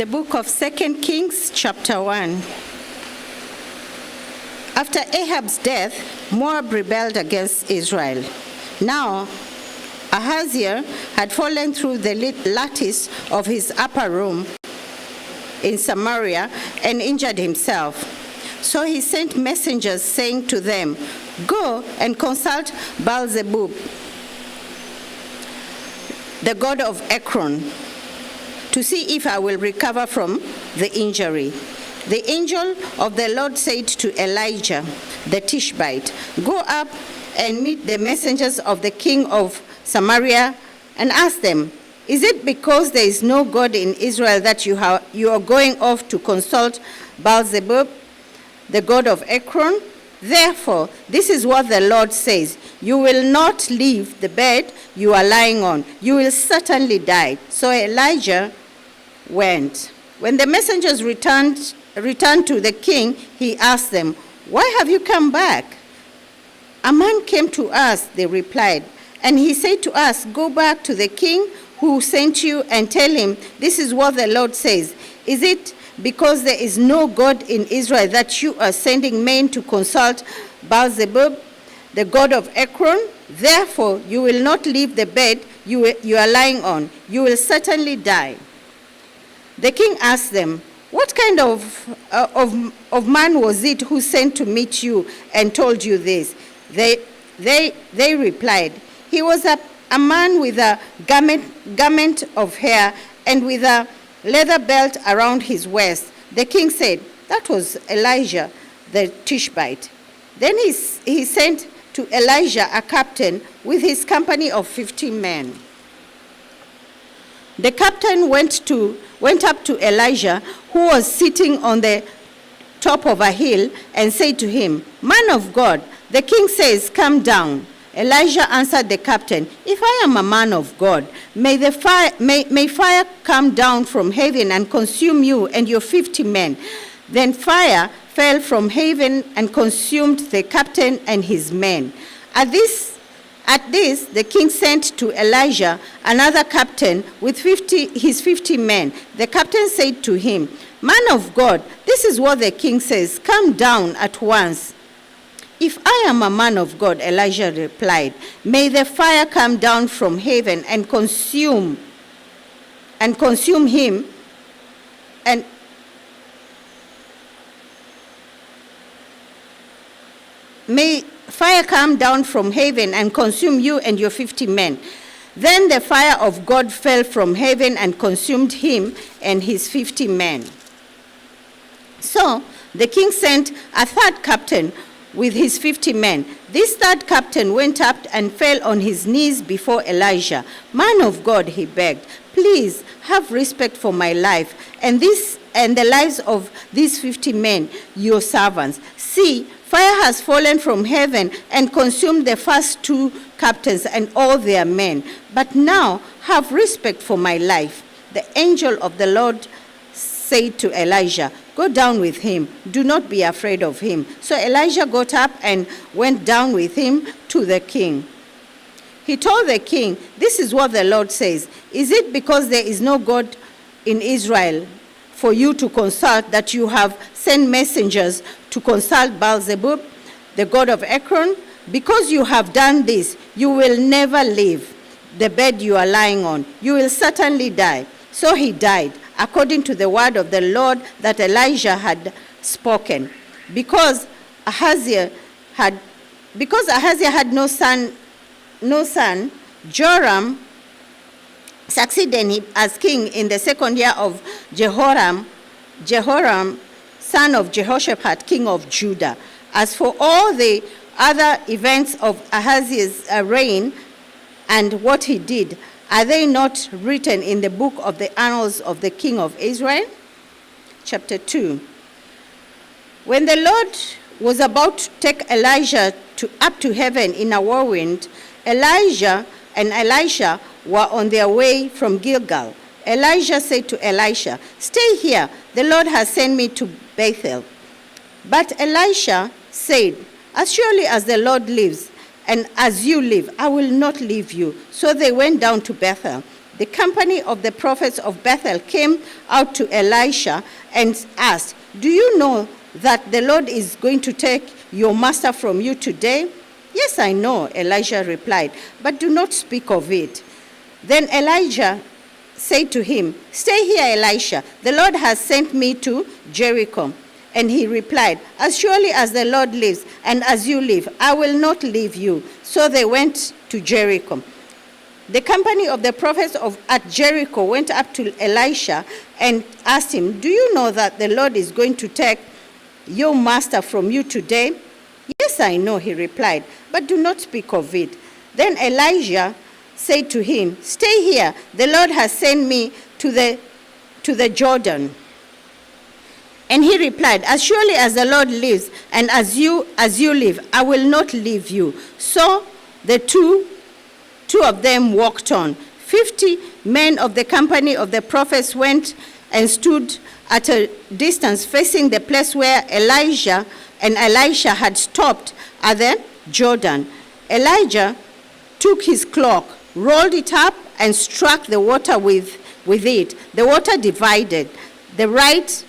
The book of 2 Kings, chapter 1. After Ahab's death, Moab rebelled against Israel. Now, Ahaziah had fallen through the lattice of his upper room in Samaria and injured himself. So he sent messengers saying to them, "Go and consult Baal-zebub, the god of Ekron, to see if I will recover from the injury." The angel of the Lord said to Elijah the Tishbite, "Go up and meet the messengers of the king of Samaria and ask them, is it because there is no God in Israel that you are going off to consult Baal-zebub, the god of Ekron? Therefore, this is what the Lord says, you will not leave the bed you are lying on. You will certainly die." So Elijah went. When the messengers returned to the king, he asked them, "Why have you come back?" "A man came to us," they replied, "and he said to us, 'Go back to the king who sent you and tell him, this is what the Lord says. Is it because there is no God in Israel that you are sending men to consult Baal-zebub, the god of Ekron? Therefore, you will not leave the bed you are lying on. You will certainly die.'" The king asked them, "What kind of man was it who sent to meet you and told you this?" They replied, "He was a man with a garment of hair and with a leather belt around his waist." The king said, "That was Elijah the Tishbite." Then he sent to Elisha a captain with his company of 50 men. The captain went up to Elisha, who was sitting on the top of a hill, and said to him, "Man of God, the king says, come down." Elisha answered the captain, "If I am a man of God, may fire come down from heaven and consume you and your 50 men. Then fire fell from heaven and consumed the captain and his men. At this, the king sent to Elisha another captain with his 50 men. The captain said to him, "Man of God, this is what the king says. Come down at once." "If I am a man of God," Elisha replied, "may the fire come down from heaven and consume him and may fire come down from heaven and consume you and your 50 men." Then the fire of God fell from heaven and consumed him and his 50 men. So the king sent a third captain with his 50 men. This third captain went up and fell on his knees before Elisha. "Man of God," he begged, "please have respect for my life and the lives of these 50 men, your servants. See, fire has fallen from heaven and consumed the first two captains and all their men. But now have respect for my life." The angel of the Lord said to Elisha, "Go down with him. Do not be afraid of him." So Elisha got up and went down with him to the king. He told the king, "This is what the Lord says. Is it because there is no God in Israel for you to consult that you have sent messengers to consult Baal-zebub, the god of Ekron? Because you have done this, you will never leave the bed you are lying on. You will certainly die." So he died, according to the word of the Lord that Elisha had spoken. Because Ahaziah had no son, Joram succeeded him as king in the second year of Jehoram, son of Jehoshaphat, king of Judah. As for all the other events of Ahaziah's reign and what he did, are they not written in the book of the annals of the king of Israel? Chapter 2. When the Lord was about to take Elijah up to heaven in a whirlwind, Elijah and Elisha were on their way from Gilgal. Elijah said to Elisha, "Stay here, the Lord has sent me to Bethel." But Elisha said, "As surely as the Lord lives, and as you live, I will not leave you." So they went down to Bethel. the company of the prophets of Bethel came out to Elisha and asked, "Do you know that the Lord is going to take your master from you today?" "Yes, I know," Elisha replied, "but do not speak of it." Then Elijah said to him, "Stay here, Elisha. The Lord has sent me to Jericho." And he replied, "As surely as the Lord lives and as you live, I will not leave you." So they went to Jericho. The company of the prophets at Jericho went up to Elisha and asked him, "Do you know that the Lord is going to take your master from you today?" "Yes, I know," he replied, "but do not speak of it." Then Elijah said to him, "Stay here. The Lord has sent me to the Jordan." And he replied, "As surely as the Lord lives and as you live, I will not leave you." So the two of them walked on. 50 men of the company of the prophets went and stood at a distance facing the place where Elijah and Elisha had stopped at the Jordan. Elijah took his cloak, rolled it up, and struck the water with it. The water divided the right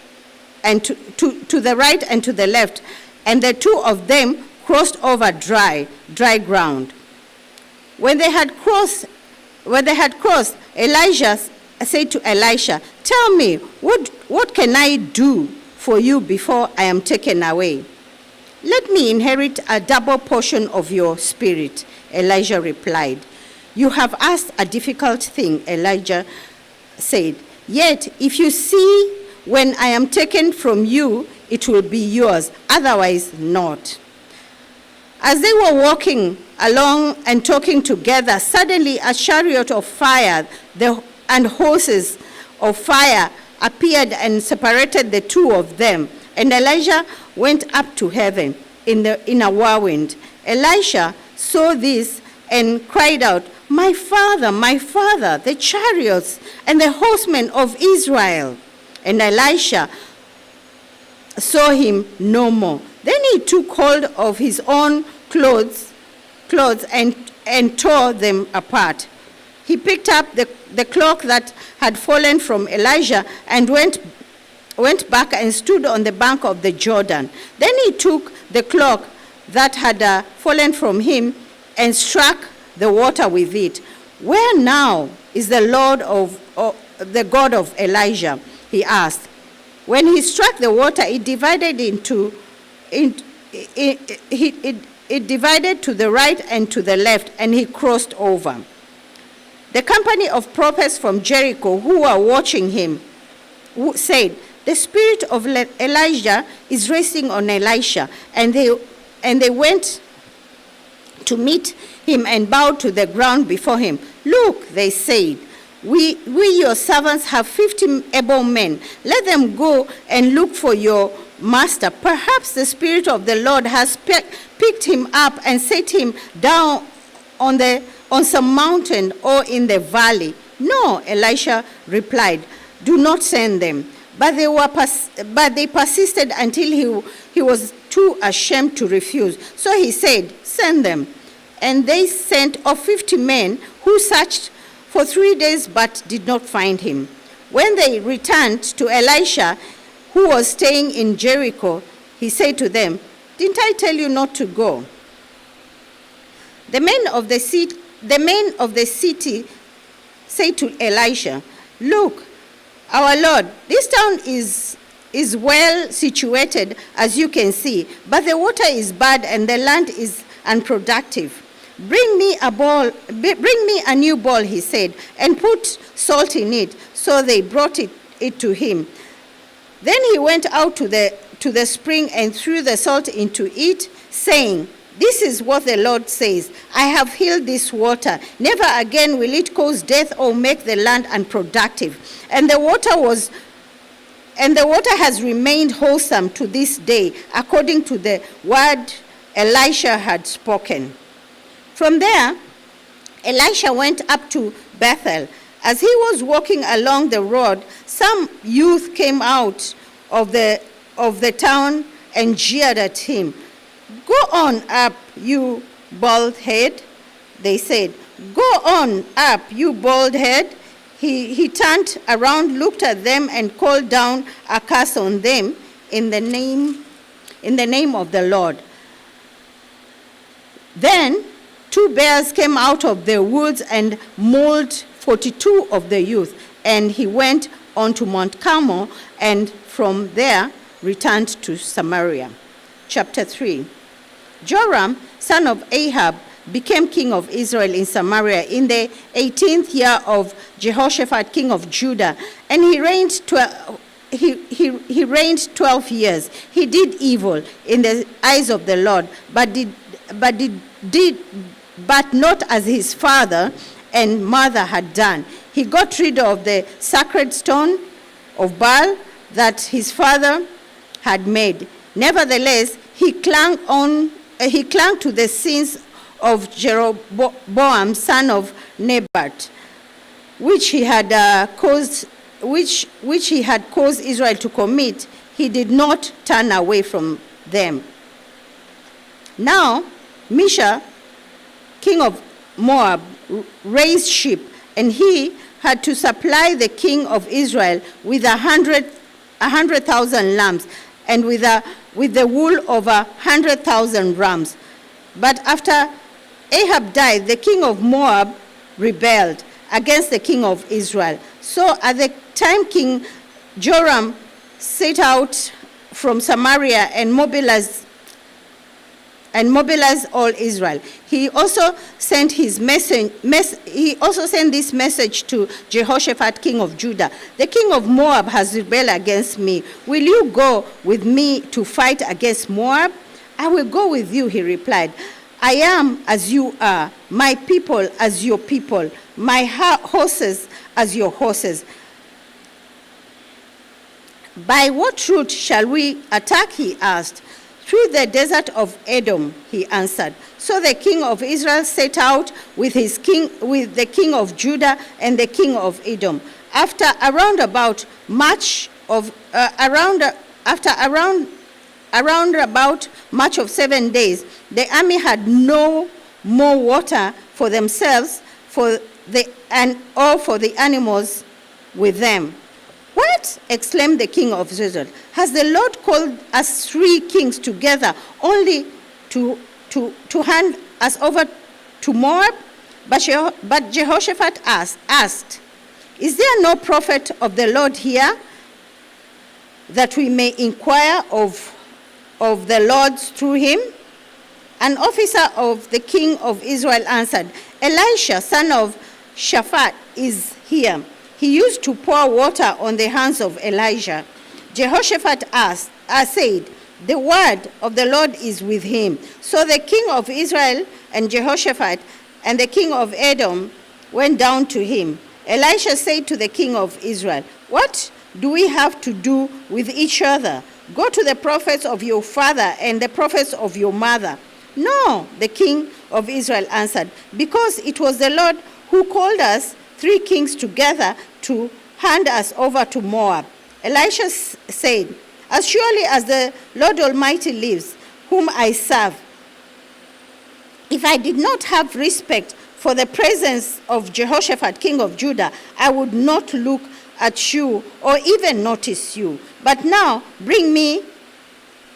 and to the right and to the left, and the two of them crossed over dry ground. When they had crossed, Elijah said to Elisha, "Tell me, what can I do for you before I am taken away?" "Let me inherit a double portion of your spirit," Elijah replied. "You have asked a difficult thing," Elijah said. "Yet if you see when I am taken from you, it will be yours, otherwise not." As they were walking along and talking together, suddenly a chariot of fire and horses of fire appeared and separated the two of them. And Elijah went up to heaven in a whirlwind. Elisha saw this and cried out, my father, the chariots and the horsemen of Israel." And Elisha saw him no more. Then he took hold of his own clothes and tore them apart. He picked up the cloak that had fallen from Elijah and went back and stood on the bank of the Jordan. Then he took the cloak that had fallen from him and struck the water with it. "Where now is the the God of Elijah?" he asked. When he struck the water, it divided it divided to the right and to the left, and he crossed over. The company of prophets from Jericho who were watching him said, "The spirit of Elijah is resting on Elisha." And they went to meet him and bowed to the ground before him. "Look," they said, we your servants have 50 able men. Let them go and look for your master. Perhaps the Spirit of the Lord has picked him up and set him down on some mountain or in the valley." "No," Elisha replied, "do not send them." But they persisted until he was too ashamed to refuse. So he said, "Send them." And they sent of 50 men who searched for 3 days but did not find him. When they returned to Elisha, who was staying in Jericho, he said to them, "Didn't I tell you not to go?" The men of the city said to Elisha, "Look, our Lord, this town is well situated, as you can see, but the water is bad and the land is unproductive. Bring me a new bowl," he said, "and put salt in it." So they brought it to him. Then he went out to the spring and threw the salt into it, saying, "This is what the Lord says, I have healed this water. Never again will it cause death or make the land unproductive." And the water has remained wholesome to this day, according to the word Elisha had spoken. From there, Elisha went up to Bethel. As he was walking along the road, some youth came out of the town and jeered at him. "Go on up, you bald head," they said. "Go on up, you bald head. he turned around, looked at them, and called down a curse on them in the name of the Lord. Then 2 bears came out of the woods and mauled 42 of the youth, and he went on to Mount Carmel, and from there returned to Samaria. Chapter 3. Joram, son of Ahab, became king of Israel in Samaria in the 18th year of Jehoshaphat, king of Judah, and he reigned 12 years. He did evil in the eyes of the Lord, but not as his father and mother had done. He got rid of the sacred stone of Baal that his father had made. Nevertheless, he clung to the sins of Jeroboam, son of Nebat, which he had caused Israel to commit. He did not turn away from them. Now, Misha, king of Moab, raised sheep, and he had to supply the king of Israel with 100,000 lambs, and with the wool of 100,000 rams. But after Ahab died, the king of Moab rebelled against the king of Israel. So at the time King Joram set out from Samaria and mobilized all Israel. He also sent this message to Jehoshaphat, king of Judah. The king of Moab has rebelled against me. Will you go with me to fight against Moab? I will go with you, he replied. I am as you are, my people as your people, my horses as your horses. By what route shall we attack, he asked. Through the desert of Edom, he answered. So the king of Israel set out with the king of Judah and the king of Edom. After around about March of 7 days, the army had no more water for themselves or for the animals with them. What? Exclaimed the king of Israel. Has the Lord called us 3 kings together only to hand us over to Moab? But Jehoshaphat asked, is there no prophet of the Lord here, that we may inquire of the Lord through him? An officer of the king of Israel answered, Elisha, son of Shaphat, is here. He used to pour water on the hands of Elijah. Jehoshaphat said, the word of the Lord is with him. So the king of Israel and Jehoshaphat and the king of Edom went down to him. Elisha said to the king of Israel, what do we have to do with each other? Go to the prophets of your father and the prophets of your mother. No, the king of Israel answered, because it was the Lord who called us 3 kings together to hand us over to Moab. Elisha said, as surely as the Lord Almighty lives, whom I serve, if I did not have respect for the presence of Jehoshaphat, king of Judah, I would not look at you or even notice you. But now bring me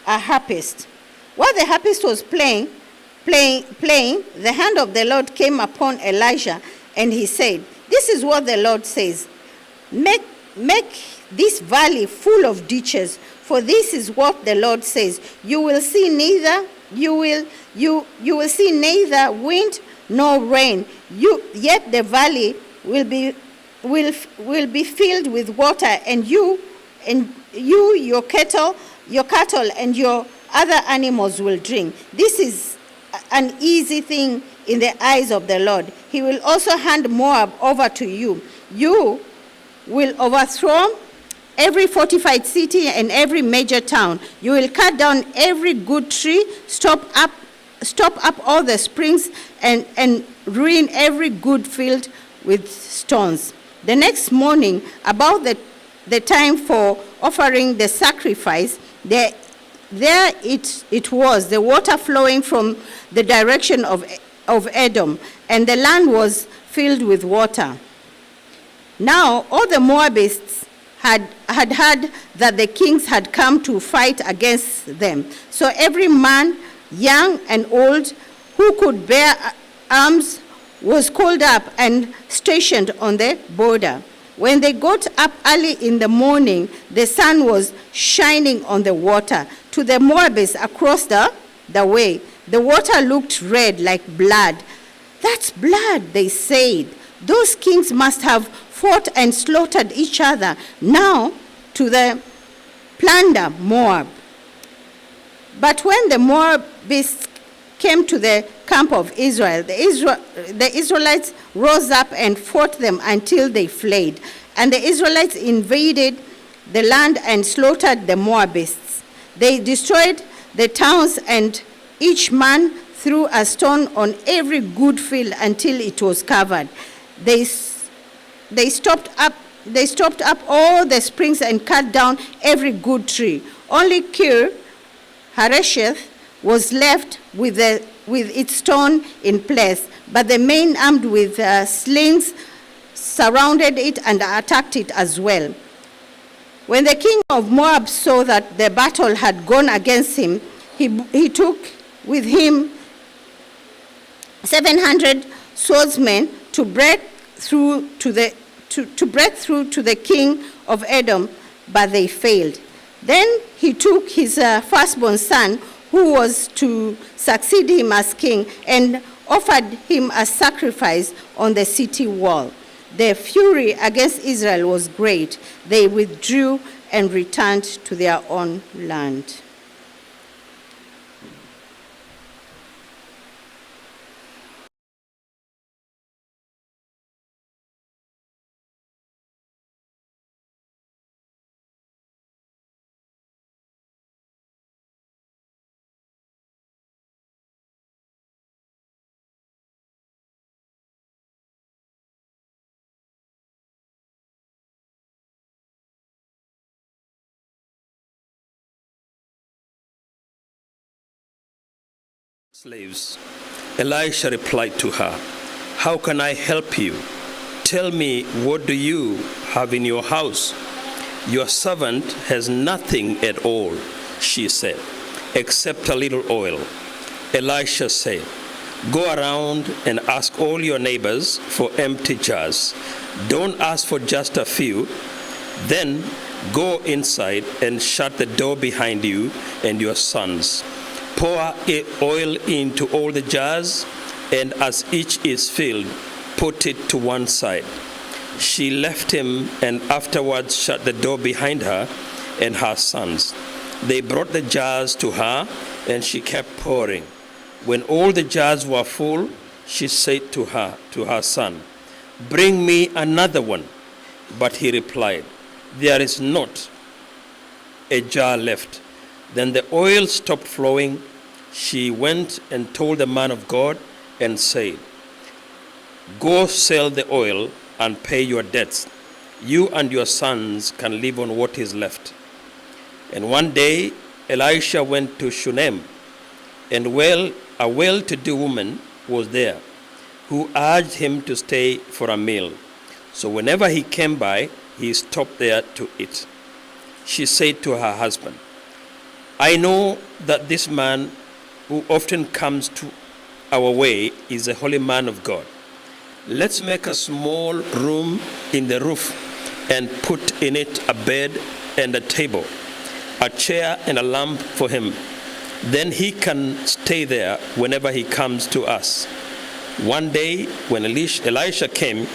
a harpist. While the harpist was playing, the hand of the Lord came upon Elijah, and he said, this is what the Lord says. Make this valley full of ditches, for this is what the Lord says. You will see neither wind nor rain. Yet the valley will be filled with water, and your cattle and your other animals will drink. This is an easy thing in the eyes of the Lord. He will also hand Moab over to you. You will overthrow every fortified city and every major town. You will cut down every good tree, stop up all the springs, and ruin every good field with stones. The next morning, about the time for offering the sacrifice, there it was, the water flowing from the direction of Edom, and the land was filled with water. Now all the Moabites had heard that the kings had come to fight against them. So every man, young and old, who could bear arms was called up and stationed on the border. When they got up early in the morning, the sun was shining on the water to the Moabites across the way. The water looked red like blood. "That's blood," they said. "Those kings must have fought and slaughtered each other. Now to the plunder Moab." But when the Moabites came to the camp of Israel, the Israelites rose up and fought them until they fled. And the Israelites invaded the land and slaughtered the Moabites. They destroyed the towns, and each man threw a stone on every good field until it was covered. They stopped up all the springs and cut down every good tree. Only Kir Hareseth was left with its stone in place, but the men armed with slings surrounded it and attacked it as well. When the king of Moab saw that the battle had gone against him, he took with him 700 swordsmen to break through to the king of Edom, but they failed. Then he took his firstborn son, who was to succeed him as king, and offered him a sacrifice on the city wall. The fury against Israel was great. They withdrew and returned to their own land. Slaves. Elisha replied to her, "How can I help you? Tell me, what do you have in your house?" "Your servant has nothing at all," she said, "except a little oil." Elisha said, "Go around and ask all your neighbors for empty jars. Don't ask for just a few. Then go inside and shut the door behind you and your sons. Pour oil into all the jars, and as each is filled, put it to one side." She left him and afterwards shut the door behind her and her sons. They brought the jars to her, and she kept pouring. When all the jars were full, she said to her son, "Bring me another one." But he replied, "There is not a jar left." Then the oil stopped flowing. She went and told the man of God and said, "Go sell the oil and pay your debts. You and your sons can live on what is left." And one day Elisha went to Shunem, and a well-to-do woman was there, who urged him to stay for a meal. So whenever he came by, he stopped there to eat. She said to her husband, "I know that this man who often comes to our way is a holy man of God. Let's make a small room in the roof and put in it a bed and a table, a chair and a lamp for him. Then he can stay there whenever he comes to us." One day when Elisha came,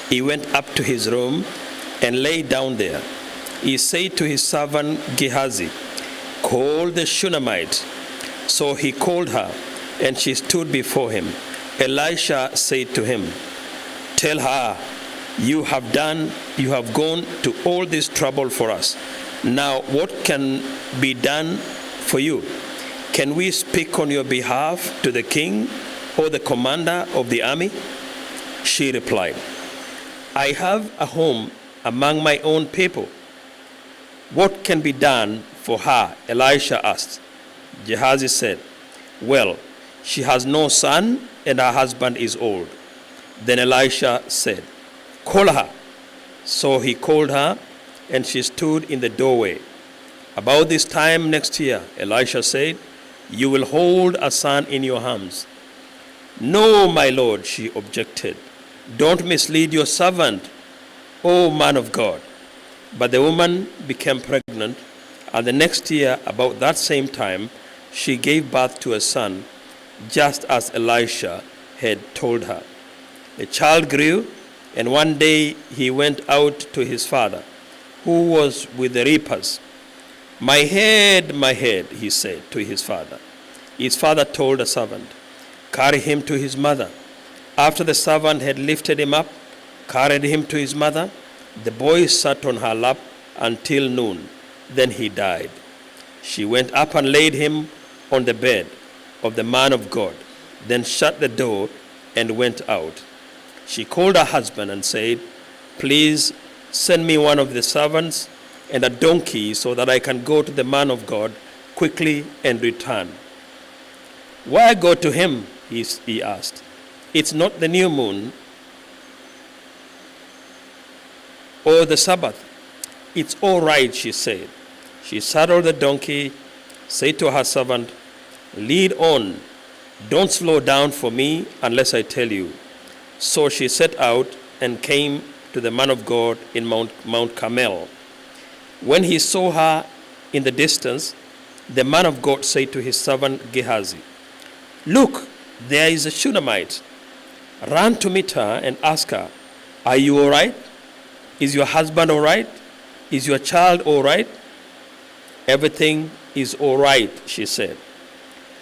he went up to his room and lay down there. He said to his servant Gehazi, "Call the Shunammite." So he called her, and she stood before him. Elisha said to him, "Tell her, you have gone to all this trouble for us. Now what can be done for you? Can we speak on your behalf to the king or the commander of the army?" She replied, "I have a home among my own people." "What can be done for her?" Elisha asked. Gehazi said, "Well, she has no son and her husband is old." Then Elisha said, "Call her." So he called her, and she stood in the doorway. About this time next year, Elisha said, you will hold a son in your arms. No, my lord, she objected. Don't mislead your servant, O man of God. But the woman became pregnant, and the next year, about that same time, she gave birth to a son, just as Elisha had told her. The child grew, and one day he went out to his father, who was with the reapers. My head, he said to his father. His father told the servant, carry him to his mother. After the servant had lifted him up, carried him to his mother, the boy sat on her lap until noon. Then he died. She went up and laid him on the bed of the man of God, then shut the door and went out. She called her husband and said, please send me one of the servants and a donkey so that I can go to the man of God quickly and return. Why go to him? He asked. It's not the new moon or the Sabbath. It's all right, she said. She saddled the donkey, said to her servant, lead on. Don't slow down for me unless I tell you. So she set out and came to the man of God in Mount Carmel. When he saw her in the distance, the man of God said to his servant Gehazi, look, there is a Shunammite. Run to meet her and ask her, are you all right? Is your husband all right? Is your child all right? Everything is all right, she said.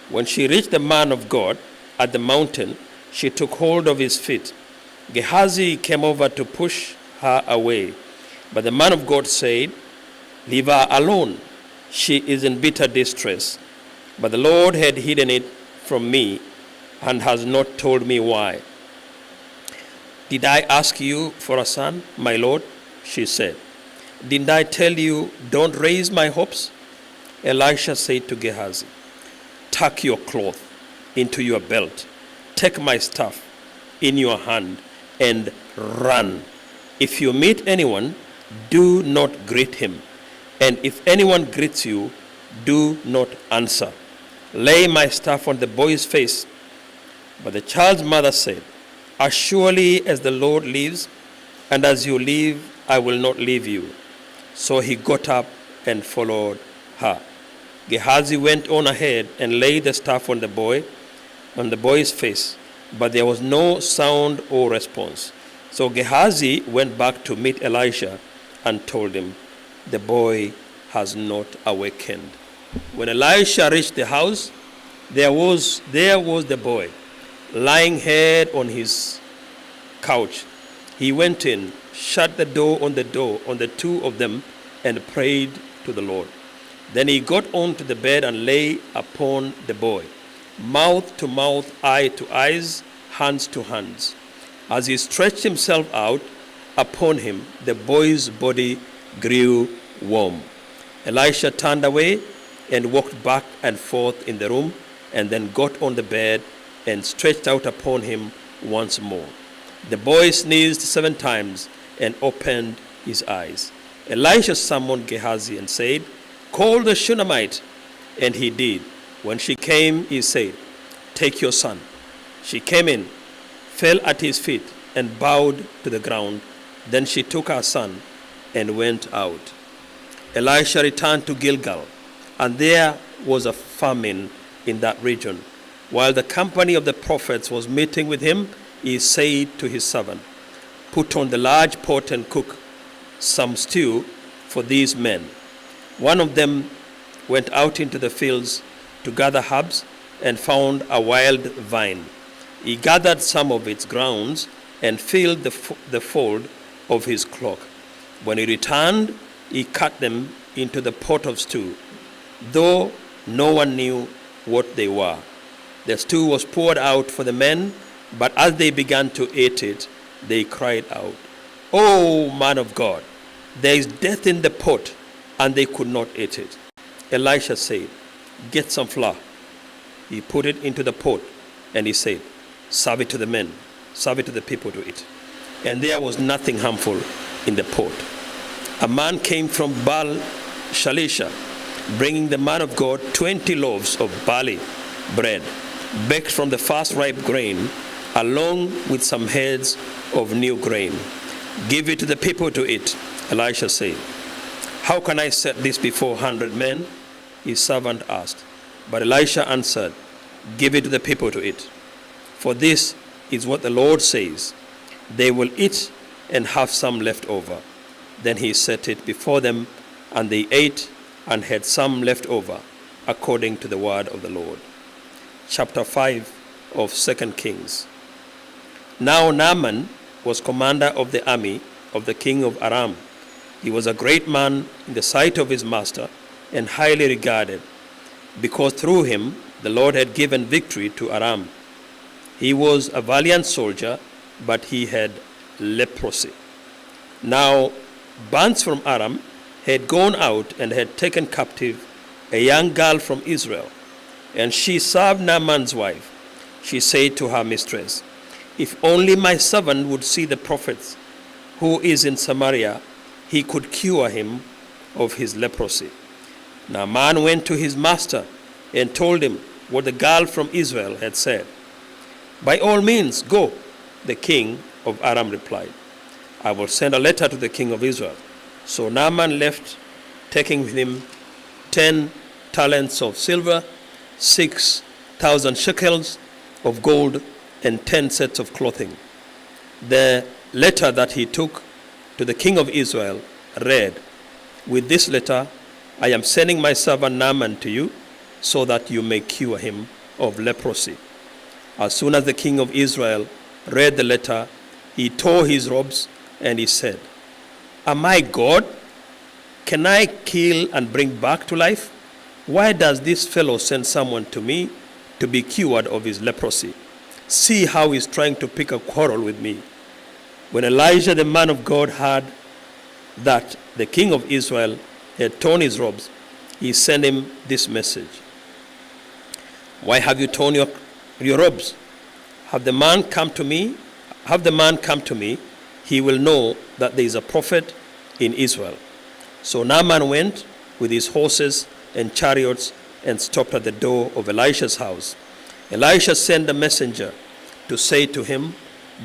When she reached the man of God at the mountain, she took hold of his feet. Gehazi came over to push her away, but the man of God said, leave her alone. She is in bitter distress. But the Lord had hidden it from me and has not told me why. Did I ask you for a son, my Lord? She said. Didn't I tell you, don't raise my hopes? Elisha said to Gehazi, tuck your cloth into your belt, take my staff in your hand, and run. If you meet anyone, do not greet him. And if anyone greets you, do not answer. Lay my staff on the boy's face. But the child's mother said, as surely as the Lord lives, and as you live, I will not leave you. So he got up and followed her. Gehazi went on ahead and laid the staff on the boy's face, but there was no sound or response. So Gehazi went back to meet Elisha and told him, the boy has not awakened. When Elisha reached the house, there was the boy, lying head on his couch. He went in, shut the door on the two of them, and prayed to the Lord. Then he got onto the bed and lay upon the boy, mouth to mouth, eye to eyes, hands to hands. As he stretched himself out upon him, the boy's body grew warm. Elisha turned away and walked back and forth in the room, and then got on the bed and stretched out upon him once more. The boy sneezed 7 times and opened his eyes. Elisha summoned Gehazi and said, call the Shunammite. And he did. When she came, he said, take your son. She came in, fell at his feet, and bowed to the ground. Then she took her son and went out. Elisha returned to Gilgal, and there was a famine in that region. While the company of the prophets was meeting with him, he said to his servant, put on the large pot and cook some stew for these men. One of them went out into the fields to gather herbs and found a wild vine. He gathered some of its grounds and filled the fold of his cloak. When he returned, he cut them into the pot of stew, though no one knew what they were. The stew was poured out for the men, but as they began to eat it, they cried out, "Oh, man of God, there is death in the pot," and they could not eat it. Elisha said, "Get some flour." He put it into the pot, and he said, "Serve it to the men, serve it to the people to eat." And there was nothing harmful in the pot. A man came from Baal Shalisha, bringing the man of God 20 loaves of barley bread, baked from the first ripe grain, along with some heads of new grain. Give it to the people to eat, Elisha said. How can I set this before 100 men? His servant asked. But Elisha answered, give it to the people to eat. For this is what the Lord says, they will eat and have some left over. Then he set it before them, and they ate and had some left over, according to the word of the Lord. Chapter 5 of 2 Kings. Now Naaman was commander of the army of the king of Aram. He was a great man in the sight of his master and highly regarded, because through him the Lord had given victory to Aram. He was a valiant soldier, but he had leprosy. Now bands from Aram had gone out and had taken captive a young girl from Israel, and she served Naaman's wife. She said to her mistress, if only my servant would see the prophet who is in Samaria, he could cure him of his leprosy. Naaman went to his master and told him what the girl from Israel had said. By all means, go, the king of Aram replied. I will send a letter to the king of Israel. So Naaman left, taking with him 10 talents of silver, 6,000 shekels of gold, and 10 sets of clothing. The letter that he took to the king of Israel read, with this letter I am sending my servant Naaman to you, so that you may cure him of leprosy. As soon as the king of Israel read the letter, he tore his robes, and he said, am I God? Can I kill and bring back to life? Why does this fellow send someone to me to be cured of his leprosy? See how he's trying to pick a quarrel with me. When Elijah the man of God heard that the king of Israel had torn his robes, he sent him this message. Why have you torn your robes? Have the man come to me? He will know that there is a prophet in Israel. So Naaman went with his horses and chariots and stopped at the door of Elisha's house. Elisha sent a messenger to say to him,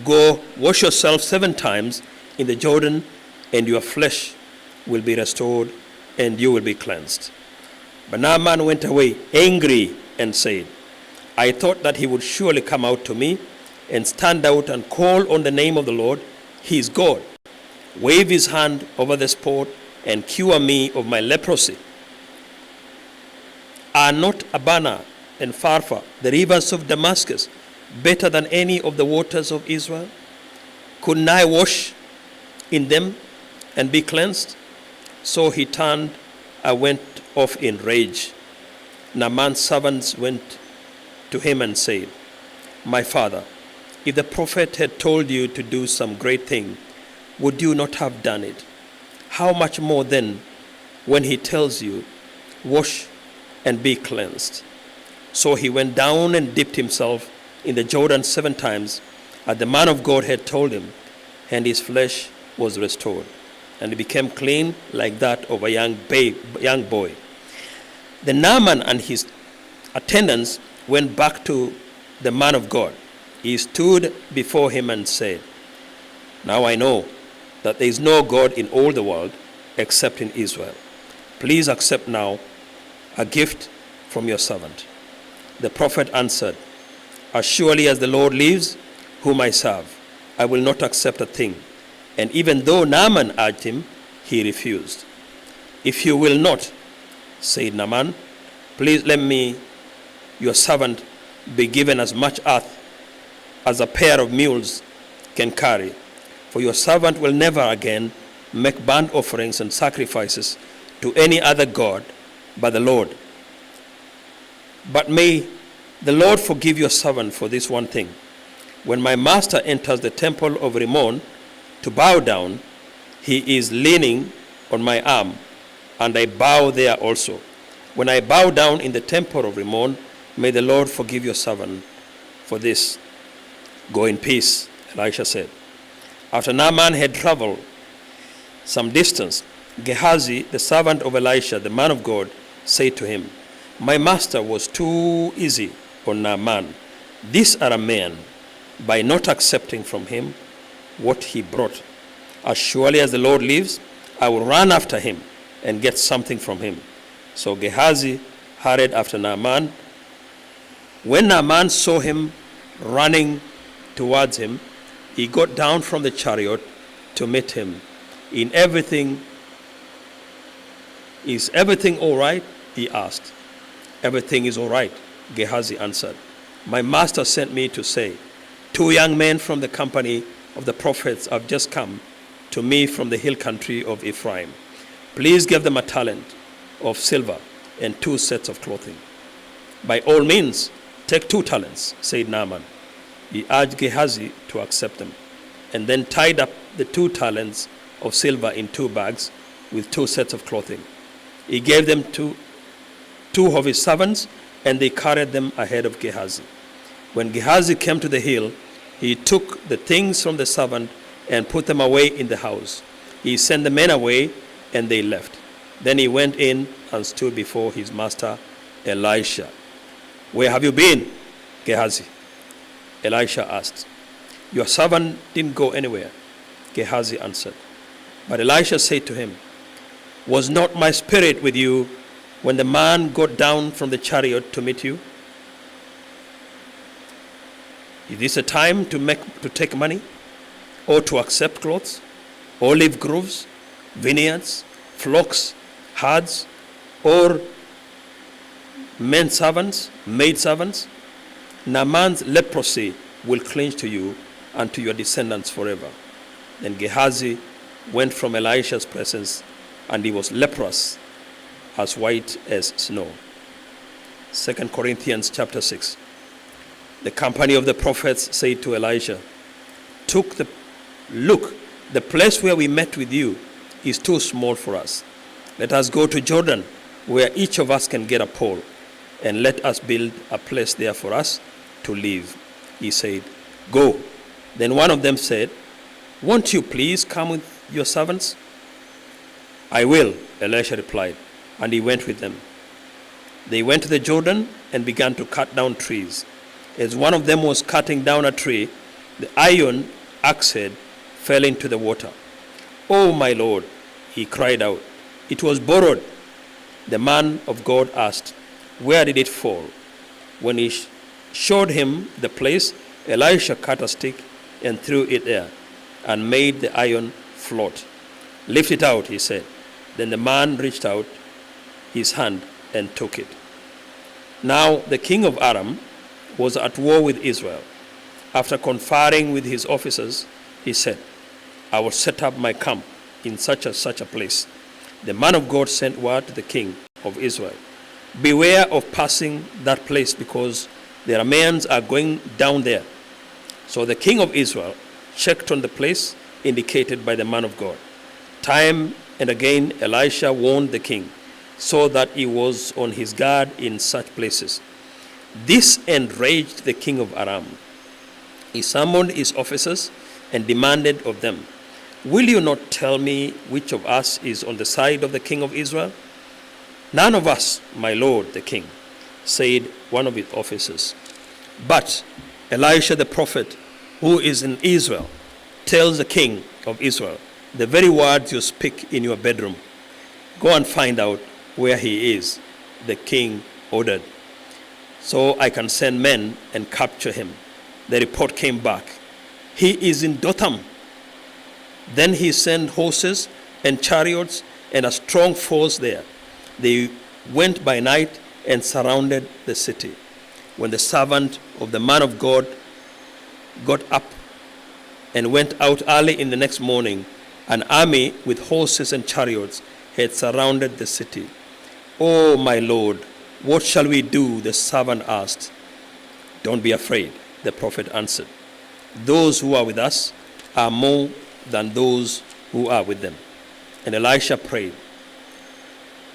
go wash yourself 7 times in the Jordan, and your flesh will be restored, and you will be cleansed. But Naaman went away angry and said, I thought that he would surely come out to me and stand out and call on the name of the Lord, he is God, wave his hand over the spot and cure me of my leprosy. Are not Abana and Pharpar, the rivers of Damascus, better than any of the waters of Israel? Couldn't I wash in them and be cleansed? So he turned and went off in rage. Naaman's servants went to him and said, my father, if the prophet had told you to do some great thing, would you not have done it? How much more then when he tells you, wash and be cleansed? So he went down and dipped himself in the Jordan 7 times, as the man of God had told him, and his flesh was restored, and he became clean like that of a young boy. Then Naaman and his attendants went back to the man of God. He stood before him and said, now I know that there is no God in all the world except in Israel. Please accept now a gift from your servant. The prophet answered, as surely as the Lord lives, whom I serve, I will not accept a thing. And even though Naaman urged him, he refused. If you will not, said Naaman, please let me, your servant, be given as much earth as a pair of mules can carry. For your servant will never again make burnt offerings and sacrifices to any other god but the Lord. But may the Lord forgive your servant for this one thing. When my master enters the temple of Rimmon to bow down, he is leaning on my arm, and I bow there also. When I bow down in the temple of Rimmon, may the Lord forgive your servant for this. Go in peace, Elisha said. After Naaman had traveled some distance, Gehazi, the servant of Elisha, the man of God, said to him, "My master was too easy on Naaman, this Aramean, by not accepting from him what he brought. As surely as the Lord lives, I will run after him and get something from him." So Gehazi hurried after Naaman. When Naaman saw him running towards him, he got down from the chariot to meet him. "Is everything all right?" he asked. "Everything is all right," Gehazi answered. "My master sent me to say, 2 young men from the company of the prophets have just come to me from the hill country of Ephraim. Please give them a talent of silver and 2 sets of clothing." "By all means, take 2 talents, said Naaman. He urged Gehazi to accept them, and then tied up the 2 talents of silver in 2 bags with 2 sets of clothing. He gave them to 2 of his servants, and they carried them ahead of Gehazi. When Gehazi came to the hill, he took the things from the servant and put them away in the house. He sent the men away, and they left. Then he went in and stood before his master Elisha. "Where have you been, Gehazi?" Elisha asked. "Your servant didn't go anywhere," Gehazi answered. But Elisha said to him, "Was not my spirit with you when the man got down from the chariot to meet you? Is this a time to take money, or to accept clothes, olive groves, vineyards, flocks, herds, or men servants, maid servants? Naaman's leprosy will cling to you and to your descendants forever." Then Gehazi went from Elisha's presence, and he was leprous, as white as snow. 2 Corinthians chapter 6. The company of the prophets said to Elisha, "Look, the place where we met with you is too small for us. Let us go to Jordan, where each of us can get a pole, and let us build a place there for us to live." He said, "Go." Then one of them said, "Won't you please come with your servants?" "I will," Elisha replied, and he went with them. They went to the Jordan and began to cut down trees. As one of them was cutting down a tree, the iron axe head fell into the water. "Oh, my Lord," he cried out, "it was borrowed." The man of God asked, "Where did it fall?" When he showed him the place, Elisha cut a stick and threw it there, and made the iron float. "Lift it out," he said. Then the man reached out his hand and took it. Now the king of Aram was at war with Israel. After conferring with his officers, he said, "I will set up my camp in such a place." The man of God sent word to the king of Israel, "Beware of passing that place, because the Arameans are going down there." So the king of Israel checked on the place indicated by the man of God. Time and again Elisha warned the king, so that he was on his guard in such places. This enraged the king of Aram. He summoned his officers and demanded of them, "Will you not tell me which of us is on the side of the king of Israel?" "None of us, my lord the king," said one of his officers. "But Elisha the prophet, who is in Israel, tells the king of Israel the very words you speak in your bedroom. Go and find out where he is," the king ordered, "so I can send men and capture him." The report came back, "He is in Dotham." Then he sent horses and chariots and a strong force there. They went by night and surrounded the city. When the servant of the man of God got up and went out early in the next morning, an army with horses and chariots had surrounded the city. "Oh, my lord, what shall we do?" the servant asked. "Don't be afraid," the prophet answered. "Those who are with us are more than those who are with them." And Elisha prayed,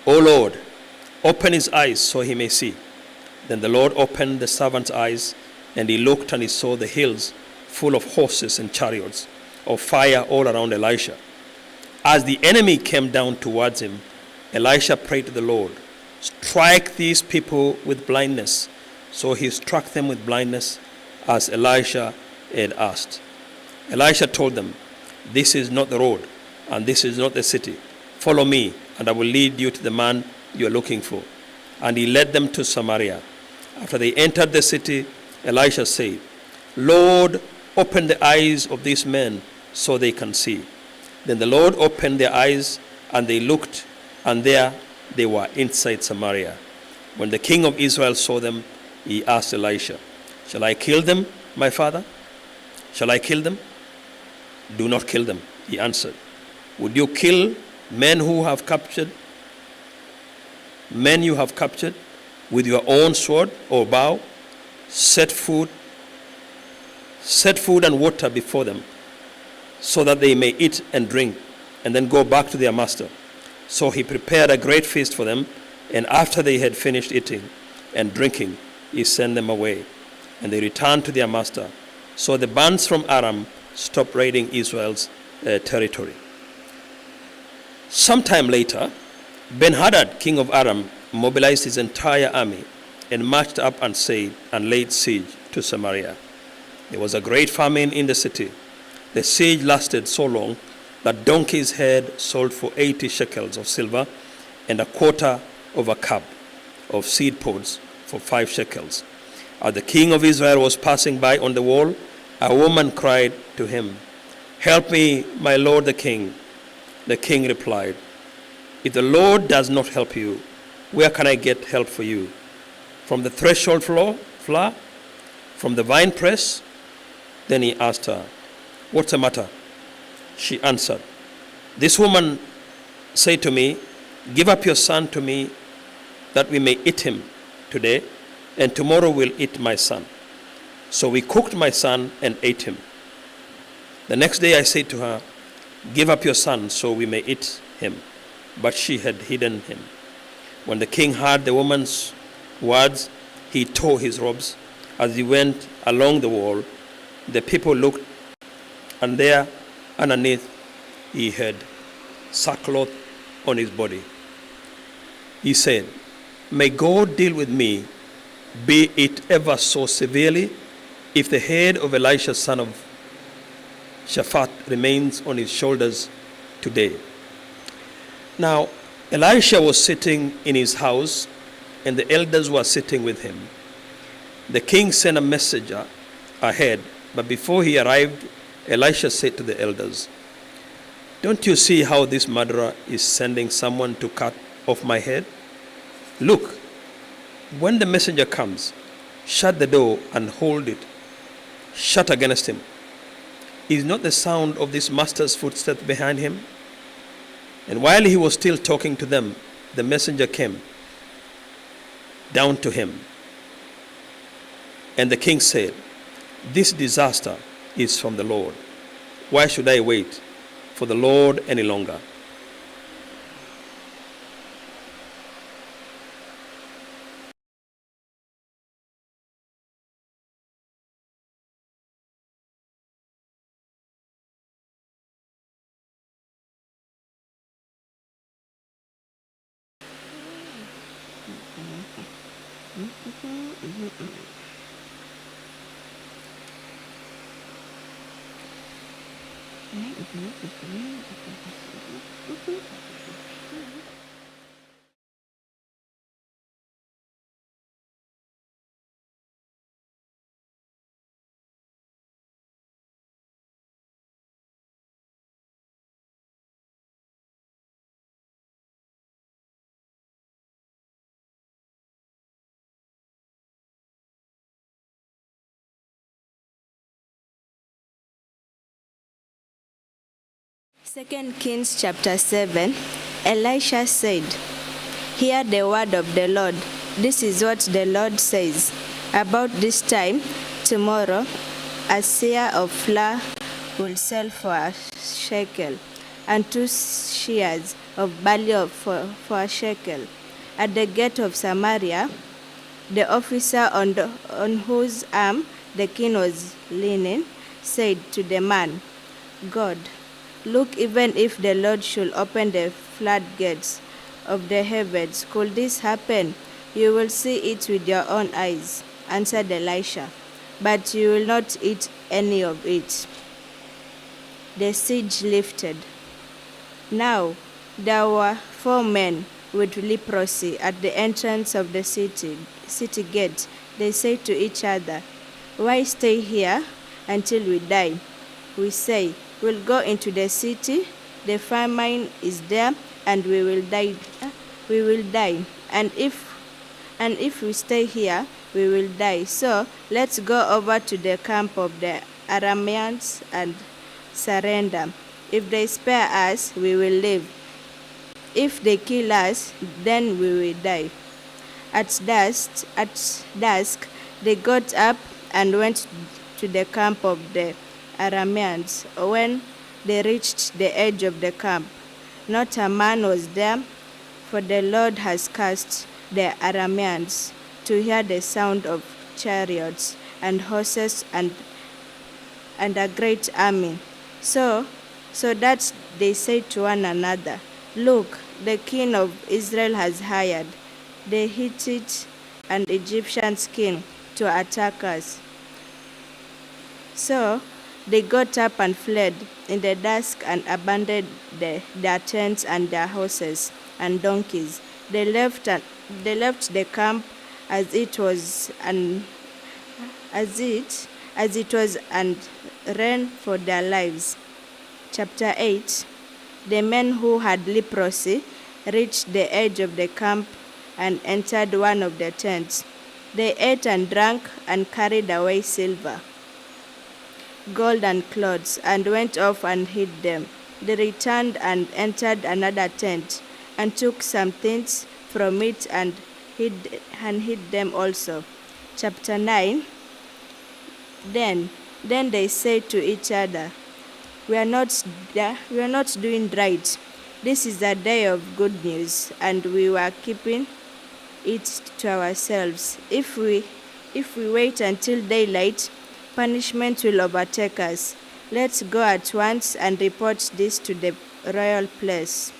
"O Lord, open his eyes so he may see." Then the Lord opened the servant's eyes, and he looked, and he saw the hills full of horses and chariots of fire all around Elisha. As the enemy came down towards him, Elisha prayed to the Lord, "Strike these people with blindness." So he struck them with blindness as Elisha had asked. Elisha told them, "This is not the road, and this is not the city. Follow me, and I will lead you to the man you are looking for." And he led them to Samaria. After they entered the city, Elisha said, "Lord, open the eyes of these men so they can see." Then the Lord opened their eyes, and they looked, and there they were inside Samaria. When the king of Israel saw them, he asked Elisha, "Shall I kill them, my father? Shall I kill them?" "Do not kill them," he answered. "Would you kill men you have captured with your own sword or bow? Set food and water before them, so that they may eat and drink, and then go back to their master." So he prepared a great feast for them, and after they had finished eating and drinking, he sent them away, and they returned to their master. So the bands from Aram stopped raiding Israel's territory. Sometime later, Ben-Hadad, king of Aram, mobilized his entire army and marched up and laid siege to Samaria. There was a great famine in the city. The siege lasted so long that donkey's head sold for 80 shekels of silver, and a quarter of a cab of seed pods for 5 shekels. As the king of Israel was passing by on the wall, a woman cried to him, "Help me, my lord the king." The king replied, "If the Lord does not help you, where can I get help for you? From the threshold floor? From the winepress?" Then he asked her, "What's the matter?" She answered, "This woman said to me, 'Give up your son to me, that we may eat him today, and tomorrow we'll eat my son.' So we cooked my son and ate him. The next day I said to her, 'Give up your son so we may eat him.' But she had hidden him." When the king heard the woman's words, he tore his robes. As he went along the wall, the people looked, and there underneath he had sackcloth on his body. He said, "May God deal with me, be it ever so severely, if the head of Elisha son of Shaphat remains on his shoulders today." Now Elisha was sitting in his house, and the elders were sitting with him. The king sent a messenger ahead, but before he arrived, Elisha said to the elders, "Don't you see how this murderer is sending someone to cut off my head? Look, when the messenger comes, shut the door and hold it shut against him. Is not the sound of this master's footsteps behind him?" And while he was still talking to them, the messenger came down to him. And the king said, "This disaster is from the Lord. Why should I wait for the Lord any longer?" Second Kings chapter 7, Elisha said, "Hear the word of the Lord. This is what the Lord says. About this time tomorrow, a seah of flour will sell for a shekel, and 2 shears of barley for a shekel. At the gate of Samaria, the officer on whose arm the king was leaning said to the man, 'God, Look, even if the Lord should open the floodgates of the heavens, could this happen? You will see it with your own eyes, answered Elisha, but you will not eat any of it. The siege lifted. Now there were 4 men with leprosy at the entrance of the city gate. They said to each other, "Why stay here until we die?" We say, "We'll go into the city. The famine is there, and we will die. And if we stay here, we will die. So let's go over to the camp of the Arameans and surrender. If they spare us, we will live. If they kill us, then we will die." At dusk, they got up and went to the camp of the Arameans. When they reached the edge of the camp, not a man was there, for the Lord has cast the Arameans to hear the sound of chariots and horses and a great army. So that they said to one another, "Look, the king of Israel has hired the Hittite and Egyptian king to attack us." So they got up and fled in the dusk and abandoned their tents and their horses and donkeys. They left the camp as it was and ran for their lives. Chapter 8. The men who had leprosy reached the edge of the camp and entered one of the tents. They ate and drank and carried away silver, gold, and clothes, and went off and hid them. They returned and entered another tent and took some things from it and hid them also. Chapter 9. Then they said to each other, we are not doing right. This is a day of good news, and we were keeping it to ourselves. If we wait until daylight, punishment will overtake us. Let's go at once and report this to the royal place.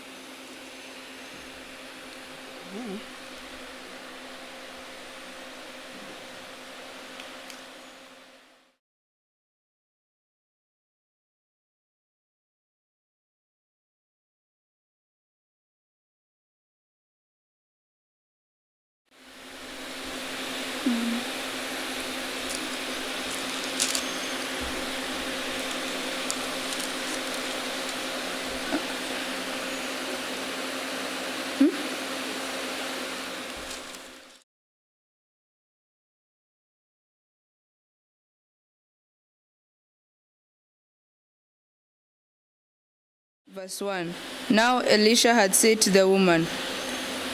Verse 1. Now Elisha had said to the woman,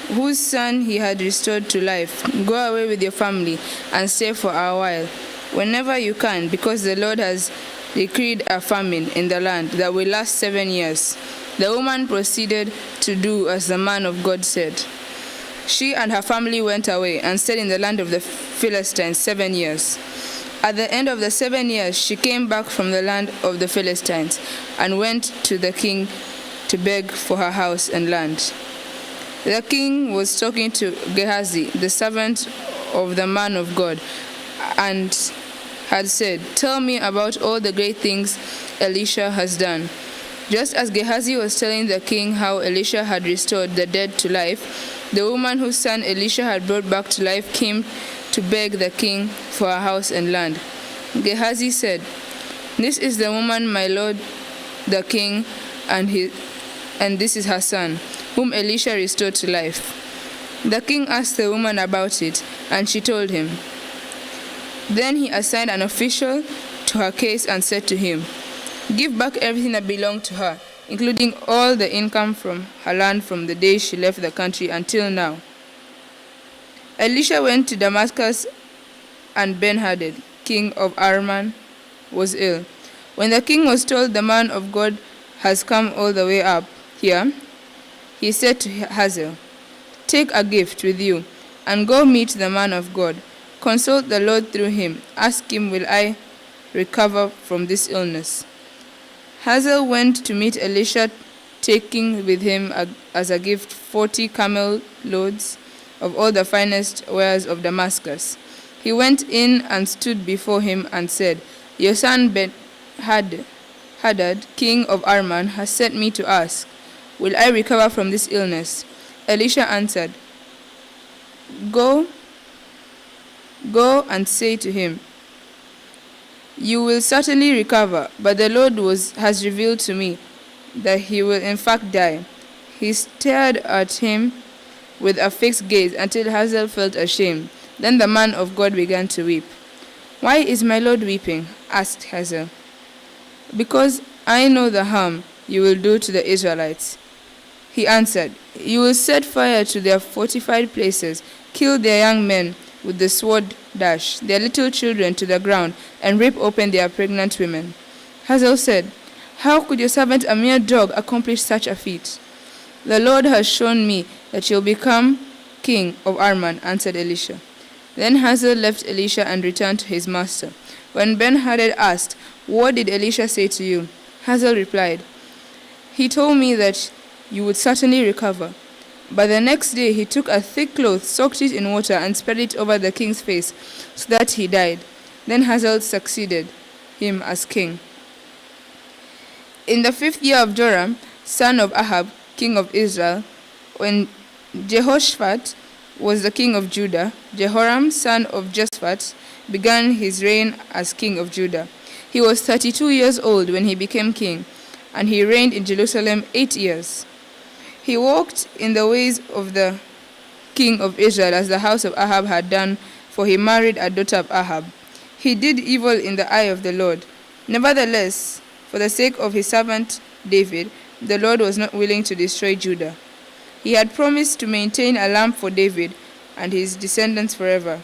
whose son he had restored to life, "Go away with your family and stay for a while, whenever you can, because the Lord has decreed a famine in the land that will last 7 years." The woman proceeded to do as the man of God said. She and her family went away and stayed in the land of the Philistines 7 years. At the end of the 7 years, she came back from the land of the Philistines and went to the king to beg for her house and land. The king was talking to Gehazi, the servant of the man of God, and had said, "Tell me about all the great things Elisha has done." Just as Gehazi was telling the king how Elisha had restored the dead to life, the woman whose son Elisha had brought back to life came to beg the king for a house and land. Gehazi said, "This is the woman, my lord the king, and this is her son, whom Elisha restored to life." The king asked the woman about it, and she told him. Then he assigned an official to her case and said to him, "Give back everything that belonged to her, including all the income from her land from the day she left the country until now." Elisha went to Damascus, and Ben-Hadad, king of Aram, was ill. When the king was told, "The man of God has come all the way up here," he said to Hazael, "Take a gift with you and go meet the man of God. Consult the Lord through him. Ask him, will I recover from this illness?" Hazael went to meet Elisha, taking with him as a gift 40 camel loads of all the finest wares of Damascus. He went in and stood before him and said, "Your son Ben-Hadad, king of Aram, has sent me to ask, will I recover from this illness?" Elisha answered, Go and say to him, you will certainly recover, but the Lord has revealed to me that he will in fact die. He stared at him with a fixed gaze until Hazael felt ashamed. Then the man of God began to weep. "Why is my Lord weeping?" asked Hazael. "Because I know the harm you will do to the Israelites." He answered, "You will set fire to their fortified places, kill their young men with the sword, dash their little children to the ground, and rip open their pregnant women." Hazael said, "How could your servant, a mere dog, accomplish such a feat?" "The Lord has shown me that you'll become king of Aram," answered Elisha. Then Hazael left Elisha and returned to his master. When Ben-Hadad asked, "What did Elisha say to you?" Hazael replied, "He told me that you would certainly recover." But the next day he took a thick cloth, soaked it in water, and spread it over the king's face, so that he died. Then Hazael succeeded him as king. In the 5th year of Joram, son of Ahab, king of Israel, when Jehoshaphat was the king of Judah, Jehoram, son of Josaphat, began his reign as king of Judah. He was 32 years old when he became king, and he reigned in Jerusalem 8 years. He walked in the ways of the king of Israel as the house of Ahab had done, for he married a daughter of Ahab. He did evil in the eye of the Lord. Nevertheless, for the sake of his servant David, the Lord was not willing to destroy Judah. He had promised to maintain a lamp for David and his descendants forever.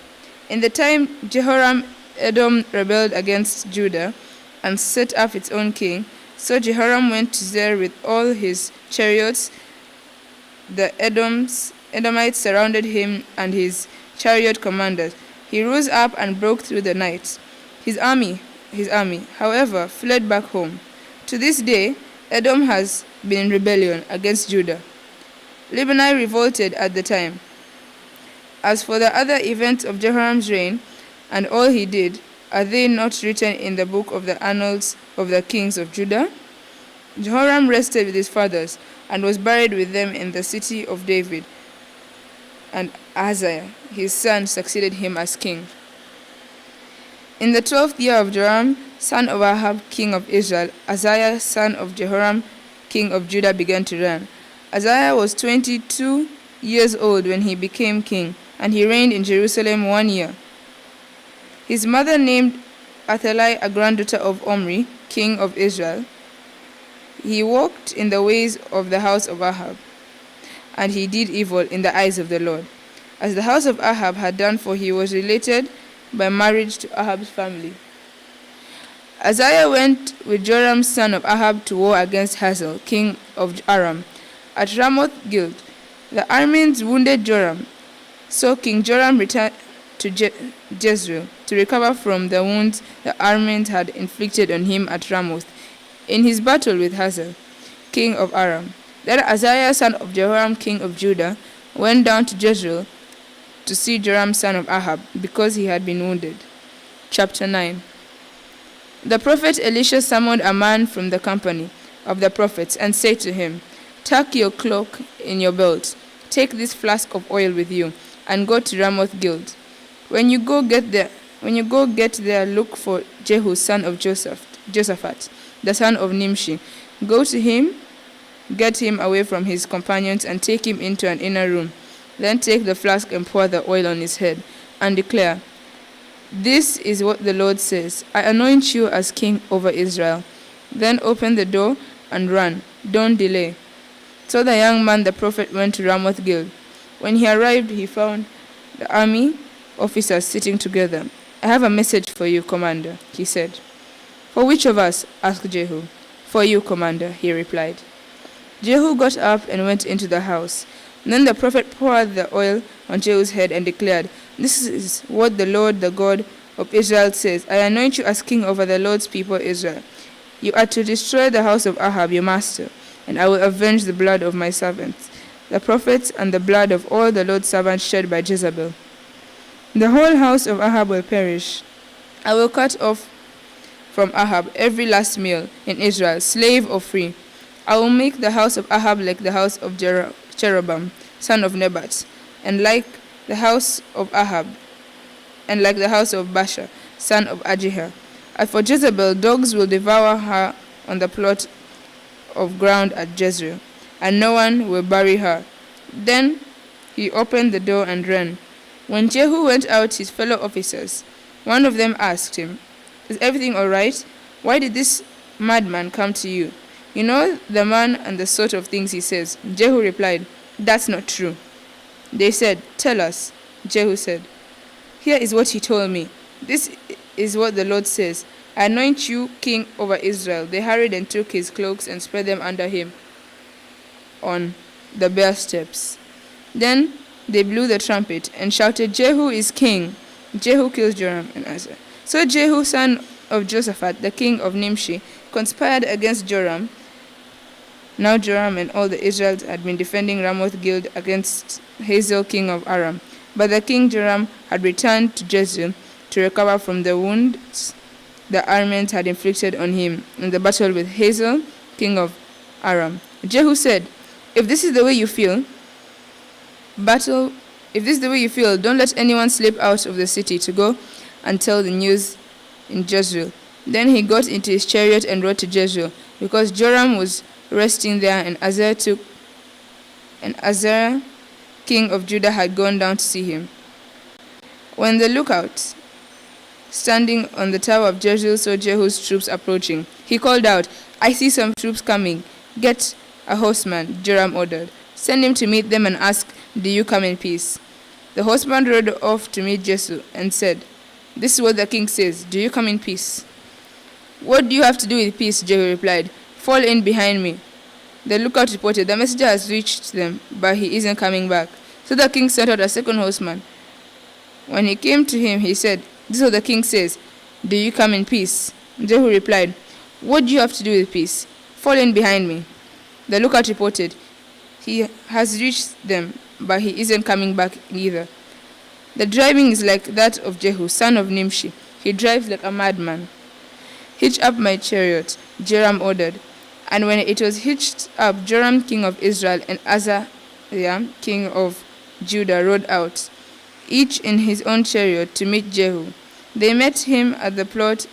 In the time Jehoram, Edom rebelled against Judah and set up its own king, so Jehoram went to Zer with all his chariots. The Edomites surrounded him and his chariot commanders. He rose up and broke through the night. His army, however, fled back home. To this day, Edom has been in rebellion against Judah. Lebanon revolted at the time. As for the other events of Jehoram's reign and all he did, are they not written in the book of the annals of the kings of Judah? Jehoram rested with his fathers and was buried with them in the city of David, and Ahaziah, his son, succeeded him as king. In the 12th year of Joram, son of Ahab, king of Israel, Ahaziah, son of Jehoram, king of Judah, began to reign. Ahaziah was 22 years old when he became king, and he reigned in Jerusalem 1 year. His mother named Athaliah, a granddaughter of Omri, king of Israel. He walked in the ways of the house of Ahab, and he did evil in the eyes of the Lord, as the house of Ahab had done, for he was related by marriage to Ahab's family. Ahaziah went with Joram, son of Ahab, to war against Hazael, king of Aram. At Ramoth Gilead, the Arameans wounded Joram, so King Joram returned to Jezreel to recover from the wounds the Arameans had inflicted on him at Ramoth in his battle with Hazael, king of Aram. Then Ahaziah, son of Jehoram, king of Judah, went down to Jezreel to see Joram, son of Ahab, because he had been wounded. Chapter 9. The prophet Elisha summoned a man from the company of the prophets and said to him, "Tuck your cloak in your belt, take this flask of oil with you, and go to Ramoth Gilead. When you go get there, look for Jehu, son of Josaphat, the son of Nimshi. Go to him, get him away from his companions, and take him into an inner room. Then take the flask and pour the oil on his head, and declare, 'This is what the Lord says, I anoint you as king over Israel.' Then open the door and run. Don't delay." So the young man, the prophet, went to Ramoth Gilead. When he arrived, he found the army officers sitting together. "I have a message for you, commander," he said. "For which of us?" asked Jehu. "For you, commander," he replied. Jehu got up and went into the house. Then the prophet poured the oil on Jehu's head and declared, "This is what the Lord, the God of Israel, says. I anoint you as king over the Lord's people Israel. You are to destroy the house of Ahab your master, and I will avenge the blood of my servants, the prophets, and the blood of all the Lord's servants shed by Jezebel. The whole house of Ahab will perish. I will cut off from Ahab every last male in Israel, slave or free. I will make the house of Ahab like the house of Jeroboam, son of Nebat, and like the house of Ahab, and like the house of Baasha, son of Ahijah. As for Jezebel, dogs will devour her on the plot of ground at Jezreel, and no one will bury her. Then he opened the door and ran. When Jehu went out, his fellow officers, one of them asked him, "Is everything all right? Why did this madman come to you? You know the man and the sort of things he says." Jehu replied, "That's not true." They said, "Tell us." Jehu said, "Here is what he told me. This is what the Lord says. I anoint you king over Israel." They hurried and took his cloaks and spread them under him on the bare steps. Then they blew the trumpet and shouted, "Jehu is king." Jehu kills Joram and Ahazah. So Jehu, son of Josaphat, the king of Nimshi, conspired against Joram. Now Joram and all the Israelites had been defending Ramoth Gilead against Hazael, king of Aram. But the king Joram had returned to Jezreel to recover from the wounds the Arameans had inflicted on him in the battle with Hazael, king of Aram. Jehu said, If this is the way you feel, don't let anyone slip out of the city to go and tell the news in Jezreel." Then he got into his chariot and rode to Jezreel, because Joram was resting there, and Ahaziah, king of Judah, had gone down to see him. When the lookout, standing on the tower of Jezreel, saw Jehu's troops approaching, he called out, "I see some troops coming. Get a horseman," Joram ordered. "Send him to meet them and ask, 'Do you come in peace?'" The horseman rode off to meet Jehu and said, "This is what the king says. Do you come in peace?" "What do you have to do with peace?" Jehu replied. "Fall in behind me." The lookout reported, "The messenger has reached them, but he isn't coming back." So the king sent out a second horseman. When he came to him, he said, "This is what the king says. Do you come in peace?" Jehu replied, "What do you have to do with peace? Fall in behind me." The lookout reported, "He has reached them, but he isn't coming back either." The driving is like that of Jehu, son of Nimshi. He drives like a madman. "Hitch up my chariot," Joram ordered. And when it was hitched up, Joram, king of Israel, and Ahaziah, king of Judah, rode out, each in his own chariot, to meet Jehu. They met him at the plot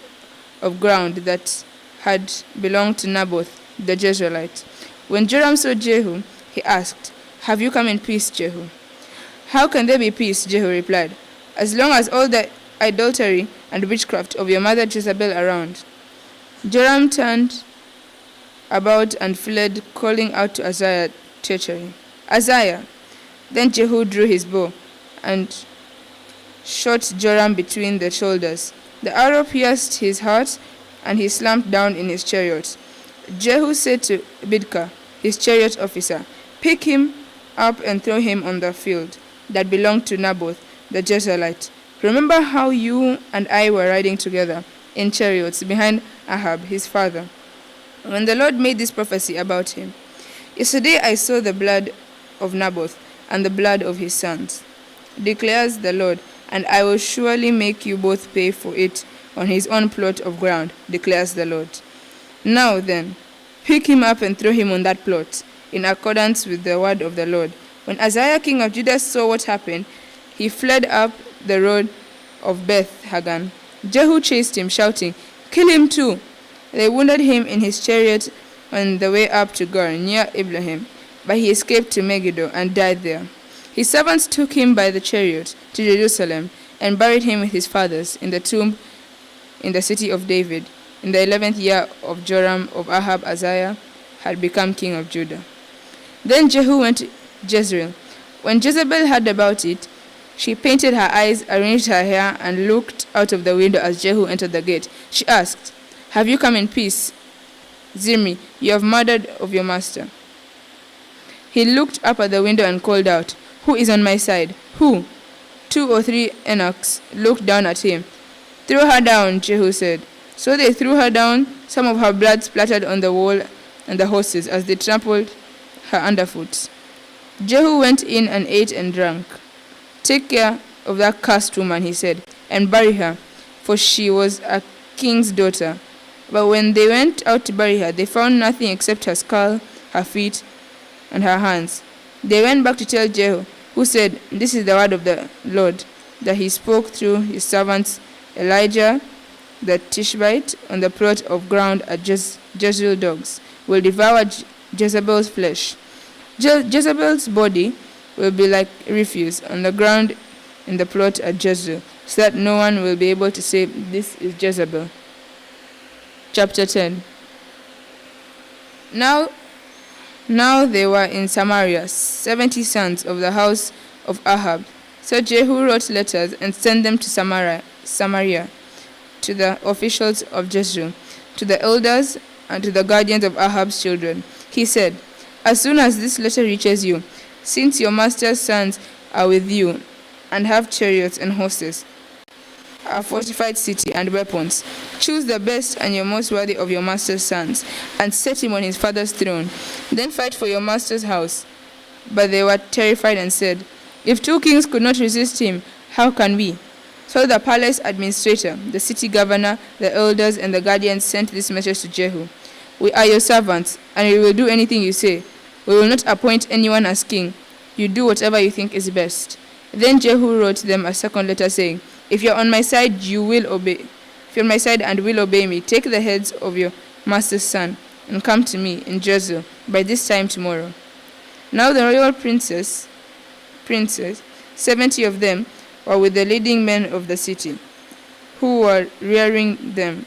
of ground that had belonged to Naboth the Jezreelite. When Joram saw Jehu, he asked, "Have you come in peace, Jehu?" "How can there be peace?" Jehu replied, "as long as all the idolatry and witchcraft of your mother Jezebel around." Joram turned about and fled, calling out to Ahaziah, treachery. "Ahaziah!" Then Jehu drew his bow and shot Joram between the shoulders. The arrow pierced his heart, and he slumped down in his chariot. Jehu said to Bidkar, his chariot officer, "Pick him up and throw him on the field that belonged to Naboth the Jezreelite. Remember how you and I were riding together in chariots behind Ahab, his father, when the Lord made this prophecy about him. Yesterday I saw the blood of Naboth and the blood of his sons, declares the Lord, and I will surely make you both pay for it on his own plot of ground, declares the Lord. Now then, pick him up and throw him on that plot, in accordance with the word of the Lord." When Ahaziah, king of Judah, saw what happened, he fled up the road of Beth Hagan. Jehu chased him, shouting, "Kill him too!" They wounded him in his chariot on the way up to Gur, near Iblehem, but he escaped to Megiddo and died there. His servants took him by the chariot to Jerusalem and buried him with his fathers in the tomb in the city of David. In the 11th year of Joram of Ahab, Ahaziah had become king of Judah. Then Jehu went to Jezreel. When Jezebel heard about it, she painted her eyes, arranged her hair, and looked out of the window as Jehu entered the gate. She asked, "Have you come in peace? Zimri, you have murdered of your master." He looked up at the window and called out, "Who is on my side? Who?" 2 or 3 eunuchs looked down at him. "Throw her down," Jehu said. So they threw her down. Some of her blood splattered on the wall and the horses as they trampled her underfoot. Jehu went in and ate and drank. "Take care of that cursed woman," he said, "and bury her, for she was a king's daughter." But when they went out to bury her, they found nothing except her skull, her feet, and her hands. They went back to tell Jehu, who said, "This is the word of the Lord, that he spoke through his servants Elijah the Tishbite on the plot of ground at Jezreel. Dogs will devour Jezebel's flesh. Jezebel's body will be like refuse on the ground in the plot at Jezreel, so that no one will be able to say, 'This is Jezebel.'" Chapter 10. Now they were in Samaria, 70 sons of the house of Ahab. So Jehu wrote letters and sent them to Samaria, to the officials of Jezreel, to the elders, and to the guardians of Ahab's children. He said, "As soon as this letter reaches you, since your master's sons are with you and have chariots and horses, a fortified city and weapons, choose the best and your most worthy of your master's sons, and set him on his father's throne. Then fight for your master's house." But they were terrified and said, "If 2 kings could not resist him, how can we?" So the palace administrator, the city governor, the elders, and the guardians sent this message to Jehu: "We are your servants, and we will do anything you say. We will not appoint anyone as king. You do whatever you think is best." Then Jehu wrote them a second letter saying, "If you're on my side, you will obey. If you're on my side and will obey me, take the heads of your master's son and come to me in Jezreel by this time tomorrow." Now the royal princes, 70 of them, were with the leading men of the city, who were rearing them.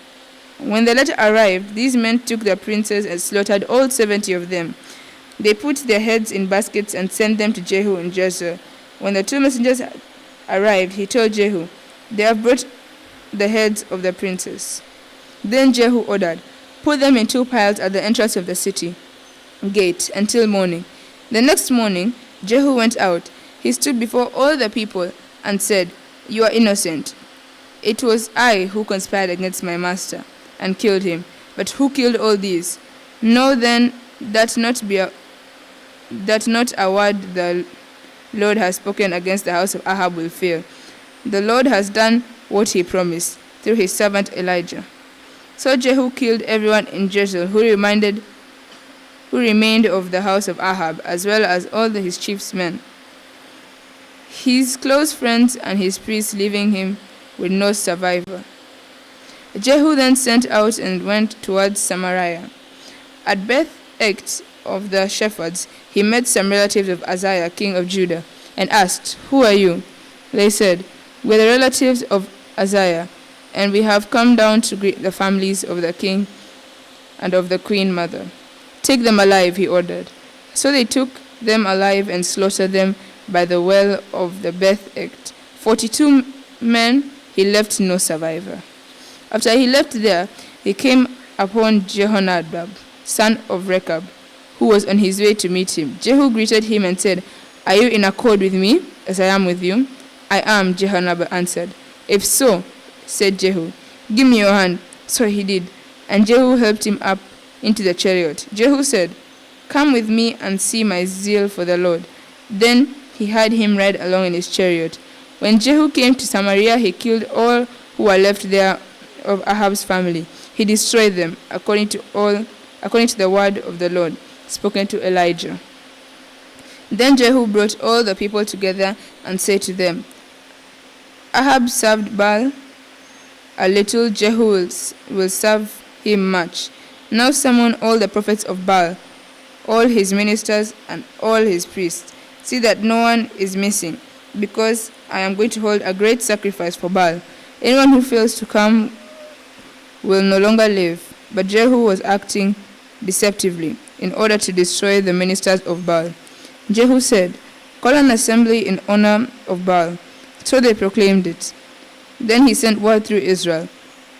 When the letter arrived, these men took the princes and slaughtered all 70 of them. They put their heads in baskets and sent them to Jehu in Jezreel. When the 2 messengers arrived, he told Jehu, "They have brought the heads of the princes." Then Jehu ordered, "Put them in 2 piles at the entrance of the city gate until morning." The next morning, Jehu went out. He stood before all the people and said, "You are innocent. It was I who conspired against my master and killed him. But who killed all these? Know then that not a word the Lord has spoken against the house of Ahab will fail. The Lord has done what he promised through his servant Elijah." So Jehu killed everyone in Jezreel who remained of the house of Ahab, as well as all his chief's men, his close friends and his priests, leaving him with no survivor. Jehu then sent out and went towards Samaria. At Beth-Eked of the shepherds, he met some relatives of Ahaziah, king of Judah, and asked, "Who are you?" They said, "We're the relatives of Ahaziah, and we have come down to greet the families of the king and of the queen mother." "Take them alive," he ordered. So they took them alive and slaughtered them by the well of the Beth-Eked. 42 men, he left no survivor. After he left there, he came upon Jehonadab, son of Rechab, who was on his way to meet him. Jehu greeted him and said, "Are you in accord with me, as I am with you?" "I am," Jehonadab answered. "If so," said Jehu, "give me your hand." So he did, and Jehu helped him up into the chariot. Jehu said, "Come with me and see my zeal for the Lord." Then he had him ride along in his chariot. When Jehu came to Samaria, he killed all who were left there of Ahab's family. He destroyed them, according to the word of the Lord spoken to Elijah. Then Jehu brought all the people together and said to them, "Ahab served Baal a little, Jehu will serve him much. Now summon all the prophets of Baal, all his ministers, and all his priests. See that no one is missing, because I am going to hold a great sacrifice for Baal. Anyone who fails to come will no longer live." But Jehu was acting deceptively in order to destroy the ministers of Baal. Jehu said, "Call an assembly in honor of Baal." So they proclaimed it. Then he sent word through Israel,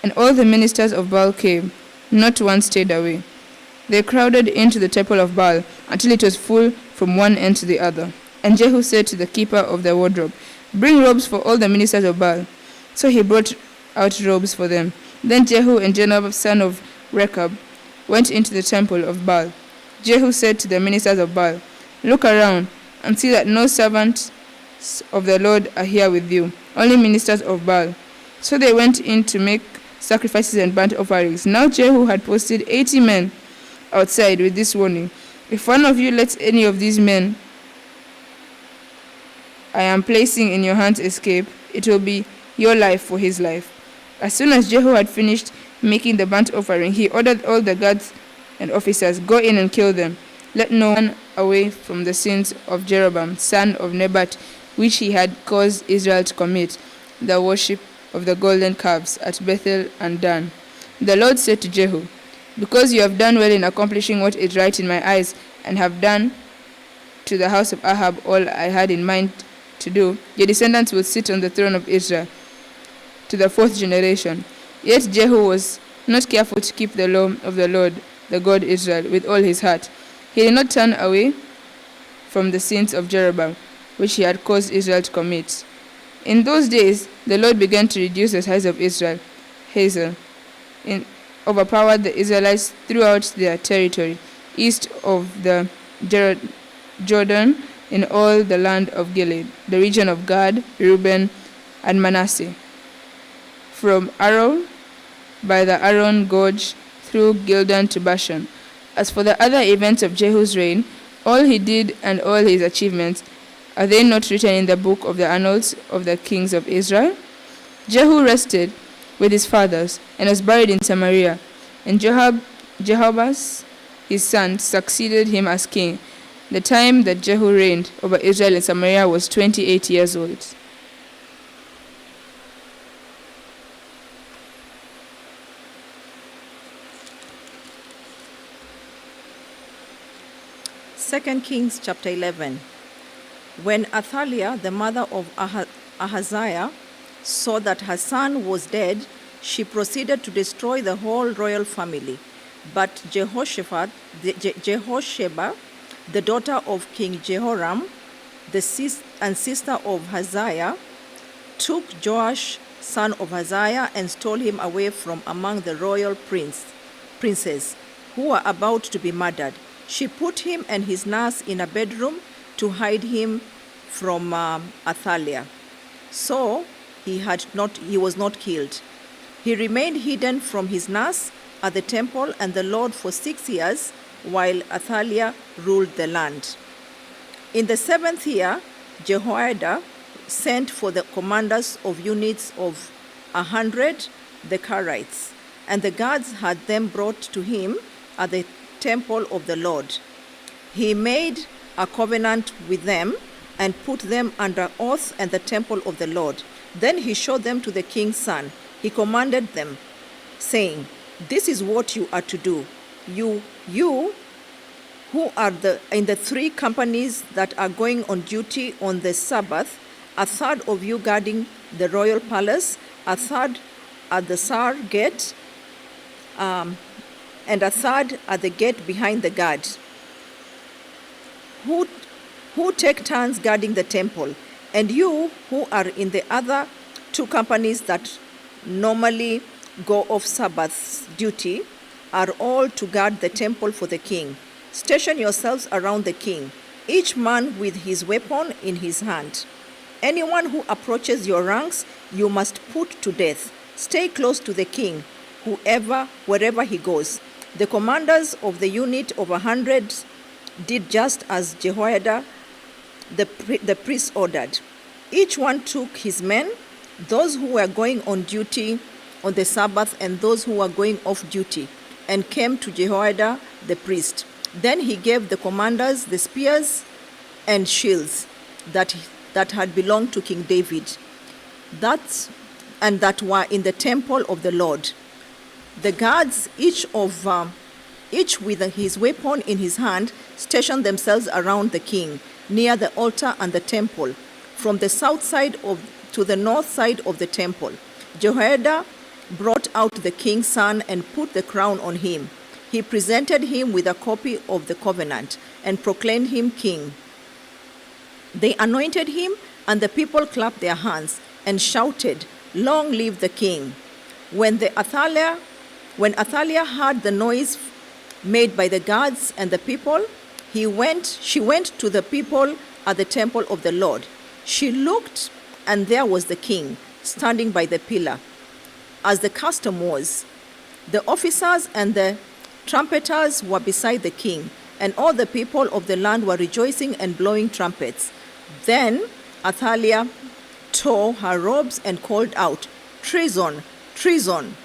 and all the ministers of Baal came. Not one stayed away. They crowded into the temple of Baal until it was full from one end to the other. And Jehu said to the keeper of the wardrobe, "Bring robes for all the ministers of Baal." So he brought out robes for them. Then Jehu and Jehu, son of Rechab, went into the temple of Baal. Jehu said to the ministers of Baal, "Look around and see that no servants of the Lord are here with you, only ministers of Baal." So they went in to make sacrifices and burnt offerings. Now Jehu had posted 80 men outside with this warning: "If one of you lets any of these men I am placing in your hands escape, it will be your life for his life." As soon as Jehu had finished making the burnt offering, he ordered all the guards and officers, "Go in and kill them. Let no one away from the sins of Jeroboam, son of Nebat, which he had caused Israel to commit, the worship of the golden calves at Bethel and Dan." The Lord said to Jehu, "Because you have done well in accomplishing what is right in my eyes, and have done to the house of Ahab all I had in mind to do, your descendants will sit on the throne of Israel to the 4th generation." Yet Jehu was not careful to keep the law of the Lord, the God Israel, with all his heart. He did not turn away from the sins of Jeroboam, which he had caused Israel to commit. In those days, the Lord began to reduce the size of Israel. Hazael overpowered the Israelites throughout their territory, east of the Jordan, in all the land of Gilead, the region of Gad, Reuben, and Manasseh, from Aroer by the Arnon Gorge through Gildan to Bashan. As for the other events of Jehu's reign, all he did and all his achievements, are they not written in the book of the annals of the kings of Israel? Jehu rested with his fathers and was buried in Samaria, and Jehoahaz his son succeeded him as king. The time that Jehu reigned over Israel in Samaria was 28 years old. Second Kings chapter 11. When Athaliah, the mother of Ahaziah, saw that her son was dead, she proceeded to destroy the whole royal family. But Jehosheba, the daughter of King Jehoram, and sister of Ahaziah, took Joash, son of Ahaziah, and stole him away from among the royal princes who were about to be murdered. She put him and his nurse in a bedroom to hide him from Athaliah. So he was not killed. He remained hidden from his nurse at the temple and the Lord for 6 years, while Athaliah ruled the land. In the 7th year, Jehoiada sent for the commanders of units of 100, the Karites, and the guards had them brought to him at the temple of the Lord. He made a covenant with them and put them under oath at the temple of the Lord. Then he showed them to the king's son. He commanded them, saying, "This is what you are to do. You who are in the 3 companies that are going on duty on the Sabbath, a third of you guarding the royal palace, a third at the Sar gate, and a third at the gate behind the guard, who take turns guarding the temple. And you who are in the other 2 companies that normally go off Sabbath duty are all to guard the temple for the king. Station yourselves around the king, each man with his weapon in his hand. Anyone who approaches your ranks, you must put to death. Stay close to the king, wherever he goes." The commanders of the unit of 100 did just as Jehoiada the priest ordered. Each one took his men, those who were going on duty on the Sabbath and those who were going off duty, and came to Jehoiada the priest. Then he gave the commanders the spears and shields that had belonged to King David, that were in the temple of the Lord. The guards, each with his weapon in his hand, stationed themselves around the king, near the altar and the temple, from the south side to the north side of the temple. Jehoiada brought out the king's son and put the crown on him. He presented him with a copy of the covenant and proclaimed him king. They anointed him, and the people clapped their hands and shouted, "Long live the king!" When Athaliah heard the noise made by the guards and the people, she went to the people at the temple of the Lord. She looked, and there was the king standing by the pillar, as the custom was. The officers and the trumpeters were beside the king, and all the people of the land were rejoicing and blowing trumpets. Then Athaliah tore her robes and called out, "Treason! Treason!"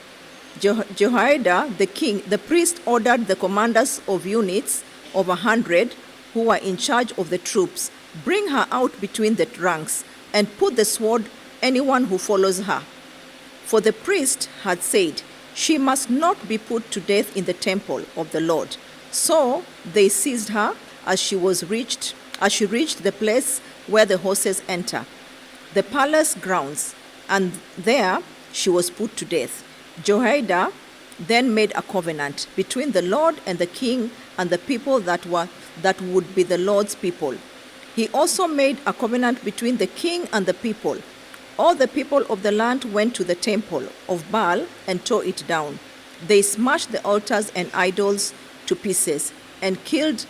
Jehoiada, the priest, ordered the commanders of units of 100 who were in charge of the troops, "Bring her out between the ranks and put the sword anyone who follows her." For the priest had said, "She must not be put to death in the temple of the Lord." So they seized her as she reached the place where the horses enter, the palace grounds, and there she was put to death. Jehoiada then made a covenant between the Lord and the king and the people that would be the Lord's people. He also made a covenant between the king and the people. All the people of the land went to the temple of Baal and tore it down. They smashed the altars and idols to pieces and killed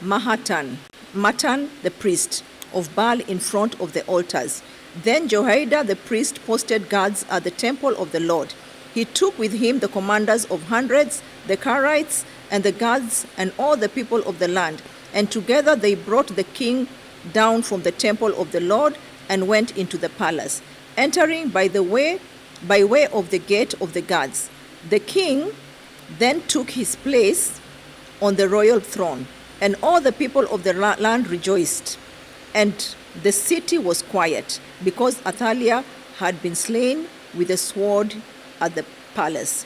Matan, the priest of Baal, in front of the altars. Then Jehoiada the priest posted guards at the temple of the Lord. He took with him the commanders of hundreds, the Karites, and the guards, and all the people of the land. And together they brought the king down from the temple of the Lord and went into the palace, entering by way of the gate of the guards. The king then took his place on the royal throne, and all the people of the land rejoiced. And the city was quiet, because Athaliah had been slain with a sword at the palace.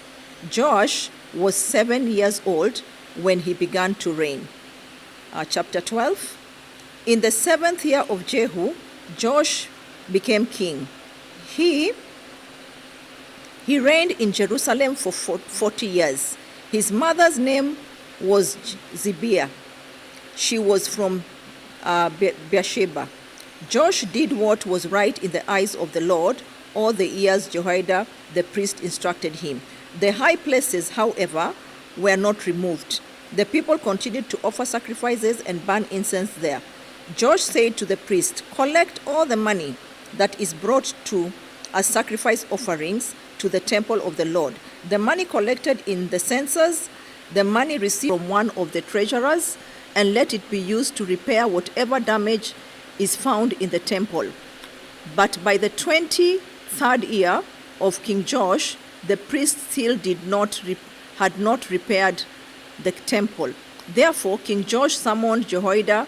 Joash was 7 years old when he began to reign. Chapter 12. In the 7th year of Jehu, Joash became king. He reigned in Jerusalem for 40 years. His mother's name was Zibiah. She was from Beersheba. Joash did what was right in the eyes of the Lord all the years Jehoiada the priest instructed him. The high places, however, were not removed. The people continued to offer sacrifices and burn incense there. Joash said to the priest, "Collect all the money that is brought as sacrifice offerings to the temple of the Lord. The money collected in the census, the money received from one of the treasurers, and let it be used to repair whatever damage is found in the temple." But by the 23rd year of King Joash, the priest still had not repaired the temple. Therefore, King Joash summoned Jehoiada,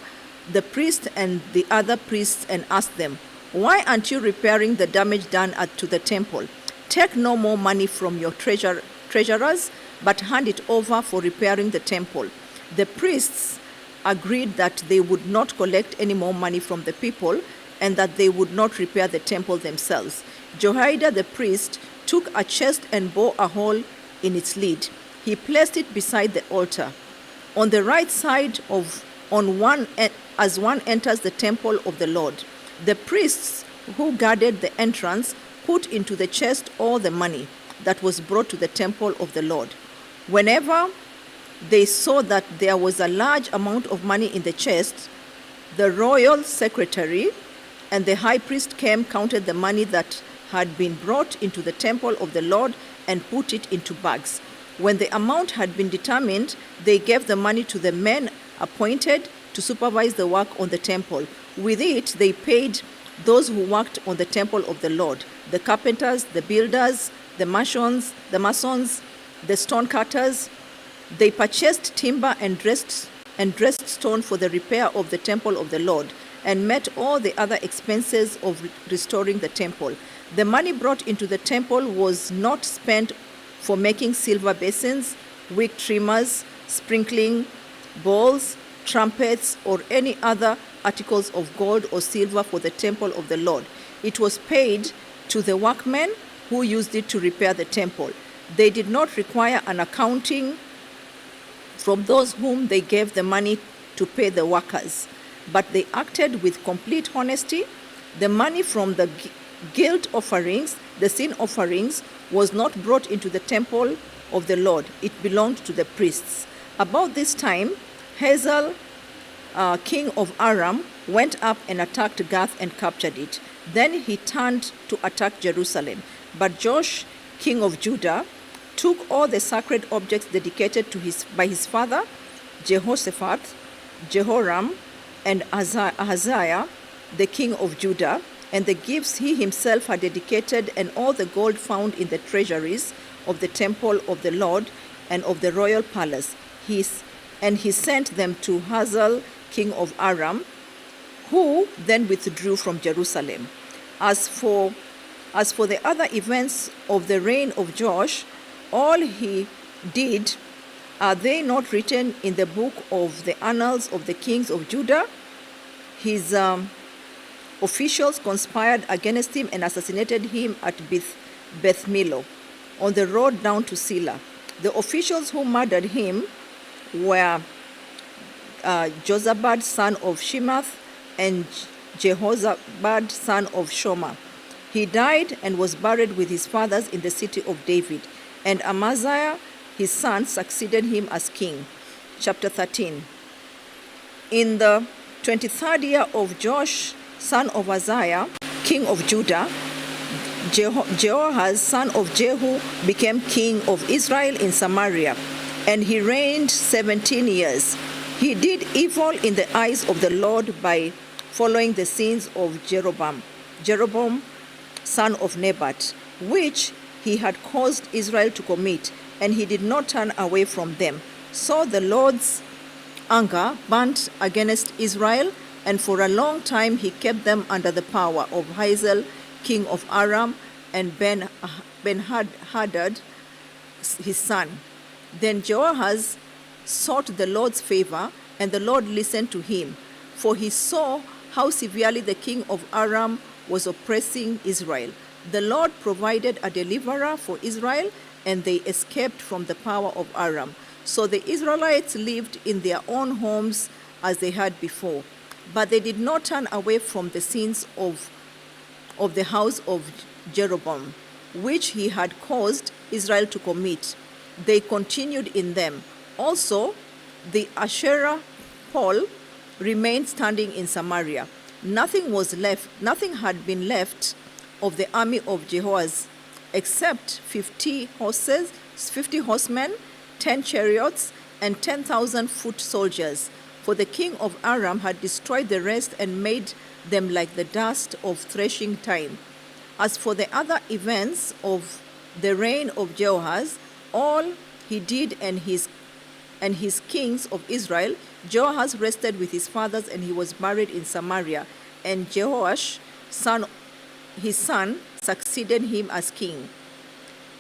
the priest, and the other priests, and asked them, "Why aren't you repairing the damage done to the temple? Take no more money from your treasurers, but hand it over for repairing the temple." The priests agreed that they would not collect any more money from the people, and that they would not repair the temple themselves. Jehoiada the priest took a chest and bored a hole in its lid. He placed it beside the altar, on the right side as one enters the temple of the Lord. The priests who guarded the entrance put into the chest all the money that was brought to the temple of the Lord. Whenever they saw that there was a large amount of money in the chest, the royal secretary and the high priest counted the money that had been brought into the temple of the Lord and put it into bags. When the amount had been determined, they gave the money to the men appointed to supervise the work on the temple. With it, they paid those who worked on the temple of the Lord, the carpenters, the builders, the masons, the stone cutters. They purchased timber and dressed stone for the repair of the temple of the Lord, and met all the other expenses of restoring the temple. The money brought into the temple was not spent for making silver basins, wick trimmers, sprinkling bowls, trumpets, or any other articles of gold or silver for the temple of the Lord. It was paid to the workmen who used it to repair the temple. They did not require an accounting from those whom they gave the money to pay the workers, but they acted with complete honesty. The money from the guilt offerings, the sin offerings, was not brought into the temple of the Lord. It belonged to the priests. About this time, Hazael, king of Aram, went up and attacked Gath and captured it. Then he turned to attack Jerusalem. But Joash, king of Judah, took all the sacred objects dedicated by his father Jehoshaphat, Jehoram, and Ahaziah, the king of Judah, and the gifts he himself had dedicated, and all the gold found in the treasuries of the temple of the Lord and of the royal palace. He sent them to Hazael, king of Aram, who then withdrew from Jerusalem. As for the other events of the reign of Joash, all he did, are they not written in the book of the annals of the kings of Judah? His officials conspired against him and assassinated him at Beth Millo on the road down to Silla. The officials who murdered him were Jozabad, son of Shimath, and Jehozabad, son of Shoma. He died and was buried with his fathers in the city of David, and Amaziah, his son, succeeded him as king. Chapter 13. In the 23rd year of Joash, son of Ahaziah, king of Judah, Jehoahaz, son of Jehu, became king of Israel in Samaria, and he reigned 17 years. He did evil in the eyes of the Lord by following the sins of Jeroboam, son of Nebat, which he had caused Israel to commit, and he did not turn away from them. So the Lord's anger burnt against Israel, and for a long time he kept them under the power of Hazael, king of Aram, and Ben-Hadad, his son. Then Jehoahaz sought the Lord's favor, and the Lord listened to him, for he saw how severely the king of Aram was oppressing Israel. The Lord provided a deliverer for Israel, and they escaped from the power of Aram. So the Israelites lived in their own homes as they had before. But they did not turn away from the sins of the house of Jeroboam, which he had caused Israel to commit. They continued in them. Also, the Asherah pole remained standing in Samaria. Nothing had been left of the army of Jehoahaz, except 50 horsemen, 10 chariots, and 10,000 foot soldiers. For the king of Aram had destroyed the rest and made them like the dust of threshing time. As for the other events of the reign of Jehoahaz, all he did and his kings of Israel, Jehoahaz rested with his fathers, and he was buried in Samaria. And Jehoash, his son, succeeded him as king.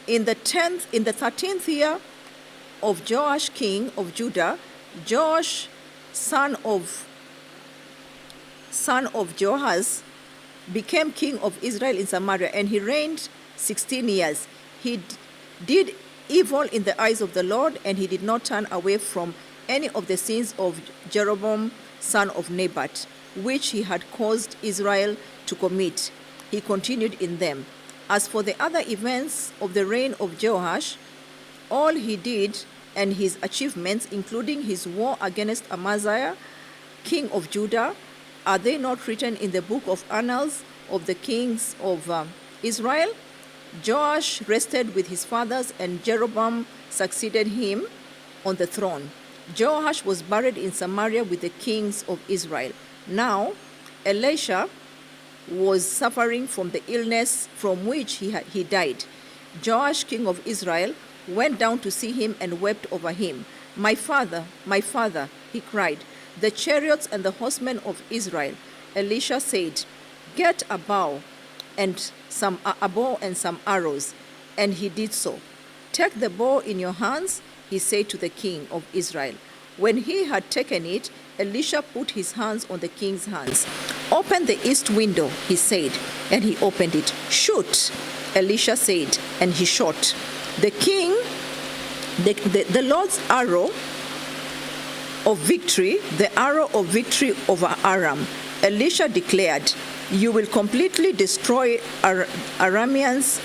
In the 13th year of Joash, king of Judah, Joash, son of Jehoahaz, became king of Israel in Samaria, and he reigned 16 years. He did evil in the eyes of the Lord, and he did not turn away from any of the sins of Jeroboam, son of Nebat, which he had caused Israel to commit. He continued in them. As for the other events of the reign of Joash, all he did and his achievements, including his war against Amaziah, king of Judah, are they not written in the book of annals of the kings of Israel? Joash rested with his fathers, and Jeroboam succeeded him on the throne. Joash was buried in Samaria with the kings of Israel. Now, Elisha was suffering from the illness from which he died. Joash, king of Israel, went down to see him and wept over him. My father, he cried, the chariots and the horsemen of Israel. Elisha said, get a bow and some arrows. And he did so. Take the bow in your hands, he said to the king of Israel. When he had taken it, Elisha put his hands on the king's hands. Open the east window, he said, and he opened it. Shoot, Elisha said, and he shot. The king, the Lord's arrow of victory, the arrow of victory over Aram. Elisha declared, you will completely destroy Arameans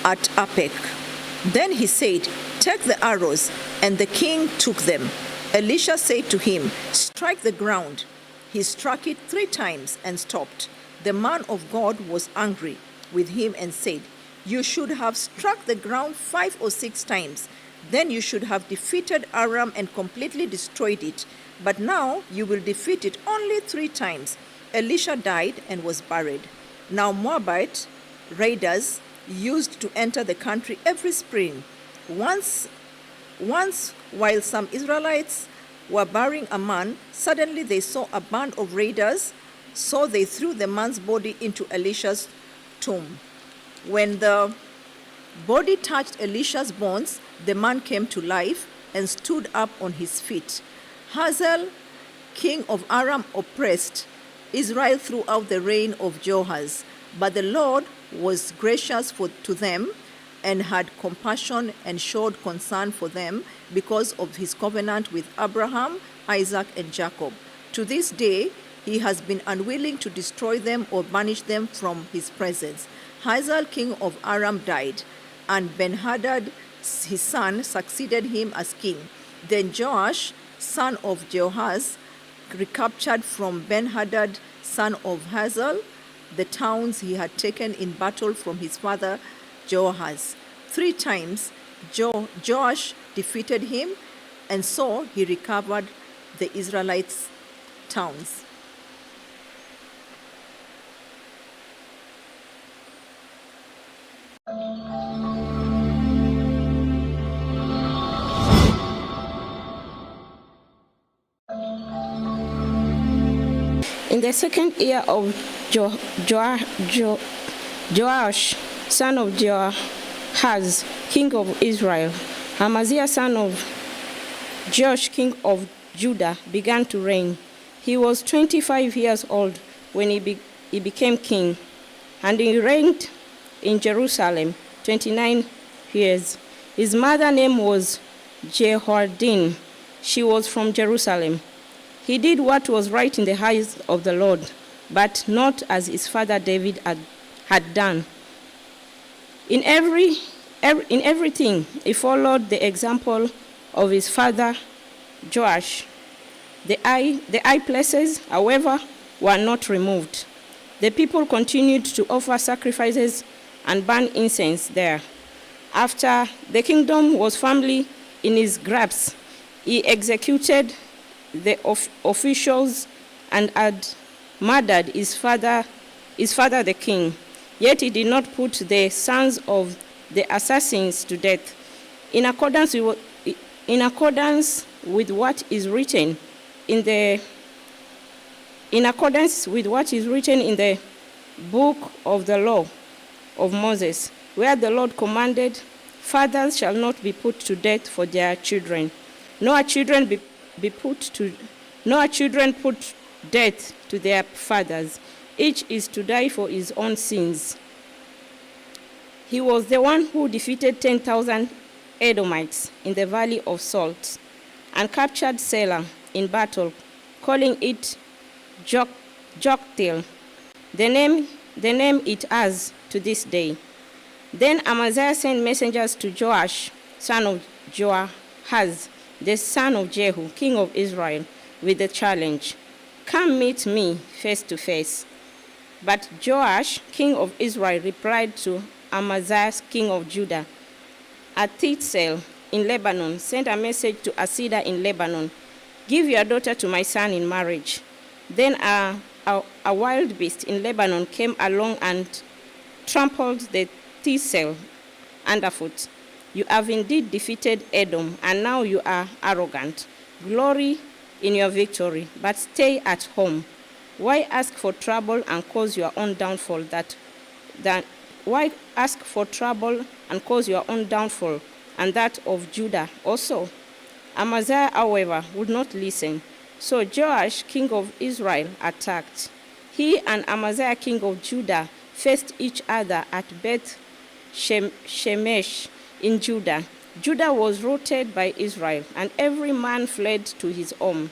at Apek. Then he said, "Take the arrows," and the king took them. Elisha said to him, "Strike the ground." He struck it 3 times and stopped. The man of God was angry with him and said, "You should have struck the ground 5 or 6 times. Then you should have defeated Aram and completely destroyed it. But now you will defeat it only 3 times." Elisha died and was buried. Now Moabite raiders used to enter the country every spring. Once, while some Israelites were burying a man, suddenly they saw a band of raiders, so they threw the man's body into Elisha's tomb. When the body touched Elisha's bones, the man came to life and stood up on his feet. Hazael, king of Aram, oppressed Israel throughout the reign of Joash, but the Lord was gracious to them and had compassion and showed concern for them because of his covenant with Abraham, Isaac, and Jacob. To this day, he has been unwilling to destroy them or banish them from his presence. Hazael, king of Aram, died, and Ben-Hadad, his son, succeeded him as king. Then Joash, son of Jehoash, recaptured from Ben-Hadad, son of Hazael, the towns he had taken in battle from his father Jehoash. 3 times Joash defeated him, and so he recovered the Israelites' towns. In the 2nd year of Joash, son of Jehoahaz, king of Israel, Ahaziah, son of Joash, king of Judah, began to reign. He was 25 years old when he became king, and he reigned in Jerusalem 29 years. His mother's name was Jehoadin. She was from Jerusalem. He did what was right in the eyes of the Lord, but not as his father David had done. In everything, he followed the example of his father Joash. The high places, however, were not removed. The people continued to offer sacrifices and burn incense there. After the kingdom was firmly in his grasp, he executed the officials and had murdered his father the king. Yet he did not put the sons of the assassins to death. In accordance with what is written in the book of the law of Moses, where the Lord commanded, "Fathers shall not be put to death for their children, nor children put death to their fathers. Each is to die for his own sins." He was the one who defeated 10,000 Edomites in the Valley of Salt and captured Selah in battle, calling it Joktheel, the name it has to this day. Then Amaziah sent messengers to Joash, son of Joahaz, the son of Jehu, king of Israel, with the challenge, "Come meet me face to face." But Joash, king of Israel, replied to Amaziah, king of Judah, at Titsel in Lebanon, sent a message to Ahaziah in Lebanon, "Give your daughter to my son in marriage." Then a wild beast in Lebanon came along and trampled the Thistle underfoot. "You have indeed defeated Edom, and now you are arrogant. Glory in your victory, but stay at home. Why ask for trouble and cause your own downfall and that of Judah also?" Amaziah, however, would not listen. So Joash, king of Israel, attacked. He and Amaziah, king of Judah, faced each other at Beth Shemesh in Judah. Judah was routed by Israel, and every man fled to his home.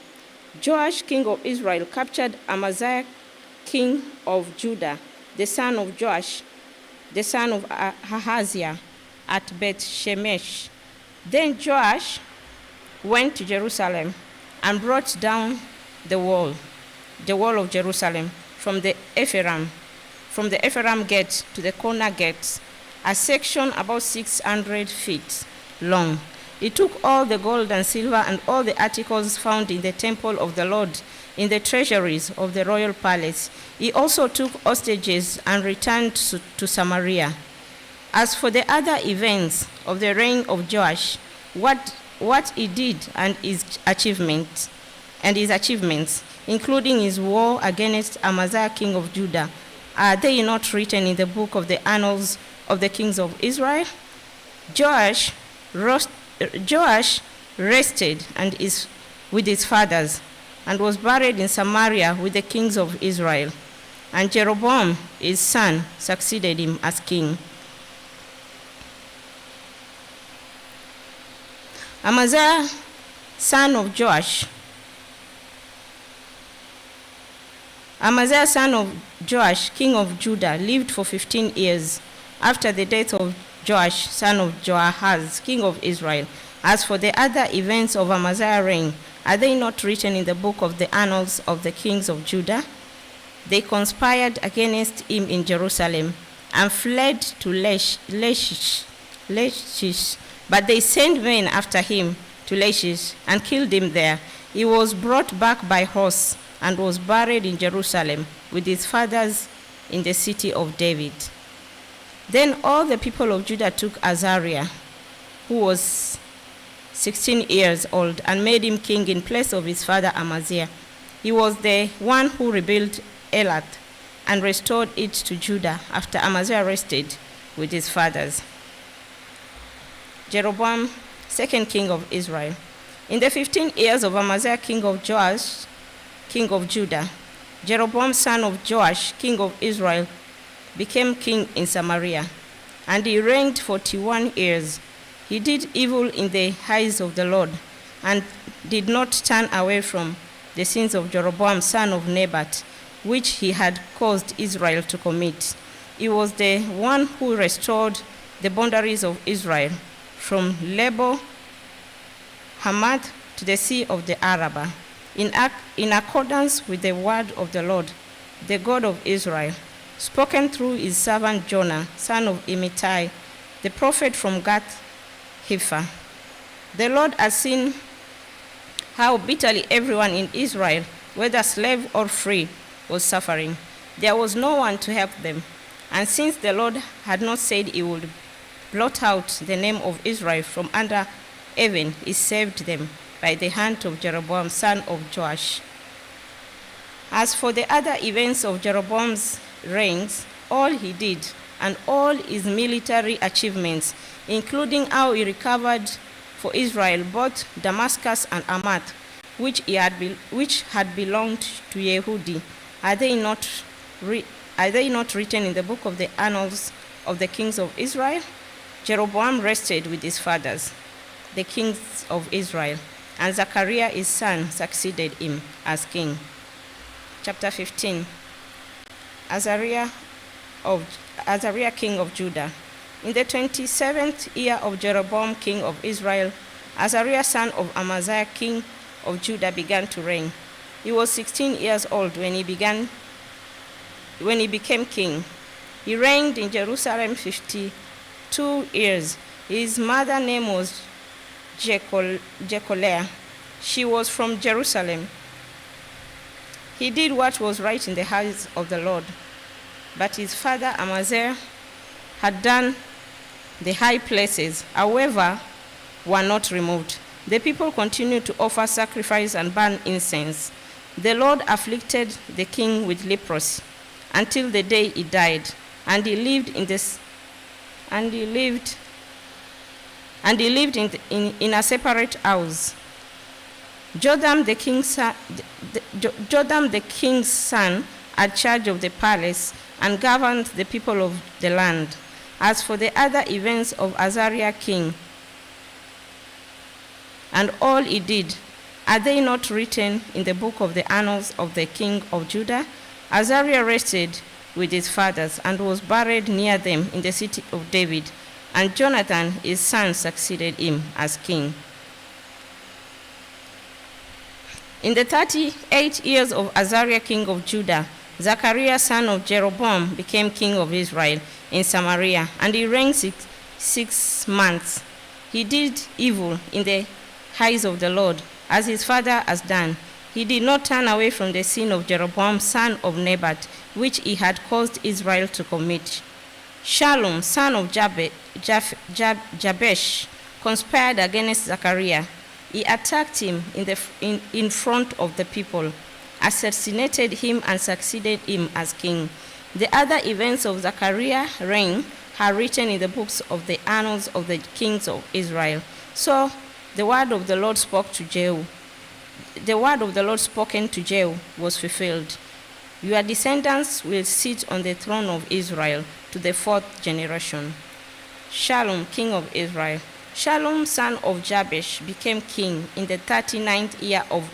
Joash, king of Israel, captured Amaziah, king of Judah, the son of Joash, the son of Ahaziah, at Beth Shemesh. Then Joash went to Jerusalem and brought down the wall of Jerusalem from the Ephraim gate to the corner gates, a section about 600 feet long. He took all the gold and silver and all the articles found in the temple of the Lord in the treasuries of the royal palace. He also took hostages and returned to Samaria. As for the other events of the reign of Joash, what he did and his achievements, including his war against Amaziah king of Judah, are they not written in the book of the annals of the kings of Israel? Joash rested with his fathers and was buried in Samaria with the kings of Israel. And Jeroboam, his son, succeeded him as king. Amaziah, son of Joash, king of Judah, lived for 15 years after the death of Joash, son of Joahaz, king of Israel. As for the other events of Amaziah's reign, are they not written in the book of the annals of the kings of Judah? They conspired against him in Jerusalem and fled to Lachish, but they sent men after him to Lachish and killed him there. He was brought back by horse and was buried in Jerusalem with his fathers in the city of David. Then all the people of Judah took Azariah, who was 16 years old, and made him king in place of his father Amaziah. He was the one who rebuilt Elath and restored it to Judah after Amaziah rested with his fathers. Jeroboam, second king of Israel. In the 15 years of Amaziah king of Joash, king of Judah, Jeroboam, son of Joash, king of Israel, became king in Samaria, and he reigned 41 years. He did evil in the eyes of the Lord, and did not turn away from the sins of Jeroboam, son of Nebat, which he had caused Israel to commit. He was the one who restored the boundaries of Israel from Lebo Hamath to the Sea of the Arabah, in accordance with the word of the Lord, the God of Israel, spoken through his servant Jonah, son of Amittai, the prophet from Gath-hepher. The Lord has seen how bitterly everyone in Israel, whether slave or free, was suffering. There was no one to help them. And since the Lord had not said he would blot out the name of Israel from under heaven, he saved them by the hand of Jeroboam, son of Joash. As for the other events of Jeroboam's reigns, all he did, and all his military achievements, including how he recovered for Israel both Damascus and Hamath, which had belonged to Yehudi, are they not written in the book of the annals of the kings of Israel? Jeroboam rested with his fathers, the kings of Israel, and Zechariah his son succeeded him as king. Chapter 15. Azariah king of Judah. In the 27th year of Jeroboam king of Israel, Azariah son of Amaziah king of Judah began to reign. He was 16 years old when he became king. He reigned in Jerusalem 52 years. His mother's name was Jecholiah. She was from Jerusalem. He did what was right in the eyes of the Lord, but his father Amaziah had done the high places, however, were not removed. The people continued to offer sacrifice and burn incense. The Lord afflicted the king with leprosy until the day he died, and he lived in a separate house. Jotham the king's son had charge of the palace and governed the people of the land. As for the other events of Azariah king and all he did, are they not written in the book of the annals of the king of Judah? Azariah rested with his fathers and was buried near them in the city of David. And Jonathan, his son, succeeded him as king. In the 38 years of Azariah, king of Judah, Zechariah, son of Jeroboam, became king of Israel in Samaria, and he reigned 6 months. He did evil in the eyes of the Lord, as his father has done. He did not turn away from the sin of Jeroboam, son of Nebat, which he had caused Israel to commit. Shallum, son of Jabesh, conspired against Zechariah. He attacked him in front of the people, assassinated him, and succeeded him as king. The other events of Zechariah's reign are written in the books of the annals of the kings of Israel. So the word of the Lord spoke to Jehu. The word of the Lord spoken to Jehu was fulfilled. Your descendants will sit on the throne of Israel to the 4th generation. Shallum, king of Israel. Shallum, son of Jabesh, became king in the 39th year of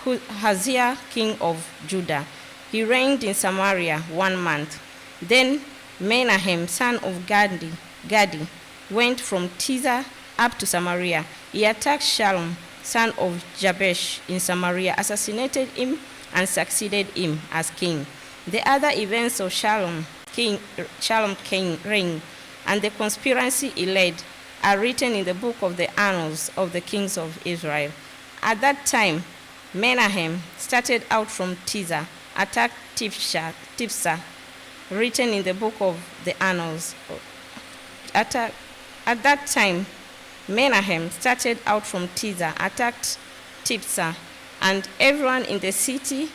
Ahaziah, king of Judah. He reigned in Samaria 1 month. Then Menahem, son of Gadi, went from Tirzah up to Samaria. He attacked Shallum, son of Jabesh, in Samaria, assassinated him, and succeeded him as king. The other events of Shallum king reign and the conspiracy he led are written in the book of the annals of the kings of Israel. At that time, Menahem started out from Tirzah, attacked Tifsa, written in the book of the annals. At that time, Menahem started out from Tirzah, attacked Tifsa, and everyone in the city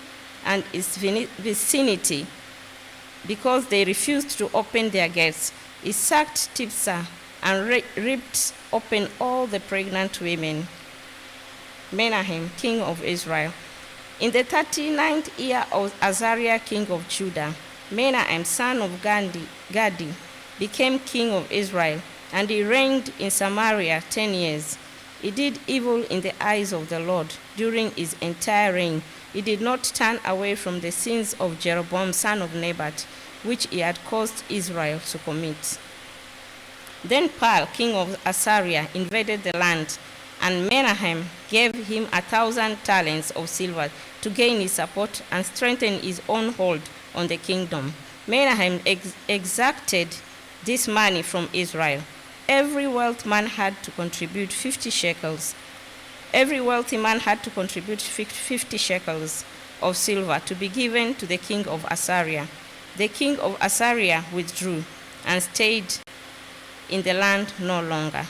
and its vicinity, because they refused to open their gates. He sacked Tifsa and ripped open all the pregnant women. Menahem, king of Israel. In the 39th year of Azariah, king of Judah, Menahem, son of Gadi, became king of Israel, and he reigned in Samaria 10 years. He did evil in the eyes of the Lord during his entire reign. He did not turn away from the sins of Jeroboam, son of Nebat, which he had caused Israel to commit. Then Baal, king of Assyria, invaded the land, and Menahem gave him 1,000 talents of silver to gain his support and strengthen his own hold on the kingdom. Menahem exacted this money from Israel. Every wealthy man had to contribute 50 shekels. Every wealthy man had to contribute 50 shekels of silver to be given to the king of Assyria. The king of Assyria withdrew and stayed in the land no longer.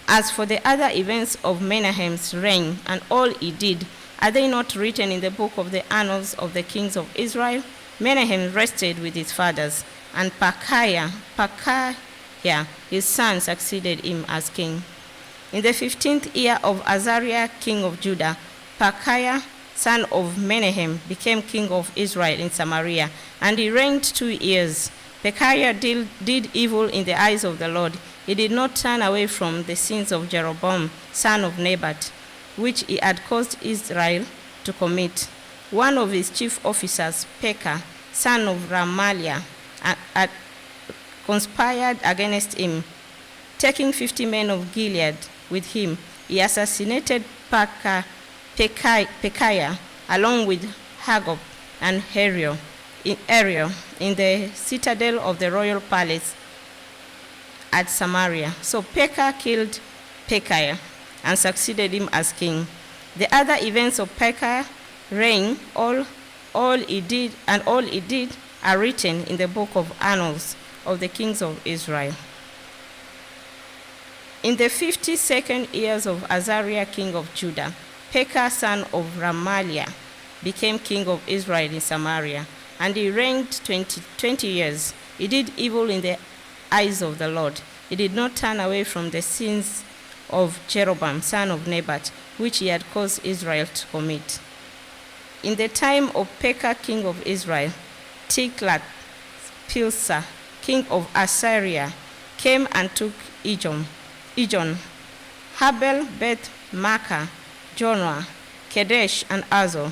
As for the other events of Menahem's reign and all he did, are they not written in the book of the annals of the kings of Israel? Menahem rested with his fathers, and Pekahiah, his son, succeeded him as king. In the 15th year of Azariah, king of Judah, Pekahiah, son of Menahem, became king of Israel in Samaria, and he reigned 2 years. Pekahiah did evil in the eyes of the Lord. He did not turn away from the sins of Jeroboam, son of Nebat, which he had caused Israel to commit. One of his chief officers, Pekah, son of Ramaliah, had conspired against him. Taking 50 men of Gilead with him, he assassinated Pekahiah along with Hagop and Ariel in the citadel of the royal palace at Samaria. So Pekah killed Pekahiah and succeeded him as king. The other events of Pekahiah's reign, all he did are written in the book of annals of the kings of Israel. In the 52nd years of Azariah, king of Judah, Pekah, son of Ramaliah, became king of Israel in Samaria, and he reigned 20 years. He did evil in the eyes of the Lord. He did not turn away from the sins of Jeroboam, son of Nebat, which he had caused Israel to commit. In the time of Pekah, king of Israel, Tiglath-Pileser, king of Assyria, came and took Ijon, Habel, Beth Makkah, Jonah, Kedesh, and Azor.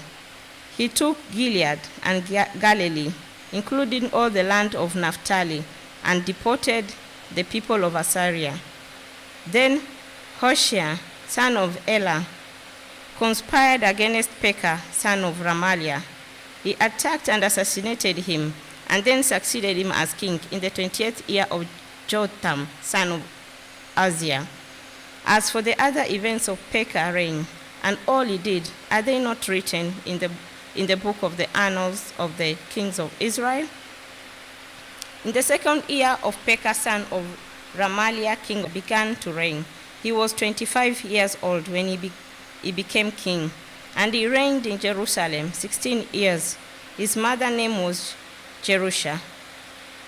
He took Gilead and Galilee, including all the land of Naphtali, and deported the people of Assyria. Then Hoshea, son of Elah, conspired against Pekah, son of Remaliah. He attacked and assassinated him, and then succeeded him as king in the 20th year of Jotham, son of Ahaziah. As for the other events of Pekah's reign, and all he did, are they not written in the book of the annals of the kings of Israel? In the 2nd year of Pekah, son of Remaliah, king began to reign. He was 25 years old when he became king, and he reigned in Jerusalem 16 years. His mother's name was Jerusha,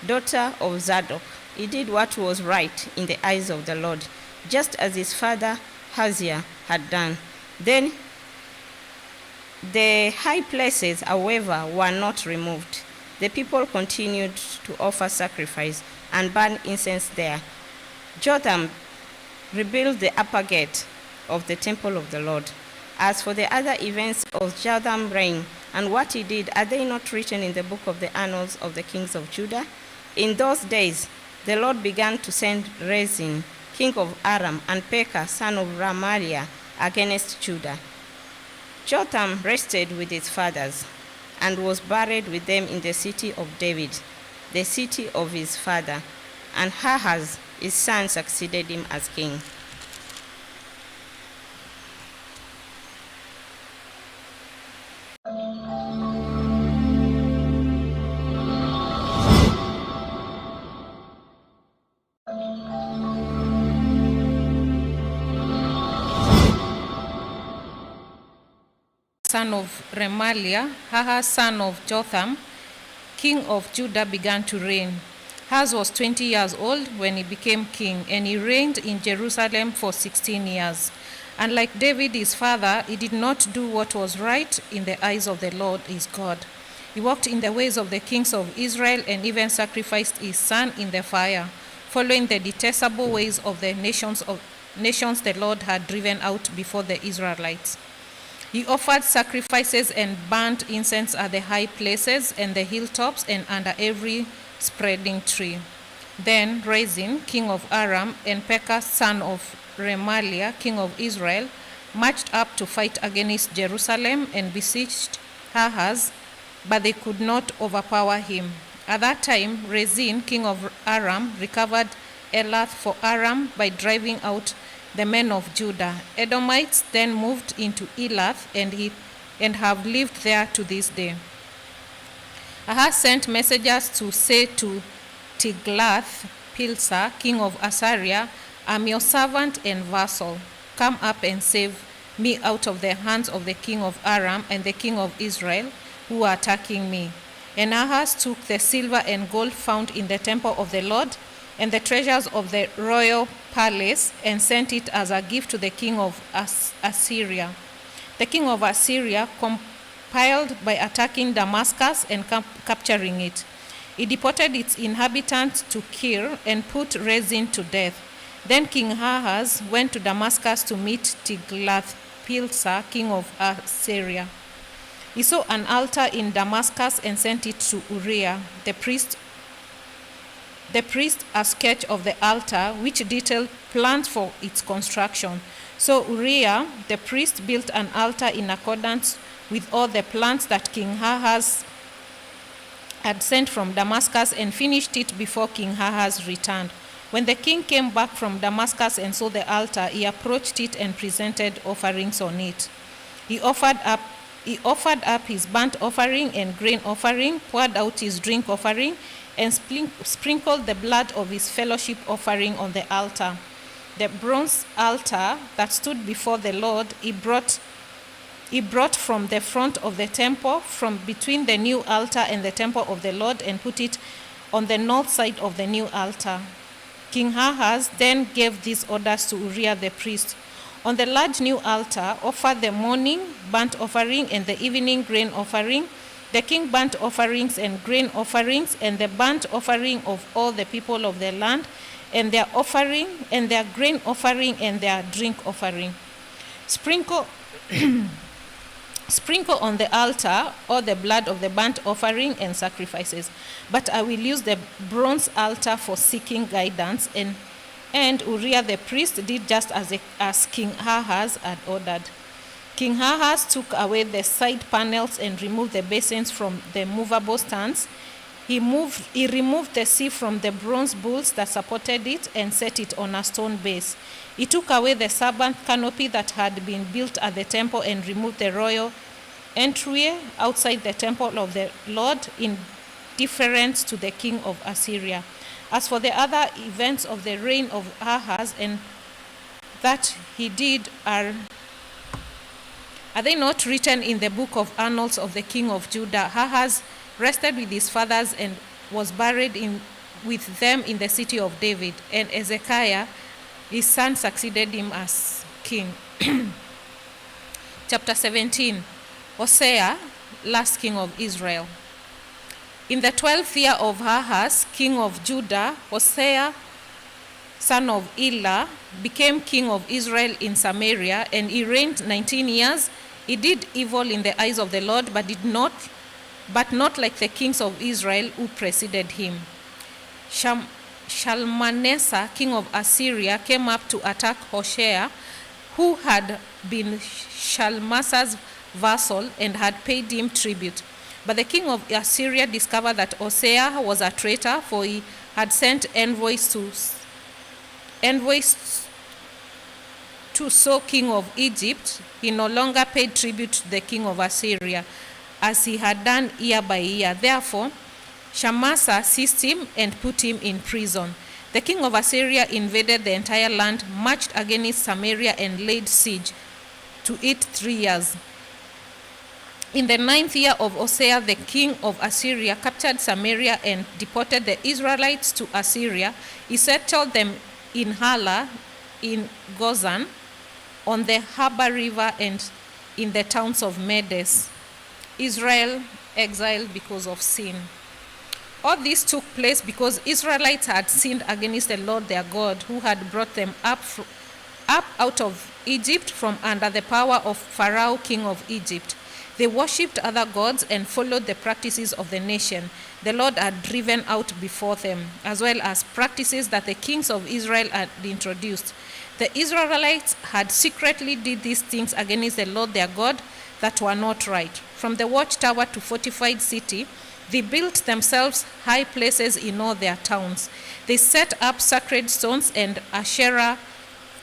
daughter of Zadok. He did what was right in the eyes of the Lord, just as his father Ahaziah had done. Then the high places, however, were not removed. The people continued to offer sacrifice and burn incense there. Jotham rebuilt the upper gate of the temple of the Lord. As for the other events of Jotham's reign and what he did, are they not written in the book of the annals of the kings of Judah? In those days, the Lord began to send Rezin, king of Aram, and Pekah, son of Remaliah, against Judah. Jotham rested with his fathers and was buried with them in the city of David, the city of his father, and Ahaz, his son, succeeded him as king. Son of Remaliah, Ahaz, son of Jotham, king of Judah, began to reign. Ahaz was 20 years old when he became king, and he reigned in Jerusalem for 16 years. And like David his father, he did not do what was right in the eyes of the Lord his God. He walked in the ways of the kings of Israel, and even sacrificed his son in the fire, following the detestable ways of the nations the Lord had driven out before the Israelites. He offered sacrifices and burnt incense at the high places and the hilltops and under every spreading tree. Then Rezin, king of Aram, and Pekah, son of Remaliah, king of Israel, marched up to fight against Jerusalem and besieged Ahaz, but they could not overpower him. At that time, Rezin, king of Aram, recovered Elath for Aram by driving out the men of Judah. Edomites then moved into Elath and have lived there to this day. Ahaz sent messengers to say to Tiglath-Pileser, king of Assyria, "I'm your servant and vassal. Come up and save me out of the hands of the king of Aram and the king of Israel, who are attacking me." And Ahaz took the silver and gold found in the temple of the Lord and the treasures of the royal palace, and sent it as a gift to the king of Assyria. The king of Assyria compiled by attacking Damascus and capturing it. He deported its inhabitants to Kir and put Rezin to death. Then King Ahaz went to Damascus to meet Tiglath-Pileser, king of Assyria. He saw an altar in Damascus and sent it to Uriah, the priest, a sketch of the altar, which detailed plans for its construction. So Uriah, the priest, built an altar in accordance with all the plans that King Ahaz had sent from Damascus, and finished it before King Ahaz returned. When the king came back from Damascus and saw the altar, he approached it and presented offerings on it. He offered up his burnt offering and grain offering, poured out his drink offering, and sprinkled the blood of his fellowship offering on the altar. The bronze altar that stood before the Lord he brought from the front of the temple, from between the new altar and the temple of the Lord, and put it on the north side of the new altar. King Ahaz then gave these orders to Uriah the priest: "On the large new altar, offer the morning burnt offering and the evening grain offering. The king burnt offerings and grain offerings, and the burnt offering of all the people of the land, and their offering, and their grain offering, and their drink offering. Sprinkle sprinkle on the altar all the blood of the burnt offering and sacrifices. But I will use the bronze altar for seeking guidance. And Uriah the priest did just as King Ahaz had ordered. King Ahaz took away the side panels and removed the basins from the movable stands. He removed the sieve from the bronze bulls that supported it and set it on a stone base. He took away the serpent canopy that had been built at the temple and removed the royal entryway outside the temple of the Lord in deference to the king of Assyria. As for the other events of the reign of Ahaz and that he did, are they not written in the book of annals of the king of Judah? Ahaz rested with his fathers and was buried with them in the city of David. And Hezekiah, his son, succeeded him as king. Chapter 17. Hosea, last king of Israel. In the 12th year of Ahaz, king of Judah, Hosea, son of Elah, became king of Israel in Samaria, and he reigned 19 years. He did evil in the eyes of the Lord, but not like the kings of Israel who preceded him. Shalmaneser, king of Assyria, came up to attack Hoshea, who had been Shalmaneser's vassal and had paid him tribute. But the king of Assyria discovered that Hosea was a traitor, for he had sent envoys to So, king of Egypt. He no longer paid tribute to the king of Assyria, as he had done year by year. Therefore, Shalmaneser seized him and put him in prison. The king of Assyria invaded the entire land, marched against Samaria, and laid siege to it 3 years. In the 9th year of Hosea, the king of Assyria captured Samaria and deported the Israelites to Assyria. He settled them in Hala, in Gozan, on the Harbor River, and in the towns of Medes. Israel exiled because of sin. All this took place because Israelites had sinned against the Lord their God, who had brought them up out of Egypt from under the power of Pharaoh, king of Egypt. They worshipped other gods and followed the practices of the nation the Lord had driven out before them, as well as practices that the kings of Israel had introduced. The Israelites had secretly did these things against the Lord their God that were not right. From the watchtower to fortified city, they built themselves high places in all their towns. They set up sacred stones and Asherah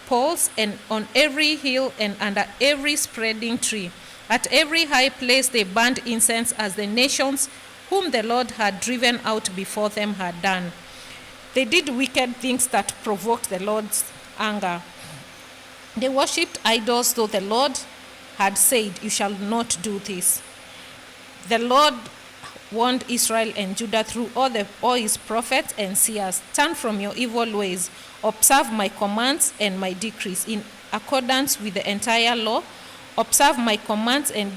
poles, and on every hill and under every spreading tree. At every high place they burned incense, as the nations whom the Lord had driven out before them had done. They did wicked things that provoked the Lord's anger. They worshipped idols, though the Lord had said, "You shall not do this." The Lord warned Israel and Judah through all his prophets and seers, "Turn from your evil ways, observe my commands and my decrees in accordance with the entire law. Observe my commands and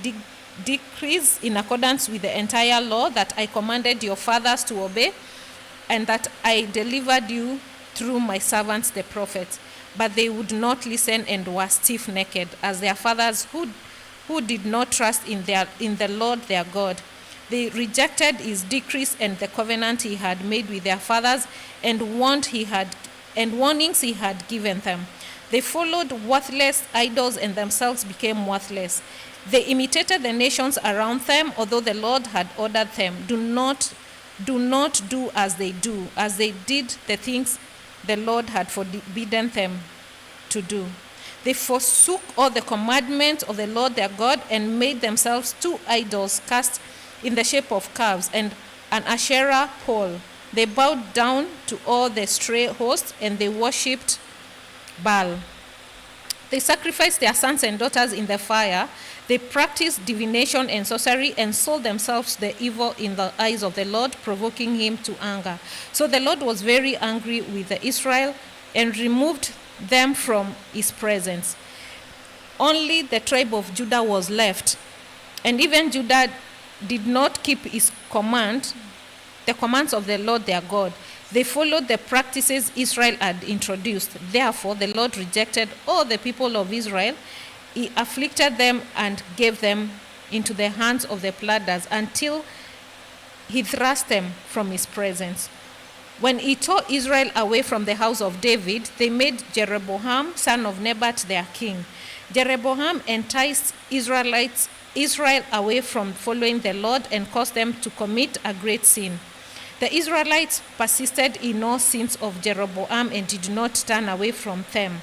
decrees in accordance with the entire law that I commanded your fathers to obey, and that I delivered you through my servants the prophets." But they would not listen and were stiff-necked, as their fathers who did not trust in the Lord their God. They rejected his decrees and the covenant he had made with their fathers, and warnings he had given them. They followed worthless idols and themselves became worthless. They imitated the nations around them, although the Lord had ordered them, do not do as they did the things the Lord had forbidden them to do. They forsook all the commandments of the Lord their God and made themselves 2 idols cast in the shape of calves and an Asherah pole. They bowed down to all the stray hosts, and they worshipped Baal. They sacrificed their sons and daughters in the fire. They practiced divination and sorcery and sold themselves the evil in the eyes of the Lord, provoking him to anger. So the Lord was very angry with Israel and removed them from his presence. Only the tribe of Judah was left, and even Judah did not keep the commands of the Lord their God. They followed the practices Israel had introduced. Therefore, the Lord rejected all the people of Israel. He afflicted them and gave them into the hands of the plunderers until he thrust them from his presence. When he tore Israel away from the house of David, they made Jeroboam, son of Nebat, their king. Jeroboam enticed Israel away from following the Lord and caused them to commit a great sin. The Israelites persisted in all sins of Jeroboam and did not turn away from them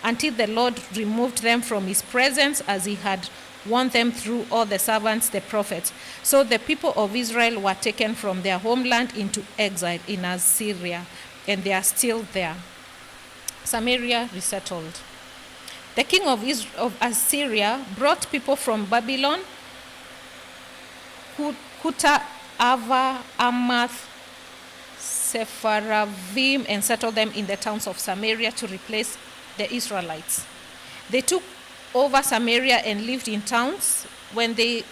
until the Lord removed them from his presence, as he had warned them through all the servants, the prophets. So the people of Israel were taken from their homeland into exile in Assyria, and they are still there. Samaria resettled. The king of Assyria brought people from Babylon, Kuta, Ava, Amath, Sepharavim, and settled them in the towns of Samaria to replace the Israelites. They took over Samaria and lived in towns. When they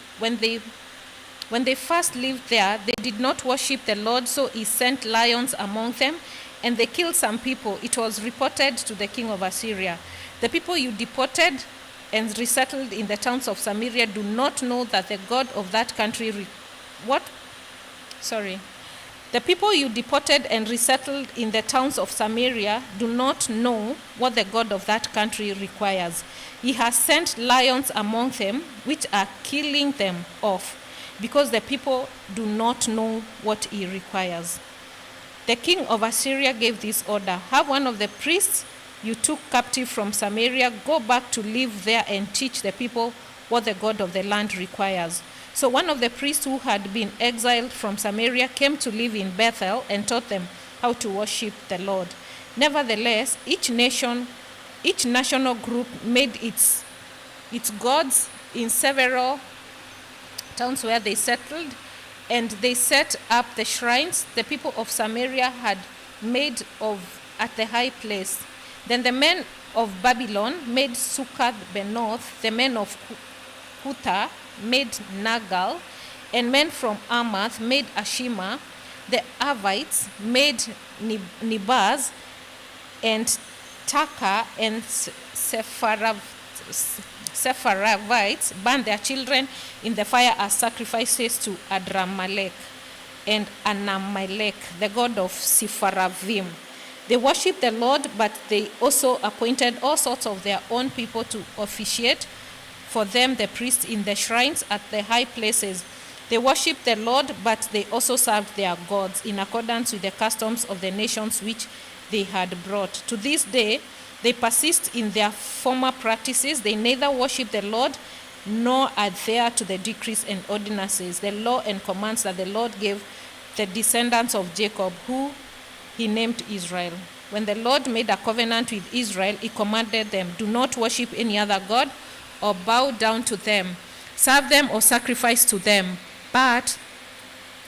first lived there, they did not worship the Lord, so he sent lions among them, and they killed some people. It was reported to the king of Assyria, "The people you deported and resettled in the towns of Samaria do not know that the God of that country The people you deported and resettled in the towns of Samaria do not know what the God of that country requires. He has sent lions among them, which are killing them off, because the people do not know what he requires." The king of Assyria gave this order: "Have one of the priests you took captive from Samaria go back to live there and teach the people what the God of the land requires." So one of the priests who had been exiled from Samaria came to live in Bethel and taught them how to worship the Lord. Nevertheless, each national group made its gods in several towns where they settled, and they set up the shrines the people of Samaria had made at the high place. Then the men of Babylon made Succoth-Benoth, the men of Kuta made Nagal, and men from Amath made Ashima. The Avites made Nibaz, and Taka and Sepharvites burned their children in the fire as sacrifices to Adramelech and Anamelech, the god of Sepharavim. They worshipped the Lord, but they also appointed all sorts of their own people to officiate for them, the priests in the shrines at the high places. They worshipped the Lord, but they also served their gods in accordance with the customs of the nations which they had brought. To this day, they persist in their former practices. They neither worship the Lord nor adhere to the decrees and ordinances, the law and commands that the Lord gave the descendants of Jacob, who he named Israel. When the Lord made a covenant with Israel, he commanded them, "Do not worship any other god or bow down to them, serve them or sacrifice to them. But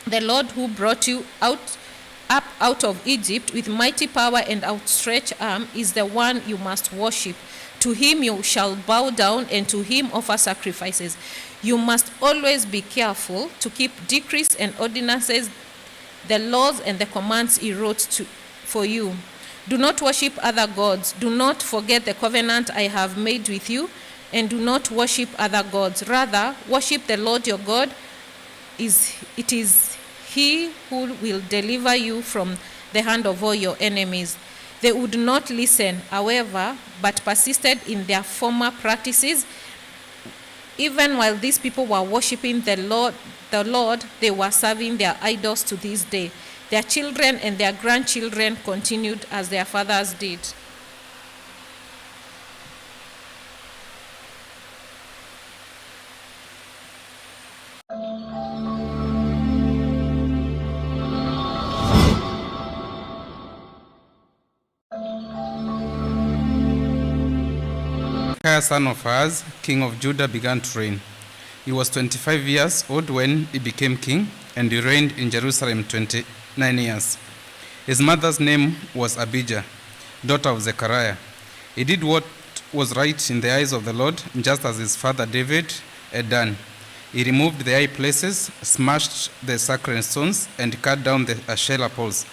the Lord who brought you up out of Egypt with mighty power and outstretched arm is the one you must worship. To him you shall bow down and to him offer sacrifices. You must always be careful to keep decrees and ordinances, the laws and the commands he wrote for you. Do not worship other gods. Do not forget the covenant I have made with you, and do not worship other gods. Rather, worship the Lord your God. It is he who will deliver you from the hand of all your enemies." They would not listen, however, but persisted in their former practices. Even while these people were worshiping the Lord, they were serving their idols to this day. Their children and their grandchildren continued as their fathers did. Hezekiah, son of Ahaz, king of Judah, began to reign. He was 25 years old when he became king, and he reigned in Jerusalem 29 years. His mother's name was Abijah, daughter of Zechariah. He did what was right in the eyes of the Lord, just as his father David had done. He removed the high places, smashed the sacred stones, and cut down the Asherah poles.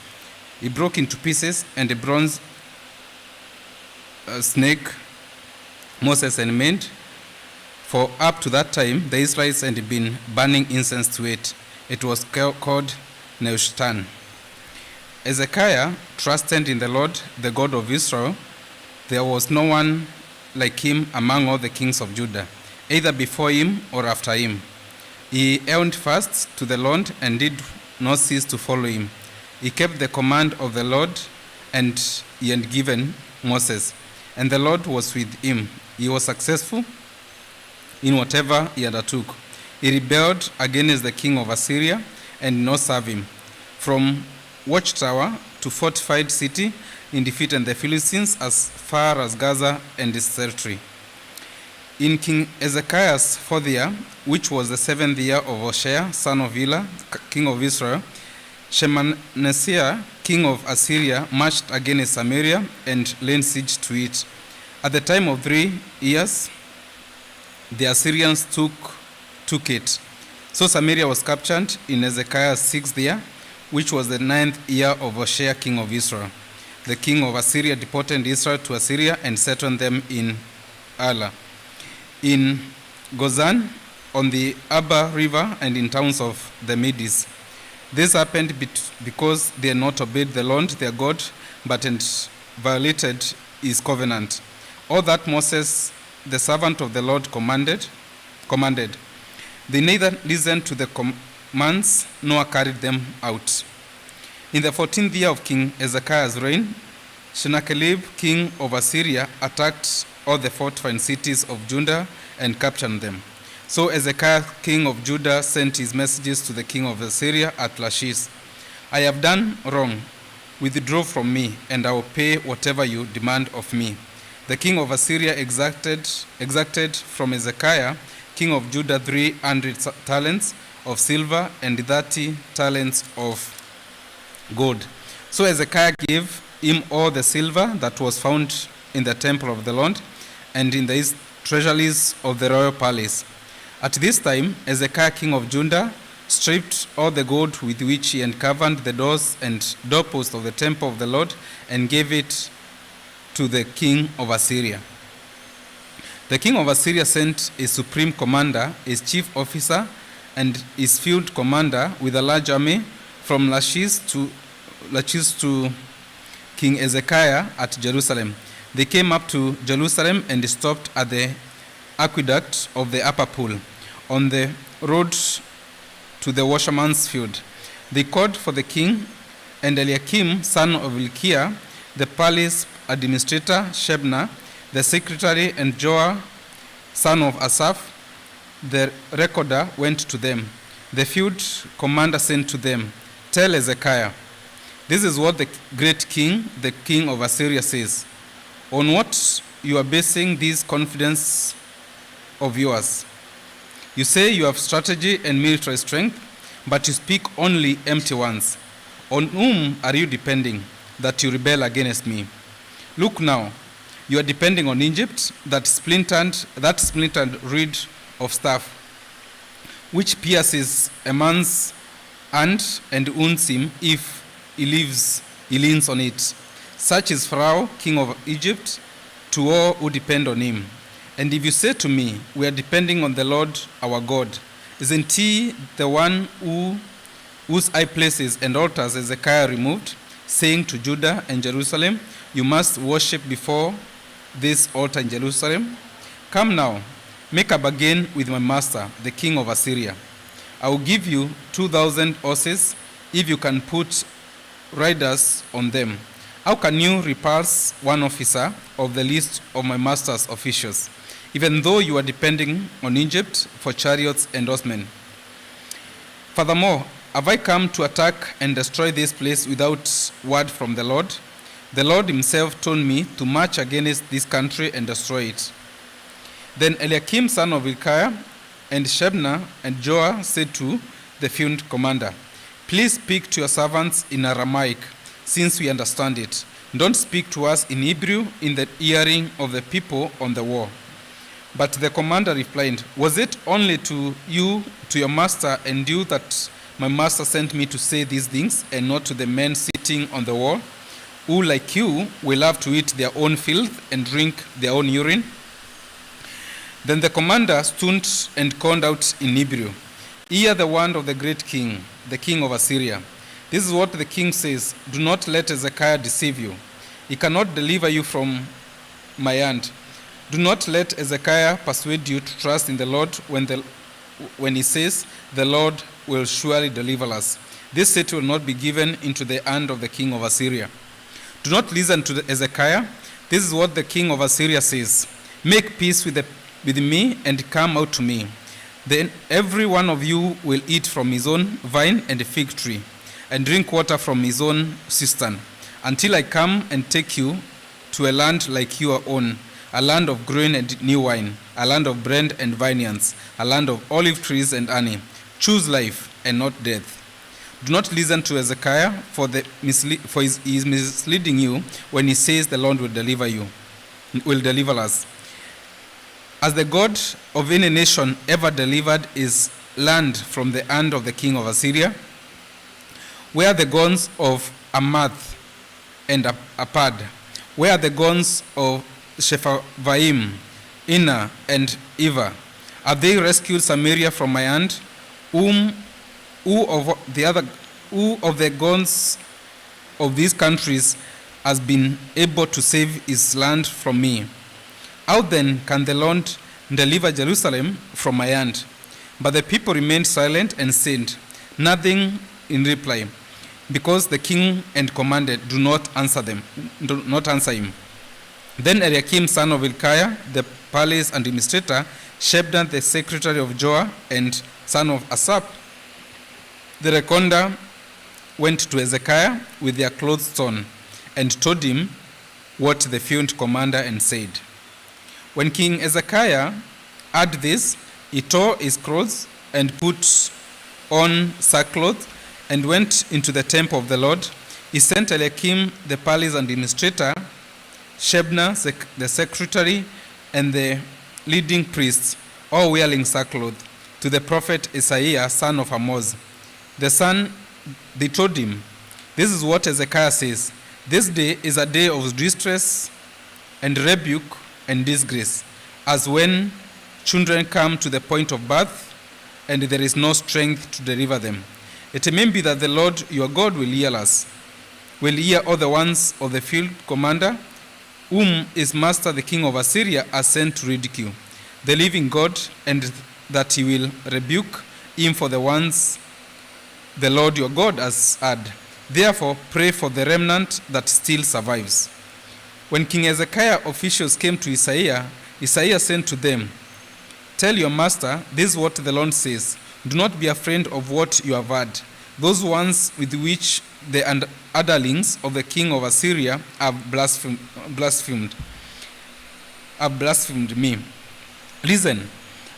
He broke into pieces and a bronze snake Moses had made for up to that time the Israelites had been burning incense to it. It was called Nehushtan. Hezekiah trusted in the Lord, the God of Israel. There was no one like him among all the kings of Judah, either before him or after him. He held fast to the Lord and did not cease to follow him. He kept the command of the Lord and he had given Moses, and the Lord was with him. He was successful in whatever he undertook. He rebelled against the king of Assyria and did not serve him. From watchtower to fortified city, he defeated the Philistines as far as Gaza and its territory. In King Hezekiah's 4th year, which was the 7th year of Hoshea, son of Elah, king of Israel, Manasseh, king of Assyria, marched against Samaria and laid siege to it. At the time of 3 years, the Assyrians took it. So Samaria was captured in Hezekiah's 6th year, which was the 9th year of Hoshea, king of Israel. The king of Assyria deported Israel to Assyria and settled them in Ala, in Gozan, on the Abba River, and in towns of the Medes. This happened because they had not obeyed the Lord their God, but had violated his covenant. All that Moses, the servant of the Lord, commanded. They neither listened to the commands nor carried them out. In the 14th year of King Hezekiah's reign, Sennacherib, king of Assyria, attacked all the fortified cities of Judah and captured them. So Hezekiah, king of Judah, sent his messages to the king of Assyria at Lachish. I have done wrong. Withdraw from me, and I will pay whatever you demand of me. The king of Assyria exacted from Hezekiah, king of Judah, 300 talents of silver and 30 talents of gold. So Hezekiah gave him all the silver that was found in the temple of the Lord and in the treasuries of the royal palace. At this time, Hezekiah, king of Judah, stripped all the gold with which he had covered the doors and doorposts of the temple of the Lord and gave it to the king of Assyria. The king of Assyria sent his supreme commander, his chief officer, and his field commander with a large army from Lachish to King Hezekiah at Jerusalem. They came up to Jerusalem and stopped at the aqueduct of the upper pool on the road to the washerman's field. They called for the king, and Eliakim, son of Hilkiah, the palace administrator, Shebna, the secretary, and Joah, son of Asaph, the recorder, went to them. The field commander said to them, "Tell Hezekiah, this is what the great king, the king of Assyria, says. On what you are basing this confidence of yours? You say you have strategy and military strength, but you speak only empty ones. On whom are you depending that you rebel against me? Look now, you are depending on Egypt, that splintered reed of staff, which pierces a man's hand and wounds him if he leans on it. Such is Pharaoh, king of Egypt, to all who depend on him. And if you say to me, we are depending on the Lord our God, isn't he the one whose high places and altars Hezekiah removed, saying to Judah and Jerusalem, you must worship before this altar in Jerusalem? Come now, make a bargain with my master, the king of Assyria. I will give you 2,000 horses if you can put riders on them. How can you repulse one officer of the list of my master's officials, even though you are depending on Egypt for chariots and horsemen? Furthermore, have I come to attack and destroy this place without word from the Lord? The Lord himself told me to march against this country and destroy it. Then Eliakim, son of Hilkiah, and Shebna and Joah said to the field commander, please speak to your servants in Aramaic, since we understand it. Don't speak to us in Hebrew in the hearing of the people on the wall. But the commander replied, was it only to you, to your master and you, that my master sent me to say these things, and not to the men sitting on the wall, who, like you, will have to eat their own filth and drink their own urine? Then the commander stood and called out in Hebrew, "Hear the word of the great king, the king of Assyria. This is what the king says: Do not let Hezekiah deceive you. He cannot deliver you from my hand. Do not let Hezekiah persuade you to trust in the Lord when he says, the Lord will surely deliver us. This city will not be given into the hand of the king of Assyria. Do not listen to Hezekiah. This is what the king of Assyria says: Make peace with me and come out to me. Then every one of you will eat from his own vine and fig tree, and drink water from his own cistern, until I come and take you to a land like your own, a land of grain and new wine, a land of bread and vineyards, a land of olive trees and honey. Choose life and not death. Do not listen to Hezekiah, for he is misleading you when he says the Lord will deliver us. As the God of any nation ever delivered his land from the hand of the king of Assyria, where are the gods of Amath and Apad? Where are the gods of Shephavaim, Ina, and Eva? Have they rescued Samaria from my hand? Who of the gods of these countries has been able to save his land from me? How then can the Lord deliver Jerusalem from my hand? But the people remained silent and said nothing in reply, because the king and commander do not answer him. Then Eliakim, son of Hilkiah, the palace administrator, Shebna, the secretary of Joah, and son of Asaph, the recorder, went to Hezekiah with their clothes torn, and told him what the field commander had said. When King Hezekiah heard this, he tore his clothes and put on sackcloth and went into the temple of the Lord. He sent Eliakim, the palace administrator, Shebna, the secretary, and the leading priests, all wearing sackcloth, to the prophet Isaiah, son of Amoz. They told him, "This is what Hezekiah says: This day is a day of distress and rebuke and disgrace, as when children come to the point of birth, and there is no strength to deliver them. It may be that the Lord your God will hear all the ones of the field commander, whom his master the king of Assyria has sent to ridicule the living God, and that he will rebuke him for the ones the Lord your God has had. Therefore pray for the remnant that still survives." When King Hezekiah officials came to Isaiah, Isaiah said to them, "Tell your master, this is what the Lord says: Do not be afraid of what you have heard, those ones with which the underlings of the king of Assyria have blasphemed me. Listen,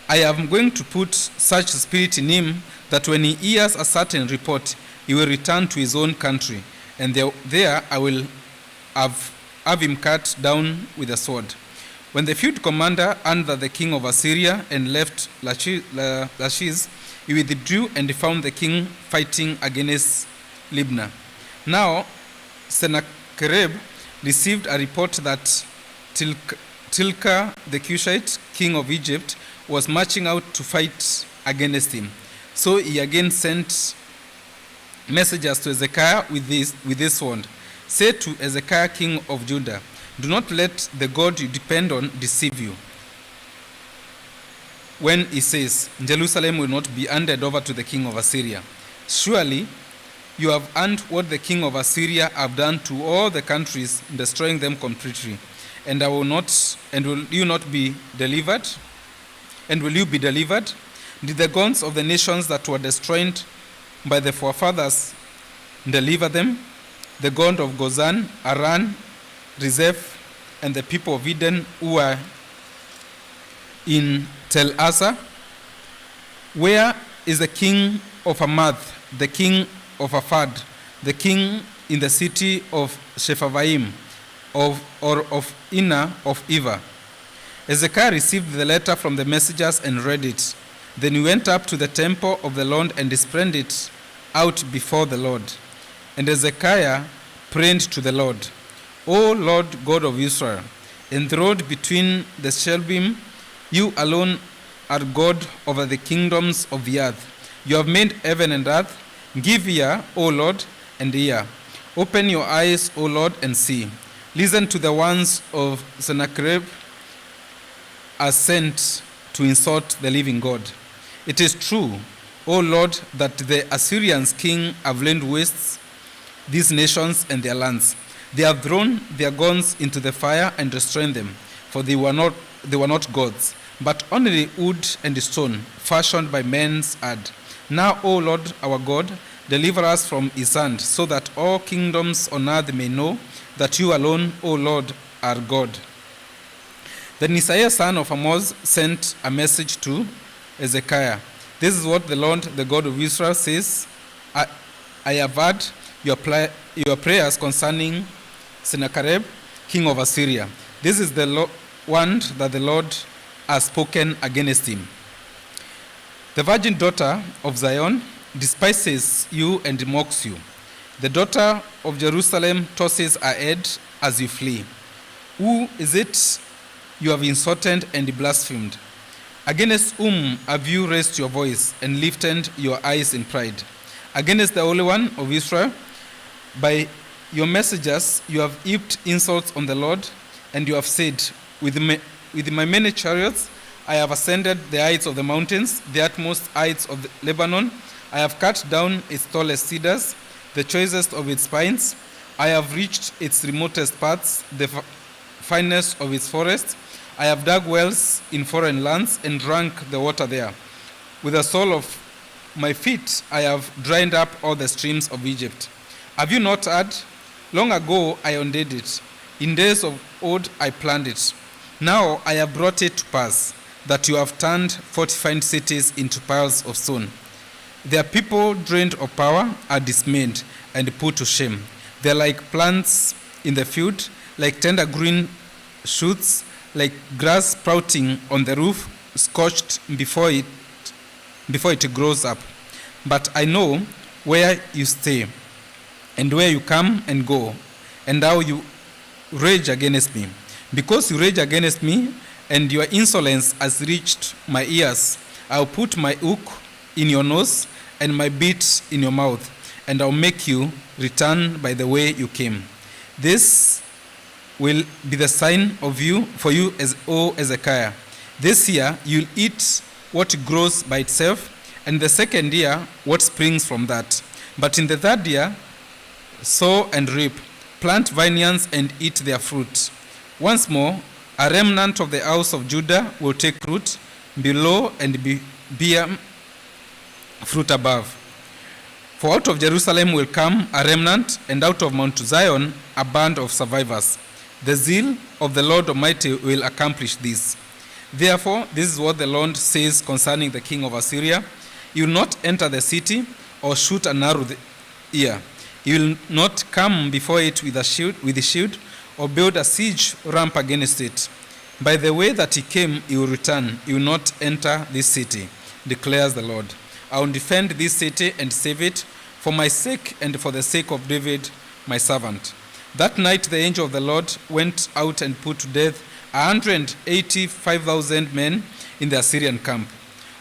I am going to put such spirit in him that when he hears a certain report, he will return to his own country, and there I will have him cut down with a sword." When the field commander under the king of Assyria and left Lachish, he withdrew and found the king fighting against Libnah. Now Sennacherib received a report that Tilka the Cushite, king of Egypt, was marching out to fight against him. So he again sent messengers to Hezekiah with this word: "Say to Hezekiah, king of Judah, do not let the God you depend on deceive you, when he says, Jerusalem will not be handed over to the king of Assyria. Surely you have heard what the king of Assyria have done to all the countries, destroying them completely. And will you be delivered? Did the gods of the nations that were destroyed by the forefathers deliver them? The god of Gozan, Aran, Rezeph, and the people of Eden who are in Tel Asa? Where is the king of Hamath, the king of Arpad, the king in the city of Shephavaim, of Ina, of Eva?" Hezekiah received the letter from the messengers and read it. Then he went up to the temple of the Lord and spread it out before the Lord. And Hezekiah prayed to the Lord, "O Lord God of Israel, enthroned between the cherubim, You alone are God over the kingdoms of the earth. You have made heaven and earth. Give ear, O Lord, and hear. Open your eyes, O Lord, and see. Listen to the ones of Sennacherib are sent to insult the living God. It is true, O Lord, that the Assyrians' king have laid waste these nations and their lands. They have thrown their gods into the fire and destroyed them, for they were not gods, but only wood and stone, fashioned by men's hand. Now, O Lord our God, deliver us from his hand, so that all kingdoms on earth may know that you alone, O Lord, are God. Then Isaiah son of Amoz sent a message to Hezekiah. This is what the Lord, the God of Israel, says. I have heard your prayers concerning Sennacherib, king of Assyria. This is the one that the Lord has spoken against him. The virgin daughter of Zion despises you and mocks you. The daughter of Jerusalem tosses her head as you flee. Who is it you have insulted and blasphemed? Against whom have you raised your voice and lifted your eyes in pride? Against the Holy One of Israel? By your messengers you have heaped insults on the Lord, and you have said, with my many chariots I have ascended the heights of the mountains, the utmost heights of Lebanon. I have cut down its tallest cedars, the choicest of its pines. I have reached its remotest parts, the finest of its forests. I have dug wells in foreign lands and drank the water there. With the sole of my feet I have dried up all the streams of Egypt. Have you not heard? Long ago I undid it. In days of old I planned it. Now I have brought it to pass, that you have turned fortified cities into piles of stone. Their people, drained of power, are dismayed and put to shame. They are like plants in the field, like tender green shoots, like grass sprouting on the roof, scorched before it grows up. But I know where you stay, and where you come and go, and how you rage against me. Because you rage against me, and your insolence has reached my ears, I'll put my hook in your nose and my bit in your mouth, and I'll make you return by the way you came. This will be the sign for you, O Hezekiah. This year you'll eat what grows by itself, and the second year what springs from that. But in the third year sow and reap, plant vineyards and eat their fruit. Once more a remnant of the house of Judah will take root below and bear fruit above. For out of Jerusalem will come a remnant, and out of Mount Zion a band of survivors. The zeal of the Lord Almighty will accomplish this. Therefore, this is what the Lord says concerning the king of Assyria. He will not enter the city or shoot an arrow here. He will not come before it with a shield or build a siege ramp against it. By the way that he came, he will return. He will not enter this city, declares the Lord. I will defend this city and save it for my sake and for the sake of David, my servant. That night the angel of the Lord went out and put to death 185,000 men in the Assyrian camp.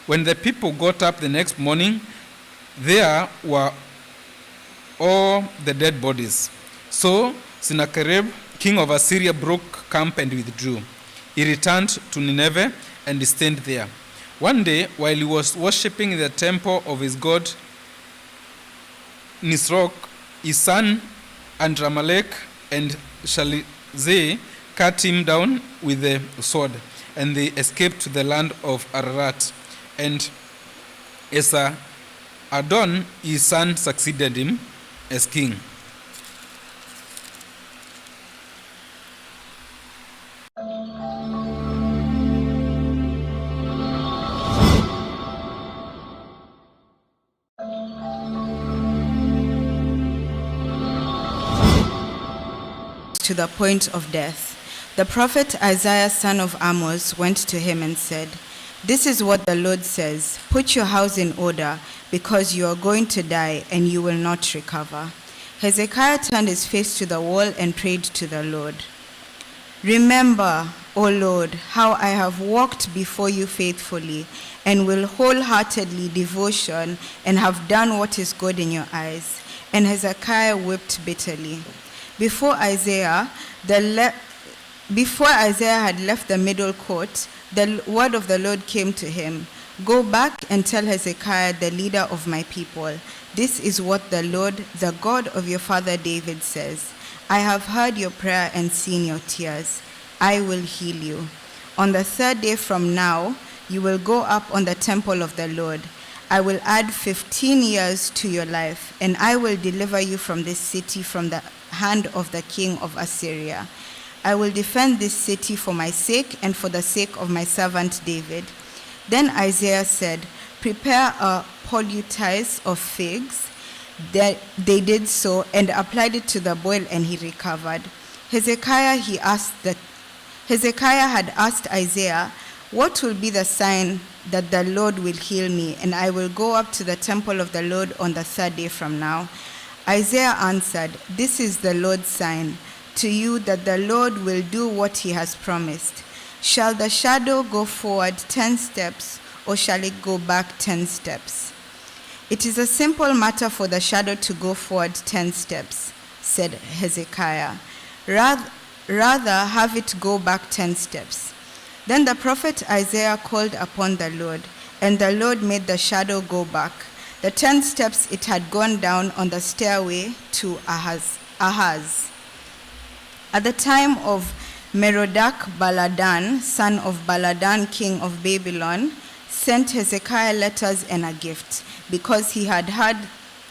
When the people got up the next morning, there were all the dead bodies. So Sennacherib, king of Assyria, broke camp and withdrew. He returned to Nineveh and stayed there. One day, while he was worshipping in the temple of his god Nisroch, his son Andramelech and Shalizeh cut him down with the sword, and they escaped to the land of Ararat. And Esarhaddon, his son, succeeded him as king. To the point of death. The prophet Isaiah son of Amoz went to him and said, "This is what the Lord says, put your house in order, because you are going to die and you will not recover." Hezekiah turned his face to the wall and prayed to the Lord. "Remember, O Lord, how I have walked before you faithfully and will wholeheartedly devotion and have done what is good in your eyes. And Hezekiah wept bitterly. Before Isaiah had left the middle court, the word of the Lord came to him. Go back and tell Hezekiah, the leader of my people, this is what the Lord, the God of your father David says. I have heard your prayer and seen your tears. I will heal you. On the third day from now, you will go up on the temple of the Lord. I will add 15 years to your life, and I will deliver you from this city from the hand of the king of Assyria. I will defend this city for my sake and for the sake of my servant David. Then Isaiah said, prepare a poultice of figs. They did so and applied it to the boil, and he recovered. Hezekiah had asked Isaiah, what will be the sign that the Lord will heal me, and I will go up to the temple of the Lord on the third day from now? Isaiah answered, this is the Lord's sign to you that the Lord will do what he has promised. Shall the shadow go forward 10 steps, or shall it go back 10 steps? It is a simple matter for the shadow to go forward 10 steps, said Hezekiah. Rather have it go back 10 steps. Then the prophet Isaiah called upon the Lord, and the Lord made the shadow go back, the 10 steps it had gone down on the stairway to Ahaz. At the time of Merodach-Baladan, son of Baladan, king of Babylon, sent Hezekiah letters and a gift, because he had heard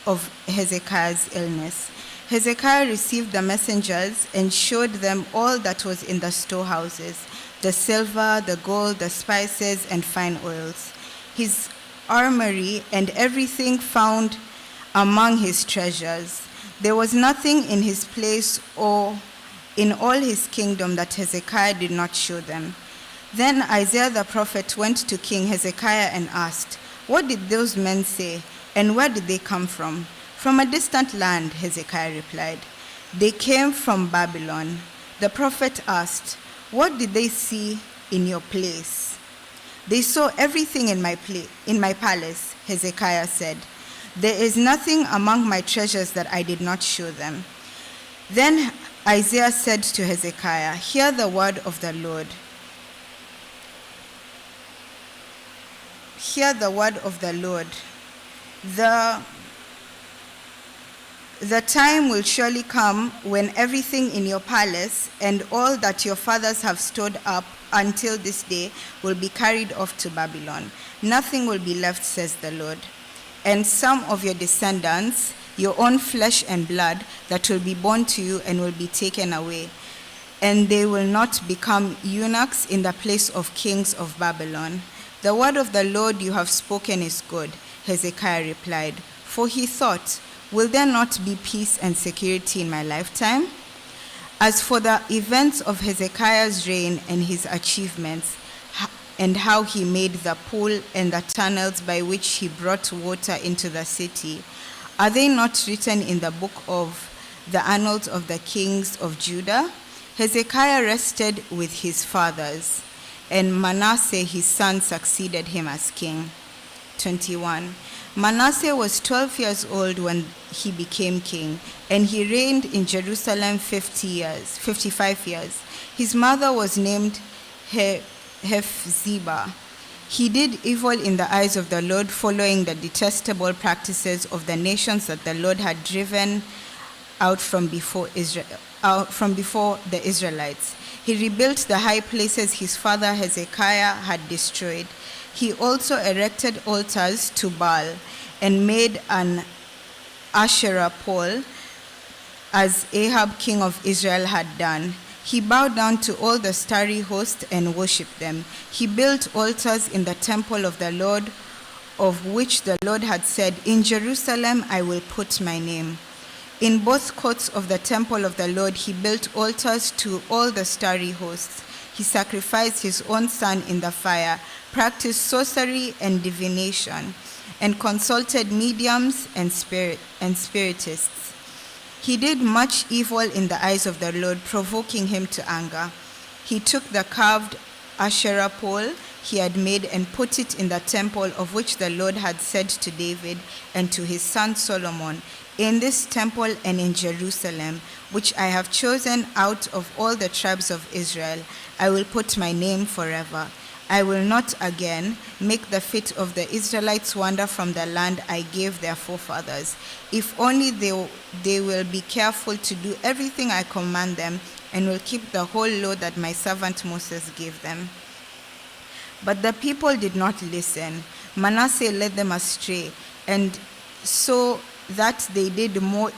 of Hezekiah's illness. Hezekiah received the messengers and showed them all that was in the storehouses, the silver, the gold, the spices, and fine oils, his armory, and everything found among his treasures. There was nothing in his place or in all his kingdom that Hezekiah did not show them. Then Isaiah the prophet went to King Hezekiah and asked, what did those men say, and where did they come from? From a distant land, Hezekiah replied. They came from Babylon. The prophet asked, what did they see in your place? They saw everything in my palace, Hezekiah said. There is nothing among my treasures that I did not show them. Then Isaiah said to Hezekiah, hear the word of the Lord. Hear the word of the Lord. The time will surely come when everything in your palace and all that your fathers have stored up until this day will be carried off to Babylon. Nothing will be left, says the Lord. And some of your descendants, your own flesh and blood, that will be born to you and will be taken away. And they will not become eunuchs in the place of kings of Babylon. The word of the Lord you have spoken is good, Hezekiah replied. For he thought, will there not be peace and security in my lifetime? As for the events of Hezekiah's reign and his achievements, and how he made the pool and the tunnels by which he brought water into the city, are they not written in the book of the annals of the kings of Judah? Hezekiah rested with his fathers, and Manasseh his son succeeded him as king. 21. Manasseh was 12 years old when he became king, and he reigned in Jerusalem 55 years. His mother was named Hephzibah. He did evil in the eyes of the Lord, following the detestable practices of the nations that the Lord had driven out from before the Israelites. He rebuilt the high places his father Hezekiah had destroyed. He also erected altars to Baal and made an Asherah pole, as Ahab, king of Israel, had done. He bowed down to all the starry host and worshipped them. He built altars in the temple of the Lord, of which the Lord had said, in Jerusalem I will put my name. In both courts of the temple of the Lord he built altars to all the starry hosts. He sacrificed his own son in the fire, practiced sorcery and divination, and consulted mediums and spiritists. He did much evil in the eyes of the Lord, provoking him to anger. He took the carved Asherah pole he had made and put it in the temple of which the Lord had said to David and to his son Solomon, "In this temple and in Jerusalem, which I have chosen out of all the tribes of Israel, I will put my name forever. I will not again make the feet of the Israelites wander from the land I gave their forefathers, if only they will be careful to do everything I command them and will keep the whole law that my servant Moses gave them." But the people did not listen. Manasseh led them astray, and so that they did more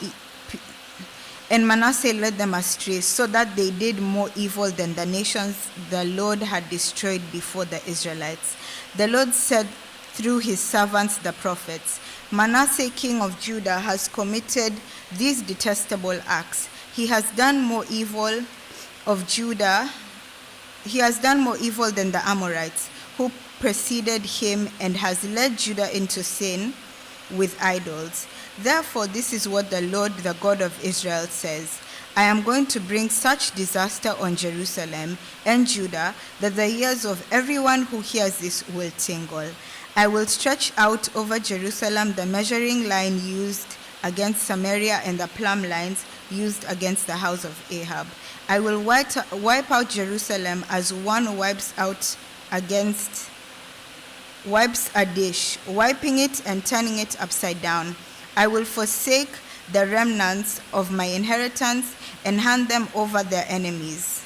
evil than the nations the Lord had destroyed before the Israelites. The Lord said through his servants the prophets, "Manasseh, king of Judah, has committed these detestable acts. He has done more evil than the Amorites, who preceded him, and has led Judah into sin with idols. Therefore, this is what the Lord, the God of Israel, says: I am going to bring such disaster on Jerusalem and Judah that the ears of everyone who hears this will tingle. I will stretch out over Jerusalem the measuring line used against Samaria and the plumb lines used against the house of Ahab. I will wipe out Jerusalem as one wipes a dish, wiping it and turning it upside down. I will forsake the remnants of my inheritance and hand them over to their enemies.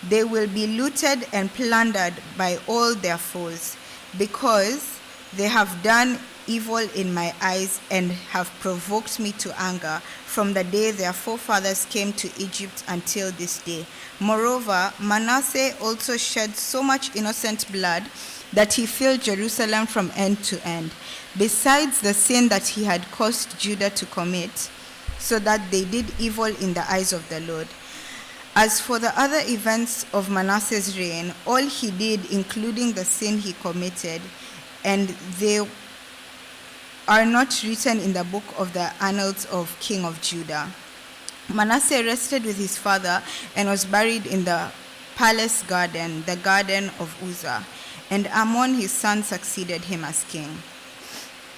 They will be looted and plundered by all their foes, because they have done evil in my eyes and have provoked me to anger from the day their forefathers came to Egypt until this day. Moreover, Manasseh also shed so much innocent blood that he filled Jerusalem from end to end, besides the sin that he had caused Judah to commit, so that they did evil in the eyes of the Lord. As for the other events of Manasseh's reign, all he did, including the sin he committed, and they are not written in the book of the annals of king of Judah. Manasseh rested with his father and was buried in the palace garden, the garden of Uzzah, and Amon his son succeeded him as king.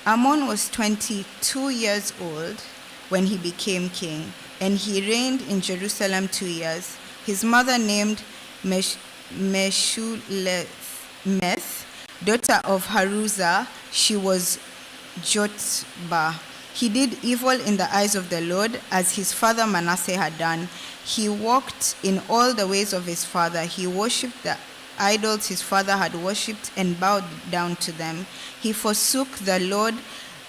Amon was 22 years old when he became king, and he reigned in Jerusalem 2 years. His mother, named Meshullemeth, daughter of Haruzah, she was Jotbah. He did evil in the eyes of the Lord, as his father Manasseh had done. He walked in all the ways of his father. He worshipped the idols his father had worshipped and bowed down to them. He forsook the Lord,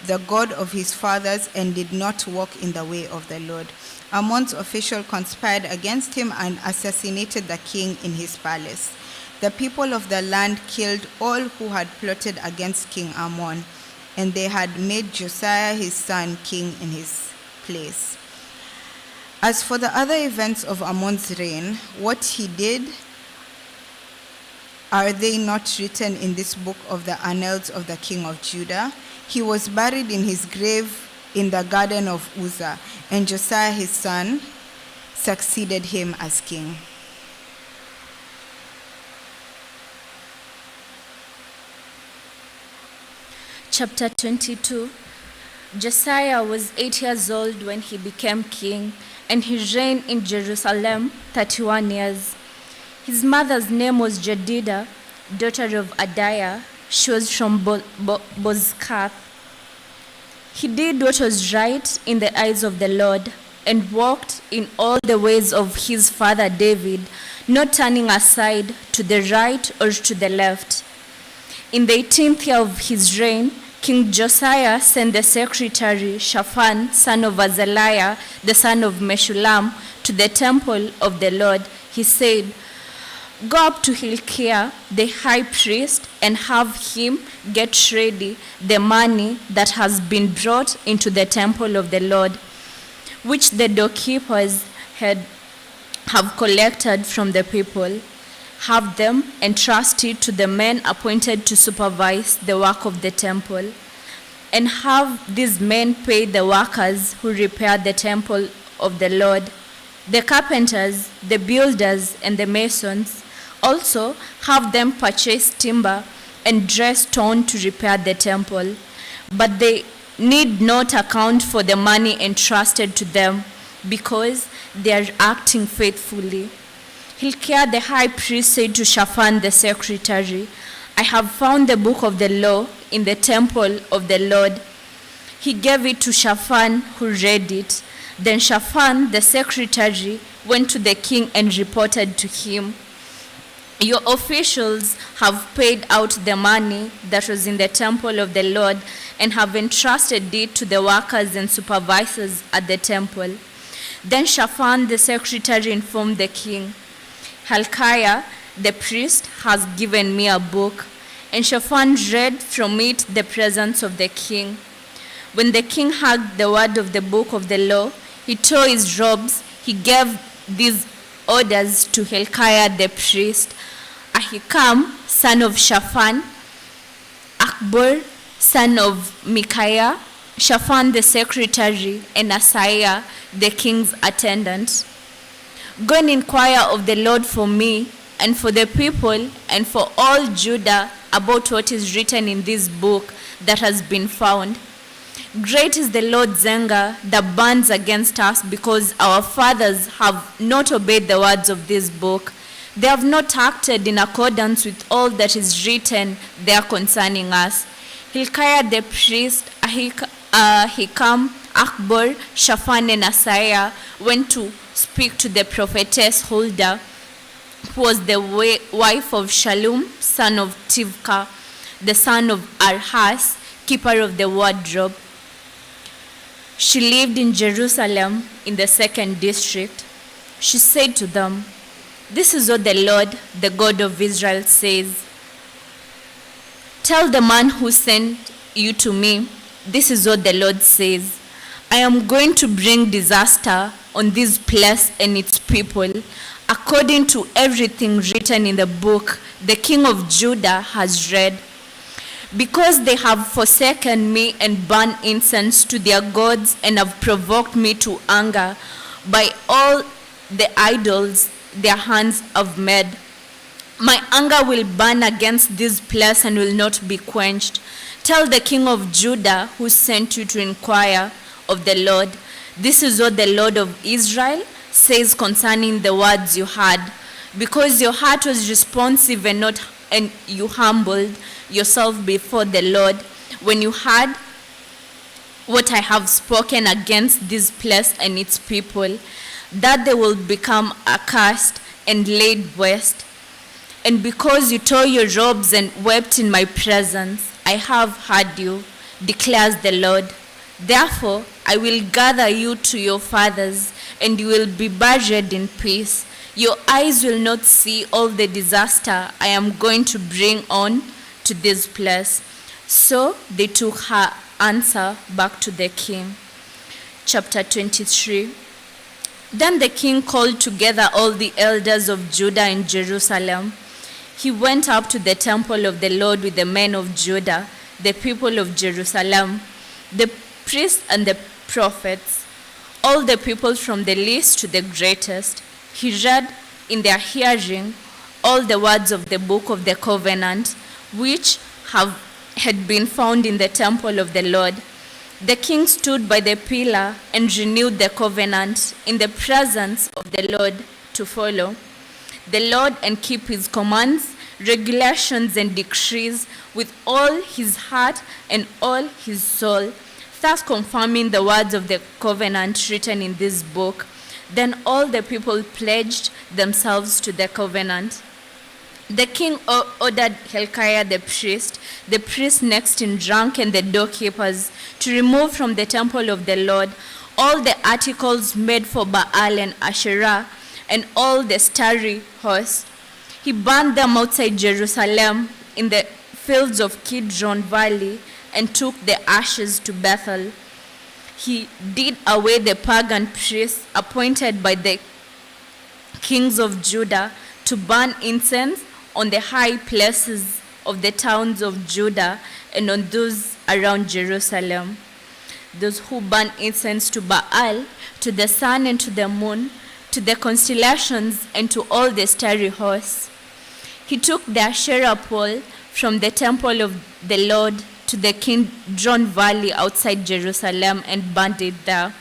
the God of his fathers, and did not walk in the way of the Lord. Amon's officials conspired against him and assassinated the king in his palace. The people of the land killed all who had plotted against King Amon, and they had made Josiah his son king in his place. As for the other events of Amon's reign, what he did, are they not written in this book of the annals of the king of Judah? He was buried in his grave in the garden of Uzzah, and Josiah his son succeeded him as king. Chapter 22. Josiah was 8 years old when he became king, and he reigned in Jerusalem 31 years. His mother's name was Jedidah, daughter of Adiah. She was from Bozkath. He did what was right in the eyes of the Lord, and walked in all the ways of his father David, not turning aside to the right or to the left. In the 18th year of his reign, King Josiah sent the secretary Shaphan, son of Athaliah, the son of Meshullam, to the temple of the Lord. He said, "Go up to Hilkiah, the high priest, and have him get ready the money that has been brought into the temple of the Lord, which the doorkeepers have collected from the people. Have them entrusted to the men appointed to supervise the work of the temple, and have these men pay the workers who repair the temple of the Lord The carpenters, the builders, and the masons also have them purchase timber and dry stone to repair the temple, but they need not account for the money entrusted to them because they are acting faithfully. Hilkiah the high priest said to Shaphan the secretary, I have found the book of the law in the temple of the Lord. He gave it to Shaphan, who read it. Then Shaphan the secretary went to the king and reported to him, Your officials have paid out the money that was in the temple of the Lord and have entrusted it to the workers and supervisors at the temple. Then Shaphan the secretary informed the king, Hilkiah the priest has given me a book. And Shaphan read from it the presence of the king. When the king heard the word of the book of the law, he tore his robes. He gave these orders to Hilkiah the priest, Ahikam, son of Shaphan, Akbor, son of Micaiah, Shaphan the secretary, and Asaiah, the king's attendant. Go and inquire of the Lord for me and for the people and for all Judah about what is written in this book that has been found. Great is the Lord's anger that burns against us because our fathers have not obeyed the words of this book. They have not acted in accordance with all that is written there concerning us. Hilkiah the priest, Ahikam, Akbor, Shaphan, and Asaiah went to speak to the prophetess Huldah, who was the wife of Shallum, son of Tivka, the son of Arhas, keeper of the wardrobe. She lived in Jerusalem in the 2nd district. She said to them, This is what the Lord, the God of Israel, says. Tell the man who sent you to me, this is what the Lord says. I am going to bring disaster on this place and its people, according to everything written in the book the king of Judah has read. Because they have forsaken me and burned incense to their gods and have provoked me to anger by all the idols their hands have made. My anger will burn against this place and will not be quenched. Tell the king of Judah who sent you to inquire of the Lord, this is what the Lord of Israel says concerning the words you heard. Because your heart was responsive and you humbled yourself before the Lord when you heard what I have spoken against this place and its people, that they will become accursed and laid waste. And because you tore your robes and wept in my presence, I have heard you, declares the Lord. Therefore, I will gather you to your fathers, and you will be buried in peace. Your eyes will not see all the disaster I am going to bring on to this place. So they took her answer back to the king. Chapter 23. Then the king called together all the elders of Judah and Jerusalem. He went up to the temple of the Lord with the men of Judah, the people of Jerusalem, the priests and the prophets, all the people from the least to the greatest. He read in their hearing all the words of the book of the covenant, which had been found in the temple of the Lord. The king stood by the pillar and renewed the covenant in the presence of the Lord to follow the Lord and keep his commands, regulations, and decrees with all his heart and all his soul, thus confirming the words of the covenant written in this book. Then all the people pledged themselves to the covenant. The king ordered Hilkiah the priest next in rank, and the doorkeepers to remove from the temple of the Lord all the articles made for Baal and Asherah and all the starry horse. He burned them outside Jerusalem in the fields of Kidron Valley and took the ashes to Bethel. He did away the pagan priests appointed by the kings of Judah to burn incense on the high places of the towns of Judah and on those around Jerusalem. Those who burn incense to Baal, to the sun and to the moon, to the constellations, and to all the starry hosts. He took the Asherah pole from the temple of the Lord to the Kidron Valley outside Jerusalem and burned it there.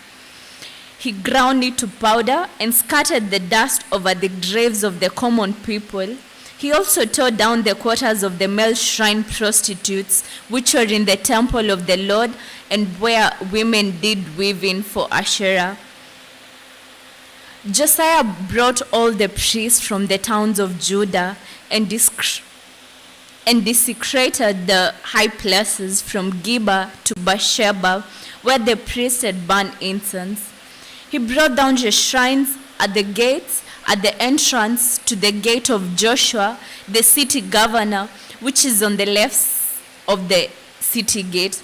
He ground it to powder and scattered the dust over the graves of the common people. He also tore down the quarters of the male shrine prostitutes, which were in the temple of the Lord and where women did weaving for Asherah. Josiah brought all the priests from the towns of Judah and desecrated the high places from Geba to Beersheba, where the priests had burned incense. He brought down the shrines at the gates, at the entrance to the gate of Joshua, the city governor, which is on the left of the city gate.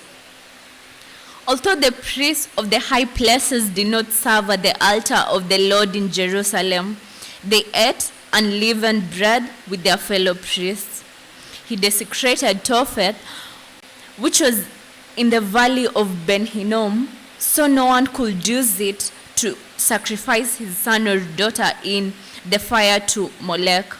Although the priests of the high places did not serve at the altar of the Lord in Jerusalem, they ate unleavened bread with their fellow priests. He desecrated Topheth, which was in the valley of Ben Hinnom, so no one could use it to sacrifice his son or daughter in the fire to Molech.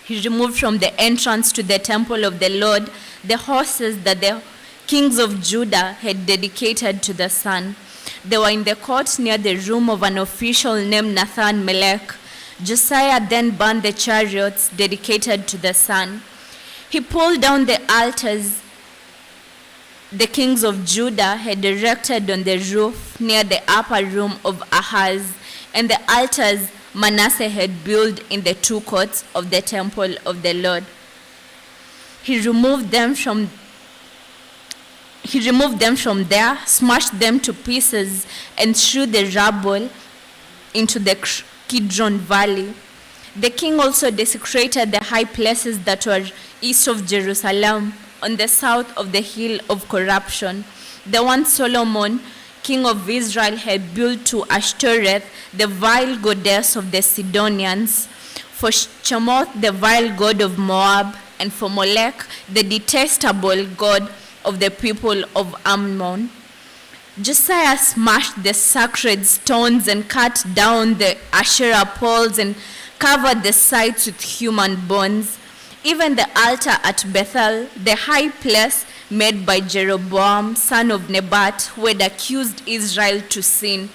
He removed from the entrance to the temple of the Lord the horses that the kings of Judah had dedicated to the sun. They were in the court near the room of an official named Nathan-Melech. Josiah then burned the chariots dedicated to the sun. He pulled down the altars the kings of Judah had erected on the roof near the upper room of Ahaz, and the altars Manasseh had built in the two courts of the temple of the Lord. He removed them from there, smashed them to pieces, and threw the rubble into the Kidron Valley. The king also desecrated the high places that were east of Jerusalem, on the south of the hill of corruption, the one Solomon, king of Israel, had built to Ashtoreth, the vile goddess of the Sidonians, for Chemoth, the vile god of Moab, and for Molech, the detestable god of the people of Ammon. Josiah smashed the sacred stones and cut down the Asherah poles and covered the sites with human bones. Even the altar at Bethel, the high place made by Jeroboam, son of Nebat, who had accused Israel to sin,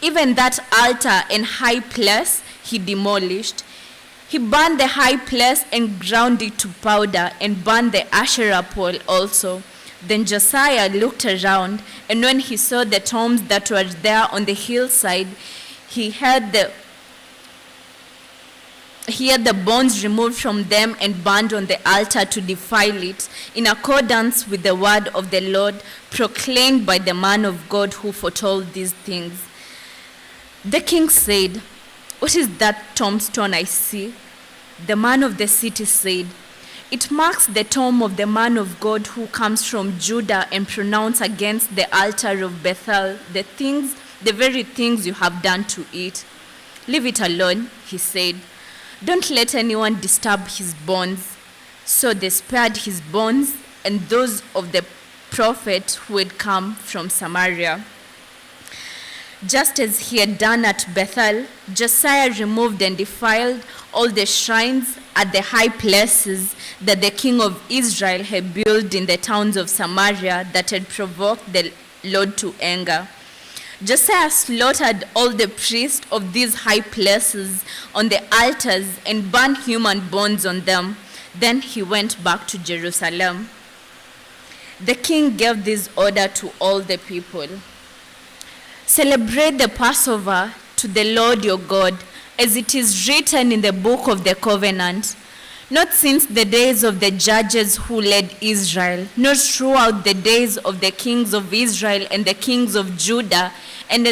even that altar and high place he demolished. He burned the high place and ground it to powder, and burned the Asherah pole also. Then Josiah looked around, and when he saw the tombs that were there on the hillside, he had the bones removed from them and burned on the altar to defile it, in accordance with the word of the Lord proclaimed by the man of God who foretold these things. The king said, "What is that tombstone I see?" The man of the city said, "It marks the tomb of the man of God who comes from Judah and pronounces against the altar of Bethel the very things you have done to it." "Leave it alone," he said. "Don't let anyone disturb his bones." So they spared his bones and those of the prophet who had come from Samaria. Just as he had done at Bethel, Josiah removed and defiled all the shrines at the high places that the king of Israel had built in the towns of Samaria that had provoked the Lord to anger. Josiah slaughtered all the priests of these high places on the altars and burned human bones on them. Then he went back to Jerusalem. The king gave this order to all the people: "Celebrate the Passover to the Lord your God, as it is written in the book of the covenant, not since the days of the judges who led Israel, nor throughout the days of the kings of Israel and the kings of Judah, and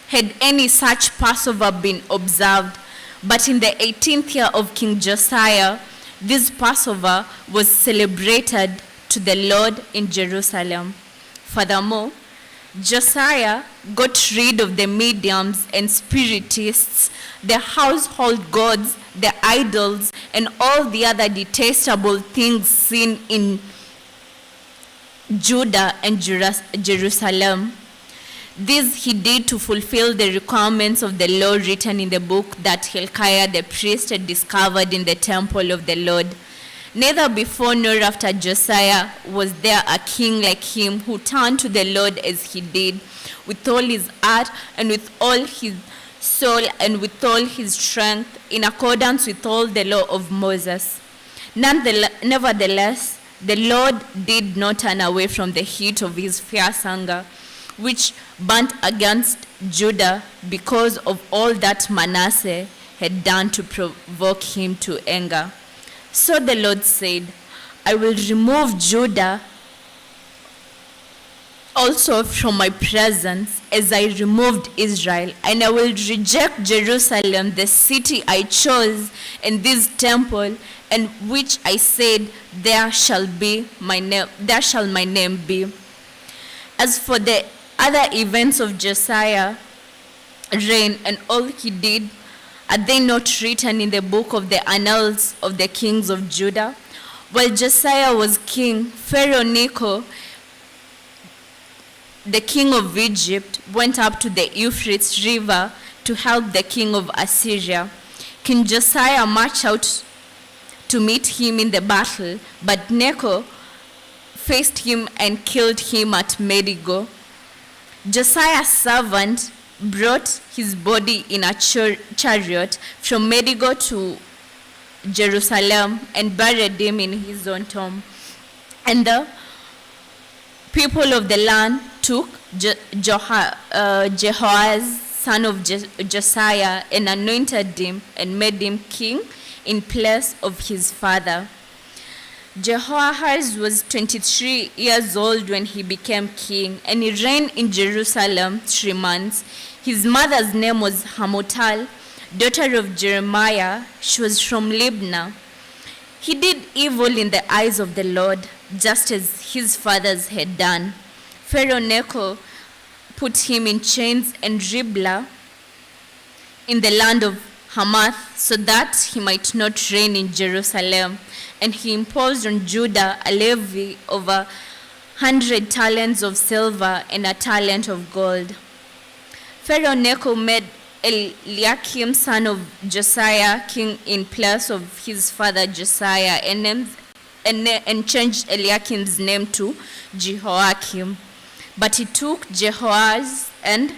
had any such Passover been observed. But in the 18th year of King Josiah, this Passover was celebrated to the Lord in Jerusalem." Furthermore, Josiah got rid of the mediums and spiritists, the household gods, the idols, and all the other detestable things seen in Judah and Jerusalem. This he did to fulfill the requirements of the law written in the book that Hilkiah the priest had discovered in the temple of the Lord. Neither before nor after Josiah was there a king like him who turned to the Lord as he did, with all his heart and with all his soul and with all his strength, in accordance with all the law of Moses. Nevertheless, the Lord did not turn away from the heat of his fierce anger, which burnt against Judah because of all that Manasseh had done to provoke him to anger. So the Lord said, I will remove Judah also from my presence, as I removed Israel, and I will reject Jerusalem, the city I chose, and this temple, and which I said, there shall my name be. As for the other events of Josiah's reign and all he did, are they not written in the book of the annals of the kings of Judah? While Josiah was king, Pharaoh Necho, the king of Egypt, went up to the Euphrates River to help the king of Assyria. King Josiah marched out to meet him in the battle, but Necho faced him and killed him at Megiddo. Josiah's servant brought his body in a chariot from Megiddo to Jerusalem and buried him in his own tomb. And the people of the land took Jehoahaz, son of Josiah, and anointed him and made him king in place of his father. Jehoahaz was 23 years old when he became king, and he reigned in Jerusalem 3 months. His mother's name was Hamutal, daughter of Jeremiah. She was from Libnah. He did evil in the eyes of the Lord, just as his fathers had done. Pharaoh Necho put him in chains in Riblah in the land of Hamath, so that he might not reign in Jerusalem. And he imposed on Judah a levy of 100 talents of silver and a talent of gold. Pharaoh Necho made Eliakim, son of Josiah, king in place of his father Josiah, and changed Eliakim's name to Jehoiakim. But he took Jehoahaz and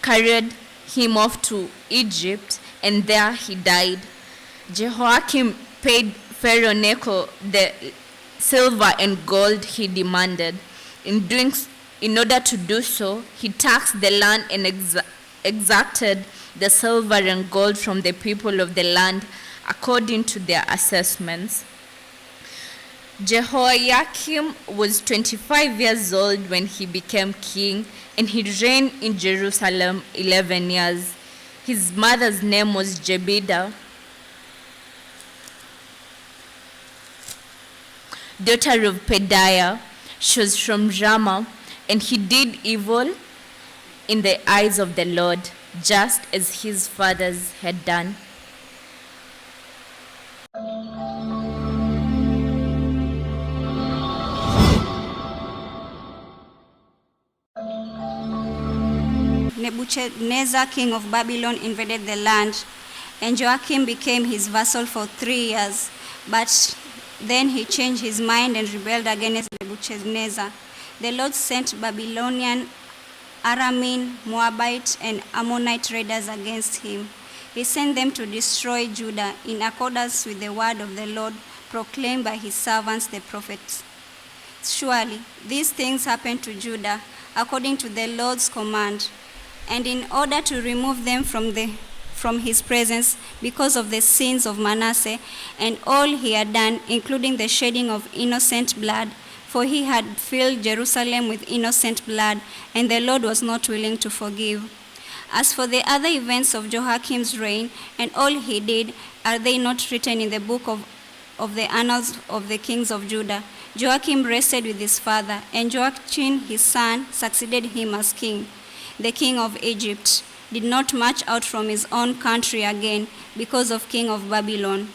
carried him off to Egypt, and there he died. Jehoiakim paid Pharaoh Necho the silver and gold he demanded. In order to do so, he taxed the land and exacted the silver and gold from the people of the land according to their assessments. Jehoiakim was 25 years old when he became king, and he reigned in Jerusalem 11 years. His mother's name was Jebedah, daughter of Pedaiah. She was from Ramah, and he did evil in the eyes of the Lord, just as his fathers had done. Nebuchadnezzar, king of Babylon, invaded the land, and Joachim became his vassal for 3 years. But then he changed his mind and rebelled against Nebuchadnezzar. The Lord sent Babylonian, Aramean, Moabite, and Ammonite raiders against him. He sent them to destroy Judah in accordance with the word of the Lord proclaimed by his servants the prophets. Surely these things happened to Judah according to the Lord's command, and in order to remove them from his presence because of the sins of Manasseh and all he had done, including the shedding of innocent blood, for he had filled Jerusalem with innocent blood, and the Lord was not willing to forgive. As for the other events of Joachim's reign and all he did, are they not written in the book of the annals of the kings of Judah? Joachim rested with his father, and Joachim his son succeeded him as king. The king of Egypt did not march out from his own country again because of king of Babylon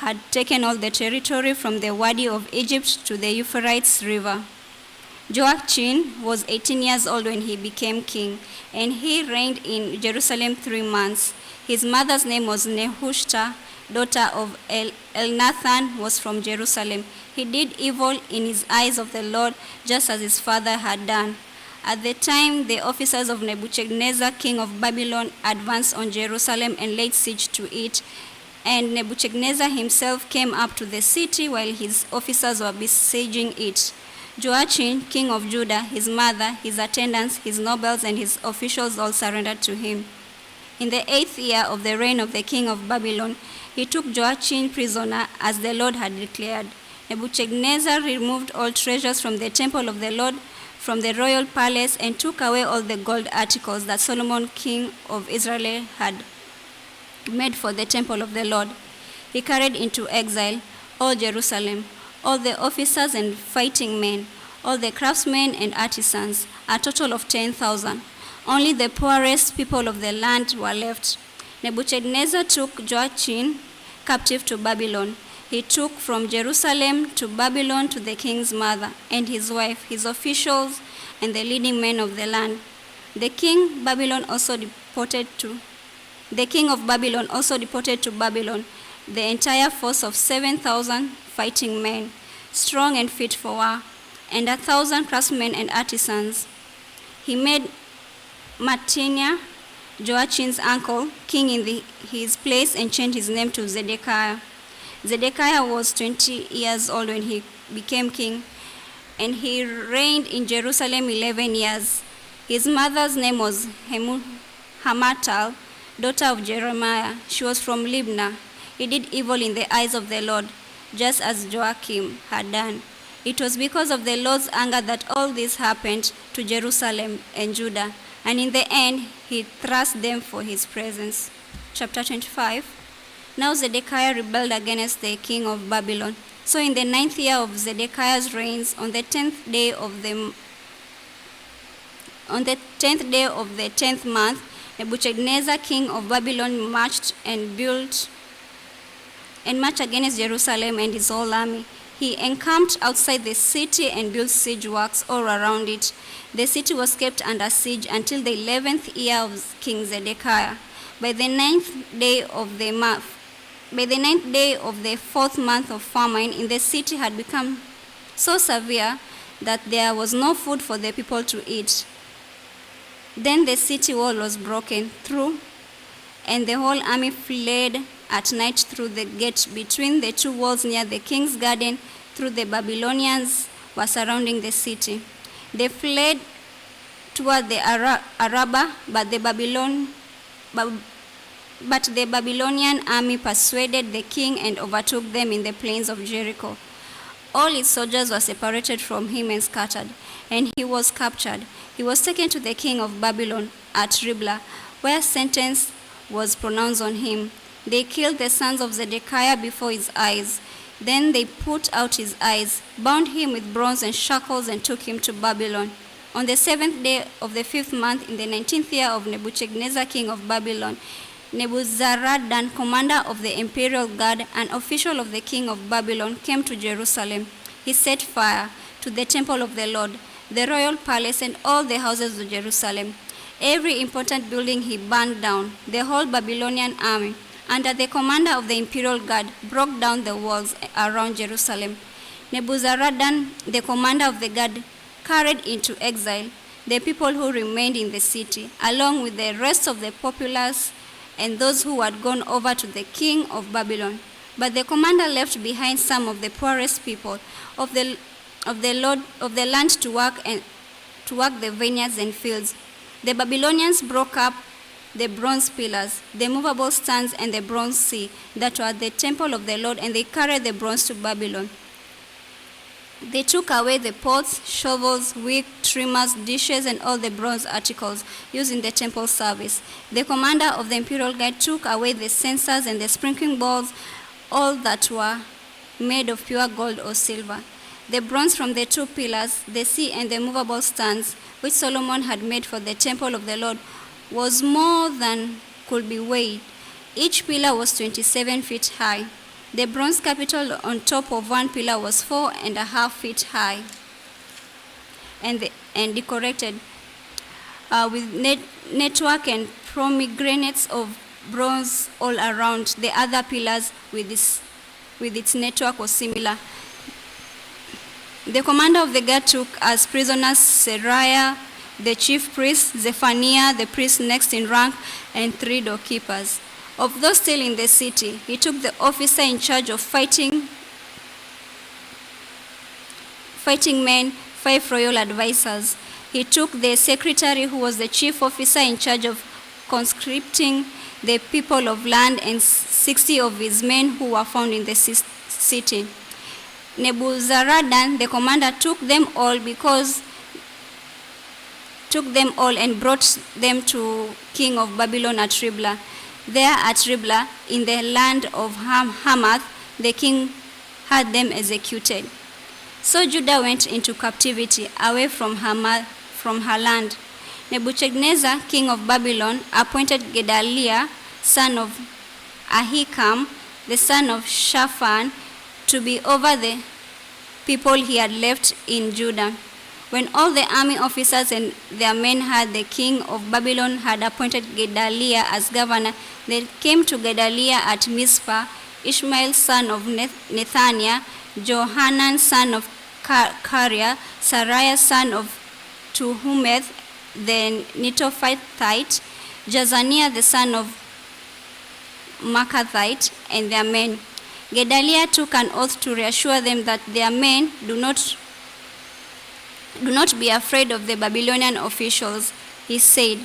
had taken all the territory from the Wadi of Egypt to the Euphrates River. Joachim was 18 years old when he became king, and he reigned in Jerusalem 3 months. His mother's name was Nehushta, daughter of Elnathan, was from Jerusalem. He did evil in his eyes of the Lord, just as his father had done. At the time, the officers of Nebuchadnezzar, king of Babylon, advanced on Jerusalem and laid siege to it. And Nebuchadnezzar himself came up to the city while his officers were besieging it. Joachim, king of Judah, his mother, his attendants, his nobles, and his officials all surrendered to him. In the 8th year of the reign of the king of Babylon, he took Joachim prisoner, as the Lord had declared. Nebuchadnezzar removed all treasures from the temple of the Lord, from the royal palace, and took away all the gold articles that Solomon, king of Israel, had made for the temple of the Lord. He carried into exile all Jerusalem, all the officers and fighting men, all the craftsmen and artisans, a total of 10,000. Only the poorest people of the land were left. Nebuchadnezzar took Joachim captive to Babylon. He took from Jerusalem to Babylon to the king's mother and his wife, his officials, and the leading men of the land. The king of Babylon also deported to Babylon the entire force of 7,000 fighting men, strong and fit for war, and 1,000 craftsmen and artisans. He made Mattaniah, Joachim's uncle, king in his place, and changed his name to Zedekiah. Zedekiah was 20 years old when he became king, and he reigned in Jerusalem 11 years. His mother's name was Hamatal, daughter of Jeremiah. She was from Libnah. He did evil in the eyes of the Lord, just as Joachim had done. It was because of the Lord's anger that all this happened to Jerusalem and Judah, and in the end he thrust them for his presence. Chapter 25. Now Zedekiah rebelled against the king of Babylon. So in the 9th year of Zedekiah's reign, on the 10th day of the 10th month, Nebuchadnezzar, king of Babylon, marched against Jerusalem and his whole army. He encamped outside the city and built siege works all around it. The city was kept under siege until the 11th year of King Zedekiah. By the 9th day of the 4th month of famine in the city had become so severe that there was no food for the people to eat. Then the city wall was broken through, and the whole army fled at night through the gate between the two walls near the king's garden, through the Babylonians were surrounding the city. They fled toward the Arabah, but the Babylonian army persuaded the king and overtook them in the plains of Jericho. All his soldiers were separated from him and scattered, and he was captured. He was taken to the king of Babylon at Riblah, where sentence was pronounced on him. They killed the sons of Zedekiah before his eyes. Then they put out his eyes, bound him with bronze and shackles, and took him to Babylon. On the 7th day of the 5th month, in the 19th year of Nebuchadnezzar, king of Babylon, Nebuzaradan, commander of the imperial guard, an official of the king of Babylon, came to Jerusalem. He set fire to the temple of the Lord, the royal palace, and all the houses of Jerusalem. Every important building he burned down. The whole Babylonian army, under the commander of the imperial guard, broke down the walls around Jerusalem. Nebuzaradan, the commander of the guard, carried into exile the people who remained in the city, along with the rest of the populace and those who had gone over to the king of Babylon. But the commander left behind some of the poorest people of the land to work the vineyards and fields. The Babylonians broke up the bronze pillars, the movable stands, and the bronze sea that were at the temple of the Lord, and they carried the bronze to Babylon. They took away the pots, shovels, wick, trimmers, dishes, and all the bronze articles used in the temple service. The commander of the imperial guard took away the censers and the sprinkling bowls, all that were made of pure gold or silver. The bronze from the two pillars, the sea, and the movable stands, which Solomon had made for the temple of the Lord, was more than could be weighed. Each pillar was 27 feet high. The bronze capital on top of one pillar was 4.5 feet high. and decorated with network and pomegranates of bronze all around. The other pillars with its network was similar. The commander of the guard took as prisoners Seraiah, the chief priest, Zephaniah, the priest next in rank, and 3 doorkeepers. Of those still in the city, he took the officer in charge of fighting men, 5 royal advisors. He took the secretary, who was the chief officer in charge of conscripting the people of land, and 60 of his men who were found in the city. Nebuzaradan, the commander, took them all and brought them to king of Babylon at Riblah. There at Riblah, in the land of Hamath, the king had them executed. So Judah went into captivity away from her land. Nebuchadnezzar, king of Babylon, appointed Gedaliah, son of Ahikam, the son of Shaphan, to be over the people he had left in Judah. When all the army officers and their men heard the king of Babylon had appointed Gedaliah as governor, they came to Gedaliah at Mizpah, Ishmael son of Nethaniah, Johanan son of Kareah, Seraiah son of Tuhumeth, the Netophathite, Jazaniah the son of Makathite, and their men. Gedaliah took an oath to reassure them that their men do not be afraid of the Babylonian officials. He said,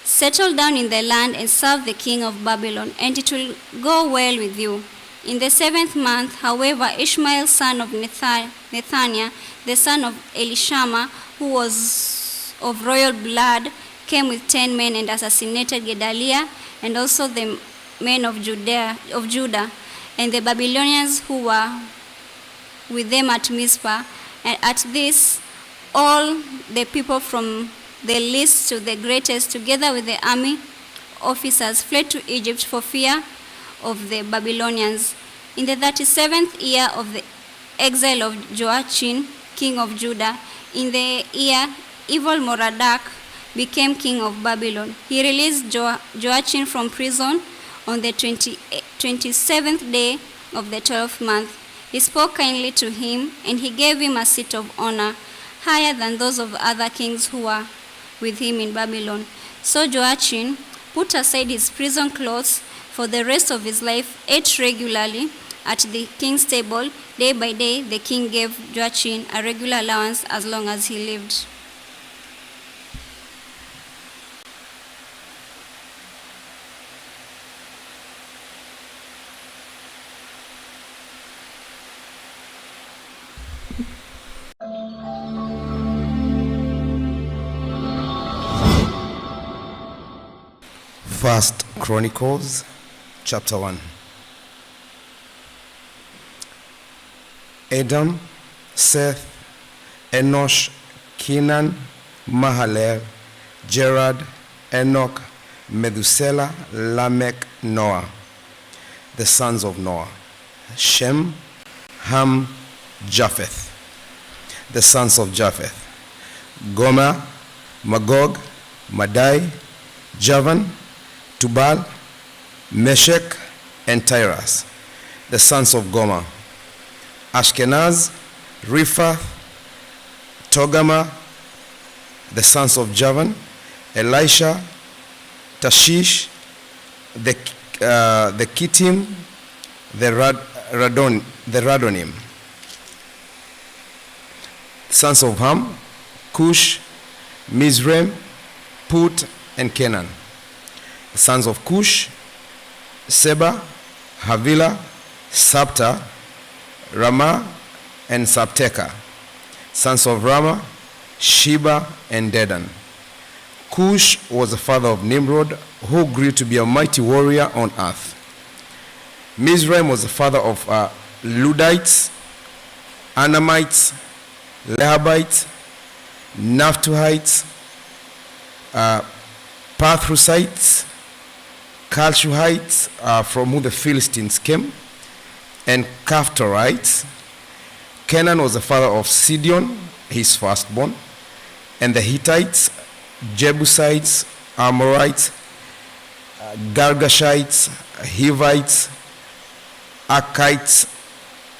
"Settle down in the land and serve the king of Babylon, and it will go well with you." In the 7th month, however, Ishmael son of Nethaniah, the son of Elishama, who was of royal blood, came with 10 men and assassinated Gedaliah and also the men of Judah, and the Babylonians who were with them at Mizpah. And at this, all the people from the least to the greatest, together with the army officers, fled to Egypt for fear of the Babylonians. In the 37th year of the exile of Joachim, king of Judah, in the year Evil-Merodach became king of Babylon, he released Joachim from prison on the 27th day of the 12th month. He spoke kindly to him, and he gave him a seat of honor, higher than those of other kings who were with him in Babylon. So Joachim put aside his prison clothes for the rest of his life, ate regularly at the king's table. Day by day, the king gave Joachim a regular allowance as long as he lived. First Chronicles, chapter 1. Adam, Seth, Enosh, Kenan, Mahalalel, Jared, Enoch, Methuselah, Lamech, Noah. The sons of Noah: Shem, Ham, Japheth. The sons of Japheth: Gomer, Magog, Madai, Javan, Tubal, Meshech, and Tyrus. The sons of Gomer: Ashkenaz, Riphath, Togarmah. The sons of Javan: Elisha, Tashish, the Kittim, the Radonim. Sons of Ham: Cush, Mizraim, Put, and Canaan. The sons of Cush: Seba, Havilah, Sabta, Ramah, and Sabteka. Sons of Ramah: Sheba and Dedan. Cush was the father of Nimrod, who grew to be a mighty warrior on earth. Mizraim was the father of Ludites, Anamites, Lehabites, Naphtuhites, Pathrusites, Calshuhites, from whom the Philistines came, and Caphtorites. Canaan was the father of Sidon, his firstborn, and the Hittites, Jebusites, Amorites, Girgashites, Hivites, Arkites,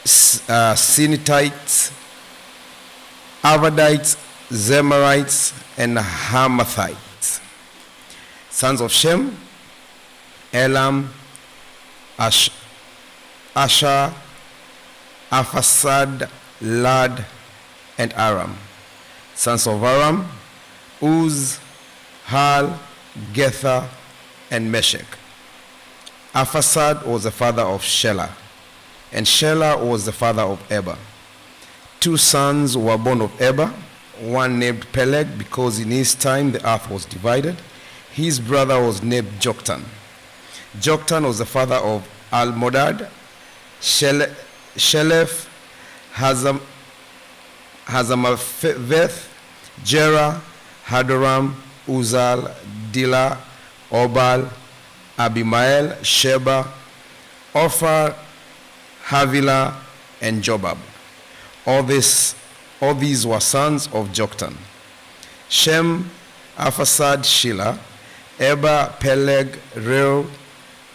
Sinitites, Arvadites, Zemarites, and Hamathites. Sons of Shem, Elam, Asher, Arphaxad, Lad, and Aram. Sons of Aram, Uz, Hal, Gether, and Meshech. Arphaxad was the father of Shelah, and Shelah was the father of Eber. 2 sons were born of Eber, one named Peleg, because in his time the earth was divided. His brother was named Joktan. Joktan was the father of Almodad, Shelef, Hazamapheth, Jerah, Hadoram, Uzal, Dila, Obal, Abimael, Sheba, Ophir, Havilah, and Jobab. All these were sons of Joktan. Shem, Arphaxad, Shelah, Eber, Peleg, Reu,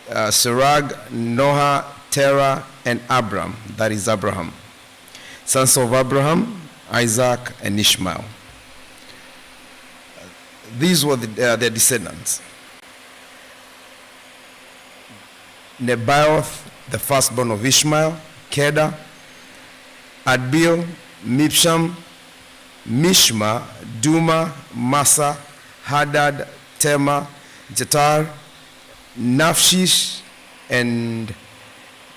Serag, Noah, Terah, and Abram, that is Abraham. Sons of Abraham, Isaac, and Ishmael. These were their descendants. Nebaioth, the firstborn of Ishmael, Kedar, Adbil, Mibsham, Mishma, Duma, Massa, Hadad, Tema, Jetar, Naphish, and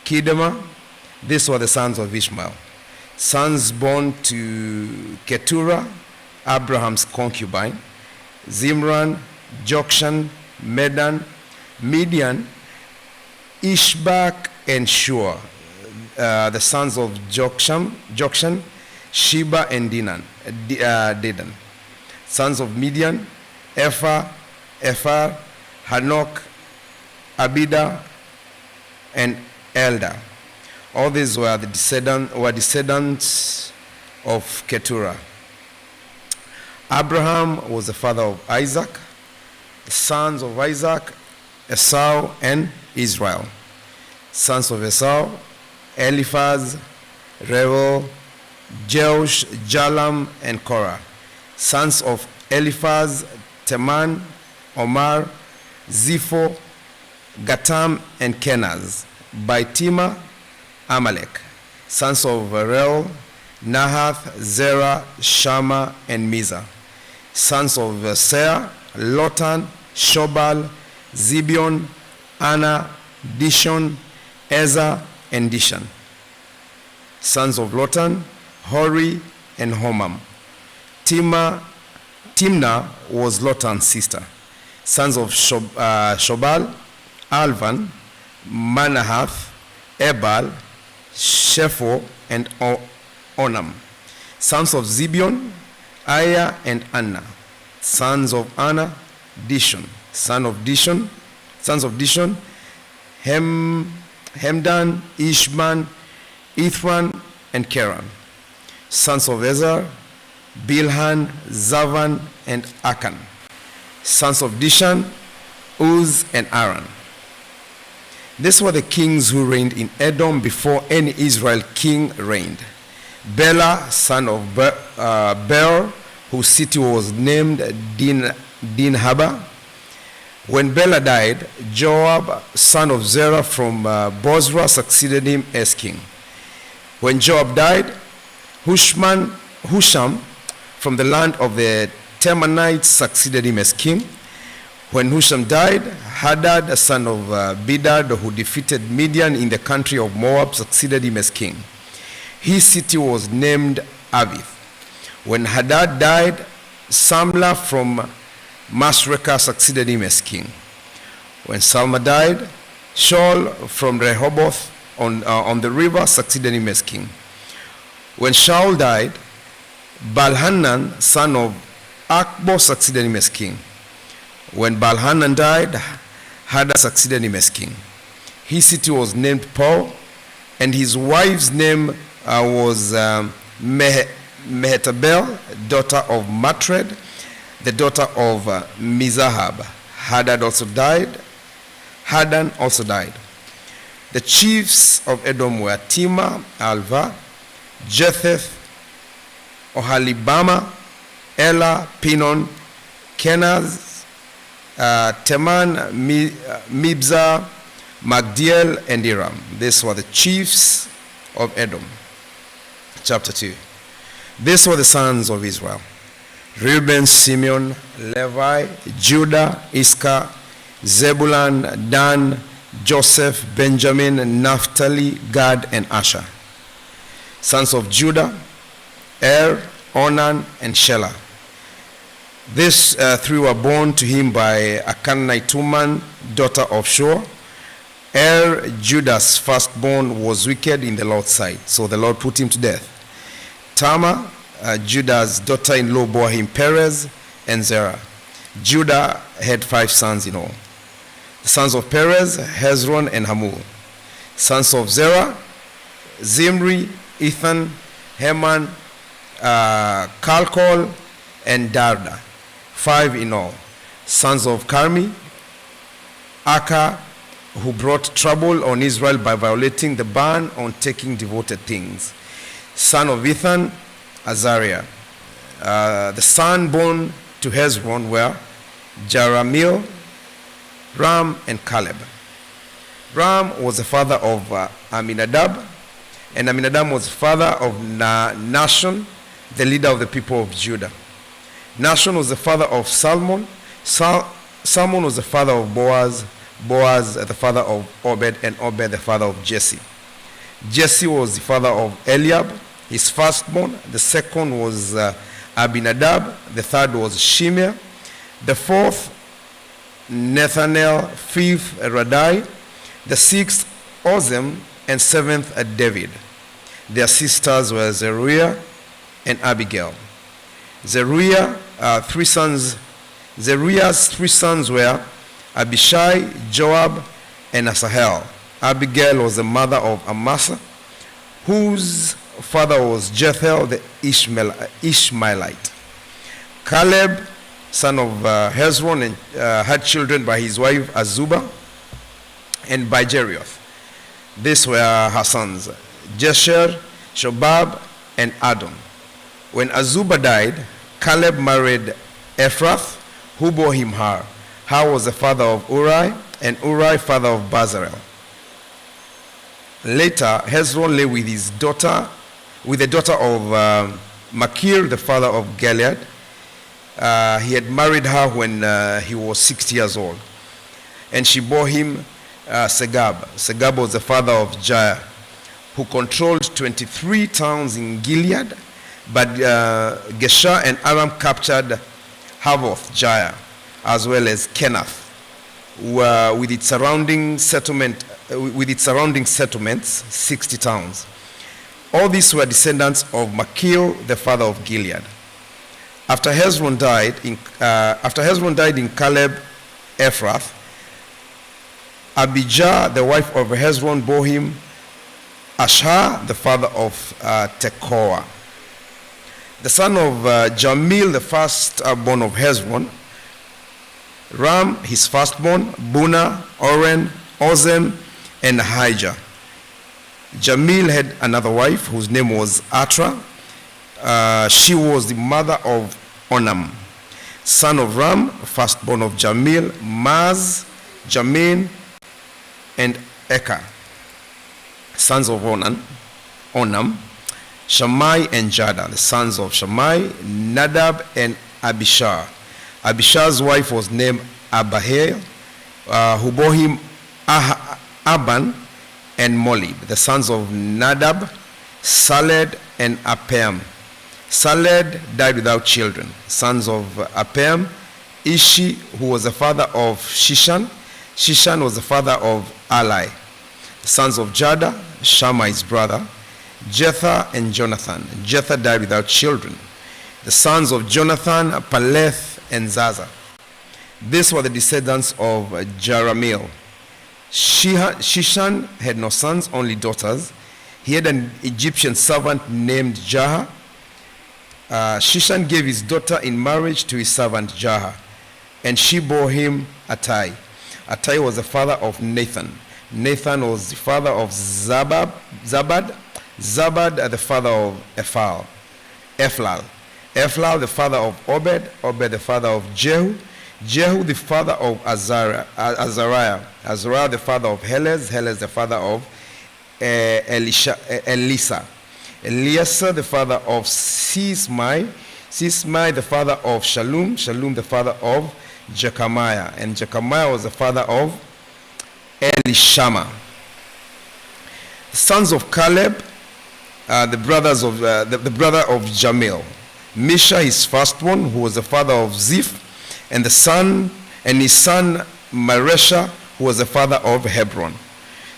Kedema. These were the sons of Ishmael. Sons born to Keturah, Abraham's concubine, Zimran, Jokshan, Medan, Midian, Ishbak, and Shua. The sons of Jokshan, Sheba, and Dedan. Sons of Midian, Ephah, Hanok, Abida, and Eldah. All these were descendants of Keturah. Abraham was the father of Isaac. The sons of Isaac, Esau and Israel. Sons of Esau, Eliphaz, Reuel, Jeush, Jalam, and Korah. Sons of Eliphaz, Teman, Omar, Zipho, Gatam, and Kenaz. By Timah, Amalek. Sons of Reuel, Nahath, Zerah, Shammah, and Mizah. Sons of Seah, Lotan, Shobal, Zibeon, Anna, Dishon, Ezer, and Dishan. Sons of Lotan, Hori, and Homam. Timnah was Lotan's sister. Sons of Shobal, Alvan, Manahath, Ebal, Shepho, and Onam. Sons of Zibeon, Aya, and Anna. Sons of Anna, Dishon. Sons of Dishon, Hemdan, Ishban, Ithran, and Keran. Sons of Ezer, Bilhan, Zavan, and Akan. Sons of Dishan, Uz, and Aran. These were the kings who reigned in Edom before any Israel king reigned. Bela, son of Beor, whose city was named Dinhaba. When Bela died, Joab, son of Zerah from Bozrah, succeeded him as king. When Joab died, Husham from the land of the Temanites succeeded him as king. When Husham died, Hadad, son of Bedad, who defeated Midian in the country of Moab, succeeded him as king. His city was named Avith. When Hadad died, Samlah from Masrekah succeeded him as king. When Salma died, Shaul from Rehoboth on the river succeeded him as king. When Shaul died, Baal-Hanan, son of Akbor, succeeded him as king. When Baal-Hanan died, Hadad succeeded him as king. His city was named Paul, and his wife's name was Mehetabel, daughter of Matred, the daughter of Mizahab. Hadad also died. Hadan also died. The chiefs of Edom were Tema, Alva, Jetheth, Ohalibama, Ela, Pinon, Kenaz, Teman, Mibzar, Magdiel, and Iram. These were the chiefs of Edom. Chapter 2. These were the sons of Israel: Reuben, Simeon, Levi, Judah, Issachar, Zebulun, Dan, Joseph, Benjamin, Naphtali, Gad, and Asher. Sons of Judah: Onan, and Shelah. These three were born to him by a Canaanite woman, daughter of Shua. Judah's firstborn, was wicked in the Lord's sight, so the Lord put him to death. Tamar, Judah's daughter-in-law, bore him Perez and Zerah. Judah had 5 sons in all. The sons of Perez: Hezron and Hamul. Sons of Zerah: Zimri, Ethan, Heman, Kalkol, and Darda. 5 in all. Sons of Carmi: Aka, who brought trouble on Israel by violating the ban on taking devoted things. Son of Ethan: Azariah. The son born to Hezron were Jerahmeel, Ram, and Caleb. Ram was the father of Aminadab, and Aminadab was the father of Nahshon, the leader of the people of Judah. Nahshon was the father of Salmon. Salmon was the father of Boaz. Boaz the father of Obed, and Obed the father of Jesse. Jesse was the father of Eliab, his firstborn. The second was Abinadab. The third was Shimea. The fourth, Nethanel. Fifth, Radai. The sixth, Ozem. And seventh, David. Their sisters were Zeruiah and Abigail. Zeruiah's 3 sons were Abishai, Joab, and Asahel. Abigail was the mother of Amasa, whose father was Jethel the Ishmaelite. Caleb, son of Hezron, had children by his wife Azubah and by Jerioth. These were her sons: Jesher, Shobab, and Adon. When Azubah died, Caleb married Ephrath, who bore him Har. Har was the father of Uri, and Uri father of Bazarel. Later, Hezron lay with the daughter of Machir, the father of Gilead. He had married her when he was 60 years old, and she bore him Segab. Segab was the father of Jair, who controlled 23 towns in Gilead, but Geshur and Aram captured Havoth Jair, as well as Kenath, with its surrounding settlements, 60 towns. All these were descendants of Machir, the father of Gilead. After Hezron died in Caleb Ephrath, Abijah, the wife of Hezron, bore him Ashar, the father of Tekoa. The son of Jamil, the firstborn of Hezron: Ram, his firstborn; Buna, Oren, Ozem, and Ahijah. Jamil had another wife whose name was Atra. She was the mother of Onam, son of Ram, firstborn of Jamil: Maz, Jamin, and Eka. Sons of Onam: Shammai and Jada. The sons of Shammai: Nadab and Abishar. Abishar's wife was named Abihail, who bore him Aban and Molid. The sons of Nadab: Saled and Apam. Saled died without children. Sons of Apam: Ishi, who was the father of Shishan. Shishan was the father of Ali. The sons of Jada: Shammah his brother, Jether, and Jonathan. Jether died without children. The sons of Jonathan: Paleth and Zaza. These were the descendants of Jerahmeel. Shishan had no sons, only daughters. He had an Egyptian servant named Jaha. Shishak gave his daughter in marriage to his servant Jehu, and she bore him Athaliah. Athaliah was the father of Nathan. Nathan was the father of Zabad, the father of Ephlal, the father of Obed, the father of Jehu, the father of Azariah, the father of Helez, the father of Elisha, Eliezer, the father of Sismai, the father of Shalom, the father of Jechamiah, and Jechamiah was the father of Elishama. The sons of Caleb, the brother of Jamil. Misha, his firstborn, who was the father of Ziph, and his son Maresha, who was the father of Hebron.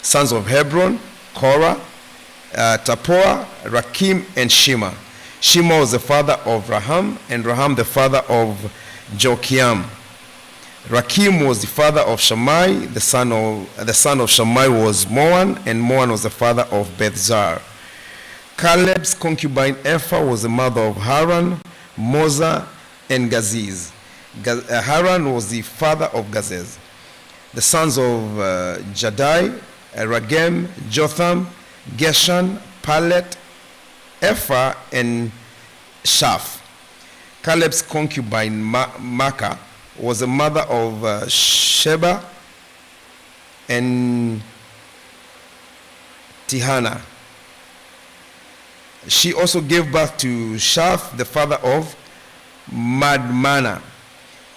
Sons of Hebron, Korah, Tappuah, Rakim, and Shema. Shema was the father of Raham, and Raham the father of Jokiam. Rakim was the father of Shammai. The son of Shammai was Moan, and Moan was the father of Bethzar. Caleb's concubine Ephah was the mother of Haran, Moza, and Gaziz. Haran was the father of Gazez. The sons of Jadai, Ragem, Jotham, Geshan, Palet, Ephah, and Shaph. Caleb's concubine Maacah was the mother of Sheba and Tihana. She also gave birth to Shaph, the father of Madmana,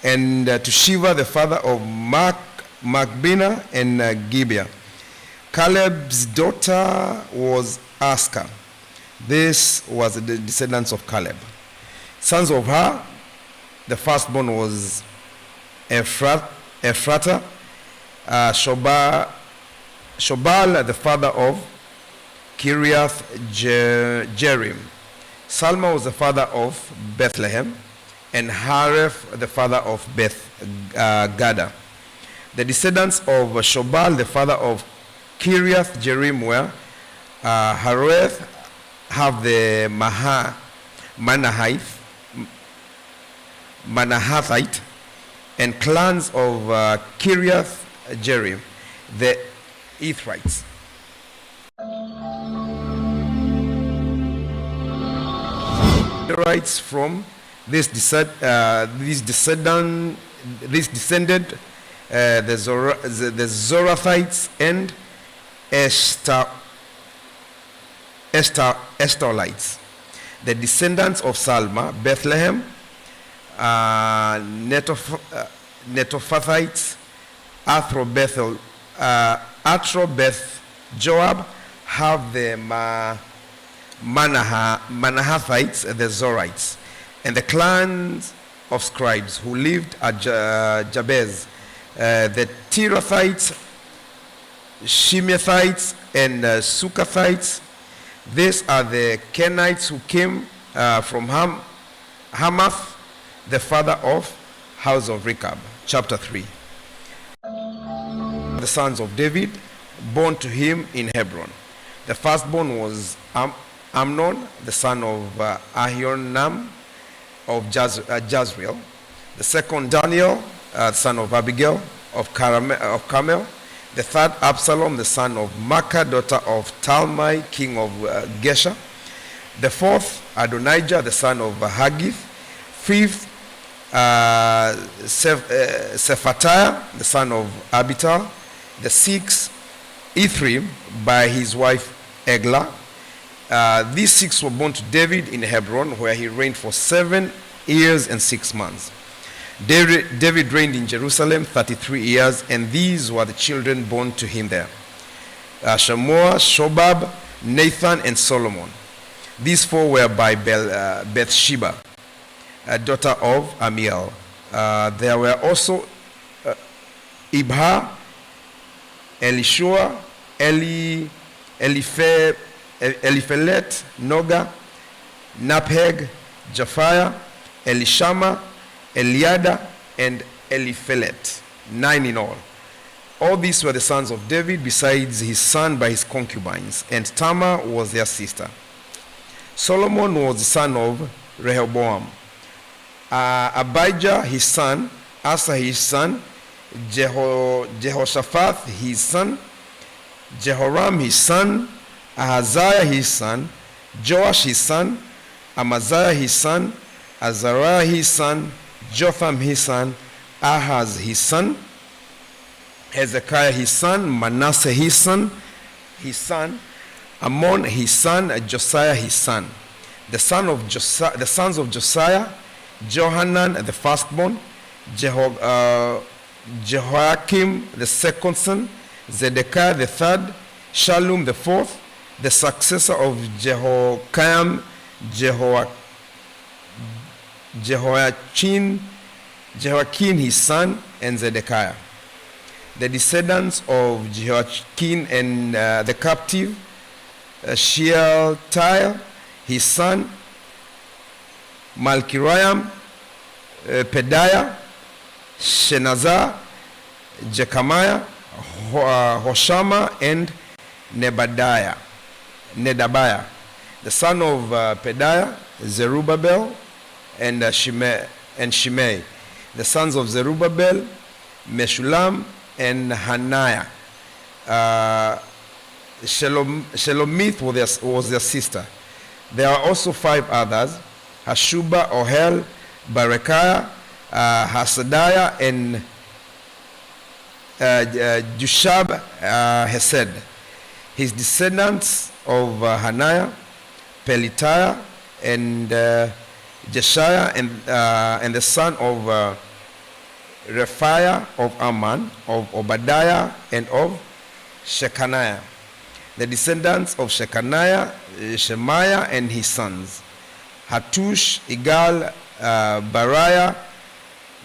and to Sheva, the father of Machbina and Gibeah. Caleb's daughter was Aska. This was the descendants of Caleb. Sons of her, the firstborn was Ephratah, Shobal, the father of Kiriath Jearim. Salma was the father of Bethlehem, and Hareph the father of Beth Gada. The descendants of Shobal, the father of Kiriath Jearim, were Hareth, have the Manahathite, and clans of Kiriath Jearim, the Ethrites. From this descended the Zorathites and Estolites. The descendants of Salma, Bethlehem, Netophathites, Atrobeth Joab, have the Manahathites, the Zorites, and the clans of scribes who lived at Jabez, the Tirathites, Shimeathites, and Sukathites. These are the Kenites who came from Hamath, the father of house of Rechab. Chapter 3. The sons of David, born to him in Hebron. The firstborn was Amnon, the son of Ahionam of Jezreel. The second, Daniel, the son of Abigail of Carmel. The third, Absalom, the son of Maacah, daughter of Talmai, king of Gesher. The fourth, Adonijah, the son of Haggith. Fifth, Shephatiah, the son of Abital. The sixth, Ephraim, by his wife Eglah. These six were born to David in Hebron, where he reigned for 7 years and 6 months. David reigned in Jerusalem 33 years, and these were the children born to him there: Shammua, Shobab, Nathan, and Solomon. These four were by Bathsheba, daughter of Amiel. There were also Ibhar, Elishua, Eliphelet, Noga, Napheg, Japhiah, Elishama, Eliada, and Eliphelet, 9 in all. All these were the sons of David, besides his son by his concubines, and Tamar was their sister. Solomon was the son of Rehoboam. Abijah his son, Asa his son, Jehoshaphat his son, Jehoram his son, Ahaziah his son, Joash his son, Amaziah his son, Azariah his son, Jotham his son, Ahaz his son, Hezekiah his son, Manasseh his son, Amon his son, Josiah his son. The sons of Josiah, Johanan the firstborn, Jehoiakim the second son, Zedekiah the third, Shallum the fourth, the successor of Jehoiakim, Jehoiakim his son, and Zedekiah. The descendants of Jehoiakim and the captive, Shealtiel his son, Malchiriam, Pedaiah, Shenazar, Jechamiah, Hoshama, and Nedabiah. The son of Pedaiah, Zerubbabel, and Shimei. The sons of Zerubbabel, Meshullam, and Hananiah. Shelomith was their sister. There are also 5 others: Hashuba, Ohel, Berechiah, Hasadiah, and Jushab Hesed. His descendants of Hananiah, Pelatiah, and Jeshaiah, and the son of Rephaiah, of Amon, of Obadiah, and of Shechaniah. The descendants of Shechaniah, Shemaiah and his sons, Hattush, Igal, Bariah,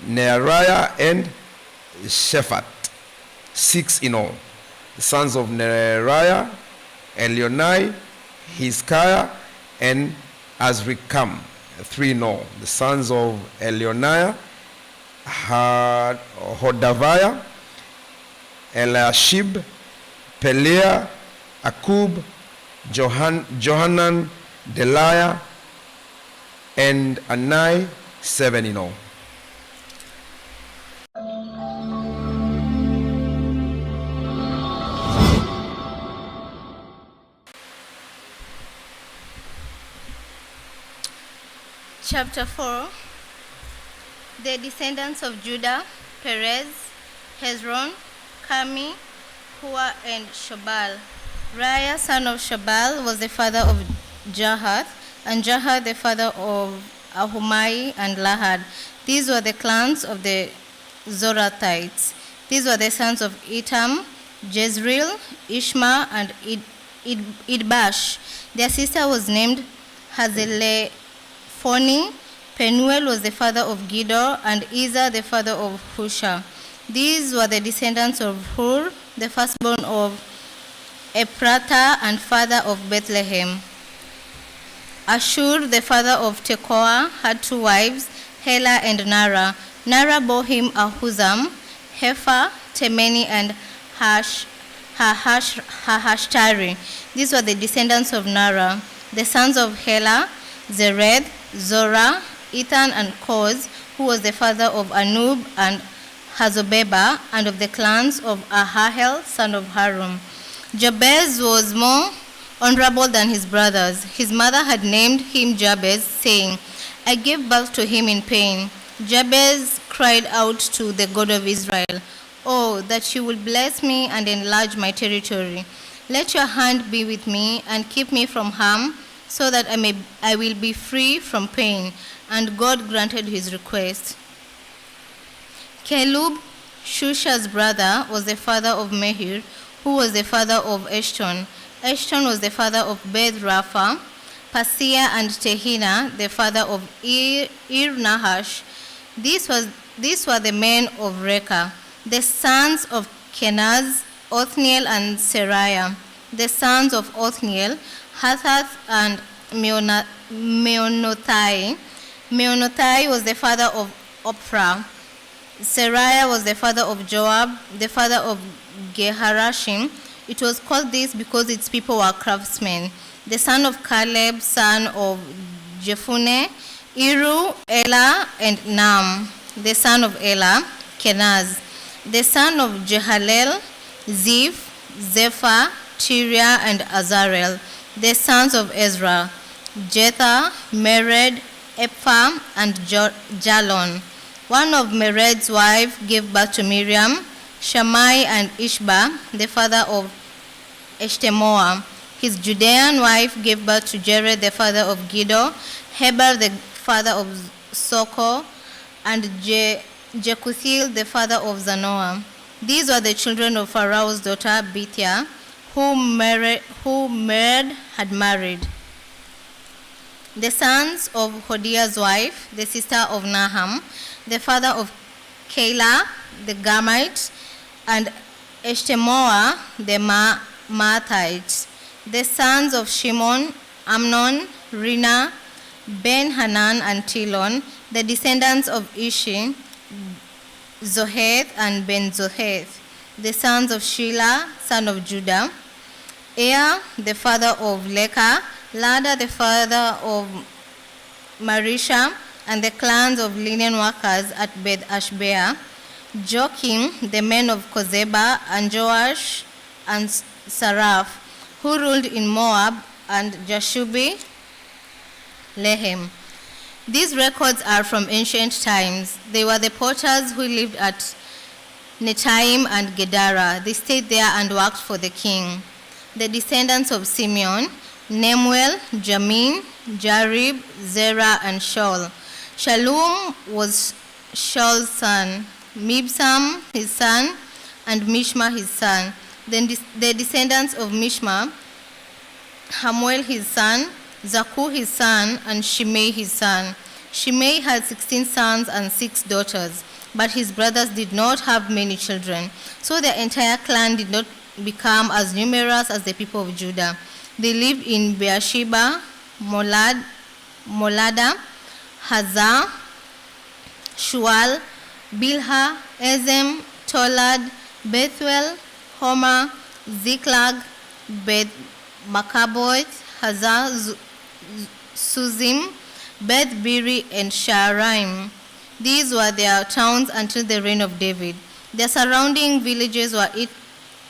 Neariah, and Shephat, 6 in all. The sons of Neariah, Elionai, Hezekiah, and Azrikam, 3 in all. The sons of Elionai, Hodaviah, Eliashib, Peliah, Akub, Johanan, Deliah, and Anai, 7 in all. Chapter 4. The descendants of Judah: Perez, Hezron, Carmi, Hua, and Shobal. Raiah, son of Shobal, was the father of Jahath, and Jahath the father of Ahumai and Lahad. These were the clans of the Zorathites. These were the sons of Etam, Jezreel, Ishma, and Idbash. Their sister was named Hazelephoni. Penuel was the father of Gedor, and Ezer the father of Husha. These were the descendants of Hur, the firstborn of Ephrathah and father of Bethlehem. Ashur, the father of Tekoa, had 2 wives, Hela and Nara. Nara bore him Ahuzam, Hefer, Temeni, and Hahashtari. These were the descendants of Nara. The sons of Hela, Zered, Zorah, Ethan, and Koz, who was the father of Anub and Hazobeba, and of the clans of Ahahel, son of Harum. Jabez was more honorable than his brothers. His mother had named him Jabez, saying, I gave birth to him in pain. Jabez cried out to the God of Israel, Oh, that you will bless me and enlarge my territory. Let your hand be with me and keep me from harm, so that I will be free from pain. And God granted his request. Caleb, Shusha's brother, was the father of Mehir, who was the father of Eshton. Eshton was the father of Beth-Rapha, Paseah, and Tehina, the father of Ir-Nahash. These were the men of Reka. The sons of Kenaz, Othniel, and Seraiah. The sons of Othniel, Hathath, and Meonothai. Meonothai was the father of Ophrah. Seraiah was the father of Joab, the father of Geharashim. It was called this because its people were craftsmen. The son of Caleb, son of Jephunneh, Iru, Elah, and Nam. The son of Elah, Kenaz. The son of Jehalel, Ziph, Zephyr, Tiria, and Azarel. The sons of Ezra, Jetha, Mered, Ephah, and Jalon. One of Mered's wife gave birth to Miriam, Shammai, and Ishba, the father of Eshtemoa. His Judean wife gave birth to Jared, the father of Giddo, Heber, the father of Soko, and Jekuthiel, the father of Zanoah. These were the children of Pharaoh's daughter Bithia, who Mered had married. The sons of Hodiah's wife, the sister of Naham, the father of Keilah, the Gamite, and Eshtemoa, the Maathite. The sons of Shimon, Amnon, Rina, Ben-Hanan, and Tilon, the descendants of Ishi, Zoheth, and Ben-Zoheth. The sons of Shelah, son of Judah, the father of Leka, Lada, the father of Marisha, and the clans of linen workers at Beth Ashbea, Joachim, the men of Kozeba, and Joash, and Saraph, who ruled in Moab, and Jashubi, Lehem. These records are from ancient times. They were the potters who lived at Netaim and Gedara. They stayed there and worked for the king. The descendants of Simeon, Nemuel, Jamin, Jarib, Zerah, and Shaul. Shalom was Shaul's son, Mibsam his son, and Mishma his son. Then the descendants of Mishma, Hamuel his son, Zaku his son, and Shimei his son. Shimei had 16 sons and 6 daughters, but his brothers did not have many children, so their entire clan did not become as numerous as the people of Judah. They lived in Beersheba, Molada, Hazah, Shual, Bilhah, Ezem, Tolad, Bethuel, Homer, Ziklag, Beth Macaboth, Hazah, Suzim, Beth Biri, and Sha'araim. These were their towns until the reign of David. Their surrounding villages were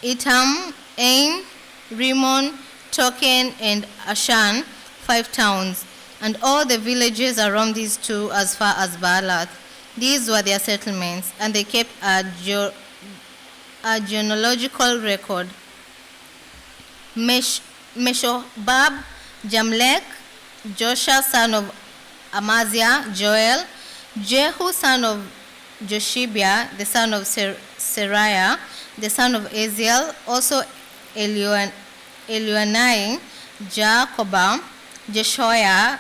Etam, Ain, Rimmon, Token, and Ashan, 5 towns, and all the villages around these two as far as Baalath. These were their settlements, and they kept a genealogical record. Meshobab, Jamlech, Joshua son of Amaziah, Joel, Jehu son of Joshibia, the son of Seraiah, the son of Aziel, also Elioenai, Jacoba, Jeshoiah,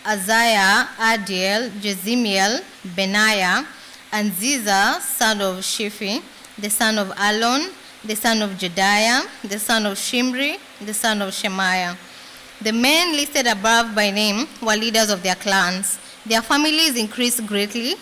Isaiah, Adiel, Jezimiel, Benaiah, and Ziza, son of Shiphi, the son of Alon, the son of Jediah, the son of Shimri, the son of Shemaiah. The men listed above by name were leaders of their clans. Their families increased greatly.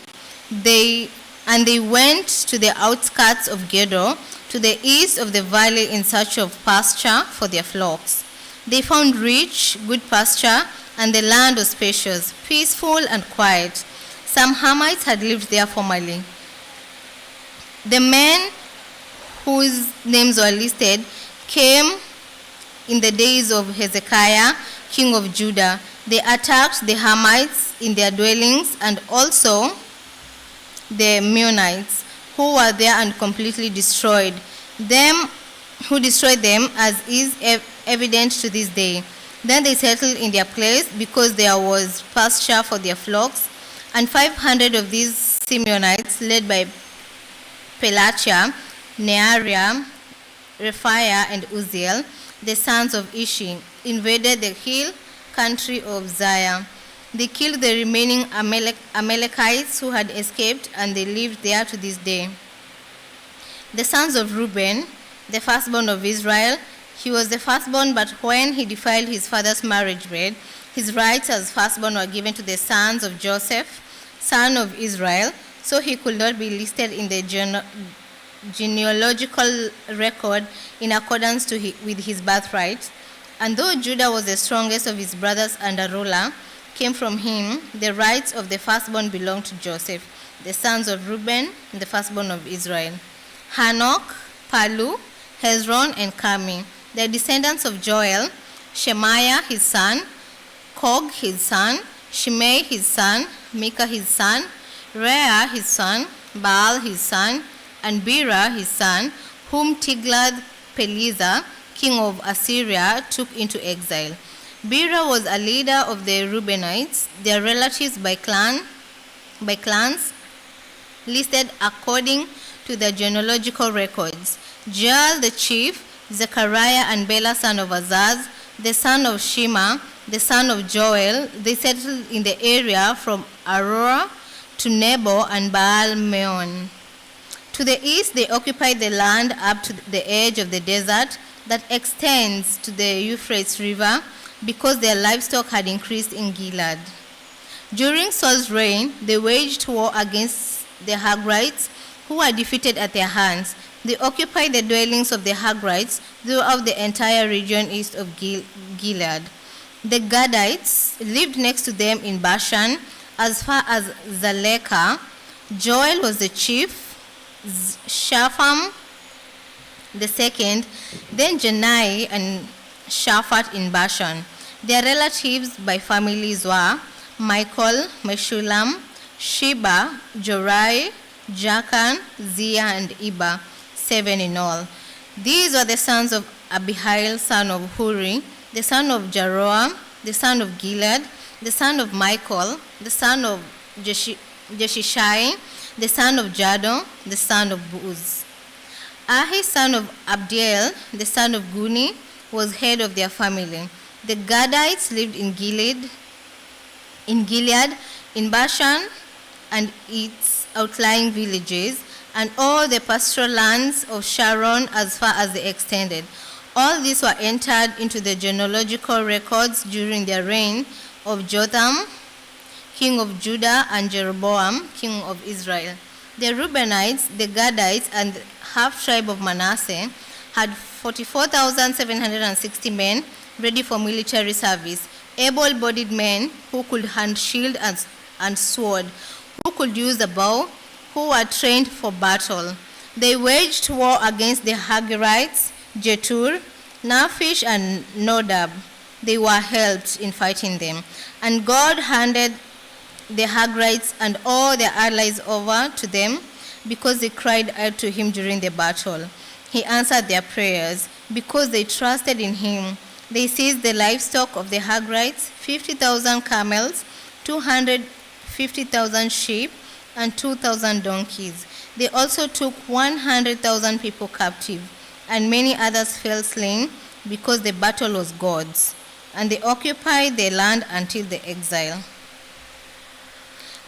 They went to the outskirts of Gedor, to the east of the valley in search of pasture for their flocks. They found rich, good pasture, and the land was spacious, peaceful, and quiet. Some Hamites had lived there formerly. The men whose names were listed came in the days of Hezekiah, king of Judah. They attacked the Hamites in their dwellings and also the Meunites, who were there and completely destroyed them, as is evident to this day. Then they settled in their place because there was pasture for their flocks, and 500 of these Simeonites, led by Pelatiah, Neariah, Rephaiah, and Uzziel, the sons of Ishi, invaded the hill country of Zion. They killed the remaining Amalekites who had escaped, and they lived there to this day. The sons of Reuben, the firstborn of Israel, he was the firstborn, but when he defiled his father's marriage bed, his rights as firstborn were given to the sons of Joseph, son of Israel, so he could not be listed in the genealogical record in accordance with his birthright. And though Judah was the strongest of his brothers and a ruler, came from him, the rights of the firstborn belonged to Joseph, the sons of Reuben, the firstborn of Israel. Hanok, Palu, Hezron, and Carmi, the descendants of Joel, Shemaiah his son, Kog his son, Shimei his son, Micah his son, Rea his son, Baal his son, and Bera his son, whom Tiglath-Pileser, king of Assyria, took into exile. Bera was a leader of the Reubenites, their relatives by clans, listed according to the genealogical records. Jael the chief, Zechariah and Bela son of Azaz, the son of Shema, the son of Joel, they settled in the area from Aurora to Nebo and Baal-Meon. To the east, they occupied the land up to the edge of the desert that extends to the Euphrates River, because their livestock had increased in Gilead. During Saul's reign, they waged war against the Hagrites, who were defeated at their hands. They occupied the dwellings of the Hagrites throughout the entire region east of Gilead. The Gadites lived next to them in Bashan, as far as Zalekah. Joel was the chief, Shapham the second, then Janai and Shaphat in Bashan. Their relatives by families were Michael, Meshulam, Sheba, Jorai, Jachan, Zia, and Iba, 7 in all. These were the sons of Abihail, son of Huri, the son of Jeroam, the son of Gilead, the son of Michael, the son of Jeshishai, the son of Jadon, the son of Buz. Ahi, son of Abdiel, the son of Guni, was head of their family. The Gadites lived in Gilead, in Bashan and its outlying villages, and all the pastoral lands of Sharon as far as they extended. All these were entered into the genealogical records during the reign of Jotham, king of Judah, and Jeroboam, king of Israel. The Reubenites, the Gadites, and the half-tribe of Manasseh had 44,760 men ready for military service, able-bodied men who could hand shield and sword, who could use a bow, who were trained for battle. They waged war against the Hagrites, Jetur, Naphish, and Nodab. They were helped in fighting them, and God handed the Hagrites and all their allies over to them because they cried out to him during the battle. He answered their prayers because they trusted in him. They seized the livestock of the Hagrites, 50,000 camels, 250,000 sheep, and 2,000 donkeys. They also took 100,000 people captive, and many others fell slain because the battle was God's, and they occupied the land until the exile.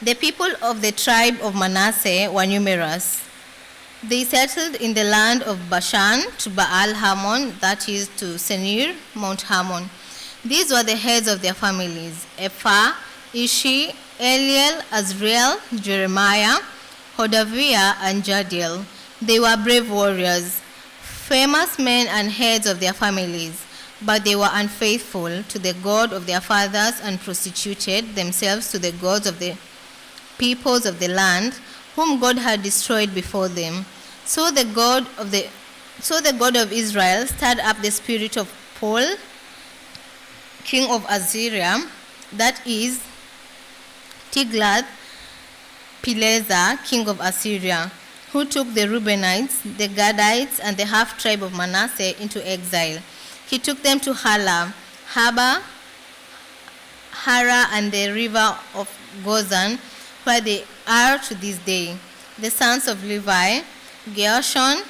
The people of the tribe of Manasseh were numerous. They settled in the land of Bashan to Baal-Hamon, that is to Senir, Mount Hamon. These were the heads of their families: Ephah, Ishi, Eliel, Azriel, Jeremiah, Hodaviah, and Jadiel. They were brave warriors, famous men and heads of their families, but they were unfaithful to the God of their fathers and prostituted themselves to the gods of the peoples of the land, whom God had destroyed before them. So the God of Israel stirred up the spirit of Paul, king of Assyria, that is Tiglath-Pileser, king of Assyria, who took the Reubenites, the Gadites, and the half-tribe of Manasseh into exile. He took them to Hala, Hara, and the river of Gozan, where they are to this day. The sons of Levi, Gershon,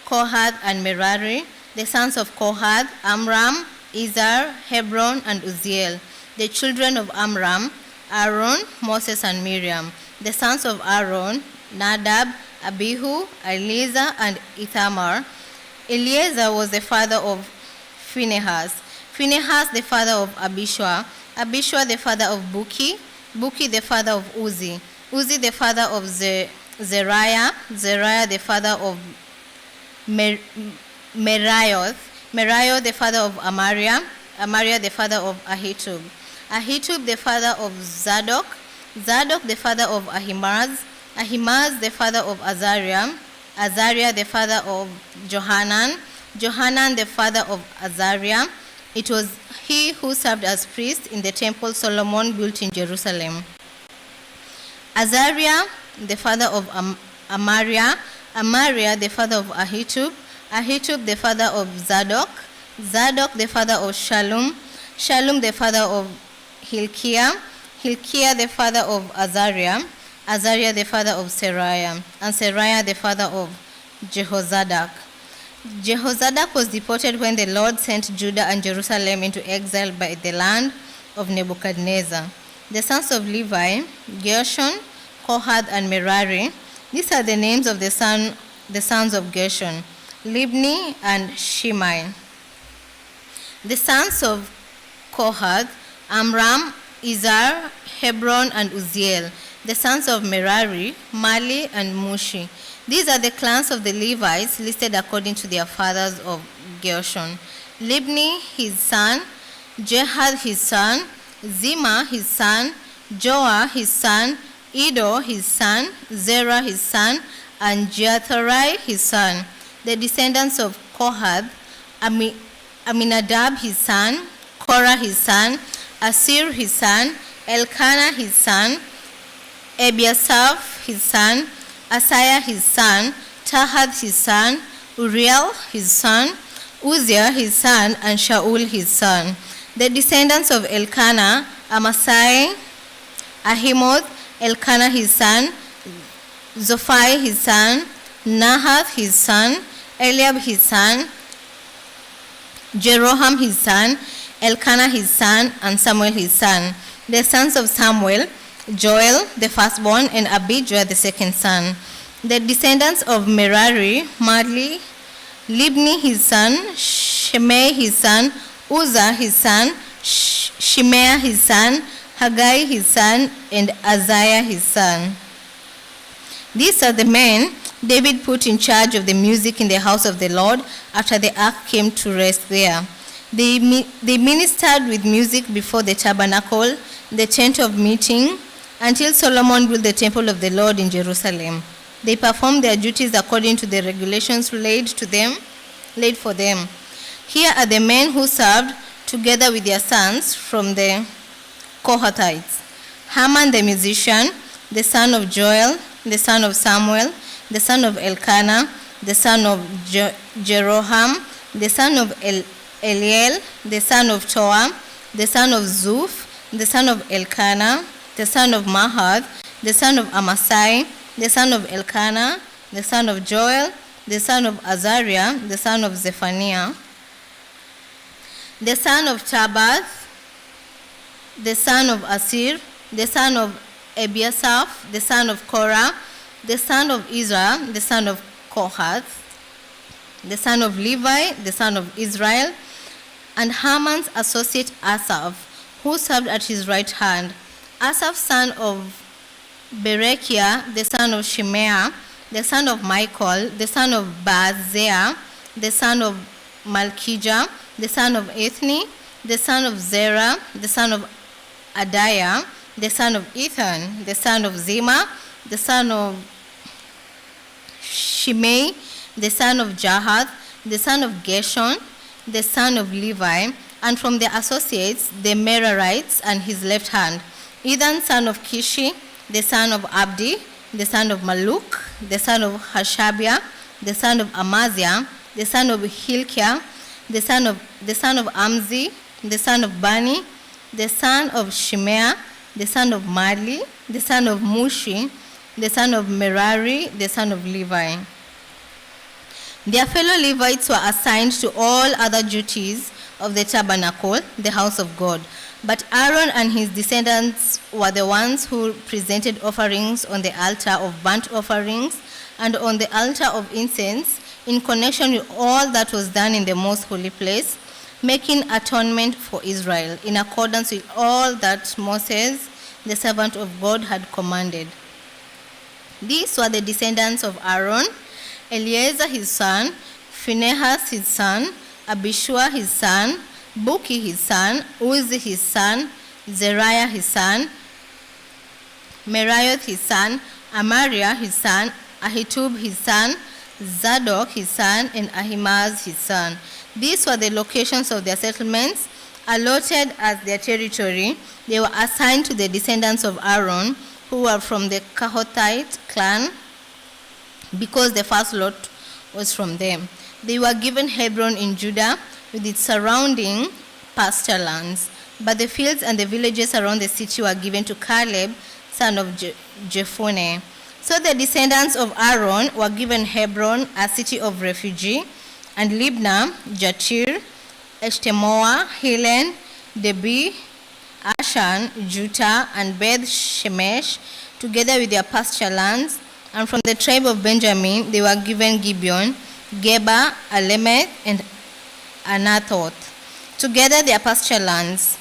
Kohath, and Merari. The sons of Kohath, Amram, Izhar, Hebron, and Uzziel. The children of Amram, Aaron, Moses, and Miriam. The sons of Aaron, Nadab, Abihu, Eleazar, and Ithamar. Eleazar was the father of Phinehas. Phinehas the father of Abishua. Abishua the father of Buki. Buki the father of Uzi. Uzi the father of Zeriah. Zeriah the father of Meraioth. Meraioth the father of Amariah. Amariah the father of Ahitub. Ahitub the father of Zadok, Zadok the father of Ahimaaz, Ahimaaz the father of Azariah, Azariah the father of Johanan, Johanan the father of Azariah. It was he who served as priest in the temple Solomon built in Jerusalem. Azariah the father of Amariah, Amariah the father of Ahitub, Ahitub the father of Zadok, Zadok the father of Shallum, Shallum the father of Hilkiah, Hilkiah the father of Azariah, Azariah the father of Seraiah, and Seraiah the father of Jehozadak. Jehozadak was deported when the Lord sent Judah and Jerusalem into exile by the land of Nebuchadnezzar. The sons of Levi, Gershon, Kohath, and Merari. These are the names of the sons of Gershon, Libni and Shimei. The sons of Kohath, Amram, Izhar, Hebron, and Uzziel. The sons of Merari, Mali, and Mushi. These are the clans of the Levites listed according to their fathers of Gershon. Libni, his son, Jehath, his son, Zima, his son, Joah, his son, Edo, his son, Zerah, his son, and Jeatherai, his son. The descendants of Kohath, Aminadab, his son, Korah, his son, Asir, his son, Elkanah, his son, Ebiasaph, his son, Asaiah, his son, Tahath, his son, Uriel, his son, Uzziah, his son, and Shaul, his son. The descendants of Elkanah, Amasai, Ahimoth, Elkanah, his son, Zophai, his son, Nahath, his son, Eliab, his son, Jeroham, his son, Elkanah, his son, and Samuel, his son. The sons of Samuel, Joel, the firstborn, and Abijah, the second son. The descendants of Merari, Mahli, Libni, his son, Shimei, his son, Uzzah, his son, Shimea, his son, Haggai, his son, and Ahaziah, his son. These are the men David put in charge of the music in the house of the Lord after the ark came to rest there. They ministered with music before the tabernacle, the tent of meeting, until Solomon built the temple of the Lord in Jerusalem. They performed their duties according to the regulations laid for them. Here are the men who served together with their sons from the Kohathites. Haman the musician, the son of Joel, the son of Samuel, the son of Elkanah, the son of Jeroham, the son of Eliel, the son of Toa, the son of Zuph, the son of Elkanah, the son of Mahath, the son of Amasai, the son of Elkanah, the son of Joel, the son of Azariah, the son of Zephaniah, the son of Tabath, the son of Asir, the son of Ebiasaph, the son of Korah, the son of Ezra, the son of Kohath, the son of Levi, the son of Israel, and Haman's associate Asaph, who served at his right hand. Asaph, son of Berechiah, the son of Shimea, the son of Michael, the son of Baaziah, the son of Malchijah, the son of Ethni, the son of Zerah, the son of Adiah, the son of Ethan, the son of Zima, the son of Shimei, the son of Jahath, the son of Gershon, the son of Levi, and from the associates, the Merarites and his left hand, Ethan, son of Kishi, the son of Abdi, the son of Maluk, the son of Hashabiah, the son of Amaziah, the son of Hilkiah, the son of Amzi, the son of Bani, the son of Shimea, the son of Mali, the son of Mushi, the son of Merari, the son of Levi. Their fellow Levites were assigned to all other duties of the tabernacle, the house of God. But Aaron and his descendants were the ones who presented offerings on the altar of burnt offerings and on the altar of incense in connection with all that was done in the most holy place, making atonement for Israel in accordance with all that Moses, the servant of God, had commanded. These were the descendants of Aaron: Eleazar his son, Phinehas his son, Abishua his son, Buki his son, Uzi his son, Zeriah his son, Meraioth his son, Amariah his son, Ahitub his son, Zadok his son, and Ahimaaz his son. These were the locations of their settlements, allotted as their territory. They were assigned to the descendants of Aaron, who were from the Kohathite clan, because the first lot was from them. They were given Hebron in Judah with its surrounding pasture lands, but the fields and the villages around the city were given to Caleb, son of Jephunneh. So the descendants of Aaron were given Hebron, a city of refuge, and Libnah, Jatir, Eshtemoa, Helen, Debir, Ashan, Juttah, and Beth Shemesh, together with their pasture lands. And from the tribe of Benjamin, they were given Gibeon, Geba, Alemeth, and Anathoth, together with their pasture lands.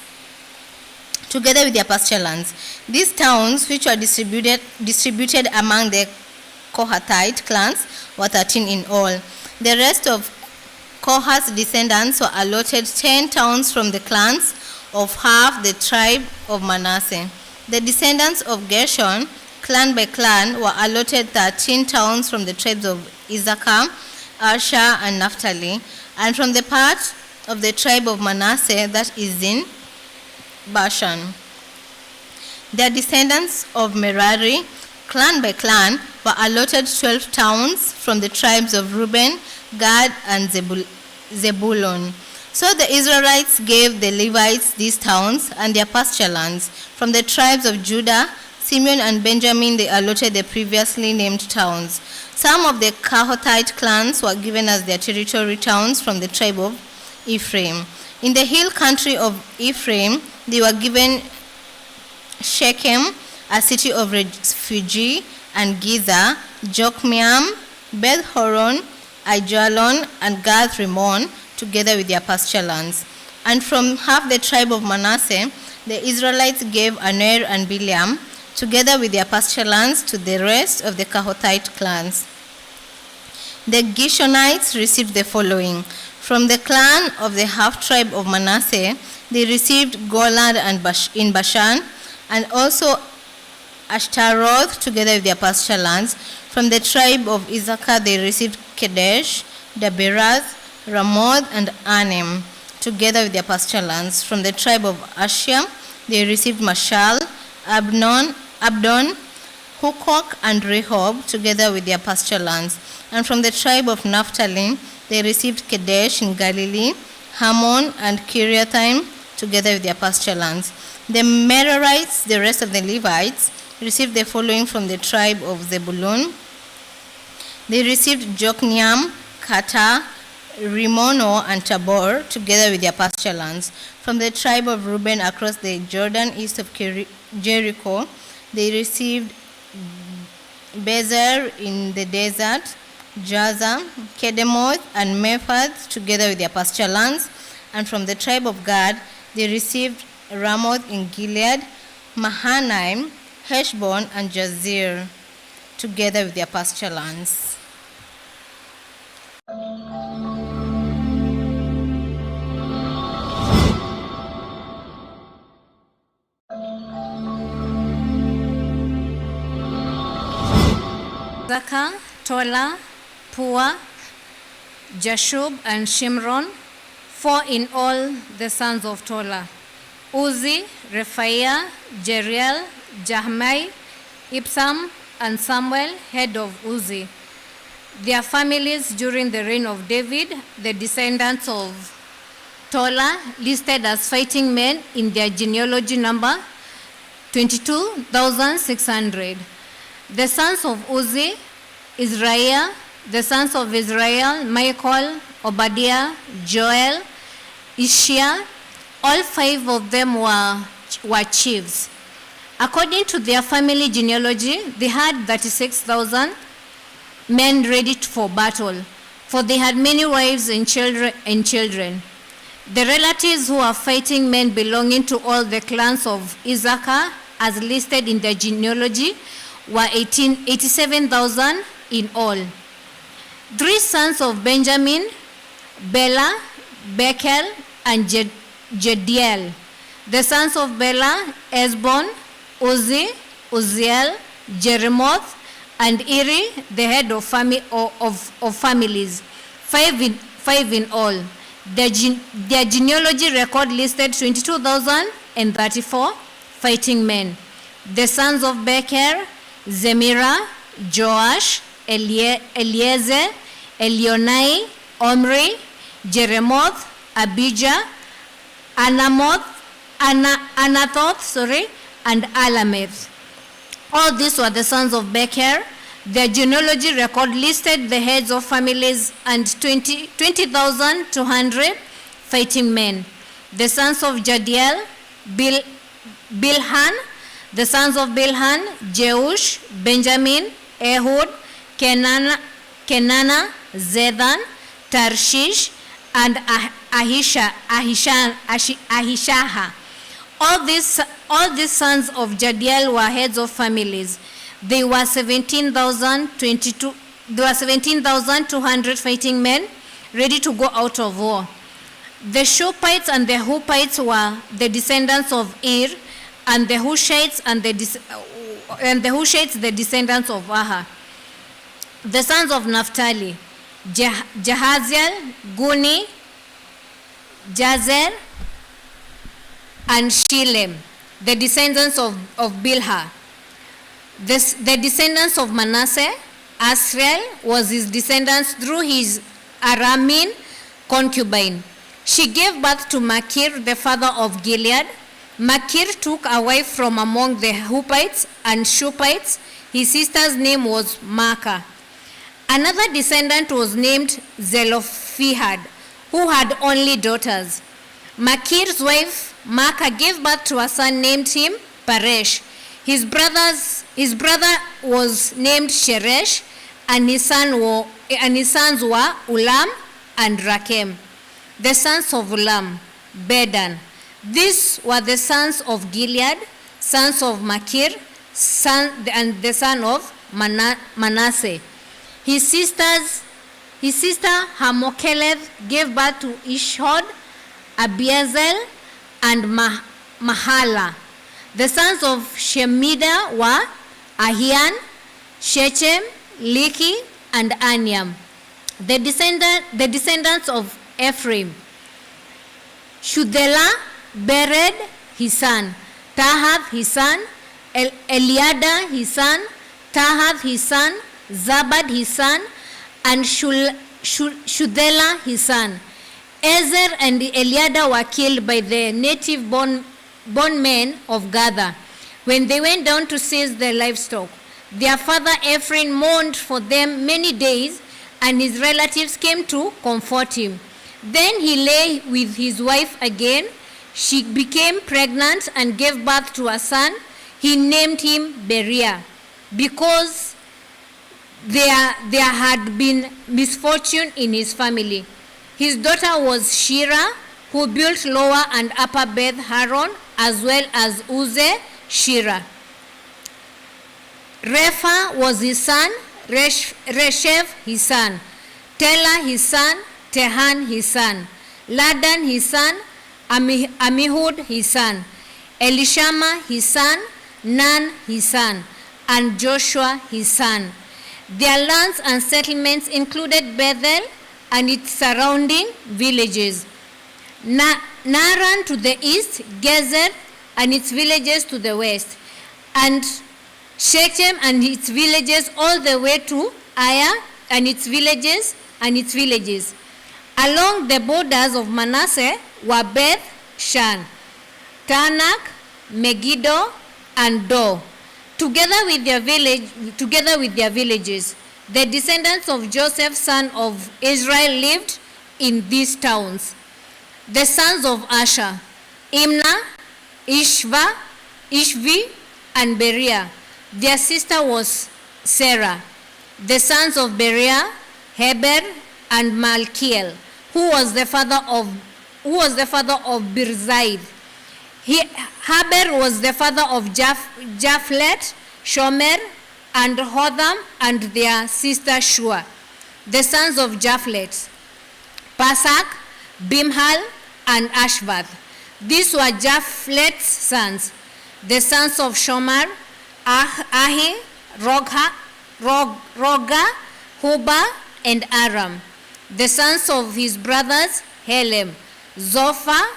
These towns, which were distributed among the Kohathite clans, were 13 in all. The rest of Kohath's descendants were allotted 10 towns from the clans of half the tribe of Manasseh. The descendants of Gershon, clan by clan, were allotted 13 towns from the tribes of Issachar, Asher, and Naphtali, and from the part of the tribe of Manasseh that is in Bashan. Their descendants of Merari, clan by clan, were allotted 12 towns from the tribes of Reuben, Gad, and Zebulun. So the Israelites gave the Levites these towns and their pasture lands. From the tribes of Judah, Simeon, and Benjamin, they allotted the previously named towns. Some of the Kohathite clans were given as their territory towns from the tribe of Ephraim. In the hill country of Ephraim, they were given Shechem, a city of refuge, and Giza, Jokmeam, Beth Horon, Aijalon, and Gath Rimmon, together with their pasture lands. And from half the tribe of Manasseh, the Israelites gave Aner and Bileam, together with their pasture lands, to the rest of the Kohathite clans. The Gishonites received the following. From the clan of the half-tribe of Manasseh, they received Golan and in Bashan, and also Ashtaroth, together with their pasture lands. From the tribe of Issachar, they received Kedesh, Daberath, Ramoth, and Anim, together with their pasture lands. From the tribe of Asher, they received Mashal, Abdon, Hukok, and Rehob, together with their pasture lands. And from the tribe of Naphtali, they received Kedesh in Galilee, Hammon, and Kiriathaim, together with their pasture lands. The Merarites, the rest of the Levites, received the following from the tribe of Zebulun. They received Jokneam, Kata, Rimono, and Tabor, together with their pasture lands. From the tribe of Reuben across the Jordan east of Jericho, they received Bezer in the desert, Jaza, Kedemoth, and Mephath, together with their pasture lands. And from the tribe of Gad, they received Ramoth in Gilead, Mahanaim, Heshbon, and Jazer, together with their pasture lands. Zaka, Tola, Pua, Jashub, and Shimron, 4 in all, the sons of Tola. Uzi, Rephaiah, Jeriel, Jahmai, Ipsam, and Samuel, head of Uzi. Their families during the reign of David, the descendants of Tola, listed as fighting men in their genealogy number, 22,600. The sons of Uzi, Israel, the sons of Israel, Michael, Obadiah, Joel, Ishia, all 5 of them were chiefs. According to their family genealogy, they had 36,000 men ready for battle, for they had many wives and children. The relatives who are fighting men belonging to all the clans of Issachar, as listed in their genealogy, were 87,000 in all. 3 sons of Benjamin, Bela, Becher, and Jediel. The sons of Bela, Esbon, Uzi, Uziel, Jeremoth, and Eri, the head of families, five in all. Their genealogy record listed 22,034 fighting men. The sons of Becher, Zemira, Joash, Eliezer, Elionai, Omri, Jeremoth, Abijah, Anathoth, and Alameth. All these were the sons of Becher. Their genealogy record listed the heads of families and 20,200 fighting men. The sons of Jadiel, Bilhan, the sons of Bilhan, Jeush, Benjamin, Ehud, Kenana, Zedan, Tarshish, and Ahishaha. All these sons of Jadiel were heads of families. They were 17,200 fighting men ready to go out of war. The Shopites and the Huppites were the descendants of Ir, and the Hushites the descendants of Ahab. The sons of Naphtali, Jahaziel, Guni, Jazer, and Shilem, the descendants of Bilhah. The descendants of Manasseh, Asriel was his descendants through his Aramean concubine. She gave birth to Machir, the father of Gilead. Machir took a wife from among the Huppites and Shupites. His sister's name was Maacah. Another descendant was named Zelophehad, who had only daughters. Machir's wife, Maacah, gave birth to a son named him Paresh. His brother was named Sheresh, and his sons were Ulam and Rakem. The sons of Ulam, Bedan. These were the sons of Gilead, sons of Machir, and the son of Manasseh. His sister Hamokeleth gave birth to Ishhod, Abiezel, and Mahala. The sons of Shemida were Ahian, Shechem, Liki, and Aniam. The descendants of Ephraim, Shuthelah, Bered, his son, Tahath, his son, Eliada, his son, Tahath, his son, Zabad, his son, and Shuthelah, his son. Ezer and Eliada were killed by the native born men of Gaza when they went down to seize their livestock. Their father Ephraim mourned for them many days, and his relatives came to comfort him. Then he lay with his wife again. She became pregnant and gave birth to a son. He named him Beriah, because there had been misfortune in his family. His daughter was Shira, who built Lower and Upper Beth Haron, as well as Uze, Shira. Repha was his son, Reshev his son, Tela his son, Tehan his son, Ladan his son, Amihud his son, Elishama his son, Nun his son, and Joshua his son. Their lands and settlements included Bethel and its surrounding villages, Naran to the east, Gezer and its villages to the west, and Shechem and its villages all the way to Aya and its villages Along the borders of Manasseh were Beth Shan, Tanak, Megiddo, and Do, together with their villages. The descendants of Joseph, son of Israel, lived in these towns. The sons of Asher, Imnah, Ishvi, and Beriah. Their sister was Sarah. The sons of Beriah, Heber, and Malkiel, who was the father of Birzai. Heber was the father of Japhlet, Shomer, and Hotham, and their sister Shua. The sons of Japhlet, Pasak, Bimhal, and Ashvath. These were Japhlet's sons, the sons of Shomer, Ahi, Roga, Huba, and Aram. The sons of his brothers, Helem, Zophar,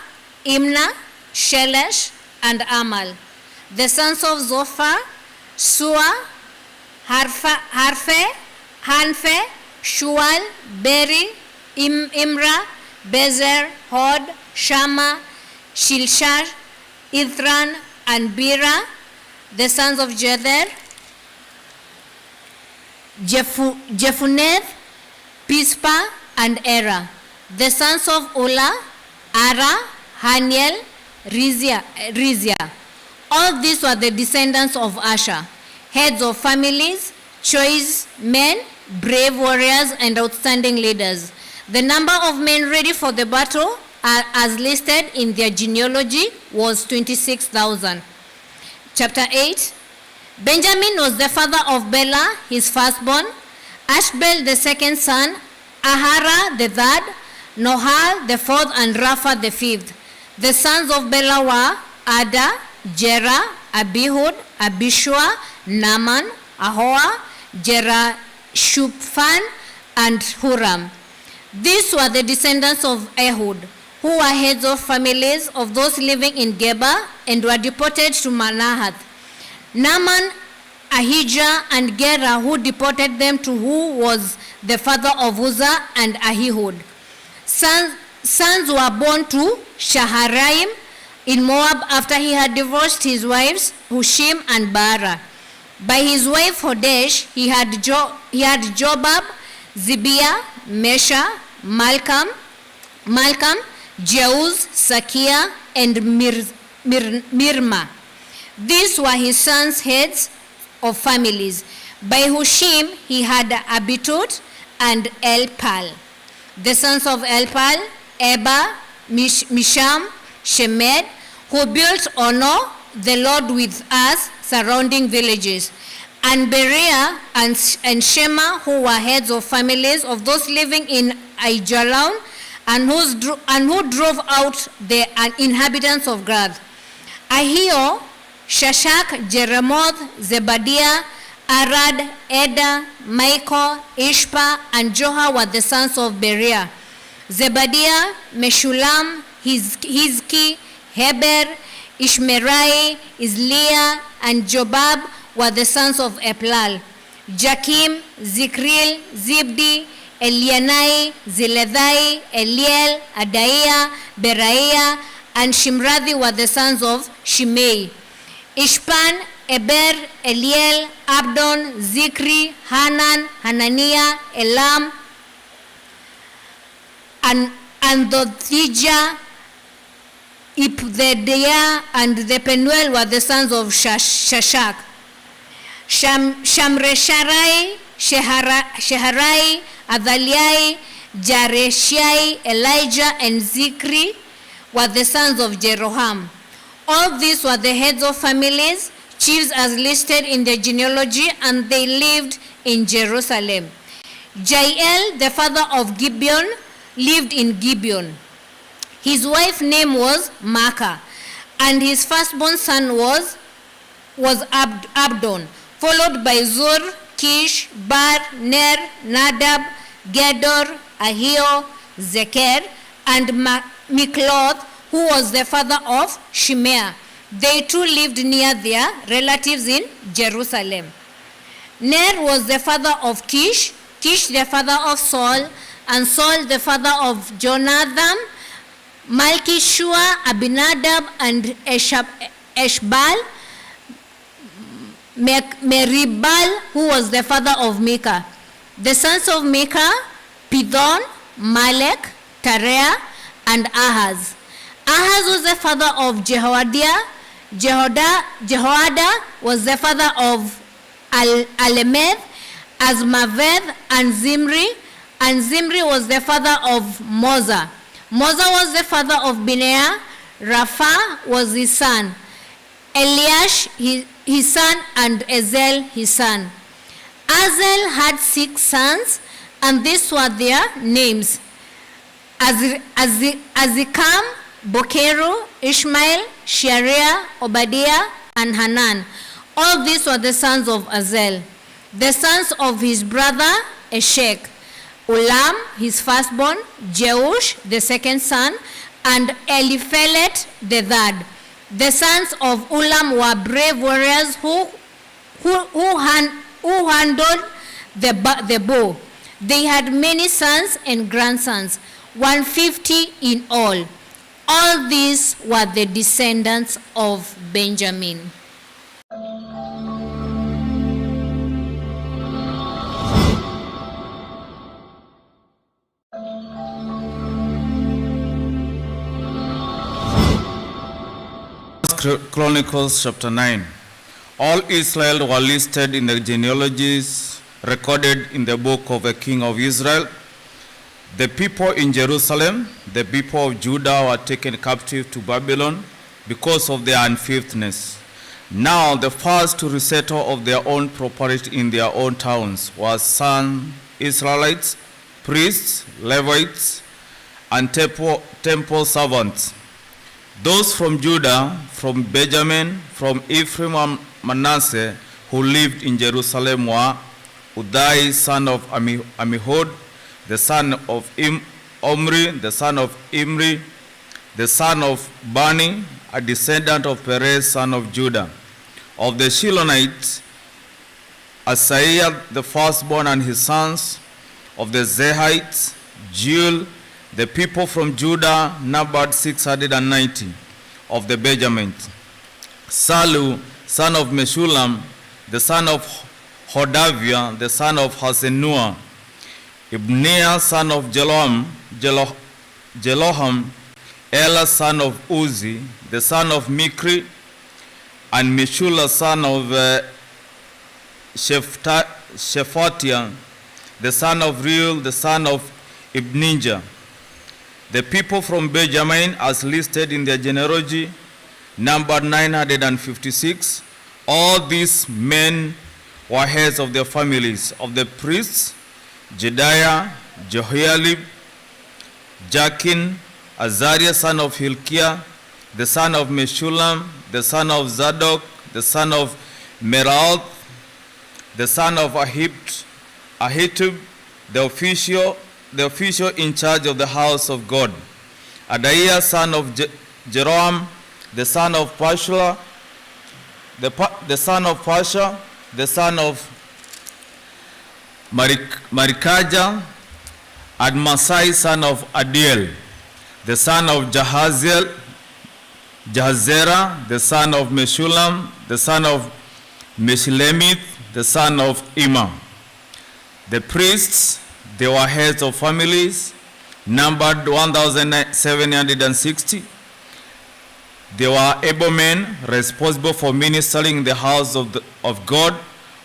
Imnah, Shelesh, and Amal. The sons of Zophar, Sua, Hanfe, Shual, Beri, Imra, Bezer, Hod, Shama, Shilshar, Ithran, and Bira. The sons of Jether, Jephunneh, Pispa, and Era. The sons of Ulla, Ara, Haniel, Rizia. All these were the descendants of Asher, heads of families, choice men, brave warriors, and outstanding leaders. The number of men ready for the battle, as listed in their genealogy, was 26,000. Chapter 8. Benjamin was the father of Bela, his firstborn, Ashbel the second son, Ahara the third, Nohal the fourth, and Rapha the fifth. The sons of Bela were Ada, Jera, Abihud, Abishua, Naaman, Ahoa, Jerashuphan, and Huram. These were the descendants of Ehud, who were heads of families of those living in Geba and were deported to Manahath. Naaman, Ahijah, and Gera, who deported them to who was the father of Uzzah and Ahihud. Sons were born to Shaharaim in Moab after he had divorced his wives Hushim and Baara. By his wife Hodesh, he had Jobab, Zibiah, Mesha, Malcolm, Jeuz, Sakia, and Mirma. These were his sons' heads of families. By Hushim, he had Abitut and Elpal. The sons of Elpal, Eba, Misham, Shemed, who built Ono, the Lord with us, surrounding villages, and Beriah and Shema, who were heads of families of those living in Aijalon, and who drove out the inhabitants of Gath. Ahio, Shishak, Jeremoth, Zebadiah, Arad, Eda, Michael, Ishpa, and Joha were the sons of Beriah. Zebadiah, Meshulam, Hizki, Heber, Ishmerai, Isliah, and Jobab were the sons of Eplal. Jakim, Zikril, Zibdi, Elianai, Zilethai, Eliel, Adaiah, Beraiah, and Shimrathi were the sons of Shimei. Ishpan, Eber, Eliel, Abdon, Zikri, Hanan, Hananiah, Elam, and Andothijah, Ipthediah, and the Penuel were the sons of Shishak. Shamresharai, Sheharai, Athaliah, Jareshai, Elijah, and Zikri were the sons of Jeroham. All these were the heads of families, chiefs as listed in the genealogy, and they lived in Jerusalem. Jael, the father of Gibeon, lived in Gibeon. His wife's name was Maacah, and his firstborn son was Abdon, followed by Zur, Kish, Bar, Ner, Nadab, Gedor, Ahio, Zeker, and Mikloth, who was the father of Shimea. They too lived near their relatives in Jerusalem. Ner was the father of Kish, Kish the father of Saul, and Saul the father of Jonathan, Malchishua, Abinadab, and Eshbal, Meribal, who was the father of Micah. The sons of Micah, Pithon, Malek, Tarea, and Ahaz. Ahaz was the father of Jehoiada. Jehoiada was the father of Alemeth, Azmaveth, and Zimri. And Zimri was the father of Moza. Moza was the father of Binea. Rapha was his son. Eliash his son, and Ezel his son. Azel had 6 sons, and these were their names: Azikam, Bokeru, Ishmael, Sheariah, Obadiah, and Hanan. All these were the sons of Azel. The sons of his brother Eshek, Ulam, his firstborn, Jeush, the second son, and Eliphelet, the third. The sons of Ulam were brave warriors who handled the bow. They had many sons and grandsons, 150 in all. All these were the descendants of Benjamin. Chronicles chapter 9. All Israel were listed in the genealogies recorded in the book of the king of Israel. The people in Jerusalem, the people of Judah were taken captive to Babylon because of their unfaithfulness. Now the first to resettle of their own property in their own towns was some Israelites, priests, Levites, and temple servants. Those from Judah, from Benjamin, from Ephraim and Manasseh, who lived in Jerusalem were Udai, son of Amihud, the son of Omri, the son of Imri, the son of Bani, a descendant of Perez, son of Judah. Of the Shilonites, Asaiah, the firstborn, and his sons. Of the Zehites, Jeuel. The people from Judah numbered 690. Of the Benjamins, Salu, son of Meshulam, the son of Hodaviah, the son of Hasenua, Ibnea, son of Jehoram, Ela, son of Uzi, the son of Mikri, and Meshula, son of Shephatiah, the son of Reuel, the son of Ibninjah. The people from Benjamin, as listed in their genealogy, numbered 956. All these men were heads of their families. Of the priests, Jedaiah, Jehoiarib, Jakin, Azariah, son of Hilkiah, the son of Meshulam, the son of Zadok, the son of Meraoth, the son of Ahitub, the official in charge of the house of God. Adaiah, son of Jeroham, the son of Pashua, the son of Pasha, the son of Marikajah, Admasai, son of Adiel, the son of Jahazera, the son of Meshulam, the son of Meshilemith, the son of Ima. The priests, they were heads of families, numbered 1,760. They were able men responsible for ministering in the house of God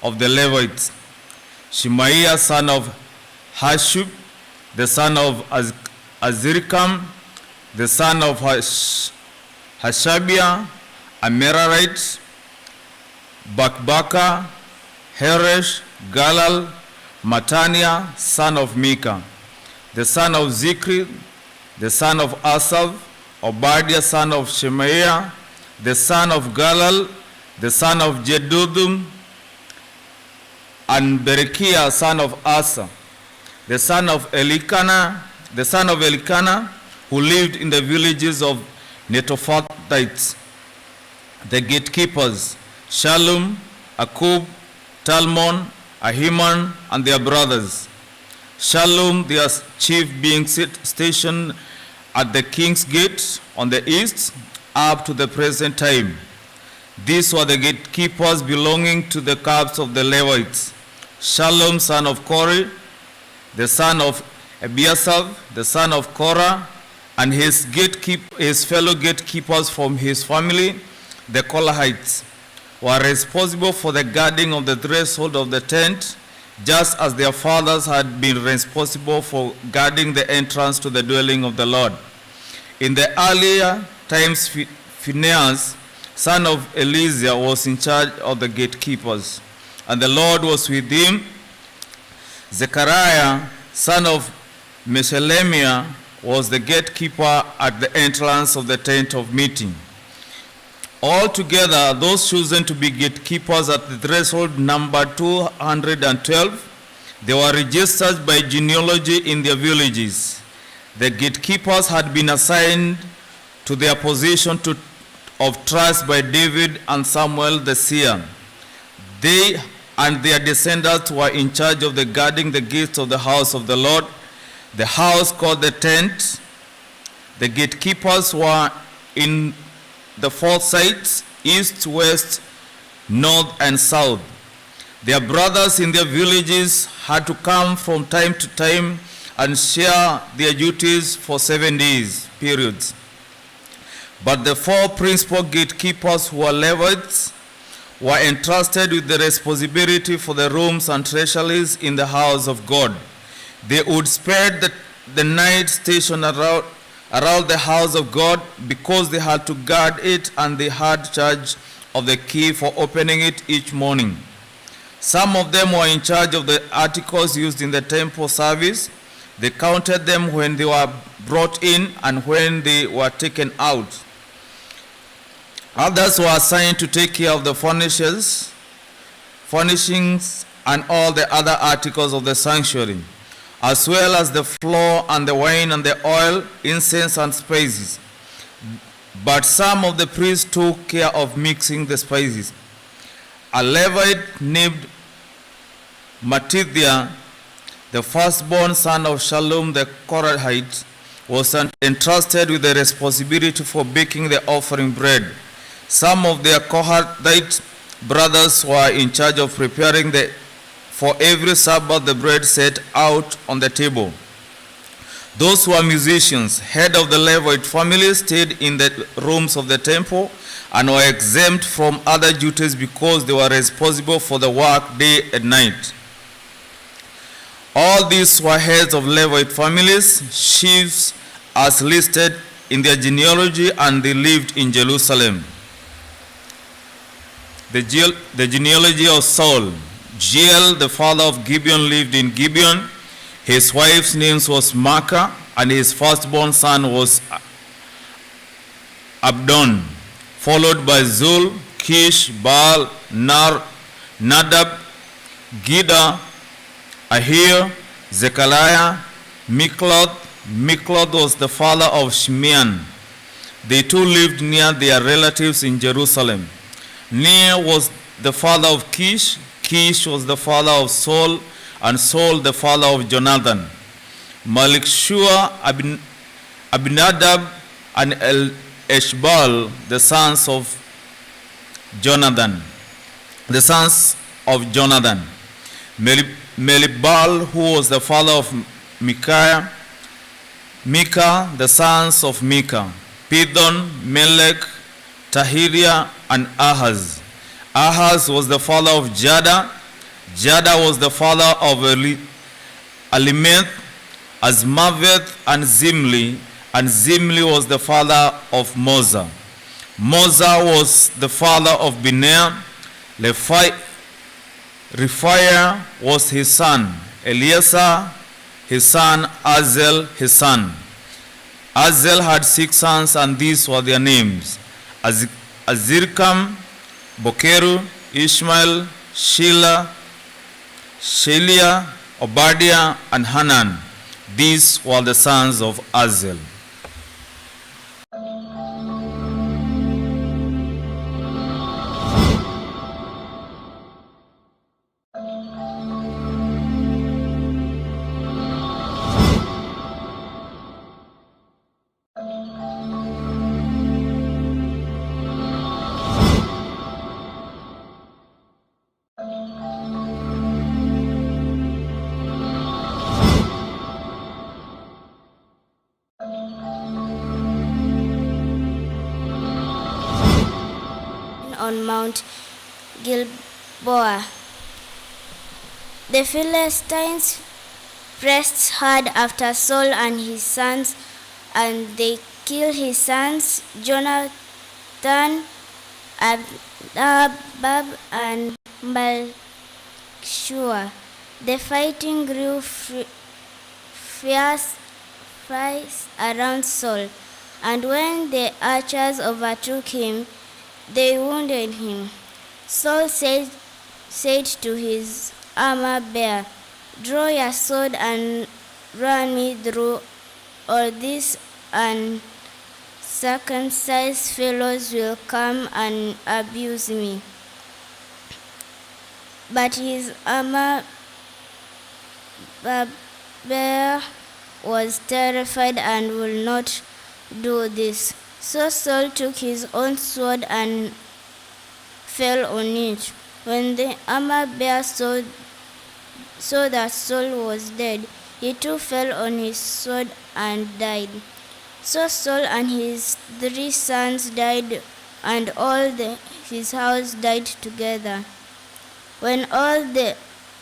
of the Levites. Shemaiah, son of Hashub, the son of Azrikam, the son of Hashabiah, a Merarite, Bakbaka, Heresh, Galal, Mataniah, son of Micah, the son of Zikri, the son of Asaph, Obadiah, son of Shemaiah, the son of Galal, the son of Jeduthun, and Berechiah, son of Asa, the son of Elkanah, who lived in the villages of Netophathites. The gatekeepers, Shallum, Akub, Talmon, Ahiman, and their brothers. Shallum, their chief, being stationed at the king's gate on the east up to the present time. These were the gatekeepers belonging to the camps of the Levites. Shallum, son of Kore, the son of Ebiasaph, the son of Korah, and his fellow gatekeepers from his family, the Korahites, were responsible for the guarding of the threshold of the tent, just as their fathers had been responsible for guarding the entrance to the dwelling of the Lord. In the earlier times, Phinehas, son of Eleazar, was in charge of the gatekeepers, and the Lord was with him. Zechariah, son of Meshelemiah, was the gatekeeper at the entrance of the tent of meeting. Altogether, those chosen to be gatekeepers at the threshold numbered 212. They were registered by genealogy in their villages. The gatekeepers had been assigned to their position of trust by David and Samuel the seer. They and their descendants were in charge of the guarding the gates of the house of the Lord, the house called the tent. The gatekeepers were in the four sides, east, west, north, and south. Their brothers in their villages had to come from time to time and share their duties for 7 days periods. But the four principal gatekeepers, who were Levites, were entrusted with the responsibility for the rooms and treasuries in the house of God. They would spend the night stationed around the house of God because they had to guard it and they had charge of the key for opening it each morning. Some of them were in charge of the articles used in the temple service. They counted them when they were brought in and when they were taken out. Others were assigned to take care of the furnishings, and all the other articles of the sanctuary, as well as the flour and the wine and the oil, incense and spices. But some of the priests took care of mixing the spices. A Levite named Mattithiah, the firstborn son of Shallum the Korahite, was entrusted with the responsibility for baking the offering bread. Some of their Kohathite brothers were in charge of preparing for every Sabbath the bread set out on the table. Those who were musicians, head of the Levite family, stayed in the rooms of the temple and were exempt from other duties because they were responsible for the work day and night. All these were heads of Levite families, chiefs as listed in their genealogy, and they lived in Jerusalem. The genealogy of Saul. Jael, the father of Gibeon, lived in Gibeon. His wife's name was Maacah, and his firstborn son was Abdon, followed by Zul, Kish, Baal, Nadab, Gida, Ahir, Zechariah, Mikloth. Mikloth was the father of Shimeon. They too lived near their relatives in Jerusalem. Ner was the father of Kish. Kish was the father of Saul, and Saul the father of Jonathan. Malchishua, Abinadab, and Eshbal, the sons of Jonathan. Melibal, who was the father of Micah, the sons of Micah. Pithon, Melech, Tahiriah, and Ahaz. Ahaz was the father of Jada. Jada was the father of Alimeth, Azmaveth, and Zimli. And Zimli was the father of Moza. Moza was the father of Binea. Rephaiah was his son. Eleazar, his son. Azel, his son. Azel had 6 sons, and these were their names: Azirkam, Bokeru, Ishmael, Shelah, Obadiah, and Hanan. These were the sons of Azel. On Mount Gilboa. The Philistines pressed hard after Saul and his sons, and they killed his sons Jonathan, Abab, and Malchishua. The fighting grew fierce sacrifice around Saul. And when the archers overtook him, they wounded him. Saul said to his armor-bearer, "Draw your sword and run me through, or these uncircumcised fellows will come and abuse me." But his armor-bearer was terrified and would not do this. So Saul took his own sword and fell on it. When the armor-bearer saw that Saul was dead, he too fell on his sword and died. So Saul and his 3 sons died, and all his house died together. When all the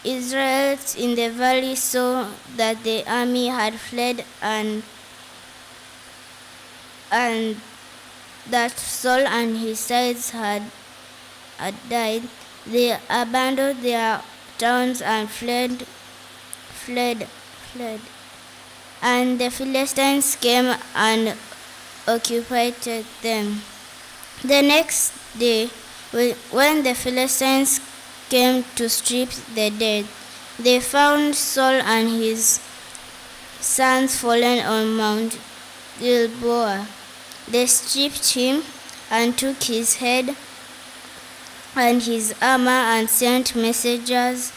Israelites in the valley saw that the army had fled and that Saul and his sons had died, they abandoned their towns and fled. And the Philistines came and occupied them. The next day, when the Philistines came to strip the dead, they found Saul and his sons fallen on Mount Gilboa. They stripped him and took his head and his armor and sent messengers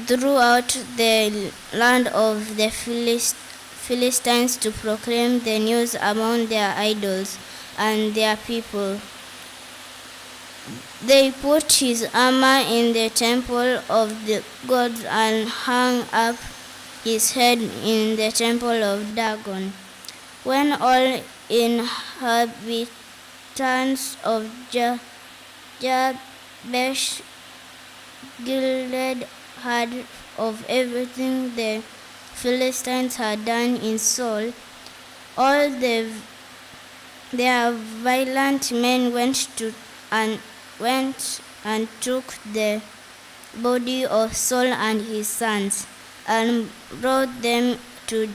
throughout the land of the Philistines to proclaim the news among their idols and their people. They put his armor in the temple of the gods and hung up his head in the temple of Dagon. When all inhabitants of Jabesh Gilead heard of everything the Philistines had done in Saul, all their violent men went and took the body of Saul and his sons and brought them to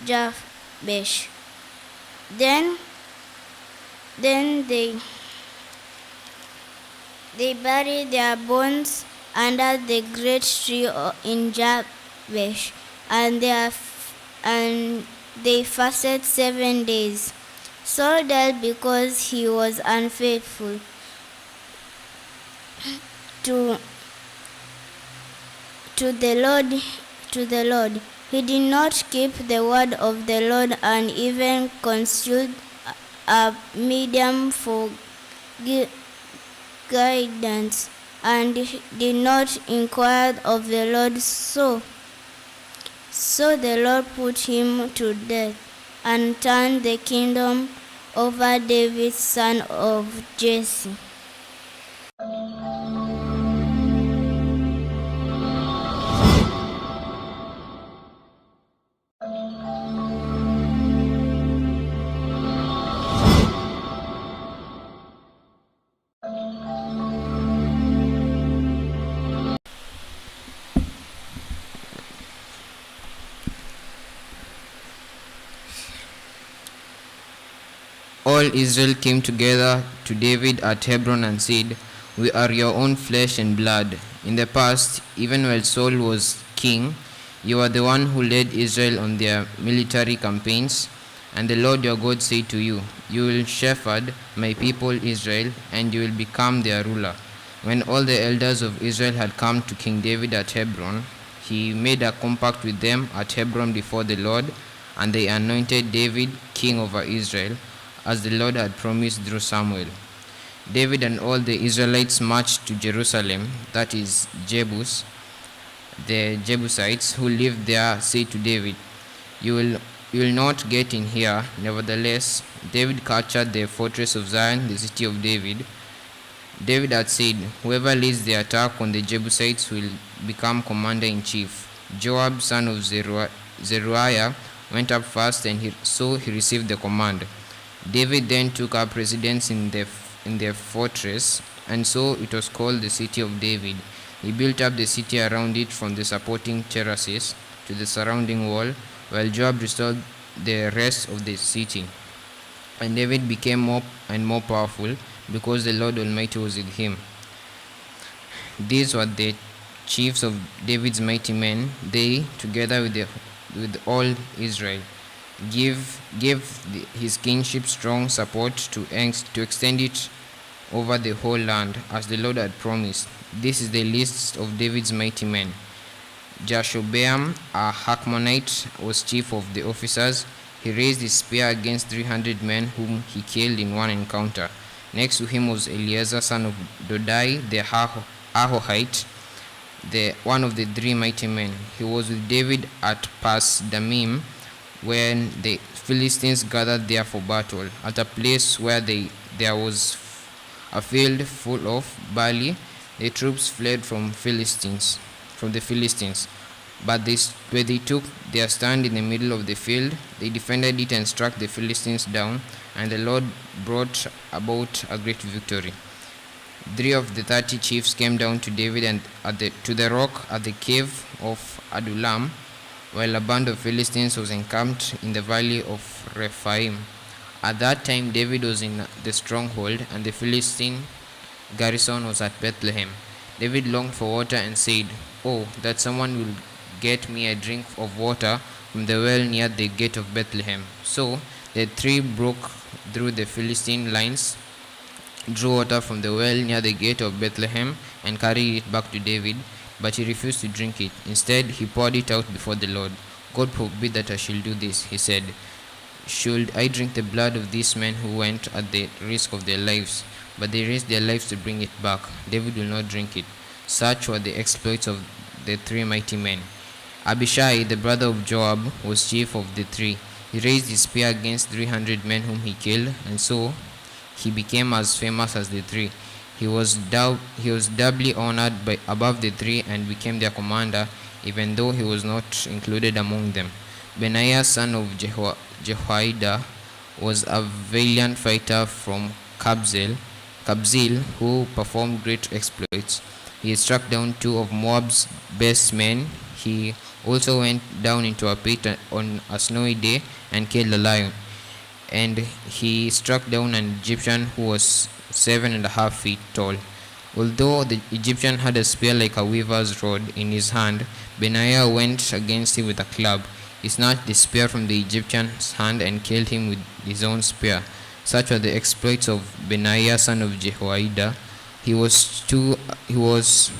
Jabesh. Then they buried their bones under the great tree in Jabesh, and they fasted 7 days. Saul died because he was unfaithful to the Lord. He did not keep the word of the Lord and even consulted a medium for guidance, and did not inquire of the Lord. So the Lord put him to death and turned the kingdom over David, son of Jesse. All Israel came together to David at Hebron and said, "We are your own flesh and blood. In the past, even while Saul was king, you were the one who led Israel on their military campaigns. And the Lord your God said to you, 'You will shepherd my people Israel, and you will become their ruler.'" When all the elders of Israel had come to King David at Hebron, he made a compact with them at Hebron before the Lord, and they anointed David king over Israel, as the Lord had promised through Samuel. David and all the Israelites marched to Jerusalem, that is Jebus. The Jebusites who lived there said to David, You will not get in here." Nevertheless, David captured the fortress of Zion, the city of David. David had said, "Whoever leads the attack on the Jebusites will become commander-in-chief." Joab, son of Zeruiah, went up first, and so he received the command. David then took up residence in the fortress, and so it was called the City of David. He built up the city around it from the supporting terraces to the surrounding wall, while Joab the rest of the city. And David became more and more powerful because the Lord Almighty was with him. These were the chiefs of David's mighty men. They, together with all Israel, gave his kingship strong support to extend it over the whole land, as the Lord had promised. This is the list of David's mighty men. Jehoram, a Hakmonite, was chief of the officers. He raised his spear against 300 men whom he killed in one encounter. Next to him was Eleazar, son of Dodai, the Ahohite, one of the three mighty men. He was with David at Pas Damim when the Philistines gathered there for battle. At a place where there was a field full of barley, the troops fled from the Philistines. But when they took their stand in the middle of the field, they defended it and struck the Philistines down, and the Lord brought about a great victory. 3 of the 30 chiefs came down to David and to the rock at the cave of Adullam, while a band of Philistines was encamped in the valley of Rephaim. At that time David was in the stronghold, and the Philistine garrison was at Bethlehem. David longed for water and said, "Oh, that someone will get me a drink of water from the well near the gate of Bethlehem." So the 3 broke through the Philistine lines, drew water from the well near the gate of Bethlehem, and carried it back to David, but he refused to drink it. Instead, he poured it out before the Lord. "God forbid that I should do this," he said. "Should I drink the blood of these men who went at the risk of their lives? But they risked their lives to bring it back. David will not drink it." Such were the exploits of the 3 mighty men. Abishai, the brother of Joab, was chief of the 3. He raised his spear against 300 men whom he killed, and so he became as famous as the 3. He was doubly honored above the 3 and became their commander, even though he was not included among them. Benaiah, son of Jehoiada, was a valiant fighter from Kabzeel, who performed great exploits. He struck down 2 of Moab's best men. He also went down into a pit on a snowy day and killed a lion. And he struck down an Egyptian who was 7.5 feet tall. Although the Egyptian had a spear like a weaver's rod in his hand, Benaiah went against him with a club. He snatched the spear from the Egyptian's hand and killed him with his own spear. Such were the exploits of Benaiah, son of Jehoiada. He too was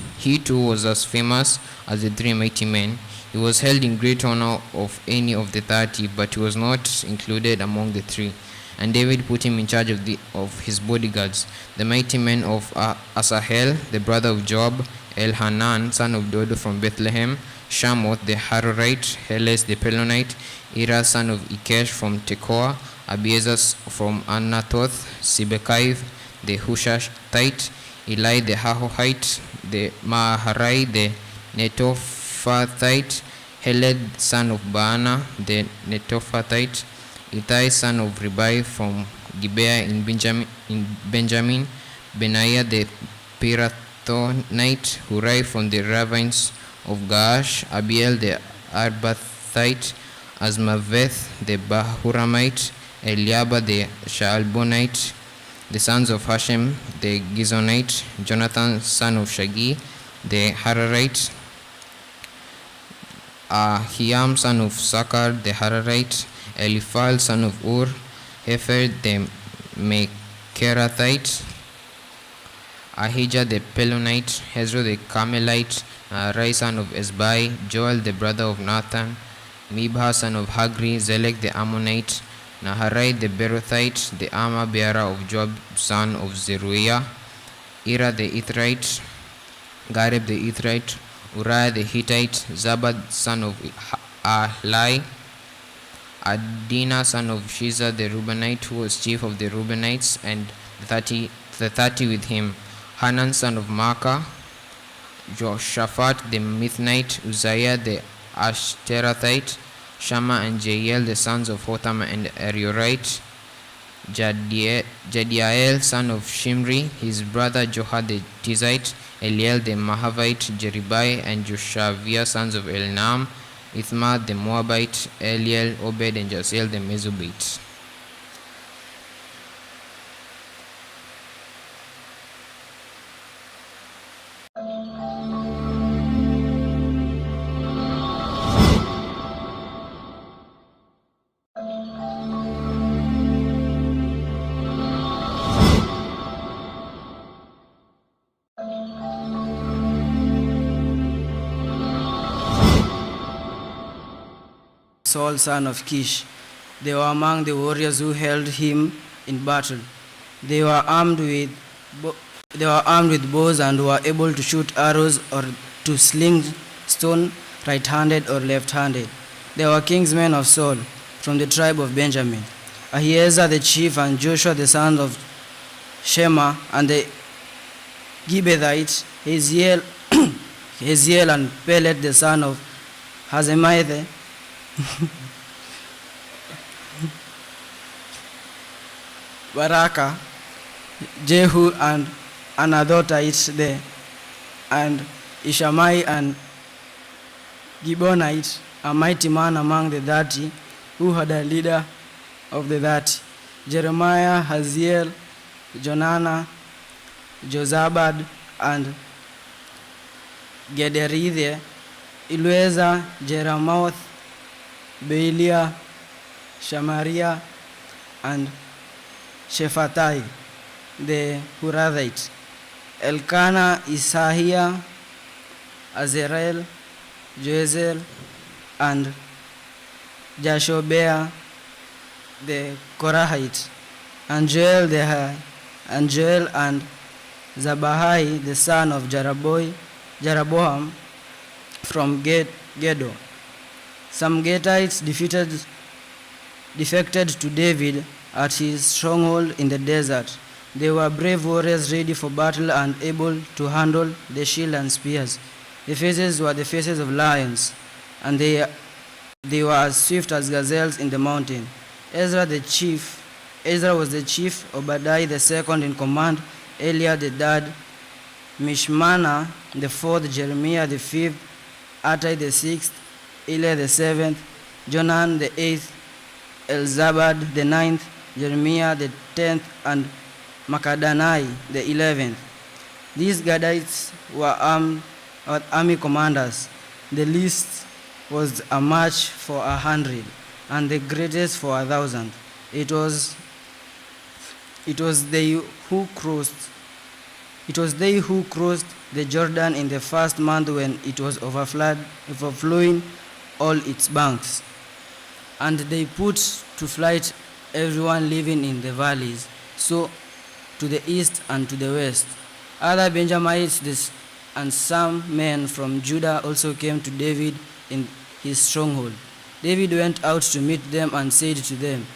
as famous as the 3 mighty men. He was held in great honor of any of the 30, but he was not included among the 3. And David put him in charge of his bodyguards, the mighty men of Asahel, the brother of Joab, Elhanan, son of Dodo from Bethlehem, Shamoth the Harorite, Heles the Pelonite, Ira, son of Ikesh from Tekoa, Abiezer from Anathoth, Sibekai the Hushathite, Eli the Hahohite, the Maharai the Netophathite, Heled son of Baana the Netophathite, Ittai son of Ribai from Gibeah in Benjamin, Benaiah the Pirathonite, Hurai from the ravines of Gaash, Abiel the Arbathite, Azmaveth the Bahuramite, Eliaba the Shaalbonite, the sons of Hashem the Gizonite, Jonathan son of Shagi the Hararite, Ahiam son of Sakar the Hararite, Eliphal son of Ur, Hefer the Mekerathite, Ahijah the Pelonite, Hezro the Carmelite, Rai son of Esbai, Joel the brother of Nathan, Mibha son of Hagri, Zelek the Ammonite, Naharai the Berothite, the armor bearer of Joab son of Zeruiah, Ira the Ithrite, Gareb the Ithrite, Uriah the Hittite, Zabad son of Ahlai, Adina son of Shiza the Reubenite, who was chief of the Reubenites, and the 30 with him, Hanan son of Maacah, Jehoshaphat the Mithnite, Uzziah the Ashterathite, Shammah and Jael the sons of Hotham and Ariorite, Jediael son of Shimri, his brother Joha the Tizite, Eliel the Mahavite, Jeribai and Joshavia sons of Elnaam, Ithmar the Moabite, Eliel, Obed, and Jasiel the Mesobite. Saul, son of Kish. They were among the warriors who held him in battle. They were armed with bows and were able to shoot arrows or to sling stone right-handed or left-handed. They were kinsmen of Saul from the tribe of Benjamin. Ahiezer the chief and Joshua the son of Shema and the Gibeathite, Haziel and Pelet the son of Hazemaithe, Baraka, Jehu and Anathotite there, and Ishamai and Gibeonite, a mighty man among the 30, who had a leader of the 30, Jeremiah, Haziel, Jonana, Jozabad, and Gederithe, Eleazar, Jeremoth, Beeliah, Shamariah, and Shephatai, the Hurathite, Elkanah, Isaiah, Azarel, Joezel, and Jashobeah, the Korahite, and Joel and Zabahai, the son of Jeroboam, from Gedor. Some Gadites defected to David at his stronghold in the desert. They were brave warriors ready for battle and able to handle the shield and spears. The faces were the faces of lions, and they were as swift as gazelles in the mountain. Ezra was the chief, Obadiah the second in command, Eliah the third, Mishmana the fourth, Jeremiah the fifth, Attai the sixth, Eliah the seventh, Jonan the eighth, Elzabad the ninth, Jeremiah the 10th, and Makadani the 11th. These Gadites were army commanders. The least was a march for 100, and the greatest for 1,000. It was they who crossed the Jordan in the first month when it was overflowing all its banks. And they put to flight everyone living in the valleys, so to the east and to the west. Other Benjamites and some men from Judah also came to David in his stronghold. David went out to meet them and said to them,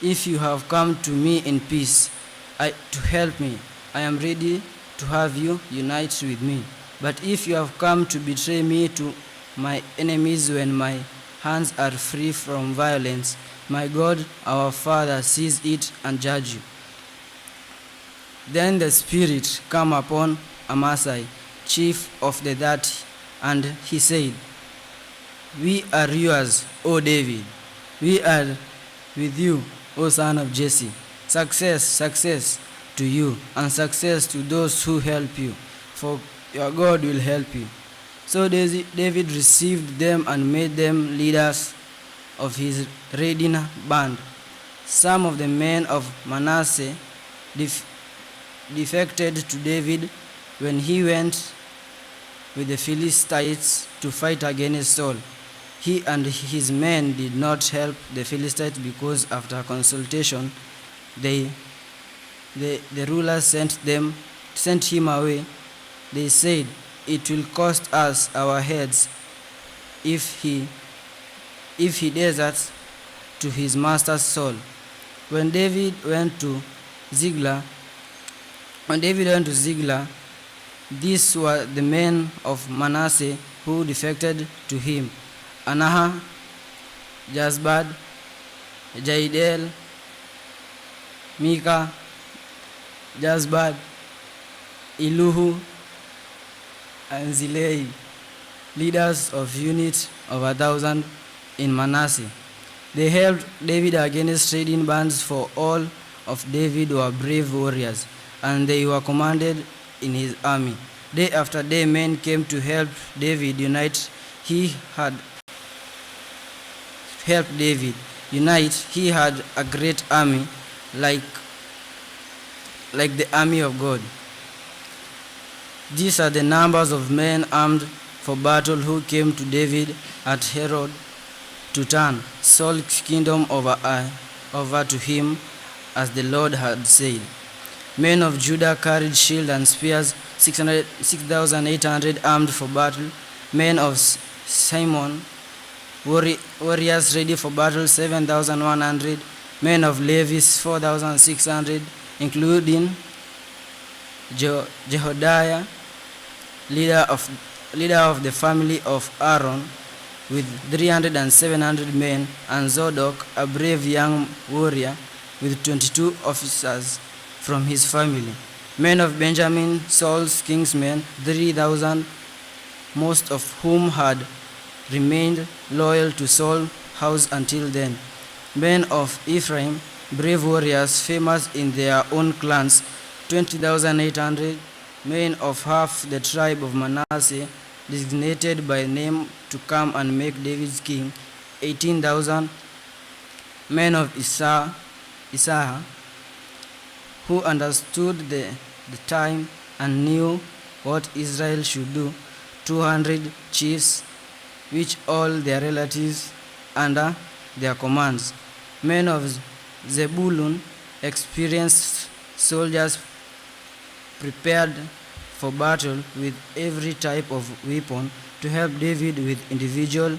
"If you have come to me in peace, to help me, I am ready to have you unite with me. But if you have come to betray me to my enemies when my hands are free from violence, my God, our Father, sees it and judge you." Then the Spirit came upon Amasai, chief of the 30, and he said, "We are yours, O David. We are with you, O son of Jesse. Success to you, and success to those who help you, for your God will help you." So David received them and made them leaders of his raiding band. Some of the men of Manasseh defected to David when he went with the Philistines to fight against Saul. He and his men did not help the Philistines because after consultation, the rulers sent him away. They said, "It will cost us our heads if he deserts to his master Saul." When David went to Ziklag, these were the men of Manasseh who defected to him: Anah, Jazbad, Jaidel, Mika, Jazbad, Iluhu, and Zilei. leaders of units of 1,000 in Manasseh. They helped David against trading bands, for all of David were brave warriors, and they were commanded in his army. Day after day, men came to help David unite. He had helped David unite. He had a great army, like the army of God. These are the numbers of men armed for battle who came to David at Herod to turn Saul's kingdom over to him, as the Lord had said. Men of Judah carried shield and spears, 6,800 armed for battle. Men of Simon, warriors ready for battle, 7,100. Men of Levi, 4,600, including Jehoiada, leader of the family of Aaron, with 300 and 700 men, and Zadok, a brave young warrior, with 22 officers from his family. Men of Benjamin, Saul's kinsmen, 3,000, most of whom had remained loyal to Saul's house until then. Men of Ephraim, brave warriors, famous in their own clans, 20,800. Men of half the tribe of Manasseh, designated by name to come and make David king, 18,000. Men of Issachar, who understood the time and knew what Israel should do, 200 chiefs, which all their relatives under their commands. Men of Zebulun, experienced soldiers prepared for battle with every type of weapon to help David with individual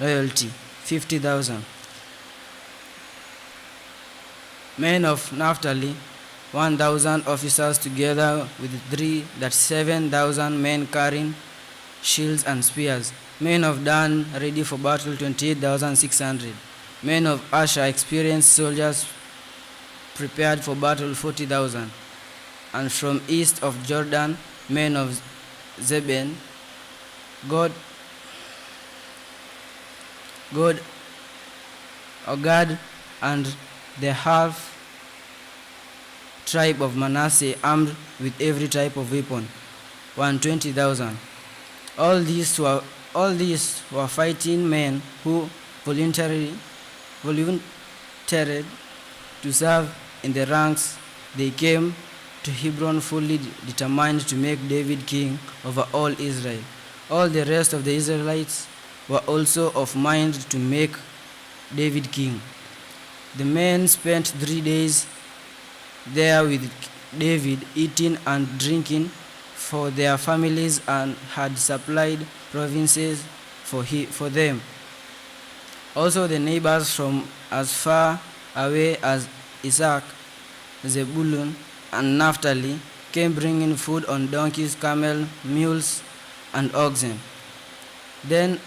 loyalty, 50,000. Men of Naphtali, 1,000 officers, together with 7,000 men carrying shields and spears. Men of Dan, ready for battle, 28,600. Men of Asher, experienced soldiers prepared for battle, 40,000. And from east of Jordan, men of Zebulun, Gad, and the half tribe of Manasseh, armed with every type of weapon, 120,000. All these were fighting men who volunteered to serve in the ranks. They came to Hebron fully determined to make David king over all Israel. All the rest of the Israelites were also of mind to make David king. The men spent 3 days there with David, eating and drinking for their families, and had supplied provinces for them. Also the neighbors from as far away as Isaac, Zebulun, and Naphtali came bringing food on donkeys, camels, mules, and oxen. Then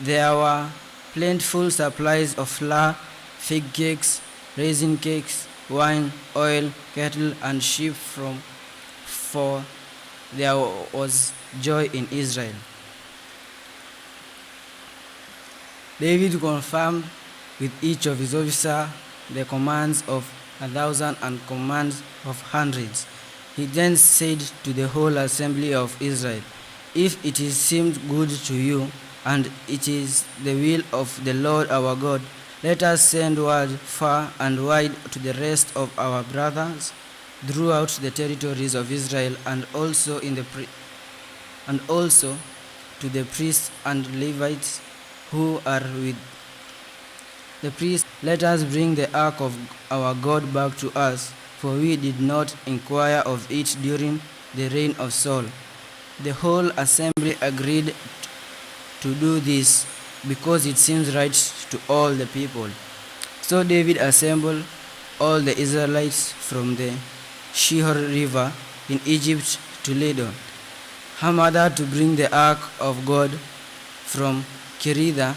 there were plentiful supplies of flour, fig cakes, raisin cakes, wine, oil, cattle, and sheep, for there was joy in Israel. David confirmed with each of his officers the commands of 1,000 and commands of hundreds. He then said to the whole assembly of Israel, "If it is seemed good to you, and it is the will of the Lord our God, let us send word far and wide to the rest of our brothers throughout the territories of Israel, and also to the priests and Levites who are with the priests. Let us bring the ark of our God back to us, for we did not inquire of it during the reign of Saul." The whole assembly agreed to do this because it seems right to all the people. So David assembled all the Israelites from the Shihor River in Egypt to Lebanon, Hamadah, to bring the ark of God from Keritha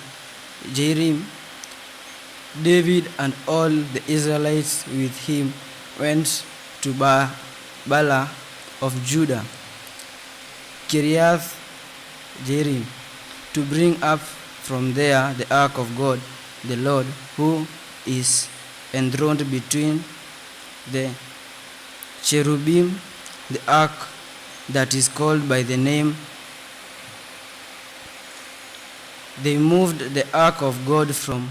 Jearim. David and all the Israelites with him went to Bala of Judah, Kiriath Jerim, to bring up from there the ark of God, the Lord, who is enthroned between the cherubim, the ark that is called by the name. They moved the ark of God from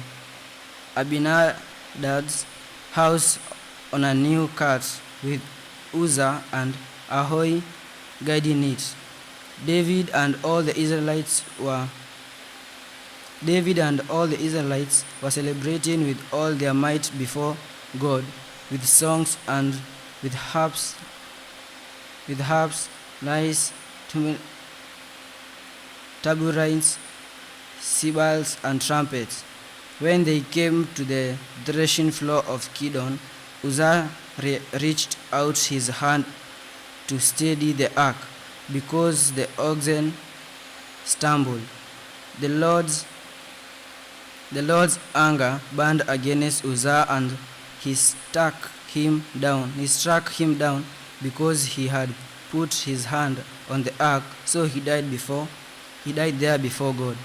Abinadab's house on a new cart with Uzzah and Ahoy guiding it. David and all the Israelites were celebrating with all their might before God, with songs and with harps, lyres, tabourines, cymbals, and trumpets. When they came to the threshing floor of Kidon, Uzzah reached out his hand to steady the ark, because the oxen stumbled. The Lord's anger burned against Uzzah, and he struck him down because he had put his hand on the ark, so he died there before God.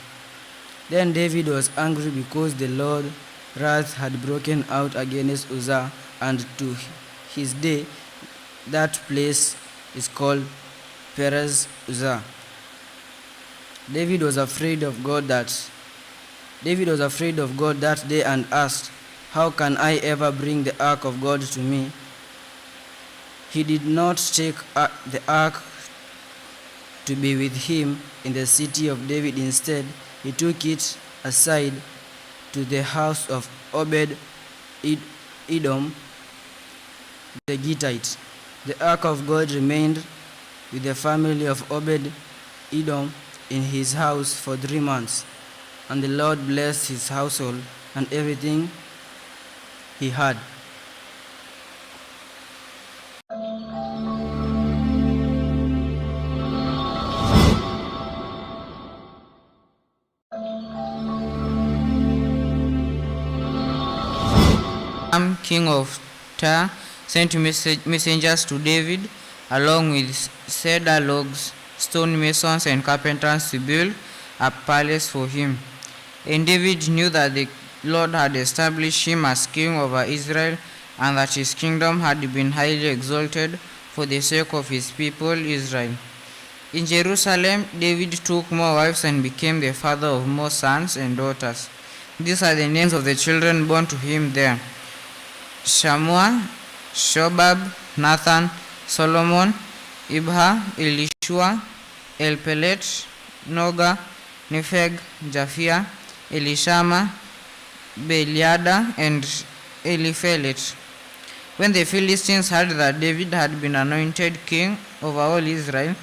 Then David was angry because the Lord's wrath had broken out against Uzzah, and to his day that place is called Perez Uzzah. David was afraid of God that day and asked, "How can I ever bring the ark of God to me?" He did not take the ark to be with him in the city of David. Instead, he took it aside to the house of Obed Edom the Gittite. The ark of God remained with the family of Obed Edom in his house for 3 months, and the Lord blessed his household and everything he had. King of Tyre sent messengers to David along with cedar logs, stone masons, and carpenters to build a palace for him. And David knew that the Lord had established him as king over Israel, and that his kingdom had been highly exalted for the sake of his people Israel. In Jerusalem, David took more wives and became the father of more sons and daughters. These are the names of the children born to him there: Shammua, Shobab, Nathan, Solomon, Ibha, Elishua, Elpelet, Noga, Nepheg, Japhia, Elishama, Beliada, and Eliphelet. When the Philistines heard that David had been anointed king over all Israel,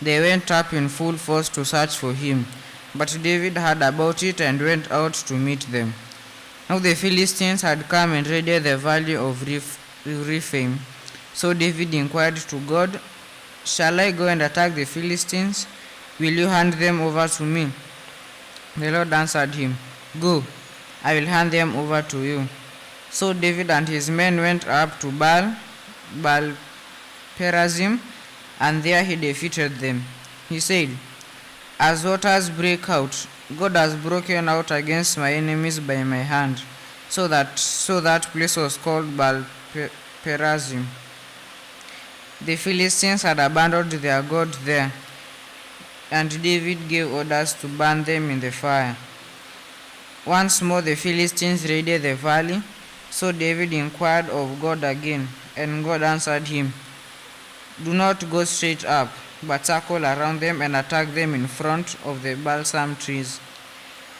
they went up in full force to search for him. But David heard about it and went out to meet them. Now the Philistines had come and raided the valley of Rephaim. So David inquired to God, "Shall I go and attack the Philistines? Will you hand them over to me?" The Lord answered him, "Go, I will hand them over to you." So David and his men went up to Baal Perazim, and there he defeated them. He said, "As waters break out, God has broken out against my enemies by my hand." So that place was called Baal Perazim. The Philistines had abandoned their God there, and David gave orders to burn them in the fire. Once more the Philistines raided the valley, so David inquired of God again, and God answered him, "Do not go straight up, but circle around them and attack them in front of the balsam trees.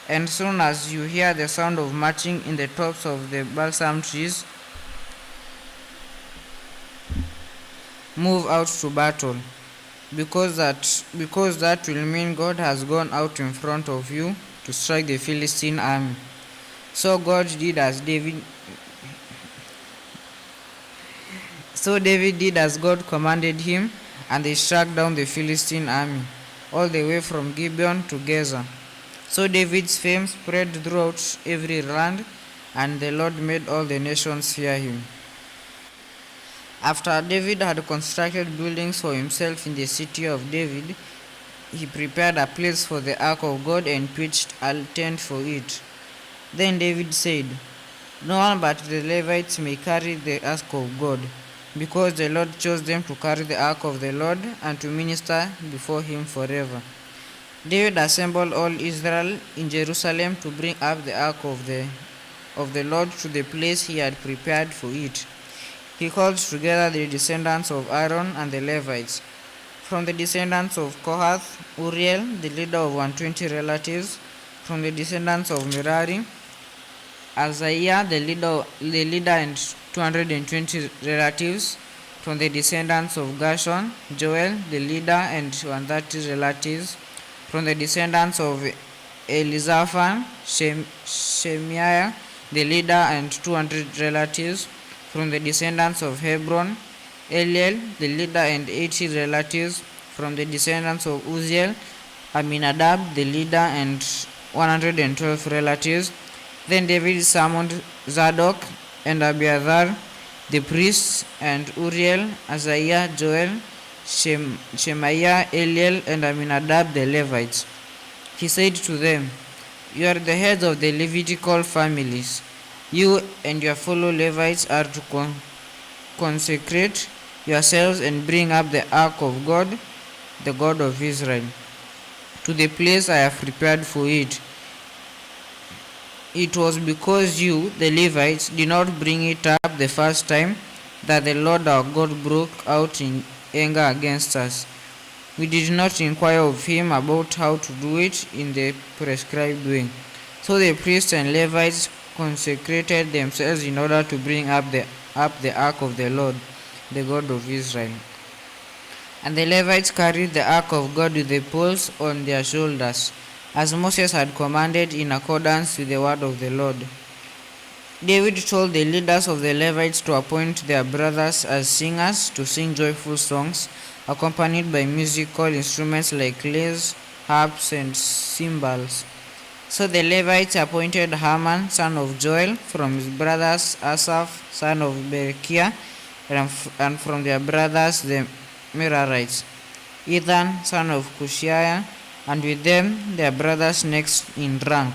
And soon as you hear the sound of marching in the tops of the balsam trees, move out to battle, because that will mean God has gone out in front of you to strike the Philistine army." So David did as God commanded him, and they struck down the Philistine army, all the way from Gibeon to Gaza. So David's fame spread throughout every land, and the Lord made all the nations fear him. After David had constructed buildings for himself in the city of David, he prepared a place for the ark of God and pitched a tent for it. Then David said, "No one but the Levites may carry the ark of God, because the Lord chose them to carry the ark of the Lord and to minister before him forever." David assembled all Israel in Jerusalem to bring up the ark of the Lord to the place he had prepared for it. He called together the descendants of Aaron and the Levites. From the descendants of Kohath, Uriel, the leader of 120 relatives. From the descendants of Merari, Ahaziah, the leader and 220 relatives. From the descendants of Gershon, Joel, the leader and 130 relatives. From the descendants of Elizaphan, Shemaiah, the leader and 200 relatives. From the descendants of Hebron, Eliel, the leader and 80 relatives. From the descendants of Uzziel, Aminadab, the leader and 112 relatives. Then David summoned Zadok and Abiathar, the priests, and Uriel, Ahaziah, Joel, Shemaiah, Eliel, and Aminadab, the Levites. He said to them, "You are the heads of the Levitical families. You and your fellow Levites are to consecrate yourselves and bring up the ark of God, the God of Israel, to the place I have prepared for it. It was because you, the Levites, did not bring it up the first time that the Lord our God broke out in anger against us. We did not inquire of him about how to do it in the prescribed way." So the priests and Levites consecrated themselves in order to bring up the ark of the Lord, the God of Israel. And the Levites carried the ark of God with the poles on their shoulders, as Moses had commanded in accordance with the word of the Lord. David told the leaders of the Levites to appoint their brothers as singers to sing joyful songs, accompanied by musical instruments like lyres, harps, and cymbals. So the Levites appointed Heman, son of Joel, from his brothers Asaph, son of Berechiah, and from their brothers the Merarites, Ethan, son of Cushiah, and with them their brothers next in rank,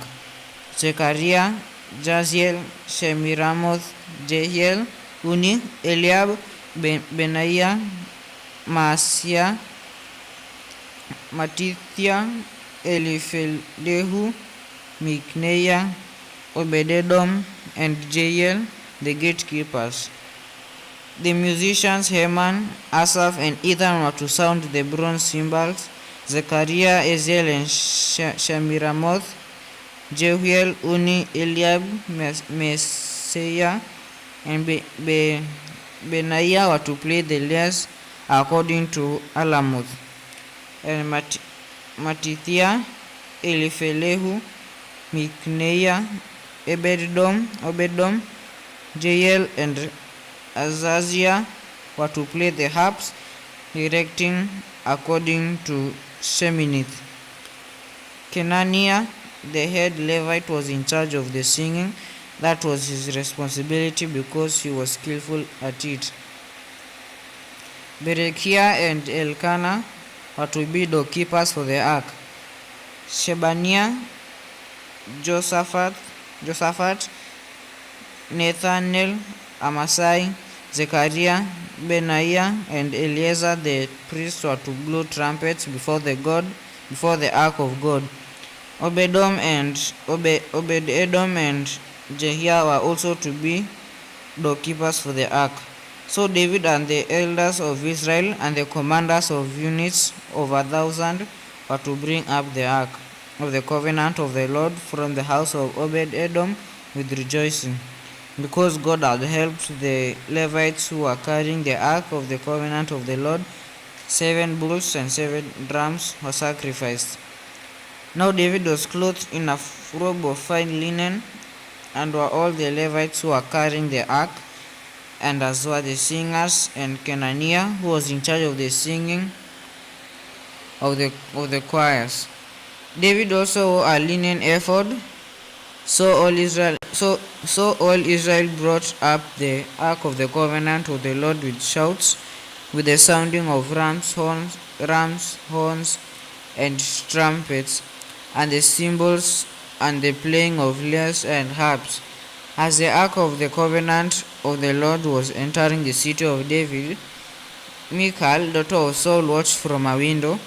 Zechariah, Jaziel, Shemiramoth, Jehiel, Uni, Eliab, Benaiah, Maaseiah, Matithia, Eliphelehu, Mikneiah, Obededom, and Jael, the gatekeepers. The musicians Heman, Asaph, and Ethan were to sound the bronze cymbals. Zechariah, Eziel, and Shemiramoth, Jehuel, Uni, Eliab, Maaseiah, and Benaiah were to play the lyres according to Alamoth. And Matithia, Eliphelehu, Mikneiah, Obededom, Jael, and Ahaziah were to play the harps, directing according to Sheminith. Kenaniah, the head Levite, was in charge of the singing. That was his responsibility because he was skillful at it. Berechiah and Elkanah were to be doorkeepers for the ark. Shebaniah, Josaphat, Nathanael, Amasai, Zechariah, Benaiah, and Eleazar the priest were to blow trumpets before the ark of God. Obed-Edom and Jehiah were also to be doorkeepers for the ark. So David and the elders of Israel and the commanders of units of 1,000 were to bring up the ark of the covenant of the Lord from the house of Obed-Edom with rejoicing, because God had helped the Levites who were carrying the ark of the covenant of the Lord. 7 bulls and 7 rams were sacrificed. Now David was clothed in a robe of fine linen, and were all the Levites who were carrying the ark, and as were the singers, and Kenaniah, who was in charge of the singing of the choirs. David also wore a linen ephod. So all Israel brought up the ark of the covenant of the Lord with shouts, with the sounding of rams' horns, and trumpets, and the cymbals, and the playing of lyres and harps. As the ark of the covenant of the Lord was entering the city of David, Michal, daughter of Saul, watched from a window,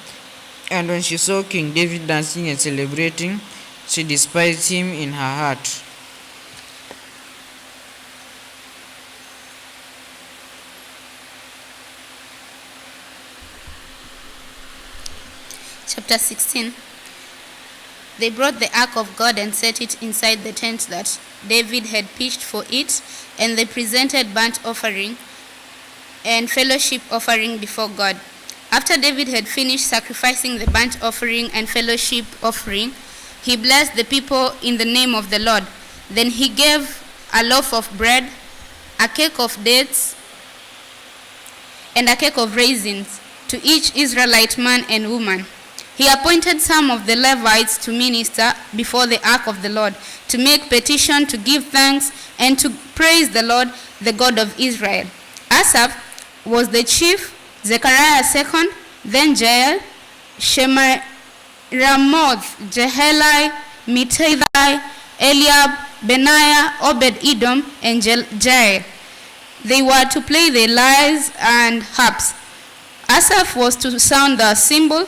and when she saw King David dancing and celebrating, she despised him in her heart. Chapter 16. They brought the ark of God and set it inside the tent that David had pitched for it, and they presented burnt offering and fellowship offering before God. After David had finished sacrificing the burnt offering and fellowship offering, he blessed the people in the name of the Lord. Then he gave a loaf of bread, a cake of dates, and a cake of raisins to each Israelite man and woman. He appointed some of the Levites to minister before the ark of the Lord, to make petition, to give thanks, and to praise the Lord, the God of Israel. Asaph was the chief, Zechariah second, then Jael, Shemiramoth, Jehelai, Mittithai, Eliab, Benaiah, Obed-Edom, and Jael. They were to play the lyres and harps. Asaph was to sound the cymbal,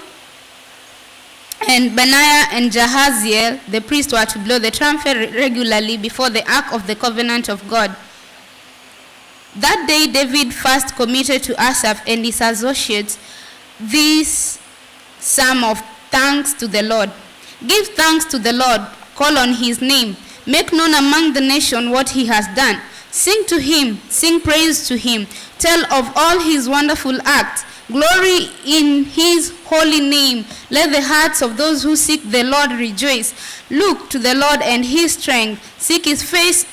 and Benaiah and Jahaziel, the priest, were to blow the trumpet regularly before the ark of the covenant of God. That day David first committed to Asaph and his associates this psalm of thanks to the Lord. Give thanks to the Lord, call on his name, make known among the nation what he has done. Sing to him, sing praise to him, tell of all his wonderful acts. Glory in his holy name. Let the hearts of those who seek the Lord rejoice. Look to the Lord and his strength. Seek his face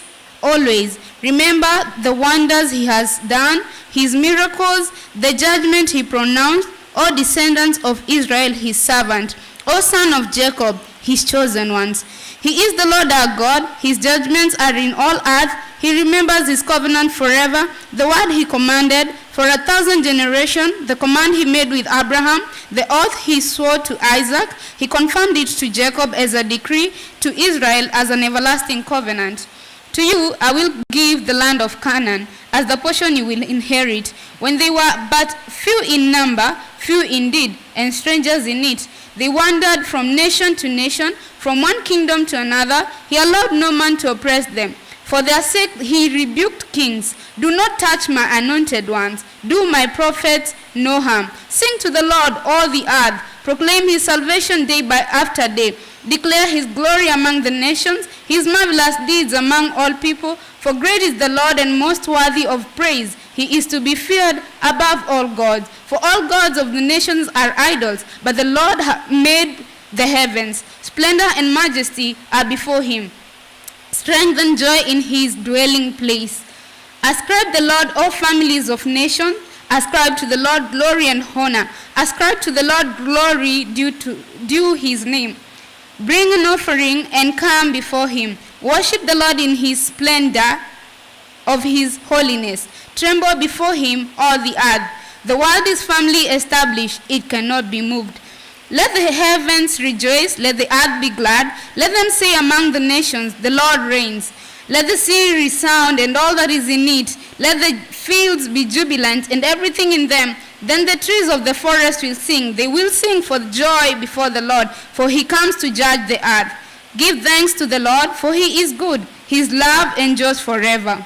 always. Remember the wonders he has done, his miracles, the judgment he pronounced, O descendants of Israel, his servant, O son of Jacob, his chosen ones. He is the Lord our God. His judgments are in all earth. He remembers his covenant forever, the word he commanded for 1,000 generations, the command he made with Abraham, the oath he swore to Isaac. He confirmed it to Jacob as a decree, to Israel as an everlasting covenant. To you I will give the land of Canaan as the portion you will inherit. When they were but few in number, few indeed, and strangers in it, they wandered from nation to nation, from one kingdom to another. He allowed no man to oppress them. For their sake he rebuked kings. Do not touch my anointed ones. Do my prophets no harm. Sing to the Lord, all the earth. Proclaim his salvation day by after day. Declare his glory among the nations, his marvelous deeds among all people. For great is the Lord and most worthy of praise. He is to be feared above all gods. For all gods of the nations are idols, but the Lord made the heavens. Splendor and majesty are before him. Strength and joy in his dwelling place. Ascribe the Lord, all families of nations. Ascribe to the Lord glory and honor. Ascribe to the Lord glory due his name. Bring an offering and come before him. Worship the Lord in his splendor of his holiness. Tremble before him, all the earth. The world is firmly established, it cannot be moved. Let the heavens rejoice, let the earth be glad. Let them say among the nations, the Lord reigns. Let the sea resound and all that is in it. Let the fields be jubilant and everything in them. Then the trees of the forest will sing. They will sing for joy before the Lord, for he comes to judge the earth. Give thanks to the Lord, for he is good. His love endures forever.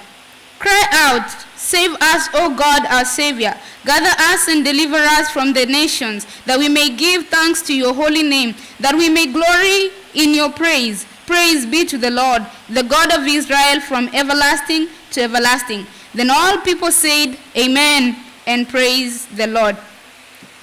Cry out, save us, O God, our Savior. Gather us and deliver us from the nations, that we may give thanks to your holy name, that we may glory in your praise. Praise be to the Lord, the God of Israel, from everlasting to everlasting. Then all people said, Amen, and praise the Lord.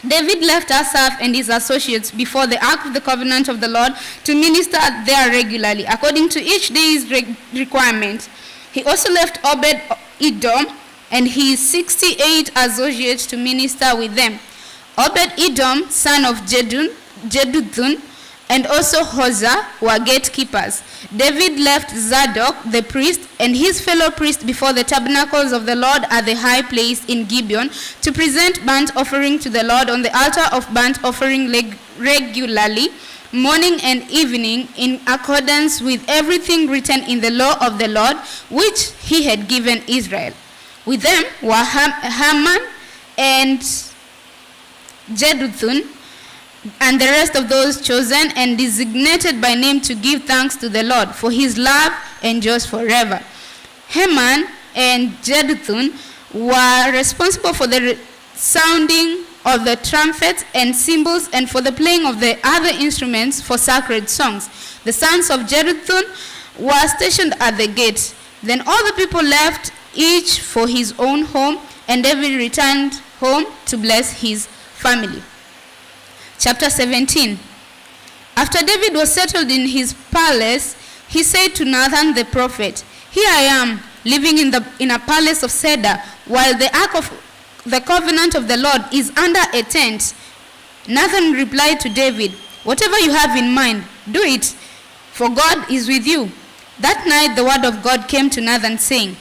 David left Asaph and his associates before the ark of the covenant of the Lord to minister there regularly, according to each day's requirement. He also left Obed-Edom and his 68 associates to minister with them. Obed-Edom, son of Jeduthun, and also Hosah were gatekeepers. David left Zadok the priest and his fellow priests before the tabernacles of the Lord at the high place in Gibeon to present burnt offering to the Lord on the altar of burnt offering regularly, morning and evening, in accordance with everything written in the law of the Lord, which he had given Israel. With them were Haman and Jeduthun, and the rest of those chosen and designated by name to give thanks to the Lord, for his love endures forever. Haman and Jeduthun were responsible for the sounding of the trumpets and cymbals and for the playing of the other instruments for sacred songs. The sons of Jeduthun were stationed at the gate. Then all the people left, each for his own home, and David returned home to bless his family. Chapter 17. After David was settled in his palace, he said to Nathan the prophet, "Here I am, living in a palace of cedar, while the ark of the covenant of the Lord is under a tent." Nathan replied to David, "Whatever you have in mind, do it, for God is with you." That night the word of God came to Nathan, saying,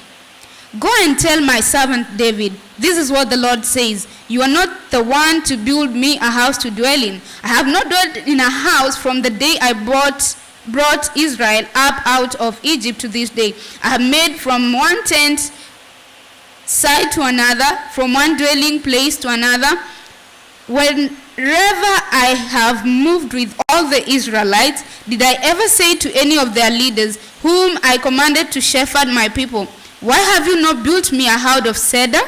"Go and tell my servant David, this is what the Lord says. You are not the one to build me a house to dwell in. I have not dwelt in a house from the day I brought Israel up out of Egypt to this day. I have made from one tent side to another, from one dwelling place to another. Wherever I have moved with all the Israelites, did I ever say to any of their leaders, whom I commanded to shepherd my people, why have you not built me a house of cedar?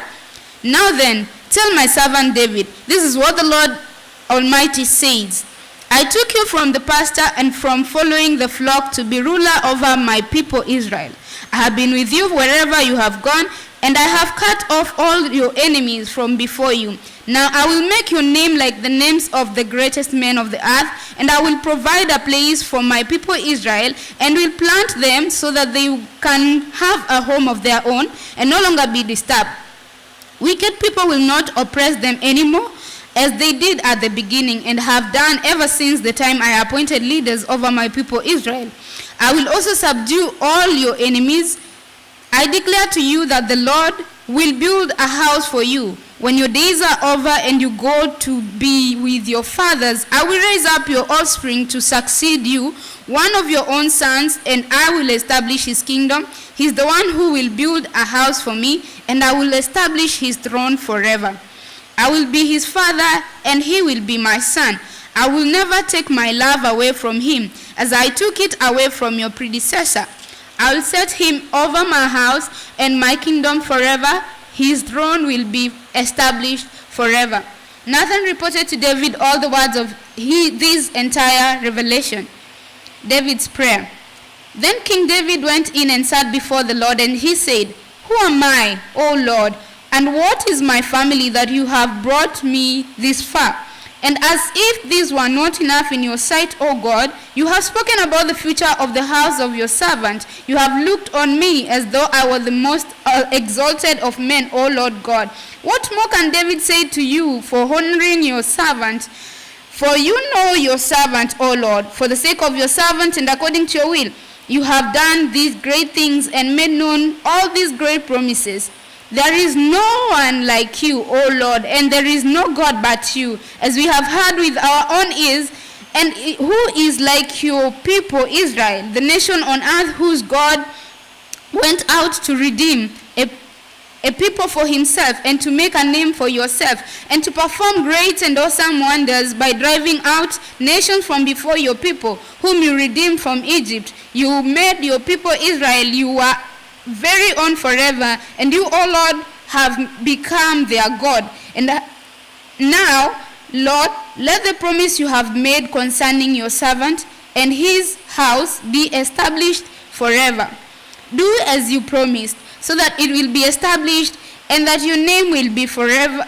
Now then, tell my servant David, this is what the Lord Almighty says. I took you from the pasture and from following the flock to be ruler over my people Israel. I have been with you wherever you have gone, and I have cut off all your enemies from before you. Now I will make your name like the names of the greatest men of the earth, and I will provide a place for my people Israel, and will plant them so that they can have a home of their own and no longer be disturbed. Wicked people will not oppress them anymore, as they did at the beginning and have done ever since the time I appointed leaders over my people Israel. I will also subdue all your enemies. I declare to you that the Lord will build a house for you. When your days are over and you go to be with your fathers, I will raise up your offspring to succeed you, one of your own sons, and I will establish his kingdom. He is the one who will build a house for me, and I will establish his throne forever. I will be his father, and he will be my son. I will never take my love away from him, as I took it away from your predecessor. I will set him over my house and my kingdom forever. His throne will be established forever." Nathan reported to David all the words of this entire revelation. David's prayer. Then King David went in and sat before the Lord, and he said, "Who am I, O Lord, and what is my family that you have brought me this far? And as if this were not enough in your sight, O God, you have spoken about the future of the house of your servant. You have looked on me as though I were the most exalted of men, O Lord God. What more can David say to you for honoring your servant? For you know your servant, O Lord, for the sake of your servant and according to your will. You have done these great things and made known all these great promises. There is no one like you, O Lord, and there is no God but you, as we have heard with our own ears. And who is like your people Israel, the nation on earth whose God went out to redeem a people for himself, and to make a name for yourself, and to perform great and awesome wonders by driving out nations from before your people, whom you redeemed from Egypt. You made your people Israel, you were very own forever, and you, O Lord, have become their God. And now, Lord, let the promise you have made concerning your servant and his house be established forever. Do as you promised, so that it will be established, and that your name will be forever,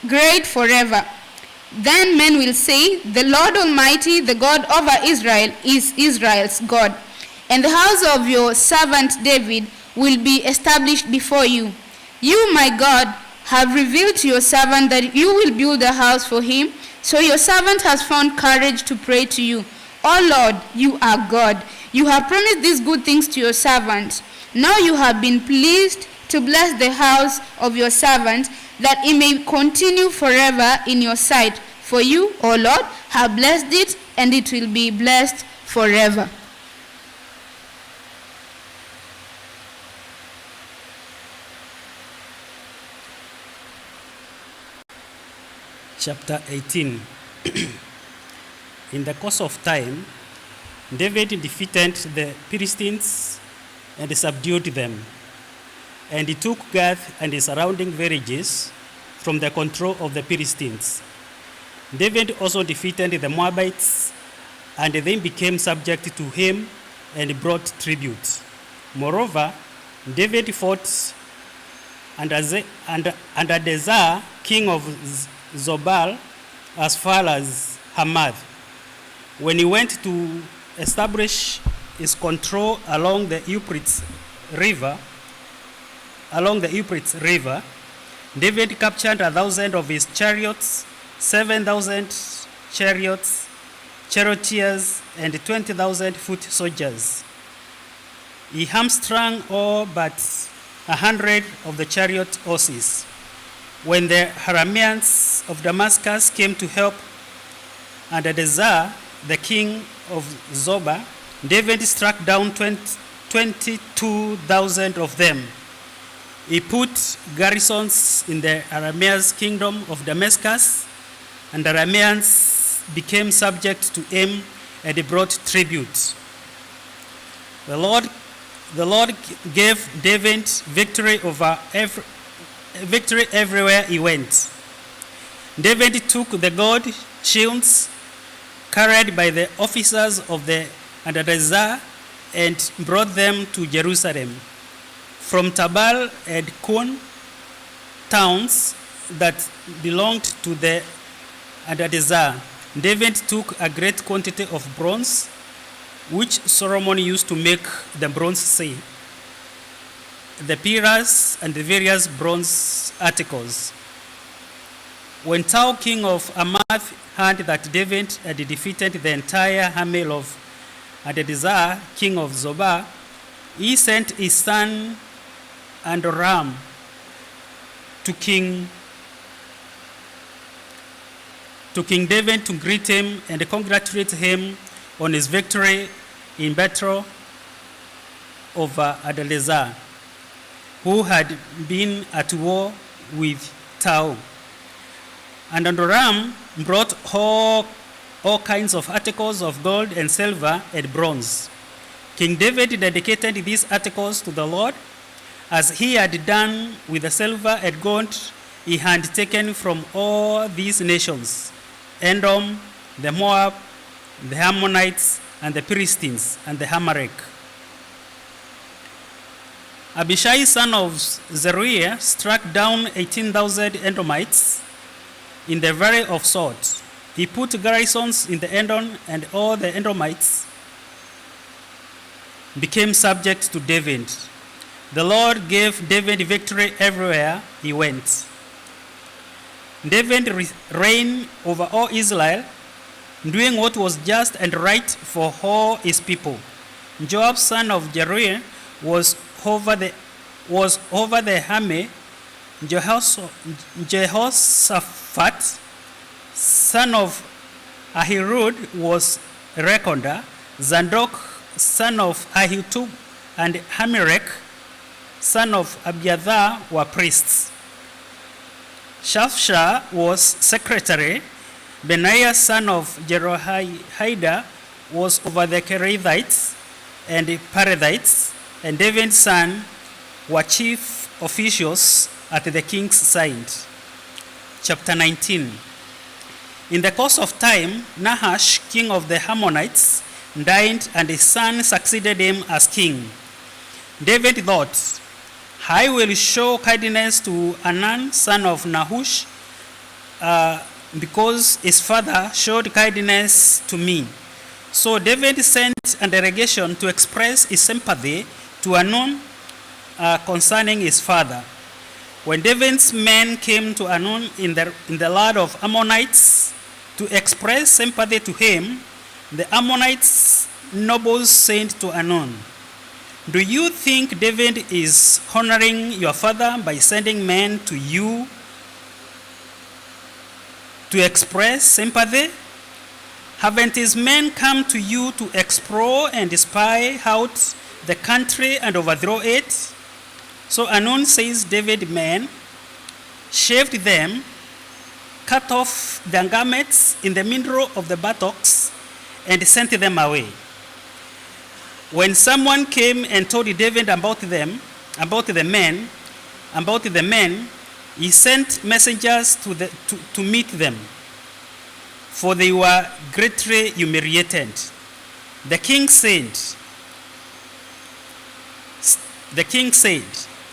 great forever. Then men will say, the Lord Almighty, the God over Israel, is Israel's God. And the house of your servant David will be established before you. You, my God, have revealed to your servant that you will build a house for him, So your servant has found courage to pray to you. O Lord, you are God. You have promised these good things to your servant. Now you have been pleased to bless the house of your servant, that it may continue forever in your sight. For you, O Lord, have blessed it, and it will be blessed forever. Chapter 18. In the course of time, David defeated the Philistines and subdued them. And he took Gath and the surrounding villages from the control of the Philistines. David also defeated the Moabites, and they became subject to him and brought tribute. Moreover, David fought Hadadezer, king of Zobal, as far as Hamath. When he went to establish his control along the Euphrates River, David captured 1,000 of his chariots, 7,000 charioteers, and 20,000 foot soldiers. He hamstrung all but 100 of the chariot horses. When the Arameans of Damascus came to help Hadadezer, the king of Zobah, David struck down 22,000 of them. He put garrisons in the Arameans' kingdom of Damascus, and the Arameans became subject to him, and he brought tribute. The Lord gave David victory everywhere he went. David took the gold shields carried by the officers of the Hadadezer and brought them to Jerusalem. From Tabal and Kun, towns that belonged to the Hadadezer, David took a great quantity of bronze, which Solomon used to make the bronze sea, the pillars, and the various bronze articles. When Tou, king of Hamath, heard that David had defeated the entire army of Hadadezer, king of Zobah, he sent his son Adoram to King David to greet him and congratulate him on his victory in battle over Hadadezer, who had been at war with Tou. And Adoram brought all kinds of articles of gold and silver and bronze. King David dedicated these articles to the Lord, as he had done with the silver and gold he had taken from all these nations: Edom, the Moab, the Ammonites, and the Philistines, and the Amalek. Abishai, son of Zeruiah, struck down 18,000 Edomites in the valley of Salt. He put garrisons in the Edom, and all the Edomites became subject to David. The Lord gave David victory everywhere he went. David reigned over all Israel, doing what was just and right for all his people. Joab, son of Jeruiah, was over the army. Jehoshaphat, son of Ahirud, was recorder. Zadok, son of Ahitub, and Hamirek, son of Abiathar, were priests. Shapshah was secretary. Benaiah, son of Jehoiada, was over the Kerethites and Perethites, and David's son were chief officials at the king's side. Chapter 19. In the course of time, Nahash, king of the Ammonites, died, and his son succeeded him as king. David thought, I will show kindness to Anan, son of Nahush, because his father showed kindness to me. So David sent a delegation to express his sympathy to Anan concerning his father. When David's men came to Anan in the land of Ammonites To express sympathy to him, the Ammonites nobles sent to Amon, "Do you think David is honoring your father by sending men to you to express sympathy? Haven't his men come to you to explore and spy out the country and overthrow it?" So Amon says David's men shaved them, cut off their garments in the middle of the buttocks, and sent them away. When someone came and told David about the men, he sent messengers to meet them, for they were greatly humiliated. The king said,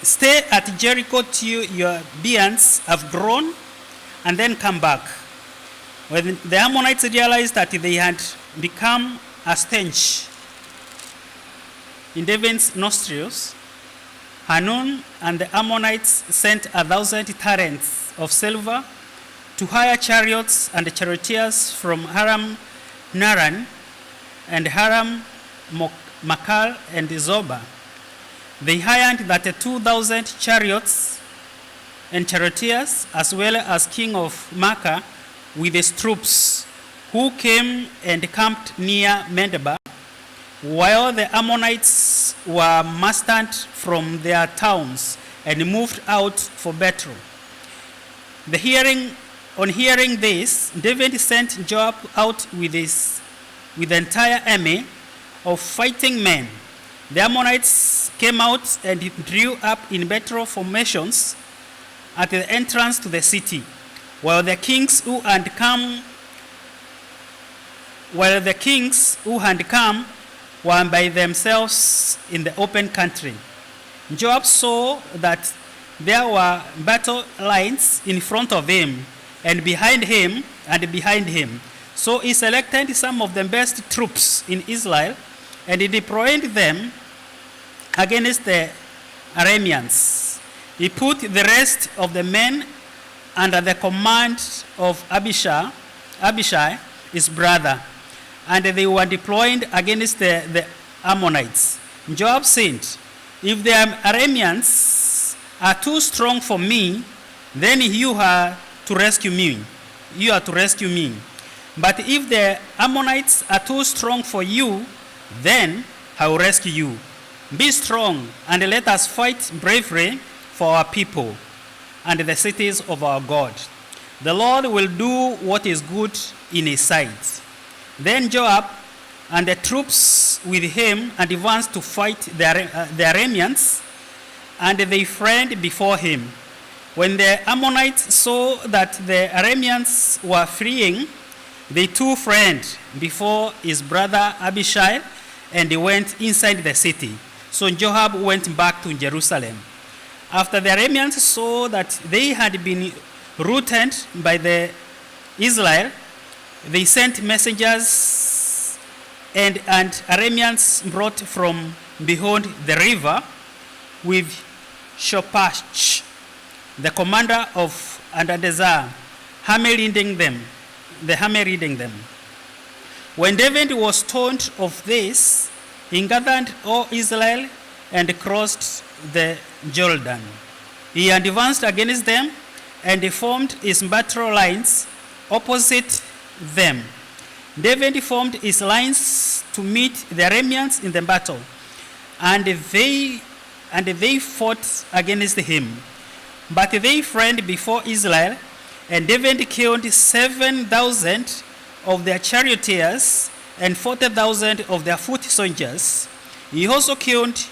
"Stay at Jericho till your beards have grown, and then come back." When the Ammonites realized that they had become a stench in David's nostrils, Hanun and the Ammonites sent 1,000 talents of silver to hire chariots and charioteers from Haram Naran and Haram Makal and Zobah. They hired that 2,000 chariots and charioteers, as well as king of Makkah with his troops, who came and camped near Medeba, while the Ammonites were mustered from their towns and moved out for battle. On hearing this, David sent Joab out with the entire army of fighting men. The Ammonites came out and drew up in battle formations at the entrance to the city, while the kings who had come were by themselves in the open country. Joab saw that there were battle lines in front of him and behind him. So he selected some of the best troops in Israel and he deployed them against the Arameans. He put the rest of the men under the command of Abishai, his brother, and they were deployed against the Ammonites. Joab said, "If the Arameans are too strong for me, then you are to rescue me. But if the Ammonites are too strong for you, then I will rescue you. Be strong and let us fight bravely for our people and the cities of our God. The Lord will do what is good in his sight." Then Joab and the troops with him advanced to fight the Arameans, and they fled before him. When the Ammonites saw that the Arameans were fleeing, they too fled before his brother Abishai, and they went inside the city. So Joab went back to Jerusalem. After the Arameans saw that they had been routed by the Israel, they sent messengers, and Arameans brought from beyond the river with Shishak, the commander of Hadadezer, hammer leading them. When David was told of this, he gathered all Israel and crossed the Jordan. He advanced against them and formed his battle lines opposite them. David formed his lines to meet the Arameans in the battle, and they fought against him. But they fled before Israel, and David killed 7,000 of their charioteers and 40,000 of their foot soldiers. He also killed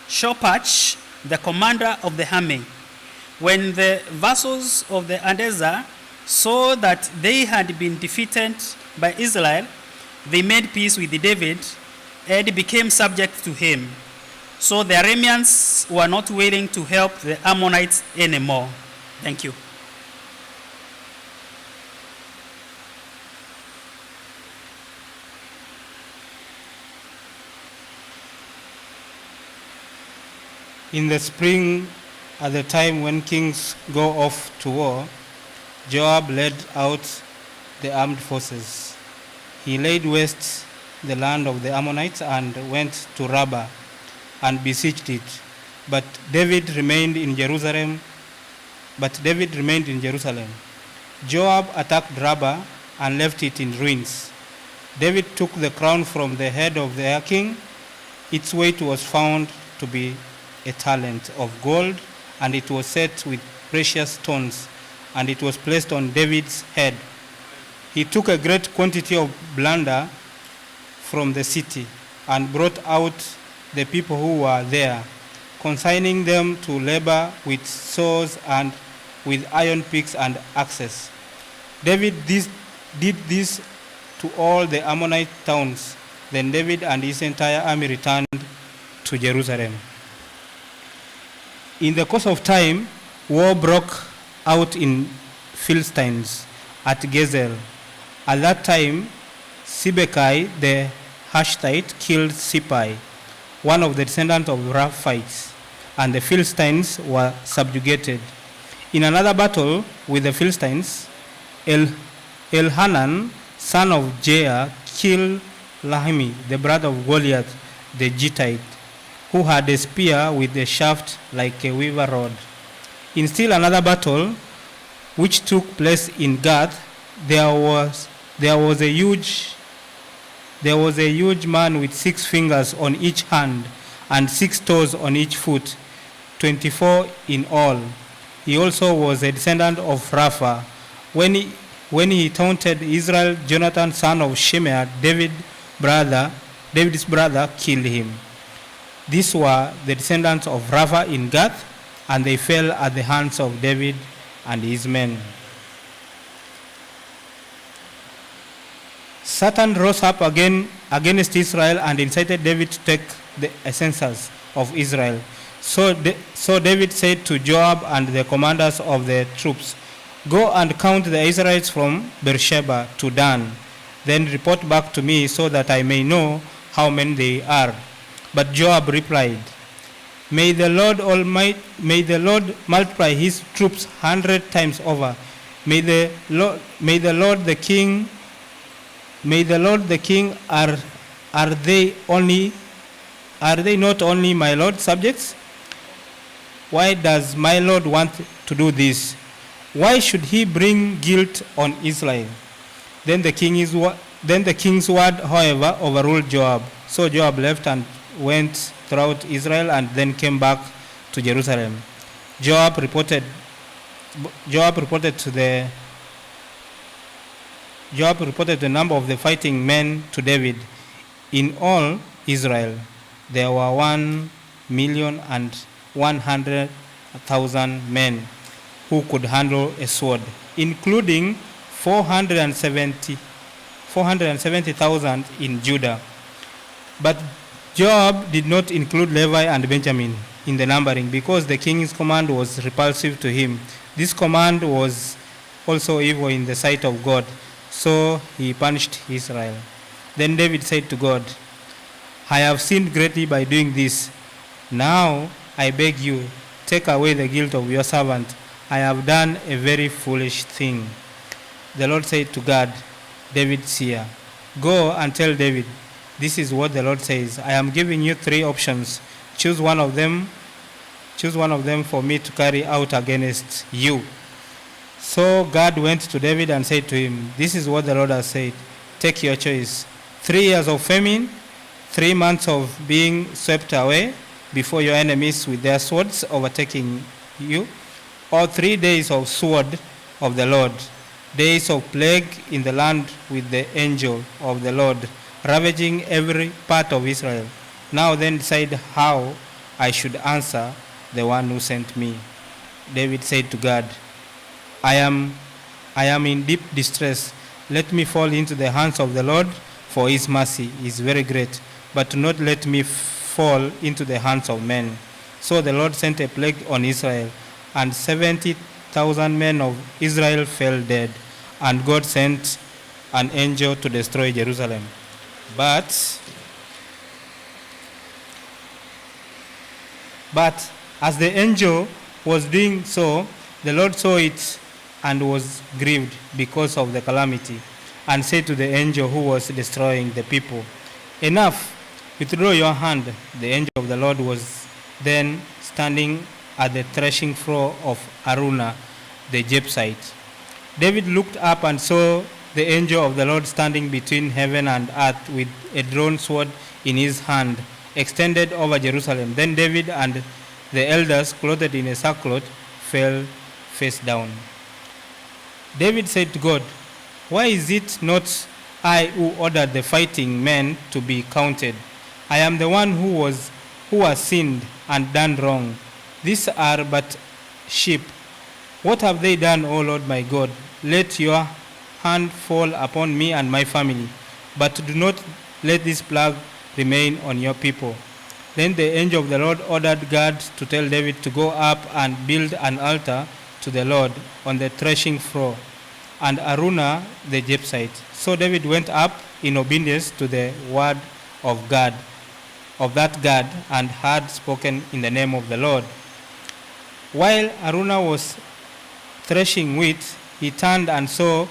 Shishak, the commander of the army. When the vassals of the Hadadezer saw that they had been defeated by Israel, they made peace with David and became subject to him. So the Arameans were not willing to help the Ammonites anymore. Thank you. In the spring, at the time when kings go off to war, Joab led out the armed forces. He laid waste the land of the Ammonites and went to Rabbah and besieged it. But David remained in Jerusalem. Joab attacked Rabbah and left it in ruins. David took the crown from the head of their king. Its weight was found to be a talent of gold, and it was set with precious stones, and it was placed on David's head. He took a great quantity of plunder from the city and brought out the people who were there, consigning them to labor with saws and with iron picks and axes. David did this to all the Ammonite towns. Then David and his entire army returned to Jerusalem. In the course of time, war broke out in Philistines at Gezer. At that time, Sibbecai the Hushathite killed Sippai, one of the descendants of Raphites, and the Philistines were subjugated. In another battle with the Philistines, Elhanan, son of Jair, killed Lahmi, the brother of Goliath the Gittite, who had a spear with a shaft like a weaver rod. In still another battle, which took place in Gath, there was a huge man with 6 fingers on each hand and 6 toes on each foot, 24 in all. He also was a descendant of Rapha. When he taunted Israel, Jonathan, son of Shimeah, David's brother, killed him. These were the descendants of Rapha in Gath, and they fell at the hands of David and his men. Satan rose up again against Israel and incited David to take the census of Israel. So David said to Joab and the commanders of the troops, "Go and count the Israelites from Beersheba to Dan. Then report back to me so that I may know how many they are." But Joab replied, May the Lord multiply his troops 100 times over. May the Lord the King, are they not only my Lord's subjects? Why does my Lord want to do this? Why should he bring guilt on Israel? Then the king's word, however, overruled Joab. So Joab left and went throughout Israel and then came back to Jerusalem. Joab reported the number of the fighting men to David. In all Israel, there were 1,100,000 men who could handle a sword, including 470,000 in Judah. But Joab did not include Levi and Benjamin in the numbering because the king's command was repulsive to him. This command was also evil in the sight of God, so he punished Israel. Then David said to God, I have sinned greatly by doing this. Now I beg you, take away the guilt of your servant. I have done a very foolish thing. The Lord said to Gad, David's seer, go and tell David, this is what the Lord says. I am giving you 3 options. Choose one of them for me to carry out against you. So Gad went to David and said to him, this is what the Lord has said. Take your choice. 3 years of famine, 3 months of being swept away before your enemies with their swords overtaking you, or 3 days of sword of the Lord, days of plague in the land with the angel of the Lord, ravaging every part of Israel. Now then decide how I should answer the one who sent me. David said to God, I am in deep distress. Let me fall into the hands of the Lord, for his mercy is very great, but do not let me fall into the hands of men. So the Lord sent a plague on Israel, and 70,000 men of Israel fell dead, and God sent an angel to destroy Jerusalem. But as the angel was doing so, the Lord saw it and was grieved because of the calamity, and said to the angel who was destroying the people, "Enough, withdraw your hand." The angel of the Lord was then standing at the threshing floor of Araunah the Jebusite. David looked up and saw the angel of the Lord standing between heaven and earth with a drawn sword in his hand, extended over Jerusalem. Then David and the elders, clothed in a sackcloth, fell face down. David said to God, "Why is it not I who ordered the fighting men to be counted? I am the one who has sinned and done wrong. These are but sheep. What have they done, O Lord my God? Let your hand fall upon me and my family, but do not let this plague remain on your people." Then the angel of the Lord ordered Gad to tell David to go up and build an altar to the Lord on the threshing floor, and Araunah the Jebusite. So David went up in obedience to the word of that Gad, and had spoken in the name of the Lord. While Araunah was threshing wheat, he turned and saw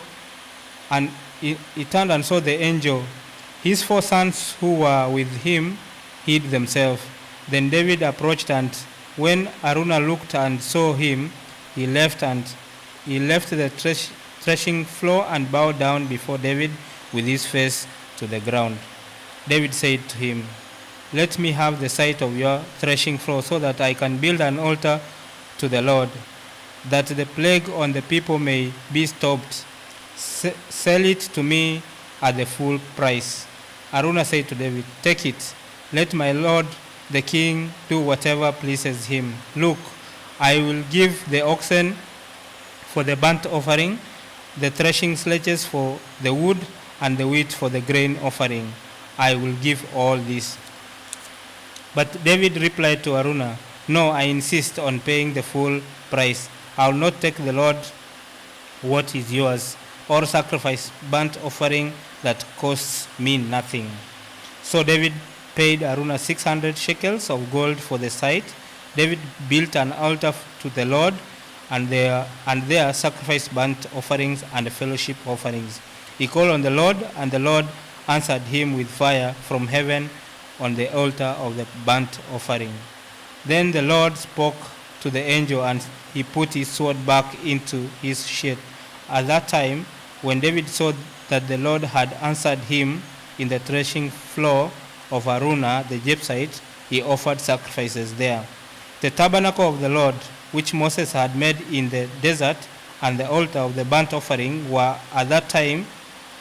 the angel. His 4 sons who were with him hid themselves. Then David approached, and when Araunah looked and saw him, he left the threshing floor and bowed down before David with his face to the ground. David said to him, "Let me have the site of your threshing floor so that I can build an altar to the Lord, that the plague on the people may be stopped. Sell it to me at the full price." Araunah said to David, "Take it. Let my lord the king do whatever pleases him. Look, I will give the oxen for the burnt offering, the threshing sledges for the wood, and the wheat for the grain offering. I will give all this." But David replied to Araunah, "No, I insist on paying the full price. I will not take the Lord what is yours, or sacrifice burnt offering that costs me nothing." So David paid Araunah 600 shekels of gold for the site. David built an altar to the Lord, and there sacrificed burnt offerings and fellowship offerings. He called on the Lord, and the Lord answered him with fire from heaven on the altar of the burnt offering. Then the Lord spoke to the angel, and he put his sword back into his sheath. At that time, when David saw that the Lord had answered him in the threshing floor of Araunah the Jebusite, he offered sacrifices there. The tabernacle of the Lord, which Moses had made in the desert, and the altar of the burnt offering were at that time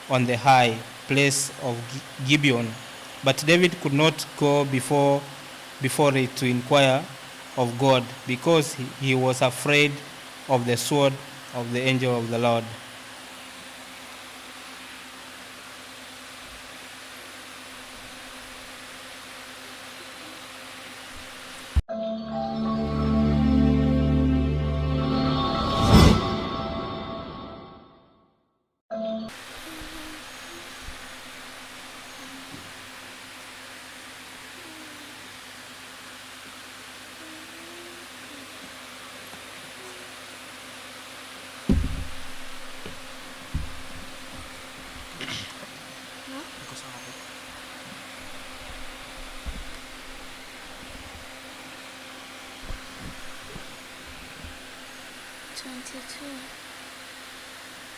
on the high place of Gibeon. But David could not go before it to inquire of God, because he was afraid of the sword of the angel of the Lord.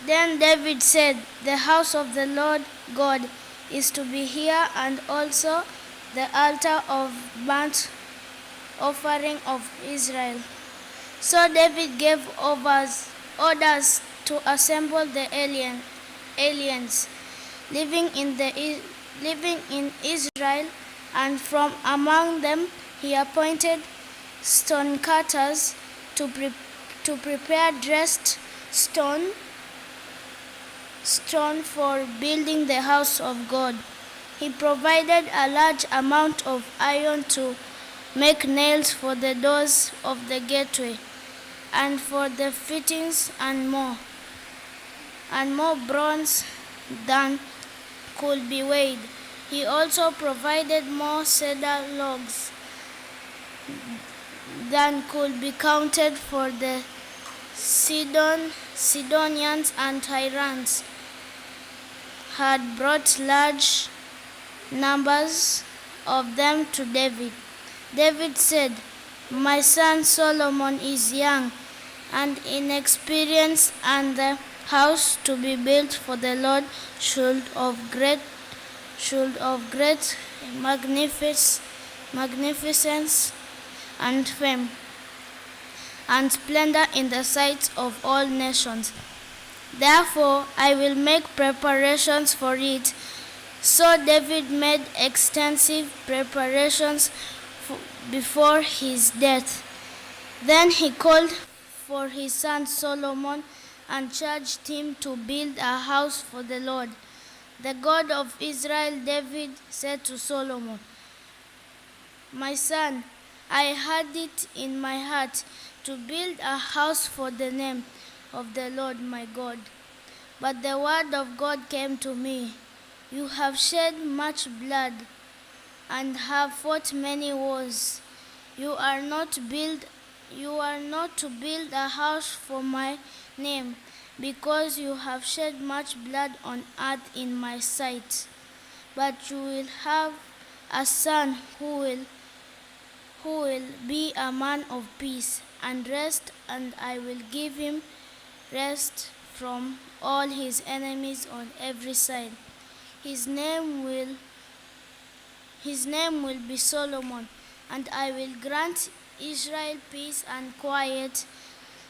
Then David said, "The house of the Lord God is to be here, and also the altar of burnt offering of Israel." So David gave orders to assemble the aliens living in Israel, and from among them he appointed stone cutters to prepare dressed stone for building the house of God. He provided a large amount of iron to make nails for the doors of the gateway, and for the fittings, and more bronze than could be weighed. He also provided more cedar logs than could be counted for the Sidon Sidonians, and Tyrants had brought large numbers of them to David. David said, "My son Solomon is young and inexperienced, and the house to be built for the Lord should of great magnificence and fame and splendor in the sight of all nations. Therefore I will make preparations for it." So David made extensive preparations before his death. Then he called for his son Solomon and charged him to build a house for the Lord, the God of Israel. David said to Solomon, "My son, I had it in my heart to build a house for the name of the Lord my God. But the word of God came to me, 'You have shed much blood and have fought many wars. You are not to build a house for my name, because you have shed much blood on earth in my sight. But you will have a son who will be a man of peace and rest, and I will give him rest from all his enemies on every side. His name will be Solomon, and I will grant Israel peace and quiet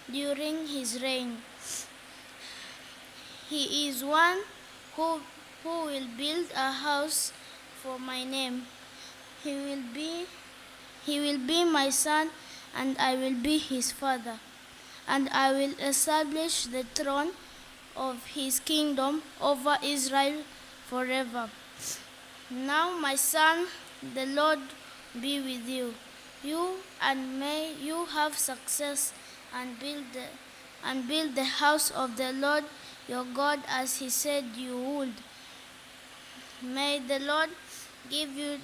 during his reign. He is one who will build a house for my name. He will be my son, and I will be his father, and I will establish the throne of his kingdom over Israel forever. Now, my son, the Lord be with you. And may you have success and build the house of the Lord your God as he said you would. May the Lord give you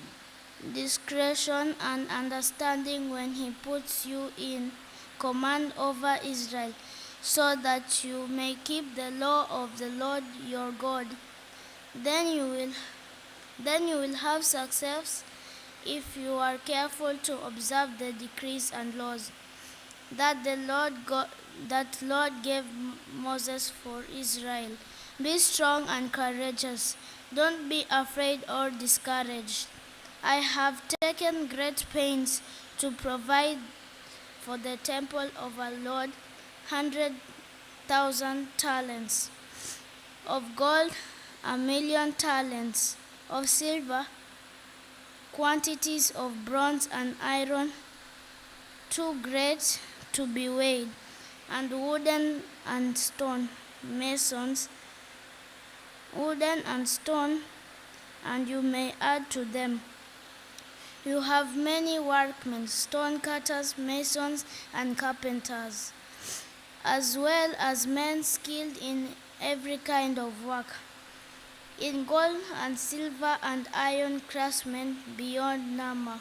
discretion and understanding when he puts you in command over Israel, so that you may keep the law of the Lord your God. Then you will have success if you are careful to observe the decrees and laws that the Lord gave Moses for Israel. Be strong and courageous. Don't be afraid or discouraged. I have taken great pains to provide for the temple of our Lord 100,000 talents of gold, 1,000,000 talents of silver, quantities of bronze and iron, too great to be weighed, and wooden and stone masons, and you may add to them. You have many workmen, stone cutters, masons, and carpenters, as well as men skilled in every kind of work, in gold and silver and iron, craftsmen beyond number.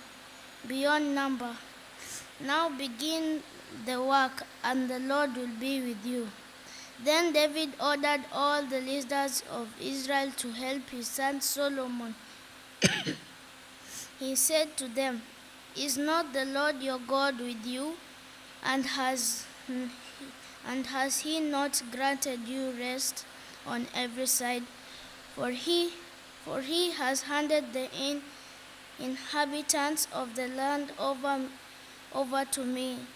Now begin the work, and the Lord will be with you." Then David ordered all the leaders of Israel to help his son Solomon. He said to them, "Is not the Lord your God with you? And has he not granted you rest on every side? For he has handed the inhabitants of the land over to me,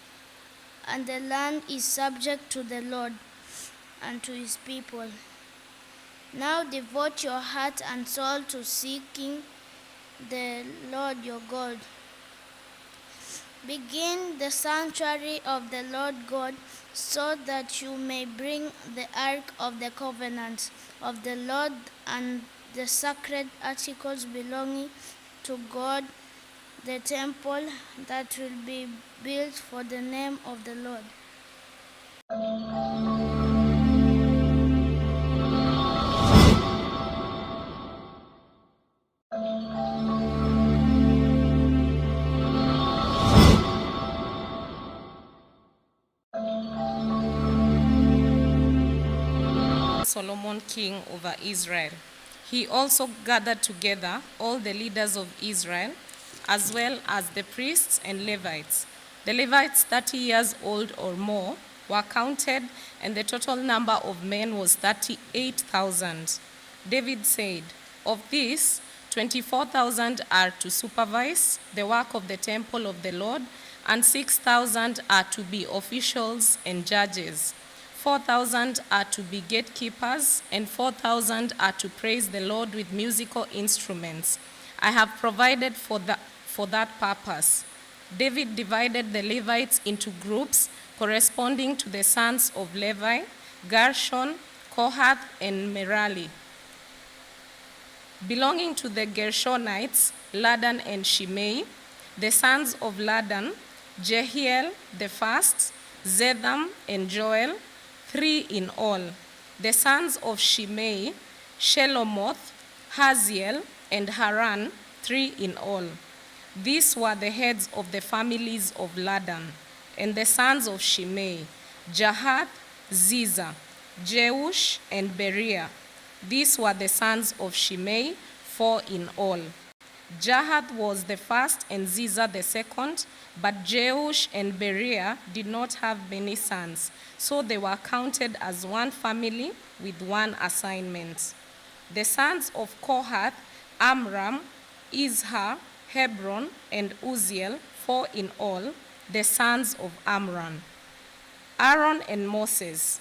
and the land is subject to the Lord and to his people. Now devote your heart and soul to seeking the Lord your God. Begin the sanctuary of the Lord God, so that you may bring the ark of the covenant of the Lord and the sacred articles belonging to God, the temple that will be built for the name of the Lord." Solomon king over Israel. He also gathered together all the leaders of Israel, as well as the priests and Levites. The Levites 30 years old or more were counted, and the total number of men was 38,000. David said, "Of these, 24,000 are to supervise the work of the temple of the Lord, and 6,000 are to be officials and judges. 4,000 are to be gatekeepers, and 4,000 are to praise the Lord with musical instruments. I have provided for that purpose." David divided the Levites into groups corresponding to the sons of Levi: Gershon, Kohath, and Merari. Belonging to the Gershonites, Ladan and Shimei. The sons of Ladan: Jehiel the first, Zetham and Joel, 3 in all. The sons of Shimei: Shelomoth, Haziel, and Haran, 3 in all. These were the heads of the families of Ladan. And the sons of Shimei: Jahath, Ziza, Jeush, and Beriah. These were the sons of Shimei, 4 in all. Jahath was the first and Ziza the second, but Jeush and Beriah did not have many sons, so they were counted as one family with one assignment. The sons of Kohath: Amram, Izhar, Hebron, and Uzziel, 4 in all, the sons of Amram. Aaron and Moses.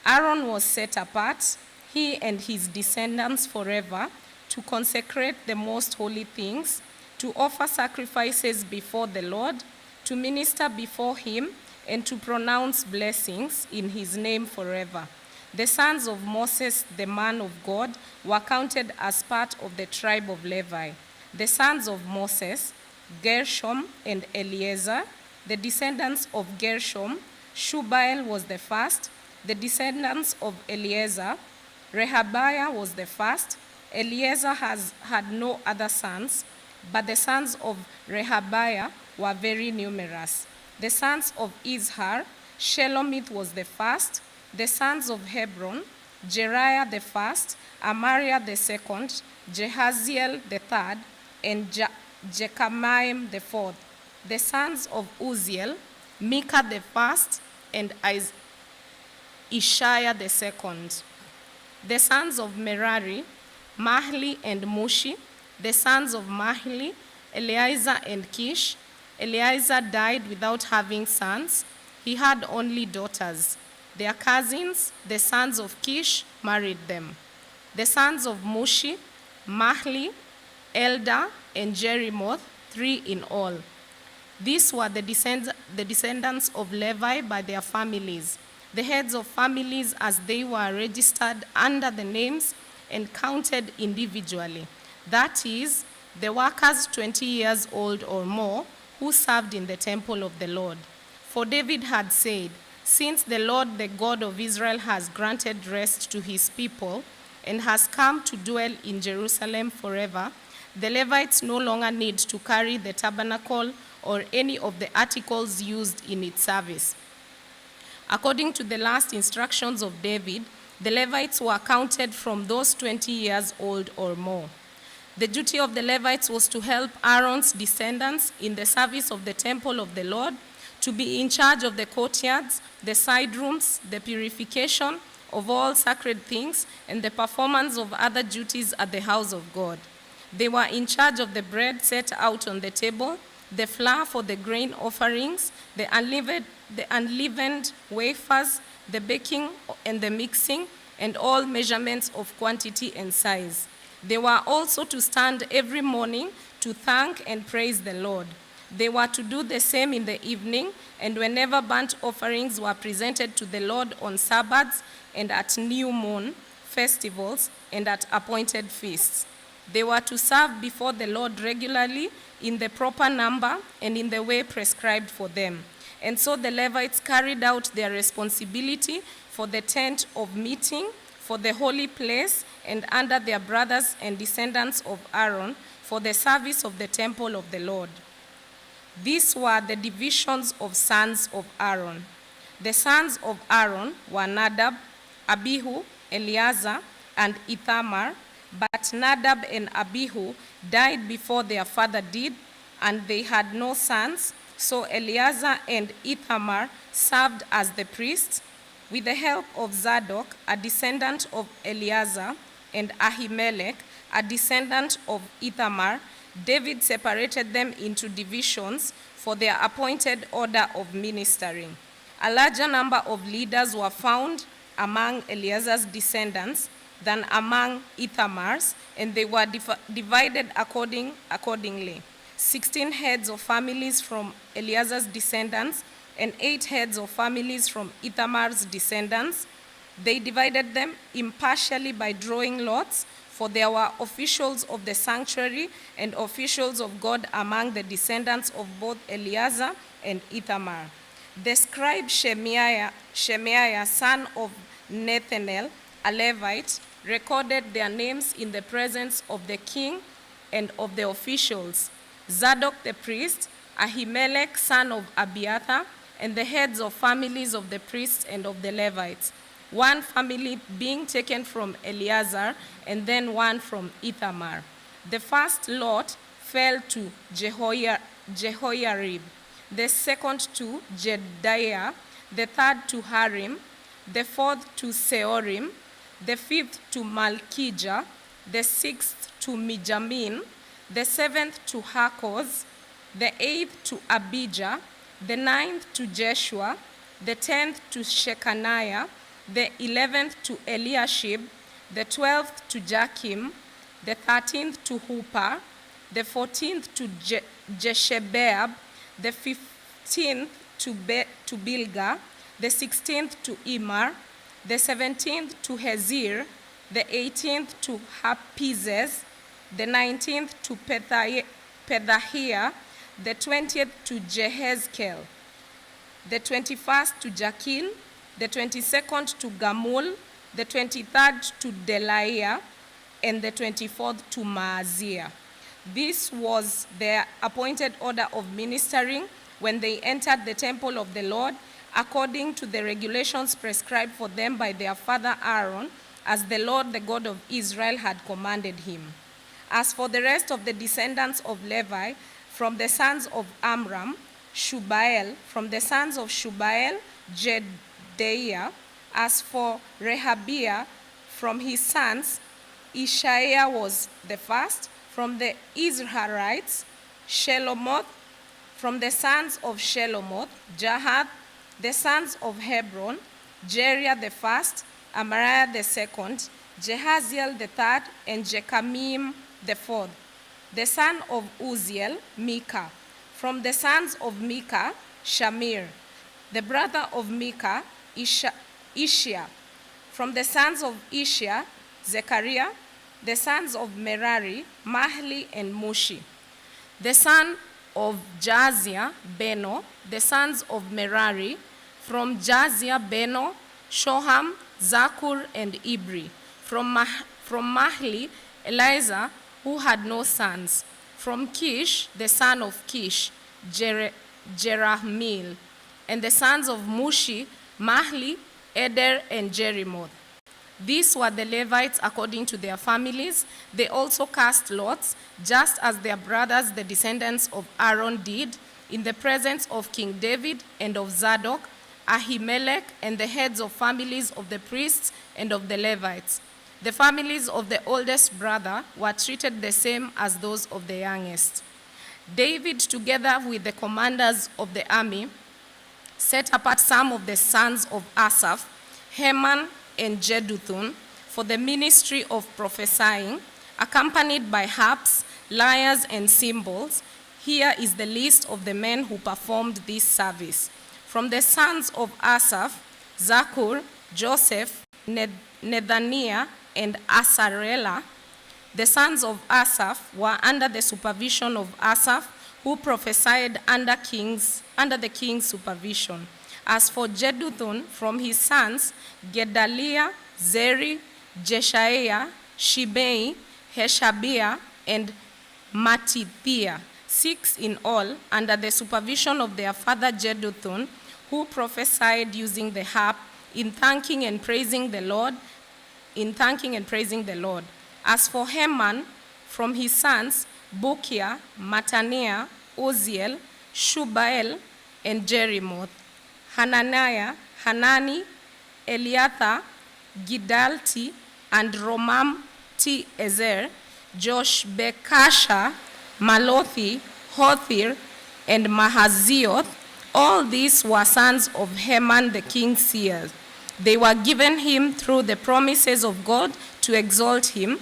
Aaron was set apart, he and his descendants forever, to consecrate the most holy things, to offer sacrifices before the Lord, to minister before him, and to pronounce blessings in his name forever. The sons of Moses, the man of God, were counted as part of the tribe of Levi. The sons of Moses: Gershom and Eleazar. The descendants of Gershom: Shubael was the first. The descendants of Eleazar: Rehabiah was the first. Eleazar had no other sons, but the sons of Rehabiah were very numerous. The sons of Izhar: Shelomith was the first. The sons of Hebron: Jeriah the first, Amariah the second, Jehaziel the third, and Jechamiah the fourth. The sons of Uzziel: Micah the first, and Ishiah the second. The sons of Merari: Mahli and Mushi. The sons of Mahli: Eleazar and Kish. Eleazar died without having sons. He had only daughters. Their cousins, the sons of Kish, married them. The sons of Mushi: Mahli, Elda, and Jerimoth, 3 in all. These were the descendants of Levi by their families, the heads of families as they were registered under the names and counted individually. That is, the workers 20 years old or more who served in the temple of the Lord. For David had said, "Since the Lord, the God of Israel, has granted rest to his people and has come to dwell in Jerusalem forever, the Levites no longer need to carry the tabernacle or any of the articles used in its service." According to the last instructions of David, the Levites were counted from those 20 years old or more. The duty of the Levites was to help Aaron's descendants in the service of the temple of the Lord, to be in charge of the courtyards, the side rooms, the purification of all sacred things, and the performance of other duties at the house of God. They were in charge of the bread set out on the table, the flour for the grain offerings, the unleavened wafers, the baking and the mixing, and all measurements of quantity and size. They were also to stand every morning to thank and praise the Lord. They were to do the same in the evening, and whenever burnt offerings were presented to the Lord on Sabbaths and at new moon, festivals, and at appointed feasts. They were to serve before the Lord regularly in the proper number and in the way prescribed for them. And so the Levites carried out their responsibility for the tent of meeting, for the holy place, and under their brothers and descendants of Aaron for the service of the temple of the Lord. These were the divisions of sons of Aaron. The sons of Aaron were Nadab, Abihu, Eleazar and Ithamar, but Nadab and Abihu died before their father did, and they had no sons. So Eleazar and Ithamar served as the priests. With the help of Zadok, a descendant of Eleazar, and Ahimelech, a descendant of Ithamar, David separated them into divisions for their appointed order of ministering. A larger number of leaders were found among Eleazar's descendants than among Ithamar's, and they were divided accordingly. 16 heads of families from Eleazar's descendants and 8 heads of families from Ithamar's descendants. They divided them impartially by drawing lots, for there were officials of the sanctuary and officials of God among the descendants of both Eleazar and Ithamar. The scribe Shemaiah, son of Nethanel, a Levite, recorded their names in the presence of the king and of the officials. Zadok the priest, Ahimelech, son of Abiathar, and the heads of families of the priests and of the Levites, one family being taken from Eleazar and then one from Ithamar. The first lot fell to Jehoiarib, the second to Jedaiah, the third to Harim, the fourth to Seorim, the fifth to Malchijah, the sixth to Mijamin, the seventh to Hakoz, the eighth to Abijah, the ninth to Jeshua, the 10th to Shechaniah, the 11th to Eliashib, the 12th to Jakim, the 13th to Hupar, the 14th to Jeshebeab, the 15th to Bilgah, the 16th to Imar, the 17th to Hezir, the 18th to Hapizes, the 19th to Pethahiah, the 20th to Jehezkel, the 21st to Jakil, the 22nd to Gamul, the 23rd to Delaiah, and the 24th to Maaziah. This was their appointed order of ministering when they entered the temple of the Lord, according to the regulations prescribed for them by their father Aaron, as the Lord, the God of Israel, had commanded him. As for the rest of the descendants of Levi, from the sons of Amram, Shubael; from the sons of Shubael, Jedaiah. As for Rehabiah, from his sons, Ishiah was the first. From the Israelites, Shelomoth; from the sons of Shelomoth, Jahath; the sons of Hebron, Jeriah the first, Amariah the second, Jehaziel the third, and Jechamim the fourth. The son of Uzziel, Micah; from the sons of Micah, Shamir; the brother of Micah, Ishia; from the sons of Ishia, Zechariah; the sons of Merari, Mahli and Mushi; the son of Jaziah, Beno; the sons of Merari, from Jaziah, Beno, Shoham, Zakur, and Ibri; from Mahli, Eliza, who had no sons; from Kish, the son of Kish, Jerahmeel; and the sons of Mushi, Mahli, Eder, and Jerimoth. These were the Levites according to their families. They also cast lots, just as their brothers, the descendants of Aaron, did, in the presence of King David and of Zadok, Ahimelech, and the heads of families of the priests and of the Levites. The families of the oldest brother were treated the same as those of the youngest. David, together with the commanders of the army, set apart some of the sons of Asaph, Heman and Jeduthun, for the ministry of prophesying, accompanied by harps, lyres, and cymbals. Here is the list of the men who performed this service. From the sons of Asaph, Zakur, Joseph, Nethaniah, and Asarela. The sons of Asaph were under the supervision of Asaph, who prophesied under the king's supervision. As for Jeduthun, from his sons, Gedaliah, Zeri, Jeshaiah, Shibei, Heshabiah, and Mattithiah, 6 in all, under the supervision of their father Jeduthun, who prophesied using the harp in thanking and praising the Lord, in thanking and praising the Lord. As for Heman, from his sons, Bukiah, Mattaniah, Uzziel, Shubael, and Jerimoth, Hananiah, Hanani, Eliathah, Gidalti, and Romamti-Ezer, Joshbekasha, Malothi, Hothir, and Mahazioth. All these were sons of Heman the king's seer. They were given him through the promises of God to exalt him.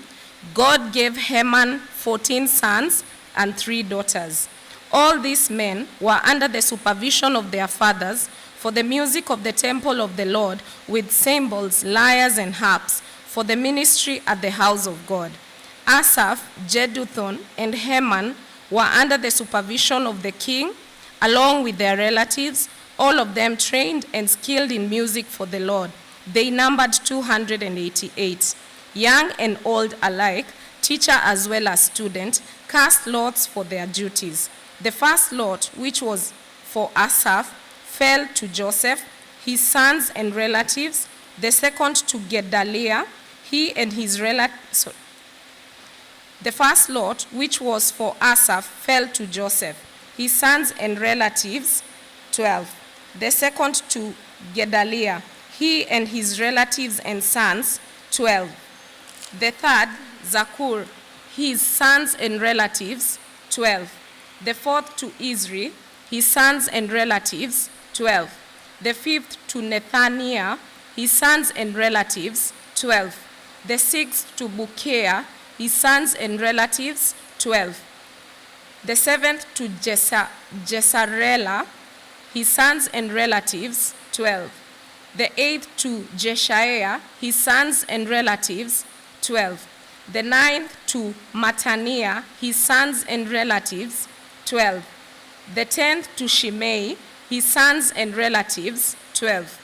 God gave Heman 14 sons and 3 daughters. All these men were under the supervision of their fathers for the music of the temple of the Lord with cymbals, lyres, and harps for the ministry at the house of God. Asaph, Jeduthun, and Heman were under the supervision of the king, along with their relatives, all of them trained and skilled in music for the Lord. They numbered 288. Young and old alike, teacher as well as student, cast lots for their duties. The first lot, which was for Asaph, fell to Joseph, his sons and relatives. The second to Gedaliah, he and his relatives. The first lot, which was for Asaph, fell to Joseph, his sons and relatives, 12. The second to Gedaliah, he and his relatives and sons, 12. The third, Zakur, his sons and relatives, 12. The fourth to Izri, his sons and relatives, 12. The fifth to Nethaniah, his sons and relatives, 12. The sixth to Bukiah, his sons and relatives, 12. The seventh to Jesarela, his sons and relatives, 12. The eighth to Jeshaiah, his sons and relatives, 12. The ninth to Mattaniah, his sons and relatives, 12. The 10th to Shimei, his sons and relatives, 12.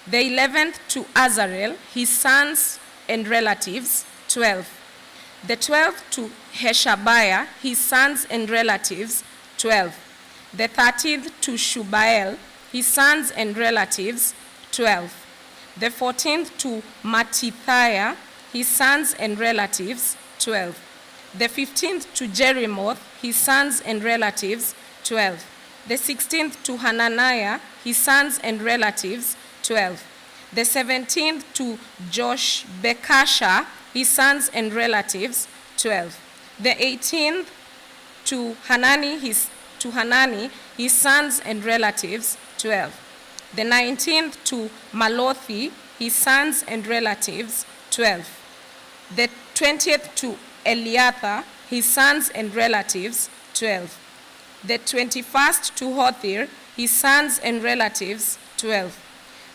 The 11th to Azarel, his sons and relatives, 12. The 12th to Heshabiah, his sons and relatives, 12. The 13th to Shubael, his sons and relatives, 12. The 14th to Mattithiah, his sons and relatives, 12. The 15th to Jerimoth, his sons and relatives, 12. The 16th to Hananiah, his sons and relatives, 12. The 17th to Joshbekasha, his sons and relatives, 12. The 18th to Hanani, his sons and relatives, 12. The 19th to Malothi, his sons and relatives, 12. The 20th to Eliathah, his sons and relatives, 12. The 21st to Hothir, his sons and relatives, 12.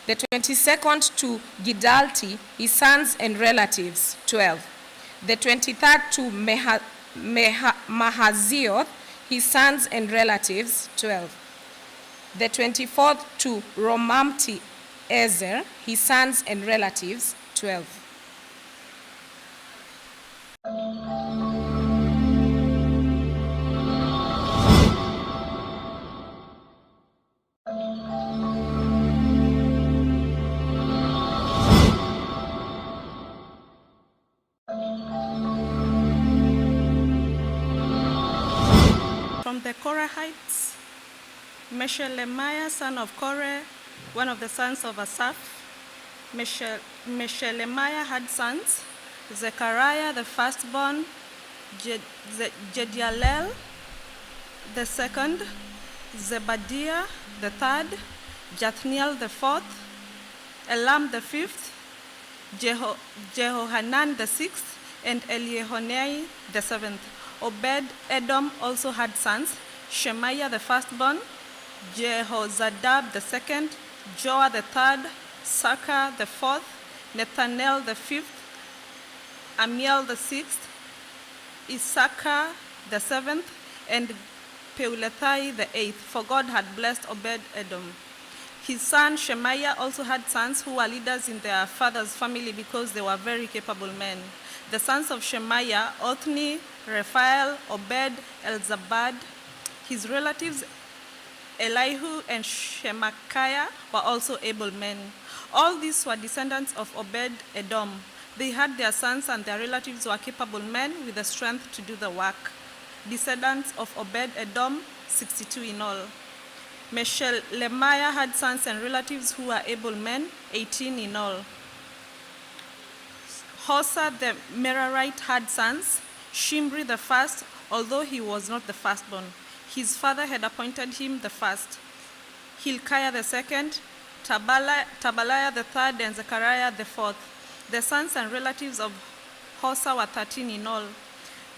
The 22nd to Gidalti, his sons and relatives, 12. The 23rd to Mahazioth, his sons and relatives, 12. The 24th to Romamti-Ezer, his sons and relatives, 12. From the Korahites, Meshelemiah, son of Korah, one of the sons of Asaph. Meshelemiah had sons: Zechariah the firstborn, Jedialel the second, Zebadiah the third, Jathniel the fourth, Elam the fifth, Jehohanan the sixth, and Eliehonai the seventh. Obed-Edom also had sons: Shemaiah the firstborn, Jehozadab the second, Joah the third, Sakar the fourth, Nethanel the fifth, Amiel the sixth, Issachar the seventh, and Peulethai the eighth, for God had blessed Obed-Edom. His son Shemaiah also had sons who were leaders in their father's family because they were very capable men. The sons of Shemaiah, Othni, Raphael, Obed, Elzabad. His relatives Elihu and Shemakiah were also able men. All these were descendants of Obed-Edom. They had their sons and their relatives were capable men with the strength to do the work. Descendants of Obed-Edom, 62 in all. Meshelemiah had sons and relatives who were able men, 18 in all. Hosa the Merarite had sons, Shimri the first, although he was not the firstborn. His father had appointed him the first. Hilkiah the second, Tabaliah the third, and Zechariah the fourth. The sons and relatives of Hosa were 13 in all.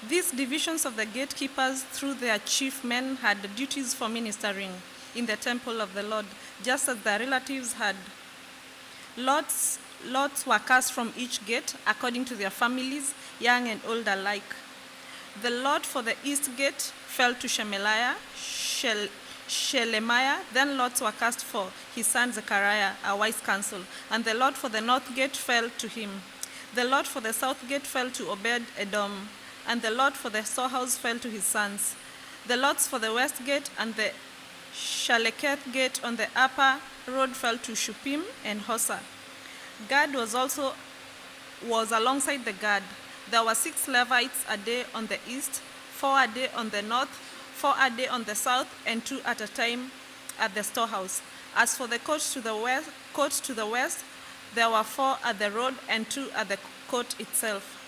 These divisions of the gatekeepers through their chief men had duties for ministering in the temple of the Lord, just as their relatives had. Lots were cast from each gate according to their families, young and old alike. The lot for the east gate fell to Shelemiah, then lots were cast for his son Zechariah, a wise counsel, and the lot for the north gate fell to him. The lot for the south gate fell to Obed-Edom, and the lot for the storehouse fell to his sons. The lots for the west gate and the Shaleketh gate on the upper road fell to Shuppim and Hosa. Gad was alongside the Gad. There were 6 Levites a day on the east, 4 a day on the north, 4 a day on the south, and 2 at a time at the storehouse. As for the court to the west, there were 4 at the road and 2 at the court itself.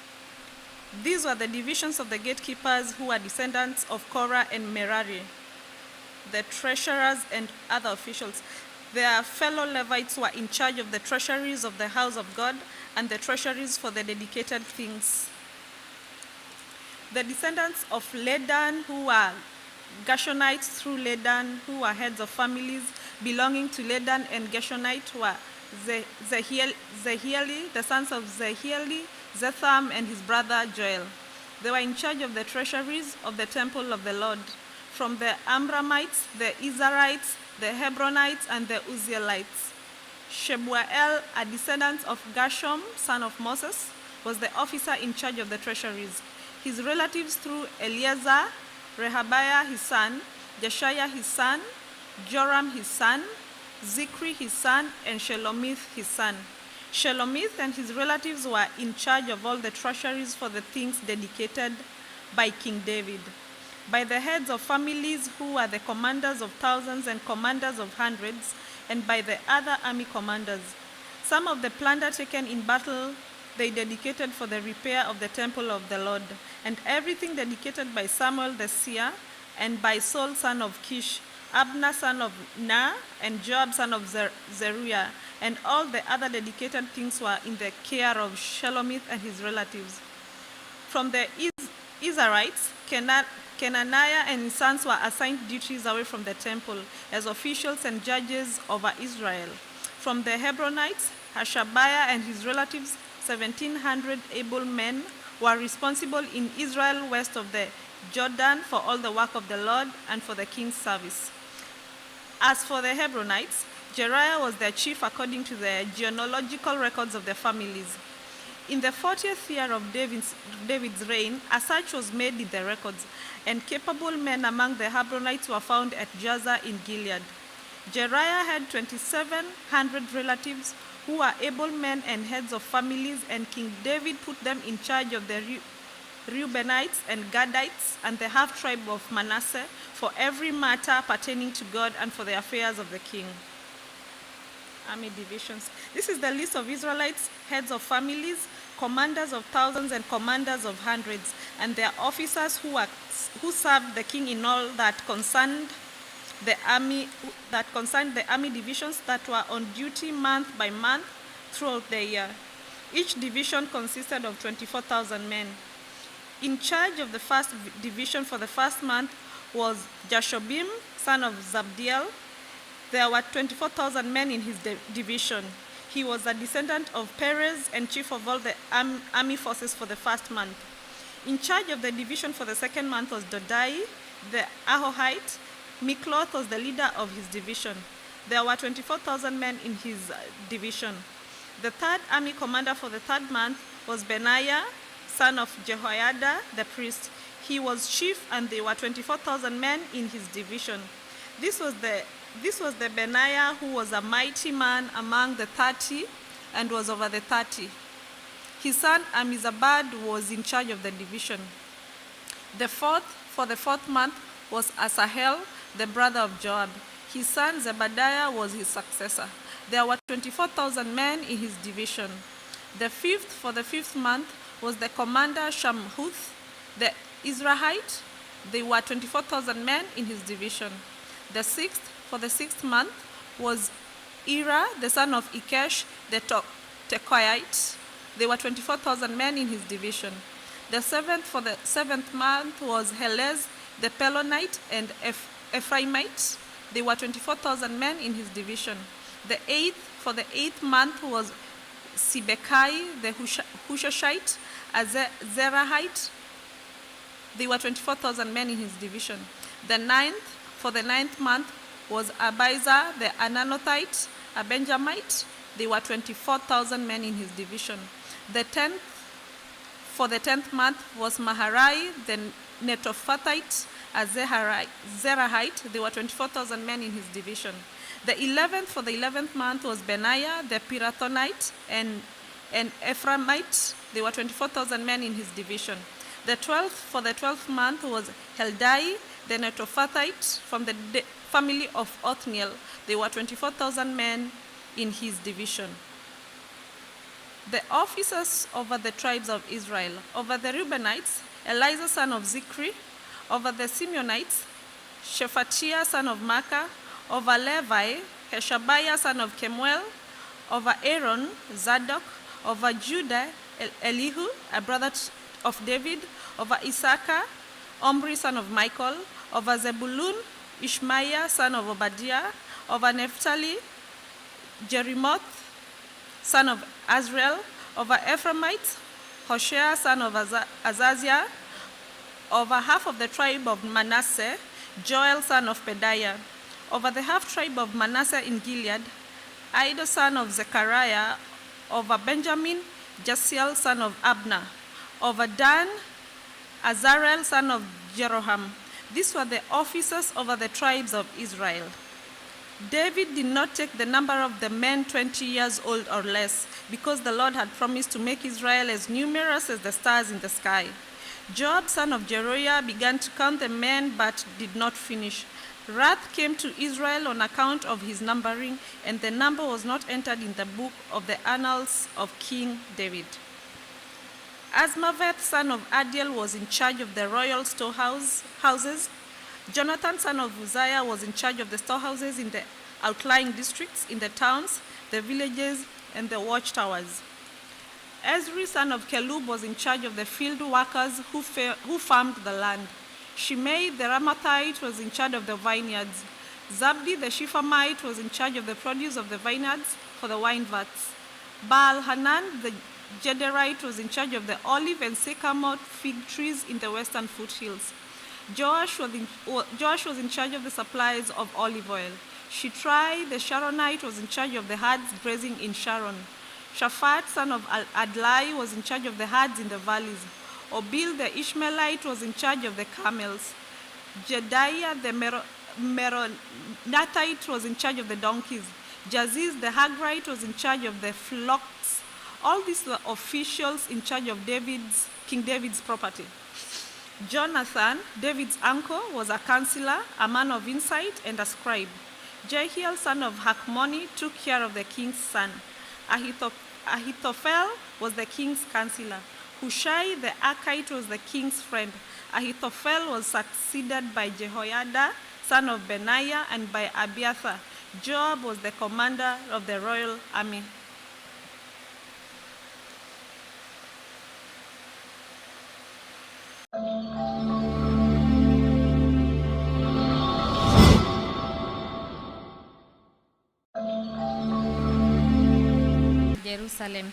These were the divisions of the gatekeepers who were descendants of Korah and Merari, the treasurers and other officials. Their fellow Levites were in charge of the treasuries of the house of God and the treasuries for the dedicated things. The descendants of Ladan, who were Gershonites through Ladan, who were heads of families belonging to Ladan and Gershonite, were Zehieli, the sons of Zehieli, Zetham, and his brother Joel. They were in charge of the treasuries of the temple of the Lord. From the Amramites, the Izharites, the Hebronites, and the Uzzielites. Shebuel, a descendant of Gershom, son of Moses, was the officer in charge of the treasuries. His relatives through Eleazar, Rehabiah his son, Jeshaiah his son, Joram his son, Zikri his son, and Shelomith his son. Shelomith and his relatives were in charge of all the treasuries for the things dedicated by King David, by the heads of families who were the commanders of thousands and commanders of hundreds, and by the other army commanders. Some of the plunder taken in battle they dedicated for the repair of the temple of the Lord, and everything dedicated by Samuel the seer, and by Saul son of Kish, Abner son of Ner, and Joab son of Zeruiah, and all the other dedicated things were in the care of Shelomith and his relatives. From the Israelites, Kenaniah and his sons were assigned duties away from the temple as officials and judges over Israel. From the Hebronites, Hashabiah and his relatives, 1,700 able men, were responsible in Israel west of the Jordan for all the work of the Lord and for the king's service. As for the Hebronites, Jeriah was their chief according to the genealogical records of their families. In the 40th year of David's reign, a search was made in the records, and capable men among the Hebronites were found at Jazer in Gilead. Jeriah had 2,700 relatives who were able men and heads of families, and King David put them in charge of the Reubenites and Gadites and the half-tribe of Manasseh for every matter pertaining to God and for the affairs of the king. Army divisions. This is the list of Israelites, heads of families, commanders of thousands and commanders of hundreds, and their officers who served the king in all that concerned the army divisions that were on duty month by month throughout the year. Each division consisted of 24,000 men. In charge of the first division for the first month was Jashobim, son of Zabdiel. There were 24,000 men in his division. He was a descendant of Perez and chief of all the army forces for the first month. In charge of the division for the second month was Dodai, the Ahohite. Mikloth was the leader of his division. There were 24,000 men in his division. The third army commander for the third month was Benaiah, son of Jehoiada, the priest. He was chief, and there were 24,000 men in his division. This was the Benaiah who was a mighty man among the 30 and was over the 30. His son Amizabad was in charge of the division. For the fourth month was Asahel, the brother of Joab. His son Zebadiah was his successor. There were 24,000 men in his division. For the fifth month was the commander Shamhuth, the Israelite. There were 24,000 men in his division. For the sixth month was Ira, the son of Ikesh, the Tekoite. There were 24,000 men in his division. For the seventh month was Helez, the Pelonite, and Ephraimite. There were 24,000 men in his division. For the eighth month was Sibekai, the Hushashite, Zerahite. There were 24,000 men in his division. For the ninth month was Abijah, the Ananothite, a Benjamite. There were 24,000 men in his division. For the 10th month was Maharai, the Netophathite, a Zerahite. There were 24,000 men in his division. For the 11th month was Benaiah, the Pirathonite, and Ephraimite. There were 24,000 men in his division. For the 12th month was Heldai, the Netophathite, from the family of Othniel. There were 24,000 men in his division. The officers over the tribes of Israel: over the Reubenites, Eliza son of Zikri; over the Simeonites, Shephatiah son of Makkah; over Levi, Hashabiah son of Kemuel; over Aaron, Zadok; over Judah, Elihu, a brother of David; over Issachar, Omri son of Michael; over Zebulun, Ishmaiah son of Obadiah; over Naphtali, Jerimoth son of Azrael; over Ephraimites, Hoshea son of Azaziah; over half of the tribe of Manasseh, Joel son of Pedaiah; over the half-tribe of Manasseh in Gilead, Iddo son of Zechariah; over Benjamin, Jasiel son of Abner; over Dan, Azarel son of Jeroham. These were the officers over the tribes of Israel. David did not take the number of the men 20 years old or less, because the Lord had promised to make Israel as numerous as the stars in the sky. Joab, son of Zeruiah, began to count the men, but did not finish. Wrath came to Israel on account of his numbering, and the number was not entered in the book of the annals of King David. Asmaveth, son of Adiel, was in charge of the royal storehouses. Jonathan, son of Uzziah, was in charge of the storehouses in the outlying districts, in the towns, the villages, and the watchtowers. Ezri, son of Kelub, was in charge of the field workers who farmed the land. Shimei, the Ramathite, was in charge of the vineyards. Zabdi, the Shiphamite, was in charge of the produce of the vineyards for the wine vats. Baal Hanan, the Gederite, was in charge of the olive and sycamore fig trees in the western foothills. Joash was in charge of the supplies of olive oil. Shitrai, the Sharonite, was in charge of the herds grazing in Sharon. Shaphat, son of Adlai, was in charge of the herds in the valleys. Obil, the Ishmaelite, was in charge of the camels. Jediah, the Meronathite, was in charge of the donkeys. Jaziz, the Hagrite, was in charge of the flocks. All these were officials in charge of King David's property. Jonathan, David's uncle, was a counselor, a man of insight, and a scribe. Jehiel, son of Hakmoni, took care of the king's son. Ahithophel was the king's counselor. Hushai, the Archite, was the king's friend. Ahithophel was succeeded by Jehoiada, son of Benaiah, and by Abiathar. Joab was the commander of the royal army. Jerusalem.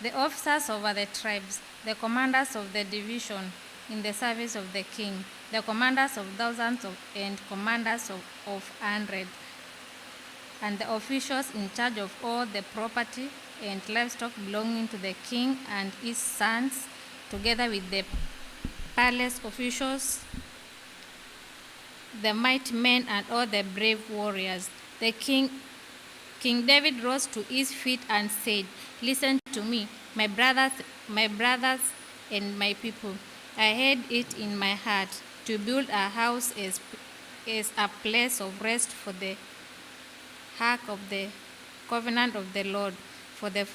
The officers over the tribes, the commanders of the division in the service of the king, the commanders of thousands and commanders of hundreds, and the officials in charge of all the property and livestock belonging to the king and his sons, together with the palace officials, the mighty men, and all the brave warriors. King David rose to his feet and said, "Listen to me, my brothers and my people. I had it in my heart to build a house as a place of rest for the ark of the covenant of the Lord, for the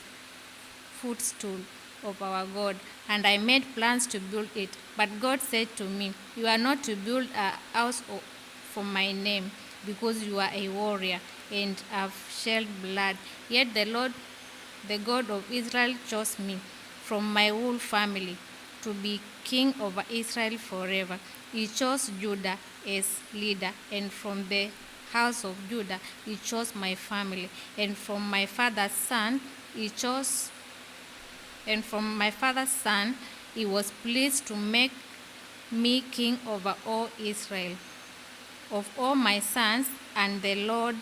footstool of our God. And I made plans to build it. But God said to me, you are not to build a house for my name, because you are a warrior and have shed blood. Yet the Lord, the God of Israel, chose me from my whole family to be king over Israel forever. He chose Judah as leader, and from the house of Judah he chose my family, and from my father's son he was pleased to make me king over all Israel. Of all my sons, and the Lord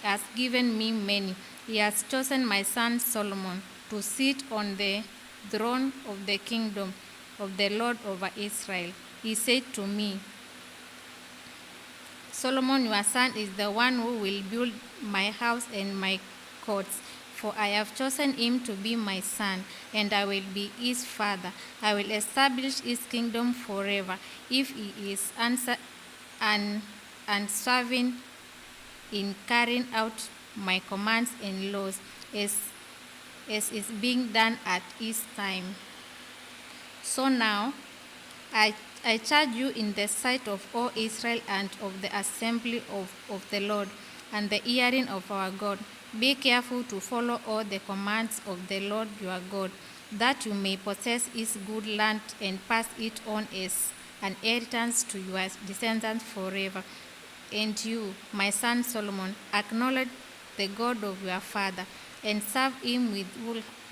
has given me many, he has chosen my son Solomon to sit on the throne of the kingdom of the Lord over Israel. He said to me, Solomon, your son, is the one who will build my house and my courts, for I have chosen him to be my son, and I will be his father. I will establish his kingdom forever, if he is unswerving in carrying out my commands and laws, as is being done at his time. So now I charge you in the sight of all Israel and of the assembly of the Lord and the hearing of our God, be careful to follow all the commands of the Lord your God, that you may possess his good land and pass it on as an inheritance to your descendants forever. And you, my son Solomon, acknowledge the God of your father, and serve him with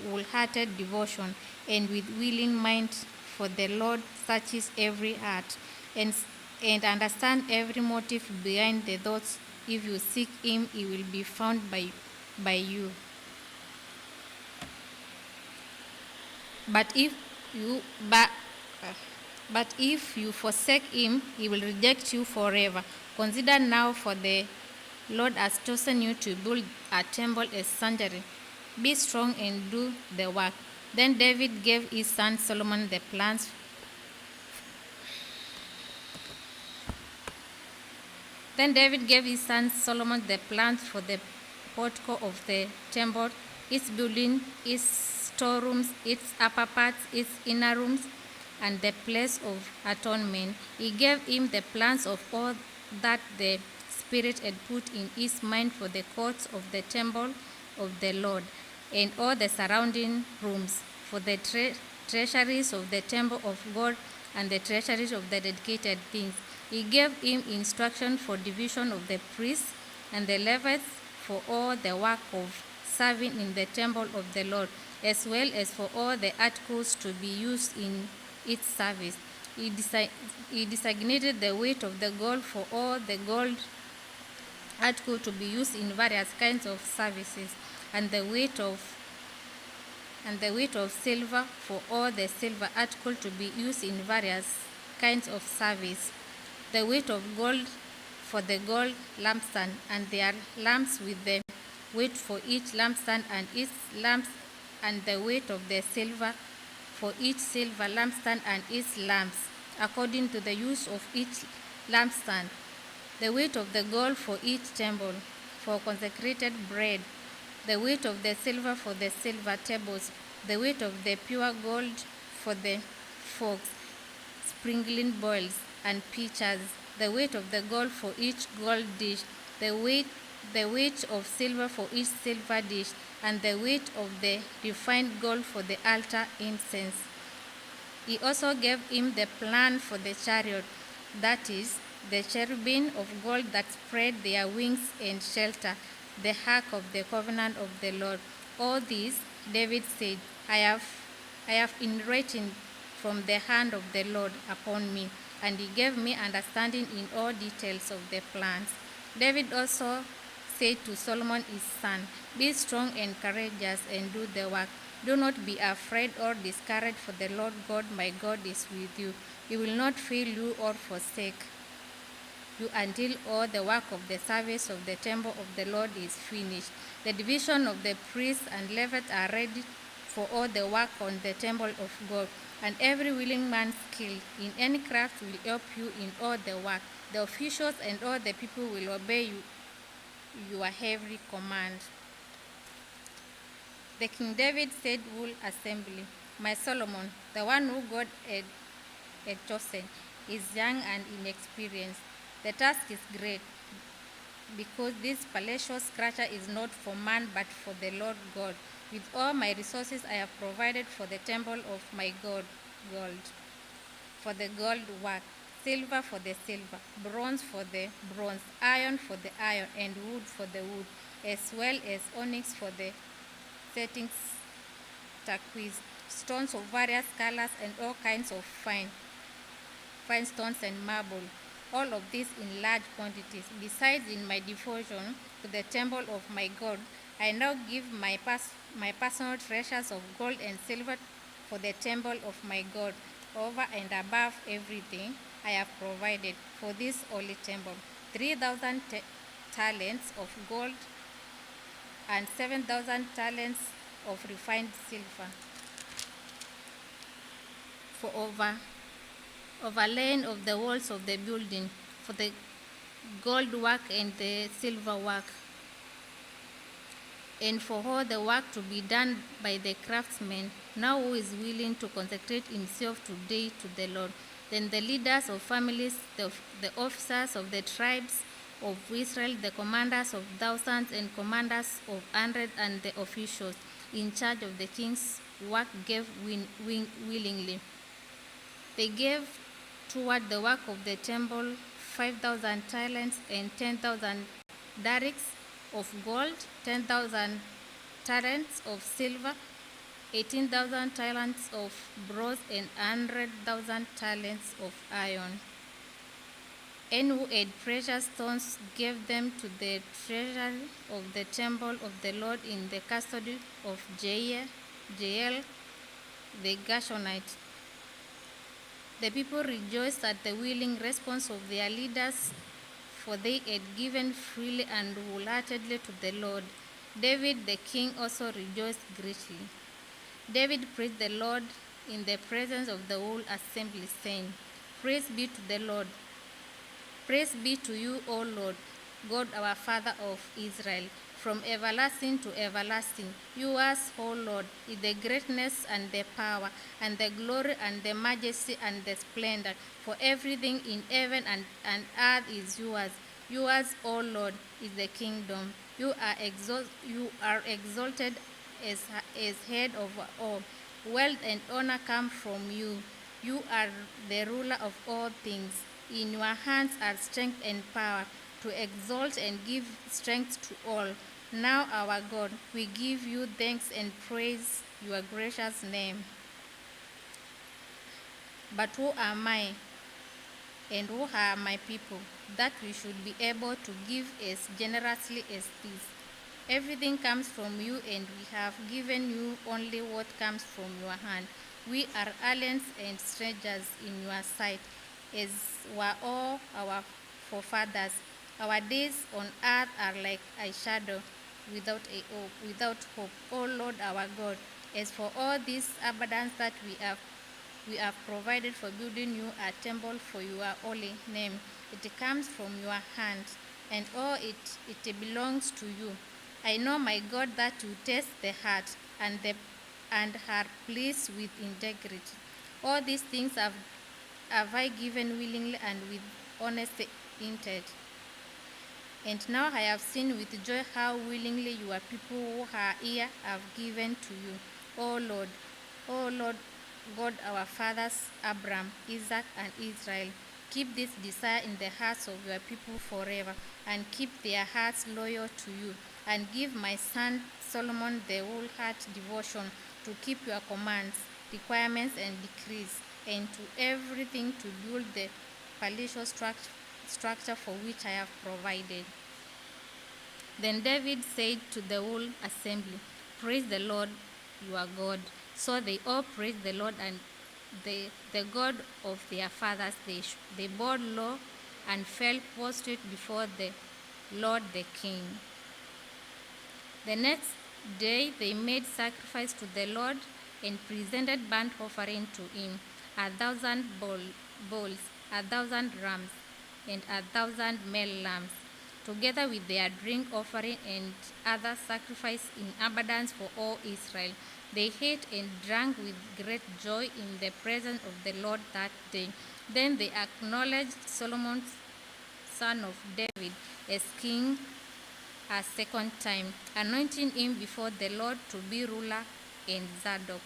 wholehearted devotion and with willing mind, for the Lord searches every heart and understand every motive behind the thoughts. If you seek him, he will be found by you. But if you forsake him, he will reject you forever. Consider now, for the Lord has chosen you to build a temple as sanctuary. Be strong and do the work. Then David gave his son Solomon the plans for the portico of the temple, its building, its storerooms, its upper parts, its inner rooms, and the place of atonement. He gave him the plans of all that the Spirit had put in his mind for the courts of the temple of the Lord, and all the surrounding rooms, for the treasuries of the temple of God, and the treasuries of the dedicated things. He gave him instruction for division of the priests and the Levites, for all the work of serving in the temple of the Lord, as well as for all the articles to be used in its service. He designated the weight of the gold for all the gold article to be used in various kinds of services, and the weight of silver for all the silver article to be used in various kinds of service, the weight of gold for the gold lampstand and their lamps, with the weight for each lampstand and its lamps, and the weight of the silver for each silver lampstand and its lamps, according to the use of each lampstand, the weight of the gold for each temple for consecrated bread, the weight of the silver for the silver tables, the weight of the pure gold for the forks, sprinkling bowls, and pitchers, the weight of the gold for each gold dish, the weight of silver for each silver dish, and the weight of the refined gold for the altar incense. He also gave him the plan for the chariot, that is, the cherubim of gold that spread their wings and shelter the ark of the covenant of the Lord. All this, David said, I have inherited from the hand of the Lord upon me, and he gave me understanding in all details of the plans. David also said to Solomon his son, be strong and courageous and do the work. Do not be afraid or discouraged, for the Lord God my God is with you. He will not fail you or forsake you until all the work of the service of the temple of the Lord is finished. The division of the priests and Levites are ready, for all the work on the temple of God, and every willing man skilled in any craft will help you in all the work. The officials and all the people will obey you, your every command. The King David said, "Whole assembly, my Solomon, the one who God had chosen, is young and inexperienced. The task is great, because this palatial structure is not for man but for the Lord God. With all my resources I have provided for the temple of my God, gold for the gold work, silver for the silver, bronze for the bronze, iron for the iron, and wood for the wood, as well as onyx for the settings, turquoise, stones of various colors, and all kinds of fine stones and marble, all of this in large quantities. Besides, in my devotion to the temple of my God, I now give my personal treasures of gold and silver for the temple of my God, over and above everything I have provided for this holy temple: 3,000 talents of gold and 7,000 talents of refined silver for overlaying of the walls of the building, for the gold work and the silver work, and for all the work to be done by the craftsman, now who is willing to consecrate himself today to the Lord. Then the leaders of families, the officers of the tribes of Israel, the commanders of thousands and commanders of hundreds, and the officials in charge of the king's work gave willingly. They gave toward the work of the temple 5,000 talents and 10,000 darics of gold, 10,000 talents of silver, 18,000 talents of bronze, and 100,000 talents of iron. And who had precious stones gave them to the treasury of the temple of the Lord in the custody of Jael the Gershonite. The people rejoiced at the willing response of their leaders, for they had given freely and wholeheartedly to the Lord. David the king also rejoiced greatly. David praised the Lord in the presence of the whole assembly, saying, "Praise be to the Lord. Praise be to you, O Lord, God our Father of Israel, from everlasting to everlasting. Yours, O Lord, is the greatness and the power and the glory and the majesty and the splendor, for everything in heaven and earth is yours. Yours, O Lord, is the kingdom. You are exalted as head over all. Wealth and honor come from you. You are the ruler of all things. In your hands are strength and power, to exalt and give strength to all. Now, our God, we give you thanks and praise your gracious name. But who am I, and who are my people, that we should be able to give as generously as this? Everything comes from you, and we have given you only what comes from your hand. We are aliens and strangers in your sight, as were all our forefathers. Our days on earth are like a shadow without hope. O Lord our God, as for all this abundance that we have provided for building you a temple for your holy name, it comes from your hand, and all it belongs to you. I know, my God, that you test the heart and are pleased with integrity. All these things have I given willingly and with honest intent. And now I have seen with joy how willingly your people who are here have given to you. O Lord, God our fathers, Abraham, Isaac, and Israel, keep this desire in the hearts of your people forever, and keep their hearts loyal to you, and give my son Solomon the whole heart devotion to keep your commands, requirements, and decrees, and to everything to build the palatial structure for which I have provided." Then David said to the whole assembly, "Praise the Lord your God." So they all praised the Lord and the God of their fathers. They bowed low and fell prostrate before the Lord the King. The next day they made sacrifice to the Lord and presented burnt offering to him, 1,000 bulls, 1,000 rams, and 1,000 male lambs, together with their drink offering and other sacrifice in abundance for all Israel. They ate and drank with great joy in the presence of the Lord that day. Then they acknowledged Solomon, son of David, as king a second time, anointing him before the Lord to be ruler and Zadok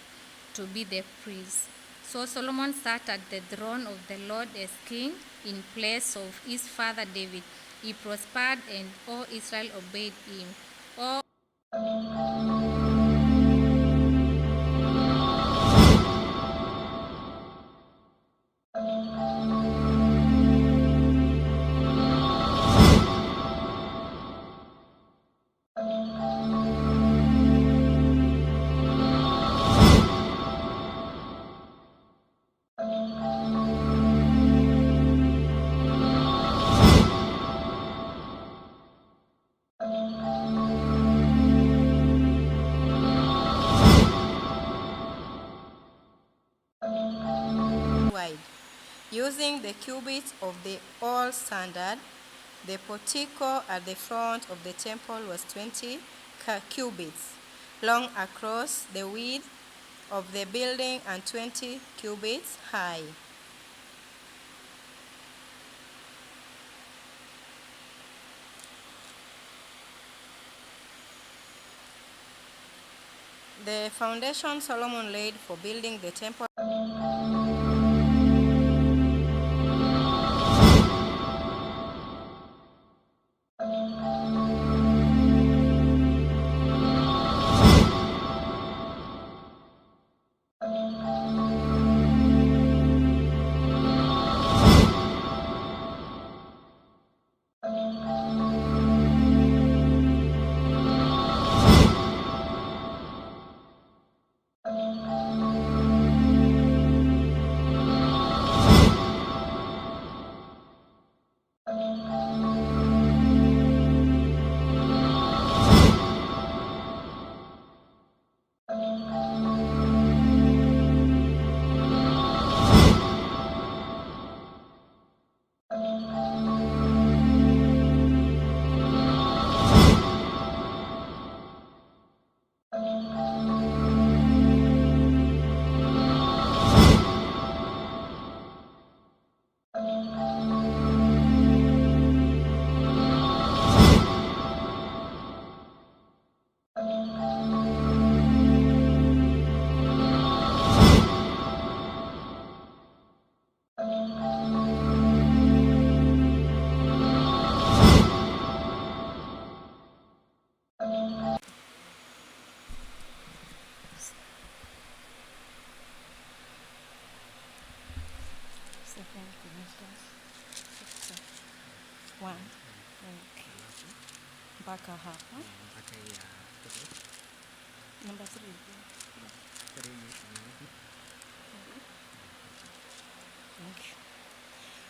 to be the priest. So Solomon sat at the throne of the Lord as king in place of his father David. He prospered and all Israel obeyed him. All wide. Using the cubits of the old standard, the portico at the front of the temple was 20 cubits long across the width of the building and 20 cubits high. The foundation Solomon laid for building the temple mpaka hapa. Number 3.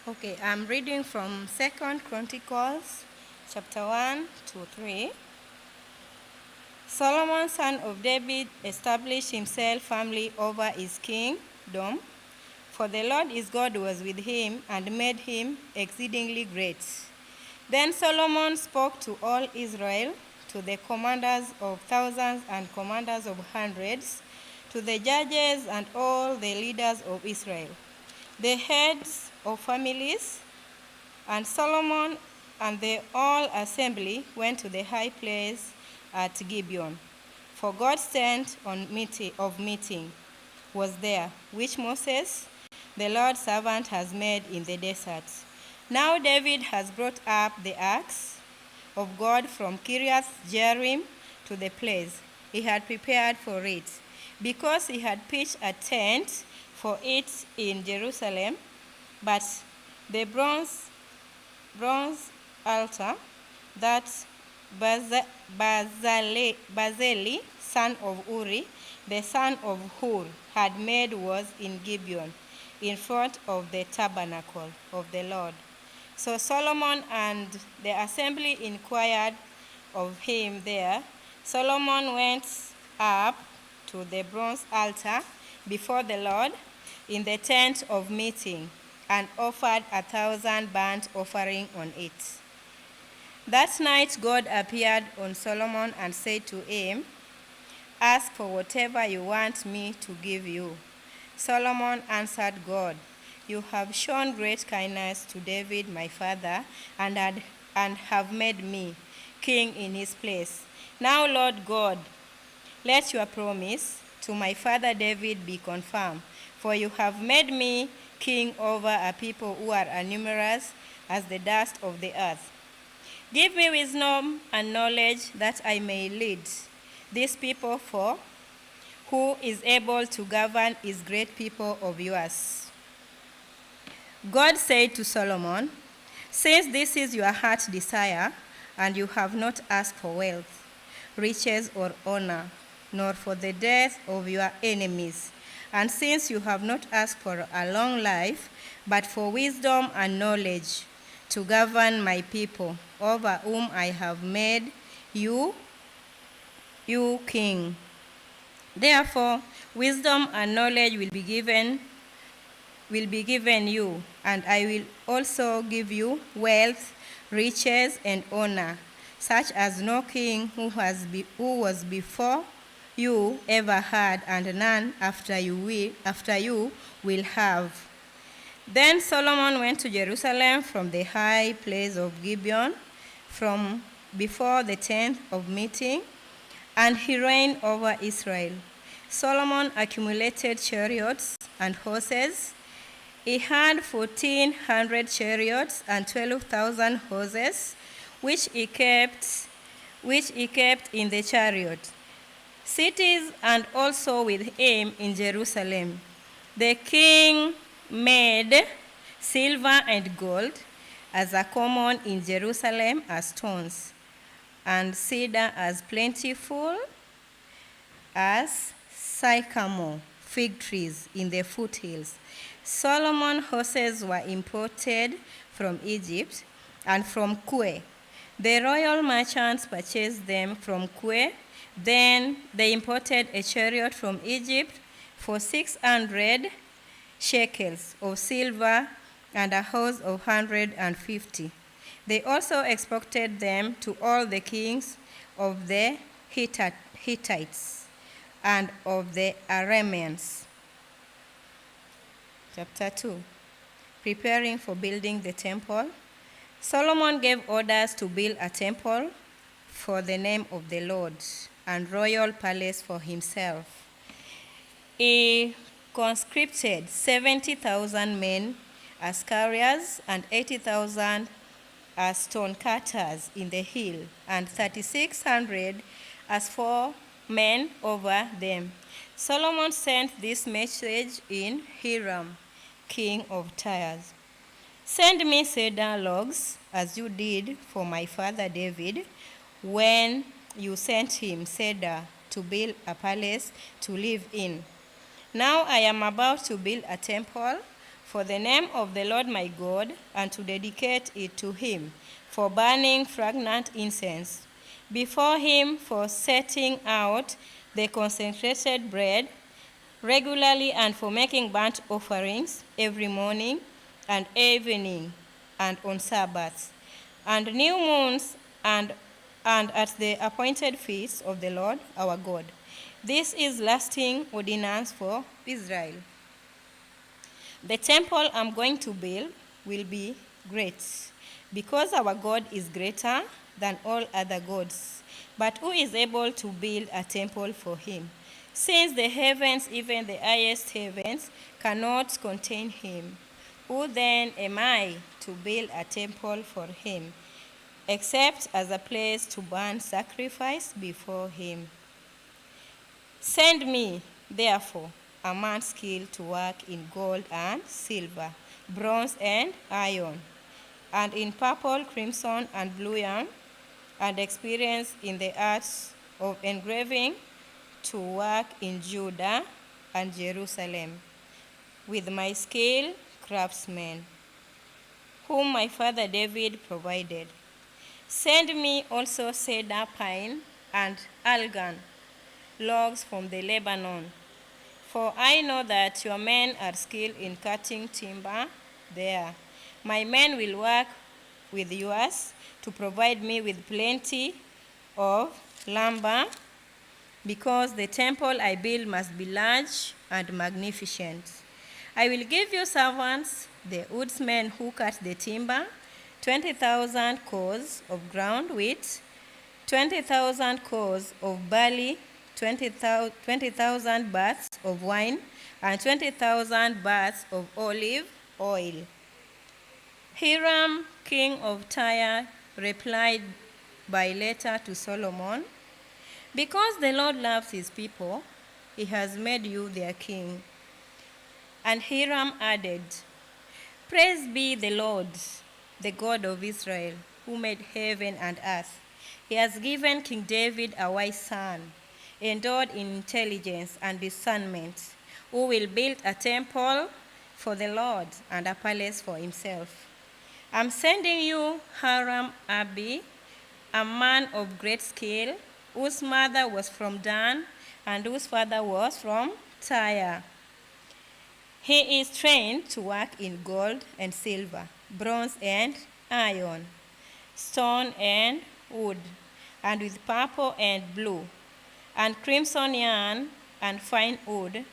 Okay, I'm reading from 2 Chronicles, chapter 1 to 3. Solomon, son of David, established himself firmly over his kingdom, for the Lord his God was with him and made him exceedingly great. Then Solomon spoke to all Israel, to the commanders of thousands and commanders of hundreds, to the judges and all the leaders of Israel, the heads of families. And Solomon and the whole assembly went to the high place at Gibeon, for God's tent of meeting was there, which Moses, the Lord's servant, has made in the desert. Now David has brought up the arks of God from Kiriath Jearim to the place he had prepared for it, because he had pitched a tent for it in Jerusalem. But the bronze altar that Bezalel, son of Uri, the son of Hur, had made was in Gibeon, in front of the tabernacle of the Lord. So Solomon and the assembly inquired of him there, Solomon went up to the bronze altar before the Lord in the tent of meeting and offered 1,000 burnt offering on it. That night God appeared on Solomon and said to him, "Ask for whatever you want me to give you." Solomon answered God, "You have shown great kindness to David my father and have made me king in his place. Now, Lord God, let your promise to my father David be confirmed, for you have made me king over a people who are as numerous as the dust of the earth. Give me wisdom and knowledge that I may lead these people, for who is able to govern is great people of yours." God said to Solomon, "Since this is your heart's desire, and you have not asked for wealth, riches, or honor, nor for the death of your enemies, and since you have not asked for a long life, but for wisdom and knowledge to govern my people, over whom I have made you king. Therefore, wisdom and knowledge will be given you, and I will also give you wealth, riches, and honor, such as no king who was before you ever had, and none after you will have." Then Solomon went to Jerusalem from the high place of Gibeon, from before the tent of meeting, and he reigned over Israel. Solomon accumulated chariots and horses. He had 1,400 chariots and 12,000 horses, which he kept in the chariot cities, and also with him in Jerusalem. The king made silver and gold as are common in Jerusalem as stones, and cedar as plentiful as sycamore fig trees in the foothills. Solomon's horses were imported from Egypt and from Kue. The royal merchants purchased them from Kue. Then they imported a chariot from Egypt for 600 shekels of silver and a horse of 150. They also exported them to all the kings of the Hittites and of the Arameans. Chapter 2. Preparing for building the temple. Solomon gave orders to build a temple for the name of the Lord and royal palace for himself. He conscripted 70,000 men as carriers and 80,000 as stone cutters in the hill, and 3,600 as foremen over them. Solomon sent this message in Hiram, king of Tyre: "Send me cedar logs, as you did for my father David, when you sent him cedar to build a palace to live in. Now I am about to build a temple for the name of the Lord my God, and to dedicate it to him for burning fragrant incense before him, for setting out the consecrated bread regularly, and for making burnt offerings every morning and evening, and on Sabbaths, and new moons, and at the appointed feasts of the Lord our God. This is lasting ordinance for Israel. The temple I'm going to build will be great, because our God is greater than all other gods. But who is able to build a temple for him? Since the heavens, even the highest heavens, cannot contain him, who then am I to build a temple for him, except as a place to burn sacrifice before him? Send me, therefore, a man skilled to work in gold and silver, bronze and iron, and in purple, crimson, and blue yarn, and experience in the arts of engraving, to work in Judah and Jerusalem with my skilled craftsmen, whom my father David provided. Send me also cedar, pine, and algan, logs from the Lebanon. For I know that your men are skilled in cutting timber there. My men will work with yours to provide me with plenty of lumber, because the temple I build must be large and magnificent. I will give you servants, the woodsmen who cut the timber, 20,000 cores of ground wheat, 20,000 cores of barley, 20,000 baths of wine, and 20,000 baths of olive oil. Hiram, king of Tyre, replied by letter to Solomon, because the Lord loves his people, he has made you their king. And Hiram added, Praise be the Lord, the God of Israel, who made heaven and earth. He has given King David a wise son, endowed in intelligence and discernment, who will build a temple for the Lord and a palace for himself. I'm sending you Hiram-Abi, a man of great skill, whose mother was from Dan and whose father was from Tyre. He is trained to work in gold and silver, bronze and iron, stone and wood, and with purple and blue, and crimson yarn and fine wood,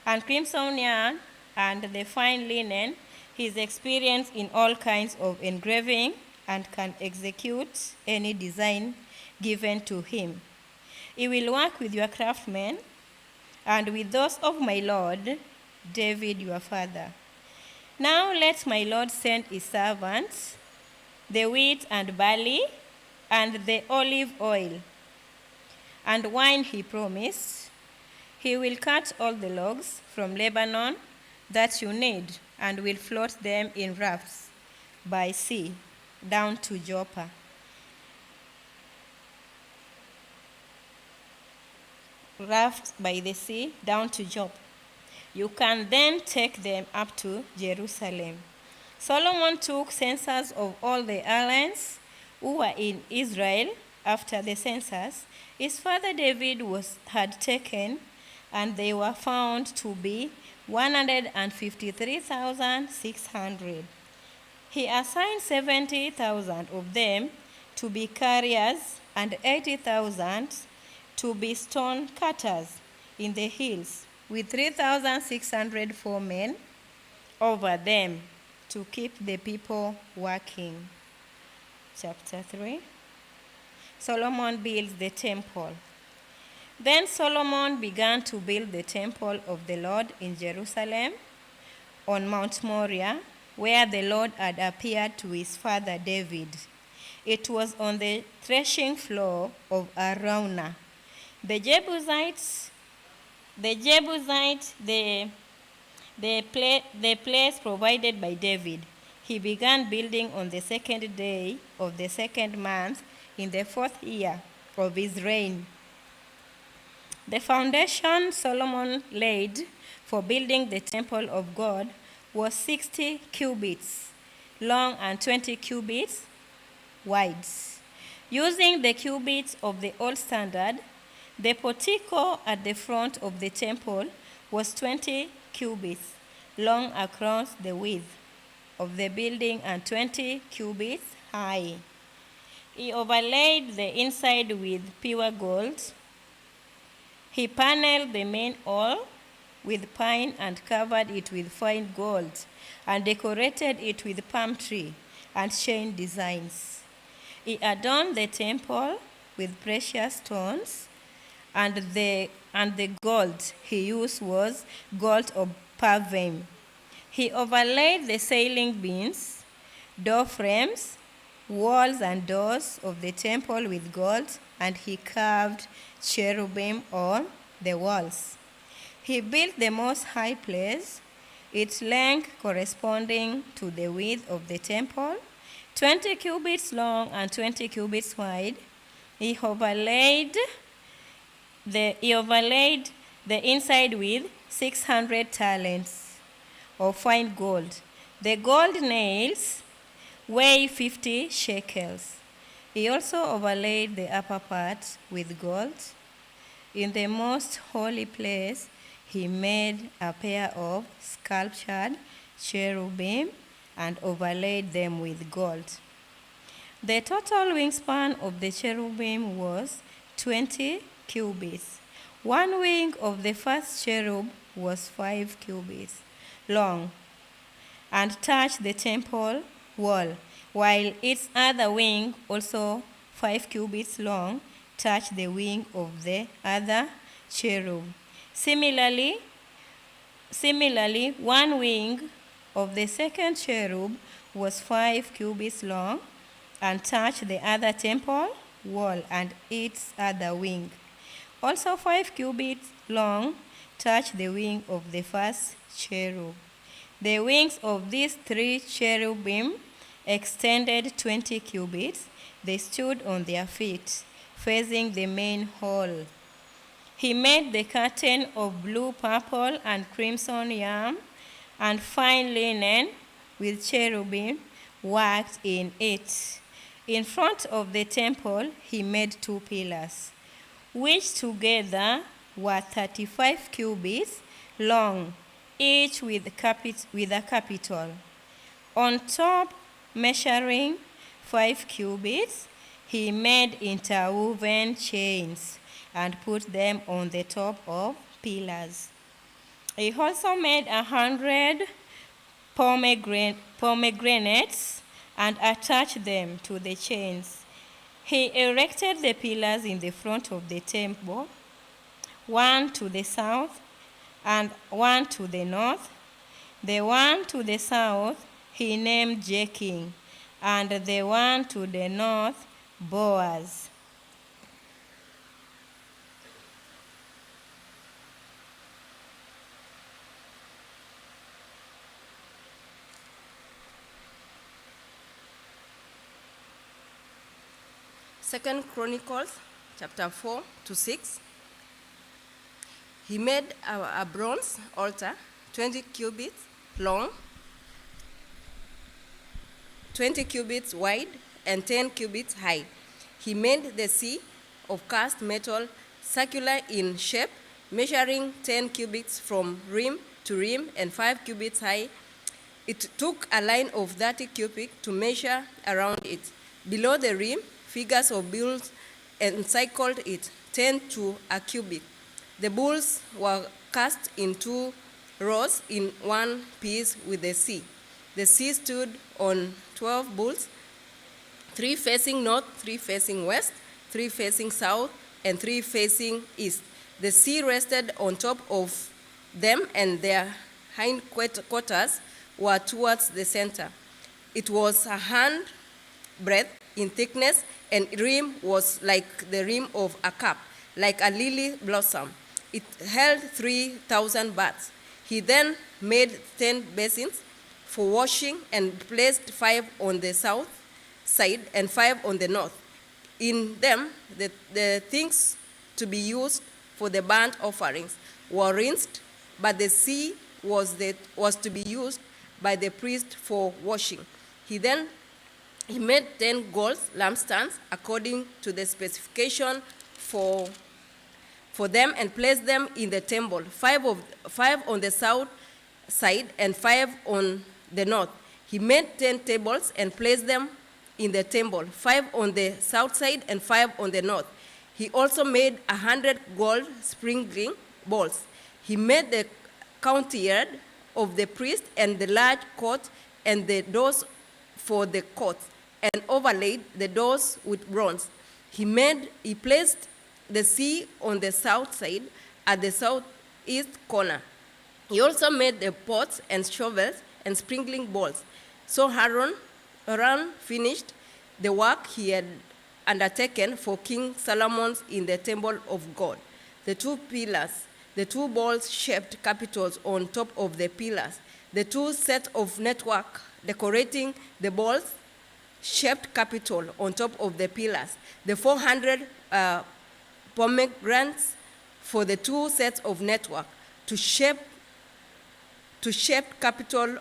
and crimson yarn and the fine linen. He is experienced in all kinds of engraving and can execute any design given to him. He will work with your craftsmen and with those of my lord David your father. Now let my lord send his servants the wheat and barley and the olive oil and wine he promised. He will cut all the logs from Lebanon that you need and will float them in rafts by sea down to Joppa. Rafts by the sea down to Joppa. You can then take them up to Jerusalem. Solomon took census of all the allies who were in Israel after the census his father David had taken, and they were found to be 153,600. He assigned 70,000 of them to be carriers and 80,000 to be stone cutters in the hills, with 3,600 foremen over them to keep the people working. Chapter 3. Solomon builds the temple. Then Solomon began to build the temple of the Lord in Jerusalem on Mount Moriah, where the Lord had appeared to his father David. It was on the threshing floor of Araunah. The place provided by David. He began building on the second day of the second month in the 4th year of his reign. The foundation Solomon laid for building the temple of God was 60 cubits long and 20 cubits wide. Using the cubits of the old standard, the portico at the front of the temple was 20 cubits long across the width of the building and 20 cubits high. He overlaid the inside with pure gold. He paneled the main hall with pine and covered it with fine gold and decorated it with palm tree and chain designs. He adorned the temple with precious stones, and the gold he used was gold of Parvaim. He overlaid the ceiling beams, door frames, walls and doors of the temple with gold, and he carved cherubim on the walls. He built the most high place, its length corresponding to the width of the temple, 20 cubits long and 20 cubits wide. He overlaid the inside with 600 talents of fine gold. The gold nails weigh 50 shekels. He also overlaid the upper part with gold. In the most holy place, he made a pair of sculptured cherubim and overlaid them with gold. The total wingspan of the cherubim was 20 cubits. One wing of the first cherub was 5 cubits long and touched the temple wall, while its other wing, also 5 cubits long, touched the wing of the other cherub. Similarly, one wing of the second cherub was 5 cubits long and touched the other temple wall and its other wing. Also 5 cubits long touched the wing of the first cherub. The wings of these 3 cherubim extended 20 cubits. They stood on their feet, facing the main hall. He made the curtain of blue, purple, and crimson yarn and fine linen with cherubim worked in it. In front of the temple, he made 2 pillars, which together were 35 cubits long, each with a capital. On top, measuring 5 cubits, he made interwoven chains and put them on the top of pillars. He also made 100 pomegranates and attached them to the chains. He erected the pillars in the front of the temple, one to the south and one to the north. The one to the south he named Jehu, and the one to the north Boaz. Second Chronicles, chapter 4 to 6. He made a bronze altar, 20 cubits long, 20 cubits wide, and 10 cubits high. He made the sea of cast metal circular in shape, measuring 10 cubits from rim to rim and 5 cubits high. It took a line of 30 cubits to measure around it. Below the rim, figures of bulls encircled it, 10 to a cubit. The bulls were cast in 2 rows in one piece with the sea. The sea stood on 12 bulls, 3 facing north, 3 facing west, 3 facing south, and 3 facing east. The sea rested on top of them, and their hind quarters were towards the center. It was a hand breadth in thickness, and rim was like the rim of a cup, like a lily blossom. It held 3,000 baths. He then made 10 basins for washing and placed 5 on the south side and 5 on the north. In them, the things to be used for the burnt offerings were rinsed, but the sea was to be used by the priest for washing. He made 10 gold lampstands according to the specification for them and placed them in the temple, 5 on the south side and 5 on the north. He made 10 tables and placed them in the temple, 5 on the south side and 5 on the north. He also made 100 gold sprinkling bowls. He made the courtyard of the priest and the large court and the doors for the court, and overlaid the doors with bronze. He placed the sea on the south side at the southeast corner. He also made the pots and shovels and sprinkling bowls. So Aaron finished the work he had undertaken for King Solomon in the temple of God. The 2 pillars, the 2 ball-shaped capitals on top of the pillars, the 2 sets of network decorating the balls-shaped capital on top of the pillars, the 400 pomegranates for the 2 sets of network to shape capital,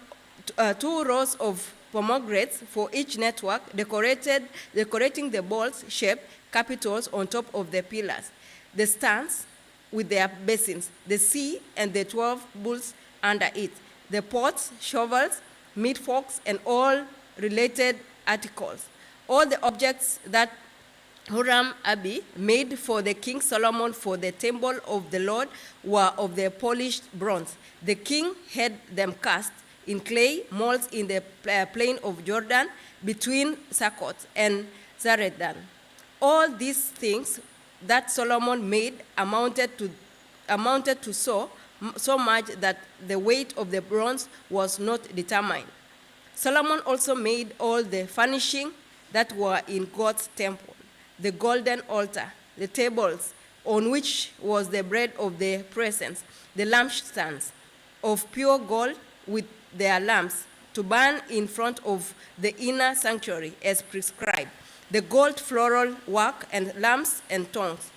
2 rows of pomegranates for each network, decorating the bowl-shaped capitals on top of the pillars, the stands with their basins, the sea and the 12 bulls under it, the pots, shovels, meat forks, and all related articles. All the objects that Huram Abi made for the king Solomon for the temple of the Lord were of the polished bronze. The king had them cast in clay molds in the plain of Jordan between Succoth and Zaredan. All these things that Solomon made amounted to so much that the weight of the bronze was not determined. Solomon also made all the furnishing that were in God's temple, the golden altar, the tables on which was the bread of the presence, the lampstands of pure gold with their lamps to burn in front of the inner sanctuary as prescribed, the gold floral work and lamps and tongues,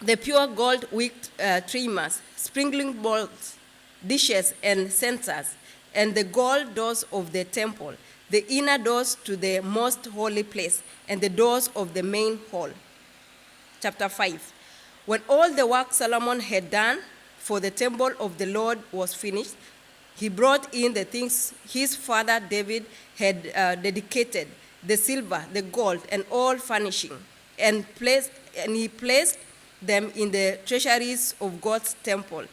the pure gold wicked trimmers, sprinkling bowls, dishes, and censers, and the gold doors of the temple, the inner doors to the most holy place, and the doors of the main hall. Chapter 5. When all the work Solomon had done for the temple of the Lord was finished, he brought in the things his father David had dedicated, the silver, the gold, and all furnishing, and he placed them in the treasuries of God's temple.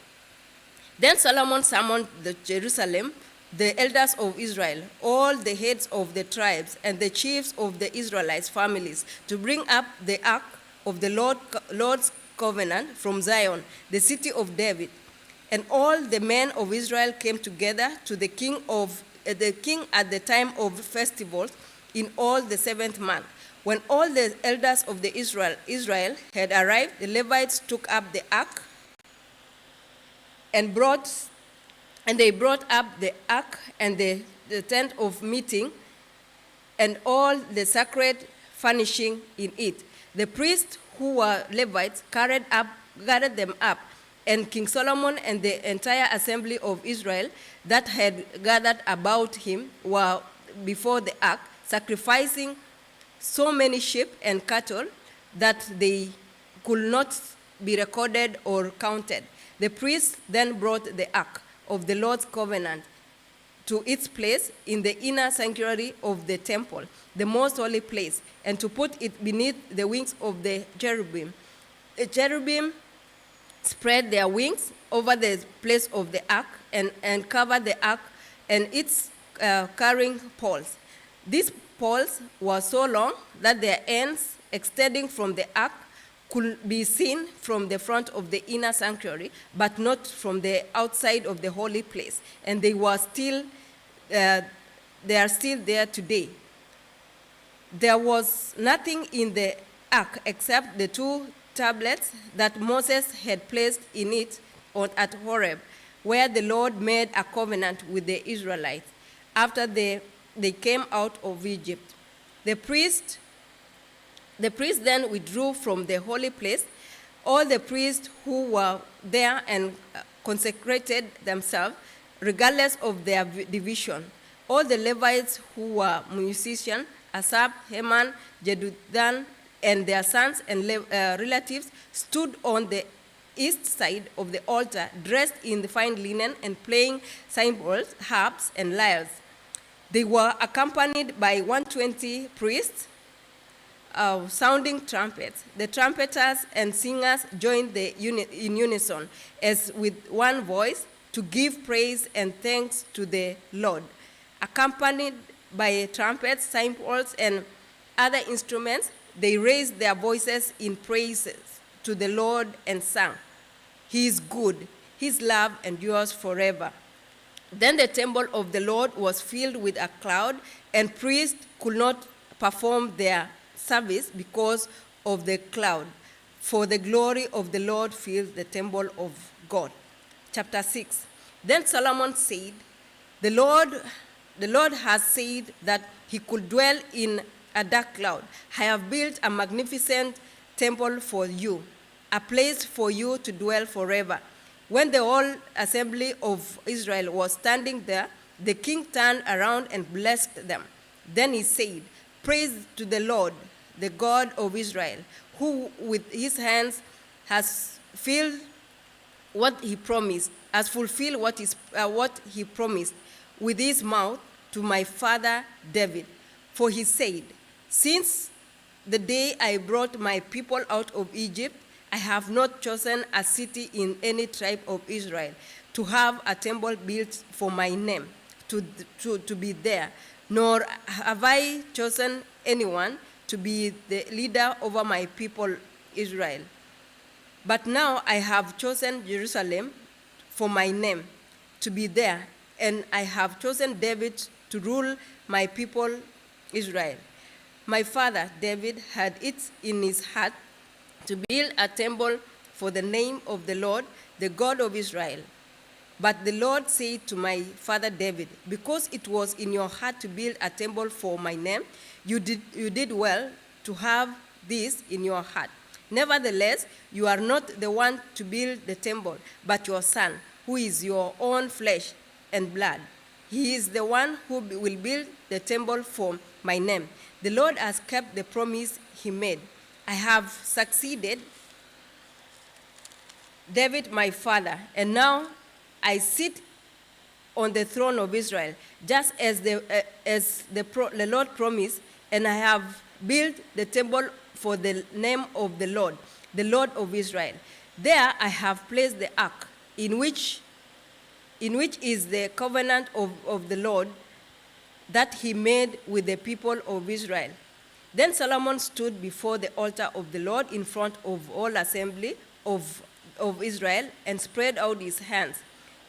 Then Solomon summoned Jerusalem, the elders of Israel, all the heads of the tribes, and the chiefs of the Israelites' families, to bring up the ark of the Lord's covenant from Zion, the city of David. And all the men of Israel came together to the king at the time of festivals in all the 7th month. When all the elders of the Israel had arrived, the Levites took up the ark and they brought up the ark and the tent of meeting and all the sacred furnishing in it. The priests who were Levites gathered them up, and King Solomon and the entire assembly of Israel that had gathered about him were before the ark, sacrificing so many sheep and cattle that they could not be recorded or counted. The priests then brought the ark of the Lord's covenant to its place in the inner sanctuary of the temple, the most holy place, and to put it beneath the wings of the cherubim. The cherubim spread their wings over the place of the ark and covered the ark and its carrying poles. These poles were so long that their ends extending from the ark could be seen from the front of the inner sanctuary, but not from the outside of the holy place. And they are still there today. There was nothing in the ark except the 2 tablets that Moses had placed in it at Horeb, where the Lord made a covenant with the Israelites after they came out of Egypt. The priest then withdrew from the holy place. All the priests who were there and consecrated themselves, regardless of their division. All the Levites who were musicians, Asaph, Heman, Jeduthun, and their sons and relatives, stood on the east side of the altar, dressed in the fine linen and playing cymbals, harps, and lyres. They were accompanied by 120 priests, sounding trumpets. The trumpeters and singers joined in unison, as with one voice, to give praise and thanks to the Lord. Accompanied by trumpets, cymbals, and other instruments, they raised their voices in praises to the Lord and sang, "He is good, his love endures forever." Then the temple of the Lord was filled with a cloud, and priests could not perform their service because of the cloud, for the glory of the Lord filled the temple of God. Chapter 6. Then Solomon said, the Lord has said that he could dwell in a dark cloud. I have built a magnificent temple for you, a place for you to dwell forever. When the whole assembly of Israel was standing there, The king turned around and blessed them. Then he said, "Praise to the Lord, the God of Israel, who with his hands has fulfilled what he promised, what he promised with his mouth to my father David. For he said, since the day I brought my people out of Egypt, I have not chosen a city in any tribe of Israel to have a temple built for my name, to be there, nor have I chosen anyone to be the leader over my people Israel. But now I have chosen Jerusalem for my name, to be there, and I have chosen David to rule my people Israel. My father David had it in his heart to build a temple for the name of the Lord, the God of Israel. But the Lord said to my father David, because it was in your heart to build a temple for my name, you did well to have this in your heart. Nevertheless, you are not the one to build the temple, but your son, who is your own flesh and blood. He is the one who will build the temple for my name. The Lord has kept the promise he made. I have succeeded David my father, and now I sit on the throne of Israel, just as the Lord promised, and I have built the temple for the name of the Lord of Israel. There I have placed the ark, in which is the covenant of the Lord that he made with the people of Israel. Then Solomon stood before the altar of the Lord in front of all assembly of Israel and spread out his hands.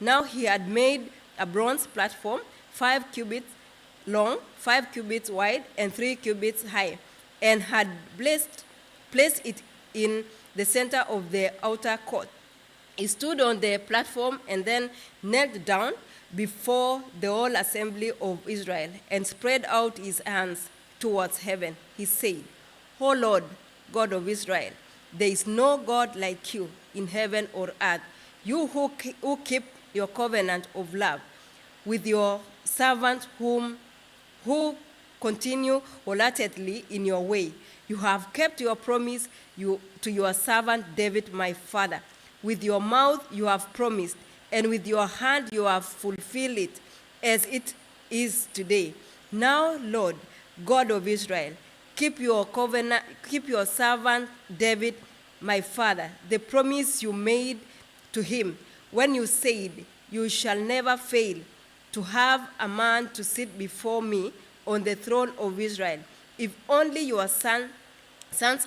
Now he had made a bronze platform, 5 cubits long, 5 cubits wide, and 3 cubits high, and had placed it in the center of the outer court. He stood on the platform and then knelt down before the whole assembly of Israel and spread out his hands towards heaven. He said, O Lord, God of Israel, there is no God like you in heaven or earth, you who keep your covenant of love with your servants who continue wholeheartedly in your way. You have kept your promise to your servant David, my father. With your mouth you have promised, and with your hand you have fulfilled it, as it is today. Now, Lord, God of Israel, keep your covenant, keep your servant David, my father, the promise you made to him when you said, you shall never fail to have a man to sit before me on the throne of Israel, if only your sons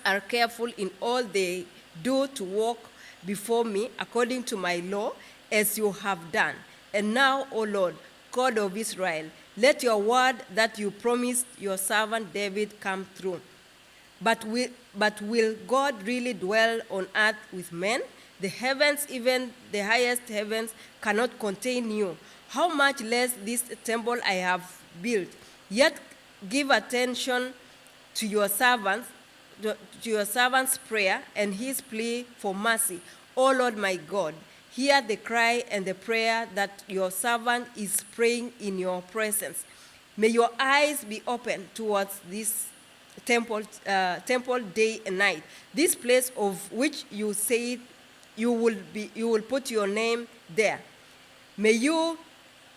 are careful in all they do to walk before me according to my law, as you have done. And now, O Lord, God of Israel, let your word that you promised your servant David come true. But will God really dwell on earth with men? The heavens, even the highest heavens, cannot contain you. How much less this temple I have built? Yet give attention to your servant's prayer and his plea for mercy. O Lord my God, hear the cry and the prayer that your servant is praying in your presence. May your eyes be open towards this temple day and night, this place of which you said you will put your name there. May you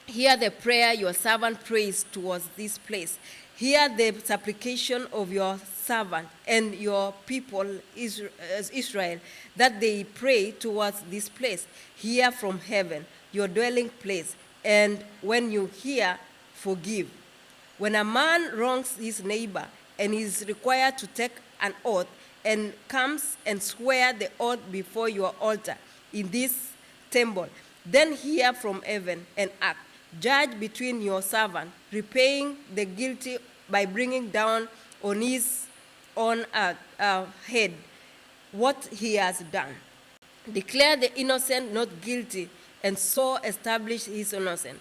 hear the prayer your servant prays towards this place. Hear the supplication of your servant and your people Israel, that they pray towards this place. Hear from heaven, your dwelling place, and when you hear, forgive. When a man wrongs his neighbor and is required to take an oath and comes and swear the oath before your altar in this temple, then hear from heaven and act. Judge between your servant, repaying the guilty by bringing down on his own head what he has done. Declare the innocent not guilty, and so establish his innocence.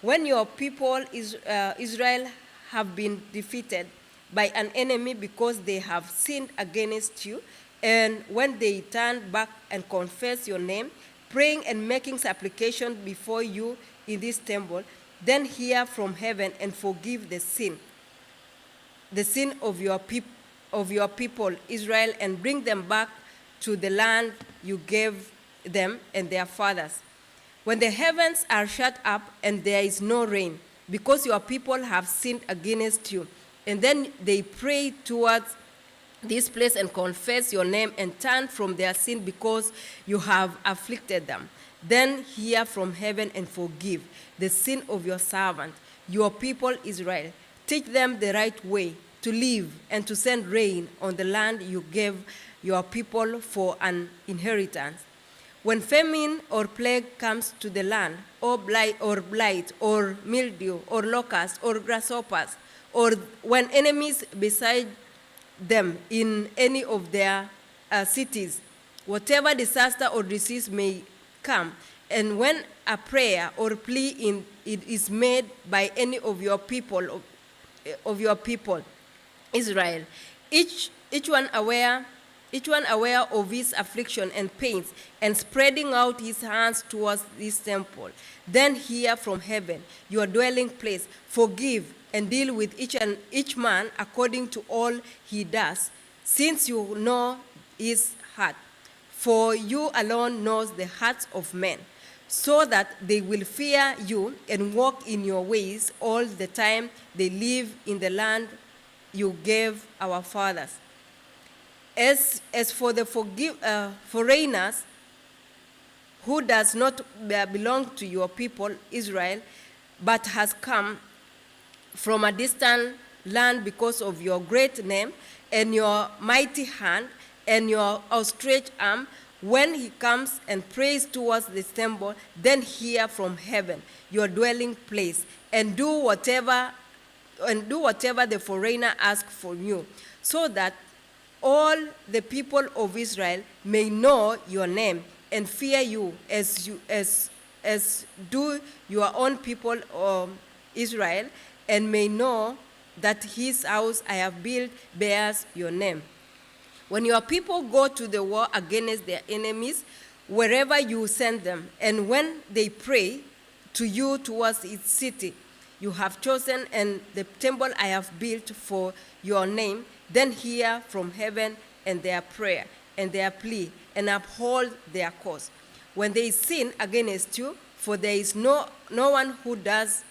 When your people Israel have been defeated by an enemy because they have sinned against you, and when they turn back and confess your name, praying and making supplication before you in this temple, then hear from heaven and forgive the sin of your people Israel, and bring them back to the land you gave them and their fathers. When the heavens are shut up and there is no rain, because your people have sinned against you, and then they pray towards this place and confess your name and turn from their sin because you have afflicted them, then hear from heaven and forgive the sin of your servant, your people Israel. Teach them the right way to live and to send rain on the land you gave your people for an inheritance. When famine or plague comes to the land, or blight or mildew or locusts or grasshoppers, or when enemies beside them in any of their cities, whatever disaster or disease may come, and when a prayer or plea is made by any of your people Israel, each one aware of his affliction and pains, and spreading out his hands towards this temple, then hear from heaven, your dwelling place, forgive and deal with each man according to all he does, since you know his heart. For you alone knows the hearts of men, so that they will fear you and walk in your ways all the time they live in the land you gave our fathers. As for the foreigners who does not belong to your people Israel, but has come from a distant land because of your great name and your mighty hand and your outstretched arm, when he comes and prays towards this temple, then hear from heaven, your dwelling place, and do whatever the foreigner asks for you, so that all the people of Israel may know your name and fear you as do your own people Israel, and may know that his house I have built bears your name. When your people go to the war against their enemies, wherever you send them, and when they pray to you towards its city you have chosen and the temple I have built for your name, then hear from heaven and their prayer and their plea, and uphold their cause. When they sin against you, for there is no one who does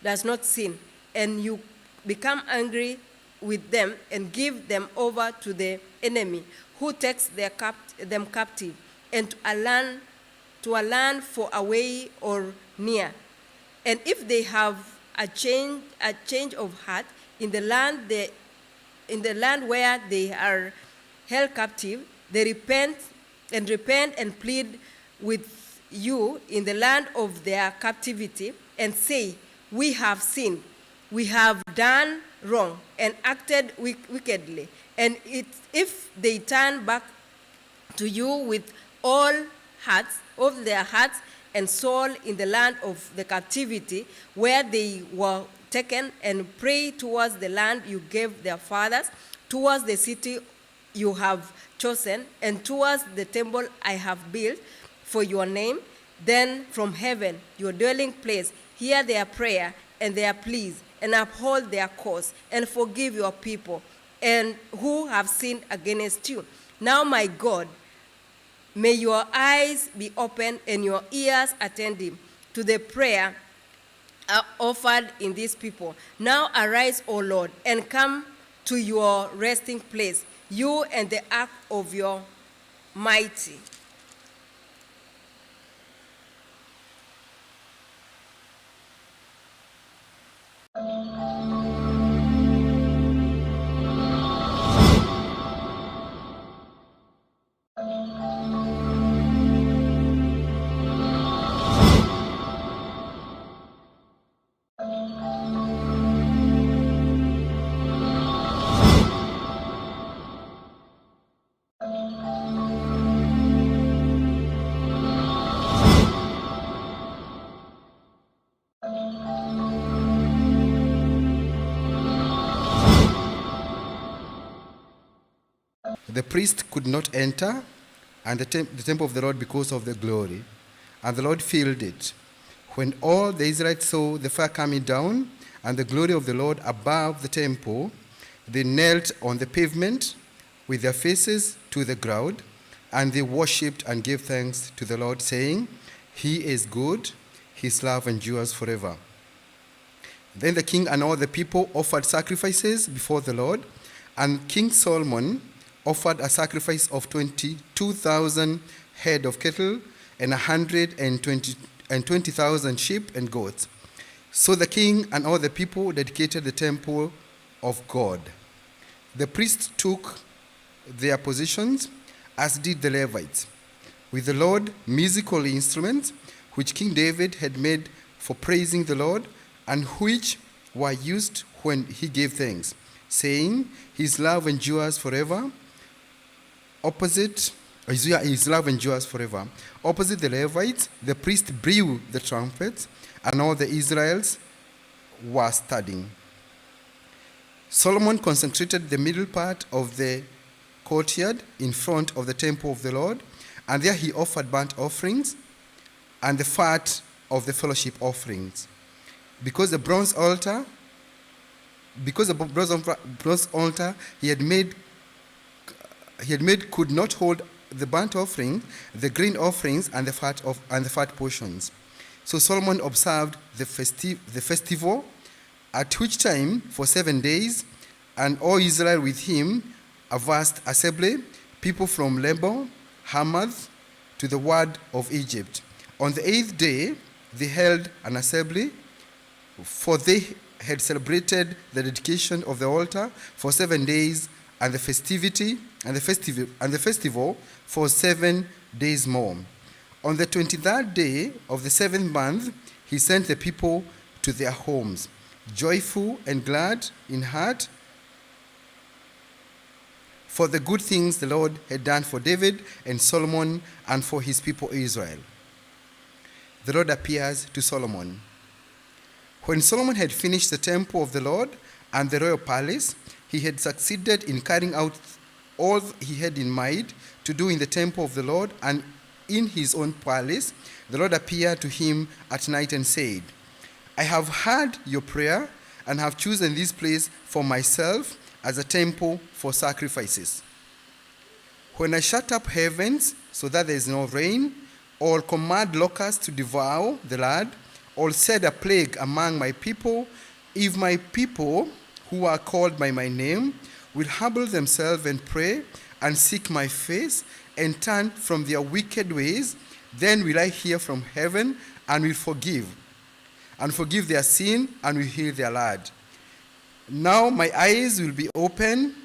not sin, and you become angry with them and give them over to the enemy, who takes them captive, and to a land far away or near. And if they have a change of heart in the land where they are held captive, they repent and plead with you in the land of their captivity, and say, we have sinned, we have done wrong and acted wickedly. And if they turn back to you with all their hearts and soul in the land of the captivity where they were taken, and pray towards the land you gave their fathers, towards the city you have chosen, and towards the temple I have built for your name, then from heaven, your dwelling place, hear their prayer and their pleas, and uphold their cause, and forgive your people, and who have sinned against you. Now, my God, may your eyes be open and your ears attentive to the prayer offered in these people. Now arise, O Lord, and come to your resting place, you and the ark of your mighty. The priest could not enter and the temple of the Lord because of the glory, and the Lord filled it. When all the Israelites saw the fire coming down and the glory of the Lord above the temple, they knelt on the pavement with their faces to the ground, and they worshipped and gave thanks to the Lord, saying, He is good, His love endures forever. Then the king and all the people offered sacrifices before the Lord, and King Solomon offered a sacrifice of 22,000 head of cattle and 120,000 sheep and goats. So the king and all the people dedicated the temple of God. The priests took their positions, as did the Levites, with the Lord musical instruments, which King David had made for praising the Lord, and which were used when he gave thanks, saying, His love endures forever. His love endures forever. Opposite the Levites, the priest blew the trumpets, and all the Israelites were studying. Solomon consecrated the middle part of the courtyard in front of the temple of the Lord, and there he offered burnt offerings and the fat of the fellowship offerings. Because the bronze altar he had made could not hold the burnt offering, the grain offerings, and the fat portions. So Solomon observed the festival, at which time for 7 days, and all Israel with him, a vast assembly, people from Lebanon, Hamath, to the word of Egypt. On the 8th day, they held an assembly, for they had celebrated the dedication of the altar for 7 days, and the festival for 7 days more. On the 23rd day of the 7th month, he sent the people to their homes, joyful and glad in heart, for the good things the Lord had done for David and Solomon and for his people Israel. The Lord appears to Solomon. When Solomon had finished the temple of the Lord and the royal palace, he had succeeded in carrying out all he had in mind to do in the temple of the Lord and in his own palace. The Lord appeared to him at night and said, I have heard your prayer and have chosen this place for myself as a temple for sacrifices. When I shut up heavens so that there is no rain, or command locusts to devour the land, or send a plague among my people, if my people who are called by my name will humble themselves and pray and seek my face and turn from their wicked ways, then will I hear from heaven and will forgive their sin and will heal their land. Now my eyes will be open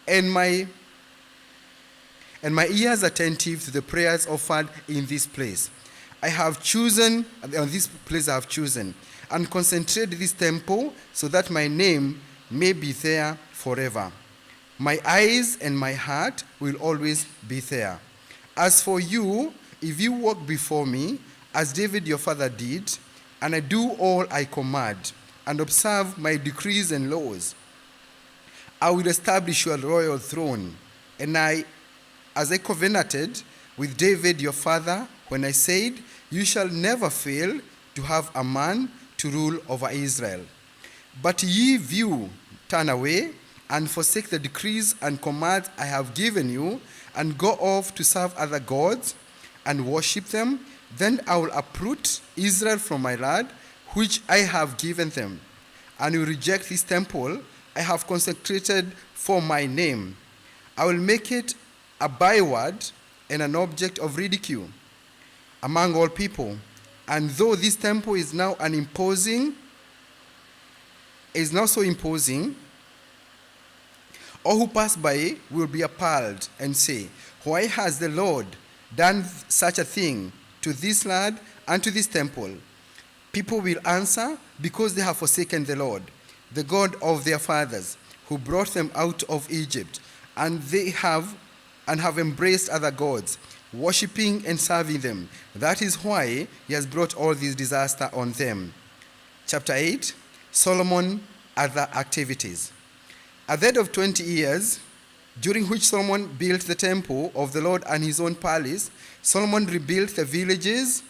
and my ears attentive to the prayers offered in this place. I have chosen, and concentrated this temple so that my name may be there forever. My eyes and my heart will always be there. As for you, if you walk before me, as David your father did, and I do all I command, and observe my decrees and laws, I will establish your royal throne. And as I covenanted with David your father, when I said, you shall never fail to have a man to rule over Israel. But ye, if you turn away and forsake the decrees and commands I have given you, and go off to serve other gods and worship them, then I will uproot Israel from my land, which I have given them, and will reject this temple I have consecrated for my name. I will make it a byword and an object of ridicule among all people. And though this temple is now so imposing, all who pass by will be appalled and say, why has the Lord done such a thing to this land and to this temple? People will answer, because they have forsaken the Lord, the God of their fathers, who brought them out of Egypt, and have embraced other gods, worshipping and serving them. That is why he has brought all this disaster on them. Chapter 8, Solomon, other activities. At the end of 20 years, during which Solomon built the temple of the Lord and his own palace, Solomon rebuilt the villages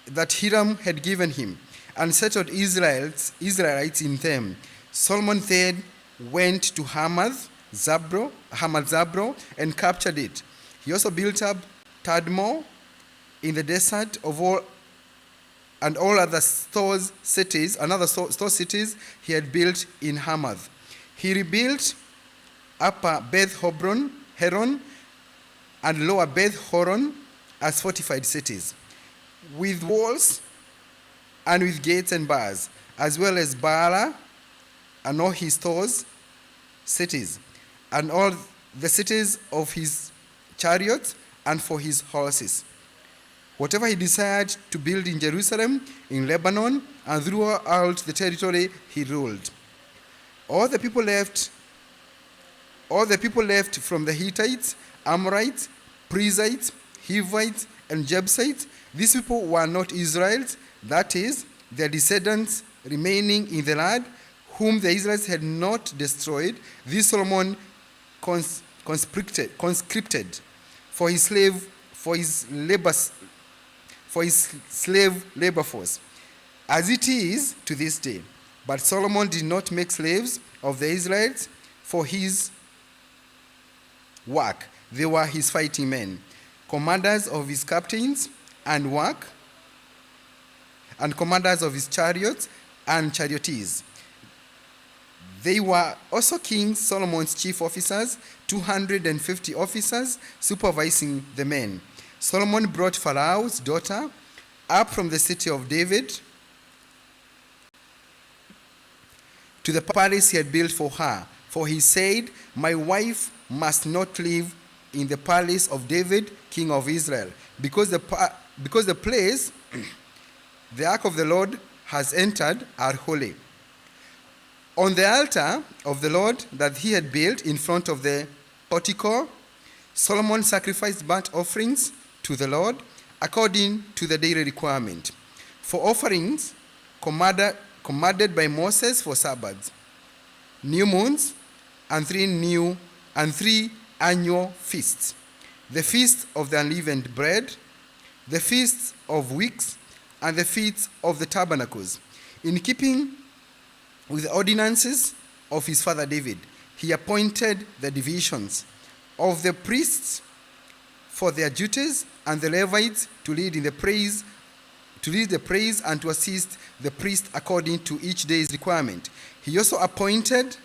that Hiram had given him, and settled Israelites in them. Solomon then went to Hamath Zabro, and captured it. He also built up Tadmor in the desert of all other store cities he had built in Hamath. He rebuilt Upper Beth Heron and Lower Beth Horon as fortified cities, with walls and with gates and bars, as well as Baala and all his stores, cities, and all the cities of his chariots and for his horses. Whatever he desired to build in Jerusalem, in Lebanon, and throughout the territory he ruled. All the people left from the Hittites, Amorites, Perizzites, Hivites, and Jebusites. These people were not Israelites, that is, their descendants remaining in the land, whom the Israelites had not destroyed. This Solomon conscripted for his slave labor force, as it is to this day. But Solomon did not make slaves of the Israelites for his work. They were his fighting men, commanders of his captains and commanders of his chariots and charioteers. They were also King Solomon's chief officers, 250 officers supervising the men. Solomon brought Pharaoh's daughter up from the city of David to the palace he had built for her. For he said, "My wife must not live in the palace of David, king of Israel, because the place the ark of the Lord has entered are holy." On the altar of the Lord that he had built in front of the portico, Solomon sacrificed burnt offerings to the Lord according to the daily requirement, for offerings commanded by Moses for Sabbaths, new moons, and three annual feasts: the feast of the unleavened bread, the feast of weeks, and the feast of the tabernacles. In keeping with the ordinances of his father David, he appointed the divisions of the priests for their duties, and the Levites to lead the praise and to assist the priest according to each day's requirement. He also appointed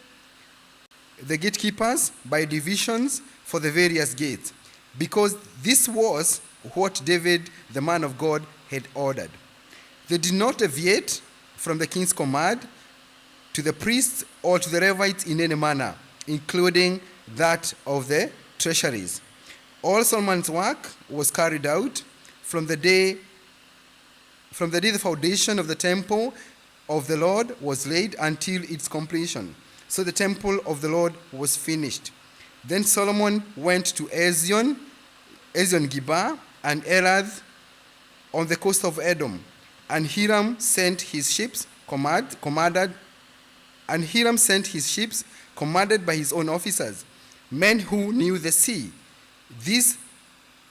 the gatekeepers by divisions for the various gates, because this was what David, the man of God, had ordered. They did not deviate from the king's command to the priests or to the Levites in any manner, including that of the treasuries. All Solomon's work was carried out from the day the foundation of the temple of the Lord was laid until its completion. So the temple of the Lord was finished. Then Solomon went to Ezion-Geber and Elath on the coast of Edom, and Hiram sent his ships commanded by his own officers, men who knew the sea. These,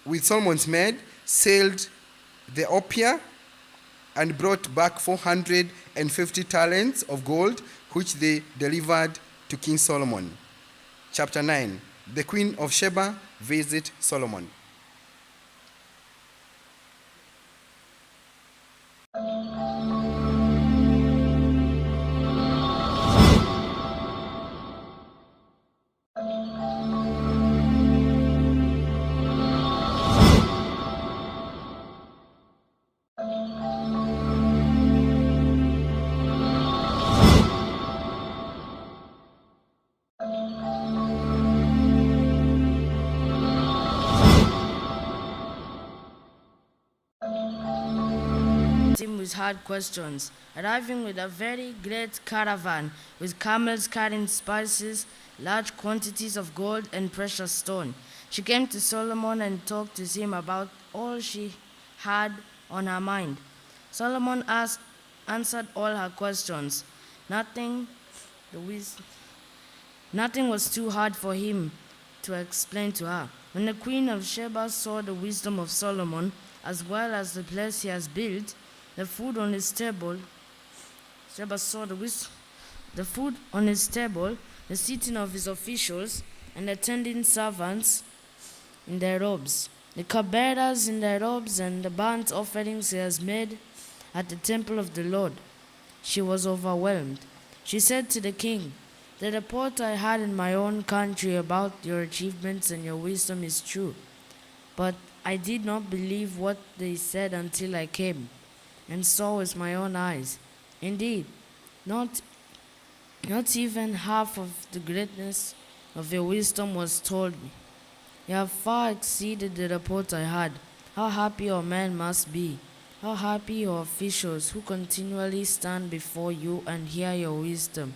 with Solomon's men, sailed the Ophir and brought back 450 talents of gold, which they delivered to King Solomon. Chapter 9. The Queen of Sheba visits Solomon. With hard questions, arriving with a very great caravan with camels carrying spices, large quantities of gold and precious stone. She came to Solomon and talked to him about all she had on her mind. Solomon answered all her questions. Nothing was too hard for him to explain to her. When the queen of Sheba saw the wisdom of Solomon, as well as the place he has built, The food on his table, Sheba saw the food on his table, the sitting of his officials, and attending servants in their robes, the cupbearers in their robes, and the burnt offerings he has made at the temple of the Lord. She was overwhelmed. She said to the king, "The report I had in my own country about your achievements and your wisdom is true. But I did not believe what they said until I came and saw with my own eyes. Indeed, not even half of the greatness of your wisdom was told me. You have far exceeded the report I had. How happy your men must be! How happy your officials who continually stand before you and hear your wisdom.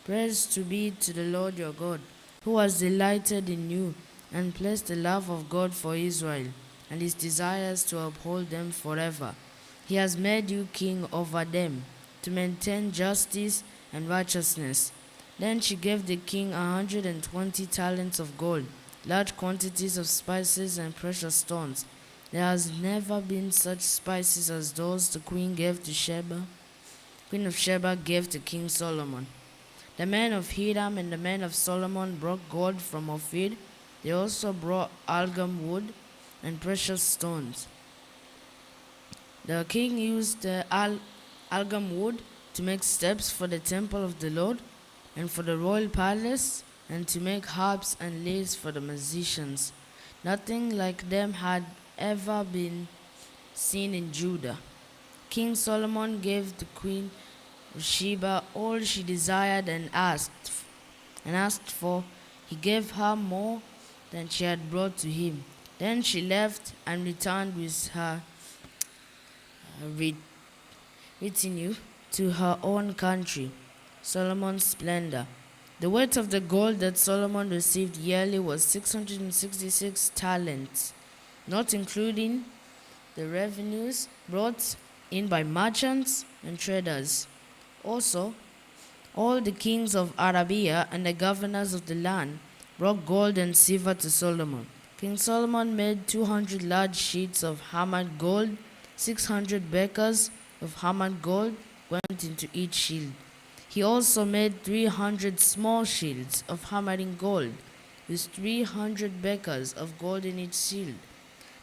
Praise to be to the Lord your God, who has delighted in you and placed the love of God for Israel and his desires to uphold them forever. He has made you king over them, to maintain justice and righteousness." Then she gave the king 120 talents of gold, large quantities of spices and precious stones. There has never been such spices as those the queen of Sheba gave to King Solomon. The men of Hiram and the men of Solomon brought gold from Ophir. They also brought algum wood and precious stones. The king used the algum wood to make steps for the temple of the Lord and for the royal palace, and to make harps and lyres for the musicians. Nothing like them had ever been seen in Judah. King Solomon gave the queen of Sheba all she desired and asked for. He gave her more than she had brought to him. Then she left and returned with her retinue to her own country. Solomon's splendor. The weight of the gold that Solomon received yearly was 666 talents, not including the revenues brought in by merchants and traders. Also, all the kings of Arabia and the governors of the land brought gold and silver to Solomon. King Solomon made 200 large sheets of hammered gold. 600 beakers of hammered gold went into each shield. He also made 300 small shields of hammering gold, with 300 beakers of gold in each shield.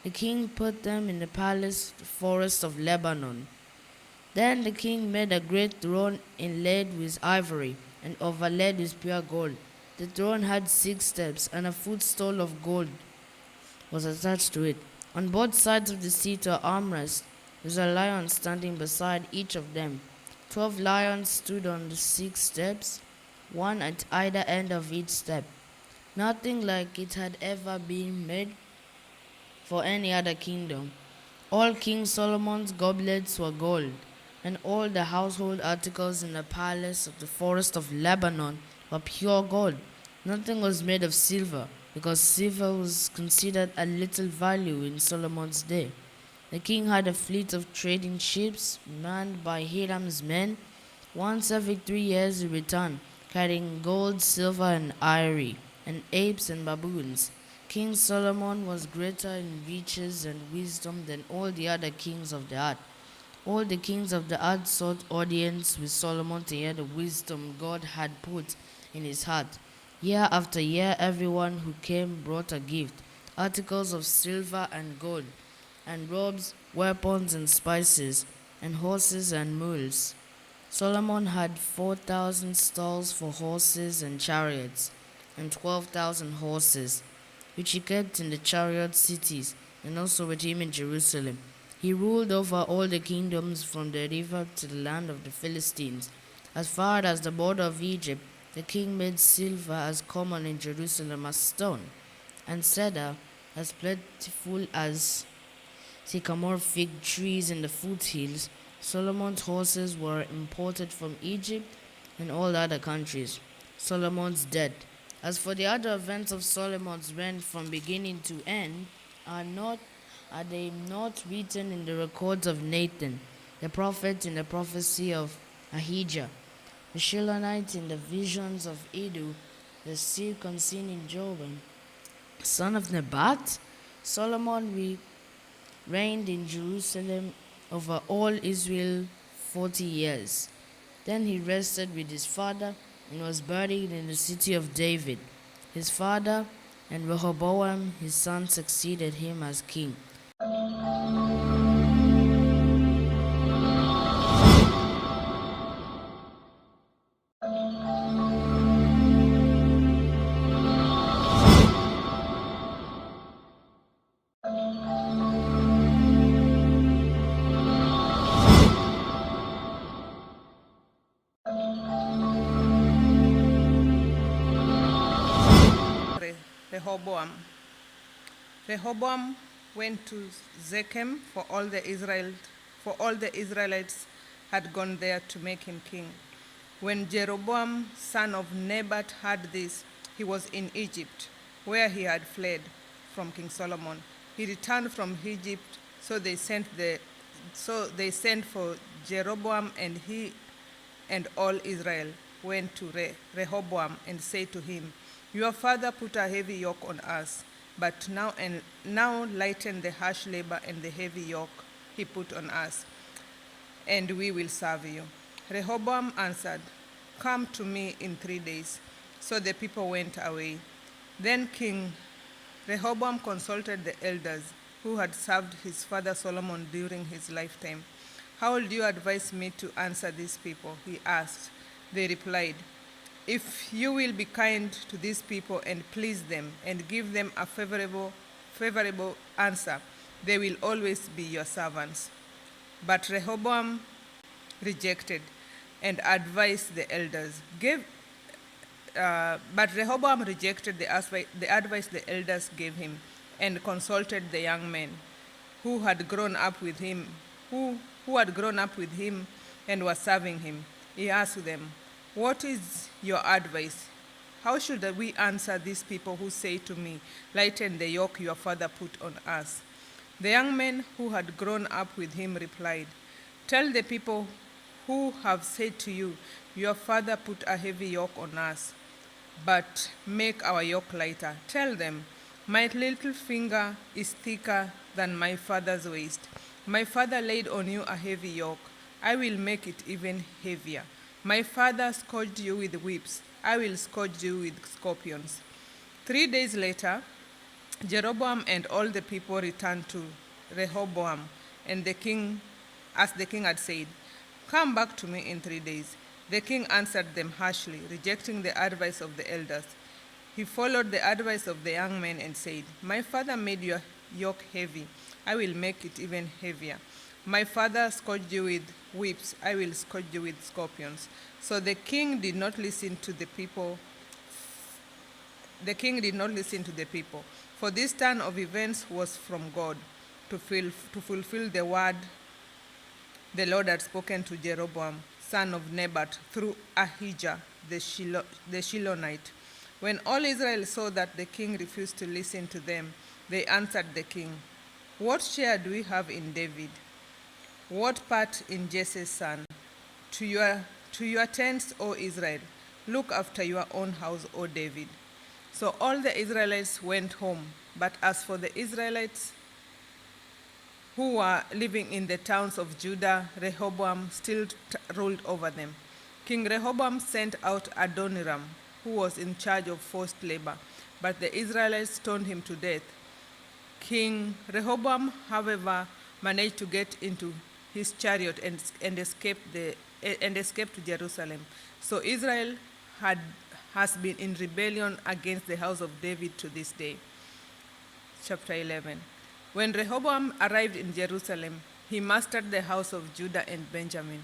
The king put them in the palace forest of Lebanon. Then the king made a great throne inlaid with ivory and overlaid with pure gold. The throne had 6 steps, and a footstool of gold was attached to it. On both sides of the seat were armrests, with a lion standing beside each of them. 12 lions stood on the 6 steps, one at either end of each step. Nothing like it had ever been made for any other kingdom. All King Solomon's goblets were gold, and all the household articles in the palace of the forest of Lebanon were pure gold. Nothing was made of silver, because silver was considered a little value in Solomon's day. The king had a fleet of trading ships manned by Hiram's men. Once every 3 years he returned, carrying gold, silver, and ivory, and apes and baboons. King Solomon was greater in riches and wisdom than all the other kings of the earth. All the kings of the earth sought audience with Solomon to hear the wisdom God had put in his heart. Year after year, everyone who came brought a gift, articles of silver and gold, and robes, weapons, and spices, and horses and mules. Solomon had 4,000 stalls for horses and chariots, and 12,000 horses, which he kept in the chariot cities, and also with him in Jerusalem. He ruled over all the kingdoms from the river to the land of the Philistines. As far as the border of Egypt, the king made silver as common in Jerusalem as stone, and cedar as plentiful as sycamore fig trees in the foothills. Solomon's horses were imported from Egypt and all other countries. Solomon's death. As for the other events of Solomon's reign from beginning to end, are they not written in the records of Nathan, the prophet, in the prophecy of Ahijah, the Shilonite, in the visions of Iddo, the seer concerning Joram, son of Nebat? Solomon reigned in Jerusalem over all Israel 40 years. Then he rested with his father and was buried in the city of David. His father and Rehoboam his son succeeded him as king. Rehoboam. Rehoboam went to Shechem, for all the Israelites had gone there to make him king. When Jeroboam, son of Nebat, heard this, he was in Egypt, where he had fled from King Solomon. He returned from Egypt, so they sent for Jeroboam, and he and all Israel went to Rehoboam and said to him, "Your father put a heavy yoke on us, but now lighten the harsh labor and the heavy yoke he put on us, and we will serve you." Rehoboam answered, "Come to me in 3 days." So the people went away. Then King Rehoboam consulted the elders who had served his father Solomon during his lifetime. "How would you advise me to answer these people?" he asked. They replied, "If you will be kind to these people and please them and give them a favorable answer, they will always be your servants." But Rehoboam rejected and advised the elders. But Rehoboam rejected the advice the elders gave him and consulted the young men who had grown up with him, and were serving him. He asked them, "What is your advice? How should we answer these people who say to me, 'Lighten the yoke your father put on us'?" The young men who had grown up with him replied, "Tell the people who have said to you, 'Your father put a heavy yoke on us, but make our yoke lighter.' Tell them, 'My little finger is thicker than my father's waist. My father laid on you a heavy yoke. I will make it even heavier. My father scourged you with whips. I will scourge you with scorpions." 3 days later, Jeroboam and all the people returned to Rehoboam, and the king, as the king had said, "Come back to me in 3 days." The king answered them harshly, rejecting the advice of the elders. He followed the advice of the young men and said, "My father made your yoke heavy. I will make it even heavier. My father scourged you with whips. I will scourge you with scorpions." So the king did not listen to the people. For this turn of events was from God to fulfill the word the Lord had spoken to Jeroboam, son of Nebat, through Ahijah the Shilonite. When all Israel saw that the king refused to listen to them, they answered the king, "What share do we have in David? What part in Jesse's son? To your tents, O Israel. Look after your own house, O David." So all the Israelites went home, but as for the Israelites who were living in the towns of Judah, Rehoboam still ruled over them. King Rehoboam sent out Adoniram, who was in charge of forced labor, but the Israelites stoned him to death. King Rehoboam, however, managed to get into his chariot and escaped to Jerusalem. So Israel has been in rebellion against the house of David to this day. Chapter 11. When Rehoboam arrived in Jerusalem, he mustered the house of Judah and Benjamin,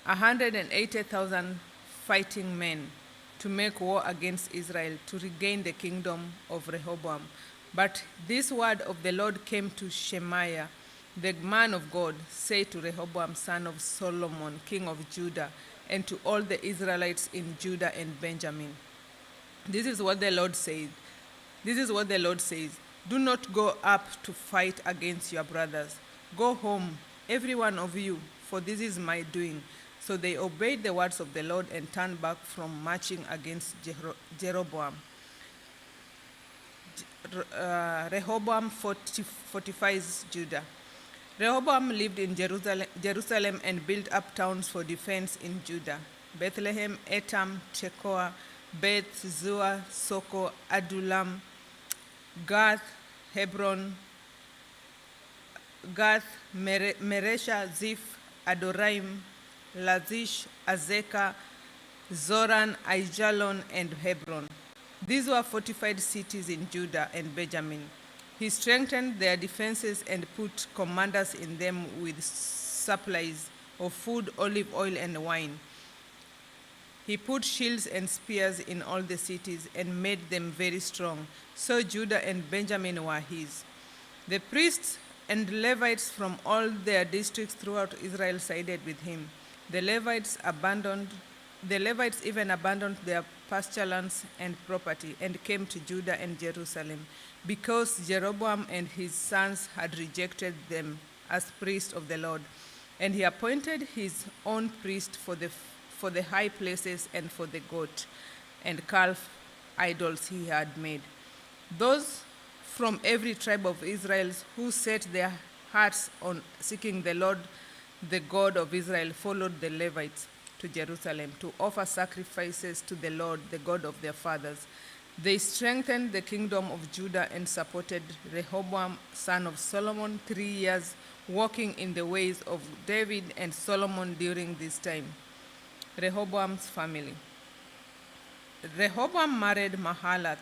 180,000 fighting men, to make war against Israel to regain the kingdom of Rehoboam. But this word of the Lord came to Shemaiah, the man of God, say to Rehoboam, son of Solomon, king of Judah, and to all the Israelites in Judah and Benjamin. This is what the Lord says. Do not go up to fight against your brothers. Go home, every one of you, for this is my doing. So they obeyed the words of the Lord and turned back from marching against Jeroboam. Rehoboam fortifies Judah. Rehoboam lived in Jerusalem and built up towns for defense in Judah: Bethlehem, Etam, Tekoa, Beth, Zua, Soko, Adullam, Gath, Hebron, Gath, Meresha, Ziph, Adoraim, Lazish, Azekah, Zoran, Aijalon, and Hebron. These were fortified cities in Judah and Benjamin. He strengthened their defenses and put commanders in them with supplies of food, olive oil, and wine. He put shields and spears in all the cities and made them very strong. So Judah and Benjamin were his. The priests and Levites from all their districts throughout Israel sided with him. The Levites even abandoned their pasture lands and property and came to Judah and Jerusalem, because Jeroboam and his sons had rejected them as priests of the Lord. And he appointed his own priest for the high places and for the goat and calf idols he had made. Those from every tribe of Israel who set their hearts on seeking the Lord, the God of Israel, followed the Levites to Jerusalem to offer sacrifices to the Lord, the God of their fathers. They strengthened the kingdom of Judah and supported Rehoboam, son of Solomon, 3 years, walking in the ways of David and Solomon during this time. Rehoboam's family. Rehoboam married Mahalath,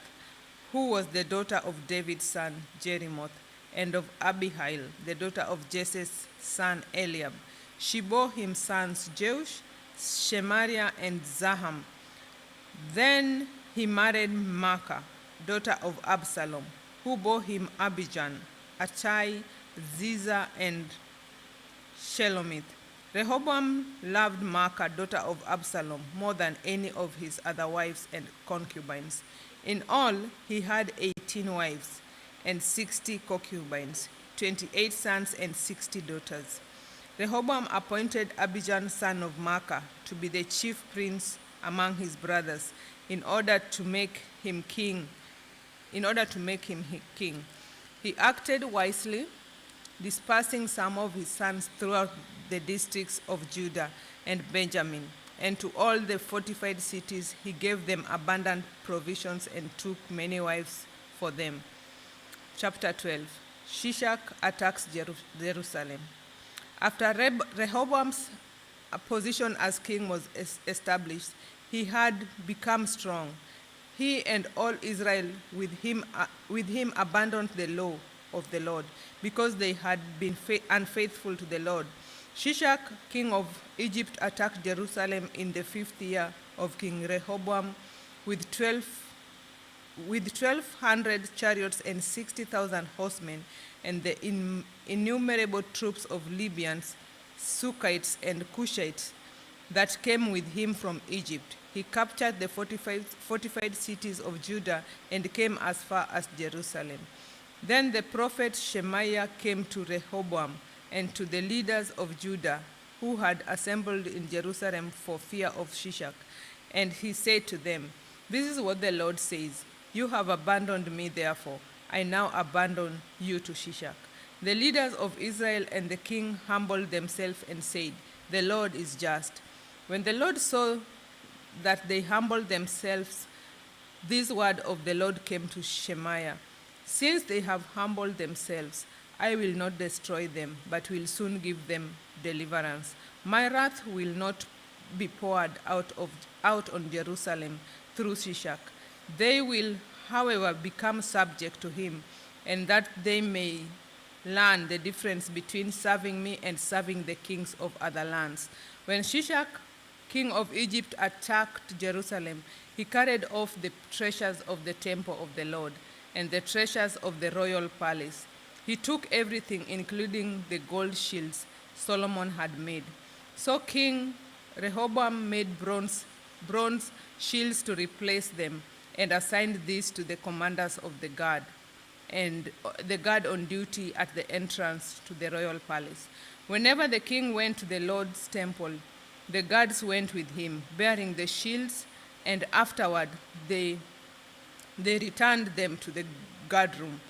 who was the daughter of David's son Jerimoth, and of Abihail, the daughter of Jesse's son Eliab. She bore him sons Jeush, Shemariah, and Zaham. Then he married Maacah, daughter of Absalom, who bore him Abijah, Achai, Ziza, and Shelomith. Rehoboam loved Maacah, daughter of Absalom, more than any of his other wives and concubines. In all, he had 18 wives and 60 concubines, 28 sons and 60 daughters. Rehoboam appointed Abijah, son of Maacah, to be the chief prince among his brothers, in order to make him king. He acted wisely, dispersing some of his sons throughout the districts of Judah and Benjamin, and to all the fortified cities he gave them abundant provisions and took many wives for them. Chapter 12. Shishak attacks Jerusalem. After Rehoboam's position as king was established, he had become strong. He and all Israel with him abandoned the law of the Lord, because they had been unfaithful to the Lord. Shishak, king of Egypt, attacked Jerusalem in the 5th year of King Rehoboam with 1,200 chariots and 60,000 horsemen, and the innumerable troops of Libyans, Sukkites, and Cushites that came with him from Egypt. He captured the fortified cities of Judah and came as far as Jerusalem. Then the prophet Shemaiah came to Rehoboam and to the leaders of Judah who had assembled in Jerusalem for fear of Shishak. And he said to them, "This is what the Lord says. You have abandoned me, therefore I now abandon you to Shishak." The leaders of Israel and the king humbled themselves and said, "The Lord is just." When the Lord saw that they humbled themselves, this word of the Lord came to Shemaiah: "Since they have humbled themselves, I will not destroy them, but will soon give them deliverance. My wrath will not be poured out on Jerusalem through Shishak. They will, however, become subject to him, and that they may learn the difference between serving me and serving the kings of other lands." When Shishak, king of Egypt, attacked Jerusalem, he carried off the treasures of the temple of the Lord and the treasures of the royal palace. He took everything, including the gold shields Solomon had made. So King Rehoboam made bronze shields to replace them, and assigned these to the commanders of the guard and the guard on duty at the entrance to the royal palace. Whenever the king went to the Lord's temple, the guards went with him, bearing the shields, and afterward they returned them to the guard room.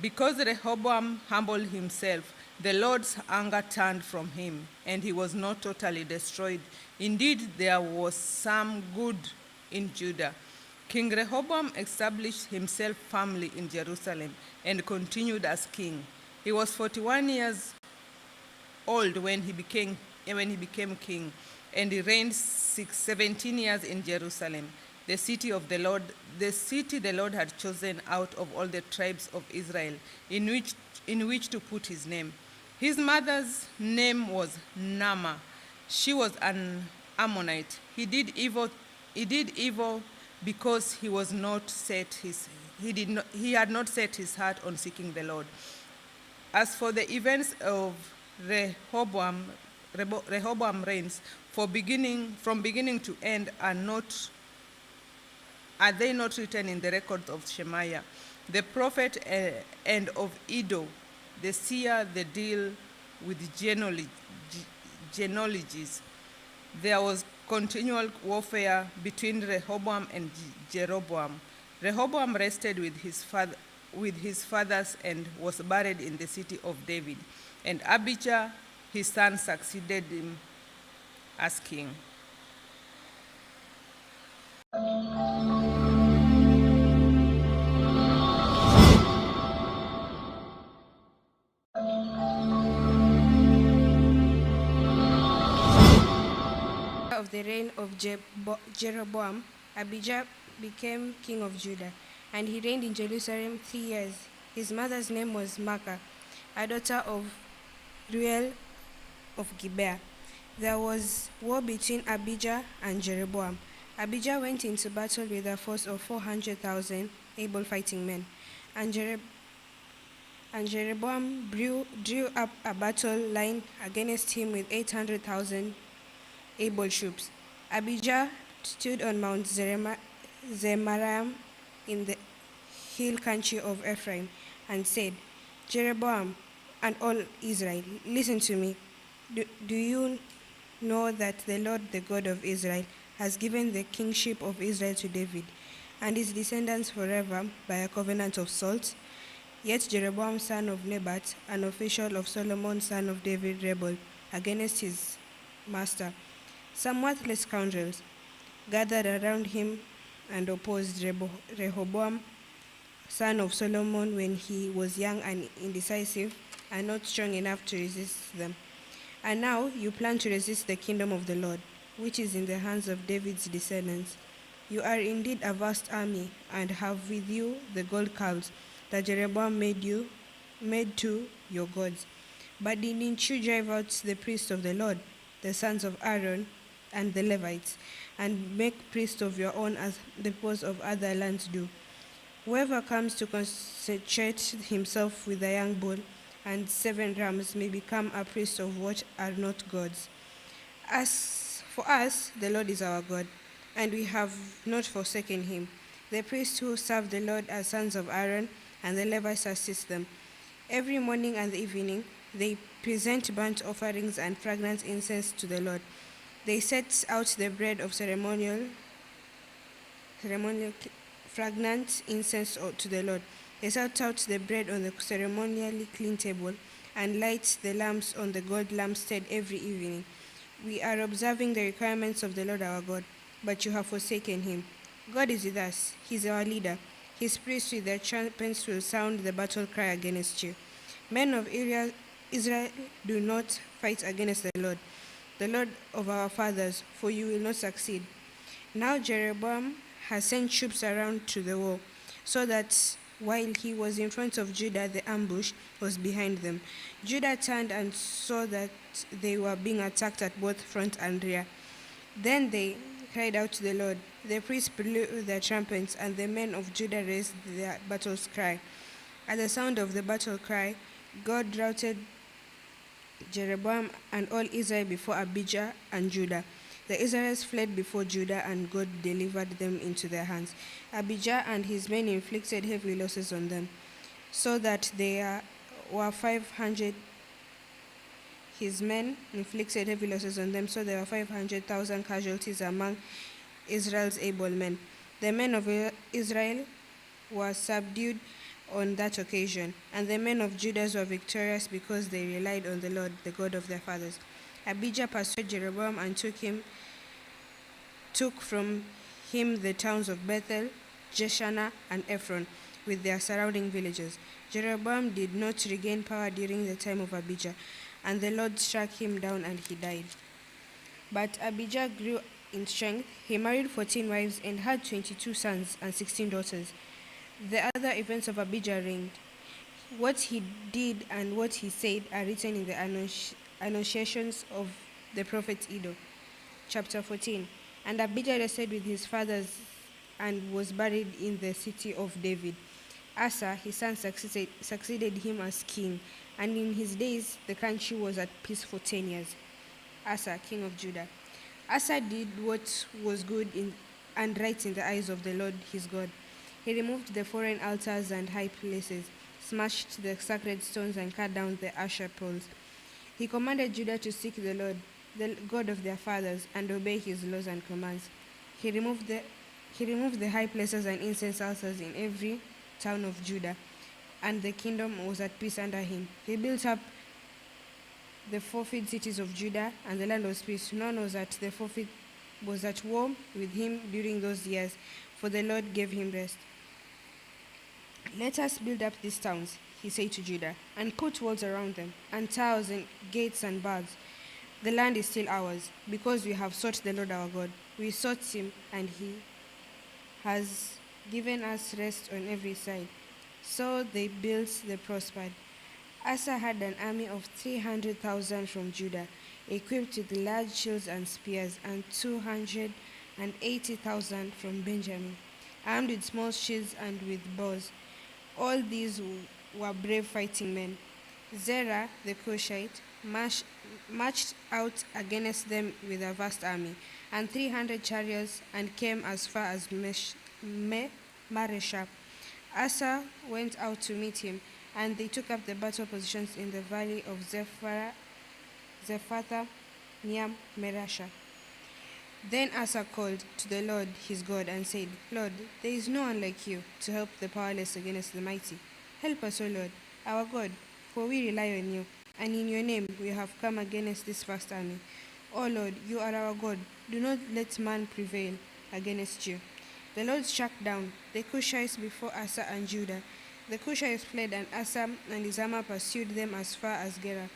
Because Rehoboam humbled himself, the Lord's anger turned from him, and he was not totally destroyed. Indeed, there was some good in Judah. King Rehoboam established himself firmly in Jerusalem and continued as king. He was 41 years old when he became king, and he reigned 17 years in Jerusalem, the city the Lord had chosen out of all the tribes of Israel, in which to put his name. His mother's name was Naaman. She was an Ammonite. He did evil because he had not set his heart on seeking the Lord. As for the events of Rehoboam reigns, from beginning to end, are they not written in the records of Shemaiah, the prophet, and of Iddo, the seer, the deal with genealogies? There was continual warfare between Rehoboam and Jeroboam. Rehoboam rested with his fathers and was buried in the city of David, and Abijah, his son, succeeded him as king. Of the reign of Jeroboam, Abijah became king of Judah, and he reigned in Jerusalem 3 years. His mother's name was Maacah, a daughter of Reuel of Gibeah. There was war between Abijah and Jeroboam. Abijah went into battle with a force of 400,000 able fighting men, and Jeroboam drew up a battle line against him with 800,000 able troops. Abijah stood on Mount Zemaraim in the hill country of Ephraim and said, Jeroboam and all Israel, listen to me. Do you know that the Lord, the God of Israel, has given the kingship of Israel to David and his descendants forever by a covenant of salt? Yet Jeroboam, son of Nebat, an official of Solomon, son of David, rebelled against his master. Some worthless scoundrels gathered around him and opposed Rehoboam, son of Solomon, when he was young and indecisive and not strong enough to resist them. And now you plan to resist the kingdom of the Lord, which is in the hands of David's descendants. You are indeed a vast army, and have with you the gold calves that Jeroboam made to your gods. But didn't you drive out the priests of the Lord, the sons of Aaron, and the Levites, and make priests of your own as the peoples of other lands do? Whoever comes to consecrate himself with a young bull and 7 rams may become a priest of what are not gods. As for us, the Lord is our God, and we have not forsaken him. The priests who serve the Lord are sons of Aaron, and the Levites assist them. Every morning and evening they present burnt offerings and fragrant incense to the Lord. They set out the bread of ceremonial fragrant incense to the Lord. They set out the bread on the ceremonially clean table and light the lamps on the gold lampstand every evening. We are observing the requirements of the Lord our God, but you have forsaken him. God is with us. He is our leader. His priests with their trumpets will sound the battle cry against you. Men of Israel, do not fight against the Lord of our fathers, for you will not succeed. Now Jeroboam has sent troops around to the war, so that while he was in front of Judah, the ambush was behind them. Judah turned and saw that they were being attacked at both front and rear. Then they cried out to the Lord. The priests blew their trumpets, and the men of Judah raised their battle cry. At the sound of the battle cry, God routed Jeroboam and all Israel before Abijah and Judah. The Israelites fled before Judah, and God delivered them into their hands. Abijah and his men inflicted heavy losses on them, so that there were 500. His men inflicted heavy losses on them, so there were 500,000 casualties among Israel's able men. The men of Israel were subdued on that occasion, and the men of Judah were victorious because they relied on the Lord, the God of their fathers. Abijah pursued Jeroboam and took from him the towns of Bethel, Jeshanah, and Ephron, with their surrounding villages. Jeroboam did not regain power during the time of Abijah, and the Lord struck him down and he died. But Abijah grew in strength. He married 14 wives and had 22 sons and 16 daughters. The other events of Abijah reigned. What he did and what he said are written in the annunciations of the prophet Iddo. Chapter 14. And Abijah rested with his fathers and was buried in the city of David. Asa, his son, succeeded him as king, and in his days the country was at peace for 10 years. Asa, king of Judah. Asa did what was good and right in the eyes of the Lord his God. He removed the foreign altars and high places, smashed the sacred stones, and cut down the Asherah poles. He commanded Judah to seek the Lord, the God of their fathers, and obey his laws and commands. He removed the high places and incense altars in every town of Judah, and the kingdom was at peace under him. He built up the fortified cities of Judah, and the land was peace. None was at war with him during those years, for the Lord gave him rest. Let us build up these towns, he said to Judah, and put walls around them, and towers and gates and bars. The land is still ours, because we have sought the Lord our God. We sought him, and he has given us rest on every side. So they built, they prospered. Asa had an army of 300,000 from Judah, equipped with large shields and spears, and 280,000 from Benjamin, armed with small shields and with bows. All these were brave fighting men. Zerah the Cushite marched out against them with a vast army, and 300 chariots, and came as far as Mareshah. Asa went out to meet him, and they took up the battle positions in the valley of Zephathah near Mareshah. Then Asa called to the Lord his God and said, Lord, there is no one like you to help the powerless against the mighty. Help us, O Lord, our God, for we rely on you, and in your name we have come against this vast army. O Lord, you are our God. Do not let man prevail against you. The Lord struck down the Cushites before Asa and Judah. The Cushites fled, and Asa and his army pursued them as far as Gerar.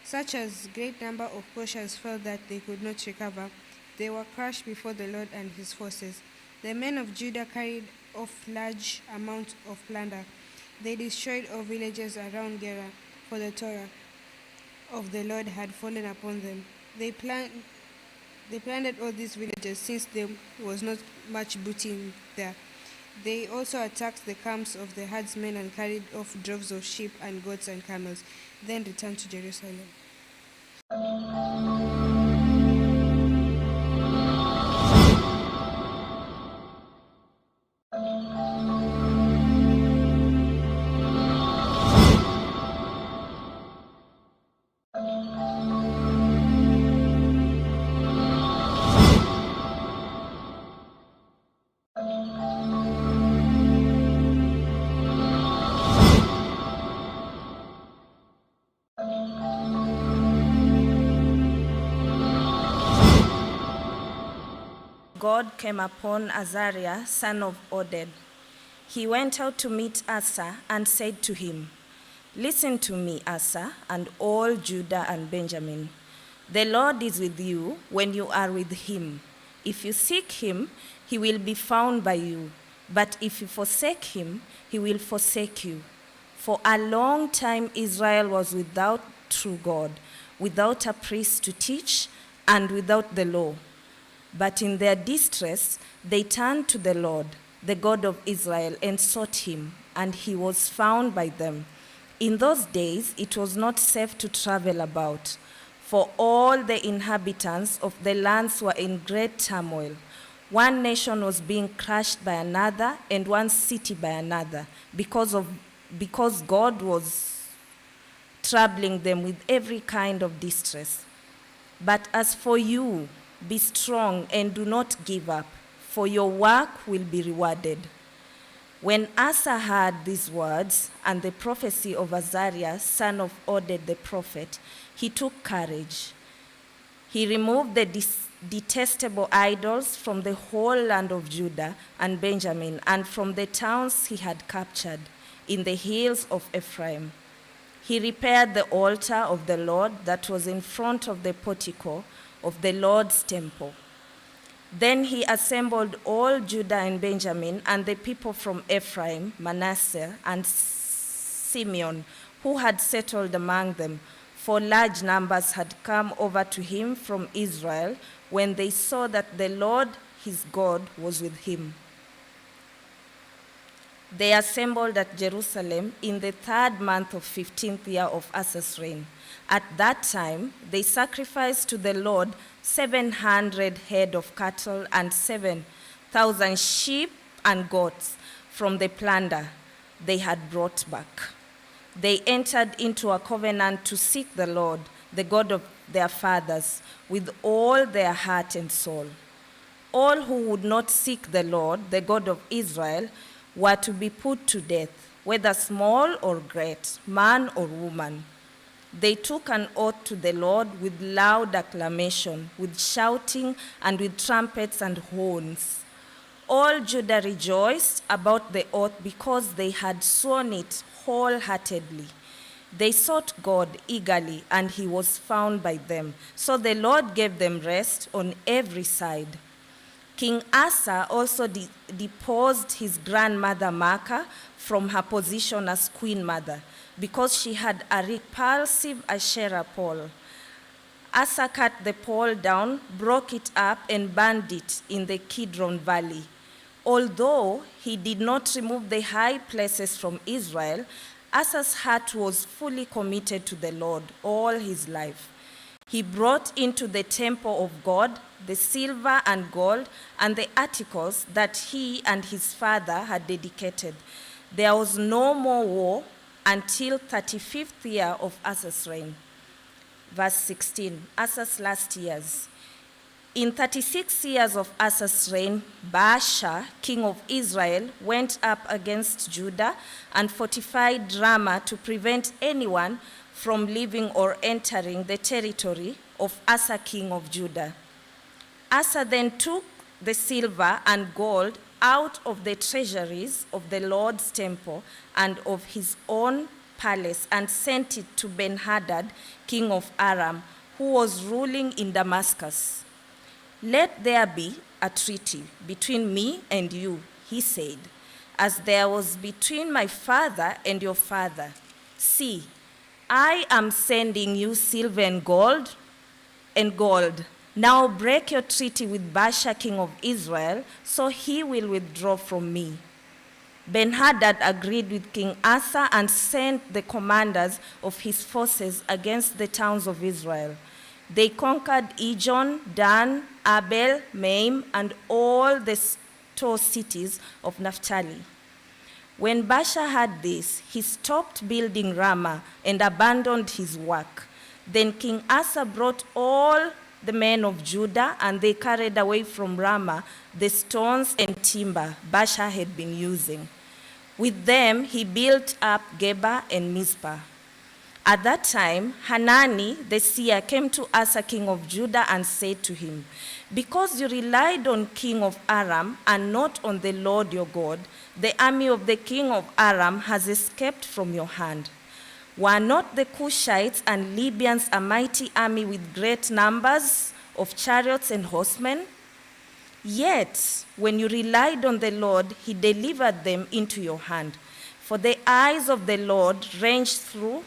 Such a great number of Cushites fell that they could not recover. They were crushed before the Lord and his forces. The men of Judah carried off large amounts of plunder. They destroyed all villages around Gerar, for the Torah of the Lord had fallen upon them. They plundered all these villages, since there was not much booty there. They also attacked the camps of the herdsmen and carried off droves of sheep and goats and camels, then returned to Jerusalem. God came upon Azariah, son of Oded. He went out to meet Asa and said to him, Listen to me, Asa, and all Judah and Benjamin. The Lord is with you when you are with him. If you seek him, he will be found by you. But if you forsake him, he will forsake you. For a long time Israel was without true God, without a priest to teach, and without the law. But in their distress, they turned to the Lord, the God of Israel, and sought him, and he was found by them. In those days, it was not safe to travel about, for all the inhabitants of the lands were in great turmoil. One nation was being crushed by another, and one city by another, because God was troubling them with every kind of distress. But as for you, be strong and do not give up, for your work will be rewarded. When Asa heard these words and the prophecy of Azariah, son of Oded the prophet, he took courage. He removed the detestable idols from the whole land of Judah and Benjamin and from the towns he had captured in the hills of Ephraim. He repaired the altar of the Lord that was in front of the portico of the Lord's temple. Then he assembled all Judah and Benjamin and the people from Ephraim, Manasseh, and Simeon, who had settled among them, for large numbers had come over to him from Israel when they saw that the Lord his God was with him. They assembled at Jerusalem in the 3rd month of 15th year of Asa's reign. At that time, they sacrificed to the Lord 700 head of cattle and 7,000 sheep and goats from the plunder they had brought back. They entered into a covenant to seek the Lord, the God of their fathers, with all their heart and soul. All who would not seek the Lord, the God of Israel, were to be put to death, whether small or great, man or woman. They took an oath to the Lord with loud acclamation, with shouting, and with trumpets and horns. All Judah rejoiced about the oath because they had sworn it wholeheartedly. They sought God eagerly, and he was found by them. So the Lord gave them rest on every side. King Asa also deposed his grandmother Maacah from her position as queen mother because she had a repulsive Asherah pole. Asa cut the pole down, broke it up, and burned it in the Kidron Valley. Although he did not remove the high places from Israel, Asa's heart was fully committed to the Lord all his life. He brought into the temple of God the silver and gold and the articles that he and his father had dedicated. There was no more war until 35th year of Asa's reign. Verse 16, Asa's last years. In 36 years of Asa's reign, Baasha, king of Israel, went up against Judah and fortified Ramah to prevent anyone from leaving or entering the territory of Asa, king of Judah. Asa then took the silver and gold out of the treasuries of the Lord's temple and of his own palace and sent it to Ben-Hadad, king of Aram, who was ruling in Damascus. Let there be a treaty between me and you, he said, as there was between my father and your father. See, I am sending you silver and gold. Now break your treaty with Baasha, king of Israel, so he will withdraw from me. Ben-Hadad agreed with King Asa and sent the commanders of his forces against the towns of Israel. They conquered Ijon, Dan, Abel, Maim, and all the store cities of Naphtali. When Baasha heard this, he stopped building Ramah and abandoned his work. Then King Asa brought all the men of Judah, and they carried away from Ramah the stones and timber Baasha had been using. With them, he built up Geba and Mizpah. At that time, Hanani the seer came to Asa, king of Judah, and said to him, because you relied on king of Aram and not on the Lord your God, the army of the king of Aram has escaped from your hand. Were not the Cushites and Libyans a mighty army with great numbers of chariots and horsemen? Yet, when you relied on the Lord, he delivered them into your hand. For the eyes of the Lord range throughout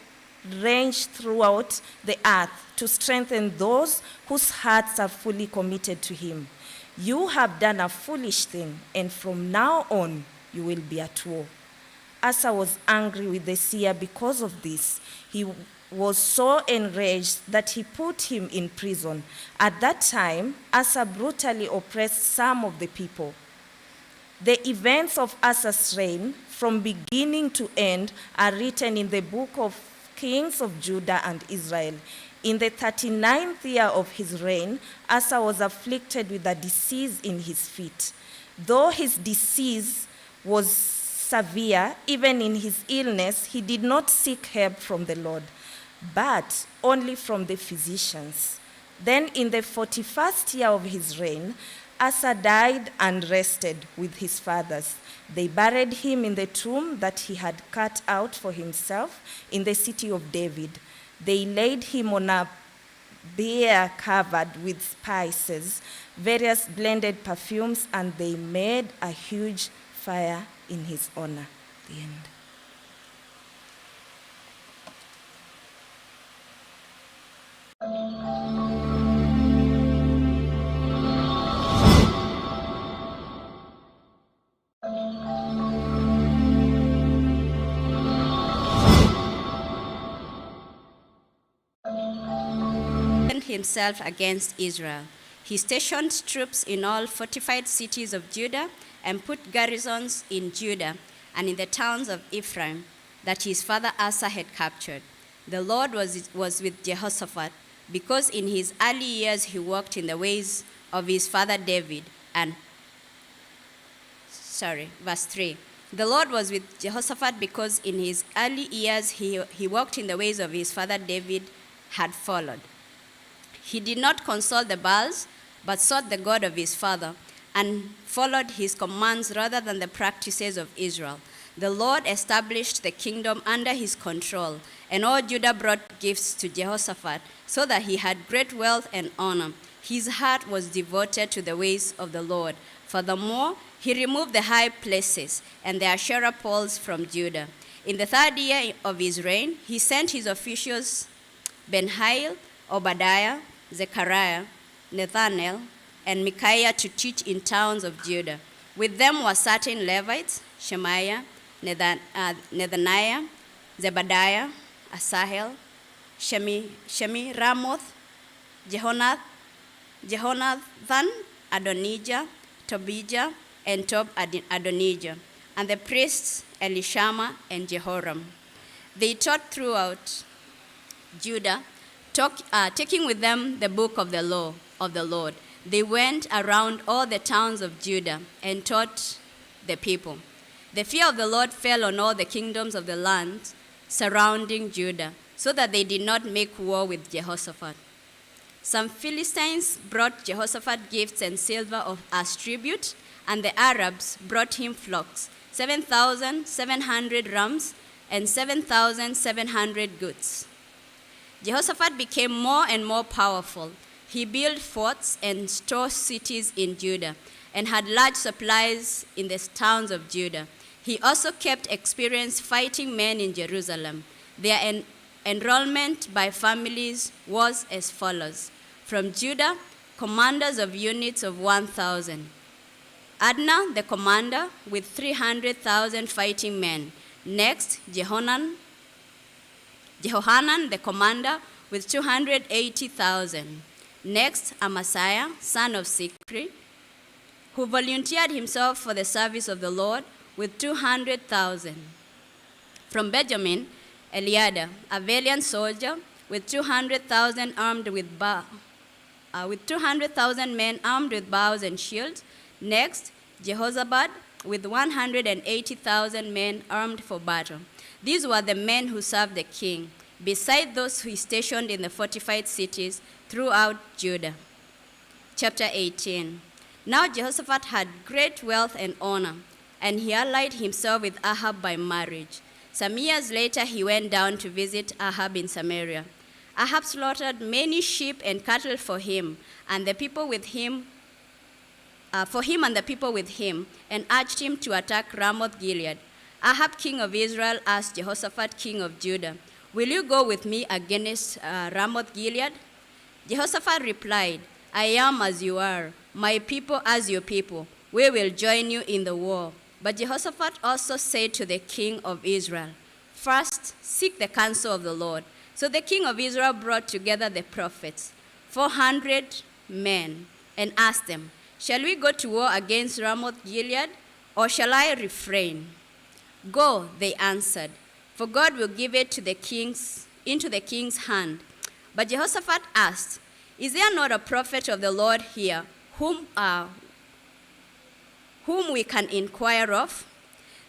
the earth to strengthen those whose hearts are fully committed to him. You have done a foolish thing, and from now on you will be at war. Asa was angry with the seer because of this. He was so enraged that he put him in prison. At that time, Asa brutally oppressed some of the people. The events of Asa's reign, from beginning to end, are written in the book of Kings of Judah and Israel. In the 39th year of his reign, Asa was afflicted with a disease in his feet. Though his disease was severe, even in his illness, he did not seek help from the Lord, but only from the physicians. Then in the 41st year of his reign, Asa died and rested with his fathers. They buried him in the tomb that he had cut out for himself in the city of David. They laid him on a bier covered with spices, various blended perfumes, and they made a huge fire in his honor. The end. Himself against Israel. He stationed troops in all fortified cities of Judah and put garrisons in Judah and in the towns of Ephraim that his father Asa had captured. The Lord was with Jehoshaphat because in his early years he walked in the ways of his father David. Verse 3. The Lord was with Jehoshaphat because in his early years he walked in the ways of his father David had followed. He did not consult the Baals, but sought the God of his father, and followed his commands rather than the practices of Israel. The Lord established the kingdom under his control, and all Judah brought gifts to Jehoshaphat, so that he had great wealth and honor. His heart was devoted to the ways of the Lord. Furthermore, he removed the high places and the Asherah poles from Judah. In the 3rd year of his reign, he sent his officials Ben-Hail, Obadiah, Zechariah, Nathanael, and Micaiah to teach in towns of Judah. With them were certain Levites, Shemaiah, Nethaniah, Zebadiah, Asahel, Shemiramoth, Jehonathan, Adonijah, Tobijah, and Tob-Adonijah, and the priests Elishama and Jehoram. They taught throughout Judah, taking with them the book of the law of the Lord. They went around all the towns of Judah and taught the people. The fear of the Lord fell on all the kingdoms of the land surrounding Judah, so that they did not make war with Jehoshaphat. Some Philistines brought Jehoshaphat gifts and silver as tribute, and the Arabs brought him flocks, 7,700 rams and 7,700 goats. Jehoshaphat became more and more powerful. He built forts and store cities in Judah and had large supplies in the towns of Judah. He also kept experienced fighting men in Jerusalem. Their enrollment by families was as follows. From Judah, commanders of units of 1,000. Adnah, the commander, with 300,000 fighting men. Next, Jehohanan, the commander, with 280,000. Next, Amasiah, son of Sikri, who volunteered himself for the service of the Lord, with 200,000. From Benjamin, Eliada, a valiant soldier, with 200,000 with 200,000 men armed with bows and shields. Next, Jehozabad, with 180,000 men armed for battle. These were the men who served the king, beside those who he stationed in the fortified cities throughout Judah. Chapter 18. Now Jehoshaphat had great wealth and honor, and he allied himself with Ahab by marriage. Some years later, he went down to visit Ahab in Samaria. Ahab slaughtered many sheep and cattle for him and the people with him, and urged him to attack Ramoth Gilead. Ahab, king of Israel, asked Jehoshaphat, king of Judah, "Will you go with me against Ramoth Gilead?" Jehoshaphat replied, "I am as you are, my people as your people. We will join you in the war." But Jehoshaphat also said to the king of Israel, "First, seek the counsel of the Lord." So the king of Israel brought together the prophets, 400 men, and asked them, "Shall we go to war against Ramoth Gilead, or shall I refrain?" "Go," they answered, "for God will give it into the king's hand." But Jehoshaphat asked, "Is there not a prophet of the Lord here whom we can inquire of?"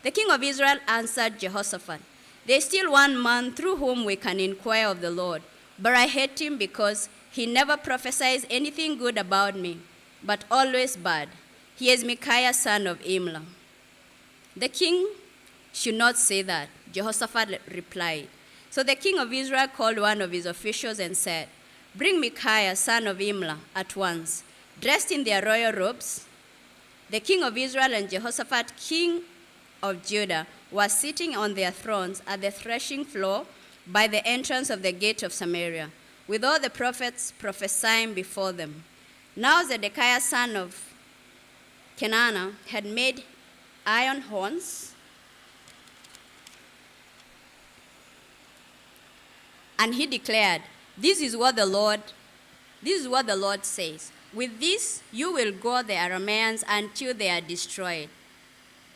The king of Israel answered Jehoshaphat, "There is still one man through whom we can inquire of the Lord, but I hate him because he never prophesies anything good about me, but always bad. He is Micaiah, son of Imlah." "The king should not say that," Jehoshaphat replied. So the king of Israel called one of his officials and said, "Bring Micaiah, son of Imlah, at once." Dressed in their royal robes, the king of Israel and Jehoshaphat, king of Judah, were sitting on their thrones at the threshing floor by the entrance of the gate of Samaria, with all the prophets prophesying before them. Now Zedekiah, son of Kenana, had made iron horns, and he declared, This is what the Lord says. With this you will go the Arameans until they are destroyed.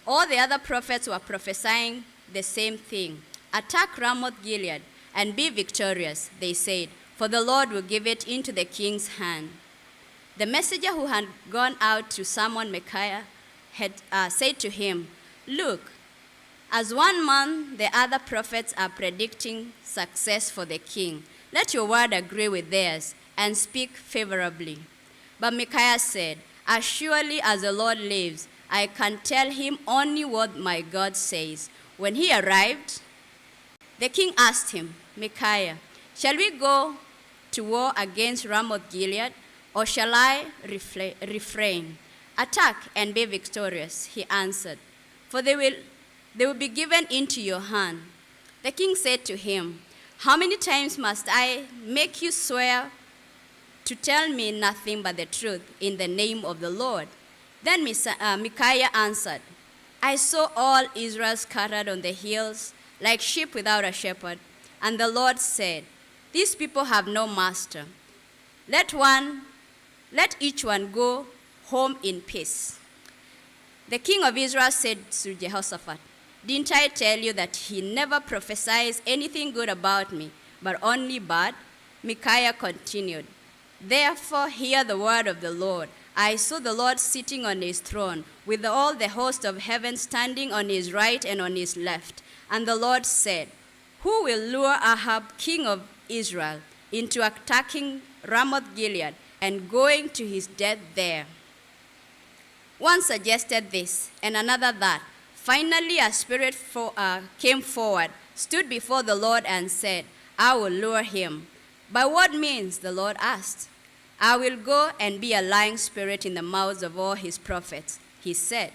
All the other prophets were prophesying the same thing. Attack Ramoth Gilead and be victorious, they said, for the Lord will give it into the king's hand. The messenger who had gone out to summon Micaiah had said to him, Look, as one man, the other prophets are predicting success for the king. Let your word agree with theirs and speak favorably. But Micaiah said, As surely as the Lord lives, I can tell him only what my God says. When he arrived, the king asked him, Micaiah, shall we go to war against Ramoth Gilead, or shall I refrain? Attack and be victorious, he answered, for they will be given into your hand. The king said to him, How many times must I make you swear to tell me nothing but the truth in the name of the Lord? Then Micaiah answered, I saw all Israel scattered on the hills like sheep without a shepherd. And the Lord said, These people have no master. Let each one go home in peace. The king of Israel said to Jehoshaphat, Didn't I tell you that he never prophesies anything good about me, but only bad? Micaiah continued, Therefore hear the word of the Lord. I saw the Lord sitting on his throne, with all the host of heaven standing on his right and on his left. And the Lord said, Who will lure Ahab, king of Israel, into attacking Ramoth Gilead and going to his death there? One suggested this, and another that. Finally, a spirit came forward, stood before the Lord, and said, I will lure him. By what means? The Lord asked. I will go and be a lying spirit in the mouths of all his prophets. He said,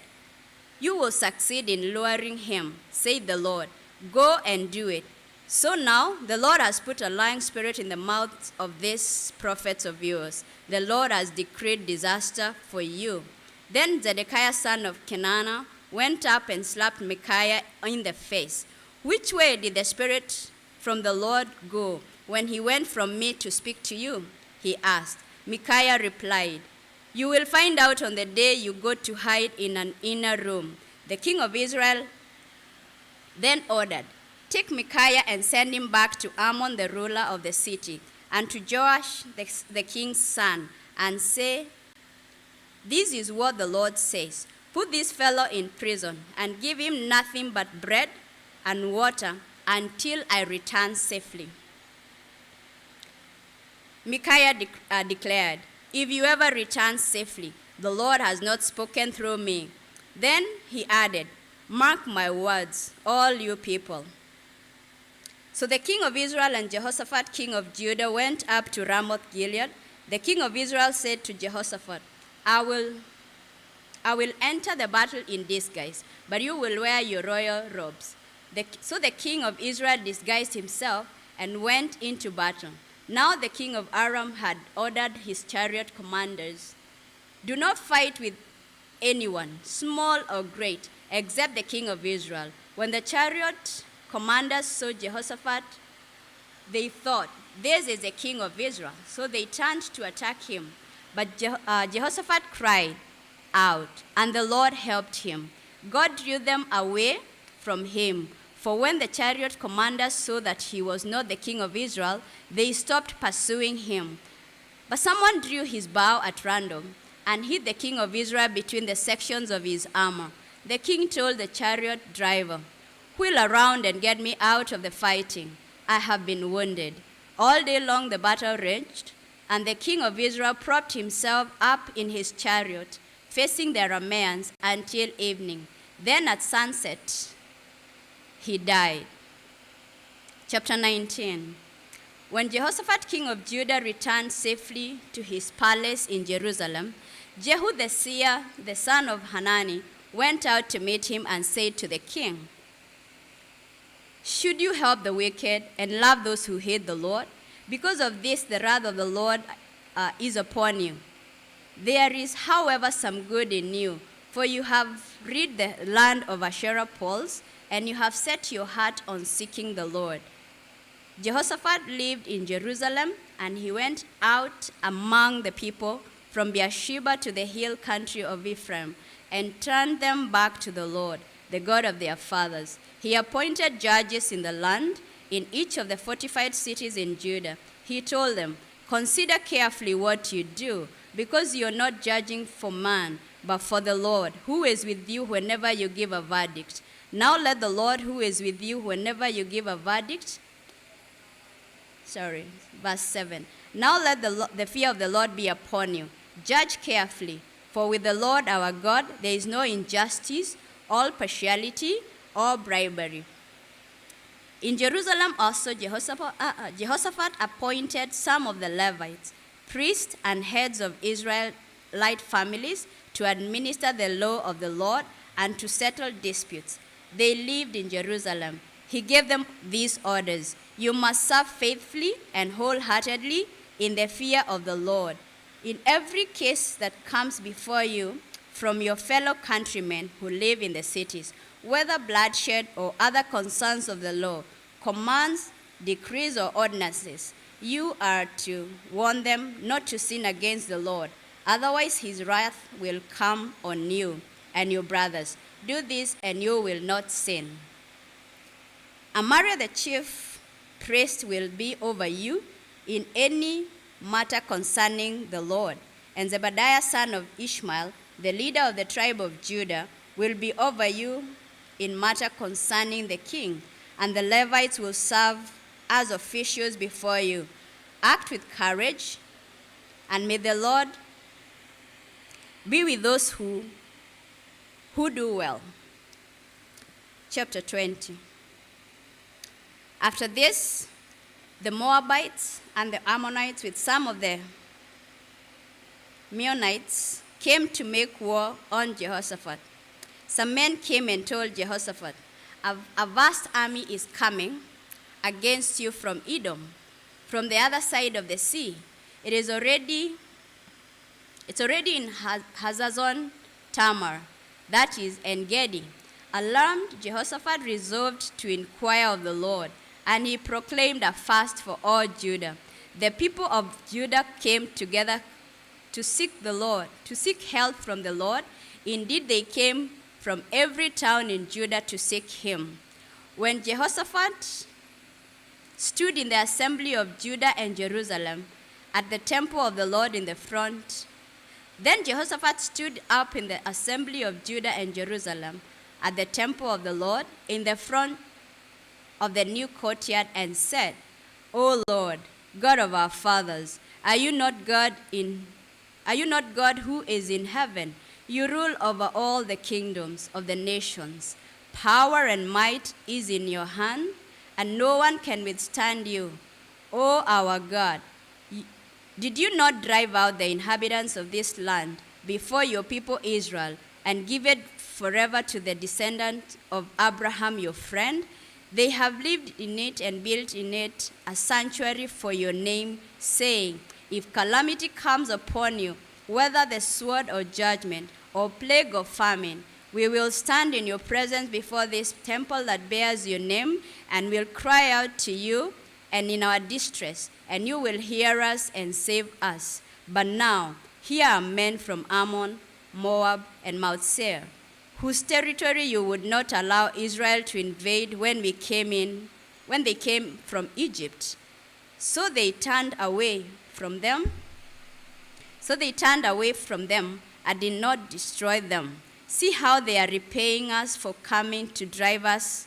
You will succeed in luring him, said the Lord. Go and do it. So now the Lord has put a lying spirit in the mouths of these prophets of yours. The Lord has decreed disaster for you. Then Zedekiah, son of Kenana, went up and slapped Micaiah in the face. Which way did the spirit from the Lord go when he went from me to speak to you? He asked. Micaiah replied, You will find out on the day you go to hide in an inner room. The king of Israel then ordered, Take Micaiah and send him back to Amon, the ruler of the city, and to Joash, the king's son, and say, This is what the Lord says. Put this fellow in prison and give him nothing but bread and water until I return safely. Micaiah declared, If you ever return safely, the Lord has not spoken through me. Then he added, Mark my words, all you people. So the king of Israel and Jehoshaphat, king of Judah, went up to Ramoth Gilead. The king of Israel said to Jehoshaphat, I will enter the battle in disguise, but you will wear your royal robes. So the king of Israel disguised himself and went into battle. Now the king of Aram had ordered his chariot commanders, Do not fight with anyone, small or great, except the king of Israel. When the chariot commanders saw Jehoshaphat, they thought, This is the king of Israel. So they turned to attack him. But Jehoshaphat cried out, and the Lord helped him. God drew them away from him. For when the chariot commanders saw that he was not the king of Israel, they stopped pursuing him. But someone drew his bow at random and hit the king of Israel between the sections of his armor. The king told the chariot driver, "Wheel around and get me out of the fighting. I have been wounded." All day long the battle raged, and the king of Israel propped himself up in his chariot, facing the Arameans until evening. Then at sunset, he died. Chapter 19. When Jehoshaphat, king of Judah, returned safely to his palace in Jerusalem, Jehu the seer, the son of Hanani, went out to meet him and said to the king, "Should you help the wicked and love those who hate the Lord? Because of this, the wrath of the Lord is upon you. There is, however, some good in you, for you have rid the land of Asherah poles, and you have set your heart on seeking the Lord." Jehoshaphat lived in Jerusalem, and he went out among the people from Beersheba to the hill country of Ephraim, and turned them back to the Lord, the God of their fathers. He appointed judges in the land, in each of the fortified cities in Judah. He told them, "Consider carefully what you do, because you are not judging for man, but for the Lord, who is with you whenever you give a verdict. Now let the Lord, who is with you whenever you give a verdict," verse 7. "Now let the fear of the Lord be upon you. Judge carefully, for with the Lord our God there is no injustice, or partiality, or bribery." In Jerusalem also Jehoshaphat appointed some of the Levites, priests and heads of Israelite families, to administer the law of the Lord and to settle disputes. They lived in Jerusalem. He gave them these orders: "You must serve faithfully and wholeheartedly in the fear of the Lord. In every case that comes before you from your fellow countrymen who live in the cities, whether bloodshed or other concerns of the law, commands, decrees, or ordinances, you are to warn them not to sin against the Lord. Otherwise his wrath will come on you and your brothers. Do this and you will not sin. Amariah the chief priest will be over you in any matter concerning the Lord, and Zebadiah son of Ishmael, the leader of the tribe of Judah, will be over you in matter concerning the king, and the Levites will serve as officials before you. Act with courage, and may the Lord be with those who do well." Chapter 20. After this, the Moabites and the Ammonites with some of the Meunites came to make war on Jehoshaphat. Some men came and told Jehoshaphat, "A vast army is coming against you from Edom, from the other side of the sea. It's already in Hazazon Tamar, that is, En-Gedi." Alarmed, Jehoshaphat resolved to inquire of the Lord, and he proclaimed a fast for all Judah. The people of Judah came together to seek the Lord, to seek help from the Lord. Indeed, they came from every town in Judah to seek him. When Jehoshaphat stood in the assembly of Judah and Jerusalem at the temple of the Lord in the front, then Jehoshaphat stood up in the assembly of Judah and Jerusalem at the temple of the Lord in the front of the new courtyard and said, "O Lord, God of our fathers, are you not God who is in heaven? You rule over all the kingdoms of the nations. Power and might is in your hand, and no one can withstand you. O our God, did you not drive out the inhabitants of this land before your people Israel and give it forever to the descendants of Abraham your friend? They have lived in it and built in it a sanctuary for your name, saying, if calamity comes upon you, whether the sword or judgment or plague or famine, we will stand in your presence before this temple that bears your name, and will cry out to you and in our distress, and you will hear us and save us. But now, here are men from Ammon, Moab, and Mount Seir, whose territory you would not allow Israel to invade when they came from Egypt. So they turned away from them and did not destroy them. See how they are repaying us for coming to drive us.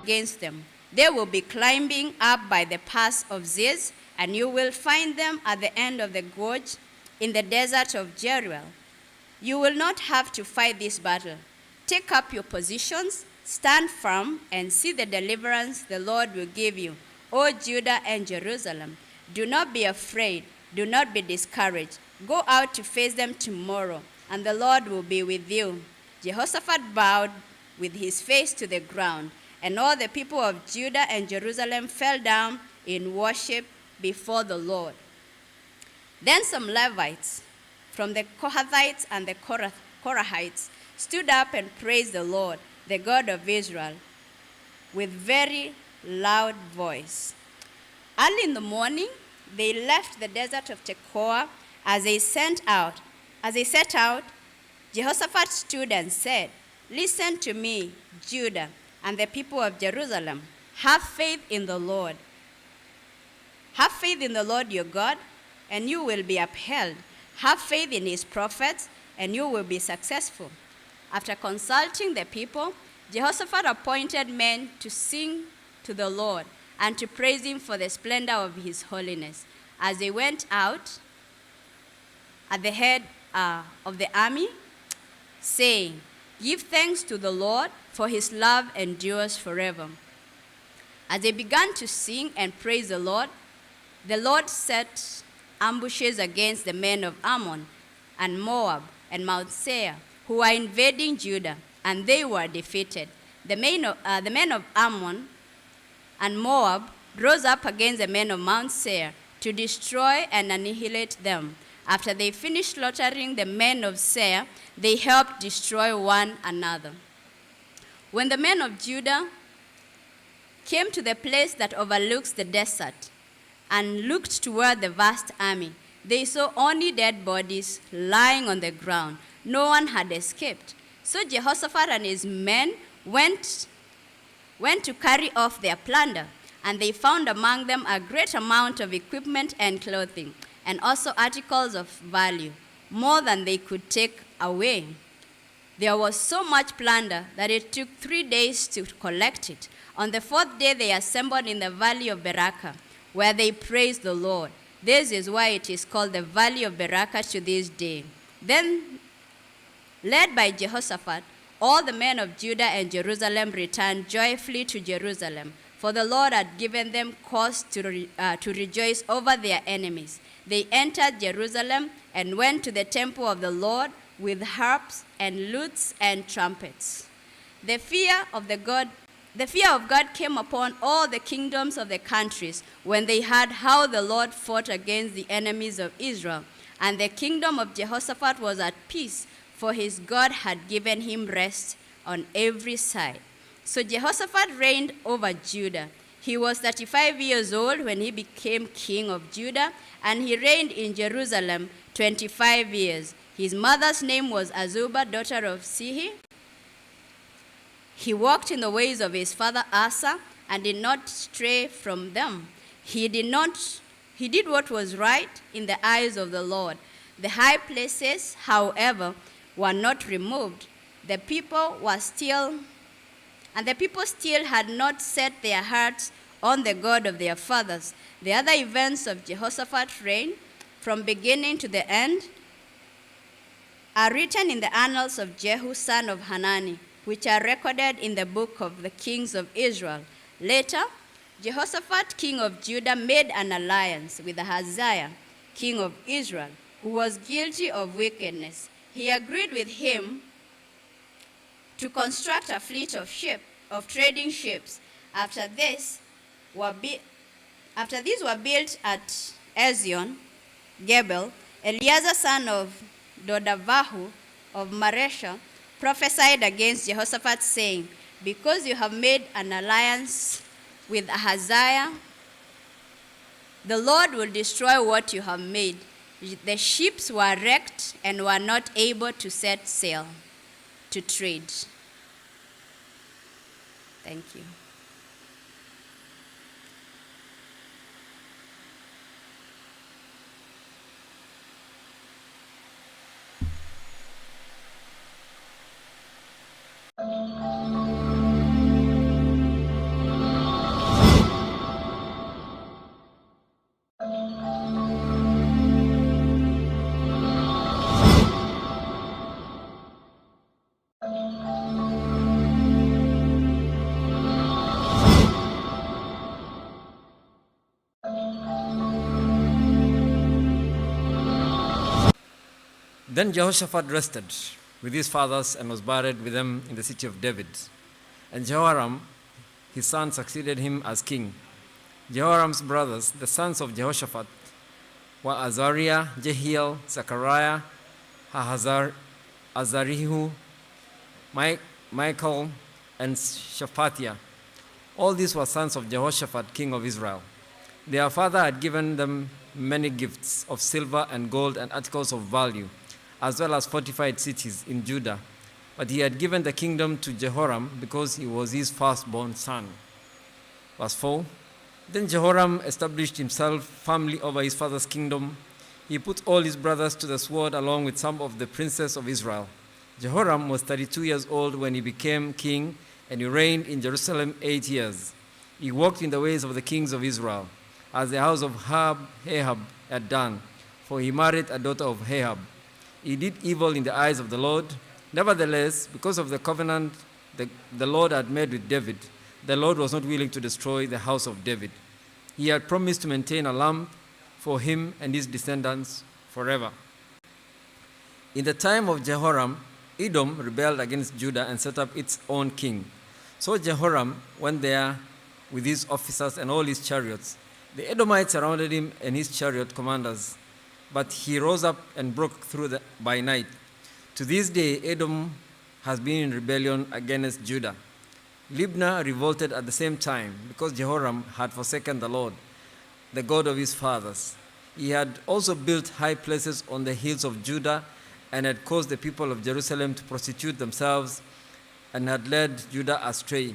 Against them. They will be climbing up by the pass of Ziz, and you will find them at the end of the gorge in the desert of Jeruel. You will not have to fight this battle. Take up your positions, stand firm, and see the deliverance the Lord will give you, O Judah and Jerusalem. Do not be afraid. Do not be discouraged. Go out to face them tomorrow, and the Lord will be with you. Jehoshaphat bowed with his face to the ground, and all the people of Judah and Jerusalem fell down in worship before the Lord. Then some Levites from the Kohathites and the Korahites stood up and praised the Lord, the God of Israel, with very loud voice. Early in the morning, they left the desert of Tekoa. As they set out, Jehoshaphat stood and said, "Listen to me, Judah, and the people of Jerusalem. Have faith in the Lord. Have faith in the Lord your God, and you will be upheld. Have faith in his prophets, and you will be successful." After consulting the people, Jehoshaphat appointed men to sing to the Lord and to praise him for the splendor of his holiness. As they went out at the head of the army, saying, "Give thanks to the Lord, for his love endures forever." As they began to sing and praise the Lord set ambushes against the men of Ammon and Moab and Mount Seir, who were invading Judah, and they were defeated. The men of Ammon and Moab rose up against the men of Mount Seir to destroy and annihilate them. After they finished slaughtering the men of Seir, they helped destroy one another. When the men of Judah came to the place that overlooks the desert and looked toward the vast army, they saw only dead bodies lying on the ground. No one had escaped. So Jehoshaphat and his men went to carry off their plunder, and they found among them a great amount of equipment and clothing, and also articles of value, more than they could take away. There was so much plunder that it took 3 days to collect it. On the 4th day, they assembled in the valley of Beraka, where they praised the Lord. This is why it is called the valley of Beraka to this day. Then, led by Jehoshaphat, all the men of Judah and Jerusalem returned joyfully to Jerusalem, for the Lord had given them cause to rejoice over their enemies. They entered Jerusalem and went to the temple of the Lord with harps and lutes and trumpets. The fear of God came upon all the kingdoms of the countries when they heard how the Lord fought against the enemies of Israel, and the kingdom of Jehoshaphat was at peace, for his God had given him rest on every side. So Jehoshaphat reigned over Judah. He was 35 years old when he became king of Judah, and he reigned in Jerusalem 25 years. His mother's name was Azubah, daughter of Sihi. He walked in the ways of his father Asa and did not stray from them. He did what was right in the eyes of the Lord. The high places, however, were not removed. The people still had not set their hearts on the God of their fathers. The other events of Jehoshaphat's reign, from beginning to the end, are written in the annals of Jehu, son of Hanani, which are recorded in the book of the kings of Israel. Later, Jehoshaphat, king of Judah, made an alliance with Ahaziah, king of Israel, who was guilty of wickedness. He agreed with him to construct a fleet of trading ships. After these were built at Ezion Gebel, Eleazar, son of Dodavahu of Manasseh, prophesied against Jehoshaphat, saying, "Because you have made an alliance with Ahaziah, the Lord will destroy what you have made." The ships were wrecked and were not able to set sail to trade. Thank you. Then Jehoshaphat rested with his fathers and was buried with them in the city of David. And Jehoram, his son, succeeded him as king. Jehoram's brothers, the sons of Jehoshaphat, were Azariah, Jehiel, Zechariah, Azarihu, Michael, and Shephatiah. All these were sons of Jehoshaphat, king of Israel. Their father had given them many gifts of silver and gold and articles of value, as well as fortified cities in Judah. But he had given the kingdom to Jehoram because he was his firstborn son. Verse 4, Then Jehoram established himself firmly over his father's kingdom. He put all his brothers to the sword along with some of the princes of Israel. Jehoram was 32 years old when he became king, and he reigned in Jerusalem 8 years. He walked in the ways of the kings of Israel, as the house of Ahab had done, for he married a daughter of Ahab. He did evil in the eyes of the Lord. Nevertheless, because of the covenant the Lord had made with David, the Lord was not willing to destroy the house of David. He had promised to maintain a lamp for him and his descendants forever. In the time of Jehoram, Edom rebelled against Judah and set up its own king. So Jehoram went there with his officers and all his chariots. The Edomites surrounded him and his chariot commanders, but he rose up and broke through by night. To this day, Edom has been in rebellion against Judah. Libnah revolted at the same time because Jehoram had forsaken the Lord, the God of his fathers. He had also built high places on the hills of Judah and had caused the people of Jerusalem to prostitute themselves and had led Judah astray.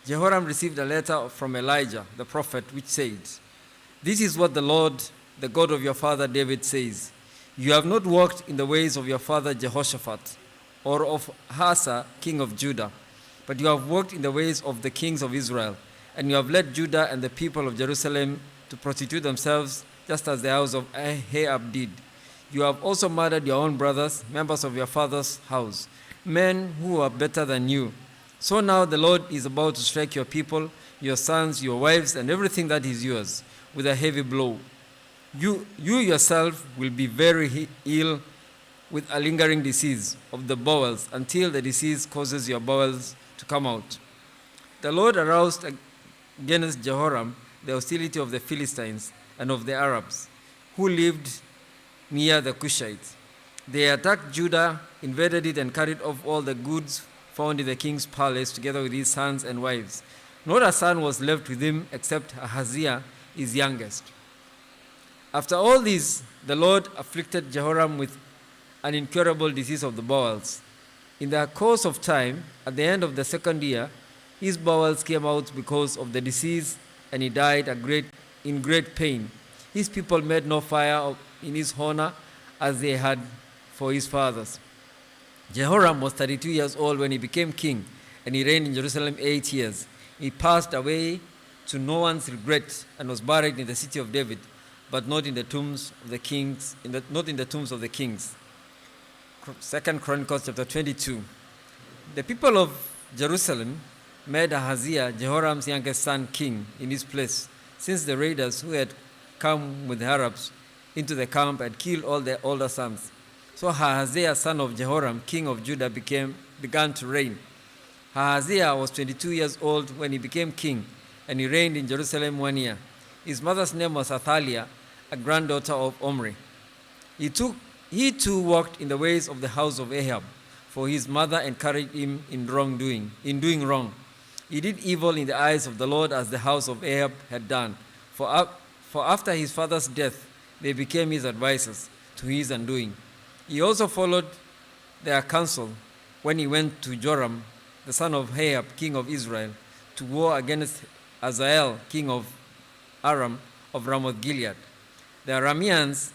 Jehoram received a letter from Elijah, the prophet, which said, "This is what the Lord, the God of your father David says. You have not walked in the ways of your father Jehoshaphat or of Asa, king of Judah, but you have walked in the ways of the kings of Israel, and you have led Judah and the people of Jerusalem to prostitute themselves, just as the house of Ahab did. You have also murdered your own brothers, members of your father's house, men who are better than you. So now the Lord is about to strike your people, your sons, your wives, and everything that is yours, with a heavy blow. You yourself will be very ill with a lingering disease of the bowels until the disease causes your bowels to come out." The Lord aroused against Jehoram the hostility of the Philistines and of the Arabs, who lived near the Cushites. They attacked Judah, invaded it, and carried off all the goods found in the king's palace, together with his sons and wives. Not a son was left with him except Ahaziah, his youngest. After all this, the Lord afflicted Jehoram with an incurable disease of the bowels. In the course of time, at the end of the second year, his bowels came out because of the disease, and he died in great pain. His people made no fire in his honor as they had for his fathers. Jehoram was 32 years old when he became king, and he reigned in Jerusalem 8 years. He passed away to no one's regret and was buried in the city of David, but not in the tombs of the kings. Not in the tombs of the kings. 2 Chronicles chapter 22. The people of Jerusalem made Ahaziah, Jehoram's youngest son, king in his place, since the raiders who had come with Arabs into the camp had killed all their older sons. So Ahaziah, son of Jehoram, king of Judah, began to reign. Ahaziah was 22 years old when he became king, and he reigned in Jerusalem 1 year. His mother's name was Athaliah, a granddaughter of Omri. He too walked in the ways of the house of Ahab, for his mother encouraged him in doing wrong. He did evil in the eyes of the Lord as the house of Ahab had done. For after his father's death, they became his advisers to his undoing. He also followed their counsel when he went to Joram, the son of Ahab, king of Israel, to war against Hazael, king of Aram of Ramoth Gilead. The Arameans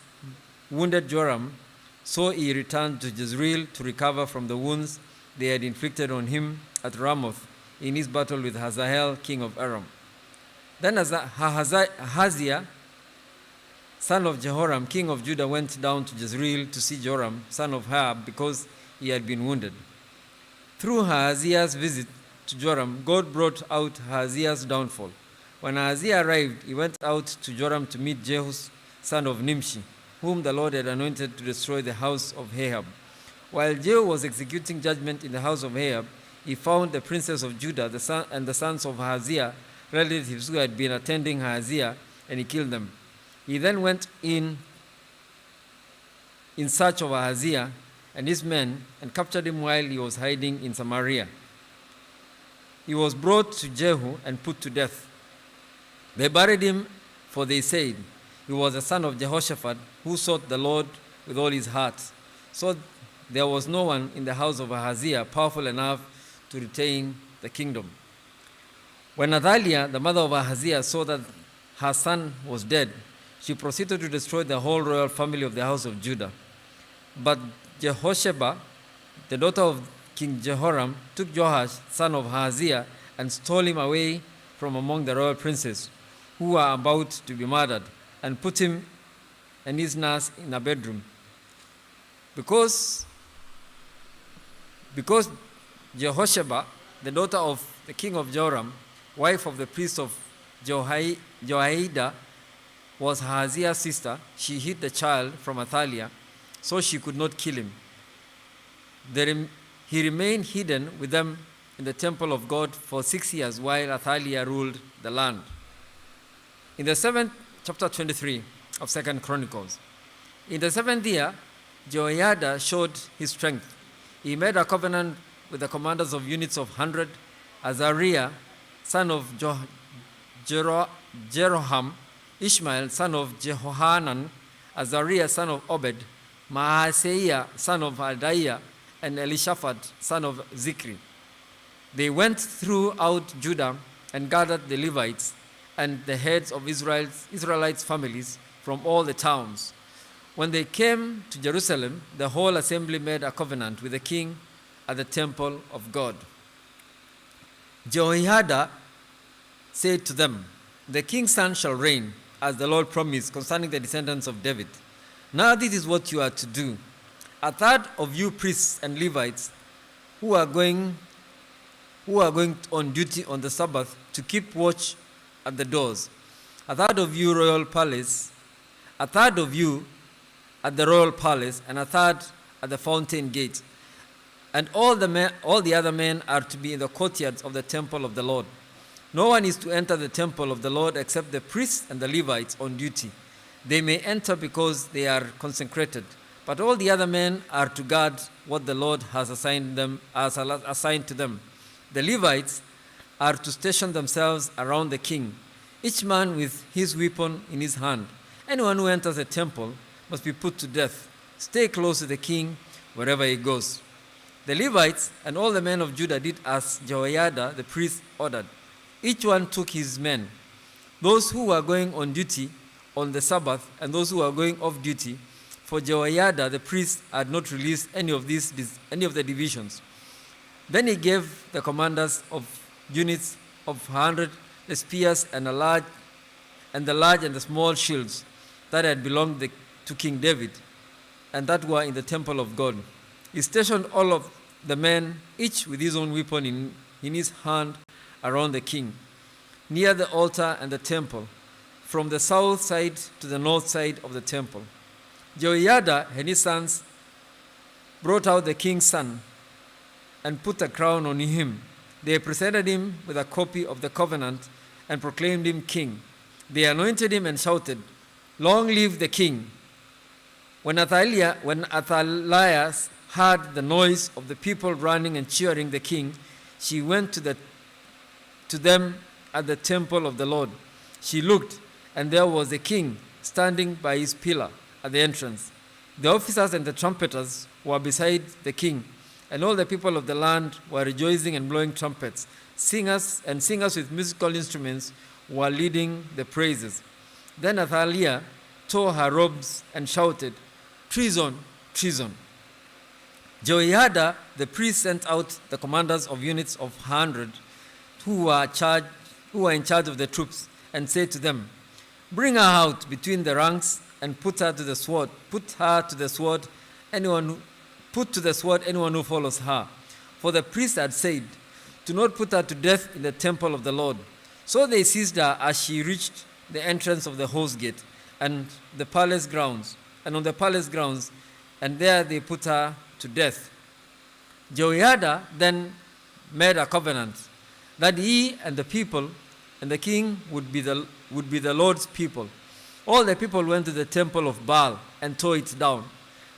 wounded Joram, so he returned to Jezreel to recover from the wounds they had inflicted on him at Ramoth in his battle with Hazael, king of Aram. Then Ahaziah, son of Jehoram, king of Judah, went down to Jezreel to see Joram, son of Ahab, because he had been wounded. Through Ahaziah's visit to Joram, God brought out Ahaziah's downfall. When Ahaziah arrived, he went out to Joram to meet Jehu, son of Nimshi, whom the Lord had anointed to destroy the house of Ahab. While Jehu was executing judgment in the house of Ahab, he found the princes of Judah and the sons of Ahaziah, relatives who had been attending Ahaziah, and he killed them. He then went in search of Ahaziah and his men and captured him while he was hiding in Samaria. He was brought to Jehu and put to death. They buried him, for they said, he was a son of Jehoshaphat who sought the Lord with all his heart. So there was no one in the house of Ahaziah powerful enough to retain the kingdom. When Athaliah, the mother of Ahaziah, saw that her son was dead, she proceeded to destroy the whole royal family of the house of Judah. But Jehosheba, the daughter of King Jehoram, took Joash, son of Ahaziah, and stole him away from among the royal princes who were about to be murdered, and put him and his nurse in a bedroom. Because Jehosheba, the daughter of the king of Joram, wife of the priest of Jehoiada, was Ahaziah's sister, she hid the child from Athaliah, so she could not kill him. He remained hidden with them in the temple of God for 6 years while Athaliah ruled the land. In the 7th, chapter 23 of 2 Chronicles, in the 7th year, Jehoiada showed his strength. He made a covenant with the commanders of units of 100, Azariah, son of Jeroham, Ishmael, son of Jehohanan, Azariah, son of Obed, Maaseiah, son of Adaiah, and Elishaphat, son of Zikri. They went throughout Judah and gathered the Levites and the heads of Israelites' families from all the towns. When they came to Jerusalem, the whole assembly made a covenant with the king at the temple of God. Jehoiada said to them, "The king's son shall reign, as the Lord promised concerning the descendants of David. Now this is what you are to do. A third of you priests and Levites who are going on duty on the Sabbath to keep watch at the doors. A third of you royal palace, a third of you at the royal palace, and a third at the fountain gate. And all the other men are to be in the courtyards of the temple of the Lord. No one is to enter the temple of the Lord except the priests and the Levites on duty. They may enter because they are consecrated, but all the other men are to guard what the Lord has assigned to them. The Levites are to station themselves around the king, each man with his weapon in his hand. Anyone who enters the temple must be put to death. Stay close to the king wherever he goes." The Levites and all the men of Judah did as Jehoiada the priest ordered. Each one took his men, those who were going on duty on the Sabbath and those who were going off duty, for Jehoiada the priest had not released any of the divisions. Then he gave the commanders of units of 100 the spears and the large and the small shields that had belonged to King David and that were in the temple of God. He stationed all of the men, each with his own weapon in his hand, around the king, near the altar and the temple, from the south side to the north side of the temple. Jehoiada and his sons brought out the king's son and put a crown on him. They presented him with a copy of the covenant and proclaimed him king. They anointed him and shouted, "Long live the king!" When Athaliah heard the noise of the people running and cheering the king, she went to them at the temple of the Lord. She looked, and there was the king standing by his pillar at the entrance. The officers and the trumpeters were beside the king, and all the people of the land were rejoicing and blowing trumpets. Singers with musical instruments were leading the praises. Then Athaliah tore her robes and shouted, "Treason, treason!" Jehoiada the priest sent out the commanders of units of 100 who were in charge of the troops, and said to them, "Bring her out between the ranks and put her to the sword. Put to the sword anyone who follows her." For the priest had said, "Do not put her to death in the temple of the Lord." So they seized her as she reached the entrance of the horse gate and on the palace grounds, and there they put her to death. Jehoiada then made a covenant that he and the people and the king would be the Lord's people. All the people went to the temple of Baal and tore it down.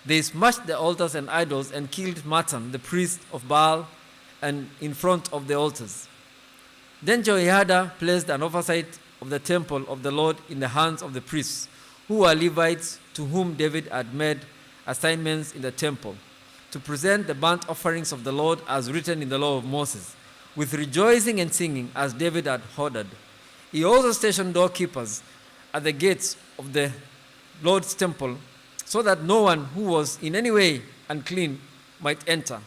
They smashed the altars and idols and killed Matan, the priest of Baal, and in front of the altars. Then Jehoiada placed an oversight of the temple of the Lord in the hands of the priests, who were Levites, to whom David had made assignments in the temple, to present the burnt offerings of the Lord as written in the law of Moses, with rejoicing and singing as David had ordered. He also stationed doorkeepers at the gates of the Lord's temple, so that no one who was in any way unclean might enter.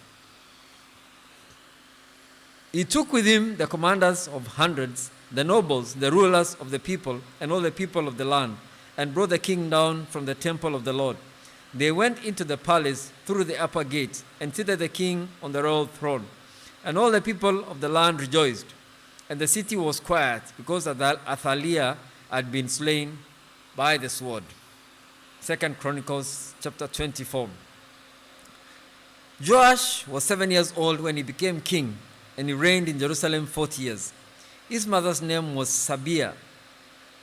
He took with him the commanders of hundreds, the nobles, the rulers of the people, and all the people of the land, and brought the king down from the temple of the Lord. They went into the palace through the upper gate and seated the king on the royal throne. And all the people of the land rejoiced. And the city was quiet because Athaliah had been slain by the sword. 2 Chronicles chapter 24. Joash was 7 years old when he became king, and he reigned in Jerusalem 40 years. His mother's name was Sabiah.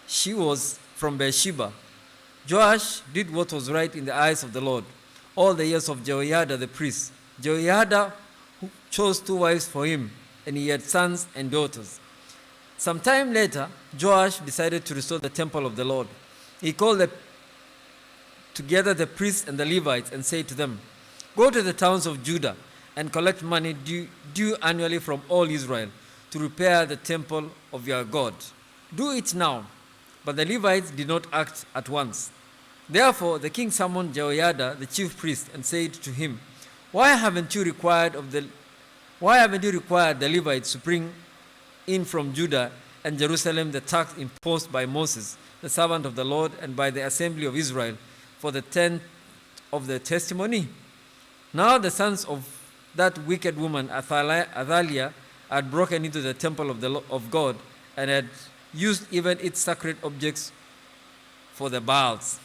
She was from Beersheba. Joash did what was right in the eyes of the Lord all the years of Jehoiada the priest. Jehoiada chose 2 wives for him, and he had sons and daughters. Some time later, Joash decided to restore the temple of the Lord. He called together the priests and the Levites and said to them, "Go to the towns of Judah and collect money due annually from all Israel to repair the temple of your God. Do it now." But the Levites did not act at once. Therefore, the king summoned Jehoiada, the chief priest, and said to him, Why haven't you required the Levites to bring in from Judah and Jerusalem the tax imposed by Moses, the servant of the Lord, and by the assembly of Israel for the tenth of the testimony? Now the sons of that wicked woman, Athaliah, had broken into the temple of God and had used even its sacred objects for the Baals.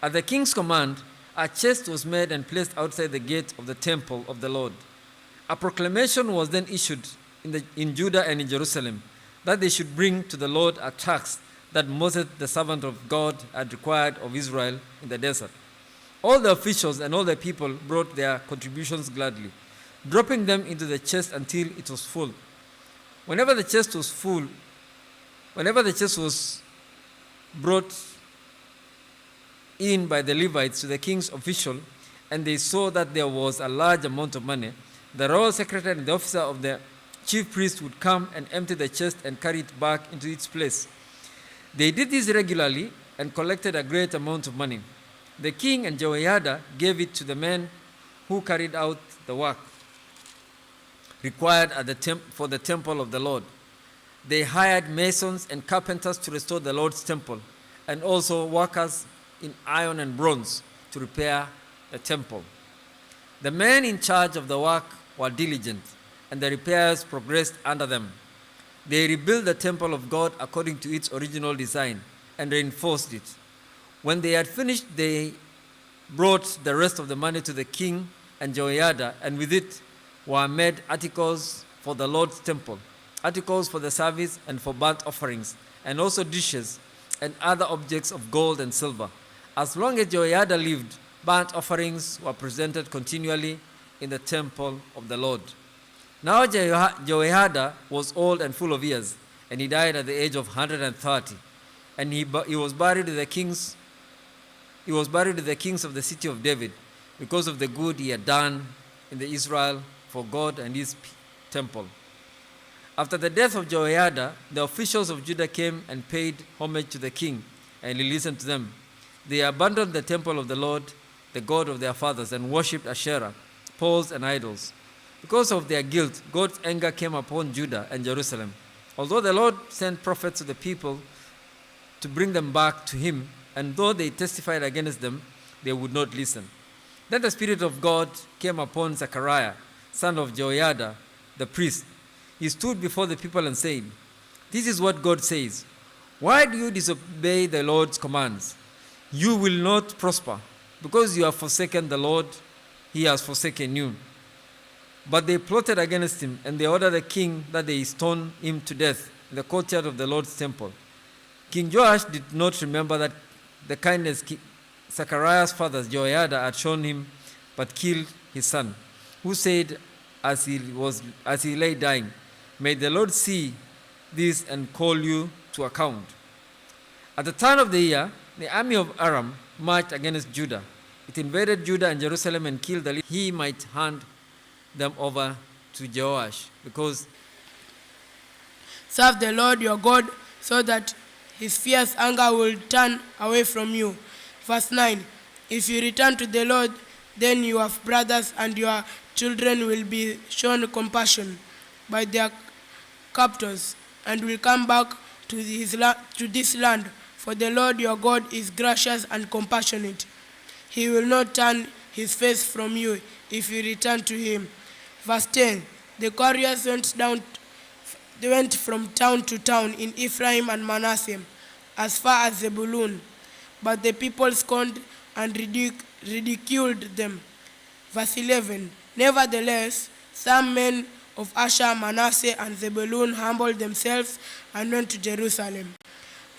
At the king's command, a chest was made and placed outside the gate of the temple of the Lord. A proclamation was then issued in Judah and in Jerusalem that they should bring to the Lord a tax that Moses, the servant of God, had required of Israel in the desert. All the officials and all the people brought their contributions gladly, dropping them into the chest until it was full. Whenever the chest was brought in by the Levites to the king's official, and they saw that there was a large amount of money, the royal secretary and the officer of the chief priest would come and empty the chest and carry it back into its place. They did this regularly and collected a great amount of money. The king and Jehoiada gave it to the men who carried out the work required for the temple of the Lord. They hired masons and carpenters to restore the Lord's temple, and also workers in iron and bronze to repair the temple. The men in charge of the work were diligent, and the repairs progressed under them. They rebuilt the temple of God according to its original design and reinforced it. When they had finished, they brought the rest of the money to the king and Jehoiada, and with it were made articles for the Lord's temple, articles for the service and for burnt offerings, and also dishes and other objects of gold and silver. As long as Jehoiada lived, burnt offerings were presented continually in the temple of the Lord. Now Jehoiada was old and full of years, and he died at the age of 130. And he was buried with the kings. He was buried with the kings of the city of David, because of the good he had done in the Israel for God and his temple. After the death of Jehoiada, the officials of Judah came and paid homage to the king, and he listened to them. They abandoned the temple of the Lord, the God of their fathers, and worshipped Asherah, poles, and idols. Because of their guilt, God's anger came upon Judah and Jerusalem. Although the Lord sent prophets to the people to bring them back to him, and though they testified against them, they would not listen. Then the Spirit of God came upon Zechariah, son of Jehoiada, the priest. He stood before the people and said, "This is what God says. Why do you disobey the Lord's commands? You will not prosper. Because you have forsaken the Lord, he has forsaken you." But they plotted against him, and they ordered the king that they stone him to death in the courtyard of the Lord's temple. King Joash did not remember that the kindness Zechariah's father Jehoiada had shown him, but killed his son, who said as he lay dying, "May the Lord see this and call you to account." At the turn of the year, the army of Aram marched against Judah. It invaded Judah and Jerusalem and killed the leaders. He might hand them over to Joash, because serve the Lord your God, so that his fierce anger will turn away from you. Verse 9, if you return to the Lord, then your brothers and your children will be shown compassion by their captors, and will come back to this land, for the Lord your God is gracious and compassionate. He will not turn his face from you if you return to him. Verse 10, the couriers went from town to town in Ephraim and Manasseh, as far as Zebulun, but the people scorned and ridiculed them. Verse 11, nevertheless, some men of Asher, Manasseh, and Zebulun humbled themselves and went to Jerusalem.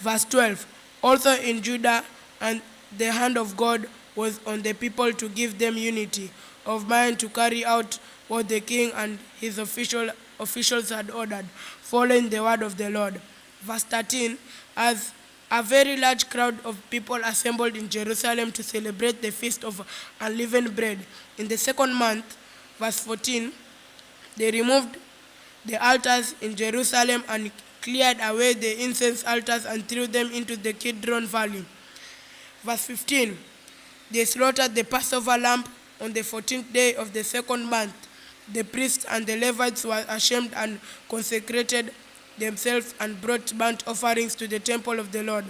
Verse 12, also in Judah, and the hand of God was on the people to give them unity of mind to carry out what the king and his officials had ordered, following the word of the Lord. Verse 13, as a very large crowd of people assembled in Jerusalem to celebrate the feast of unleavened bread in the second month. Verse 14, they removed the altars in Jerusalem and cleared away the incense altars and threw them into the Kidron Valley. Verse 15, they slaughtered the Passover lamb on the 14th day of the second month. The priests and the Levites were ashamed and consecrated themselves and brought burnt offerings to the temple of the Lord.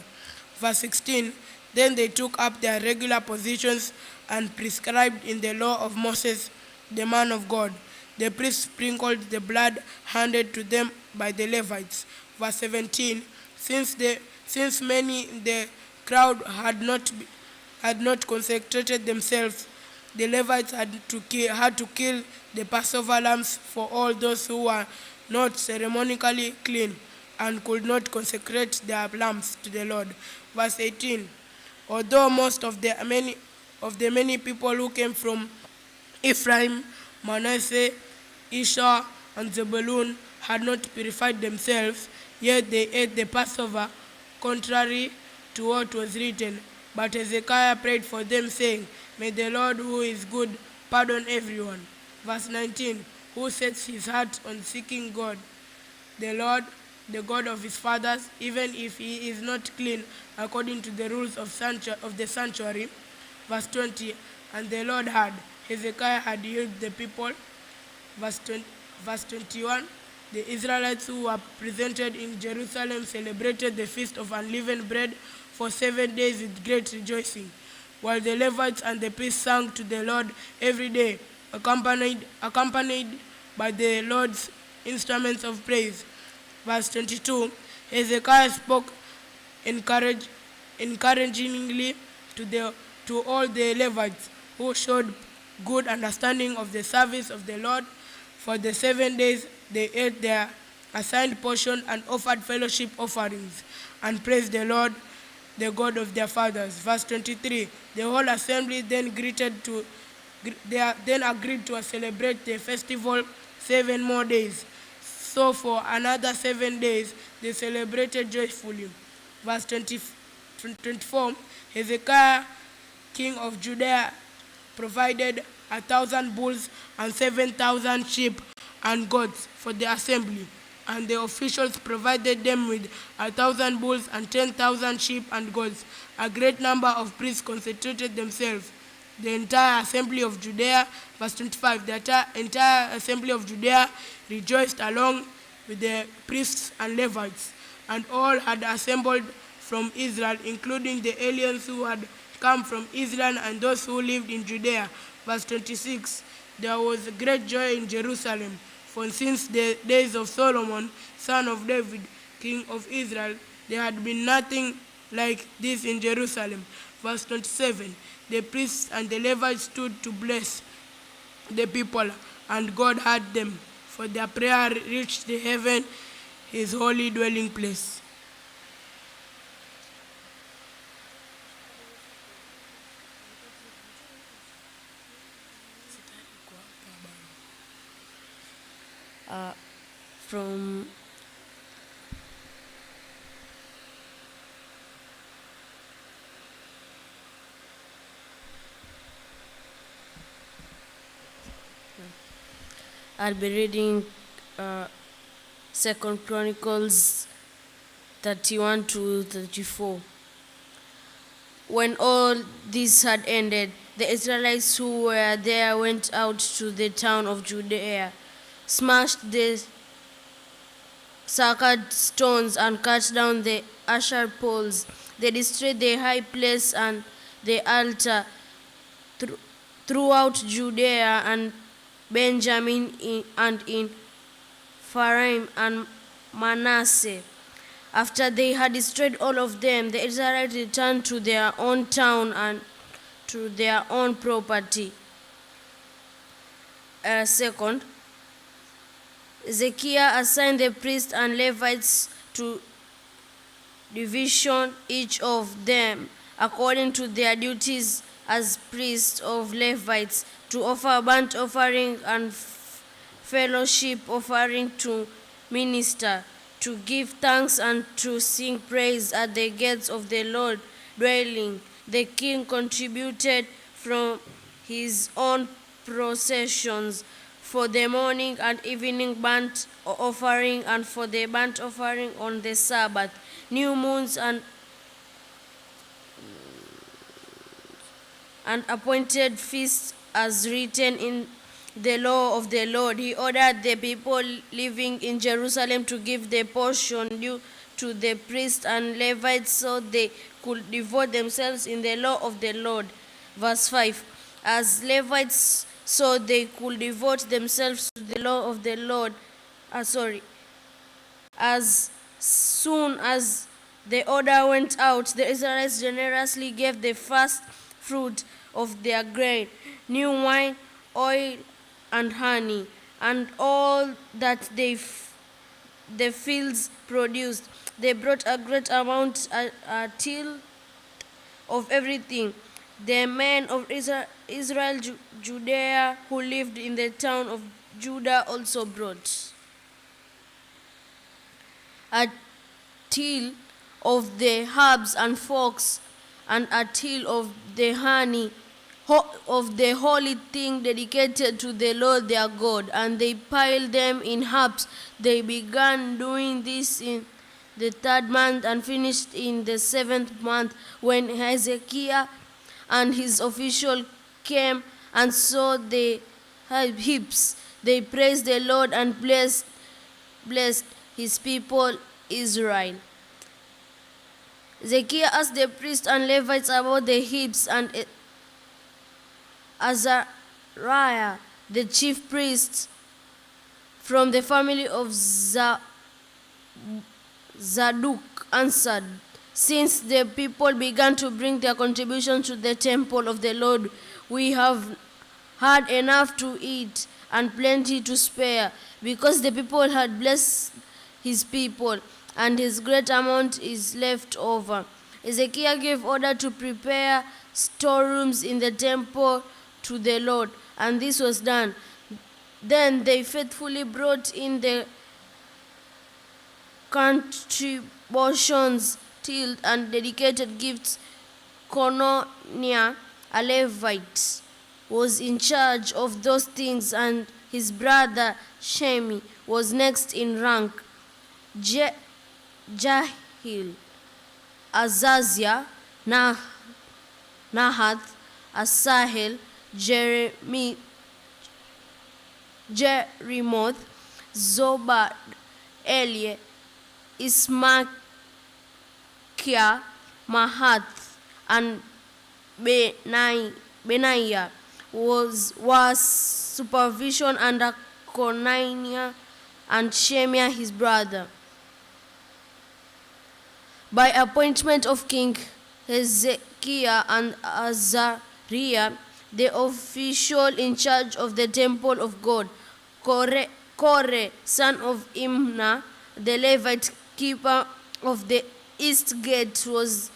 Verse 16, then they took up their regular positions and prescribed in the law of Moses, the man of God. The priests sprinkled the blood handed to them by the Levites. Verse 17, since many in the crowd had not consecrated themselves, the Levites had to kill the Passover lambs for all those who were not ceremonically clean and could not consecrate their lambs to the Lord. Verse 18, although most of the many people who came from Ephraim, Manasseh, Asher, and Zebulun had not purified themselves, yet they ate the Passover, contrary to what was written. But Hezekiah prayed for them, saying, may the Lord, who is good, pardon everyone. Verse 19, who sets his heart on seeking God, the Lord, the God of his fathers, even if he is not clean according to the rules of the sanctuary. Verse 20, and the Lord Hezekiah had healed the people. Verse 21, the Israelites who were presented in Jerusalem celebrated the feast of unleavened bread for 7 days with great rejoicing, while the Levites and the priests sang to the Lord every day, accompanied by the Lord's instruments of praise. Verse 22, Hezekiah spoke encouragingly to all the Levites who showed good understanding of the service of the Lord. For the 7 days they ate their assigned portion and offered fellowship offerings and praised the Lord, the God of their fathers. Verse 23, the whole assembly then agreed to celebrate the festival 7 more days. So for another 7 days they celebrated joyfully. Verse 24, Hezekiah, king of Judea, provided 1,000 bulls and 7,000 sheep and goats for the assembly, and the officials provided them with 1,000 bulls and 10,000 sheep and goats. A great number of priests concentrated themselves. The entire assembly of Judea, verse 25, the entire assembly of Judea rejoiced along with the priests and Levites, and all had assembled from Israel, including the aliens who had come from Israel and those who lived in Judea. Verse 26, there was great joy in Jerusalem, for since the days of Solomon, son of David, king of Israel, there had been nothing like this in Jerusalem. Verse 27, the priests and the Levites stood to bless the people, and God heard them, for their prayer reached the heaven, his holy dwelling place. From I'll be reading 2 Chronicles 31 to 34. When all this had ended, the Israelites who were there went out to the town of Judea, smashed the sacred stones and cut down the Asher poles. They destroyed the high place and the altar throughout Judea and Benjamin and in Ephraim and Manasseh. After they had destroyed all of them, the Israelites returned to their own town and to their own property. Second, Hezekiah assigned the priests and Levites to division, each of them according to their duties as priests of Levites, to offer burnt offering and fellowship offering, to minister, to give thanks, and to sing praise at the gates of the Lord dwelling. The king contributed from his own processions for the morning and evening burnt offering, and for the burnt offering on the Sabbath, new moons, and appointed feasts as written in the law of the Lord. He ordered the people living in Jerusalem to give the portion due to the priests and Levites so they could devote themselves in the law of the Lord. Verse 5, as Levites so they could devote themselves to the law of the Lord. As soon as the order went out, the Israelites generously gave the first fruit of their grain, new wine, oil, and honey, and all that the fields produced. They brought a great amount till of everything. The men of Israel, Judea, who lived in the town of Judah, also brought a till of the herbs and forks, and a till of the honey, of the holy thing dedicated to the Lord their God, and they piled them in heaps. They began doing this in the 3rd month and finished in the 7th month. When Hezekiah and his official came and saw the heaps, they praised the Lord and blessed his people Israel. Hezekiah asked the priests and Levites about the heaps, and Azariah, the chief priest from the family of Zadok answered, "Since the people began to bring their contributions to the temple of the Lord, we have had enough to eat and plenty to spare, because the people had blessed his people, and his great amount is left over." Hezekiah gave order to prepare storerooms in the temple to the Lord, and this was done. Then they faithfully brought in the contributions, tilled and dedicated gifts. Cononiah, a Levite, was in charge of those things, and his brother Shemi was next in rank. Jahil, Ahaziah, Nahath, Asahel, Jerimoth, Zobad, Elie, Ismakiah, Mahath, and Benaiah was supervision under Cononiah and Shemaiah his brother. By appointment of King Hezekiah and Azariah, the official in charge of the temple of God, Kore, son of Imnah, the Levite keeper of the east gate, was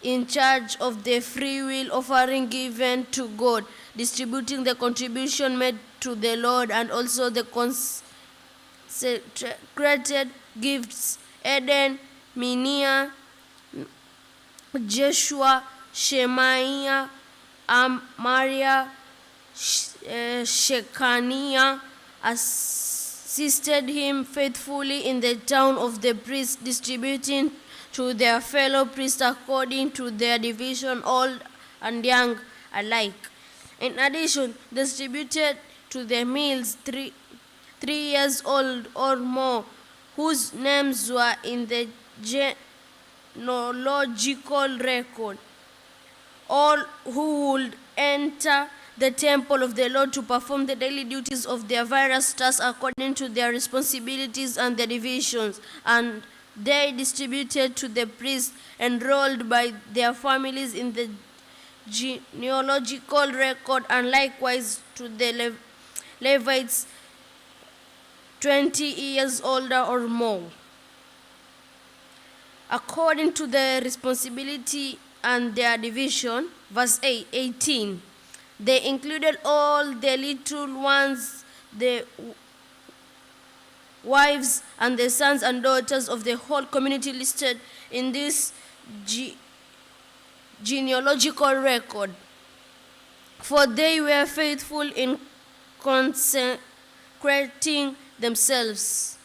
in charge of the free will offering given to God, distributing the contribution made to the Lord, and also the consecrated gifts. Eden, Minia, Jeshua, Shemaiah, Amariah, Shechaniah assisted him faithfully in the town of the priests, distributing to their fellow priests according to their division, old and young alike. In addition, distributed to the males 3 years old or more, whose names were in the genealogical record. All who would enter the temple of the Lord to perform the daily duties of their various tasks according to their responsibilities and their divisions, and they distributed to the priests enrolled by their families in the genealogical record, and likewise to the Levites 20 years older or more, according to their responsibility and their division. Verse 18. They included all the little ones, the wives and the sons and daughters of the whole community listed in this genealogical record, for they were faithful in consecrating themselves.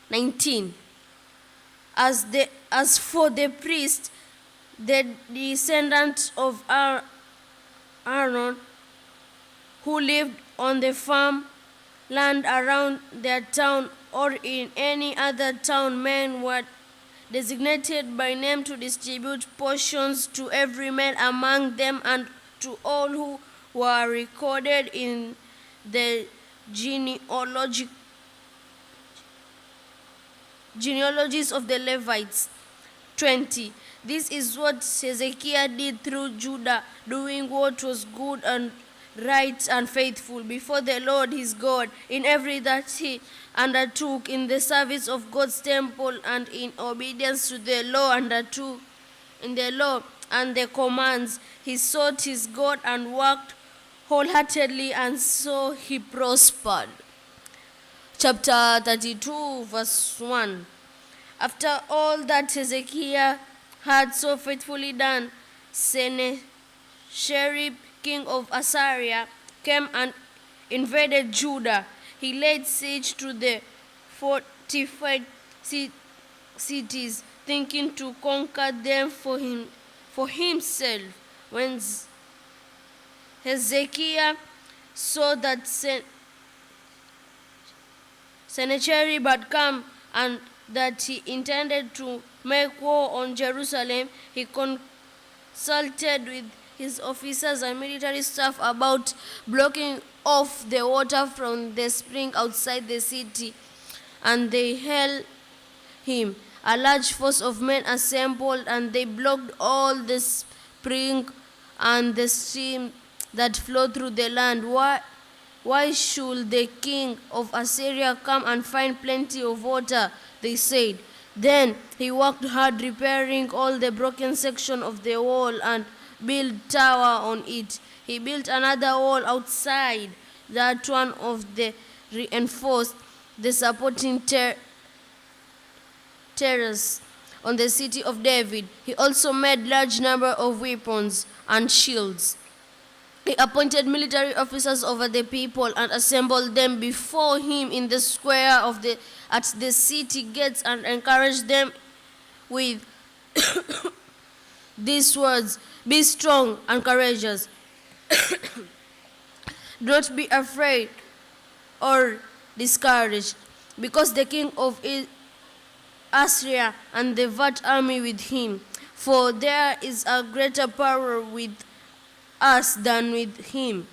19. As for the priest, the descendants of Aaron, who lived on the farm land around their town or in any other town, men were designated by name to distribute portions to every man among them and to all who were recorded in the genealogies of the Levites. 20. This is what Hezekiah did through Judah, doing what was good and right and faithful before the Lord his God, in every that he undertook in the service of God's temple, and in obedience to the law undertook in the law and the commands. He sought his God and worked wholeheartedly, and so he prospered. Chapter 32, verse 1. After all that Hezekiah had so faithfully done, Sennacherib, king of Assyria, came and invaded Judah. He laid siege to the fortified cities, thinking to conquer them for himself. When Hezekiah saw that Sennacherib had come and that he intended to make war on Jerusalem, he consulted with his officers and military staff about blocking off the water from the spring outside the city, and they held him. A large force of men assembled, and they blocked all the spring and the stream that flowed through the land. Why should the king of Assyria come and find plenty of water? They said. Then he worked hard repairing all the broken section of the wall and built tower on it. He built another wall outside that one of the reinforced the supporting terrace on the city of David. He also made large number of weapons and shields. He appointed military officers over the people and assembled them before him in the square at the city gates and encouraged them with these words: "Be strong and courageous. Do not be afraid or discouraged, because the king of Assyria and the vast army with him. For there is a greater power with us than with him.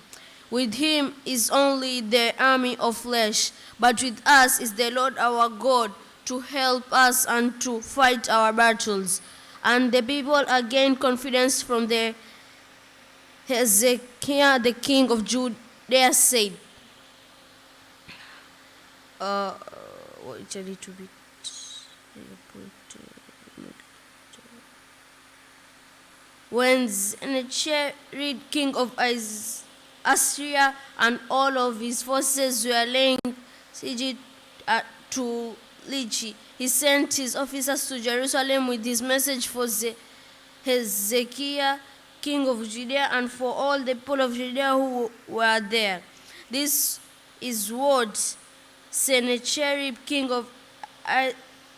With him is only the army of flesh, but with us is the Lord our God to help us and to fight our battles." And the people gained confidence from the Hezekiah, the king of Judah, said, wait a little bit. When Sennacherib, king of Assyria, and all of his forces were laying siege to Lichi, he sent his officers to Jerusalem with his message for Hezekiah, king of Judea, and for all the people of Judea who were there. This is what Sennacherib, king of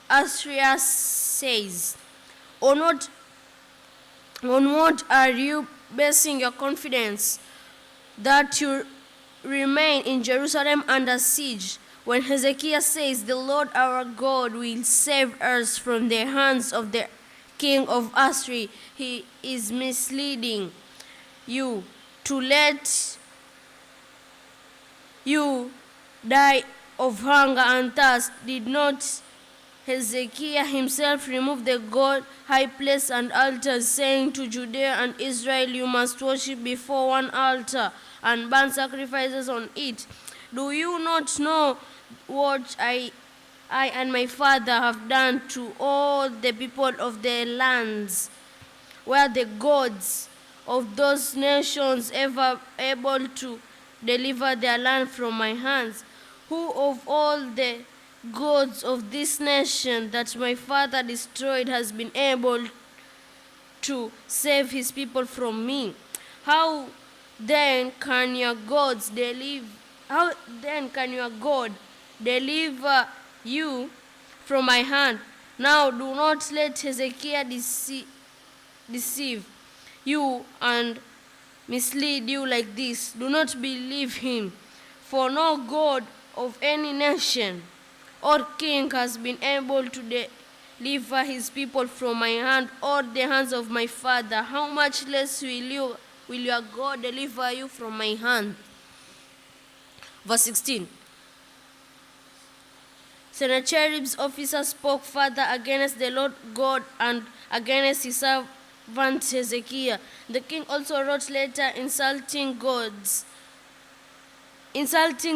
Assyria, says: On what are you basing your confidence that you remain in Jerusalem under siege? When Hezekiah says, "The Lord our God will save us from the hands of the king of Assyria," he is misleading you to let you die of hunger and thirst. Did not Hezekiah himself remove the God high place and altars, saying to Judea and Israel, "You must worship before one altar and burn sacrifices on it"? Do you not know what I and my father have done to all the people of the lands? Were the gods of those nations ever able to deliver their land from my hands? Who of all the gods of this nation that my father destroyed has been able to save his people from me? How then can your God deliver you from my hand? Now do not let Hezekiah deceive you and mislead you like this. Do not believe him, for no God of any nation or king has been able to deliver his people from my hand or the hands of my father. How much less will your God deliver you from my hand? Verse 16. Sennacherib's officers spoke further against the Lord God and against his servant Hezekiah. The king also wrote letter insulting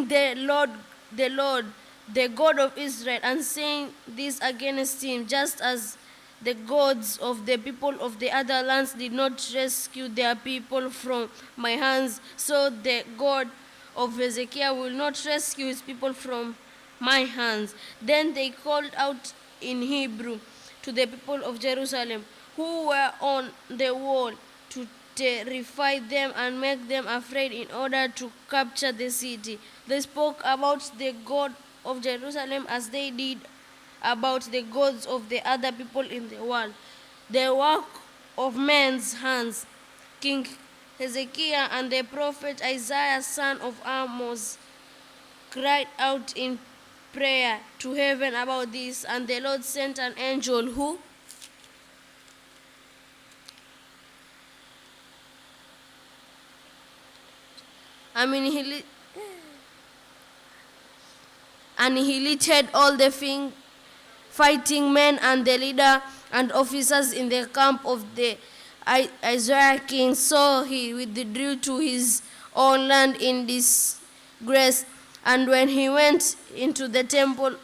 the Lord, the God of Israel, and saying this against him: "Just as the gods of the people of the other lands did not rescue their people from my hands, so the God of Hezekiah will not rescue his people from my hands." Then they called out in Hebrew to the people of Jerusalem who were on the wall to terrify them and make them afraid in order to capture the city. They spoke about the God of Jerusalem as they did about the gods of the other people in the world, the work of men's hands. King Hezekiah and the prophet Isaiah, son of Amos, cried out in prayer to heaven about this, and the Lord sent an angel who annihilated all the fighting men, and the leader and officers in the camp of the Israel king. So he withdrew to his own land in disgrace. And when he went into the temple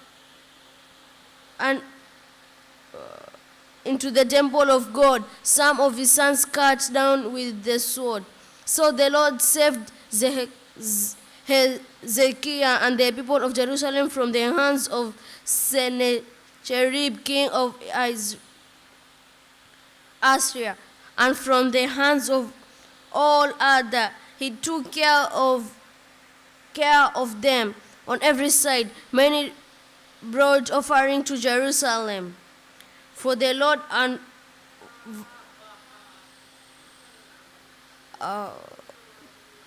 of God, some of his sons cut down with the sword. So the Lord saved Hezekiah and the people of Jerusalem from the hands of Sennacherib, king of Assyria, and from the hands of all other. He took care of them on every side. Many brought offering to Jerusalem for the Lord and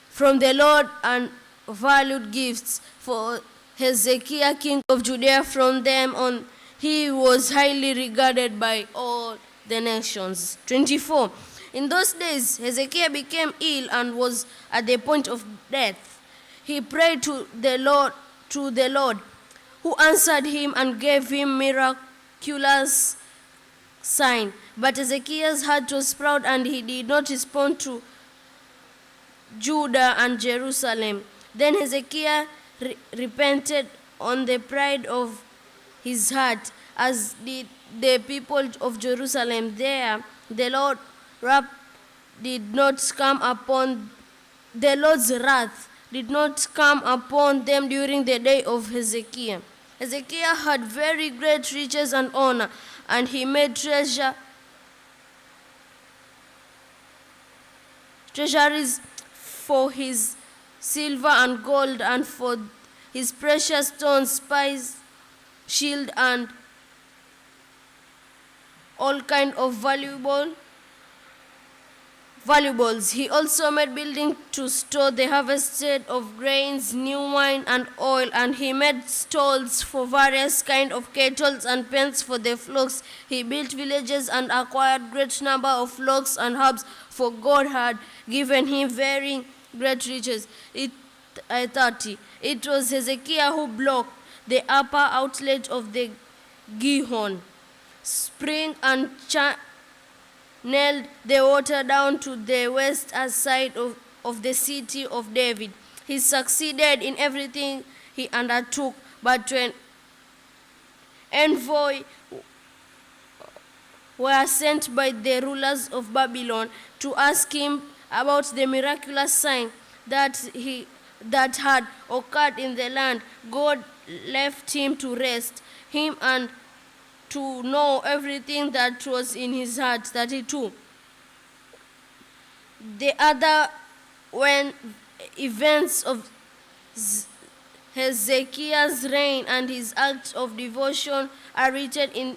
from the Lord and valued gifts for Hezekiah, king of Judea. From them on, he was highly regarded by all the nations. 24. In those days, Hezekiah became ill and was at the point of death. He prayed to the Lord, who answered him and gave him miraculous sign. But Hezekiah's heart was proud, and he did not respond to Judah and Jerusalem. Then Hezekiah repented on the pride of his heart, as did the people of Jerusalem. There, the Lord's wrath did not come upon them during the day of Hezekiah. Hezekiah had very great riches and honor, and he made treasuries for his silver and gold, and for his precious stones, spice, shield, and all kinds of valuables. He also made buildings to store the harvested of grains, new wine, and oil, and he made stalls for various kinds of cattle and pens for the flocks. He built villages and acquired great number of flocks and herds, for God had given him very great riches. 30. It was Hezekiah who blocked the upper outlet of the Gihon spring and channeled the water down to the west side of the city of David. He succeeded in everything he undertook, but when envoys were sent by the rulers of Babylon to ask him about the miraculous sign that had occurred in the land, God left him to rest him and to know everything that was in his heart. 32. The other events of Hezekiah's reign and his acts of devotion are written in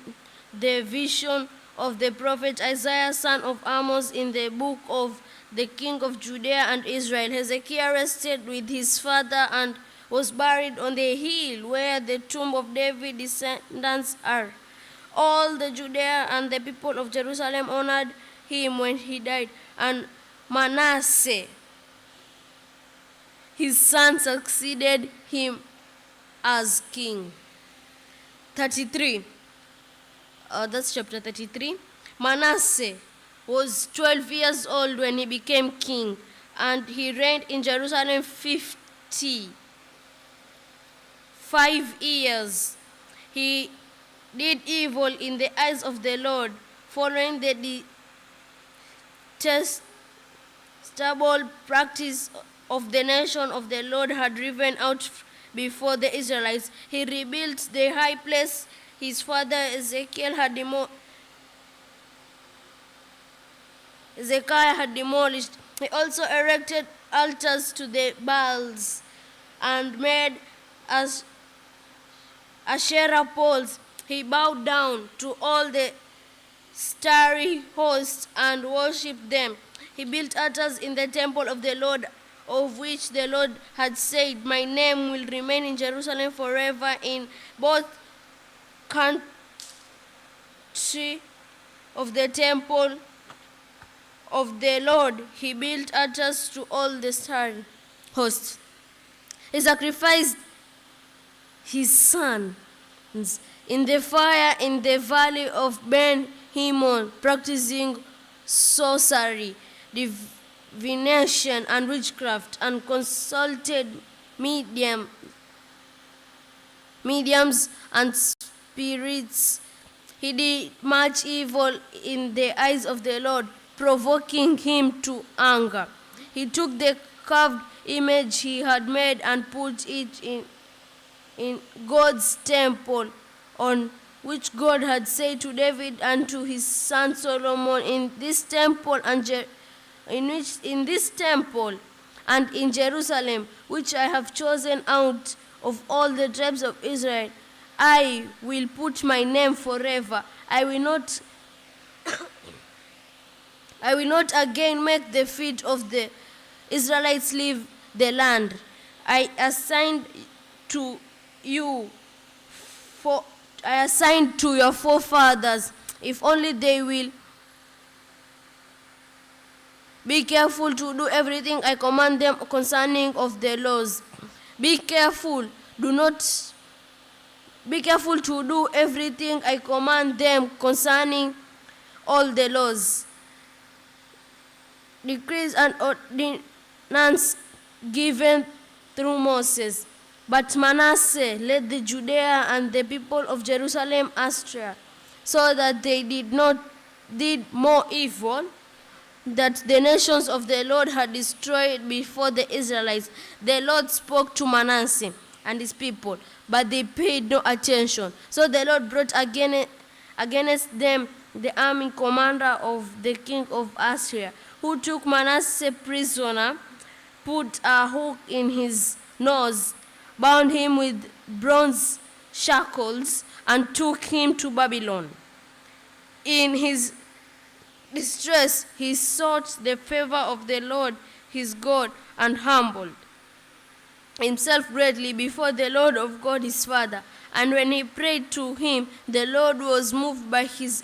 the vision of the prophet Isaiah, son of Amos, in the book of the king of Judea and Israel. Hezekiah rested with his father and was buried on the hill where the tomb of David's descendants are. All the Judea and the people of Jerusalem honored him when he died, and Manasseh, his son, succeeded him as king. 33. That's chapter 33. Manasseh was 12 years old when he became king, and he reigned in Jerusalem 55 years. He did evil in the eyes of the Lord, following the detestable practice of the nation of the Lord had driven out before the Israelites. He rebuilt the high place his father Hezekiah had demolished. He also erected altars to the Baals and made Asherah poles. He bowed down to all the starry hosts and worshipped them. He built altars in the temple of the Lord, of which the Lord had said, "My name will remain in Jerusalem forever." In both country of the temple of the Lord, he built altars to all the starry hosts. He sacrificed his sons in the fire in the valley of Ben Hinnom, practicing sorcery, divination, and witchcraft, and consulted mediums and spirits. He did much evil in the eyes of the Lord, provoking him to anger. He took the carved image he had made and put it in God's temple, on which God had said to David and to his son Solomon, in this temple and in Jerusalem, which I have chosen out of all the tribes of Israel, I will put my name forever. I will not again make the feet of the Israelites leave the land I assigned to your forefathers, if only they will be careful to do everything I command them concerning of the laws. Be careful to do everything I command them concerning all the laws, decrees, and ordinances given through Moses. But Manasseh led the Judea and the people of Jerusalem astray, so that they did more evil that the nations of the Lord had destroyed before the Israelites. The Lord spoke to Manasseh and his people, but they paid no attention. So the Lord brought against them the army commander of the king of Assyria, who took Manasseh prisoner, put a hook in his nose, bound him with bronze shackles, and took him to Babylon. In his distress, he sought the favor of the Lord his God and humbled himself greatly before the Lord of God his father. And when he prayed to him, the Lord was moved by his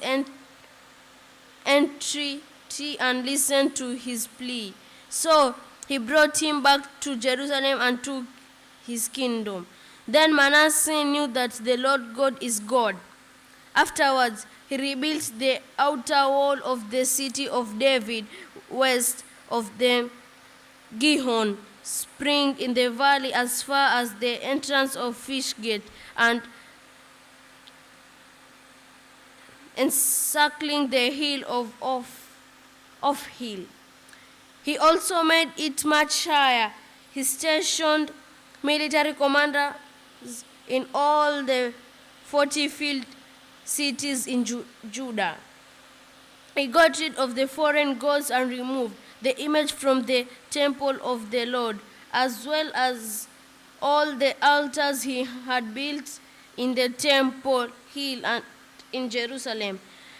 entreaty and listened to his plea. So he brought him back to Jerusalem and took his kingdom. Then Manasseh knew that the Lord God is God. Afterwards, he rebuilt the outer wall of the city of David west of the Gihon spring in the valley as far as the entrance of Fish Gate, and encircling the hill of Hill. He also made it much higher. He stationed military commanders in all the 40 field cities in Judah. He got rid of the foreign gods and removed the image from the temple of the Lord, as well as all the altars he had built in the temple hill and in Jerusalem,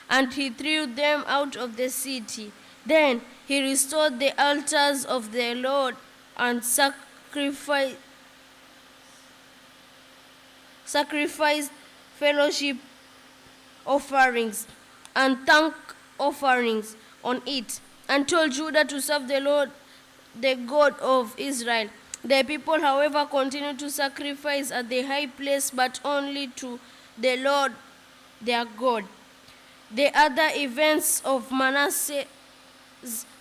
and he threw them out of the city. Then he restored the altars of the Lord and sacrificed fellowship offerings and thank offerings on it, and told Judah to serve the Lord, the God of Israel. The people, however, continued to sacrifice at the high place, but only to the Lord their God. The other events of Manasseh's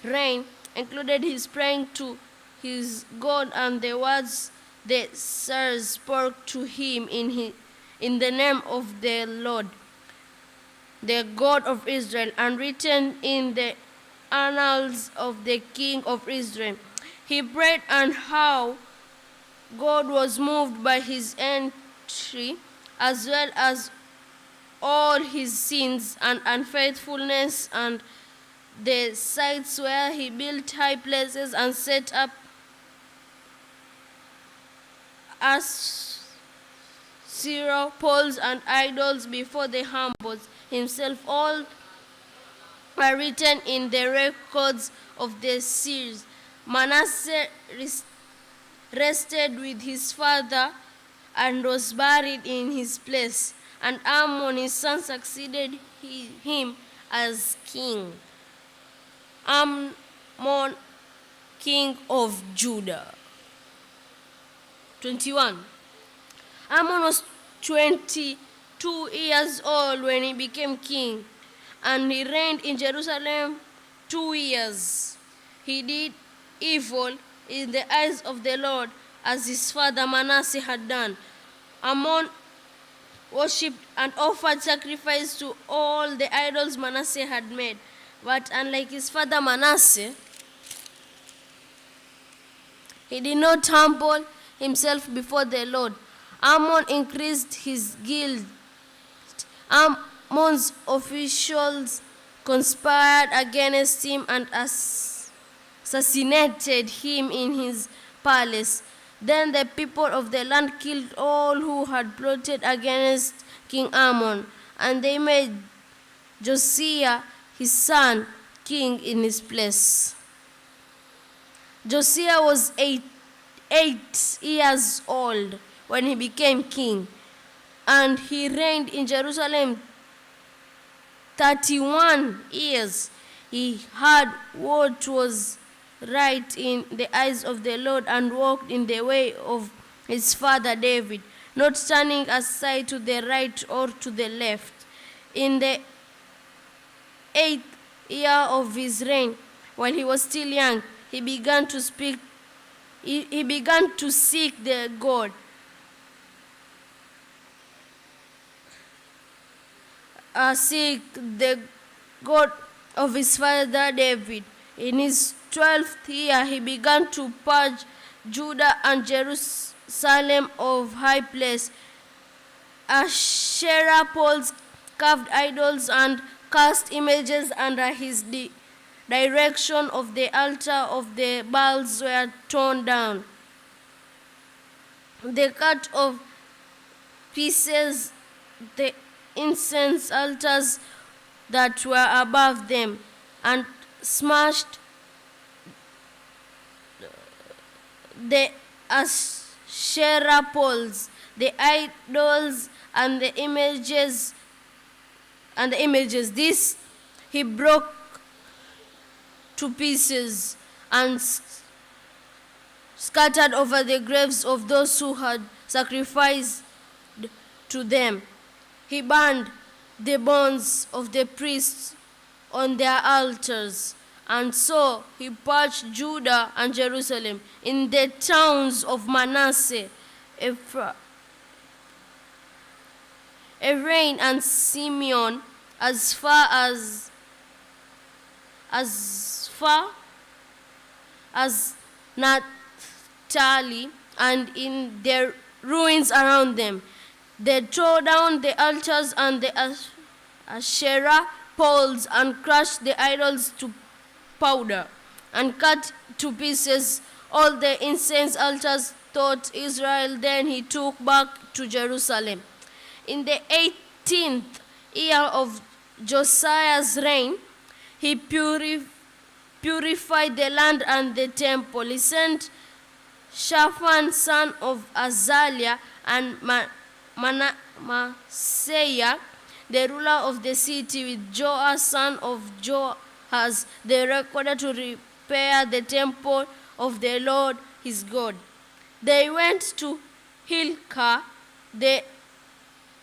reign included his praying to his God and the words the sirs spoke to him in the name of the Lord, the God of Israel, and written in the annals of the king of Israel. He prayed, and how God was moved by his entry, as well as all his sins and unfaithfulness, and the sites where he built high places and set up Asherah poles and idols before the humbles himself. All are written in the records of the seers. Manasseh rested with his father and was buried in his place, and Amon his son succeeded him as king. Amon, king of Judah. 21. Amon was 20 2 years old when he became king, and he reigned in Jerusalem 2 years. He did evil in the eyes of the Lord, as his father Manasseh had done. Amon worshipped and offered sacrifice to all the idols Manasseh had made. But unlike his father Manasseh, he did not humble himself before the Lord. Amon increased his guilt. Ammon's officials conspired against him and assassinated him in his palace. Then the people of the land killed all who had plotted against King Amon, and they made Josiah, his son, king in his place. Josiah was eight years old when he became king, and he reigned in Jerusalem 31 years. He had what was right in the eyes of the Lord and walked in the way of his father David, not turning aside to the right or to the left. In the 8th year of his reign, while he was still young, he began to seek the God of his father David. In his 12th year, he began to purge Judah and Jerusalem of high place, Asherah poles, carved idols, and cast images under his direction. Of the altar of the Baals were torn down. They cut off pieces the incense altars that were above them, and smashed the Asherah poles, the idols, and the images. This he broke to pieces and scattered over the graves of those who had sacrificed to them. He burned the bones of the priests on their altars, and so he purged Judah and Jerusalem. In the towns of Manasseh, Ephraim, and Simeon, as far as Naphtali, and in their ruins around them. They tore down the altars and the Asherah poles, and crushed the idols to powder, and cut to pieces all the incense altars thought Israel. Then he took back to Jerusalem. In the 18th year of Josiah's reign, he purified the land and the temple. He sent Shaphan, son of Athaliah, and Manasseh, the ruler of the city, with Joash, son of Joash, the recorder, to repair the temple of the Lord his God. They went to Hilkiah, the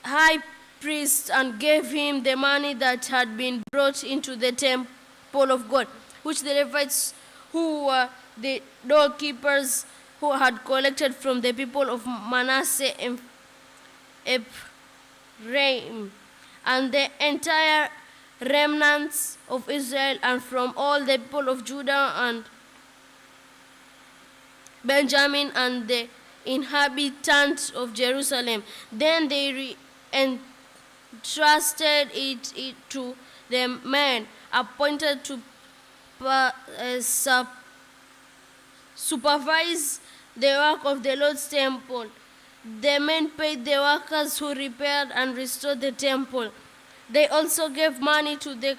high priest, and gave him the money that had been brought into the temple of God, which the Levites, who were the doorkeepers, who had collected from the people of Manasseh and Ephraim, and the entire remnants of Israel, and from all the people of Judah and Benjamin, and the inhabitants of Jerusalem. Then they entrusted it to the men appointed to supervise the work of the Lord's temple. The men paid the workers who repaired and restored the temple. They also gave money to the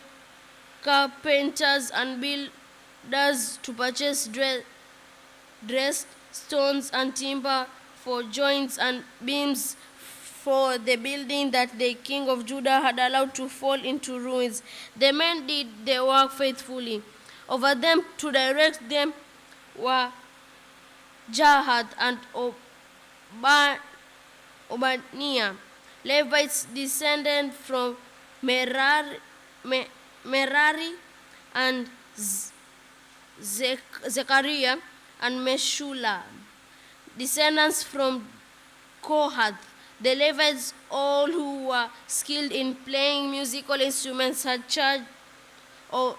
carpenters and builders to purchase dressed stones and timber for joints and beams for the building that the king of Judah had allowed to fall into ruins. The men did the work faithfully. Over them to direct them were Jahath and Obadiah, Levites descended from Merari and Zechariah and Meshulam. Descendants from Kohath. The Levites, all who were skilled in playing musical instruments, had charge of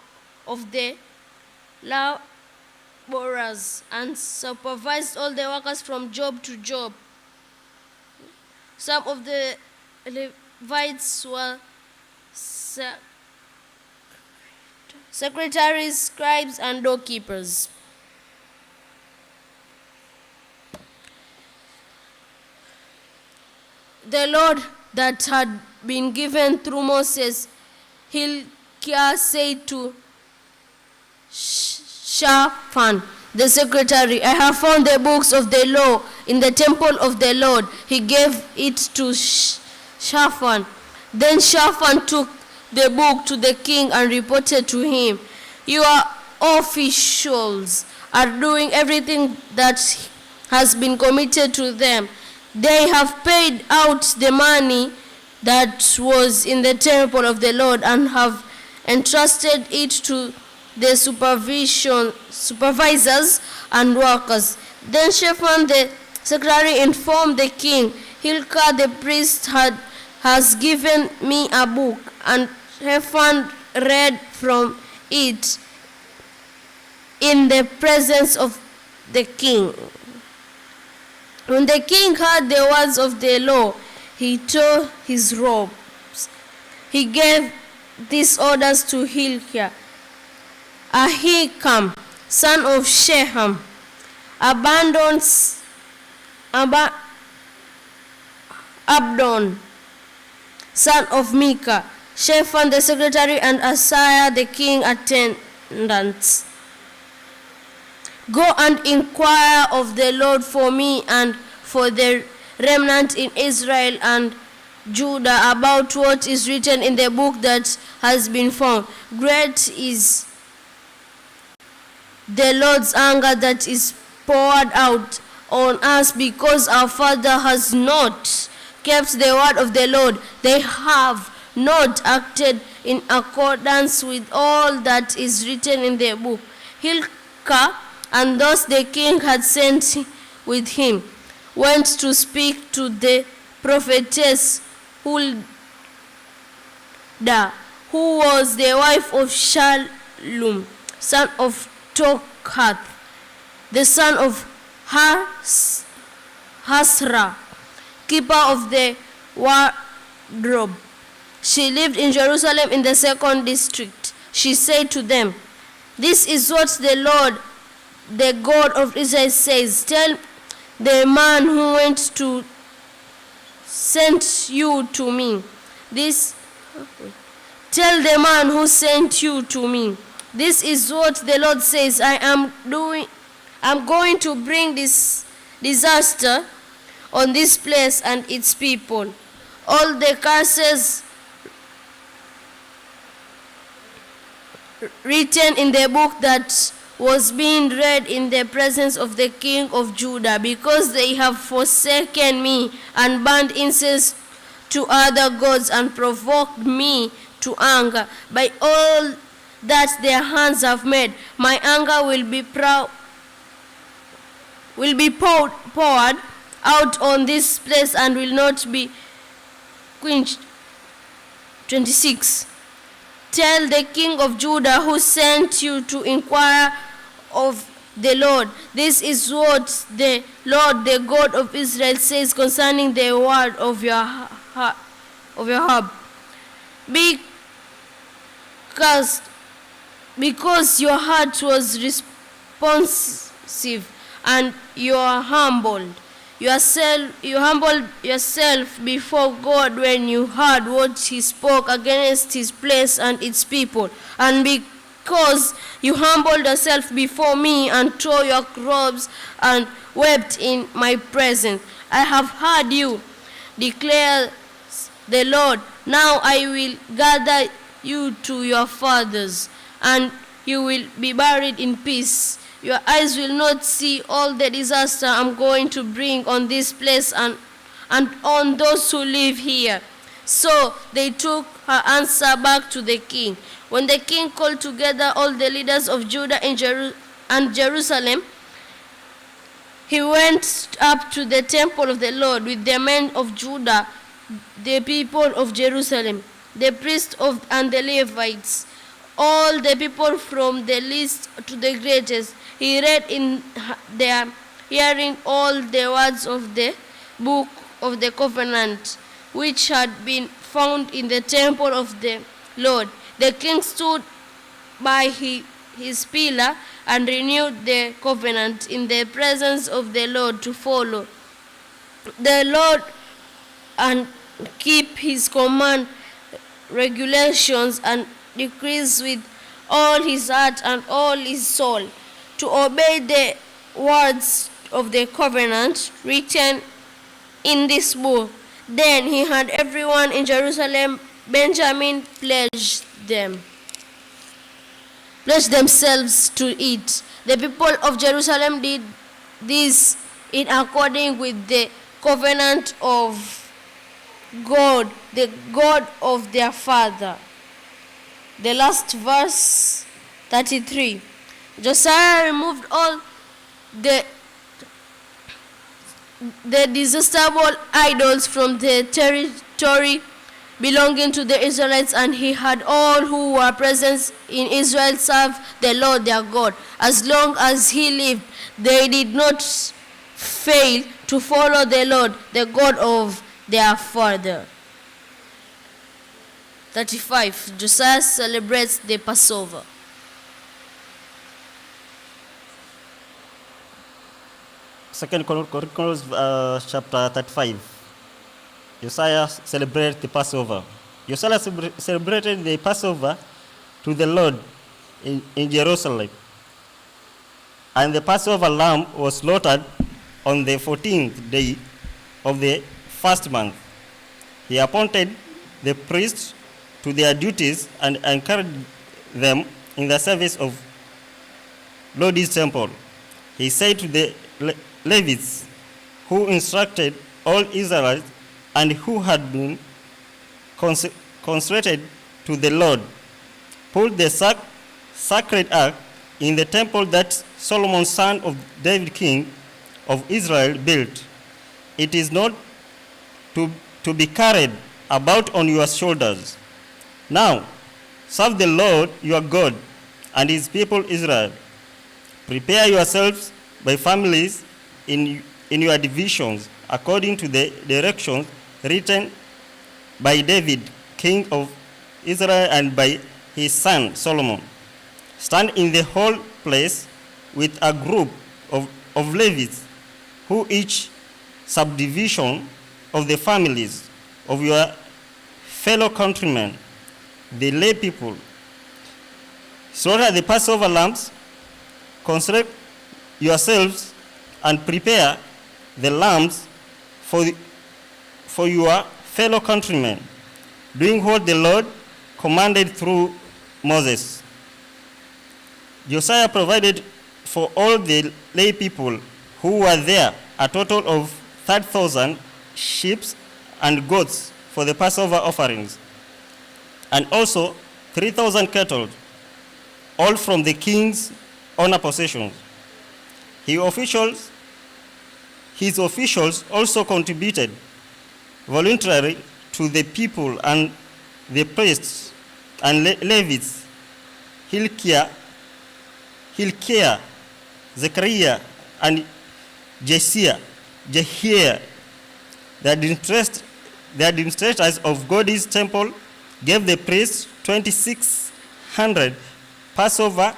the laborers and supervised all the workers from job to job. Some of the Levites were secretaries, scribes, and doorkeepers. The Lord that had been given through Moses, Hezekiah said to Shaphan, the secretary, I have found the books of the law in the temple of the Lord. He gave it to Shaphan. Then Shaphan took the book to the king and reported to him, your officials are doing everything that has been committed to them. They have paid out the money that was in the temple of the Lord and have entrusted it to the supervisors and workers. Then Shaphan the secretary informed the king, Hilkiah the priest has given me a book, and Shaphan read from it in the presence of the king. When the king heard the words of the law, he tore his robes. He gave these orders to Hilkiah. Ahikam, son of Shechem, Abdon, son of Micah, Shaphan the secretary, and Asaiah the king attendants. Go and inquire of the Lord for me and for the remnant in Israel and Judah about what is written in the book that has been found. Great is the Lord's anger that is poured out on us because our father has not kept the word of the Lord. They have not acted in accordance with all that is written in the book. Hilkiah and those the king had sent with him went to speak to the prophetess Huldah, who was the wife of Shallum, son of Tokath, the son of Hasra, keeper of the wardrobe. She lived in Jerusalem in the 2nd district. She said to them, this is what the Lord, the God of Israel says, tell the man who went to send you to me. Tell the man who sent you to me. This is what the Lord says, I'm going to bring this disaster on this place and its people. All the curses written in the book that was being read in the presence of the king of Judah, because they have forsaken me and burned incense to other gods and provoked me to anger by all that their hands have made. My anger will be poured out on this place and will not be quenched. 26. Tell the king of Judah who sent you to inquire of the Lord, this is what the Lord, the God of Israel, says concerning the word of your heart. Because your heart was responsive and you humbled yourself before God when you heard what he spoke against his place and its people, and because you humbled yourself before me and tore your robes and wept in my presence. I have heard you, declares the Lord. Now I will gather you to your fathers, and you will be buried in peace. Your eyes will not see all the disaster I'm going to bring on this place and and on those who live here. So they took her answer back to the king. When the king called together all the leaders of Judah and Jerusalem, he went up to the temple of the Lord with the men of Judah, the people of Jerusalem, the priests and the Levites, all the people from the least to the greatest. He read in their hearing all the words of the book of the covenant, which had been found in the temple of the Lord. The king stood by his pillar and renewed the covenant in the presence of the Lord to follow the Lord and keep his command, regulations, and decrees with all his heart and all his soul, to obey the words of the covenant written in this book. Then he had everyone in Jerusalem, Benjamin, pledge themselves to it. The people of Jerusalem did this in according with the covenant of God, the God of their father. The last verse, 33. Josiah removed all the detestable idols from the territory belonging to the Israelites, and he had all who were present in Israel serve the Lord their God. As long as he lived, they did not fail to follow the Lord, the God of their father. 35. Josiah celebrates the Passover. Second Chronicles chapter 35. Josiah celebrates the Passover. Josiah celebrated the Passover to the Lord in Jerusalem. And the Passover lamb was slaughtered on the 14th day of the first month. He appointed the priests to their duties and encouraged them in the service of Lord's temple. He said to the Levites, who instructed all Israelites and who had been consecrated to the Lord, put the sacred ark in the temple that Solomon, son of David, king of Israel, built. It is not to be carried about on your shoulders. Now, serve the Lord your God and his people Israel. Prepare yourselves by families in your divisions, according to the directions written by David, king of Israel, and by his son Solomon. Stand in the whole place with a group of Levites, who each subdivision of the families of your fellow countrymen, the lay people. Slaughter the Passover lambs, consecrate yourselves, and prepare the lambs for your fellow countrymen, doing what the Lord commanded through Moses. Josiah provided for all the lay people who were there a total of 30,000 sheep and goats for the Passover offerings, and also 3,000 cattle, all from the king's own possessions. His officials also contributed voluntarily to the people, and the priests and Levites, Hilkiah, Zechariah, and Jehiel, the administrators of God's temple, gave the priests 2,600 Passover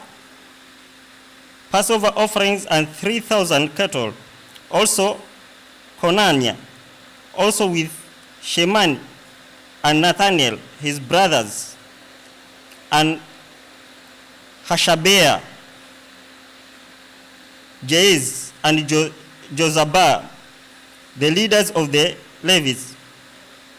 offerings and 3,000 cattle. Also, Conania, also with Sheman and Nathaniel, his brothers, and Hashabiah, Jaiz, and Jozabah, the leaders of the Levites,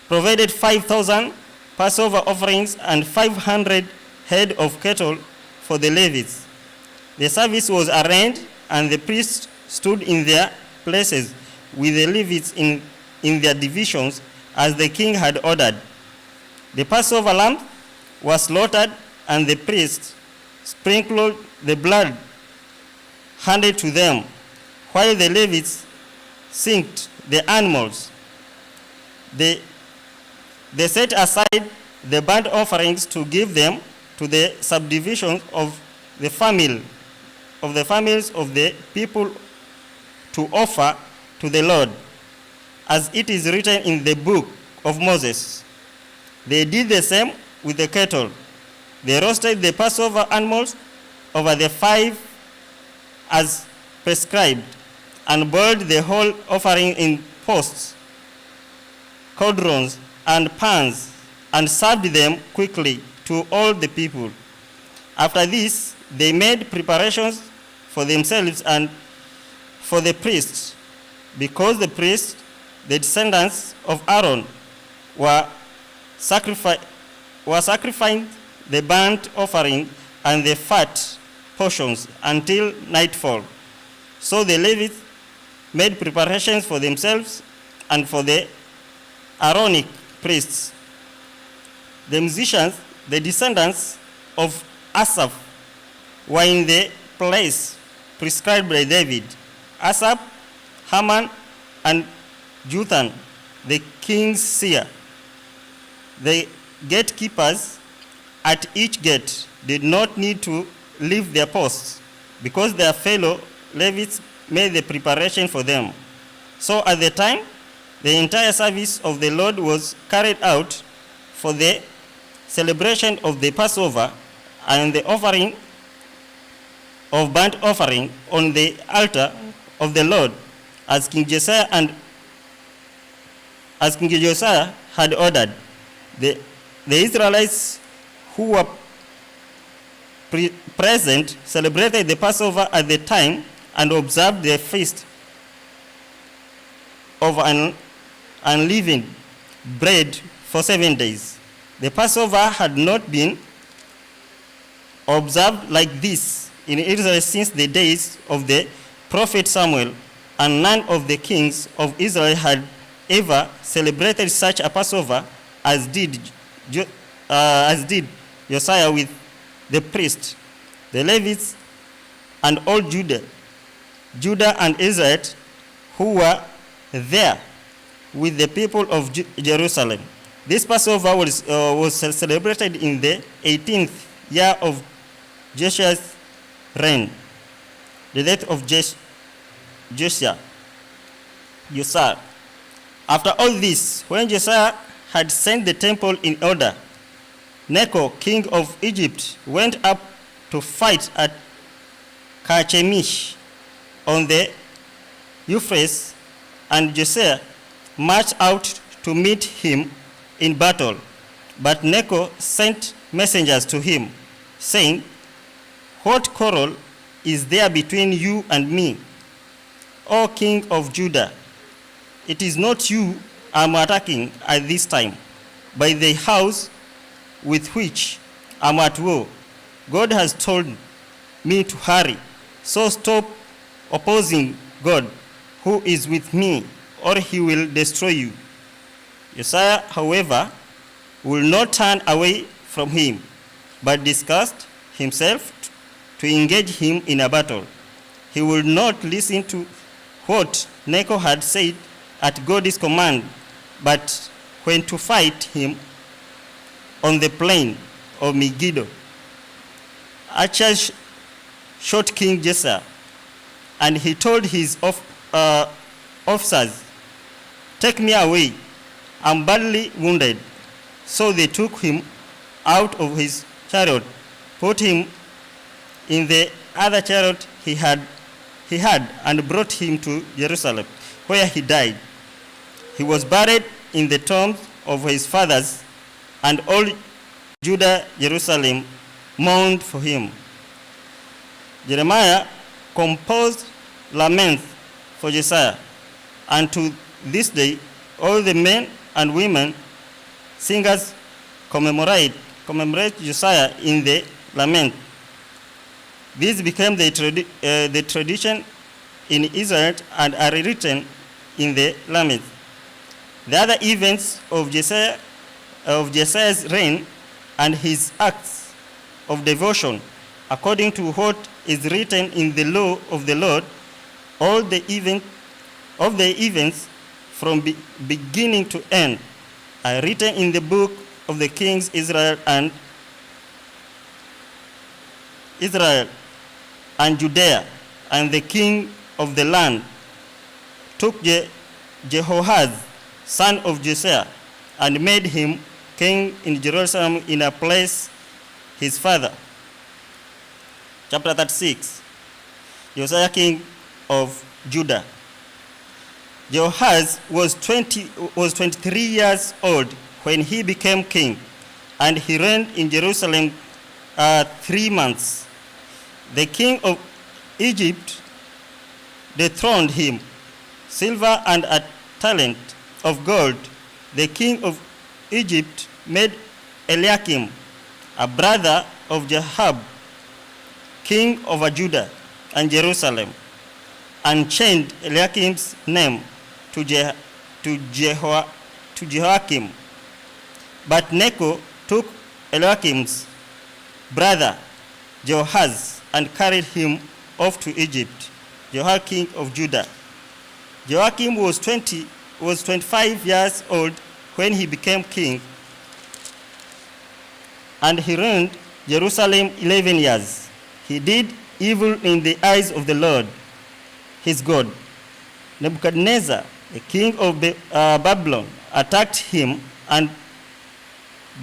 provided 5,000 Passover offerings and 500 head of cattle for the Levites. The service was arranged, and the priests stood in their places with the Levites in in their divisions as the king had ordered. The Passover lamb was slaughtered, and the priests sprinkled the blood handed to them, while the Levites sinked the animals. They set aside the burnt offerings to give them to the subdivisions of the families of the people to offer to the Lord, as it is written in the book of Moses. They did the same with the cattle. They roasted the Passover animals over the fire as prescribed, and boiled the whole offering in pots, cauldrons, and pans, and served them quickly to all the people. After this, they made preparations for themselves and for the priests, because the priests, the descendants of Aaron, were sacrificing the burnt offering and the fat portions until nightfall. So the Levites made preparations for themselves and for the Aaronic priests. The musicians, the descendants of Asaph, were in the place prescribed by David. Asaph, Heman, and Jotham, the king's seer. The gatekeepers at each gate did not need to leave their posts, because their fellow Levites made the preparation for them. So at the time, the entire service of the Lord was carried out for the celebration of the Passover and the offering of burnt offering on the altar of the Lord, as King Josiah had ordered. The Israelites who were present celebrated the Passover at the time and observed the feast of unleavened bread for 7 days. The Passover had not been observed like this in Israel since the days of the prophet Samuel, and none of the kings of Israel had ever celebrated such a Passover as did Josiah with the priests, the Levites, and all Judah and Israel who were there with the people of Jerusalem. This Passover was celebrated in the 18th year of Josiah's reign, the death of Josiah. After all this, when Josiah had set the temple in order, Necho, king of Egypt, went up to fight at Carchemish on the Euphrates, and Josiah marched out to meet him in battle. But Necho sent messengers to him, saying, "What quarrel is there between you and me, O king of Judah? It is not you I am attacking at this time, but the house with which I am at war. God has told me to hurry, so stop opposing God who is with me, or he will destroy you." Josiah, however, will not turn away from him, but discussed himself to engage him in a battle. He will not listen to what Necho had said at God's command, but went to fight him on the plain of Megiddo. Archer shot King Josiah, and he told his officers, "Take me away, I'm badly wounded." So they took him out of his chariot, put him in the other chariot he had, and brought him to Jerusalem, where he died. He was buried in the tombs of his fathers, and all Judah, Jerusalem mourned for him. Jeremiah composed laments for Josiah, and to this day all the men and women singers commemorate Josiah in the lament. This became the tradition in Israel and are written in the laments. The other events of Josiah's reign and his acts of devotion, according to what is written in the law of the Lord, all the events from beginning to end are written in the book of the kings Israel and Judea. And the king of the land took Jehoahaz, son of Josiah, and made him king in Jerusalem in a place his father. Chapter 36, Josiah, king of Judah. Jehoahaz was 23 years old when he became king, and he reigned in Jerusalem 3 months. The king of Egypt dethroned him, silver and a talent of gold. The king of Egypt made Eliakim, a brother of Ahab, king over Judah and Jerusalem, and changed Eliakim's name to Jehoiakim. But Necho took Eliakim's brother Jehoahaz and carried him off to Egypt. Jehoiakim, king of Judah. Joachim was 25 years old when he became king, and he reigned Jerusalem 11 years. He did evil in the eyes of the Lord, his God. Nebuchadnezzar, the king of Babylon, attacked him and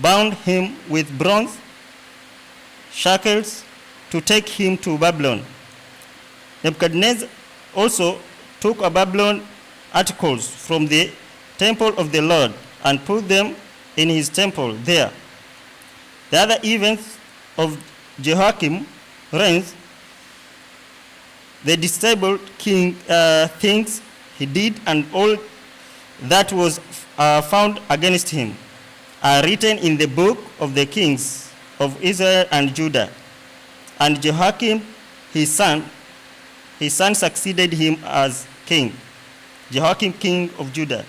bound him with bronze shackles to take him to Babylon. Nebuchadnezzar also took Babylon articles from the temple of the Lord and put them in his temple there. The other events of Jehoiakim reigns, the disabled king things he did, and all that was found against him are written in the book of the kings of Israel and Judah. And Jehoiakim, his son succeeded him as king. Jehoiakim, king of Judah.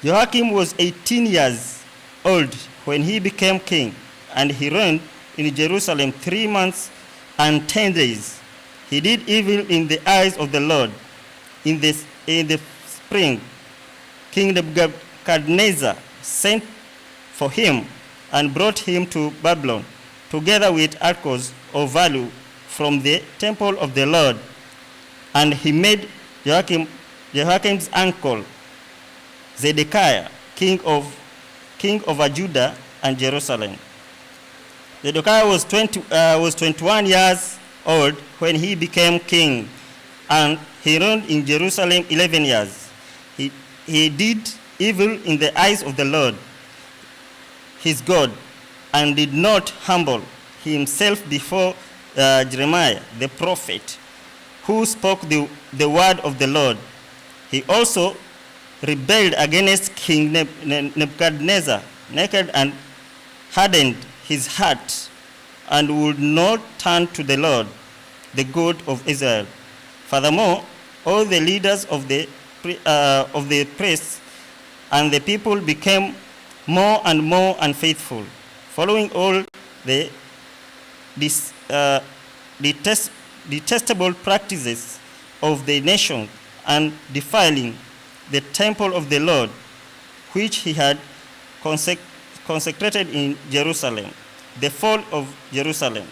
Jehoiakim was 18 years old when he became king, and he reigned in Jerusalem 3 months and 10 days. He did evil in the eyes of the Lord. In the spring, King Nebuchadnezzar sent for him and brought him to Babylon, together with articles of value from the temple of the Lord. And he made Jehoiakim's uncle, Zedekiah, king over Judah and Jerusalem. Zedekiah was 21 years old when he became king, and he reigned in Jerusalem 11 years. He did evil in the eyes of the Lord, his God, and did not humble himself before Jeremiah, the prophet, who spoke the word of the Lord. He also rebelled against King Nebuchadnezzar, and hardened his heart, and would not turn to the Lord, the God of Israel. Furthermore, all the leaders of the priests and the people became more and more unfaithful, following all the detestable practices of the nation and defiling the temple of the Lord, which he had consecrated in Jerusalem. The fall of Jerusalem.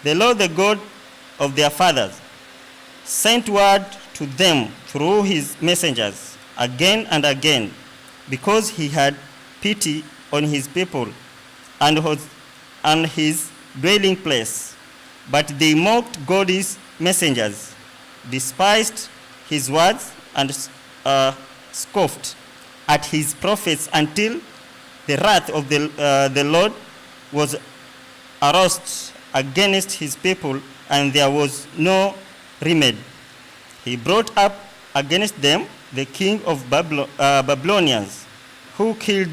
The Lord, the God of their fathers, sent word to them through his messengers again and again, because he had pity on his people and his dwelling place. But they mocked God's messengers, despised his words, and scoffed at his prophets until the wrath of the Lord was aroused against his people, and there was no remedy. He brought up against them the king of Babylonians, who killed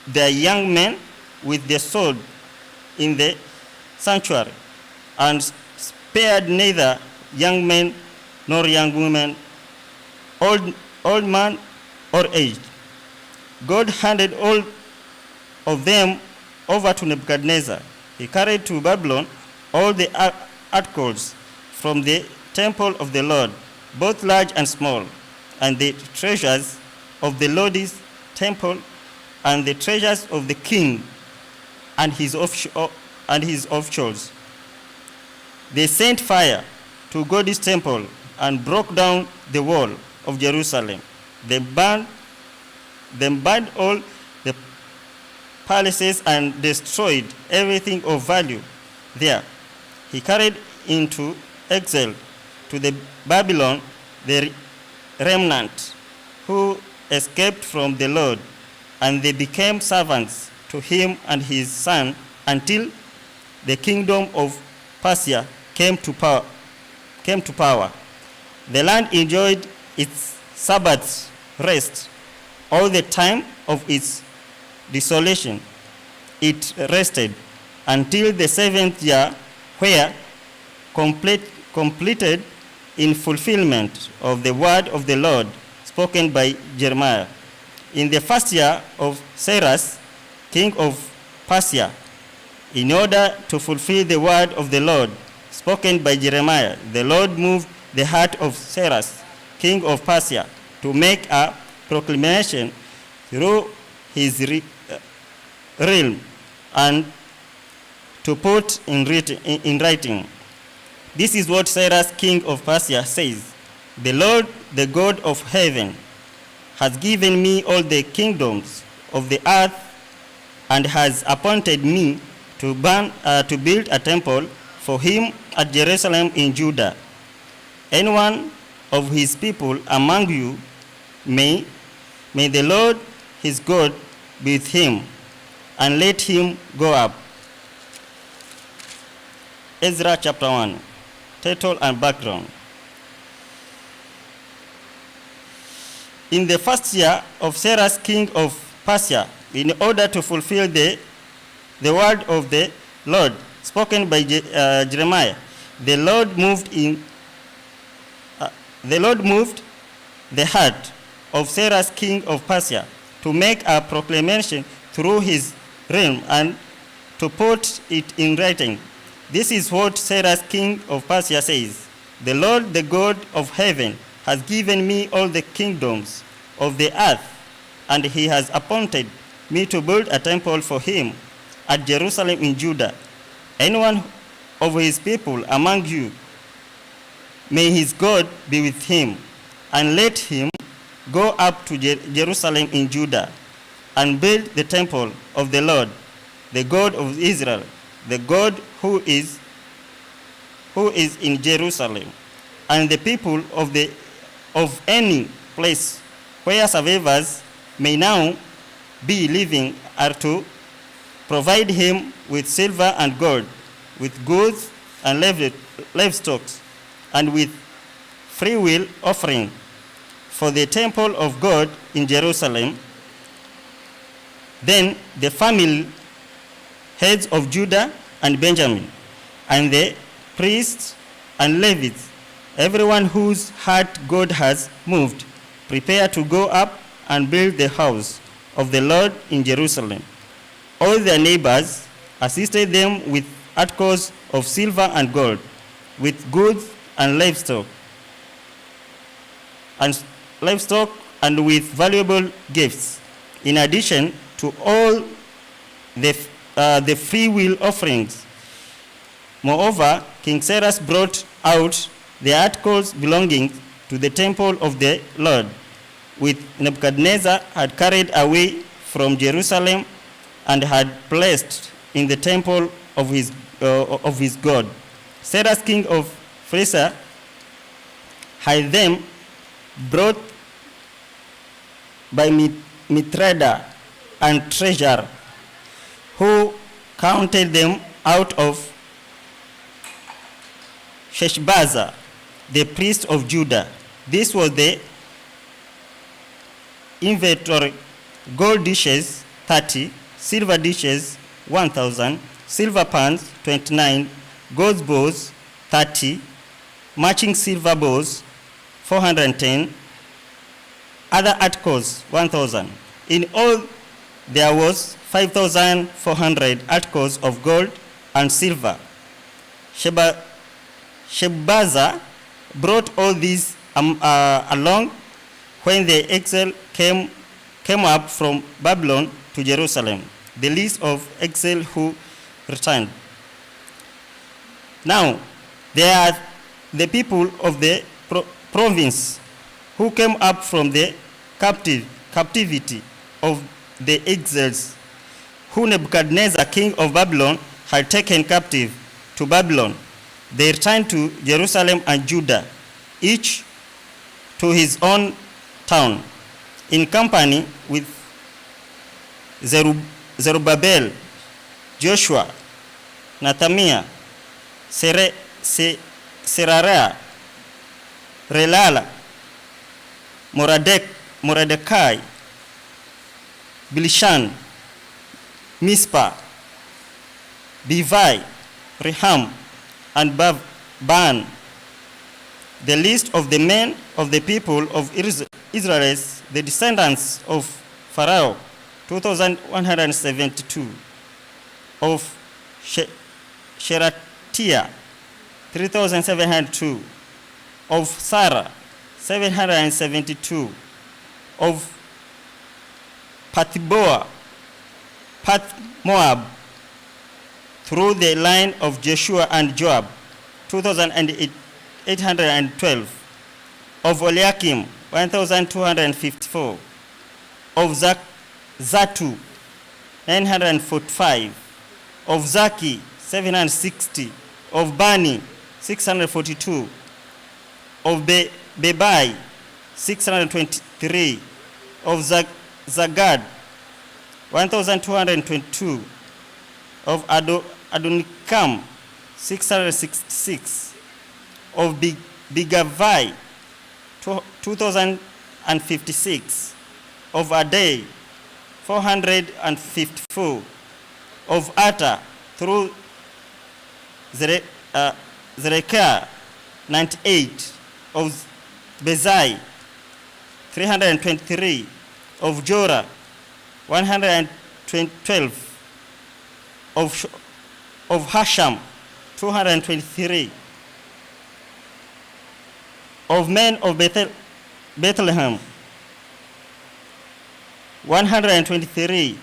their young men with the sword in the sanctuary, and spared neither young men nor young women, old man or aged. God handed all of them over to Nebuchadnezzar. He carried to Babylon all the articles from the temple of the Lord, both large and small, and the treasures of the Lord's temple, and the treasures of the king and his officials. They sent fire to God's temple and broke down the wall of Jerusalem. They burned all the palaces and destroyed everything of value there. He carried into exile to the Babylon the remnant who escaped from the Lord, and they became servants to him and his son until the kingdom of Persia came to power. The land enjoyed its Sabbath rest all the time of its desolation. It rested until the 7th year, where completed in fulfillment of the word of the Lord spoken by Jeremiah. In the 1st year of Cyrus, king of Persia, in order to fulfill the word of the Lord spoken by Jeremiah, the Lord moved the heart of Cyrus, king of Persia, to make a proclamation through his realm and to put in writing. This is what Cyrus, king of Persia, says: "The Lord, the God of heaven, has given me all the kingdoms of the earth and has appointed me to build a temple for him at Jerusalem in Judah. Any one of his people among you, may the Lord his God be with him, and let him go up." Ezra chapter 1, title and background. In the 1st year of Cyrus, king of Persia, in order to fulfill the word of the Lord spoken by Jeremiah, the Lord moved the heart of Cyrus, king of Persia, to make a proclamation through his realm and to put it in writing. This is what Cyrus, king of Persia, says: "The Lord, the God of heaven, has given me all the kingdoms of the earth, and he has appointed me to build a temple for him at Jerusalem in Judah. Any one of his people among you, may his God be with him, and let him go up to Jerusalem in Judah and build the temple of the Lord, the God of Israel, the God who is in Jerusalem. And the people of any place where survivors may now be living are to provide him with silver and gold, with goods and livestock, and with freewill offering for the temple of God in Jerusalem. Then the family heads of Judah and Benjamin, and the priests and Levites, everyone whose heart God has moved, prepare to go up and build the house of the Lord in Jerusalem. All their neighbors assisted them with articles of silver and gold, with goods and livestock, and with valuable gifts, in addition to all the free will offerings. Moreover, King Cyrus brought out the articles belonging to the temple of the Lord, which Nebuchadnezzar had carried away from Jerusalem and had placed in the temple of his God. Cyrus, king of Persia, had them brought by Mithridates and treasurer, who counted them out of Sheshbazzar, the priest of Judah. This was the inventory: gold dishes 30, silver dishes 1,000, silver pans 29, gold bowls 30, matching silver bowls 410, other articles 1,000. In all, there was 5,400 articles of gold and silver. Shebazar brought all these along when the exile came up from Babylon to Jerusalem, the list of exiles who returned. Now, there are the people of the province who came up from the captivity of the exiles, who Nebuchadnezzar, king of Babylon, had taken captive to Babylon. They returned to Jerusalem and Judah, each to his own town, in company with Zerubbabel, Joshua, Nathaniah, Serariah, Relala, Mordecai, Bilshan, Mispah, Bivai, Rehum, and Ban. The list of the men of the people of Israel, the descendants of Pharaoh, 2,172, of Sheratiah, 3,702, of Sarah, 772, of Moab, through the line of Joshua and Joab, 2,812, of Eliakim, 1,254, of Zatu, 945, of Zaki, 760, of Bani, 642, of Bebai, 623, of Zagad, 1,222, of Adonikam, 666, of Bigavai, 2,056, of Adai, 454, of Atta, through Zerekiah, 98, of Bezai, 323, of Jorah, 112, of Hasham, 223, of men of Bethlehem, 123,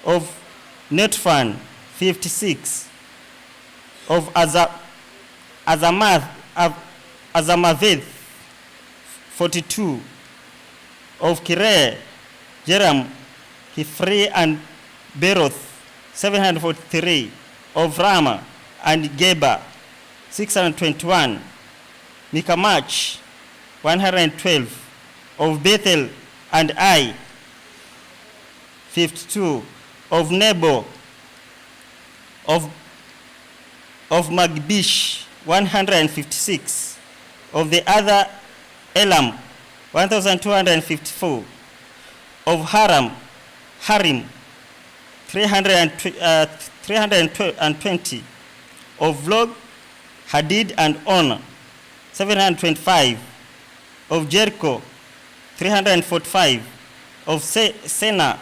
of Netphan, 56, of Azamaveth, 42, of Kireh, Jeram, Hifri, and Beroth, 743, of Ramah and Geba, 621, Mikamach, 112, of Bethel and Ai, 52, of Nebo, of Magbish, 156, of the other Elam, 1,254, of Harim, 320, of Log, Hadid, and On, 725, of Jericho, 345, of Sena,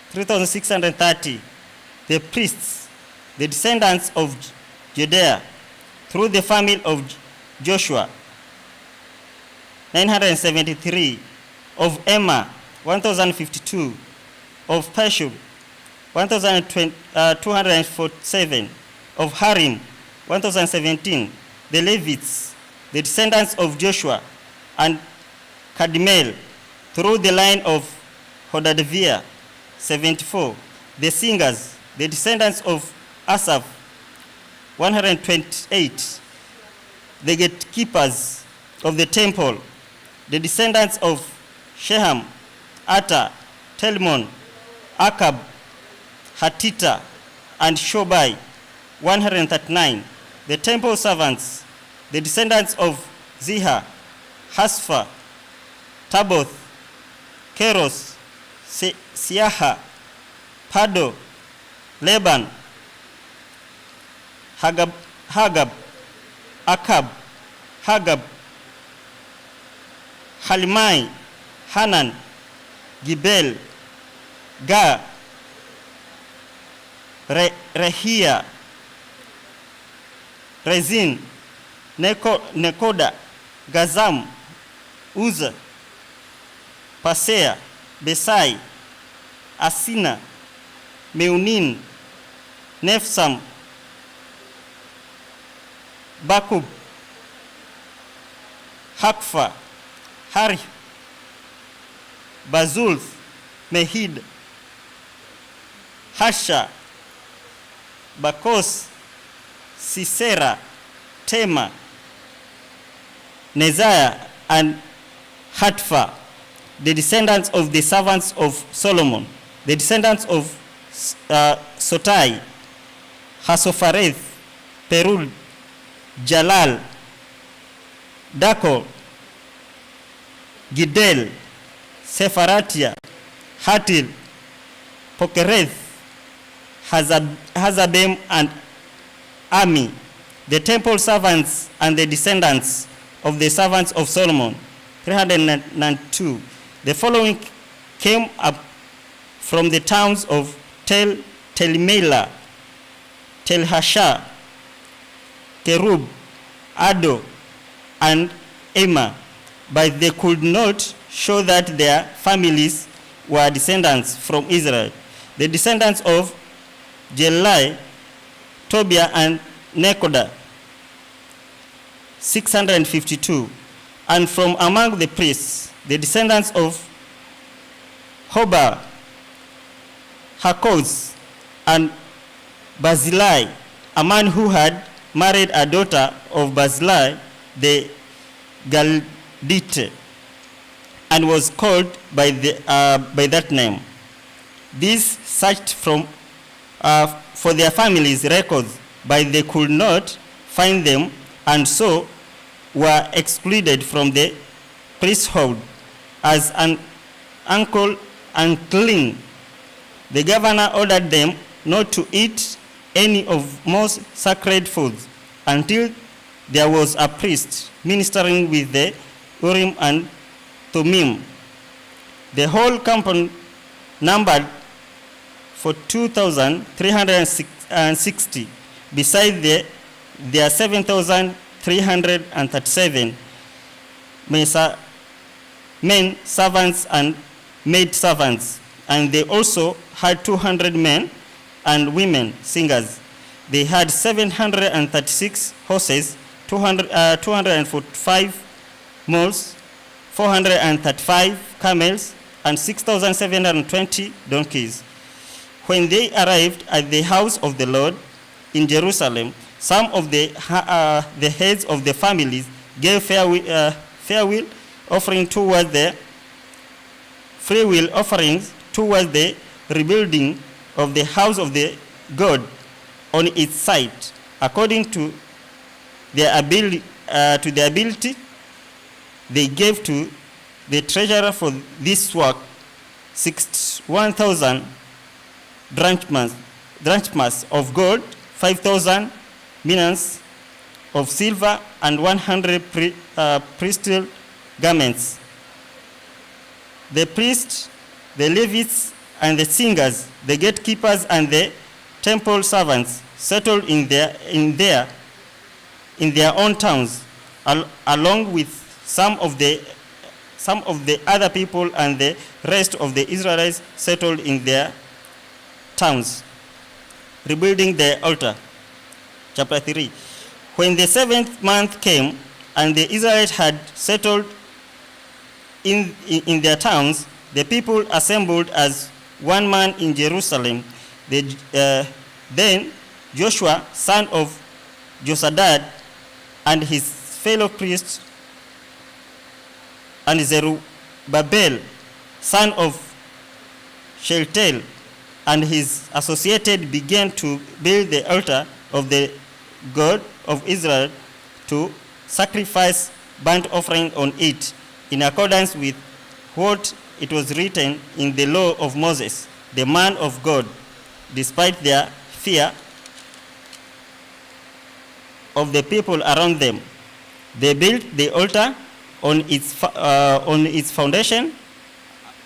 3,630, the priests, the descendants of Judea, through the family of Joshua, 973, of Emma, 1,052, of Pashur, 1,247, of Harim, 1,017, the Levites, the descendants of Joshua, and Kadmiel, through the line of Hodaviah, 74, the singers, the descendants of Asaph, 128, the gatekeepers of the temple, the descendants of Sheham, Atta, Telmon, Akab, Hatita, and Shobai, 139, the temple servants, the descendants of Ziha, Hasfa, Taboth, Keros, Siaha, Pado, Leban, Hagab, Akab, Hagab, Halimai, Hanan, Gibel, Ga, Rehia, Rezin, Nekoda, Gazam, Uza, Pasea, Besai, Asina, Meunin, Nefsam, Bakub, Hakfa, Hari, Bazulf, Mehid, Hasha, Bakos, Sisera, Tema, Neziah, and Hatfa, the descendants of the servants of Solomon, the descendants of Sotai, Hasophareth, Perul, Jalal, Dako, Gidel, Sepharatia, Hatil, Pokereth, Hazabem, and Ami, the temple servants and the descendants of the servants of Solomon, 302. The following came up from the towns of Tel-Mela, Tel-Hasha, Kerub, Ado, and Emma, but they could not show that their families were descendants from Israel. The descendants of Jelai, Tobiah, and Nekoda, 652. And from among the priests, the descendants of Hobah, Hakoz, and Barzillai, a man who had married a daughter of Barzillai the Galdite, and was called by that name. These searched for their families' records, but they could not find them, and so were excluded from the priesthood as an unclean. The governor ordered them not to eat any of most sacred foods until there was a priest ministering with the Urim and Thummim. The whole company numbered for 2,360, besides their 7,337 men servants and maid servants, and they also had 200 men and women singers. They had 736 horses, 245 mules, 435 camels, and 6,720 donkeys. When they arrived at the house of the Lord in Jerusalem, some of the heads of the families gave freewill offerings towards the rebuilding of the house of the God on its site, according to their ability. They gave to the treasurer for this work 61,000 drachmas of gold, 5,000 minas of silver, and 100 priestly garments. The priests, the Levites, and the singers, the gatekeepers, and the temple servants settled in their own towns, along with some of the other people, and the rest of the Israelites settled in their towns, rebuilding the altar. Chapter 3. When the 7th month came, and the Israelites had settled in their towns, the people assembled as one man in Jerusalem. Then Joshua, son of Josadak, and his fellow priests, and Zerubbabel, son of Shealtiel, and his associated began to build the altar of the God of Israel, to sacrifice burnt offering on it, in accordance with what it was written in the law of Moses, the man of God. Despite their fear of the people around them, they built the altar on its foundation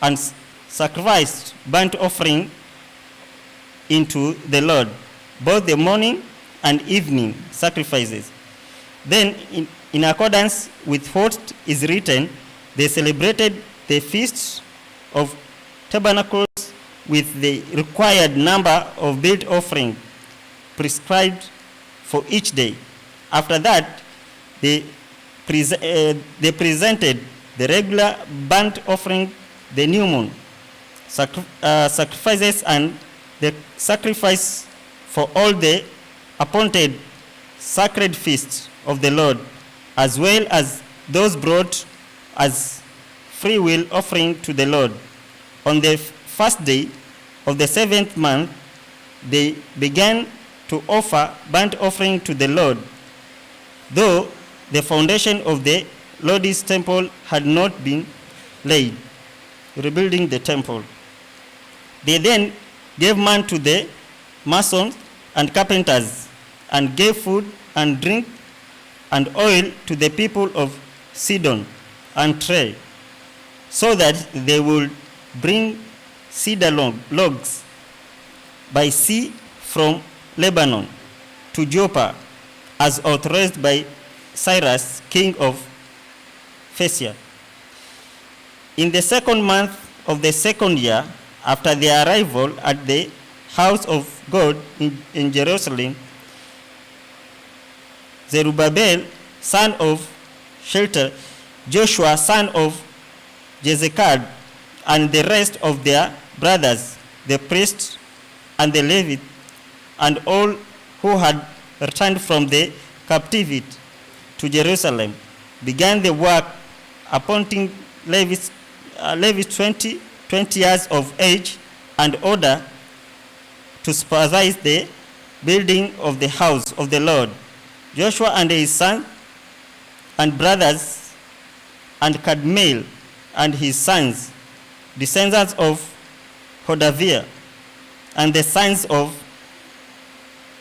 and sacrificed burnt offering into the Lord, both the morning and evening sacrifices. Then, in accordance with what is written, they celebrated the Feast of Tabernacles with the required number of burnt offering prescribed for each day. After that, they presented the regular burnt offering, the new moon sacrifices, and the sacrifice for all the appointed sacred feasts of the Lord, as well as those brought as free will offering to the Lord. On the first day of the 7th month, they began to offer burnt offering to the Lord, though the foundation of the Lord's temple had not been laid, rebuilding the temple. They then gave man to the masons and carpenters, and gave food and drink and oil to the people of Sidon and Tyre, so that they would bring cedar logs by sea from Lebanon to Joppa, as authorized by Cyrus, king of Persia. In the 2nd month of the 2nd year after their arrival at the house of God in Jerusalem, Zerubbabel, son of Shealtiel, Joshua, son of Hezekiah, and the rest of their brothers, the priests and the Levites, and all who had returned from the captivity to Jerusalem, began the work, appointing Levites 20 years of age, and order to supervise the building of the house of the Lord. Joshua and his sons and brothers, and Kadmiel and his sons, descendants of Hodaviah, and the sons of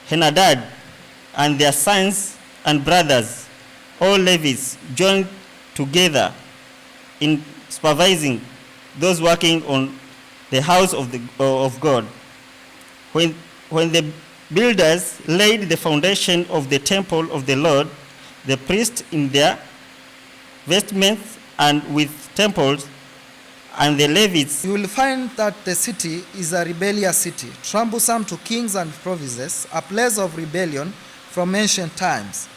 Henadad, and their sons and brothers, all Levites, joined together in supervising those working on the house of God. When the builders laid the foundation of the temple of the Lord, the priests in their vestments and with temples, and the Levites. You will find that the city is a rebellious city, troublesome to kings and provinces, a place of rebellion from ancient times.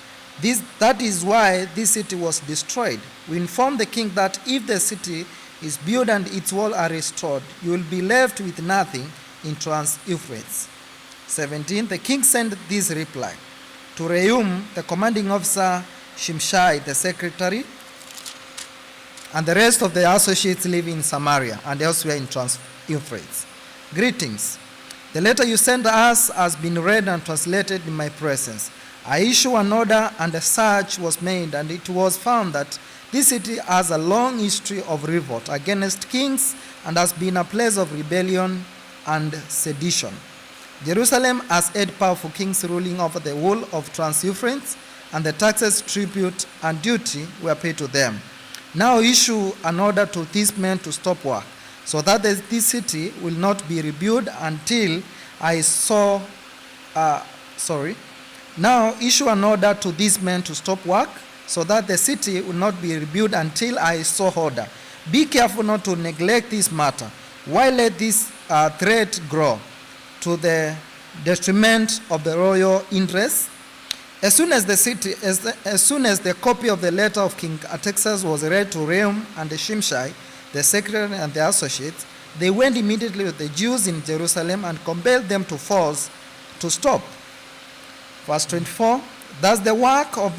That is why this city was destroyed. We informed the king that if the city is built and its walls are restored, you will be left with nothing in Trans-Euphrates. 17. The king sent this reply to Rehoboam, the commanding officer, Shimshai, the secretary, and the rest of the associates living in Samaria and elsewhere in Trans-Euphrates. Greetings. The letter you sent us has been read and translated in my presence. I issue an order, and a search was made, and it was found that this city has a long history of revolt against kings and has been a place of rebellion and sedition. Jerusalem has had powerful kings ruling over the whole of Trans-Euphrates, and the taxes, tribute, and duty were paid to them. Now issue an order to these men to stop work, so that this city will not be rebuilt until I saw. Now issue an order to these men to stop work, so that the city will not be rebuilt until I saw order. Be careful not to neglect this matter. Why let this threat grow to the detriment of the royal interests? As soon as the copy of the letter of King Artaxerxes was read to Rehoboam and Shimshai, the secretary and the associates, they went immediately with the Jews in Jerusalem and compelled them to force to stop. Verse 24. Thus the work on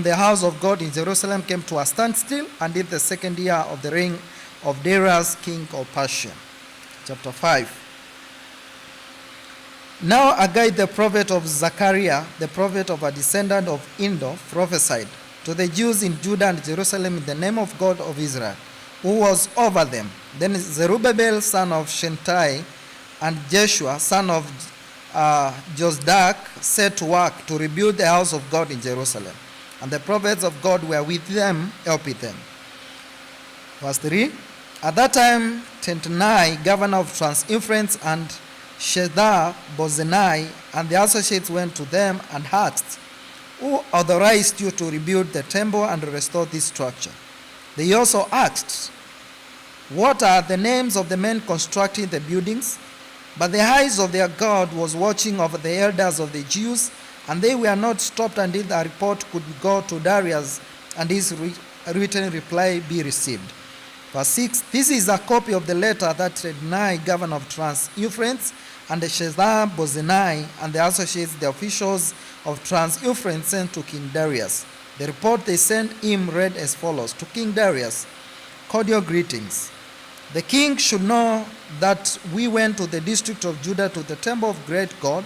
the house of God in Jerusalem came to a standstill until the 2nd year of the reign of Darius, king of Persia. Chapter 5. Now Haggai the prophet of Zechariah, the prophet of a descendant of Indo, prophesied to the Jews in Judah and Jerusalem in the name of God of Israel, who was over them. Then Zerubbabel, son of Shealtiel, and Jeshua, son of Jozadak, set to work to rebuild the house of God in Jerusalem. And the prophets of God were with them, helping them. Verse 3. At that time, Tentenai, governor of Trans-Euphrates, and Shethar-Bozenai and the associates went to them and asked, "Who authorized you to rebuild the temple and restore this structure?" They also asked, "What are the names of the men constructing the buildings?" But the eyes of their God was watching over the elders of the Jews, and they were not stopped until the report could go to Darius and his written reply be received. Verse 6, this is a copy of the letter that Tentenai, governor of Trans-Euphrates, and the Shethar-Bozenai and the associates, the officials of Trans-Euphrates, sent to King Darius. The report they sent him read as follows: To King Darius, cordial greetings. The king should know that we went to the district of Judah to the temple of great God.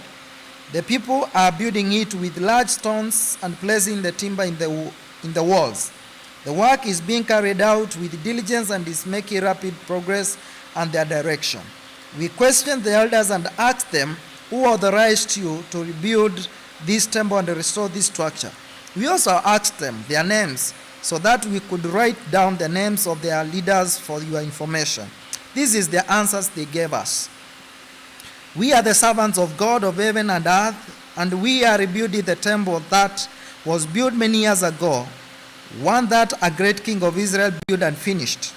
The people are building it with large stones and placing the timber in the walls. The work is being carried out with diligence and is making rapid progress and their direction. We questioned the elders and asked them, "Who authorized you to rebuild this temple and restore this structure?" We also asked them their names so that we could write down the names of their leaders for your information. This is the answers they gave us. "We are the servants of God of heaven and earth, and we are rebuilding the temple that was built many years ago, one that a great king of Israel built and finished.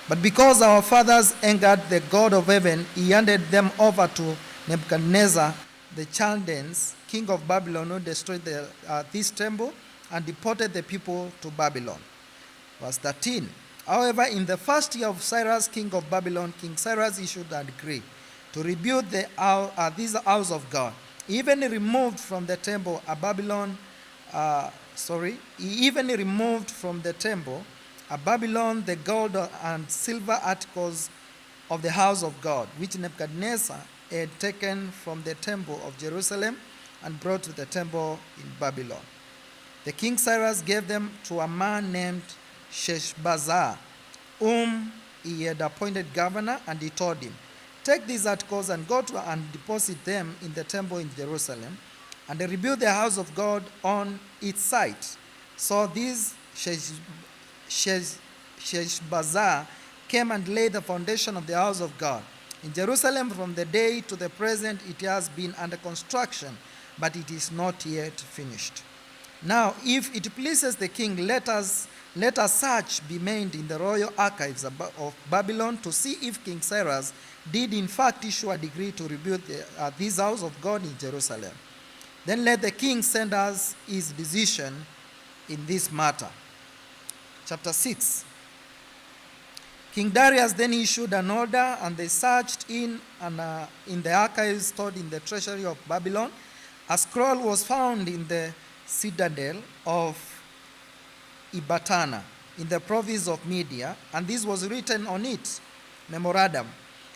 But because our fathers angered the God of heaven, he handed them over to Nebuchadnezzar, the Chaldeans, king of Babylon, who destroyed this temple and deported the people to Babylon." Verse 13, however, in the first year of Cyrus, king of Babylon, King Cyrus issued a decree to rebuild this house of God. He even removed from the temple the gold and silver articles of the house of God, which Nebuchadnezzar had taken from the temple of Jerusalem and brought to the temple in Babylon. The King Cyrus gave them to a man named Sheshbazzar, whom he had appointed governor, and he told him, "Take these articles and go to and deposit them in the temple in Jerusalem, and rebuild the house of God on its site." So this Sheshbazzar came and laid the foundation of the house of God. In Jerusalem from the day to the present it has been under construction, but it is not yet finished. Now, if it pleases the king, let a search be made in the royal archives of Babylon to see if King Cyrus did in fact issue a decree to rebuild this house of God in Jerusalem. Then let the king send us his decision in this matter. Chapter 6. King Darius then issued an order, and they searched in the archives stored in the treasury of Babylon. A scroll was found in the citadel of Ibatana in the province of Media, and this was written on it, memorandum.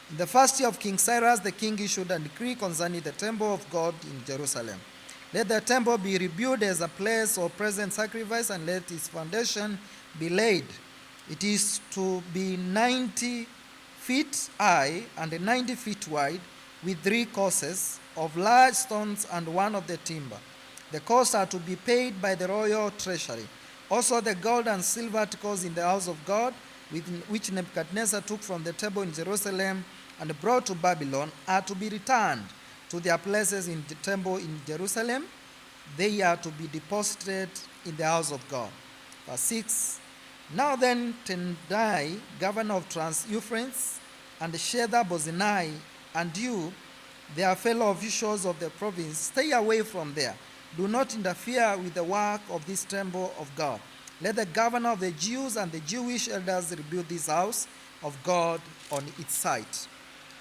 In the first year of King Cyrus, the king issued a decree concerning the temple of God in Jerusalem. Let the temple be rebuilt as a place of present sacrifice, and let its foundation be laid. It is to be 90 feet high and 90 feet wide, with 3 courses of large stones and 1 of the timber. The costs are to be paid by the royal treasury. Also the gold and silver articles in the house of God, which Nebuchadnezzar took from the temple in Jerusalem and brought to Babylon, are to be returned to their places in the temple in Jerusalem. They are to be deposited in the house of God. Verse 6. Now then, Tentenai, governor of Trans-Euphrates, and Shethar-Bozenai, and you, their fellow officials of the province, stay away from there. Do not interfere with the work of this temple of God. Let the governor of the Jews and the Jewish elders rebuild this house of God on its site.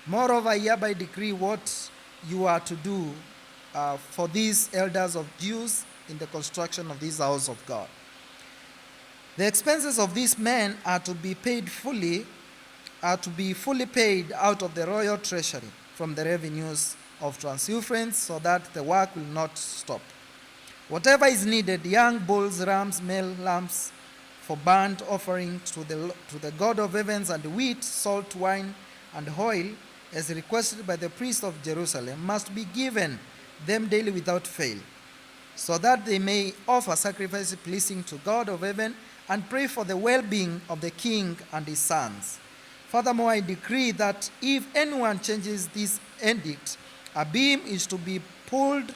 Moreover, I hereby decree what you are to do for these elders of Jews in the construction of this house of God. The expenses of these men are to be fully paid out of the royal treasury from the revenues of Trans-Euphrates, so that the work will not stop. Whatever is needed, young bulls, rams, male lambs, for burnt offerings to the God of heavens, and wheat, salt, wine, and oil, as requested by the priests of Jerusalem, must be given them daily without fail, so that they may offer sacrifices pleasing to God of heaven and pray for the well-being of the king and his sons. Furthermore, I decree that if anyone changes this edict, a beam is to be pulled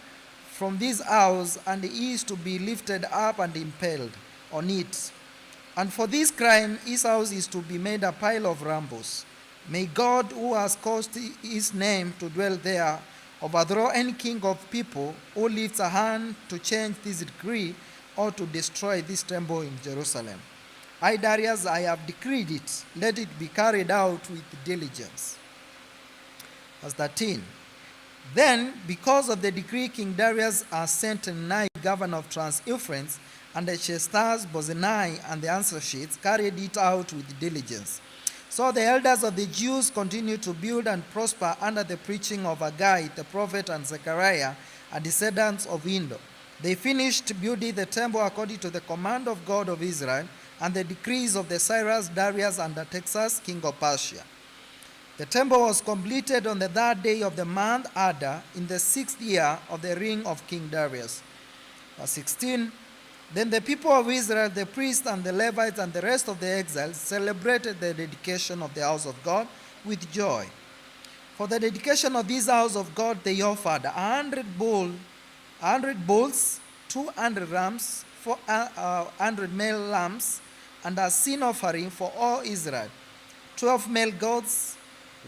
from this house, and he is to be lifted up and impaled on it. And for this crime, his house is to be made a pile of rumbles. May God, who has caused his name to dwell there, overthrow any king of people who lifts a hand to change this decree or to destroy this temple in Jerusalem. I, Darius, I have decreed it. Let it be carried out with diligence. Verse 13. Then, because of the decree, King Darius has sent Nai, governor of Trans-Euphrates, and the Shestars, Bozenai, and the answer sheets carried it out with diligence. So the elders of the Jews continued to build and prosper under the preaching of Haggai, the prophet, and Zechariah, a descendants of Indo. They finished building the temple according to the command of God of Israel and the decrees of the Cyrus, Darius, and Artaxerxes, king of Persia. The temple was completed on the third day of the month Adar in the 6th year of the reign of King Darius. Verse 16. Then the people of Israel, the priests and the Levites and the rest of the exiles celebrated the dedication of the house of God with joy. For the dedication of this house of God, they offered 100 bulls, 200 rams, 400 male lambs, and a sin offering for all Israel, 12 male goats,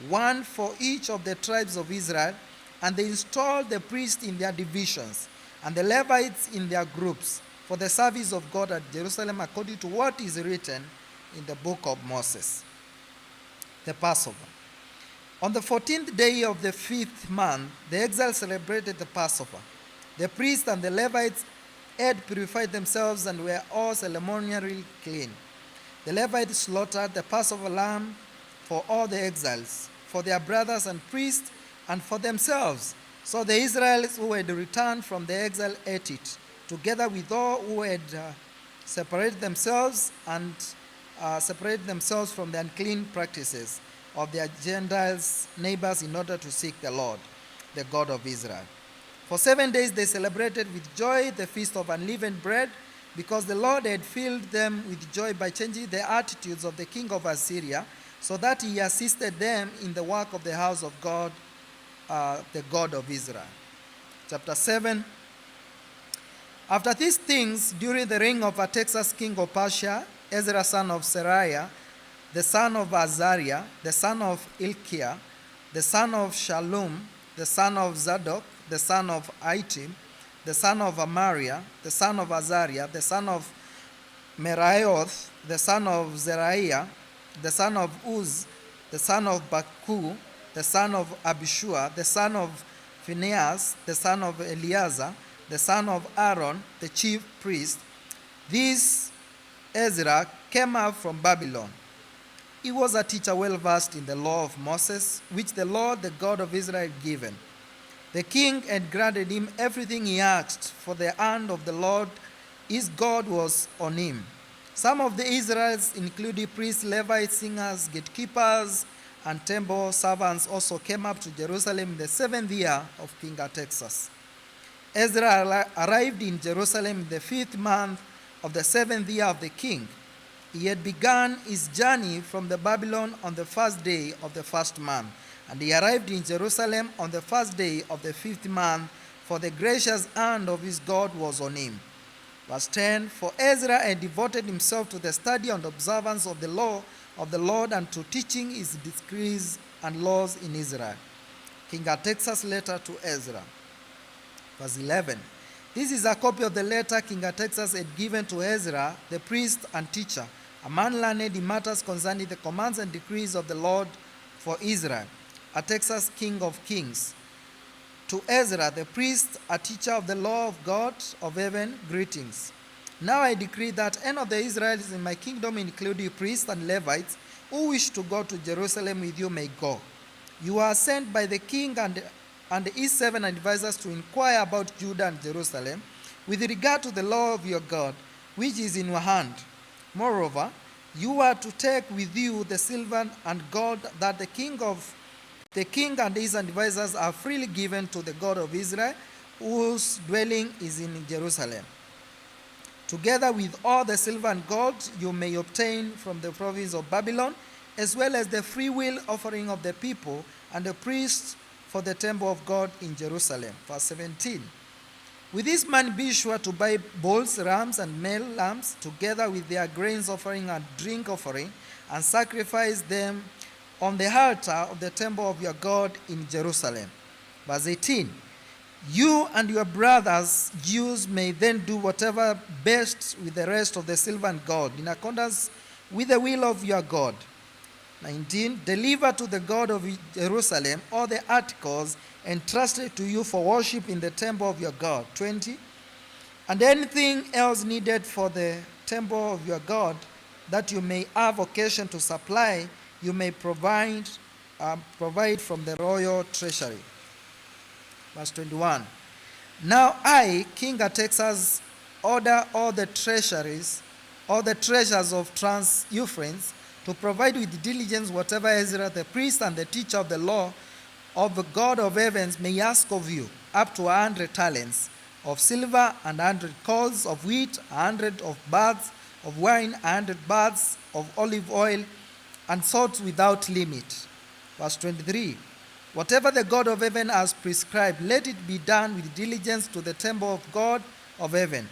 one for each of the tribes of Israel, and they installed the priests in their divisions, and the Levites in their groups, for the service of God at Jerusalem according to what is written in the book of Moses. The Passover. On the 14th day of the 5th month, the exiles celebrated the Passover. The priests and the Levites had purified themselves and were all ceremonially clean. The Levites slaughtered the Passover lamb for all the exiles, for their brothers and priests, and for themselves. So the Israelites who had returned from the exile ate it, together with all who had separated themselves from the unclean practices of their Gentiles neighbors in order to seek the Lord, the God of Israel. For 7 days they celebrated with joy the feast of unleavened bread, because the Lord had filled them with joy by changing the attitudes of the king of Assyria, so that he assisted them in the work of the house of God, the God of Israel. Chapter 7. After these things, during the reign of Artaxerxes, king of Persia, Ezra, son of Seraiah, the son of Azariah, the son of Hilkiah, the son of Shallum, the son of Zadok, the son of Aitim, the son of Amariah, the son of Azariah, the son of Meraioth, the son of Zerahiah, the son of Uz, the son of Baku, the son of Abishua, the son of Phinehas, the son of Eleazar, the son of Aaron, the chief priest. This Ezra came up from Babylon. He was a teacher well versed in the law of Moses, which the Lord, the God of Israel, had given. The king had granted him everything he asked, for the hand of the Lord, his God, was on him. Some of the Israelites, including priests, Levites, singers, gatekeepers, and temple servants, also came up to Jerusalem in the 7th year of King Artaxerxes. Ezra arrived in Jerusalem in the 5th month of the 7th year of the king. He had begun his journey from the Babylon on the 1st day of the 1st month, and he arrived in Jerusalem on the 1st day of the 5th month, for the gracious hand of his God was on him. Verse 10, for Ezra had devoted himself to the study and observance of the law of the Lord and to teaching his decrees and laws in Israel. King Artaxerxes' letter to Ezra. Verse 11, this is a copy of the letter King Artaxerxes had given to Ezra, the priest and teacher, a man learned in matters concerning the commands and decrees of the Lord for Israel, Artaxerxes, king of kings. To Ezra, the priest, a teacher of the law of God of heaven, greetings. Now I decree that any of the Israelites in my kingdom, including priests and Levites, who wish to go to Jerusalem with you may go. You are sent by the king and his 7 advisors to inquire about Judah and Jerusalem with regard to the law of your God, which is in your hand. Moreover, you are to take with you the silver and gold that the king and his advisors are freely given to the God of Israel, whose dwelling is in Jerusalem. Together with all the silver and gold you may obtain from the province of Babylon, as well as the free will offering of the people and the priests for the temple of God in Jerusalem. Verse 17. With this man be sure to buy bulls, rams, and male lambs, together with their grains offering and drink offering, and sacrifice them on the altar of the temple of your God in Jerusalem. Verse 18. You and your brothers, Jews, may then do whatever best with the rest of the silver and gold, in accordance with the will of your God. 19. Deliver to the God of Jerusalem all the articles entrusted to you for worship in the temple of your God. 20. And anything else needed for the temple of your God that you may have occasion to supply, you may provide from the royal treasury. Verse 21. Now I, King Artaxerxes, order all the treasures of Trans-Euphrates to provide with diligence whatever Ezra the priest and the teacher of the law of the God of heavens may ask of you, up to 100 talents of silver, and 100 cors of wheat, 100 of baths of wine, 100 baths of olive oil, and salt without limit. Verse 23. Whatever the God of heaven has prescribed, let it be done with diligence to the temple of God of heaven.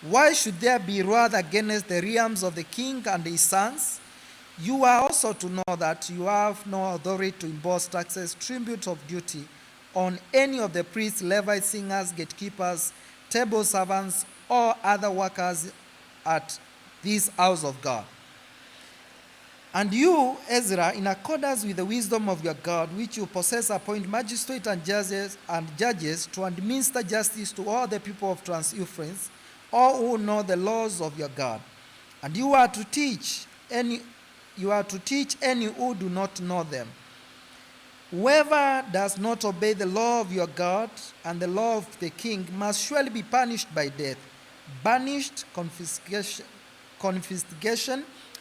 Why should there be wrath against the realms of the king and his sons? You are also to know that you have no authority to impose taxes, tribute of duty on any of the priests, Levites, singers, gatekeepers, table servants, or other workers at this house of God. And you, Ezra, in accordance with the wisdom of your God, which you possess, appoint magistrates and judges to administer justice to all the people of Trans-Euphrates, all who know the laws of your God. And you are to teach any who do not know them. Whoever does not obey the law of your God and the law of the king must surely be punished by death, banished, confiscation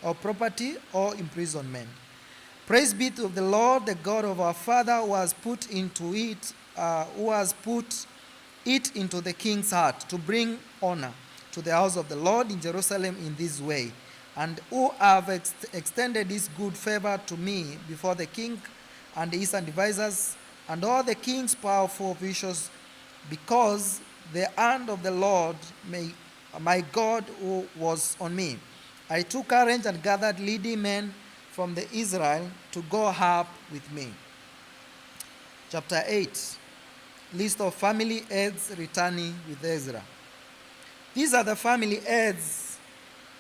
of property, or imprisonment. Praise be to the Lord, the God of our father, who has put it into the king's heart to bring honor to the house of the Lord in Jerusalem in this way, and who have extended his good favor to me before the king and his advisors and all the king's powerful officials, because the hand of the Lord, my God, who was on me. I took courage and gathered leading men from the Israel to go up with me. Chapter 8. List of family heads returning with Ezra. These are the family heads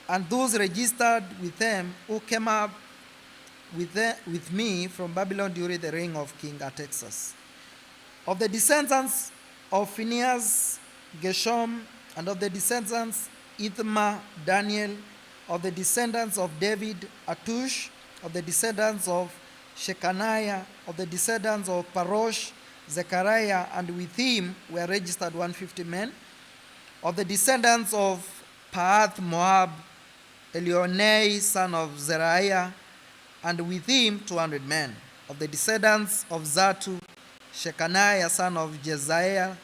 and those registered with them who came up with me from Babylon during the reign of King Artaxerxes. Of the descendants of Phinehas, Gershom, and of the descendants Ithamar, Daniel, of the descendants of David, Atush, of the descendants of Shechaniah, of the descendants of Parosh, Zechariah, and with him were registered 150 men. Of the descendants of Pahath Moab, Elionai, son of Zerahiah, and with him 200 men. Of the descendants of Zatu, Shechaniah, son of Josiah,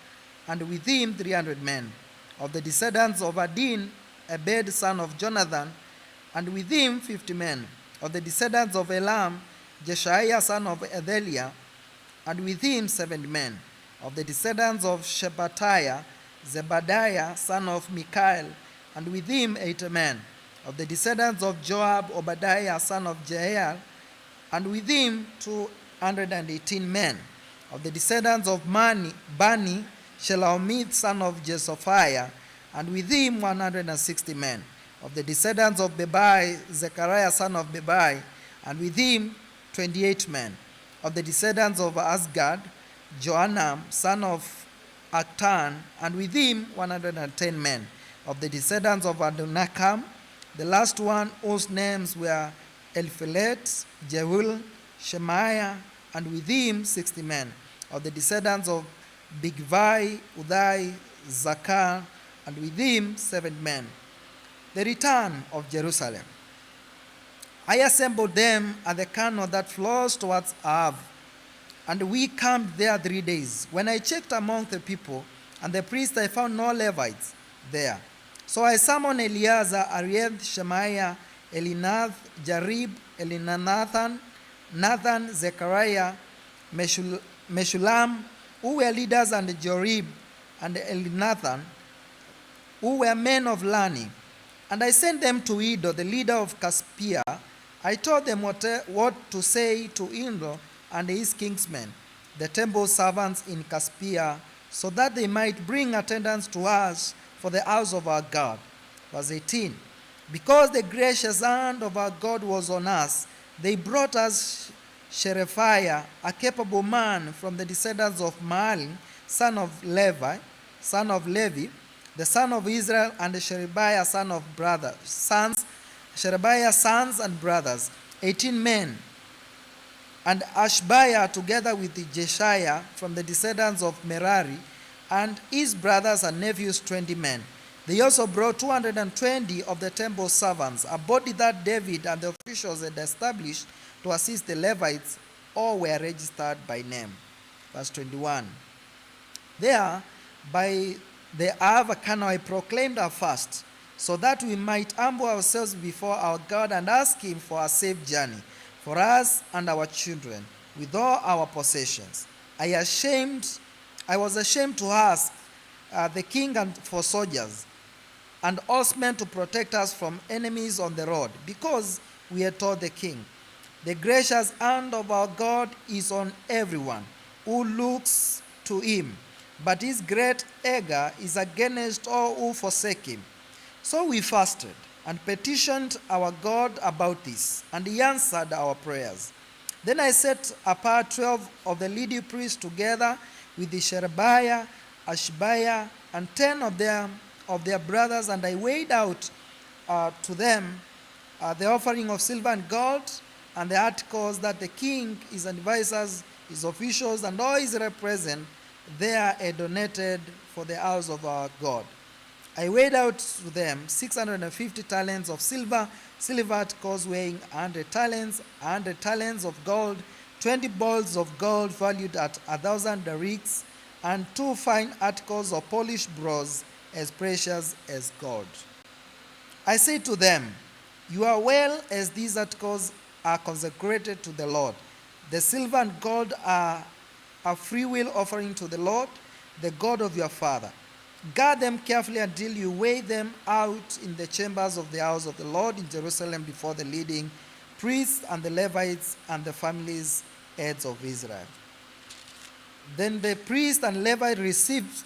and with him 300 men. Of the descendants of Adin, Ebed, son of Jonathan, and with him 50 men. Of the descendants of Elam, Jeshiah, son of Athaliah, and with him 70 men. Of the descendants of Shephatiah, Zebadiah, son of Michael, and with him 80 men. Of the descendants of Joab, Obadiah, son of Jehiel, and with him 218 men. Of the descendants of Bani, Shelomith, son of Josaphiah, and with him 160 men. Of the descendants of Bebai, Zechariah, son of Bebai, and with him 28 men. Of the descendants of Asgad, Johanan, son of Actan, and with him 110 men. Of the descendants of Adonakam, the last one whose names were Elphelet, Jehu, Shemaiah, and with him 60 men. Of the descendants of Bigvai, Udai, Zakar, and with him 7 men. The return of Jerusalem. I assembled them at the canal that flows towards Ahab, and we camped there 3 days. When I checked among the people and the priests, I found no Levites there. So I summoned Eleazar, Ariel, Shemaiah, Elinath, Jarib, Elinathan, Nathan, Zechariah, Meshulam, who were leaders, and Jorib and Elinathan, who were men of learning. And I sent them to Iddo, the leader of Caspia. I told them what to say to Indro and his kinsmen, the temple servants in Caspia, so that they might bring attendance to us for the house of our God. Verse 18. Because the gracious hand of our God was on us, they brought us Sherefiah, a capable man from the descendants of Mahali, son of Levi, the son of Israel, and Sherebiah, Sherebiah's sons and brothers, 18 men, and Ashbiah together with Josiah from the descendants of Merari, and his brothers and nephews, 20 men. They also brought 220 of the temple servants, a body that David and the officials had established to assist the Levites. All were registered by name. Verse 21. There, by the hour of Cana, I proclaimed a fast, so that we might humble ourselves before our God and ask him for a safe journey, for us and our children, with all our possessions. I was ashamed to ask the king and for soldiers and horsemen to protect us from enemies on the road, because we had told the king, the gracious hand of our God is on everyone who looks to him, but his great anger is against all who forsake him. So we fasted and petitioned our God about this, and he answered our prayers. Then I set apart 12 of the leading priests together with the Sherebiah, Ashbiah, and 10 of their brothers, and I weighed out to them the offering of silver and gold, and the articles that the king, his advisors, his officials, and all Israel present there had donated for the house of our God. I weighed out to them 650 talents of silver articles weighing 100 talents of gold, 20 balls of gold valued at 1,000 darics, and 2 fine articles of polished bronze as precious as gold. I said to them, you are well as these articles are consecrated to the Lord. The silver and gold are a freewill offering to the Lord, the God of your father. Guard them carefully until you weigh them out in the chambers of the house of the Lord in Jerusalem before the leading priests and the Levites and the families, heads of Israel. Then the priest and Levite received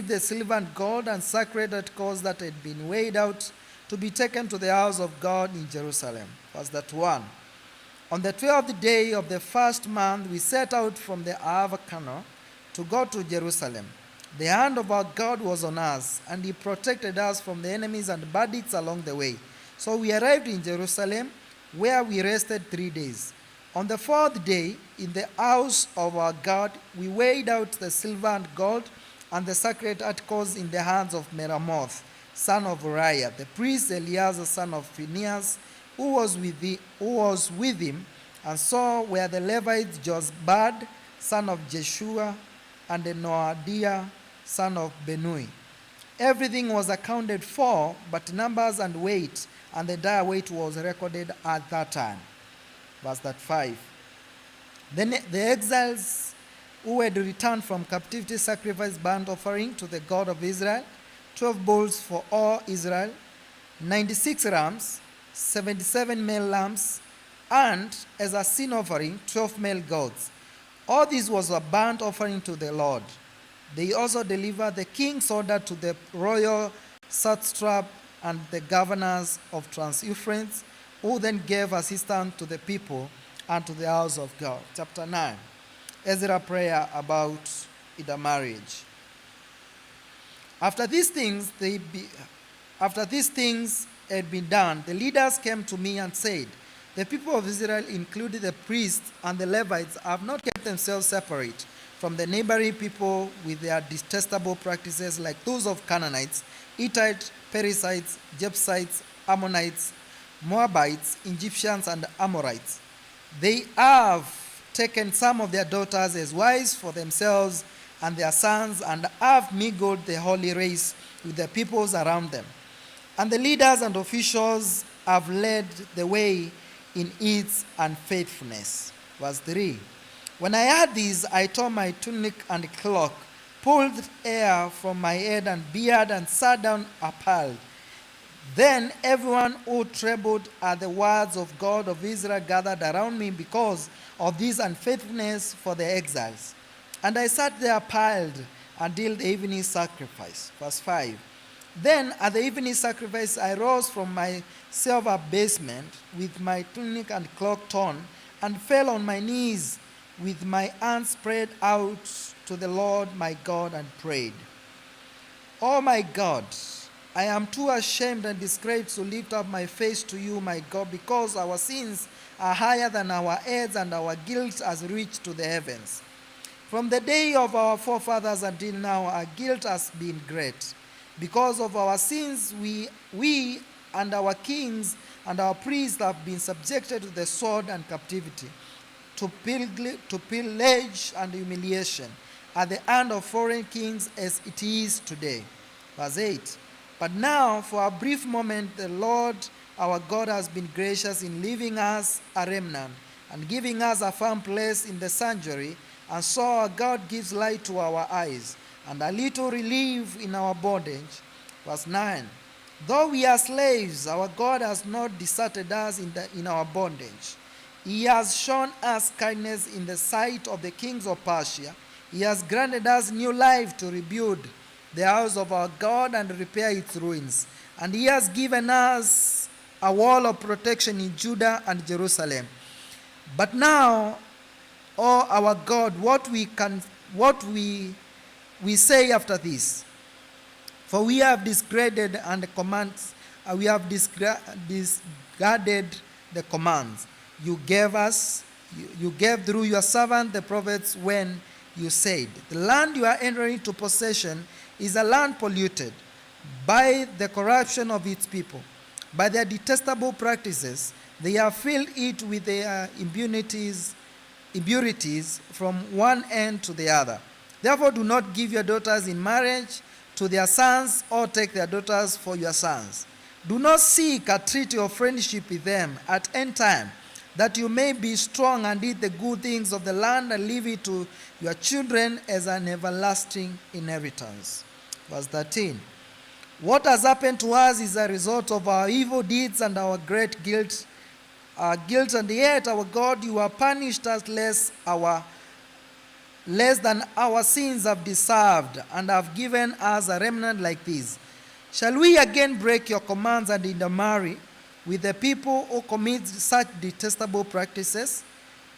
the silver and gold and sacred articles that had been weighed out to be taken to the house of God in Jerusalem. Verse 1. On the 12th day of the first month, we set out from the hour of Cana to go to Jerusalem. The hand of our God was on us, and he protected us from the enemies and bandits along the way. So we arrived in Jerusalem, where we rested 3 days. On the 4th day, in the house of our God, we weighed out the silver and gold and the sacred articles in the hands of Meramoth, son of Uriah, the priest Eleazar, son of Phinehas, who was with him, and so were the Levites Jozbad, son of Jeshua, and the Noadiah, son of Benui. Everything was accounted for, but numbers and weight, and the dire weight was recorded at that time. Verse 5. Then the exiles who had returned from captivity sacrificed burnt offering to the God of Israel, 12 bulls for all Israel, 96 rams, 77 male lambs, and as a sin offering, 12 male goats. All this was a burnt offering to the Lord. They also delivered the king's order to the royal satrap and the governors of Trans-Euphrates, who then gave assistance to the people and to the house of God. Chapter 9. Ezra prayer about intermarriage. After these things had been done, the leaders came to me and said, the people of Israel, including the priests and the Levites, have not kept themselves separate from the neighboring people with their detestable practices like those of Canaanites, Hittites, Perizzites, Jebusites, Ammonites, Moabites, Egyptians, and Amorites. They have taken some of their daughters as wives for themselves and their sons, and have mingled the holy race with the peoples around them. And the leaders and officials have led the way in its unfaithfulness. Verse 3. When I heard this, I tore my tunic and cloak, pulled hair from my head and beard, and sat down appalled. Then everyone who trembled at the words of God of Israel gathered around me because of this unfaithfulness for the exiles. And I sat there appalled until the evening sacrifice. Verse 5. Then at the evening sacrifice I rose from my self-abasement with my tunic and cloak torn, and fell on my knees with my hands spread out to the Lord my God, and prayed. Oh my God, I am too ashamed and disgraced to lift up my face to you, my God, because our sins are higher than our heads, and our guilt has reached to the heavens. From the day of our forefathers until now, our guilt has been great. Because of our sins, we and our kings and our priests have been subjected to the sword and captivity, to pillage and humiliation at the hand of foreign kings, as it is today. Verse 8. But now, for a brief moment, the Lord our God has been gracious in leaving us a remnant and giving us a firm place in the sanctuary, and so our God gives light to our eyes and a little relief in our bondage. Verse 9. Though we are slaves, our God has not deserted us in our bondage. He has shown us kindness in the sight of the kings of Persia. He has granted us new life to rebuild the house of our God and repair its ruins. And he has given us a wall of protection in Judah and Jerusalem. But now, O our God, what we say after this? For we have disregarded the commands you gave us. You gave through your servant the prophets when you said, the land you are entering into possession is a land polluted by the corruption of its people. By their detestable practices, they have filled it with their impurities from one end to the other. Therefore, do not give your daughters in marriage to their sons, or take their daughters for your sons. Do not seek a treaty of friendship with them at any time, that you may be strong and eat the good things of the land, and leave it to your children as an everlasting inheritance. Verse 13. What has happened to us is a result of our evil deeds and our great guilt. And yet, our God, you have punished us less than our sins have deserved, and have given us a remnant like this. Shall we again break your commands and intermarry with the people who commit such detestable practices?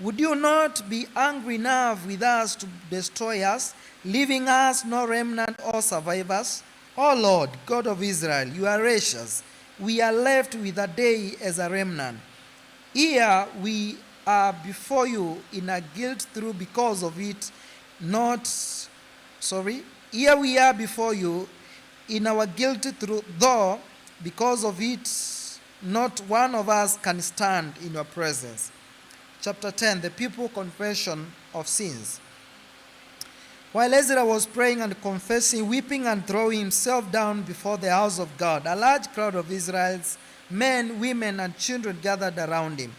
Would you not be angry enough with us to destroy us, leaving us no remnant or survivors? O Lord, God of Israel, you are gracious. We are left with a day as a remnant. Here we are before you in a guilt through because of it Here we are before you in our guilt through, though because of it not one of us can stand in your presence. Chapter 10, the people confession of sins. While Ezra was praying and confessing, weeping and throwing himself down before the house of God, a large crowd of Israel's men, women, and children gathered around him.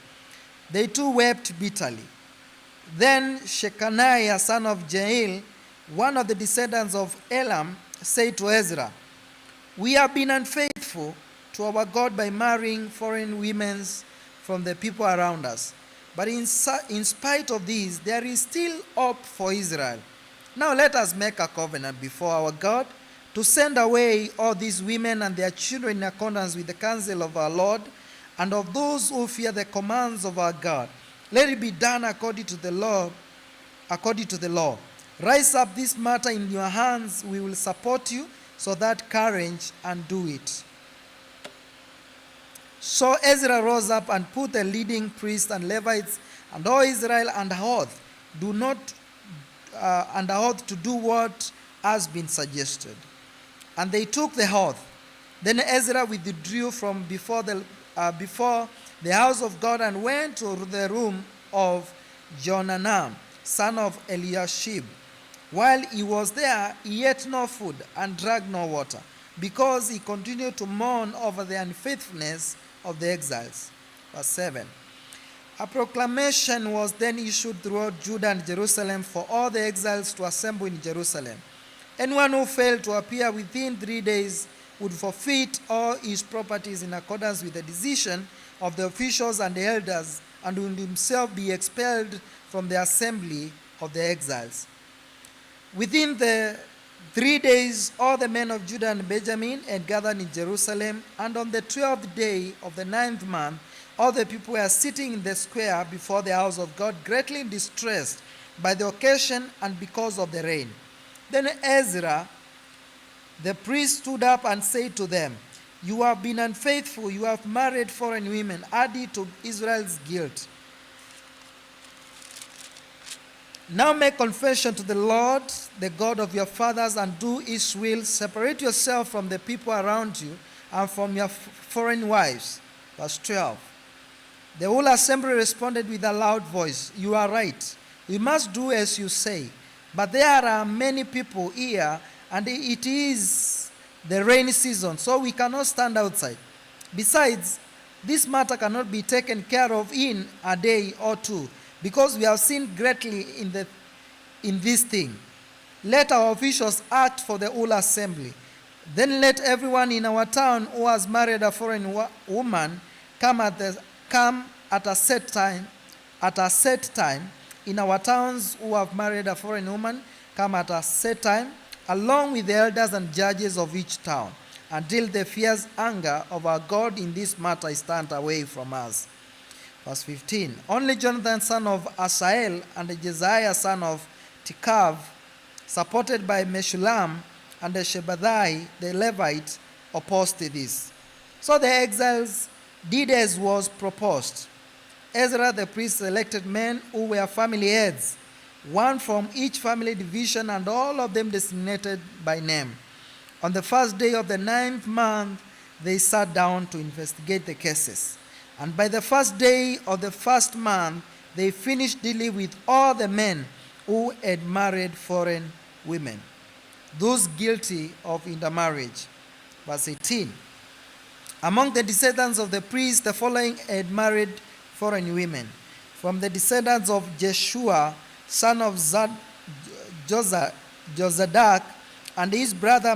They too wept bitterly. Then Shechaniah, son of Jehiel, one of the descendants of Elam, said to Ezra, we have been unfaithful to our God by marrying foreign women from the people around us. But in spite of this, there is still hope for Israel. Now let us make a covenant before our God to send away all these women and their children in accordance with the counsel of our Lord and of those who fear the commands of our God. Let it be done according to the law. Rise up this matter in your hands. We will support you, so that courage and do it. So Ezra rose up and put the leading priests and Levites and all Israel under oath, to do what has been suggested. And they took the oath. Then Ezra withdrew from before the house of God and went to the room of Johanan, son of Eliashib. While he was there, he ate no food and drank no water, because he continued to mourn over the unfaithfulness of the exiles. Verse 7. A proclamation was then issued throughout Judah and Jerusalem for all the exiles to assemble in Jerusalem. Anyone who failed to appear within 3 days would forfeit all his properties in accordance with the decision of the officials and the elders, and would himself be expelled from the assembly of the exiles. Within the 3 days, all the men of Judah and Benjamin had gathered in Jerusalem, and on the 12th day of the 9th month, all the people were sitting in the square before the house of God, greatly distressed by the occasion and because of the rain. Then Ezra, the priest, stood up and said to them, "You have been unfaithful, you have married foreign women, added to Israel's guilt. Now make confession to the Lord, the God of your fathers, and do his will. Separate yourself from the people around you and from your foreign wives." Verse 12. The whole assembly responded with a loud voice, "You are right. We must do as you say. But there are many people here, and it is the rainy season, so we cannot stand outside. Besides, this matter cannot be taken care of in a day or two, because we have sinned greatly in this thing. Let our officials act for the whole assembly. Then let everyone in our town who has married a foreign woman come at a set time. In our towns who have married a foreign woman come at a set time, along with the elders and judges of each town, until the fierce anger of our God in this matter is turned away from us." Verse 15. Only Jonathan, son of Asahel, and Josiah, son of Tikhav, supported by Meshullam and the Shebadai, the Levite, opposed this. So the exiles did as was proposed. Ezra the priest selected men who were family heads, one from each family division, and all of them designated by name. On the first day of the 9th month, they sat down to investigate the cases. And by the first day of the first month, they finished dealing with all the men who had married foreign women, those guilty of intermarriage. Verse 18. Among the descendants of the priests, the following had married foreign women. From the descendants of Jeshua, son of Jozadak, and his brother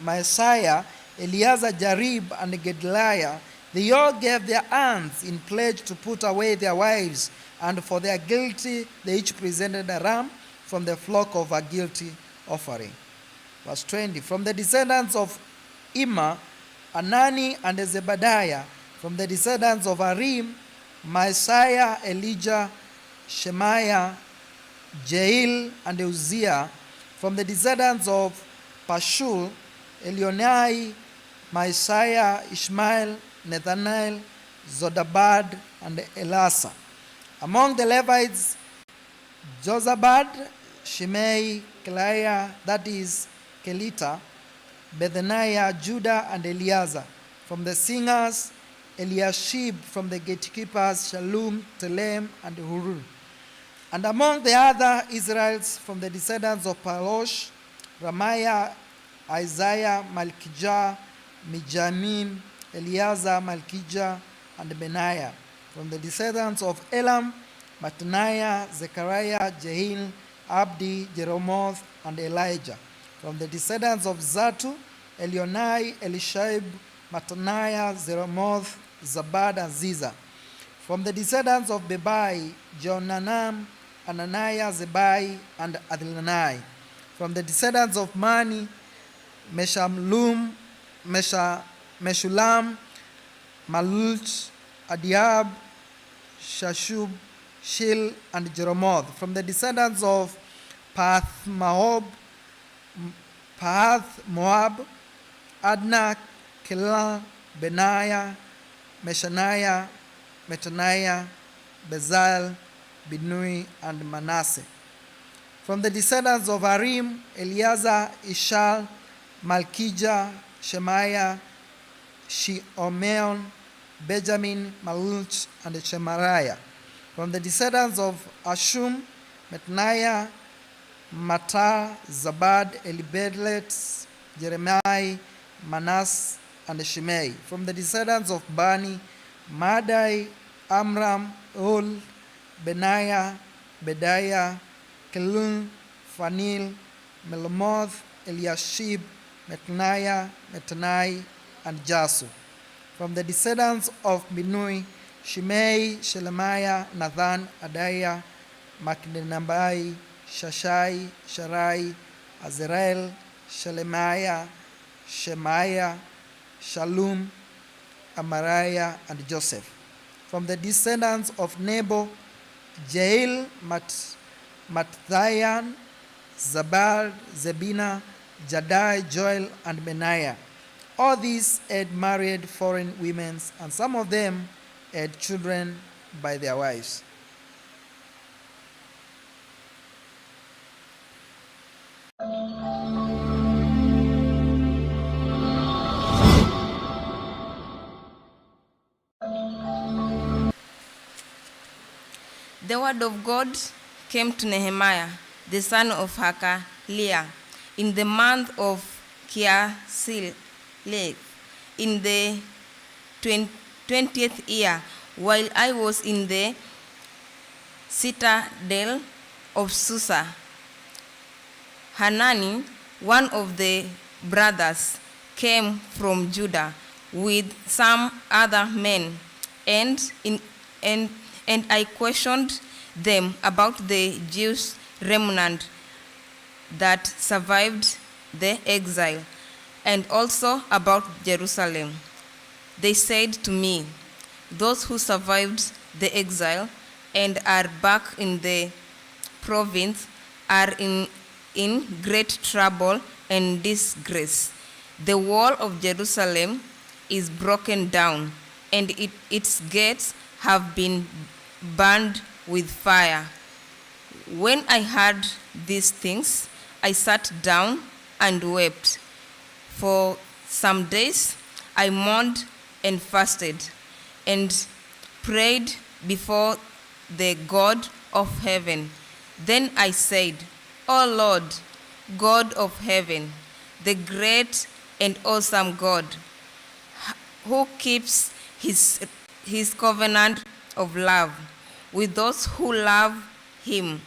Messiah, Eleazar, Jarib, and Gedaliah, they all gave their hands in pledge to put away their wives, and for their guilty they each presented a ram from the flock of a guilty offering. Verse 20. From the descendants of Immer, Anani, and Zebadiah. From the descendants of Arim, Messiah, Elijah, Shemaiah, Jehiel, and Uzziah. From the descendants of Pashul, Elionai, Messiah, Ishmael, Nathanael, Zodabad, and Elasa. Among the Levites, Jozabad, Shimei, Keliah, that is Kelita, Bethaniah, Judah, and Eleazar. From the singers, Eliashib. From the gatekeepers, Shalom, Telem, and Hurul. And among the other Israelites, from the descendants of Parosh, Ramiah, Isaiah, Malkijah, Mijamin, Eleazar, Malkijah, and Benaiah. From the descendants of Elam, Mattaniah, Zechariah, Jehiel, Abdi, Jeremoth, and Elijah. From the descendants of Zatu, Elionai, Elishib, Mattaniah, Zeremoth, Zabad, and Ziza. From the descendants of Bebai, Jonanam, Ananiah, Zebai, and Adonai. From the descendants of Mani, Meshulam, Maluch, Adiab, Shashub, Shil, and Jeremoth. From the descendants of Pahath Moab, Adna, Kelah, Benaiah, Meshaniah, Mattaniah, Bezalel, Binui, and Manasseh. From the descendants of Arim, Eleazar, Ishal, Malkijah, Shemaiah, Sheomeon, Benjamin, Maluch, and Shemariah. From the descendants of Ashum, Mattaniah, Mattah, Zabad, Elibelet, Jeremiah, Manasseh, and Shimei. From the descendants of Bani, Madai, Amram, Ul, Benaiah, Bedaiah, Kelun, Phanil, Melomoth, Eliashib, Meconiah, Metanai, and Jasu. From the descendants of Binui, Shimei, Shelemiah, Nathan, Adaiah, Maknenabai, Shashai, Sharai, Azarel, Shelemiah, Shemaiah, Shalom, Amariah, and Joseph. From the descendants of Nebo, Jael, Matthian, Zabad, Zebina, Jadai, Joel, and Benaiah. All these had married foreign women, and some of them had children by their wives. The word of God came to Nehemiah, the son of Hakaliah, in the month of Kislev, in the 20th year, while I was in the citadel of Susa. Hanani, one of the brothers, came from Judah with some other men, and I questioned them about the Jewish remnant that survived the exile, and also about Jerusalem. They said to me, "Those who survived the exile and are back in the province are in great trouble and disgrace. The wall of Jerusalem is broken down, and its gates have been burned with fire." When I heard these things, I sat down and wept. For some days I mourned and fasted and prayed before the God of heaven. Then I said, "O Lord, God of heaven, the great and awesome God, who keeps his covenant of love with those who love him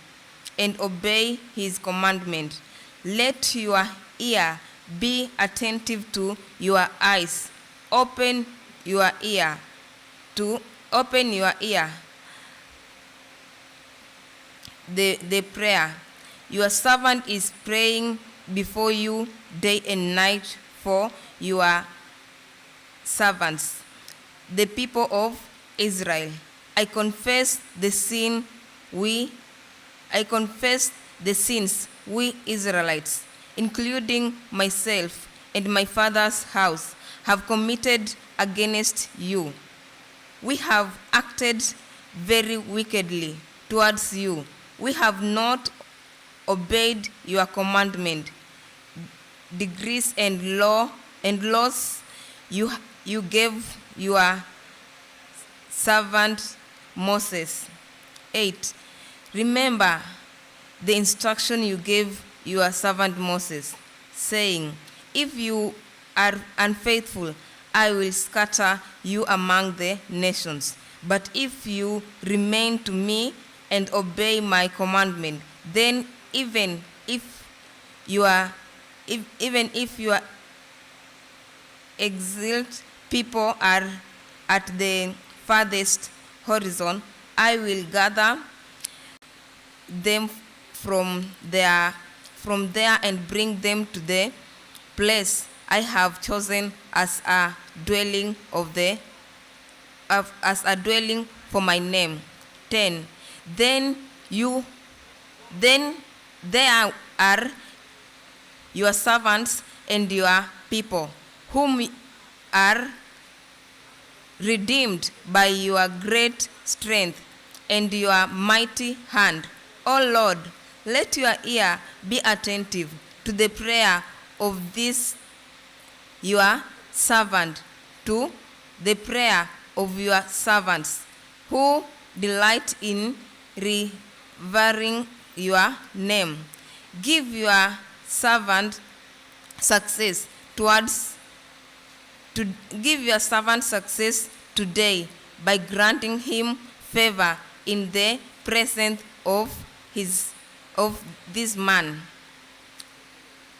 and obey his commandment, let your ear be attentive to your eyes. Open your ear. The prayer. Your servant is praying before you day and night for your servants, the people of Israel. I confess the sins we Israelites, including myself and my father's house, have committed against you. We have acted very wickedly towards you. We have not obeyed your commandment, decrees and laws you gave your servant Moses. 8. Remember the instruction you gave your servant Moses, saying, "If you are unfaithful, I will scatter you among the nations. But if you remain to me and obey my commandment, then even if your exiled people are at the farthest horizon, I will gather them from there and bring them to the place I have chosen as a dwelling for my name." 10. Then there are your servants and your people, whom are redeemed by your great strength and your mighty hand. O Lord, let your ear be attentive to the prayer of this your servant, to the prayer of your servants, who delight in revering your name. Give your servant success towards to give your servant success today by granting him favor in the presence of this man.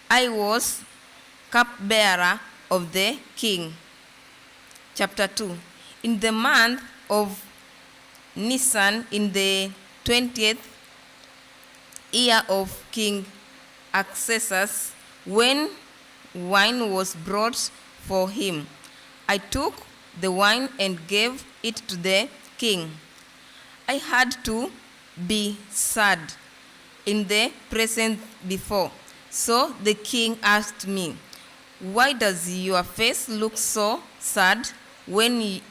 I was cupbearer of the king. Chapter 2. In the month of Nisan, in the 20th year of King Ahasuerus, when wine was brought for him, I took the wine and gave it to the king. I had to be sad in the presence before. So the king asked me, "Why does your face look so sad when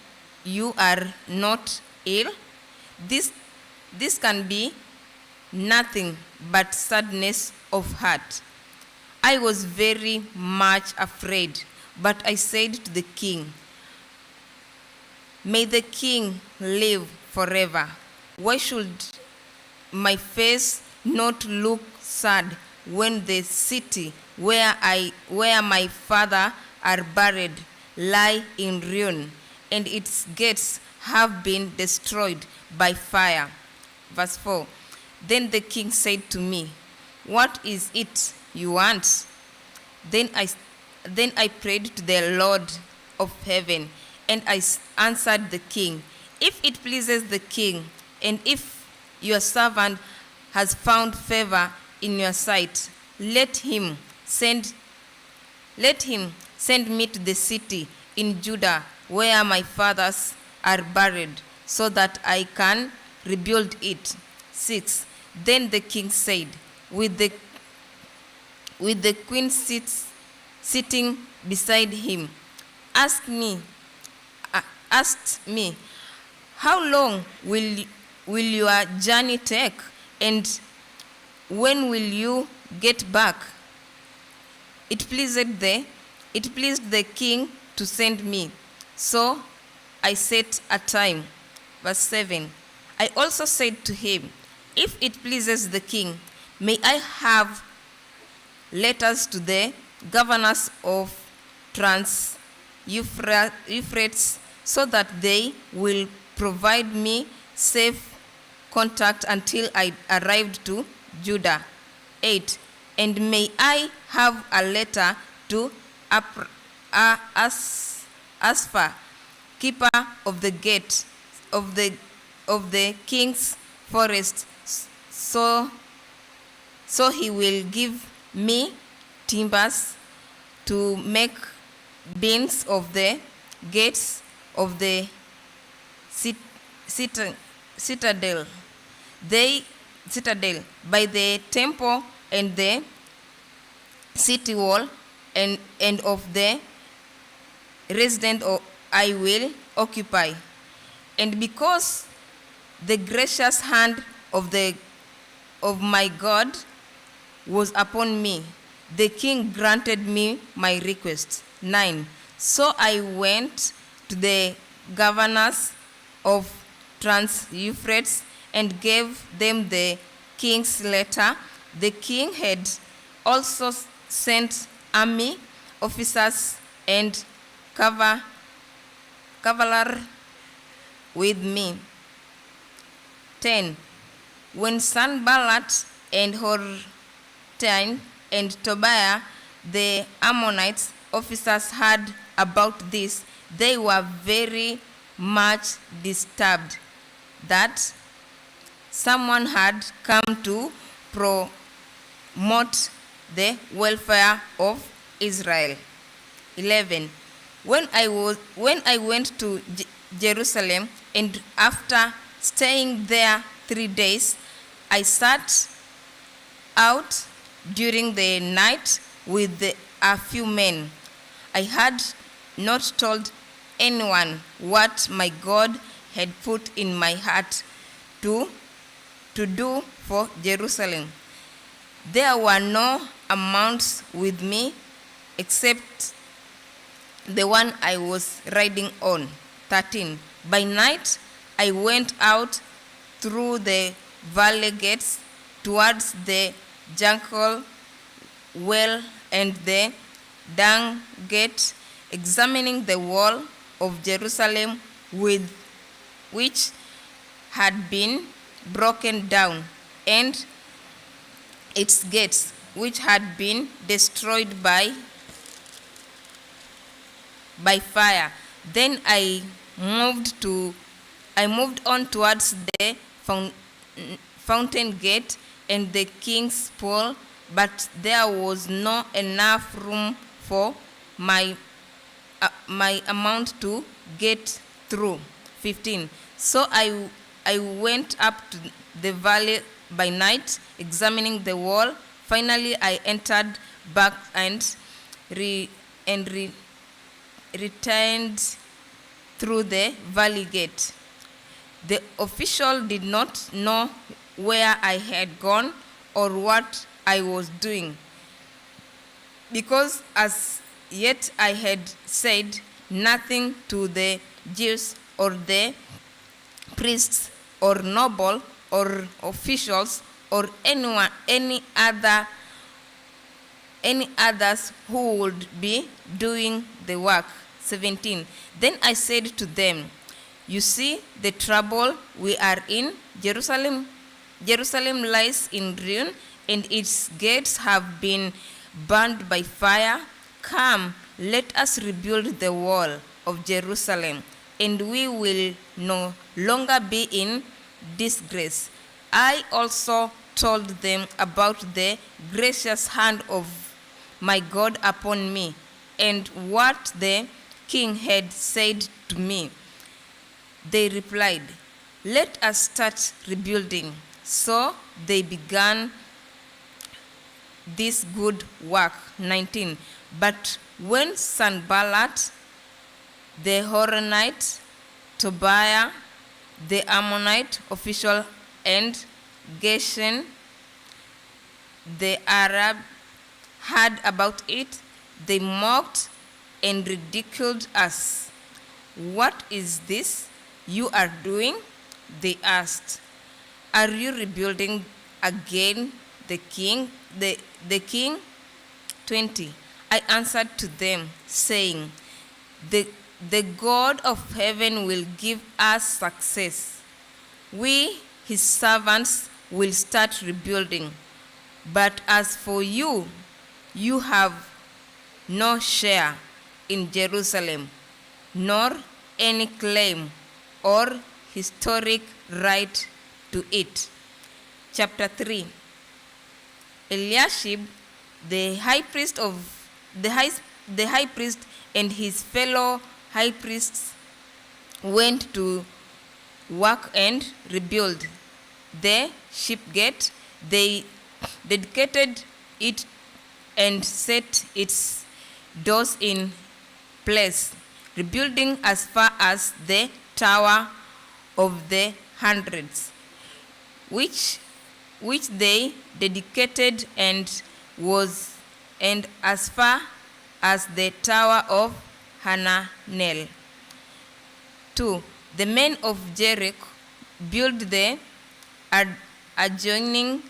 you are not ill?" This can be nothing but sadness of heart. I was very much afraid, but I said to the king, "May the king live forever. Why should my face not look sad when the city where my father are buried lie in ruin, and its gates have been destroyed by fire?" Verse 4. Then the king said to me, "What is it you want?" Then I prayed to the Lord of heaven, and I answered the king, "If it pleases the king, and if your servant has found favor in your sight, let him send me to the city in Judah where my fathers are buried, so that I can rebuild it." 6. Then the king said, with the queen sitting beside him, asked me, "How long will your journey take, and when will you get back?" It pleased the king to send me, so I set a time. Verse 7. I also said to him, "If it pleases the king, may I have letters to the governors of Trans-Euphrates, so that they will provide me safe contact until I arrived to Judah." 8. And may I have a letter to Asphar, keeper of the gate of the king's forest, so he will give me timbers to make beams of the gates of the citadel by the temple and the city wall, and of the residence I will occupy. And because the gracious hand of my God was upon me, the king granted me my request. 9. So I went to the governors of Trans-Euphrates and gave them the king's letter. The king had also sent army officers and cavalry with me. 10. When Sanballat and Horatine and Tobiah, the Ammonites officers, heard about this, they were very much disturbed that someone had come to promote the welfare of Israel. 11. When I went to Jerusalem, and after staying there 3 days, I sat out during the night with a few men. I had not told anyone what my God had put in my heart to do for Jerusalem. There were no amounts with me except the one I was riding on. 13. By night, I went out through the valley gates towards the Jackal well and the Dung gate, examining the wall of Jerusalem which had been broken down, and its gates which had been destroyed by fire. Then I moved on towards the fountain gate and the king's pool, but there was not enough room for my amount to get through. 15. So I went up to the valley by night, examining the wall. Finally, I entered back and returned through the valley gate. The official did not know where I had gone or what I was doing, because as yet I had said nothing to the Jews or the priests or noble or officials or any others who would be doing the work. 17. Then I said to them, "You see the trouble we are in. Jerusalem lies in ruin, and its gates have been burned by fire. Come, let us rebuild the wall of Jerusalem, and we will no longer be in disgrace." I also told them about the gracious hand of my God upon me, and what the king had said to me. They replied, "Let us start rebuilding." So they began this good work. 19. But when Sanballat, the Horonite, Tobiah, the Ammonite official, and Geshem, the Arab, heard about it, they mocked and ridiculed us. "What is this you are doing?" they asked. "Are you rebuilding again the king? The king?" 20. I answered to them, saying, The God of heaven will give us success. We, his servants, will start rebuilding. But as for you, you have no share in Jerusalem, nor any claim or historic right to it. Chapter 3. Eliashib, the high priest and his fellow high priests went to work and rebuild the sheep gate. They dedicated it and set its doors in place, rebuilding as far as the Tower of the Hundreds, which they dedicated, and as far as the Tower of Hananel. 2. The men of Jericho built the adjoining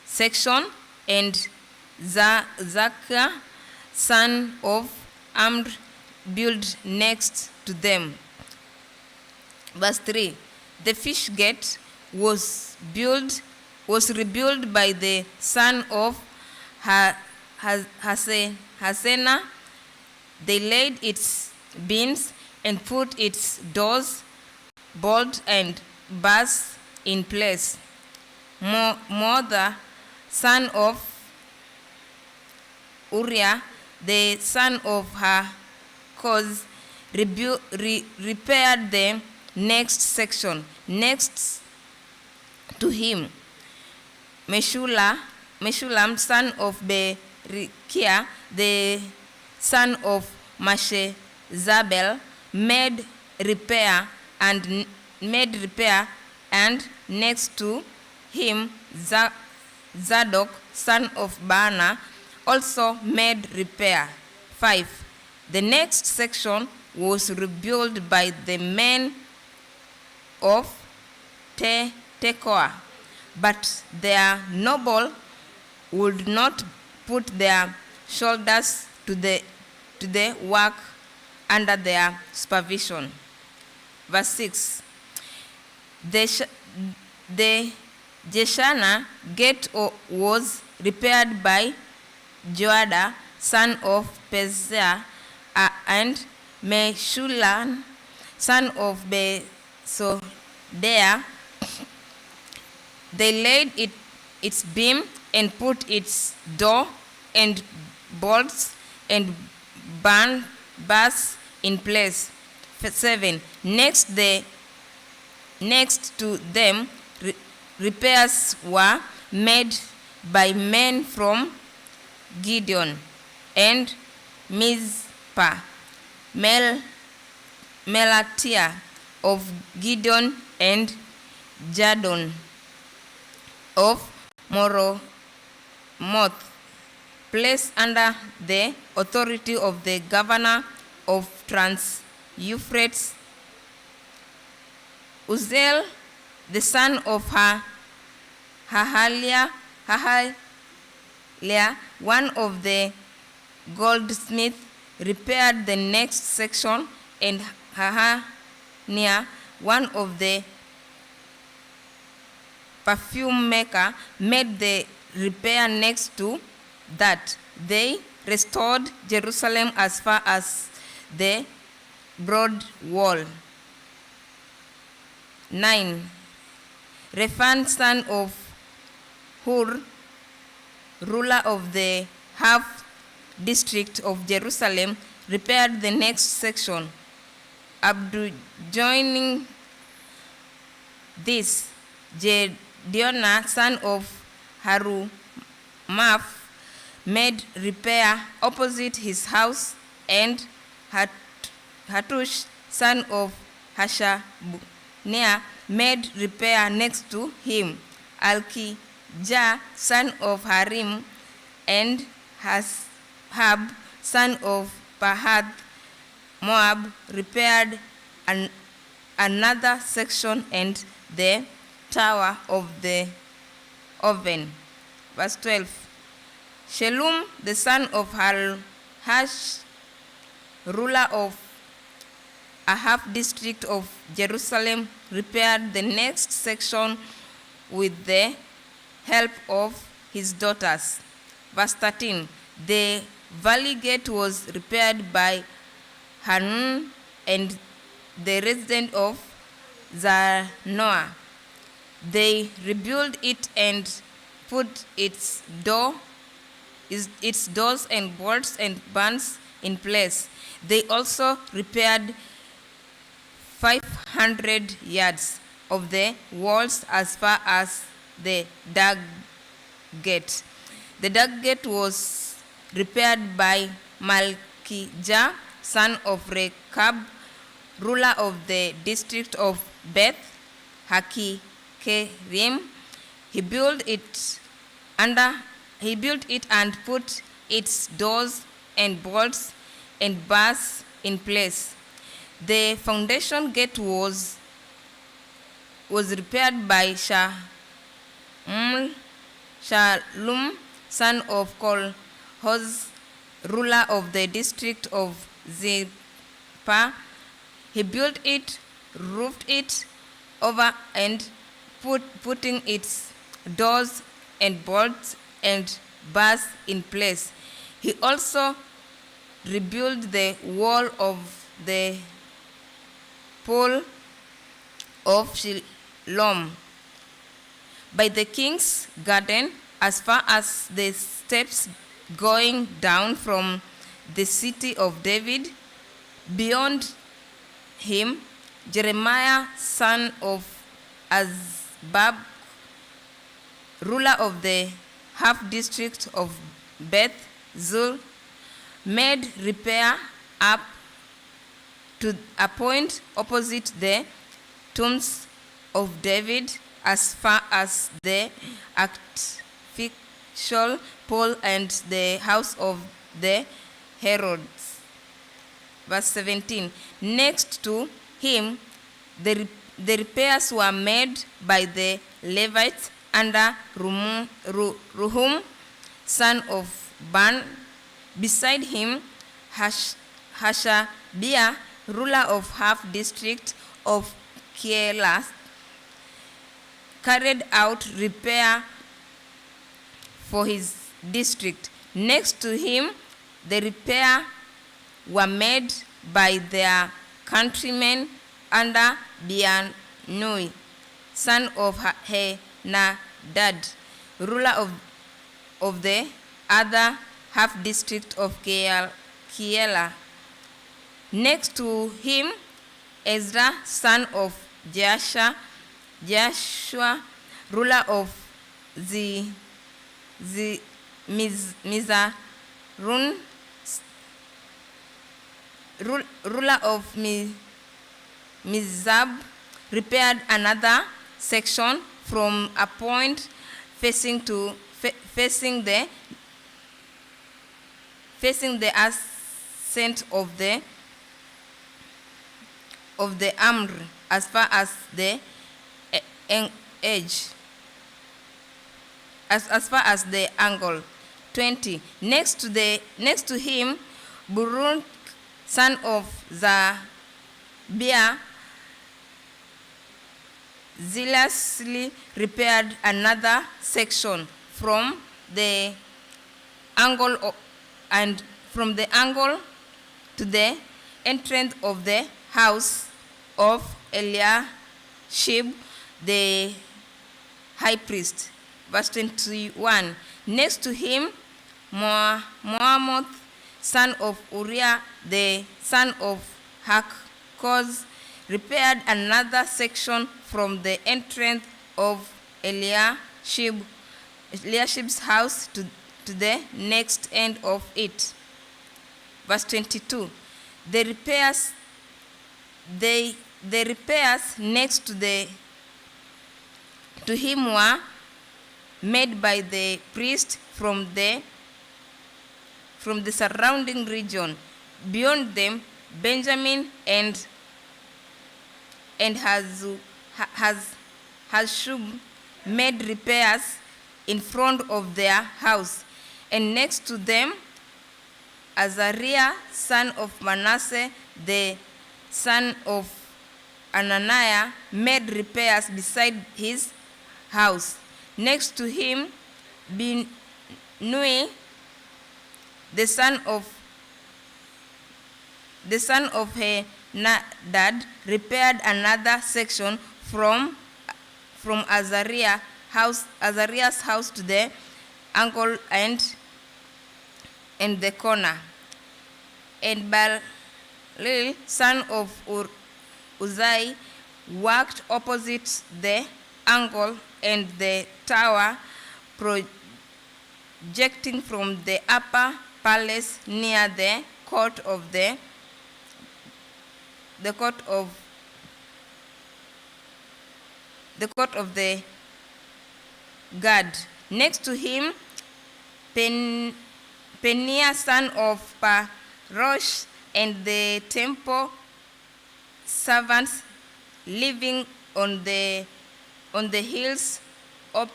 section, and Zachariah, son of Amr, built next to them. Verse 3. The fish gate was rebuilt by the son of Hasenah. They laid its beams and put its doors, bolts, and bars in place. Mother, son of Uriah, the son of Koz, repaired the next section. Next to him, Meshullam, son of Berechiah, the son of Mashezabel, made repair, and next to him Zadok, son of Baana, also made repair. 5. The next section was rebuilt by the men of Tekoa, but their noble would not put their shoulders to to the work under their supervision. Verse 6. The Jeshana gate was repaired by Joada, son of Peziah, and Meshulam, son of Besodea. They laid its beam and put its door and bolts and bars in place. 7. Next to them, repairs were made by men from Gideon and Mizpah, Melatiah of Gideon and Jadon of Moromoth, placed under the authority of the governor of Trans-Euphrates. Uzziel, the son of Ahaziah, one of the goldsmiths, repaired the next section, and Hananiah, one of the perfume maker, made the repair next to that. They restored Jerusalem as far as the broad wall. 9. Rephan, son of Hur, ruler of the half district of Jerusalem, repaired the next section. Joining this, Jediona, son of Harumaph, made repair opposite his house, and Hattush, son of Hashabneah, made repair next to him. Alkijah, son of Harim, and Hashab, son of Pahath Moab, repaired another section and the tower of the oven. Verse 12. Shallum, the son of Halhash, ruler of a half district of Jerusalem, repaired the next section with the help of his daughters. Verse 13. The valley gate was repaired by Hanun and the resident of Zanoah. They rebuilt it and put its doors and bolts and bands in place. They also repaired 500 yards of the walls as far as the Dark Gate. The Dark Gate was repaired by Malkijah, son of Rechab, ruler of the district of Beth Hakkerim. He built it and put its doors and bolts and bars in place. The foundation gate was repaired by Shallum, son of Kolhoz, ruler of the district of Zipah. He built it, roofed it over, and putting its doors and bolts and bars in place. He also rebuilt the wall of the pool of Shiloh by the king's garden as far as the steps going down from the city of David. Beyond him, Jeremiah, son of Azbab, ruler of the half district of Beth Zur, made repair up to a point opposite the tombs of David as far as the artificial pole and the house of the Herods. Verse 17. Next to him, the repairs were made by the Levites under Rehoboam, son of Ban. Beside him, Hashabiah, ruler of half district of Keilah, carried out repair for his district. Next to him, the repair were made by their countrymen under Bianui, son of Henadad, ruler of the other half district of Keilah. Next to him, Ezra, son of Joshua, ruler of Mizarun, ruler of Mizab, repaired another section from a point facing the ascent of the Amr as far as the edge, as far as the angle. 20. Next to him, Burun, son of Zabiah, zealously repaired another section from the angle to the entrance of the house of Eliashib, the high priest. Verse 21. Next to him, Moamoth, son of Uriah, the son of Hakkoz, repaired another section from the entrance of Eliashib's house to the next end of it. Verse 22. The repairs next to him were made by the priest from the surrounding region. Beyond them, Benjamin and Hashub made repairs in front of their house, and next to them, Azariah, son of Manasseh, the son of Ananiah, made repairs beside his house. Next to him, Binui, the son of Henadad, repaired another section from Azariah's house to the angle and the corner. And Baal, son of Uzai, worked opposite the angle and the tower, projecting from the upper palace near the court of the guard. Next to him, Peniah, son of Parosh, and the temple servants living on the hills of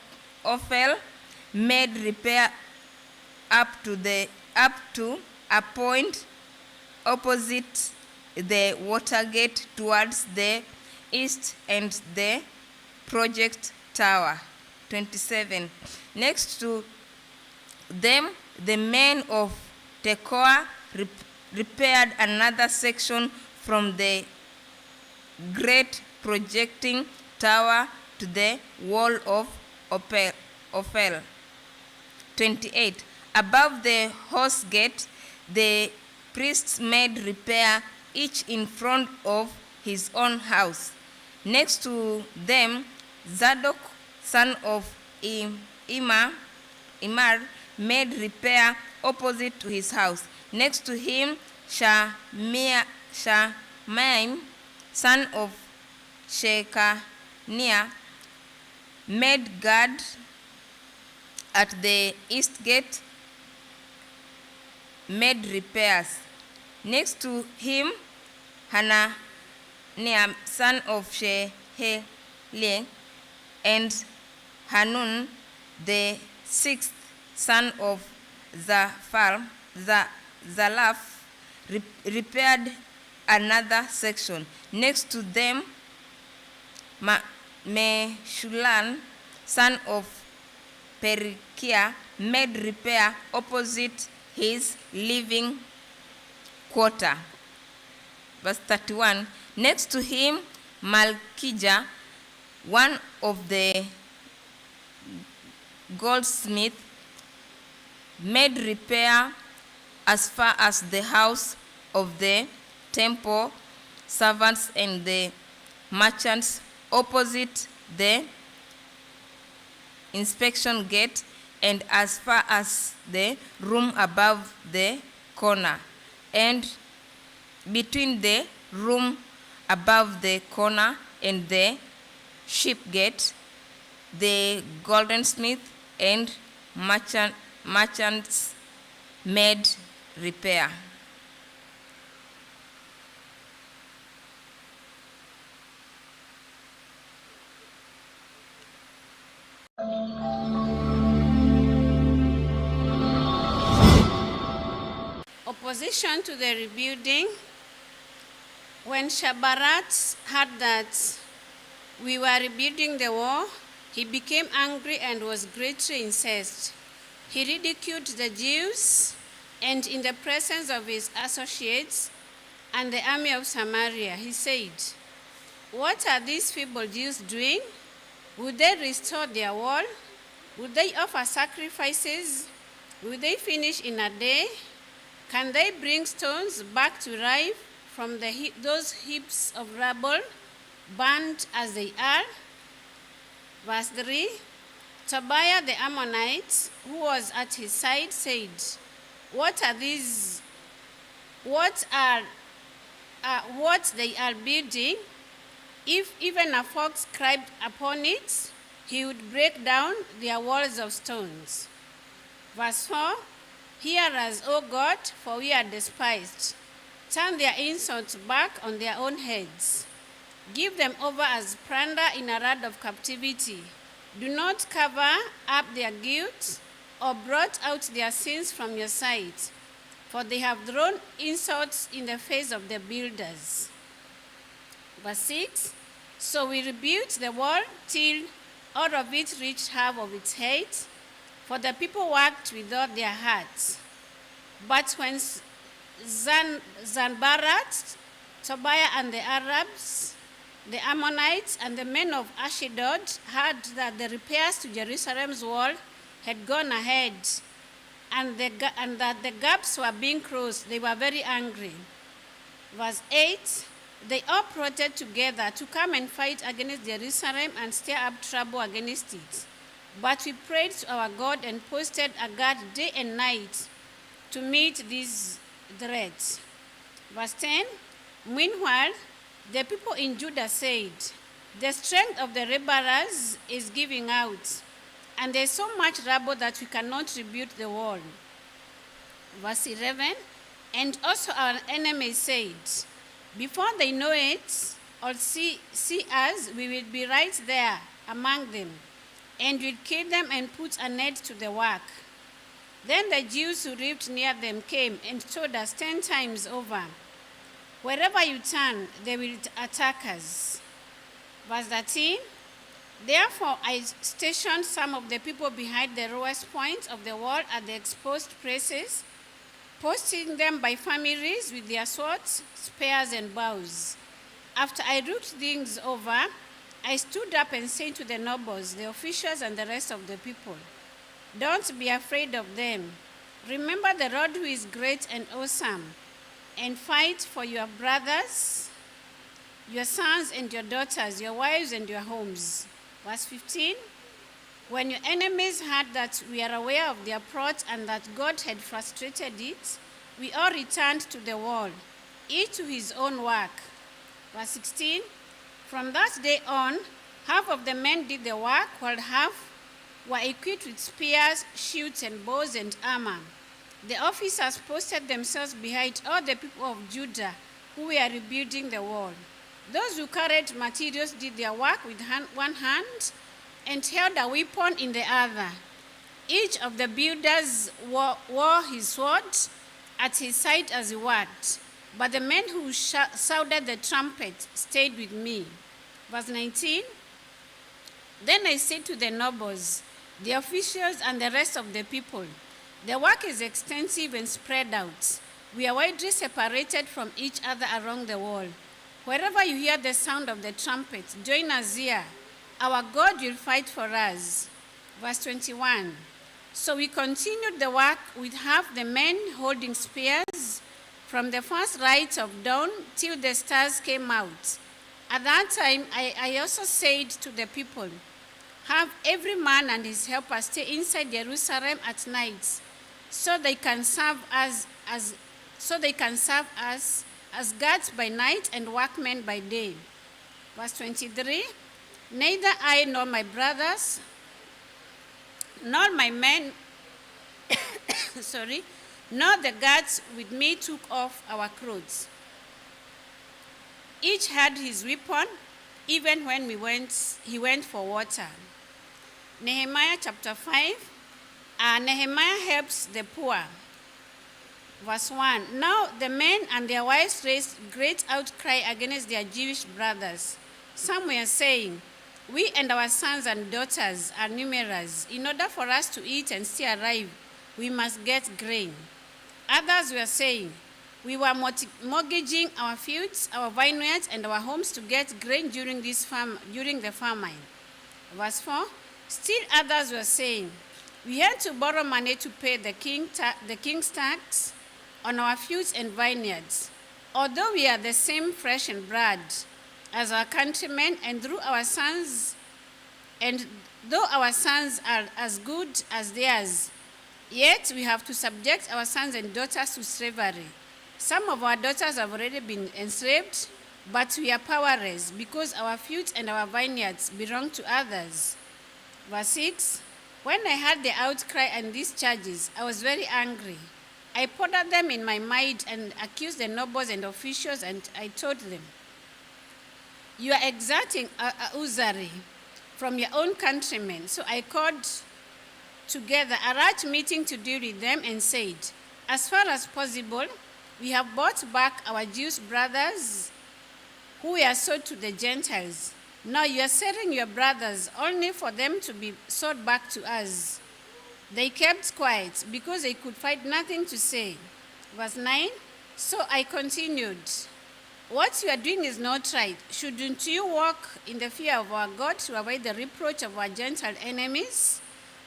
Ophel made repair up to a point opposite the water gate towards the east and the project tower. 27. Next to them, the men of Tekoa repaired another section from the great projecting tower to the wall of Ophel. 28. Above the horse gate, the priests made repair, each in front of his own house. Next to them, Zadok, son of Imar, made repair opposite to his house. Next to him, Shamaim, son of Shechaniah, made guard at the east gate, made repairs. Next to him, Hananiah, son of Shehelie, and Hanun, the sixth son of Zalaph, repaired another section. Next to them, Meshulam, son of Berechiah, made repair opposite his living quarter. Verse 31. Next to him, Malchijah, one of the goldsmiths, made repair as far as the house of the temple servants and the merchants opposite the inspection gate, and as far as the room above the corner, and between the room above the corner and the sheep gate, the goldsmith and merchants made repair. Opposition to the rebuilding. When Shabarat heard that we were rebuilding the wall, he became angry and was greatly incensed. He ridiculed the Jews, and in the presence of his associates and the army of Samaria, he said, "What are these feeble Jews doing? Would they restore their wall? Would they offer sacrifices? Will they finish in a day? Can they bring stones back to life from those heaps of rubble, burned as they are?" Verse 3. Tobiah the Ammonite, who was at his side, said, What they are building? If even a fox crept upon it, he would break down their walls of stones. Verse 4. Hear us, O God, for we are despised. Turn their insults back on their own heads. Give them over as plunder in a rod of captivity. Do not cover up their guilt or blot out their sins from your sight, for they have thrown insults in the face of their builders. Verse 6. So we rebuilt the wall till all of it reached half of its height, for the people worked with all their hearts. But when Sanballat, Tobiah and the Arabs, the Ammonites, and the men of Ashdod heard that the repairs to Jerusalem's wall had gone ahead, and that the gaps were being closed, they were very angry. Verse 8. They all plotted together to come and fight against Jerusalem and stir up trouble against it. But we prayed to our God and posted a guard day and night to meet these threats. Verse 10. Meanwhile, the people in Judah said, The strength of the laborers is giving out, and there is so much rubble that we cannot rebuild the wall. Verse 11. And also our enemies said, Before they know it or see us, we will be right there among them, and will kill them and put an end to the work. Then the Jews who lived near them came and told us 10 times over, Wherever you turn, they will attack us. Verse 13. Therefore I stationed some of the people behind the lowest point of the wall at the exposed places, posting them by families with their swords, spears, and bows. After I looked things over, I stood up and said to the nobles, the officials, and the rest of the people, Don't be afraid of them. Remember the Lord who is great and awesome, and fight for your brothers, your sons and your daughters, your wives and your homes. Verse 15. When your enemies heard that we are aware of their plot and that God had frustrated it, we all returned to the wall, each to his own work. Verse 16. From that day on, half of the men did the work, while half were equipped with spears, shields, and bows and armor. The officers posted themselves behind all the people of Judah who were rebuilding the wall. Those who carried materials did their work with one hand and held a weapon in the other. Each of the builders wore his sword, at his side as he worked. But the men who sounded the trumpet stayed with me. Verse 19. Then I said to the nobles, the officials, and the rest of the people, the work is extensive and spread out. We are widely separated from each other along the wall. Wherever you hear the sound of the trumpet, join us here. Our God will fight for us. Verse 21. So we continued the work with half the men holding spears from the first light of dawn till the stars came out. At that time, I also said to the people, have every man and his helper stay inside Jerusalem at night, so they can serve us as guards by night and workmen by day. Verse 23. Neither I nor my brothers nor my men nor the guards with me took off our clothes. Each had his weapon, even when he went for water. Nehemiah chapter 5. Nehemiah helps the poor. Verse 1. Now the men and their wives raised great outcry against their Jewish brothers. Some were saying, we and our sons and daughters are numerous. In order for us to eat and stay alive, we must get grain. Others were saying, we were mortgaging our fields, our vineyards, and our homes to get grain during the famine. Verse 4. Still others were saying, we had to borrow money to pay the king's tax on our fields and vineyards. Although we are the same flesh and blood as our countrymen, and though our sons are as good as theirs, yet we have to subject our sons and daughters to slavery. Some of our daughters have already been enslaved, but we are powerless because our fields and our vineyards belong to others. Verse 6. When I heard the outcry and these charges, I was very angry. I pondered them in my mind and accused the nobles and officials, and I told them, you are exacting usury from your own countrymen. So I called together a large meeting to deal with them and said, as far as possible, we have bought back our Jewish brothers who were sold to the Gentiles. Now you are selling your brothers only for them to be sold back to us. They kept quiet because they could find nothing to say. Verse 9. So I continued, what you are doing is not right. Shouldn't you walk in the fear of our God to avoid the reproach of our Gentile enemies?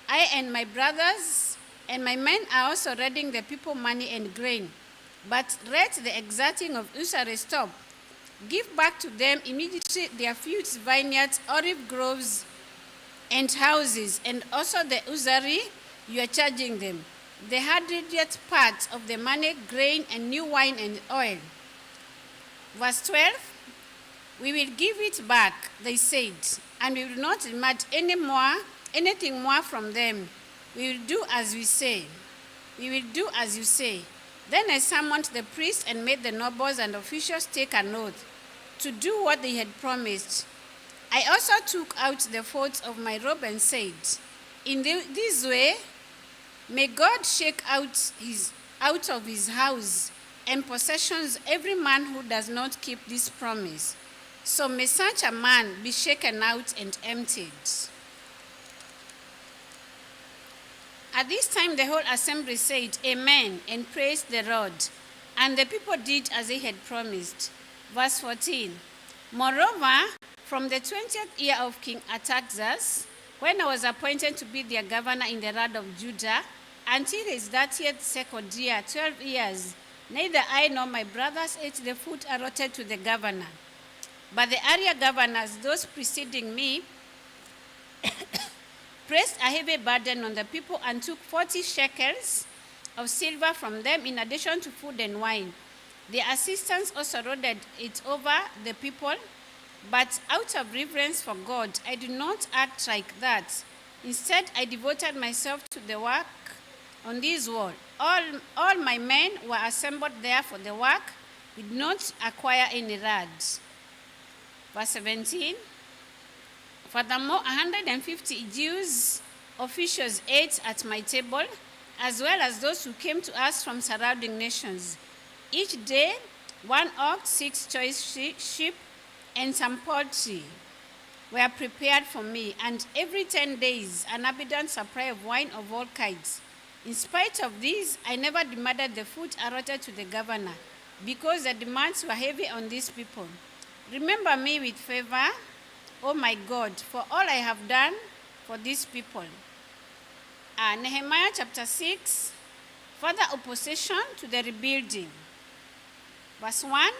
I and my brothers and my men are also lending the people money and grain. But let the exacting of usury stop. Give back to them immediately their fields, vineyards, olive groves, and houses, and also the usury you are charging them, the 100th part of the money, grain, and new wine and oil. Verse 12, we will give it back, they said, and we will not demand anything more from them. We will do as we say. We will do as you say. Then I summoned the priests and made the nobles and officials take an oath to do what they had promised. I also took out the folds of my robe and said, in this way, may God shake out of his house and possessions every man who does not keep this promise. So may such a man be shaken out and emptied. At this time the whole assembly said, Amen, and praised the Lord. And the people did as they had promised. Verse 14. Moreover, from the 20th year of King Artaxerxes, when I was appointed to be their governor in the land of Judah, until his 32nd year, 12 years, neither I nor my brothers ate the food allotted to the governor. But the earlier governors, those preceding me, placed a heavy burden on the people and took 40 shekels of silver from them in addition to food and wine. The assistants also loaded it over the people, but out of reverence for God, I did not act like that. Instead, I devoted myself to the work on this wall. All my men were assembled there for the work. We did not acquire any lads. Verse 17. Furthermore, 150 Jews officials ate at my table, as well as those who came to us from surrounding nations. Each day, 1 ox, 6 choice sheep, and some poultry were prepared for me, and every 10 days an abundant supply of wine of all kinds. In spite of this, I never demanded the food allotted to the governor, because the demands were heavy on these people. Remember me with favor, O my God, for all I have done for these people. Nehemiah chapter 6, further opposition to the rebuilding. Verse 1,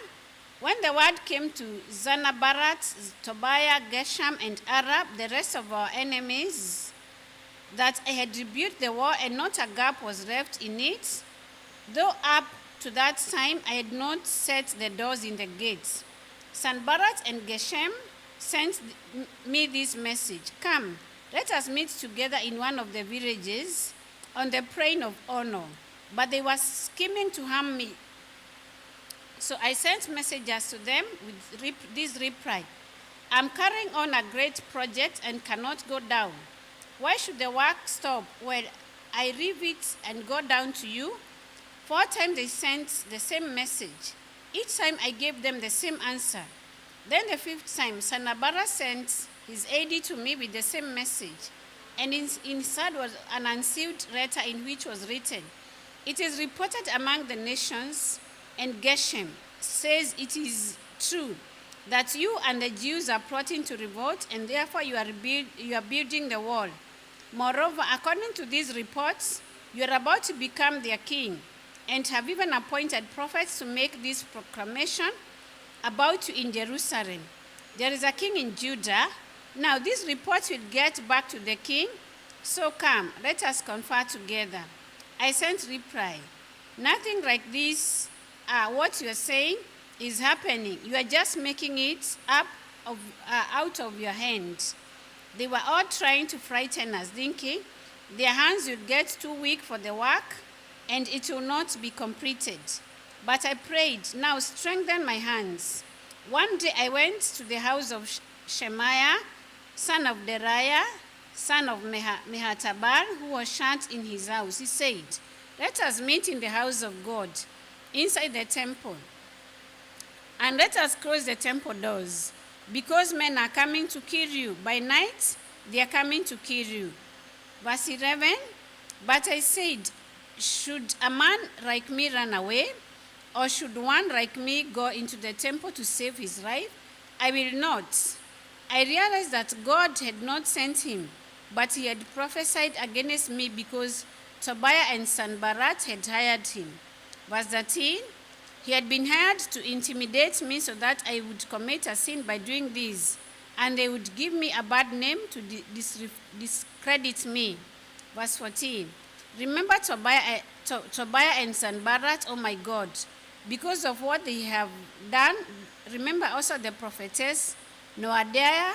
when the word came to Sanballat, Tobiah, Geshem, and Arab, the rest of our enemies, that I had rebuilt the wall and not a gap was left in it, though up to that time I had not set the doors in the gates. Sanballat and Geshem sent me this message: come, let us meet together in one of the villages on the plain of Ono. But they were scheming to harm me. So I sent messengers to them with this reply: I'm carrying on a great project and cannot go down. Why should the work stop when I leave it and go down to you? 4 times they sent the same message. Each time I gave them the same answer. Then the 5th time, Sanballat sent his aide to me with the same message. And inside was an unsealed letter in which was written, it is reported among the nations, and Geshem says it is true that you and the Jews are plotting to revolt, and therefore you are building the wall. Moreover, according to these reports, you are about to become their king, and have even appointed prophets to make this proclamation about you in Jerusalem. There is a king in Judah. Now these reports will get back to the king, so come, let us confer together. I sent reply, nothing like this, what you are saying is happening. You are just making it up out of your hand. They were all trying to frighten us, thinking their hands will get too weak for the work and it will not be completed. But I prayed, now strengthen my hands. One day I went to the house of Shemaiah, son of Deriah, son of Mehatabal, who was shut in his house. He said, let us meet in the house of God, inside the temple, and let us close the temple doors, because men are coming to kill you. By night, they are coming to kill you. Verse 11, but I said, should a man like me run away? Or should one like me go into the temple to save his life? I will not. I realized that God had not sent him, but he had prophesied against me because Tobiah and Sanballat had hired him. Verse 13, he had been hired to intimidate me so that I would commit a sin by doing this, and they would give me a bad name to discredit me. Verse 14, remember Tobiah and Sanballat, oh my God, because of what they have done. Remember also the prophetess Noadiah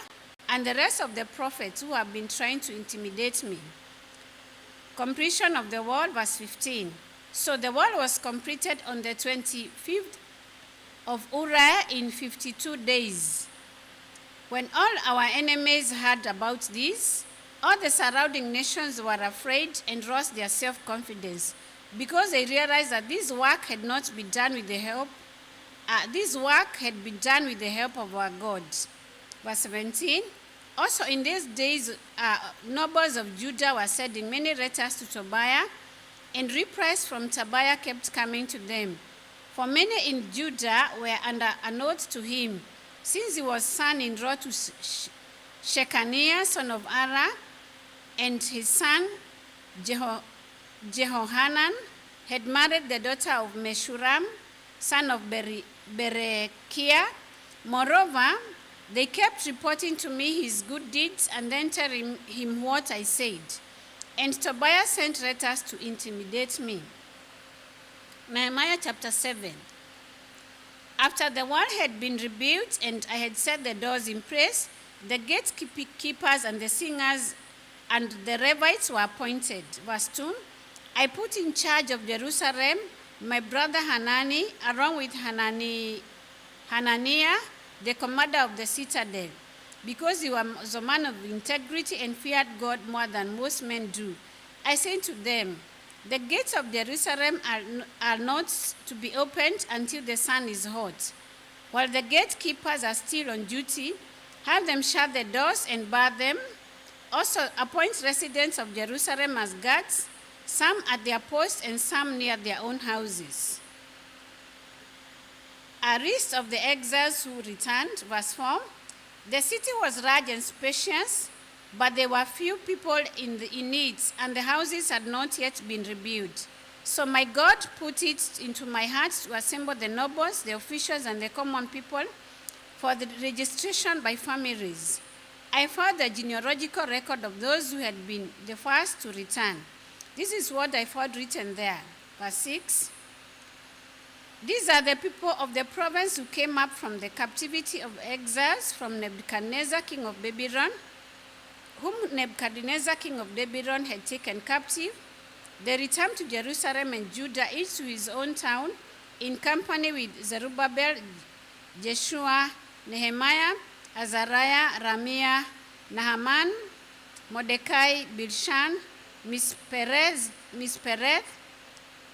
and the rest of the prophets who have been trying to intimidate me. Completion of the wall, verse 15. So the wall was completed on the 25th of Uriah in 52 days. When all our enemies heard about this, all the surrounding nations were afraid and lost their self-confidence, because they realized that this work had been done with the help of our God. Verse 17, also in these days, nobles of Judah were sending many letters to Tobiah, and replies from Tobiah kept coming to them. For many in Judah were under an oath to him, since he was son-in-law to Shechaniah, son of Ara, and his son Jehohanan had married the daughter of Meshulam, son of Berechiah. Moreover, they kept reporting to me his good deeds and then telling him what I said. And Tobiah sent letters to intimidate me. Nehemiah chapter 7. After the wall had been rebuilt and I had set the doors in place, the gatekeepers and the singers and the Levites were appointed. Verse 2, I put in charge of Jerusalem my brother Hanani, along with Hananiah, the commander of the citadel, because he was a man of integrity and feared God more than most men do. I said to them, The gates of Jerusalem are not to be opened until the sun is hot. While the gatekeepers are still on duty, have them shut the doors and bar them. Also appoint residents of Jerusalem as guards, some at their posts and some near their own houses. A list of the exiles who returned, verse 4. The city was large and spacious, but there were few people in it, and the houses had not yet been rebuilt. So my God put it into my heart to assemble the nobles, the officials, and the common people for the registration by families. I found the genealogical record of those who had been the first to return. This is what I found written there. Verse 6. These are the people of the province who came up from the captivity of exiles from Nebuchadnezzar, king of Babylon, whom Nebuchadnezzar, king of Babylon, had taken captive. They returned to Jerusalem and Judah, each to his own town, in company with Zerubbabel, Jeshua, Nehemiah, Azariah, Ramiah, Naaman, Mordecai, Bilshan, Mispereth,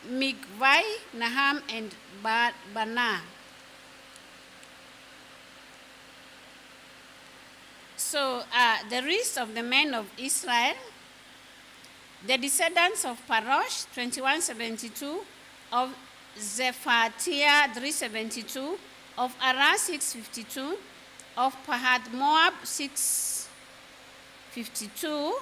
Migvai, Naham, and Bana. So the rest of the men of Israel, the descendants of Parosh, 2172, of Zephatiah, 372, of Arah, 652, of Pahath Moab, 652,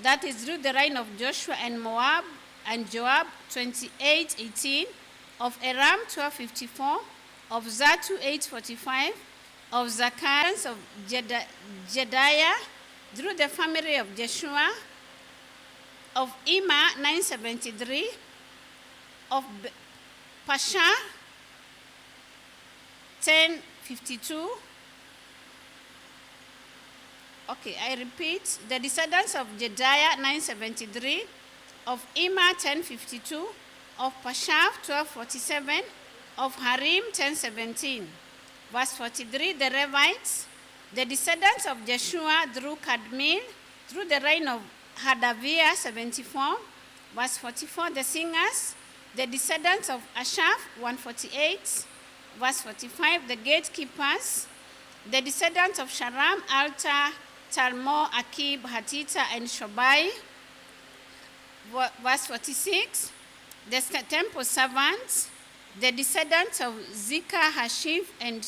that is through the reign of Joshua and Moab and Joab, 2818, of Aram, 1254, of Zatu, 845, of Zacharias, of Jediah, through the family of Jeshua, of Ima, 973, of Pasha, 1052. Okay, I repeat, the descendants of Jediah, 973, of Ima, 1052, of Pasha, 1247, of Harim, 1017. Verse 43, the Levites, the descendants of Jeshua through Kadmiel, through the reign of Hadaviah, 74. Verse 44, the singers, the descendants of Asaph, 148. Verse 45, the gatekeepers, the descendants of Sharam, Alta, Talmor, Akib, Hatita, and Shobai. Verse 46, the temple servants, the descendants of Zikah, Hashif, and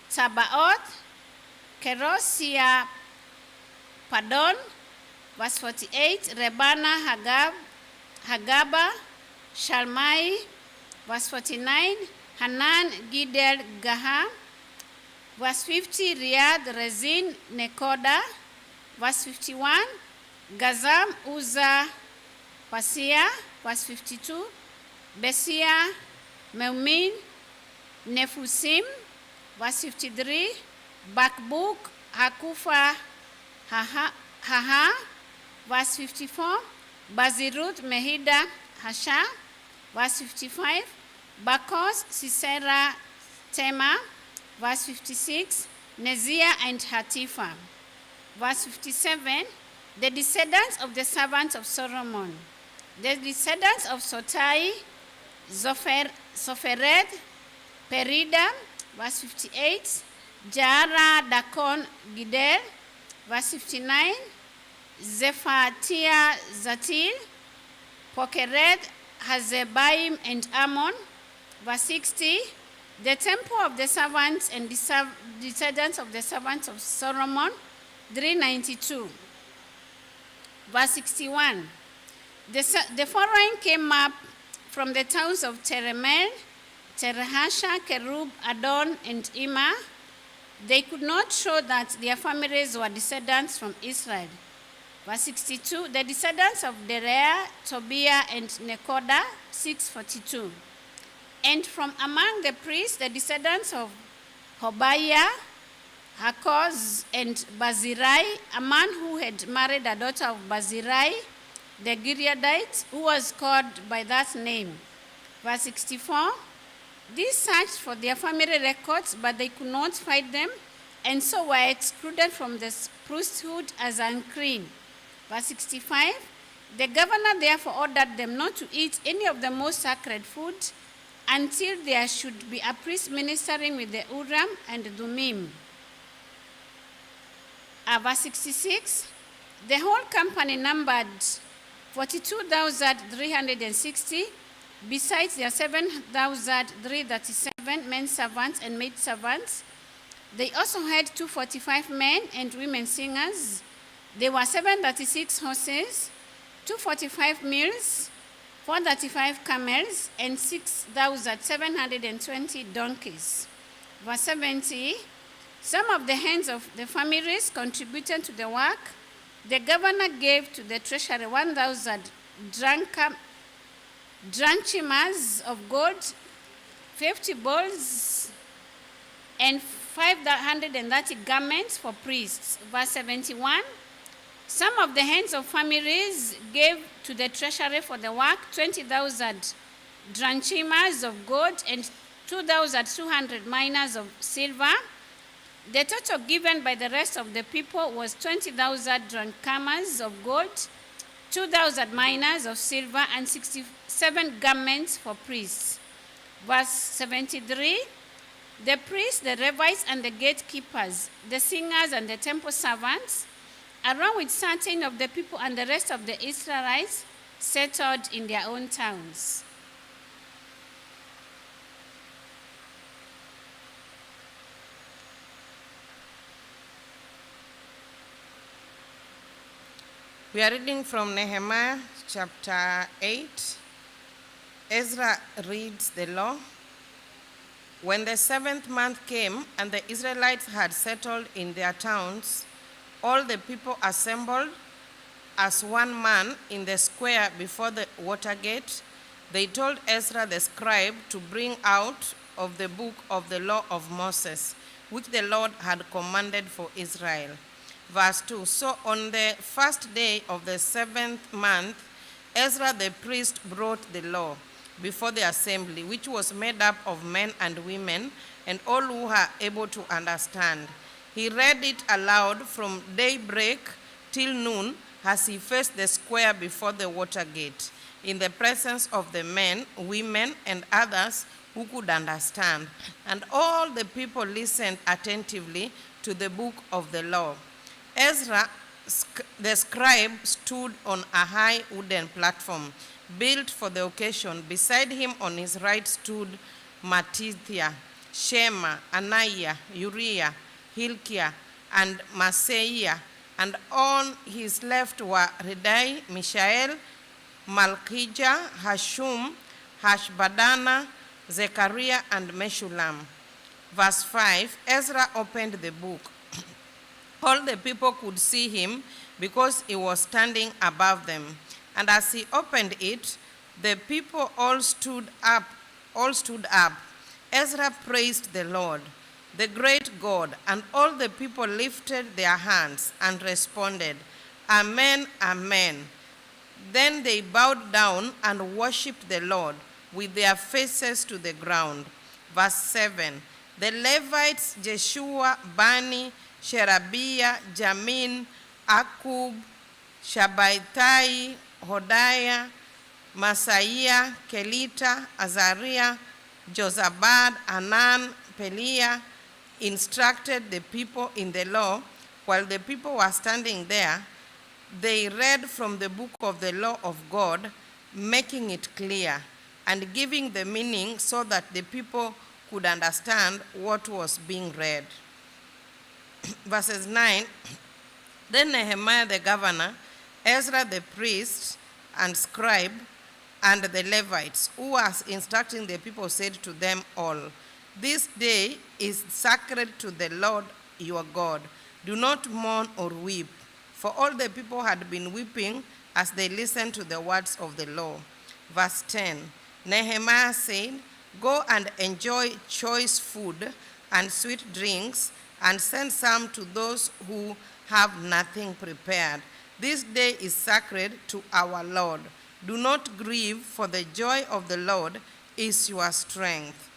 Tabaoth, Kerosia, Padon. Verse 48, Rebana, Hagaba, Shalmai. Verse 49, Hanan, Gidel, Gaha. Verse 50, Riyadh, Rezin, Nekoda. Verse 51, Gazam, Uzzah, Pasia. Verse 52, Besia, Meumin, Nefusim. Verse 53, Bakbuk, Hakufa, Haha. Verse 54, Baziruth, Mehida, Hasha. Verse 55, Bakos, Sisera, Tema. Verse 56, Neziah and Hatifa. Verse 57, the descendants of the servants of Solomon. The descendants of Sotai, Sopheret, Perida. Verse 58, Jara, Dakon, Gidel. Verse 59, Zephatiah, Zatil, Pokeret, Hazebaim, and Ammon. Verse 60, the temple of the servants and descendants of the servants of Solomon, 392. Verse 61, the following came up from the towns of Teremel, Terahasha, Kerub, Adon, and Ima. They could not show that their families were descendants from Israel. Verse 62, the descendants of Dereah, Tobiah, and Nekoda, 642. And from among the priests, the descendants of Hobaiah, Hakoz, and Bazirai, a man who had married a daughter of Bazirai, the Gileadite, who was called by that name. Verse 64, these searched for their family records, but they could not find them, and so were excluded from the priesthood as unclean. Verse 65, The governor therefore ordered them not to eat any of the most sacred food until there should be a priest ministering with the Urim and Thummim. Verse 66, the whole company numbered 42,360, besides their 7,337 men servants and maid servants. They also had 245 men and women singers. There were 736 horses, 245 mules, 435 camels, and 6,720 donkeys. Verse 70, some of the hands of the families contributed to the work. The governor gave to the treasury 1,000 drachmas of gold, 50 bowls, and 530 garments for priests. Verse 71, some of the hands of families gave to the treasury for the work 20,000 drachmas of gold and 2,200 minas of silver. The total given by the rest of the people was 20,000 drachmas of gold, 2,000 minas of silver, and 67 garments for priests. Verse 73, the priests, the Levites, and the gatekeepers, the singers, and the temple servants, along with certain of the people and the rest of the Israelites, settled in their own towns. We are reading from Nehemiah chapter 8. Ezra reads the law. When the 7th month came and the Israelites had settled in their towns, all the people assembled as one man in the square before the water gate. They told Ezra the scribe to bring out of the book of the law of Moses, which the Lord had commanded for Israel. Verse 2, so on the first day of the 7th month, Ezra the priest brought the law before the assembly, which was made up of men and women and all who were able to understand. He read it aloud from daybreak till noon as he faced the square before the water gate, in the presence of the men, women, and others who could understand. And all the people listened attentively to the book of the law. Ezra, the scribe, stood on a high wooden platform built for the occasion. Beside him on his right stood Mattithiah, Shema, Anaiah, Uriah, Hilkiah, and Maaseiah. And on his left were Redai, Mishael, Malchijah, Hashum, Hashbadana, Zechariah, and Meshullam. Verse 5, Ezra opened the book. All the people could see him because he was standing above them. And as he opened it, the people all stood up. Ezra praised the Lord, the great God, and all the people lifted their hands and responded, Amen, Amen. Then they bowed down and worshipped the Lord with their faces to the ground. Verse 7, the Levites, Jeshua, Bani, Sherebiah, Jamin, Akub, Shabbatai, Hodiah, Maaseiah, Kelita, Azariah, Jozabad, Anan, Peliah, instructed the people in the law. While the people were standing there, they read from the book of the law of God, making it clear and giving the meaning so that the people could understand what was being read. Verses 9, then Nehemiah the governor, Ezra the priest and scribe, and the Levites, who was instructing the people, said to them all, this day is sacred to the Lord your God. Do not mourn or weep. For all the people had been weeping as they listened to the words of the law. Verse 10, Nehemiah said, go and enjoy choice food and sweet drinks, and send some to those who have nothing prepared. This day is sacred to our Lord. Do not grieve, for the joy of the Lord is your strength.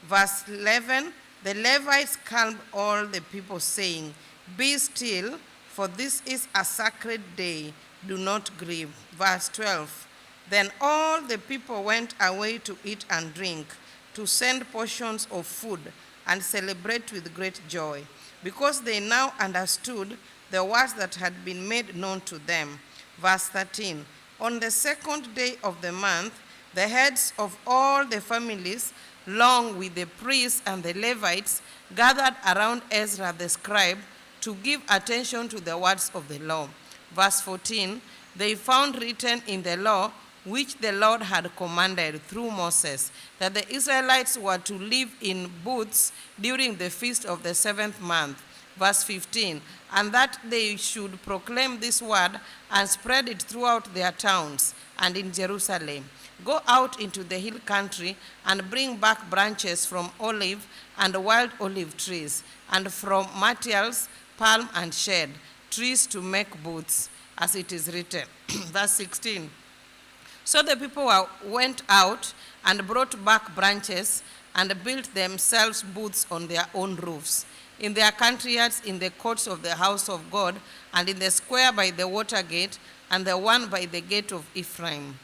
Verse 11, the Levites calmed all the people, saying, be still, for this is a sacred day. Do not grieve. Verse 12. Then all the people went away to eat and drink, to send portions of food and celebrate with great joy, because they now understood the words that had been made known to them. Verse 13. On the second day of the month, the heads of all the families, along with the priests and the Levites, gathered around Ezra the scribe to give attention to the words of the law. Verse 14, they found written in the law, which the Lord had commanded through Moses, that the Israelites were to live in booths during the feast of the 7th month. Verse 15, and that they should proclaim this word and spread it throughout their towns and in Jerusalem. Go out into the hill country and bring back branches from olive and wild olive trees, and from myrtles, palm and shade, trees to make booths, as it is written. Verse 16. So the people went out and brought back branches and built themselves booths on their own roofs, in their country yards, in the courts of the house of God, and in the square by the water gate, and the one by the gate of Ephraim.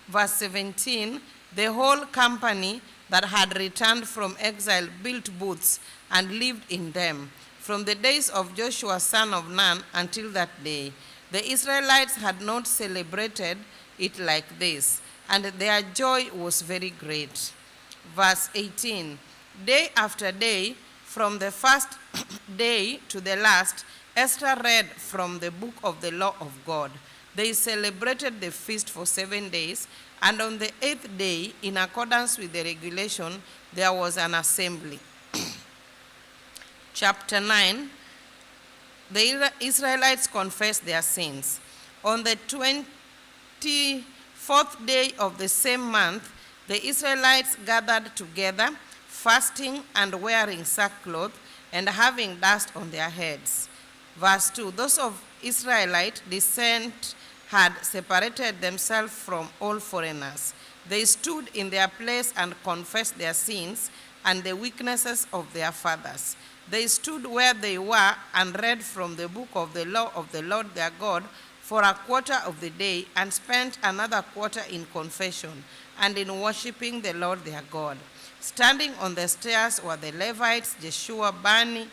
Verse 17, the whole company that had returned from exile built booths and lived in them, from the days of Joshua son of Nun until that day. The Israelites had not celebrated it like this, and their joy was very great. Verse 18, day after day, from the first day to the last, Ezra read from the book of the law of God. They celebrated the feast for 7 days, and on the 8th day, in accordance with the regulation, there was an assembly. Chapter 9, the Israelites confessed their sins. On the 24th day of the same month, the Israelites gathered together, fasting and wearing sackcloth and having dust on their heads. Verse 2, those of Israelite descent had separated themselves from all foreigners. They stood in their place and confessed their sins and the weaknesses of their fathers. They stood where they were and read from the book of the law of the Lord their God for a quarter of the day, and spent another quarter in confession and in worshiping the Lord their God. Standing on the stairs were the Levites, Jeshua, Bani,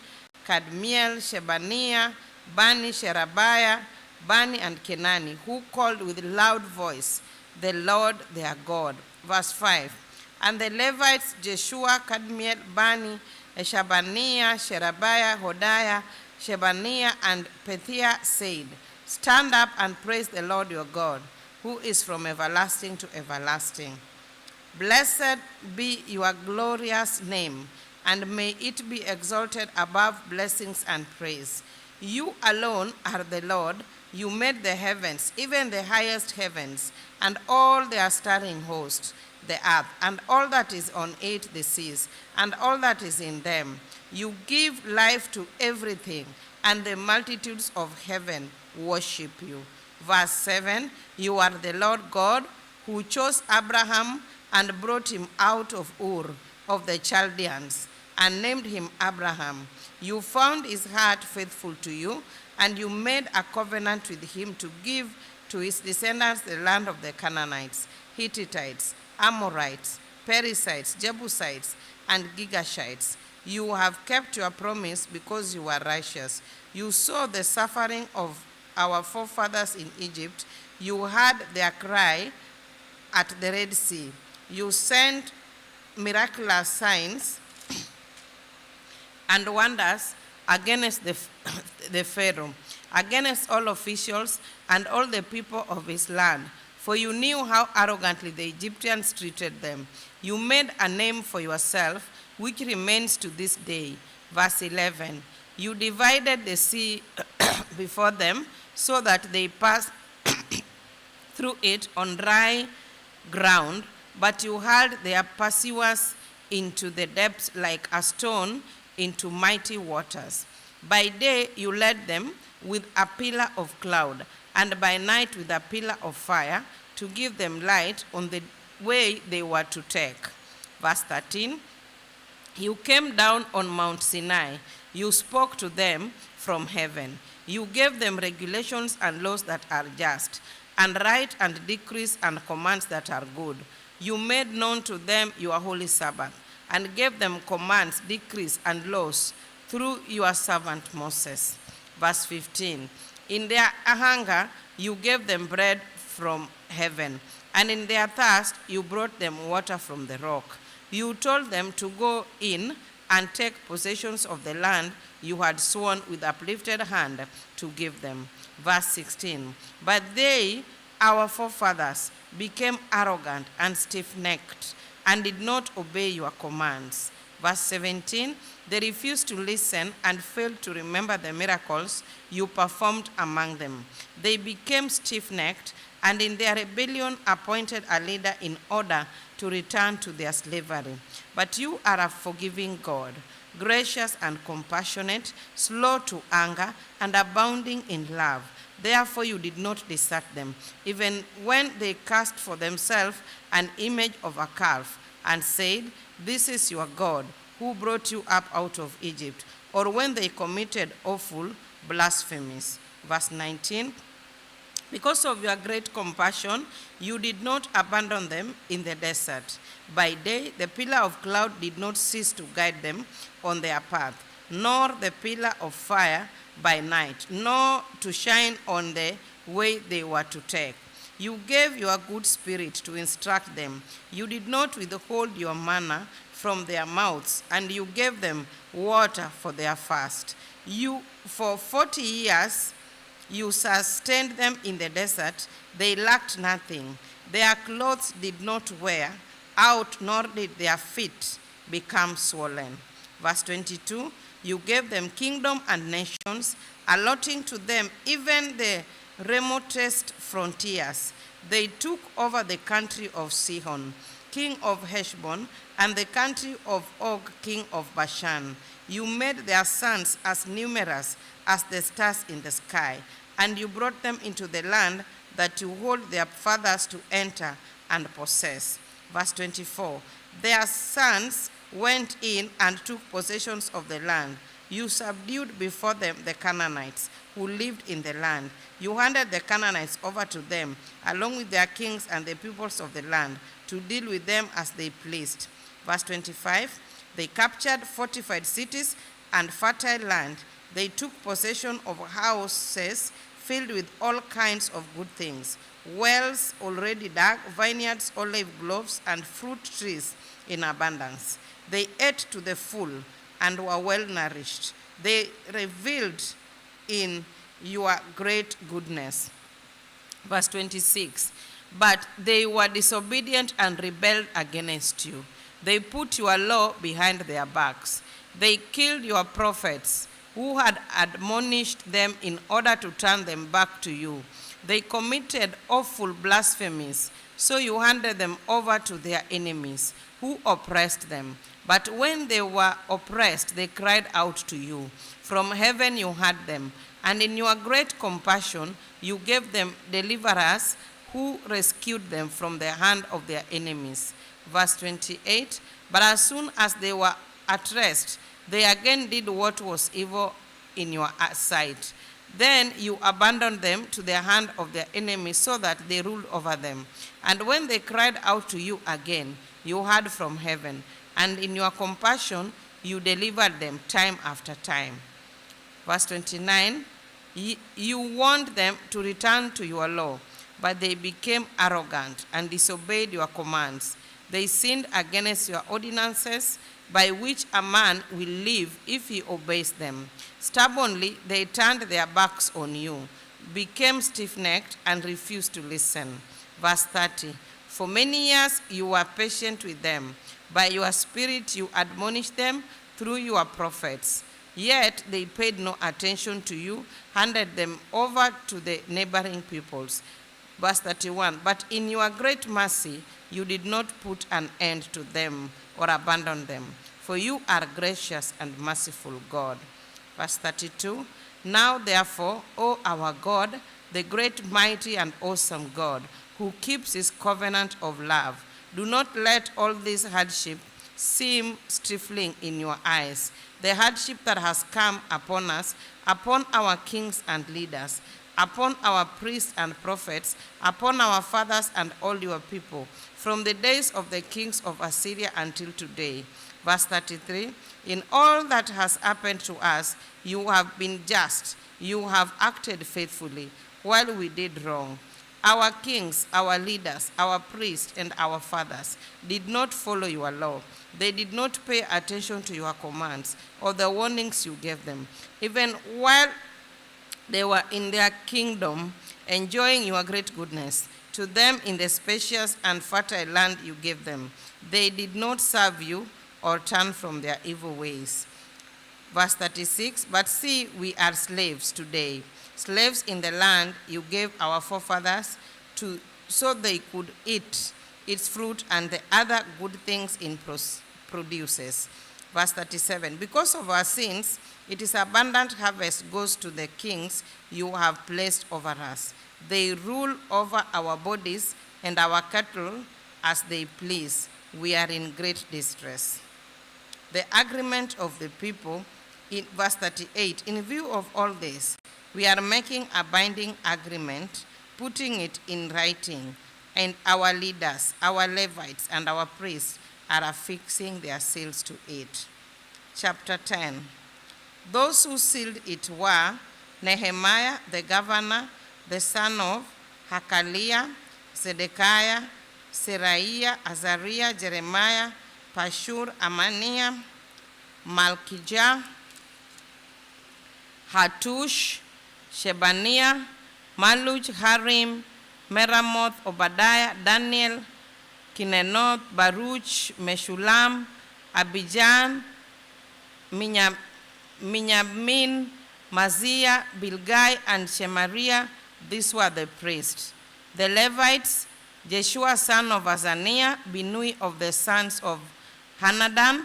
Kadmiel, Shebaniah, Bani, Sherebiah, Bani, and Kenani, who called with loud voice, the Lord their God. Verse 5, and the Levites, Jeshua, Kadmiel, Bani, Shebaniah, Sherebiah, Hodiah, Shebaniah, and Pethiah said, stand up and praise the Lord your God, who is from everlasting to everlasting. Blessed be your glorious name, and may it be exalted above blessings and praise. You alone are the Lord. You made the heavens, even the highest heavens, and all their starring host, the earth, and all that is on it, the seas, and all that is in them. You give life to everything, and the multitudes of heaven worship you. Verse 7, you are the Lord God who chose Abraham and brought him out of Ur of the Chaldeans and named him Abraham. You found his heart faithful to you, and you made a covenant with him to give to his descendants the land of the Canaanites, Hittites, Amorites, Perizzites, Jebusites, and Girgashites. You have kept your promise because you are righteous. You saw the suffering of our forefathers in Egypt. You heard their cry at the Red Sea. You sent miraculous signs and wonders against the Pharaoh, against all officials and all the people of his land, for you knew how arrogantly the Egyptians treated them. You made a name for yourself, which remains to this day. Verse 11, you divided the sea before them, so that they passed through it on dry ground, but you hurled their pursuers into the depths like a stone into mighty waters. By day you led them with a pillar of cloud, and by night with a pillar of fire, to give them light on the way they were to take. Verse 13, you came down on Mount Sinai. You spoke to them from heaven. You gave them regulations and laws that are just, and right and decrees and commands that are good. You made known to them your holy Sabbath, and gave them commands, decrees, and laws through your servant Moses. Verse 15, in their hunger you gave them bread from heaven, and in their thirst you brought them water from the rock. You told them to go in and take possessions of the land you had sworn with uplifted hand to give them. Verse 16, but they, our forefathers, became arrogant and stiff-necked and did not obey your commands. Verse 17, they refused to listen and failed to remember the miracles you performed among them. They became stiff-necked and in their rebellion appointed a leader in order to return to their slavery. But you are a forgiving God, gracious and compassionate, slow to anger, and abounding in love. Therefore you did not desert them, even when they cast for themselves an image of a calf, and said, this is your God, who brought you up out of Egypt, or when they committed awful blasphemies. Verse 19, because of your great compassion, you did not abandon them in the desert. By day, the pillar of cloud did not cease to guide them on their path, nor the pillar of fire by night, nor to shine on the way they were to take. You gave your good spirit to instruct them. You did not withhold your manna from their mouths, and you gave them water for their fast. You, for 40 years, you sustained them in the desert. They lacked nothing. Their clothes did not wear out, nor did their feet become swollen. Verse 22, you gave them kingdom and nations, allotting to them even the remotest frontiers. They took over the country of Sihon, king of Heshbon, and the country of Og, king of Bashan. You made their sons as numerous as the stars in the sky, and you brought them into the land that you hold their fathers to enter and possess. Verse 24, their sons went in and took possessions of the land. You subdued before them the Canaanites who lived in the land. You handed the Canaanites over to them, along with their kings and the peoples of the land, to deal with them as they pleased. Verse 25, they captured fortified cities and fertile land. They took possession of houses filled with all kinds of good things, wells already dug, vineyards, olive groves, and fruit trees in abundance. They ate to the full and were well nourished. They reveled in your great goodness. Verse 26, but they were disobedient and rebelled against you. They put your law behind their backs. They killed your prophets who had admonished them in order to turn them back to you. They committed awful blasphemies, so you handed them over to their enemies who oppressed them. But when they were oppressed, they cried out to you. From heaven you heard them, and in your great compassion you gave them deliverers who rescued them from the hand of their enemies. Verse 28, but as soon as they were at rest, they again did what was evil in your sight. Then you abandoned them to the hand of their enemies so that they ruled over them. And when they cried out to you again, you heard from heaven, and in your compassion you delivered them time after time. Verse 29, you warned them to return to your law, but they became arrogant and disobeyed your commands. They sinned against your ordinances, by which a man will live if he obeys them. Stubbornly they turned their backs on you, became stiff-necked, and refused to listen. Verse 30, for many years you were patient with them. By your spirit you admonished them through your prophets. Yet they paid no attention to you, handed them over to the neighboring peoples. Verse 31, but in your great mercy you did not put an end to them or abandon them, for you are gracious and merciful God. Verse 32, now therefore, O our God, the great, mighty, and awesome God, who keeps his covenant of love, do not let all this hardship seem stifling in your eyes, the hardship that has come upon us upon our kings and leaders, upon our priests and prophets, upon our fathers and all your people, from the days of the kings of Assyria until today. Verse 33, in all that has happened to us, you have been just, you have acted faithfully, while we did wrong. Our kings, our leaders, our priests, and our fathers did not follow your law. They did not pay attention to your commands or the warnings you gave them. Even while they were in their kingdom, enjoying your great goodness, to them in the spacious and fertile land you gave them, they did not serve you or turn from their evil ways. Verse 36, but see, we are slaves today, slaves in the land you gave our forefathers to, so they could eat its fruit and the other good things it produces. Verse 37, because of our sins, its abundant harvest goes to the kings you have placed over us. They rule over our bodies and our cattle as they please. We are in great distress. The agreement of the people, in verse 38, in view of all this, we are making a binding agreement, putting it in writing, and our leaders, our Levites, and our priests are affixing their seals to it. Chapter 10. Those who sealed it were Nehemiah, the governor, the son of Hakaliah, Zedekiah, Seraiah, Azariah, Jeremiah, Pashur, Amaniah, Malkijah, Hatush, Shebaniah, Maluch, Harim, Meramoth, Obadiah, Daniel, Kinenoth, Baruch, Meshulam, Abijah, Minyamin, Maziah, Bilgai, and Shemariah. These were the priests. The Levites, Jeshua son of Azaniah, Binui of the sons of Hanadan,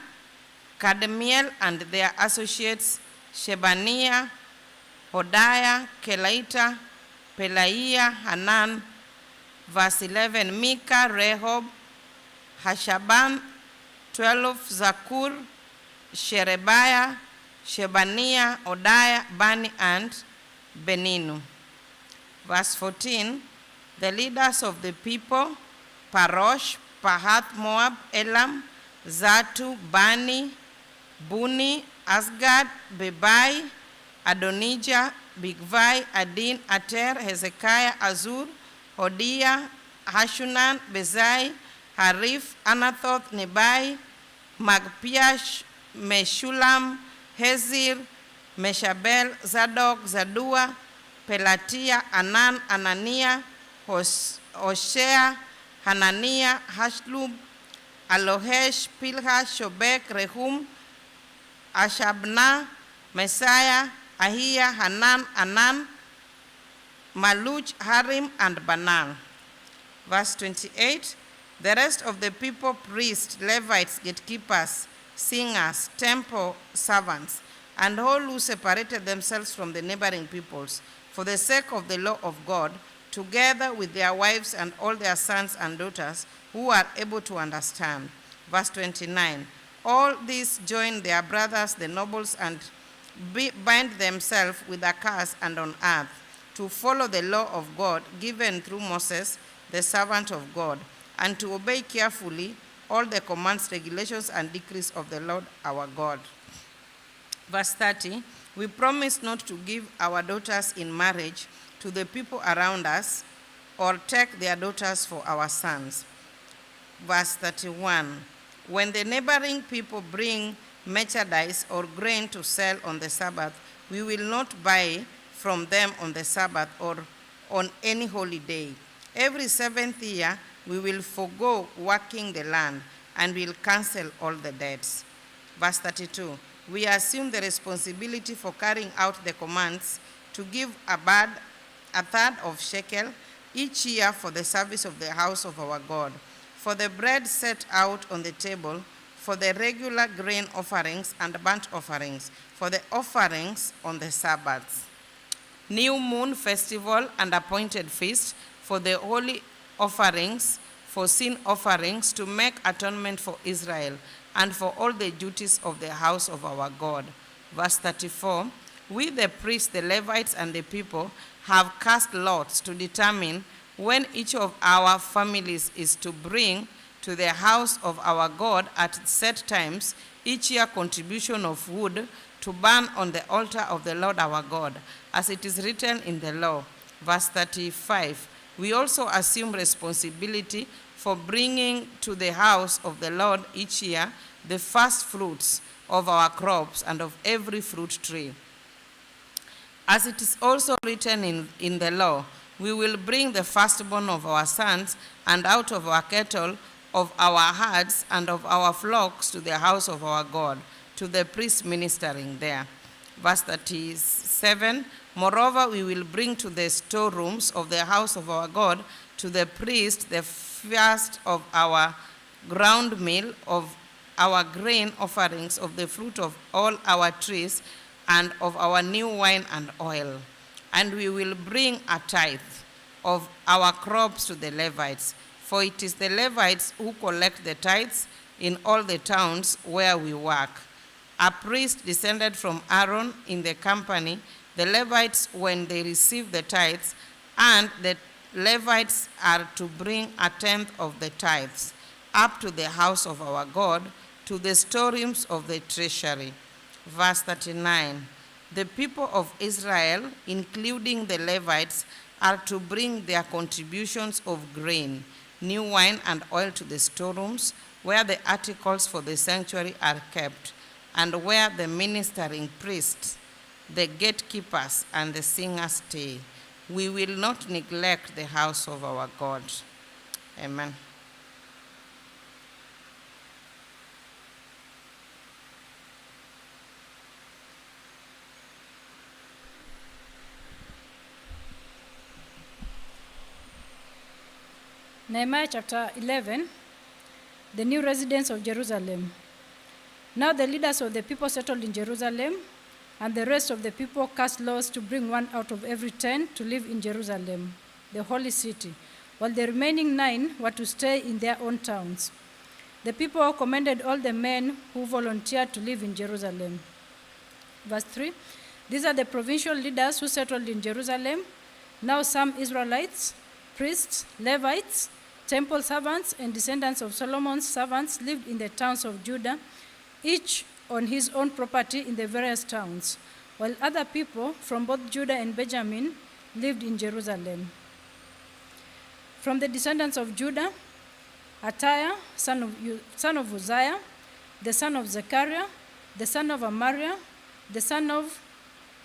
Kadmiel and their associates, Shebaniah, Hodiah, Kelaita, Pelaiah, Hanan. Verse 11, Micah, Rehob, Hashaban, 12, Zakur, Sherebiah, Shebaniah, Hodiah, Bani, and Beninu. Verse 14, the leaders of the people, Parosh, Pahath, Moab, Elam, Zatu, Bani, Buni, Asgad, Bebai, Adonijah, Bigvai, Adin, Ater, Hezekiah, Azur, Hodiah, Hashunan, Bezai, Harif, Anathoth, Nebai, Magpiash, Meshulam, Hezir, Meshabel, Zadok, Zadua, Pelatiah, Anan, Ananiah, Hoshea, Hananiah, Hashlub, Alohesh, Pilhash, Shobek, Rehum, Ashabna, Messiah, Ahiah, Hanan, Anan, Maluch, Harim, and Banan. Verse 28, the rest of the people, priests, Levites, gatekeepers, singers, temple servants, and all who separated themselves from the neighboring peoples for the sake of the law of God, together with their wives and all their sons and daughters who are able to understand. Verse 29, all these join their brothers, the nobles, and bind themselves with a curse and on earth to follow the law of God given through Moses, the servant of God, and to obey carefully all the commands, regulations, and decrees of the Lord our God. Verse 30, we promise not to give our daughters in marriage to the people around us or take their daughters for our sons. Verse 31, when the neighboring people bring merchandise or grain to sell on the Sabbath, we will not buy from them on the Sabbath or on any holy day. Every 7th year, we will forego working the land and will cancel all the debts. Verse 32, we assume the responsibility for carrying out the commands to give a third of shekel each year for the service of the house of our God, for the bread set out on the table, for the regular grain offerings and burnt offerings, for the offerings on the Sabbaths, new moon festival and appointed feast, for the holy offerings, for sin offerings, to make atonement for Israel, and for all the duties of the house of our God. Verse 34, we, the priests, the Levites, and the people, have cast lots to determine when each of our families is to bring to the house of our God at set times each year contribution of wood to burn on the altar of the Lord our God, as it is written in the law. Verse 35, we also assume responsibility for bringing to the house of the Lord each year the first fruits of our crops and of every fruit tree. As it is also written in the law, we will bring the firstborn of our sons and out of our cattle, of our herds, and of our flocks to the house of our God, to the priests ministering there. Verse 37, moreover, we will bring to the storerooms of the house of our God, to the priest, the first of our ground meal, of our grain offerings, of the fruit of all our trees, and of our new wine and oil. And we will bring a tithe of our crops to the Levites, for it is the Levites who collect the tithes in all the towns where we work. A priest descended from Aaron in the company, the Levites when they receive the tithes, and the Levites are to bring a tenth of the tithes up to the house of our God, to the storerooms of the treasury. Verse 39, the people of Israel, including the Levites, are to bring their contributions of grain, new wine, and oil to the storerooms, where the articles for the sanctuary are kept, and where the ministering priests, the gatekeepers, and the singers stay. We will not neglect the house of our God. Amen. Nehemiah chapter 11, the new residents of Jerusalem. Now the leaders of the people settled in Jerusalem, and the rest of the people cast laws to bring one out of every 10 to live in Jerusalem, the holy city, while the remaining 9 were to stay in their own towns. The people commended all the men who volunteered to live in Jerusalem. Verse 3, these are the provincial leaders who settled in Jerusalem. Now some Israelites, priests, Levites, temple servants, and descendants of Solomon's servants lived in the towns of Judah, each on his own property in the various towns, while other people from both Judah and Benjamin lived in Jerusalem. From the descendants of Judah, Athaliah, son of Uzziah, the son of Zechariah, the son of Amariah, the son of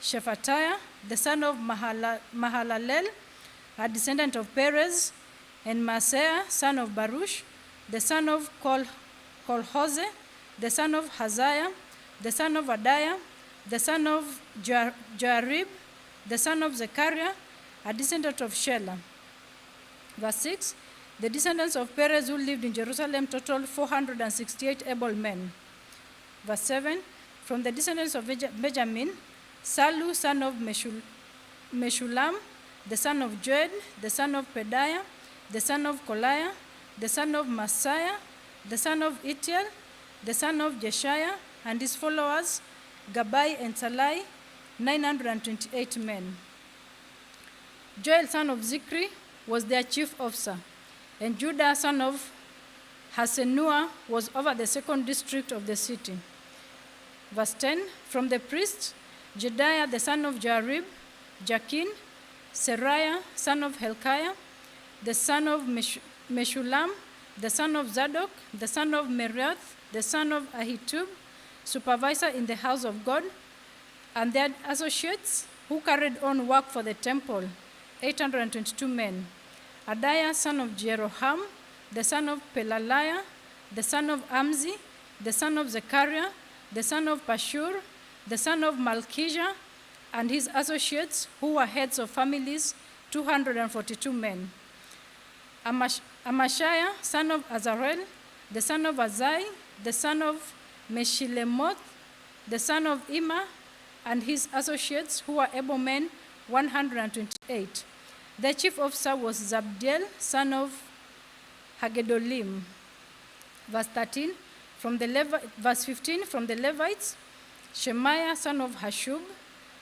Shephatiah, the son of Mahalalel, a descendant of Perez, and Manasseh, son of Baruch, the son of Kolhose, the son of Ahaziah, the son of Adiah, the son of Joarib, the son of Zechariah, a descendant of Shelah. Verse 6, the descendants of Perez who lived in Jerusalem totaled 468 able men. Verse 7, from the descendants of Benjamin, Salu, son of Meshulam, the son of Joed, the son of Pedaiah, the son of Koliah, the son of Messiah, the son of Itiel, the son of Josiah, and his followers, Gabai and Salai, 928 men. Joel, son of Zikri, was their chief officer, and Judah, son of Hasenua, was over the second district of the city. Verse 10, from the priests, Jedaiah, the son of Joarib, Jakin, Seraiah, son of Hilkiah, the son of Meshulam, the son of Zadok, the son of Merioth, the son of Ahitub, supervisor in the house of God, and their associates who carried on work for the temple, 822 men. Adiah, son of Jeroham, the son of Pelaliah, the son of Amzi, the son of Zechariah, the son of Pashur, the son of Malchijah, and his associates who were heads of families, 242 men. Amashiah, son of Azarel, the son of Azai, the son of Meshilemoth, the son of Ima, and his associates who were able men, 128. The chief officer was Zabdiel, son of Hagedolim. Verse 13, verse 15, from the Levites, Shemaiah, son of Hashub,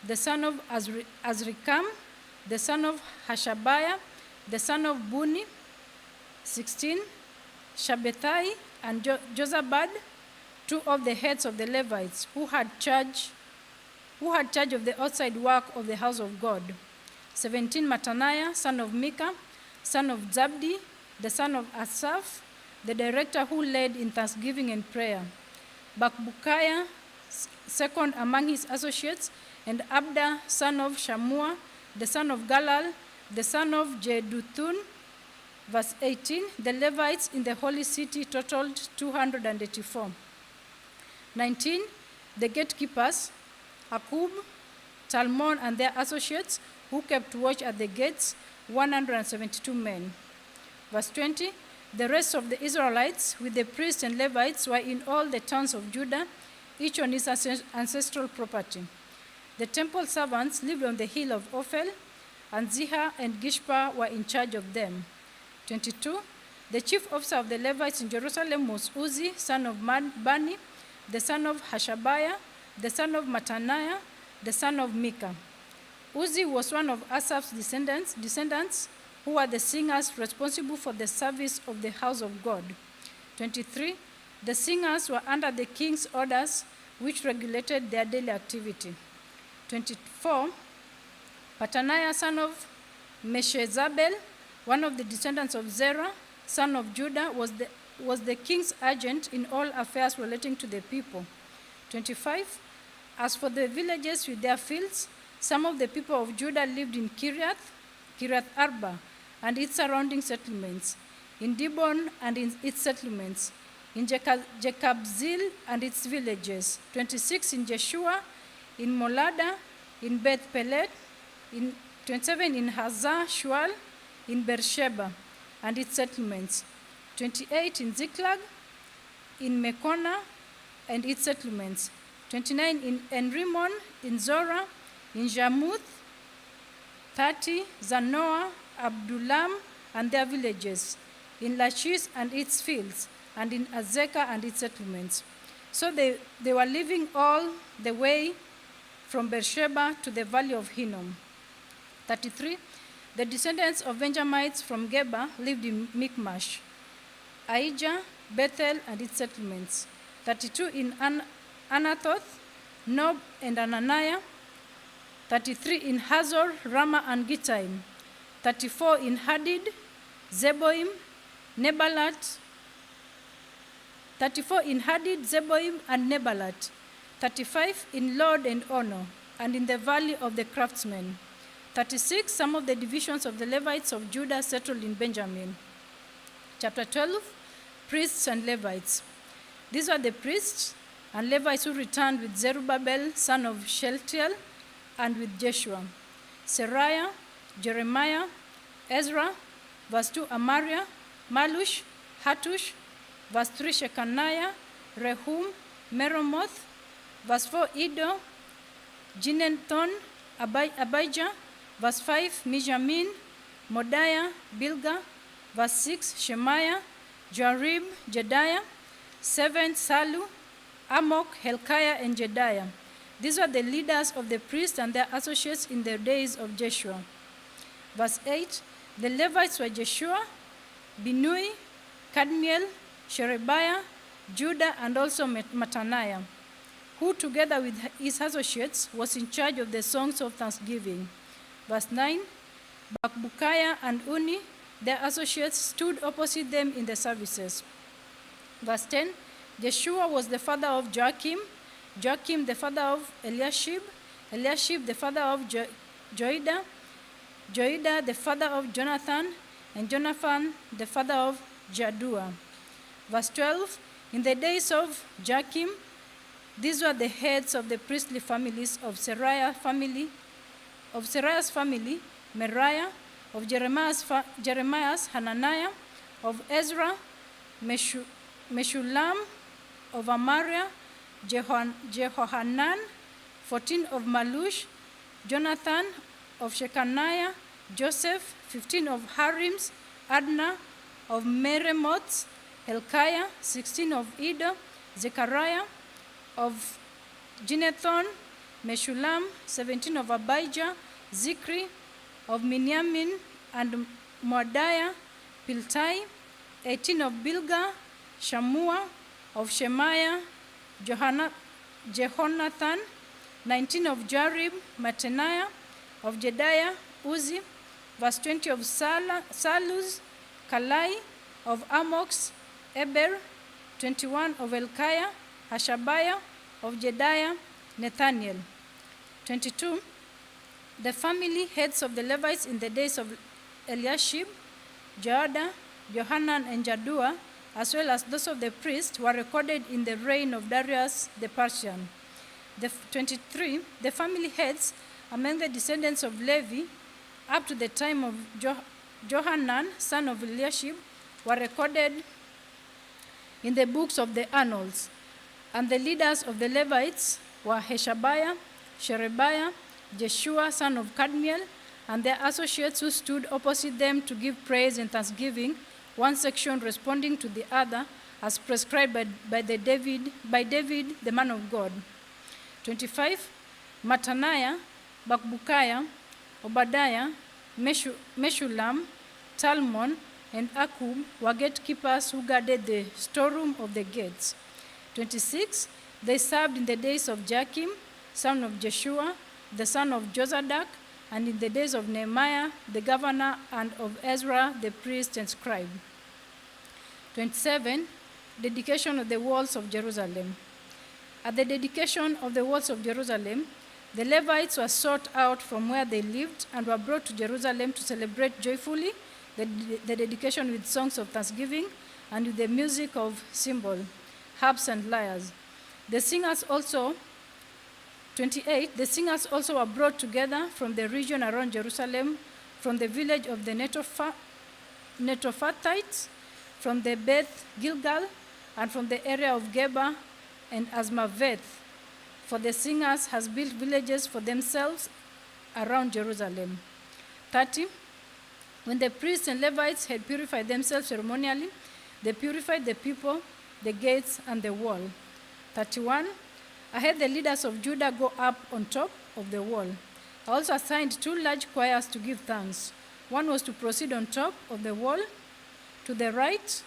the son of Azrikam, the son of Hashabiah, the son of Buni. 16. Shabbethai and Jozabad, two of the heads of the Levites who had charge of the outside work of the house of God. 17. Mattaniah, son of Micah, son of Zabdi, the son of Asaph, the director who led in thanksgiving and prayer. Bakbukiah, second among his associates, and Abda, son of Shammua, the son of Galal, the son of Jeduthun. Verse 18, the Levites in the holy city totaled 284. 19, the gatekeepers, Akub, Talmon, and their associates, who kept watch at the gates, 172 men. Verse 20, the rest of the Israelites, with the priests and Levites, were in all the towns of Judah, each on his ancestral property. The temple servants lived on the hill of Ophel, and Ziha and Gishpa were in charge of them. 22, the chief officer of the Levites in Jerusalem was Uzi, son of Bani, the son of Hashabiah, the son of Mattaniah, the son of Micah. Uzi was one of Asaph's descendants who were the singers responsible for the service of the house of God. 23, the singers were under the king's orders, which regulated their daily activity. 24, Pattaniah, son of Meshezabel, one of the descendants of Zerah, son of Judah, was the king's agent in all affairs relating to the people. 25, as for the villages with their fields, some of the people of Judah lived in Kiriath Arba and its surrounding settlements, in Dibon and in its settlements, in Jekabzil and its villages. 26, in Jeshua, in Molada, in Beth Pelet, in 27, in Hazar Shual, in Beersheba and its settlements. 28, in Ziklag, in Mekona and its settlements. 29, in Enrimon, in Zorah, in Jarmuth. 30, Zanoah, Abdullam and their villages, in Lachish and its fields, and in Azekah and its settlements. So they were living all the way from Beersheba to the valley of Hinnom. 33, the descendants of Benjamites from Geba lived in Michmash, Ahijah, Bethel, and its settlements. 32, in Anathoth, Nob, and Ananiah. 33, in Hazor, Ramah, and Gittaim. 34, in Hadid, Zeboim, Nebalat. 34, in Hadid, Zeboim, and Nebalat. 35, in Lod and Ono, and in the valley of the craftsmen. 36, some of the divisions of the Levites of Judah settled in Benjamin. Chapter 12, priests and Levites. These were the priests and Levites who returned with Zerubbabel, son of Shealtiel, and with Jeshua, Seraiah, Jeremiah, Ezra. Verse 2, Amariah, Malush, Hattush. Verse 3, Shechaniah, Rehum, Meromoth. Verse 4, Iddo, Ginenthon, Abijah. Verse 5, Mijamin, Modiah, Bilgah. Verse 6, Shemaiah, Jarib, Jediah. 7, Salu, Amok, Hilkiah, and Jediah. These were the leaders of the priests and their associates in the days of Jeshua. Verse 8, the Levites were Jeshua, Binui, Kadmiel, Sherebiah, Judah, and also Mattaniah, who together with his associates was in charge of the songs of thanksgiving. Verse 9, Bakbukiah and Uni, their associates, stood opposite them in the services. Verse 10, Jeshua was the father of Joachim, Joachim the father of Eliashib, Eliashib the father of Joiada, Joiada the father of Jonathan, and Jonathan the father of Jaddua. Verse 12, in the days of Joachim, these were the heads of the priestly families of Seraiah's family, Meriah, of Jeremiah's Hananiah, of Ezra, Meshulam, of Amariah, Jehohanan. 14, of Malush, Jonathan, of Shechaniah, Joseph. 15, of Harims, Adna, of Meremoth, Hilkiah. 16, of Iddo, Zechariah, of Ginethon, Meshulam, 17 of Abijah, Zikri, of Miniamin and Moadiah, Piltai, 18 of Bilgah, Shammua, of Shemaiah, Jehonathan, 19 of Jarib, Mattaniah, of Jediah, Uzi, verse 20 of Saluz, Kalai, of Amox, Eber, 21 of Elkiah, Hashabiah, of Jediah, Nathaniel. 22, the family heads of the Levites in the days of Eliashib, Joada, Johanan, and Jaddua, as well as those of the priests, were recorded in the reign of Darius the Persian. 23, the family heads among the descendants of Levi up to the time of Johanan, son of Eliashib, were recorded in the books of the annals. And the leaders of the Levites were Hashabiah, Sherebiah, Jeshua, son of Kadmiel, and their associates who stood opposite them to give praise and thanksgiving, one section responding to the other as prescribed by David, the man of God. 25, Mattaniah, Bakbukiah, Obadiah, Meshulam, Talmon, and Akub were gatekeepers who guarded the storeroom of the gates. 26, they served in the days of Joachim, son of Jeshua, the son of Josadak, and in the days of Nehemiah, the governor, and of Ezra, the priest and scribe. 27, dedication of the walls of Jerusalem. At the dedication of the walls of Jerusalem, the Levites were sought out from where they lived and were brought to Jerusalem to celebrate joyfully the dedication with songs of thanksgiving and with the music of cymbal, harps, and lyres. The singers also, 28, the singers also were brought together from the region around Jerusalem, from the village of the Netophathites, from the Beth Gilgal, and from the area of Geba and Azmaveth, for the singers has built villages for themselves around Jerusalem. 30, when the priests and Levites had purified themselves ceremonially, they purified the people, the gates, and the wall. 31, I had the leaders of Judah go up on top of the wall. I also assigned 2 large choirs to give thanks. One was to proceed on top of the wall to the right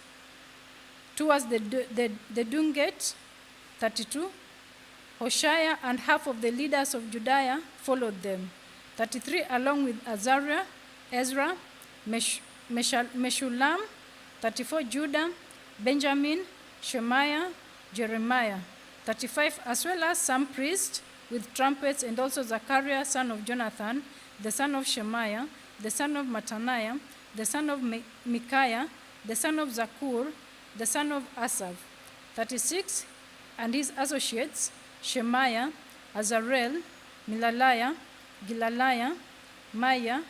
towards the dung gate. 32, Hoshea and half of the leaders of Judea followed them. 33, along with Azariah, Ezra, Meshulam. 34, Judah, Benjamin, Shemaiah, Jeremiah. 35, as well as some priests with trumpets, and also Zechariah, son of Jonathan, the son of Shemaiah, the son of Mattaniah, the son of Micaiah, the son of Zakur, the son of Asaph. 36, and his associates, Shemaiah, Azarel, Milaliah, Gilaliah, Maya,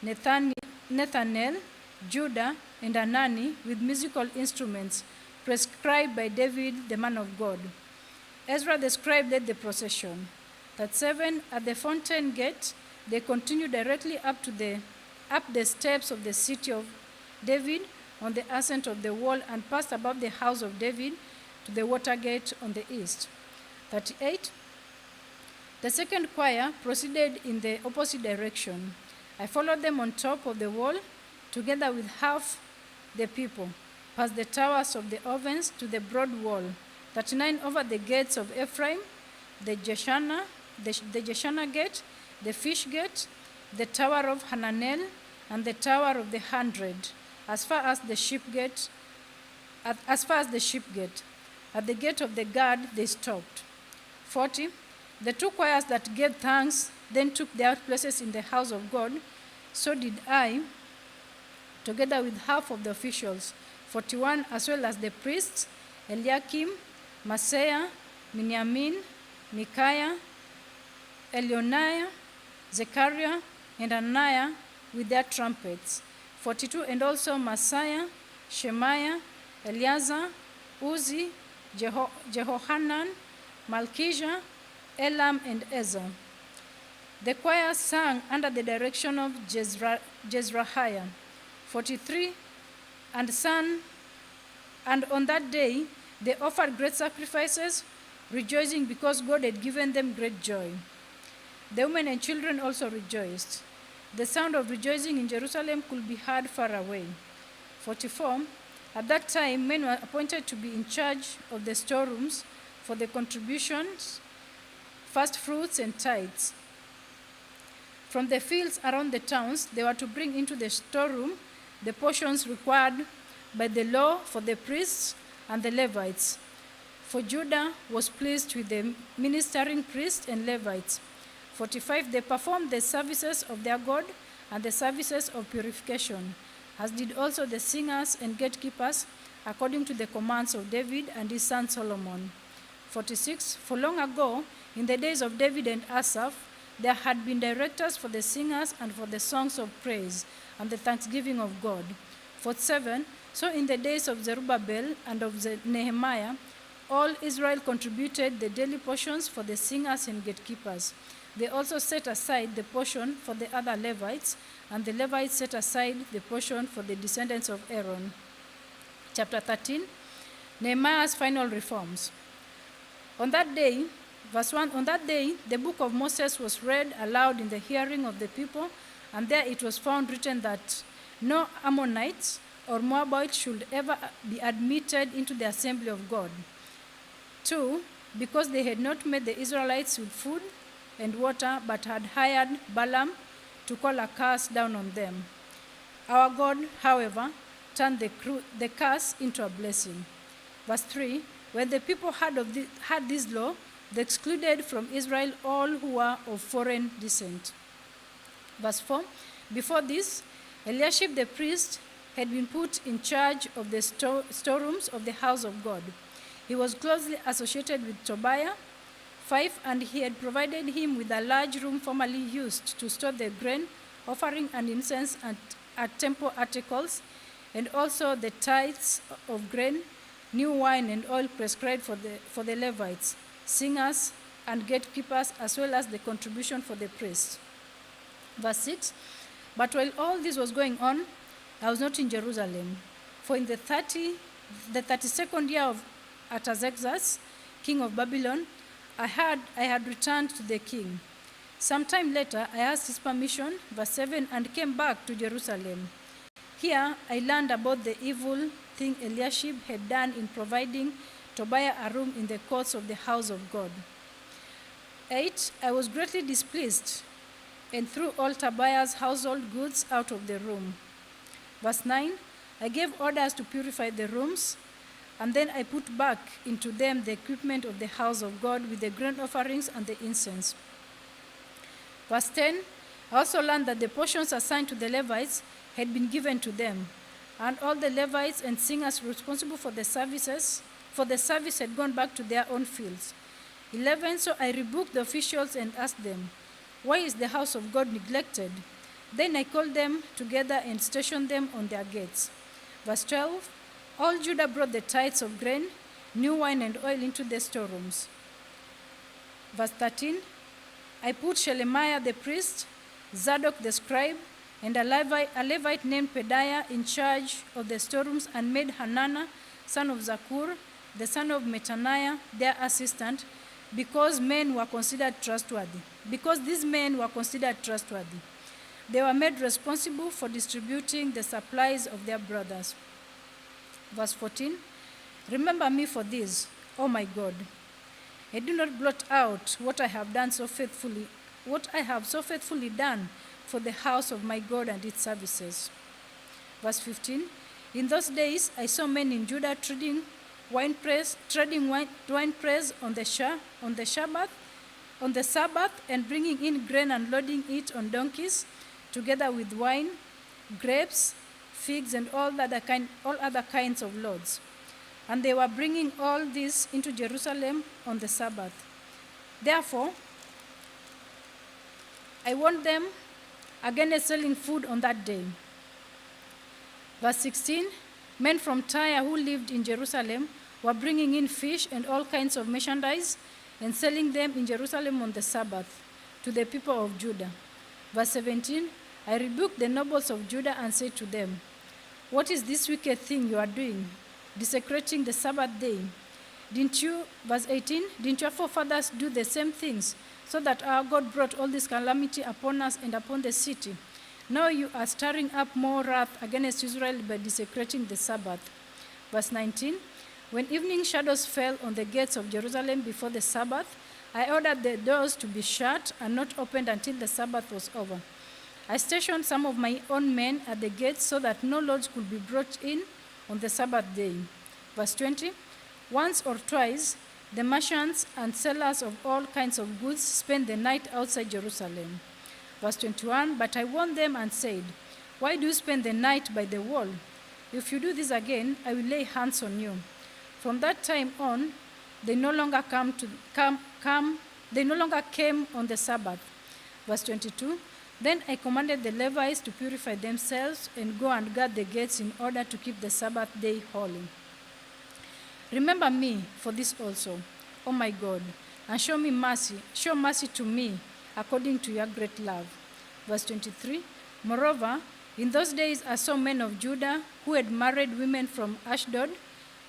Nethanel, Judah, and Anani, with musical instruments, prescribed by David, the man of God. Ezra the scribe led the procession. 37, at the fountain gate, they continued directly up the steps of the city of David on the ascent of the wall and passed above the house of David to the water gate on the east. 38, the second choir proceeded in the opposite direction. I followed them on top of the wall, together with half the people, past the towers of the ovens to the broad wall. 39, over the gates of Ephraim, the Jeshana gate, the fish gate, the tower of Hananel, and the tower of the 100, as far as the sheep gate. At the gate of the guard, they stopped. 40, the 2 choirs that gave thanks then took their places in the house of God. So did I, together with half of the officials. 41, as well as the priests, Eliakim, Maaseiah, Miniamin, Micaiah, Elionaiah, Zechariah, and Ananiah with their trumpets. 42, and also Maaseiah, Shemaiah, Eleazar, Uzi, Jehohanan, Malchijah, Elam, and Ezra. The choir sang under the direction of Jezrahiah. 43, and on that day they offered great sacrifices, rejoicing because God had given them great joy. The women and children also rejoiced. The sound of rejoicing in Jerusalem could be heard far away. 44. At that time, men were appointed to be in charge of the storerooms for the contributions, first fruits, and tithes. From the fields around the towns, they were to bring into the storeroom the portions required by the law for the priests and the Levites. For Judah was pleased with the ministering priests and Levites. 45. They performed the services of their God and the services of purification, as did also the singers and gatekeepers, according to the commands of David and his son Solomon. 46. For long ago, in the days of David and Asaph, there had been directors for the singers and for the songs of praise and the thanksgiving of God. 47. So in the days of Zerubbabel and of Nehemiah, all Israel contributed the daily portions for the singers and gatekeepers. They also set aside the portion for the other Levites, and the Levites set aside the portion for the descendants of Aaron. Chapter 13, Nehemiah's final reforms. On that day, verse 1, on that day, the book of Moses was read aloud in the hearing of the people, and there it was found written that no Ammonites or Moabites should ever be admitted into the assembly of God. 2, because they had not met the Israelites with food and water, but had hired Balaam to call a curse down on them. Our God, however, turned the curse into a blessing. Verse 3, when the people had this law, they excluded from Israel all who were of foreign descent. Verse 4, before this, Eliashib the priest had been put in charge of the storerooms of the house of God. He was closely associated with Tobiah. 5, and he had provided him with a large room formerly used to store the grain, offering and incense and temple articles, and also the tithes of grain, new wine, and oil prescribed for the Levites, singers, and gatekeepers, as well as the contribution for the priests. Verse 6, but while all this was going on, I was not in Jerusalem, for in the 32nd year of Artaxerxes, king of Babylon, I had returned to the king. Sometime later, I asked his permission, verse 7, and came back to Jerusalem. Here, I learned about the evil thing Eliashib had done in providing Tobiah a room in the courts of the house of God. 8, I was greatly displeased and threw all Tobiah's household goods out of the room. Verse 9, I gave orders to purify the rooms, and then I put back into them the equipment of the house of God with the grain offerings and the incense. Verse 10, I also learned that the portions assigned to the Levites had been given to them, and all the Levites and singers responsible for the service had gone back to their own fields. 11, so I rebuked the officials and asked them, why is the house of God neglected? Then I called them together and stationed them on their gates. Verse 12, all Judah brought the tithes of grain, new wine, and oil into the storerooms. Verse 13, I put Shelemiah the priest, Zadok the scribe, and a Levite named Pedaiah in charge of the storerooms, and made Hananiah, son of Zakur, the son of Mattaniah, their assistant, because these men were considered trustworthy. They were made responsible for distributing the supplies of their brothers. Verse 14, remember me for this, O my God. And do not blot out what I have so faithfully done for the house of my God and its services. Verse 15, in those days I saw men in Judah trading wine press on the Sabbath, and bringing in grain and loading it on donkeys, together with wine, grapes, figs, and all other kinds of loads. And they were bringing all this into Jerusalem on the Sabbath. Therefore, I warned them against selling food on that day. Verse 16, men from Tyre who lived in Jerusalem were bringing in fish and all kinds of merchandise and selling them in Jerusalem on the Sabbath to the people of Judah. Verse 17, I rebuked the nobles of Judah and said to them, what is this wicked thing you are doing, desecrating the Sabbath day? Verse 18, didn't your forefathers do the same things so that our God brought all this calamity upon us and upon the city. Now you are stirring up more wrath against Israel by desecrating the Sabbath. Verse 19, when evening shadows fell on the gates of Jerusalem before the Sabbath, I ordered the doors to be shut and not opened until the Sabbath was over. I stationed some of my own men at the gates so that no loads could be brought in on the Sabbath day. Verse 20, once or twice, the merchants and sellers of all kinds of goods spent the night outside Jerusalem. Verse 21, but I warned them and said, why do you spend the night by the wall? If you do this again, I will lay hands on you. From that time on, they no longer came on the Sabbath. Verse 22, then I commanded the Levites to purify themselves and go and guard the gates in order to keep the Sabbath day holy. Remember me for this also, O my God, and show mercy to me according to your great love. Verse 23, moreover, in those days I saw men of Judah who had married women from Ashdod,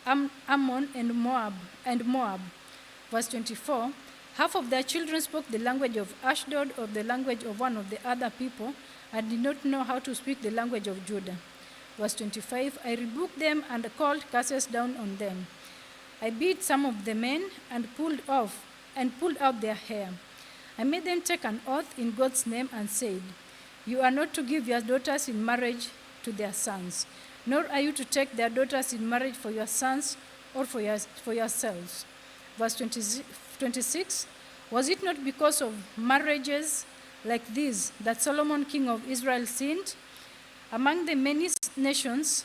Ammon, and Moab. Verse 24, half of their children spoke the language of Ashdod or the language of one of the other people and did not know how to speak the language of Judah. Verse 25, I rebuked them and called curses down on them. I beat some of the men and pulled out their hair. I made them take an oath in God's name and said, you are not to give your daughters in marriage to their sons, nor are you to take their daughters in marriage for your sons or for yourselves. Verse 26, was it not because of marriages like these that Solomon, king of Israel, sinned? Among the many nations,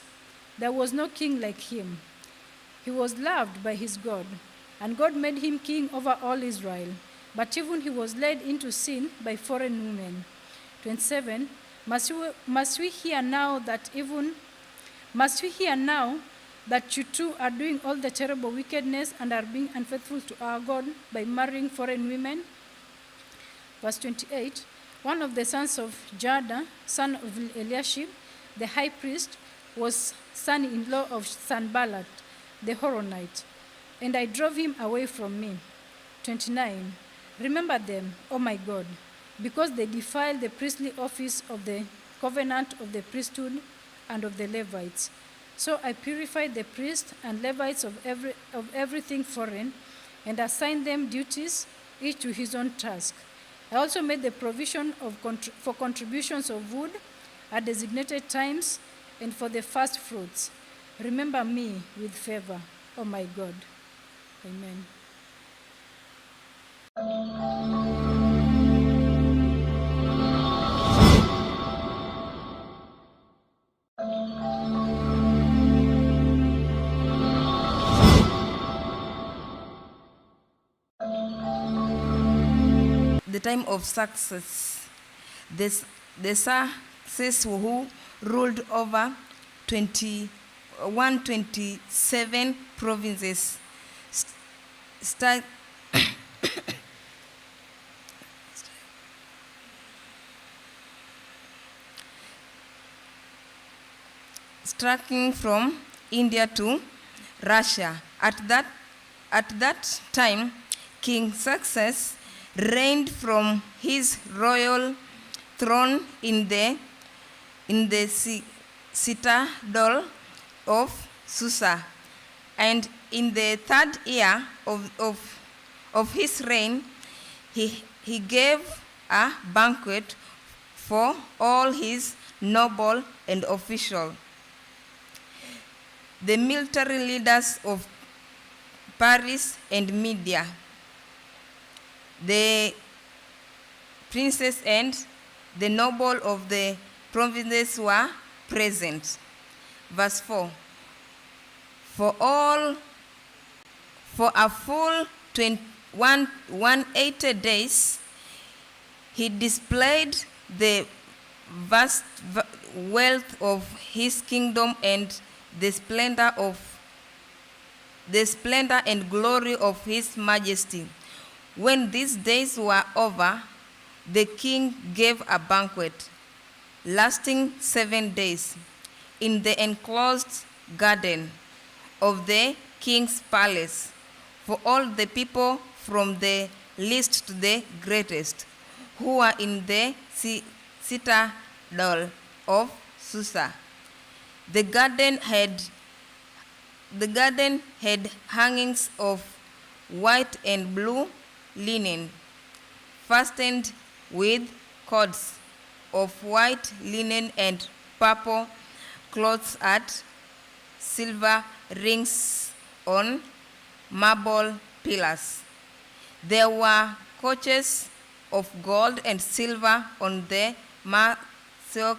there was no king like him. He was loved by his God, and God made him king over all Israel. But even he was led into sin by foreign women. 27, must we hear now that you too are doing all the terrible wickedness and are being unfaithful to our God by marrying foreign women? Verse 28, one of the sons of Jada, son of Eliashib, the high priest, was son-in-law of Sanballat, the Horonite, and I drove him away from me. 29, remember them, O my God, because they defiled the priestly office of the covenant of the priesthood and of the Levites. So I purified the priests and Levites of everything foreign and assigned them duties, each to his own task. I also made the provision for contributions of wood at designated times and for the first fruits. Remember me with favor, O my God. Amen. The time of success. The success who ruled over 127 provinces. Striking from India to Russia. At that time, King Success reigned from his royal throne in the citadel of Susa, and in the third year of his reign, he gave a banquet for all his noble and official. The military leaders of Paris and Media, the princes and the noble of the provinces were present. Verse 4. For a full 180 days, he displayed the vast wealth of his kingdom and the splendor and glory of his majesty. When these days were over, the king gave a banquet lasting 7 days in the enclosed garden of the king's palace for all the people from the least to the greatest, who were in the citadel of Susa. The garden had hangings of white and blue linen, fastened with cords of white linen and purple cloths at silver rings on marble pillars. There were couches of gold and silver on the silk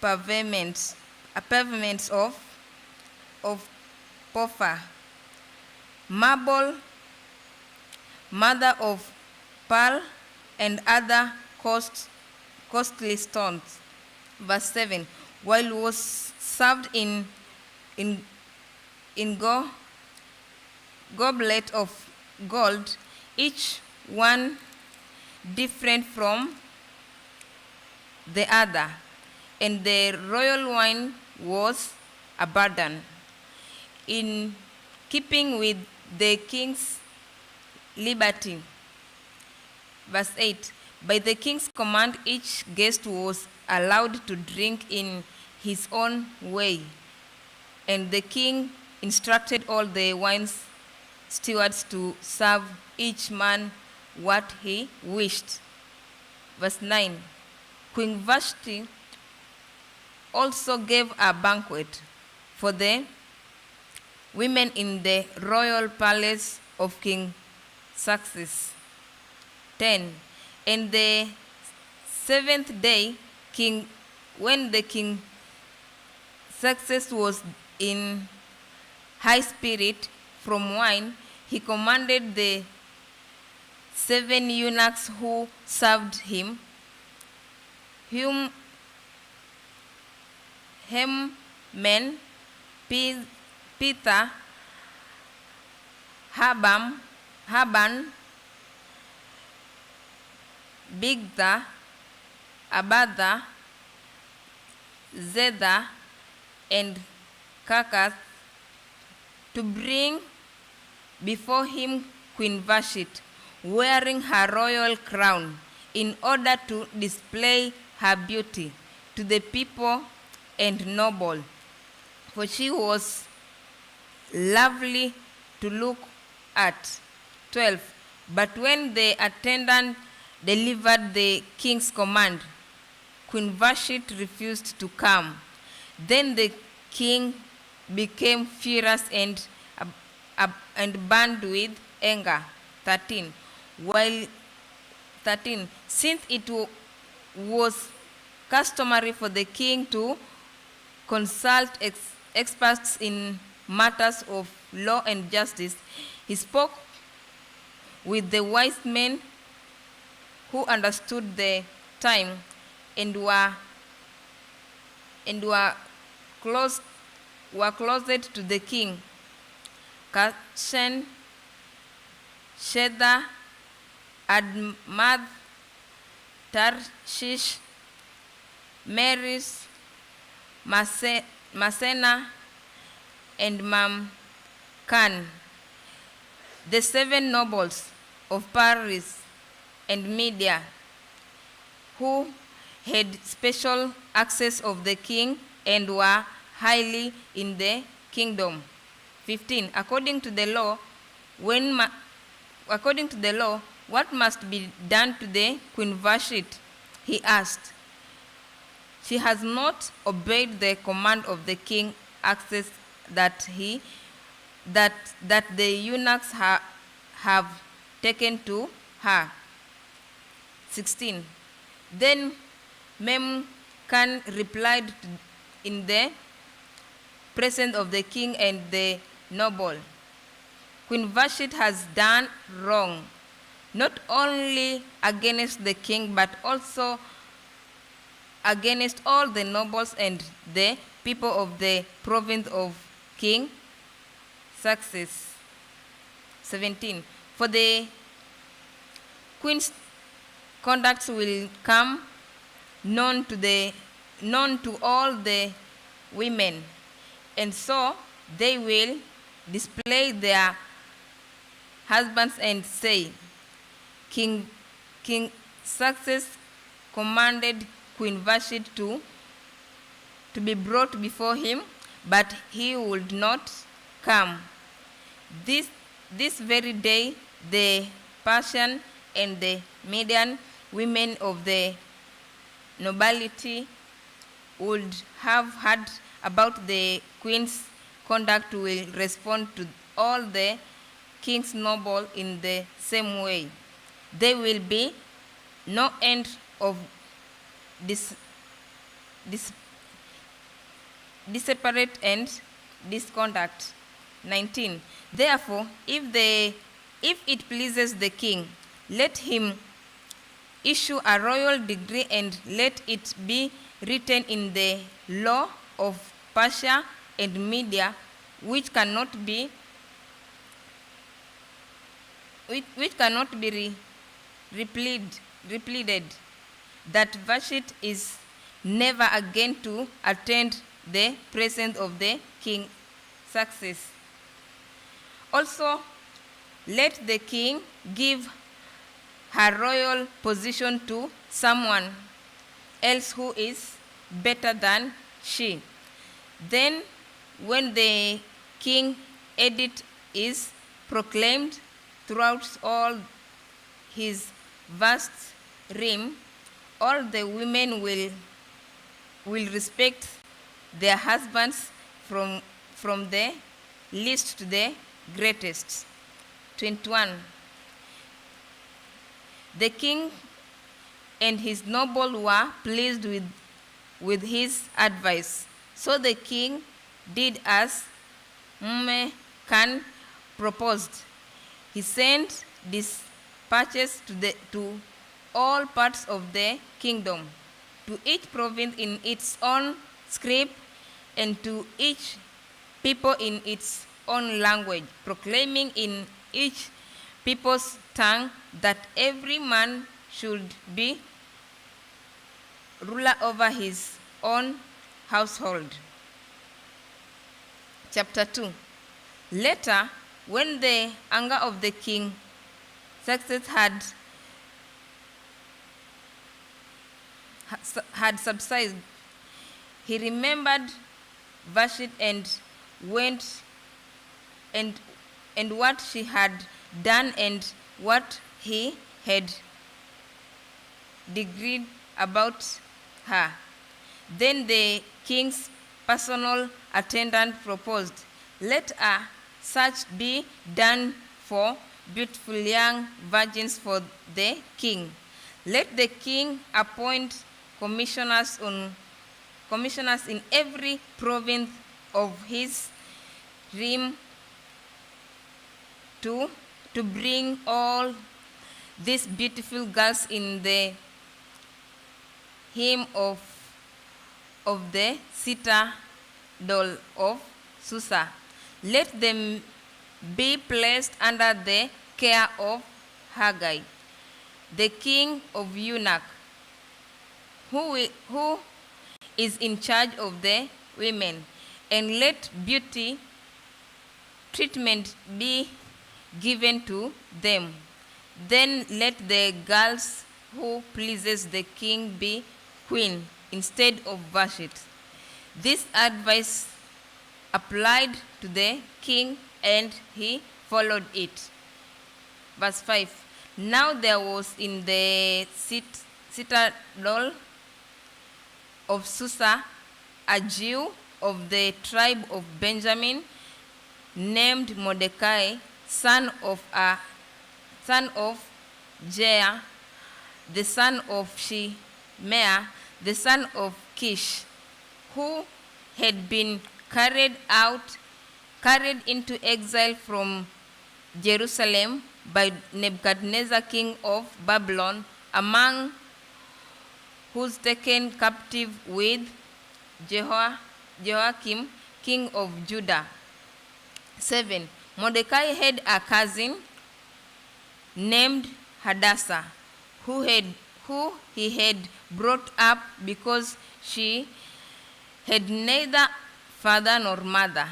pavements of Porphyr, marble, mother of pearl, and other costly stones. Verse 7. While was served in goblet of gold, each one different from the other, and the royal wine was abundant, in keeping with the king's liberty. Verse 8. By the king's command, each guest was allowed to drink in his own way, and the king instructed all the wine stewards to serve each man what he wished. Verse 9. Queen Vashti also gave a banquet for the women in the royal palace of King Xerxes. 10. And the seventh day, when the king Xerxes was in high spirit from wine, he commanded the 7 eunuchs who served him, Heman, Peter, Haban, Bigtha, Abada, Zedha, and Carcass, to bring before him Queen Vashti, wearing her royal crown, in order to display her beauty to the people and noble, for she was lovely to look at. 12. But when the attendant delivered the king's command, Queen Vashti refused to come. Then the king became furious and burned with anger. 13. Since it was customary for the king to consult experts in matters of law and justice, he spoke with the wise men who understood the time and were closet to the king. Kashen, Sheda, Admad, Tarshish, Meris, Masena, and Mamkan, the 7 nobles of Paris and Media, who had special access of the king and were highly in the kingdom. 15. According to the law, what must be done to the Queen Vashti? He asked. She has not obeyed the command of the king, access that the eunuchs have taken to her. 16. Then Memcan replied in the presence of the king and the noble, Queen Vashti has done wrong, not only against the king, but also against all the nobles and the people of the province of King Xerxes. 17. For the queen's conduct will come known to all the women, and so they will display their husbands and say, King Success commanded Queen Vashti to be brought before him, but he would not come. This very day, the Persian and the Median women of the nobility would have heard about the queen's conduct will respond to all the king's noble in the same way. There will be no end of disparate and disconduct. 19. Therefore, if it pleases the king, let him issue a royal decree and let it be written in the law of Persia and Media, which cannot be repleaded, that Vashti is never again to attend the presence of the king Success. Also, let the king give her royal position to someone else who is better than she. Then, when the king edict is proclaimed throughout all his vast realm, all the women will respect their husbands from the least to the greatest. 21. The king and his noble were pleased with his advice. So the king did as Naaman proposed. He sent dispatches to all parts of the kingdom, to each province in its own script, and to each people in its own language, proclaiming in each people's tongue that every man should be ruler over his own household. Chapter 2. Later, when the anger of the king Success had subsided, he remembered Vashti and went and what she had done and what he had decreed about her. Then the king's personal attendant proposed, let a search be done for beautiful young virgins for the king. Let the king appoint commissioners in every province of his realm to bring all these beautiful girls in the hymn of the citadel of Susa. Let them be placed under the care of Haggai, the king of eunuch, who is in charge of the women, and let beauty treatment be given to them. Then let the girls who pleases the king be queen instead of Vashti. This advice applied to the king, and he followed it. Verse 5. Now there was in the citadel of Susa a Jew of the tribe of Benjamin, named Mordecai, son of Jehu, the son of Shimei, the son of Kish, who had been carried into exile from Jerusalem by Nebuchadnezzar, king of Babylon, among whose taken captive with Jehoiakim, king of Judah. 7. Mordecai had a cousin named Hadassah, who he had brought up because she had neither father nor mother.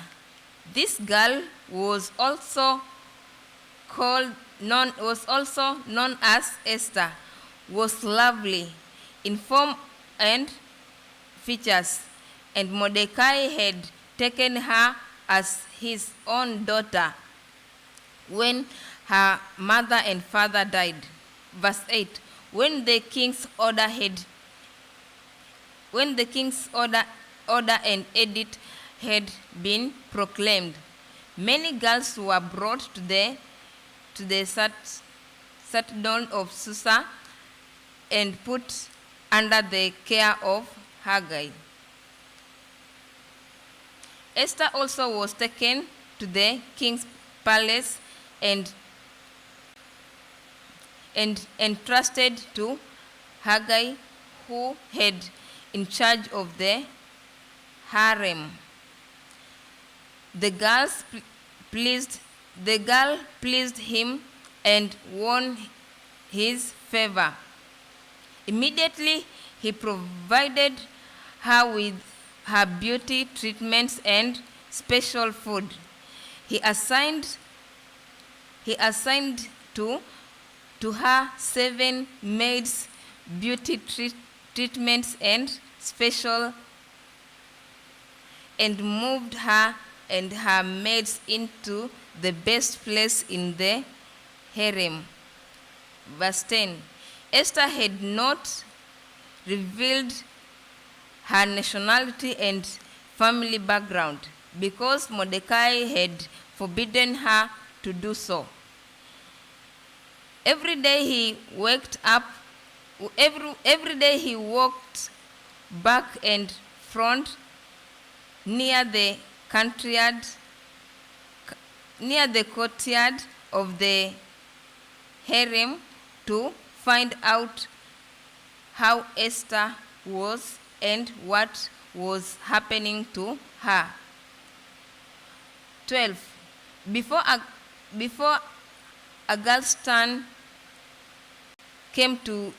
This girl was also called also known as Esther, was lovely in form and features, and Mordecai had taken her as his own daughter when her mother and father died. Verse 8. When the king's order and edict had been proclaimed, many girls were brought to the citadel of Susa and put under the care of Haggai. Esther also was taken to the king's palace and entrusted to Haggai, who had in charge of the harem. The girl pleased him and won his favor. Immediately, he provided her with her beauty treatments and special food. He assigned to her 7 maids, beauty treatments and special, and moved her and her maids into the best place in the harem. Verse 10. Esther had not revealed her nationality and family background because Mordecai had forbidden her to do so. Every day he walked back and front near the courtyard of the harem to find out how Esther was and what was happening to her. 12. Before a girl's turn came to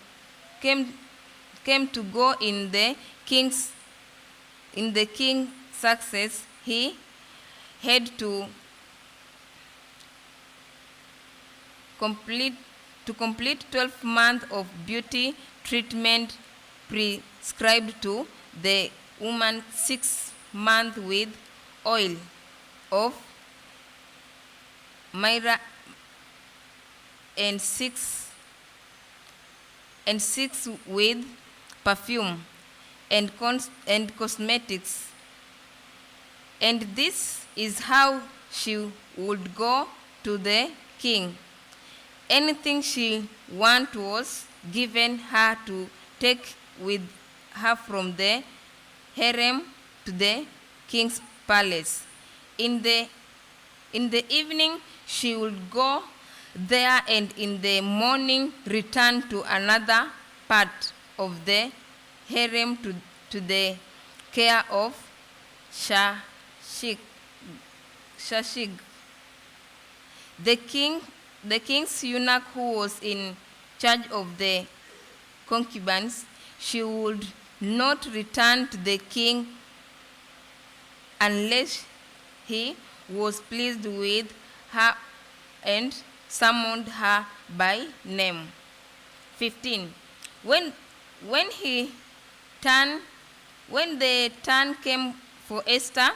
go in the king's success, he had to complete 12 months of beauty treatment prescribed to the woman, 6 months with oil of myrrh and six with perfume and cosmetics. And this is how she would go to the king. Anything she wanted was given her to take with her from the harem to the king's palace. In the evening, she would go there, and in the morning return to another part of the harem to the care of Shishak. The king's eunuch, who was in charge of the concubines, she would not return to the king unless he was pleased with her and summoned her by name. 15. When the turn came for Esther,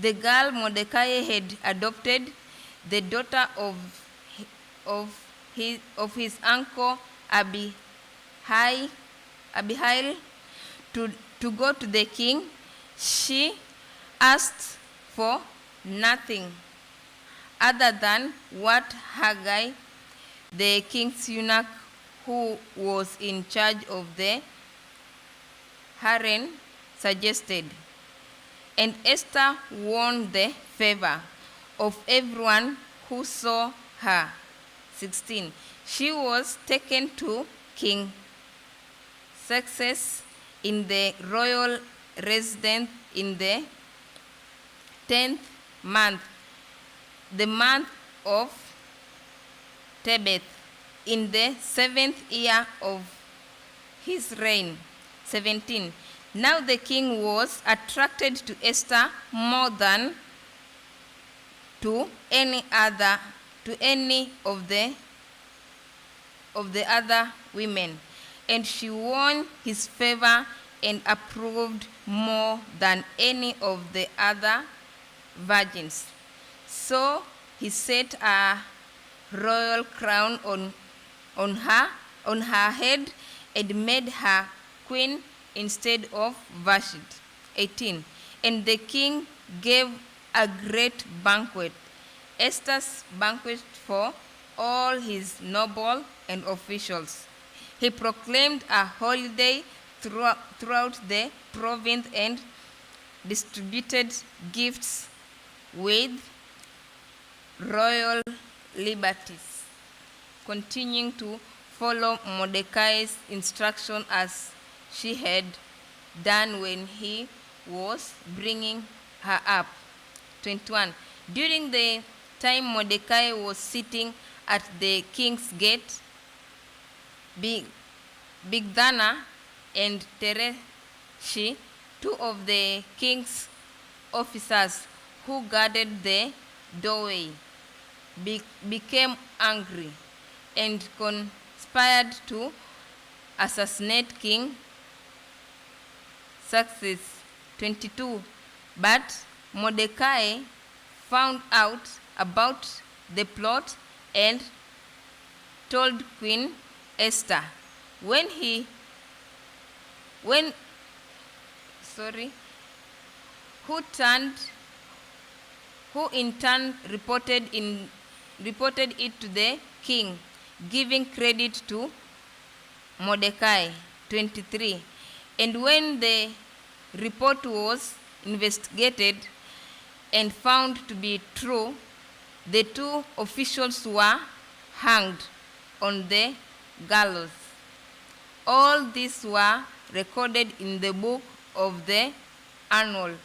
the girl Mordecai had adopted, the daughter of his uncle Abihail, to go to the king, she asked for nothing other than what Haggai, the king's eunuch, who was in charge of the harem, suggested. And Esther won the favor of everyone who saw her. 16. She was taken to King Xerxes in the royal residence in the 10th month, the month of Tebeth, in the 7th year of his reign. 17. Now the king was attracted to Esther more than to any of the of the other women, and she won his favor and approved more than any of the other virgins. So he set a royal crown on her head and made her queen instead of Vashti. 18. And the king gave a great banquet, Esther's banquet, for all his noble and officials. He proclaimed a holiday throughout the province and distributed gifts with royal liberties, continuing to follow Mordecai's instruction as she had done when he was bringing her up. 21. During the time Mordecai was sitting at the king's gate, Bigthana and Tereshi, two of the king's officers who guarded the doorway, became angry and conspired to assassinate King Xerxes. 22. But Mordecai found out about the plot and told Queen Esther. Who in turn reported it to the king, giving credit to Mordecai. 23. And when the report was investigated and found to be true, the two officials were hanged on the gallows. All these were recorded in the book of the annals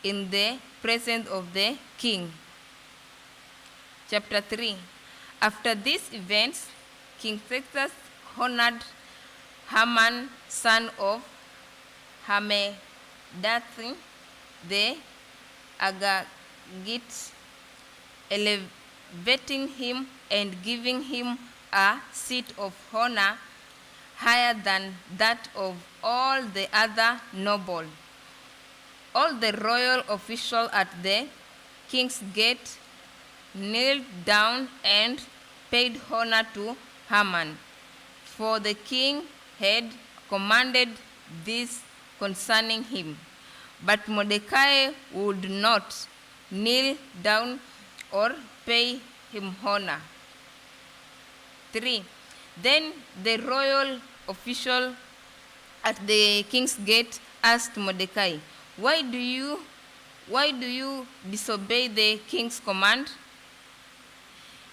in the presence of the king. Chapter 3. After these events, King Xerxes honored Haman, son of Hammedatha, the Agagite, elevating him and giving him a seat of honor higher than that of all the other nobles. All the royal officials at the king's gate knelt down and paid honor to Haman, for the king had commanded this concerning him. But Mordecai would not kneel down or pay him honor. 3. Then the royal official at the king's gate asked Mordecai, Why do you disobey the king's command?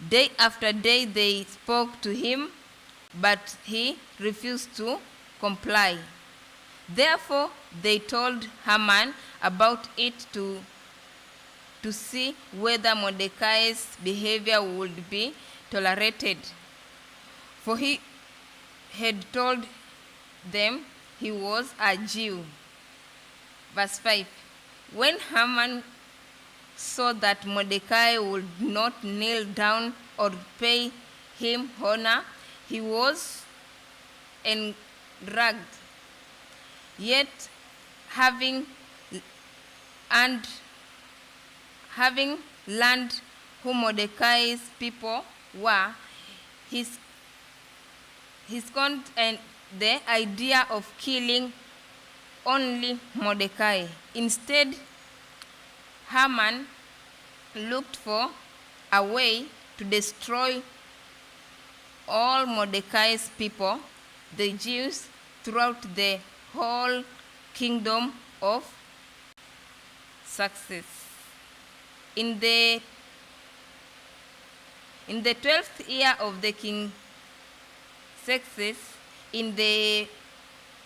Day after day they spoke to him, but he refused to comply. Therefore they told Haman about it to see whether Mordecai's behavior would be tolerated. For he had told them he was a Jew. Verse 5. When Haman saw that Mordecai would not kneel down or pay him honor, he was enraged. Yet, having learned who Mordecai's people were, he scorned the idea of killing only Mordecai. Instead, Haman looked for a way to destroy all Mordecai's people, the Jews, throughout the whole kingdom of Xerxes. In the 12th year of the king Xerxes, in the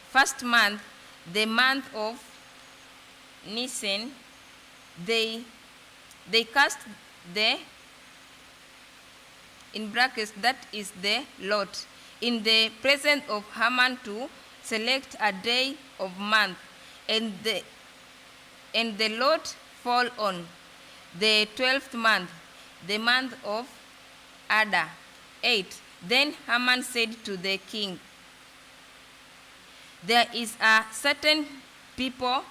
first month, the month of Nisan, they cast the, in brackets, that is the lot, in the presence of Haman to select a day of month, and the lot fall on the 12th month, the month of Adar. 8. Then Haman said to the king, there is a certain people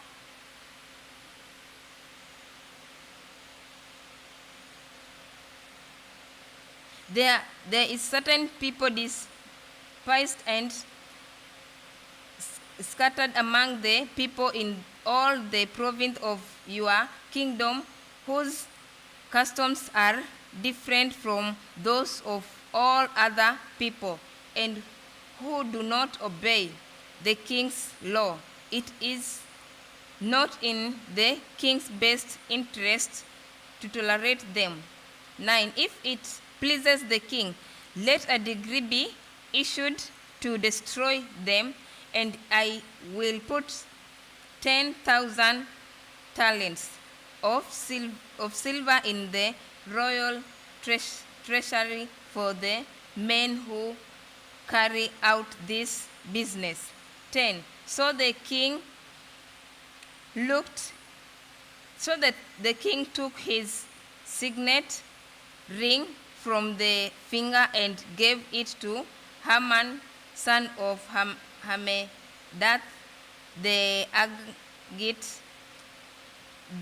there is certain people despised and scattered among the people in all the province of your kingdom, whose customs are different from those of all other people, and who do not obey the king's law. It is not in the king's best interest to tolerate them. 9. If it pleases the king, let a decree be issued to destroy them, and I will put 10,000 talents of silver in the royal treasury for the men who carry out this business. 10. So the king took his signet ring from the finger and gave it to Haman, son of Hammedatha, the Agagite,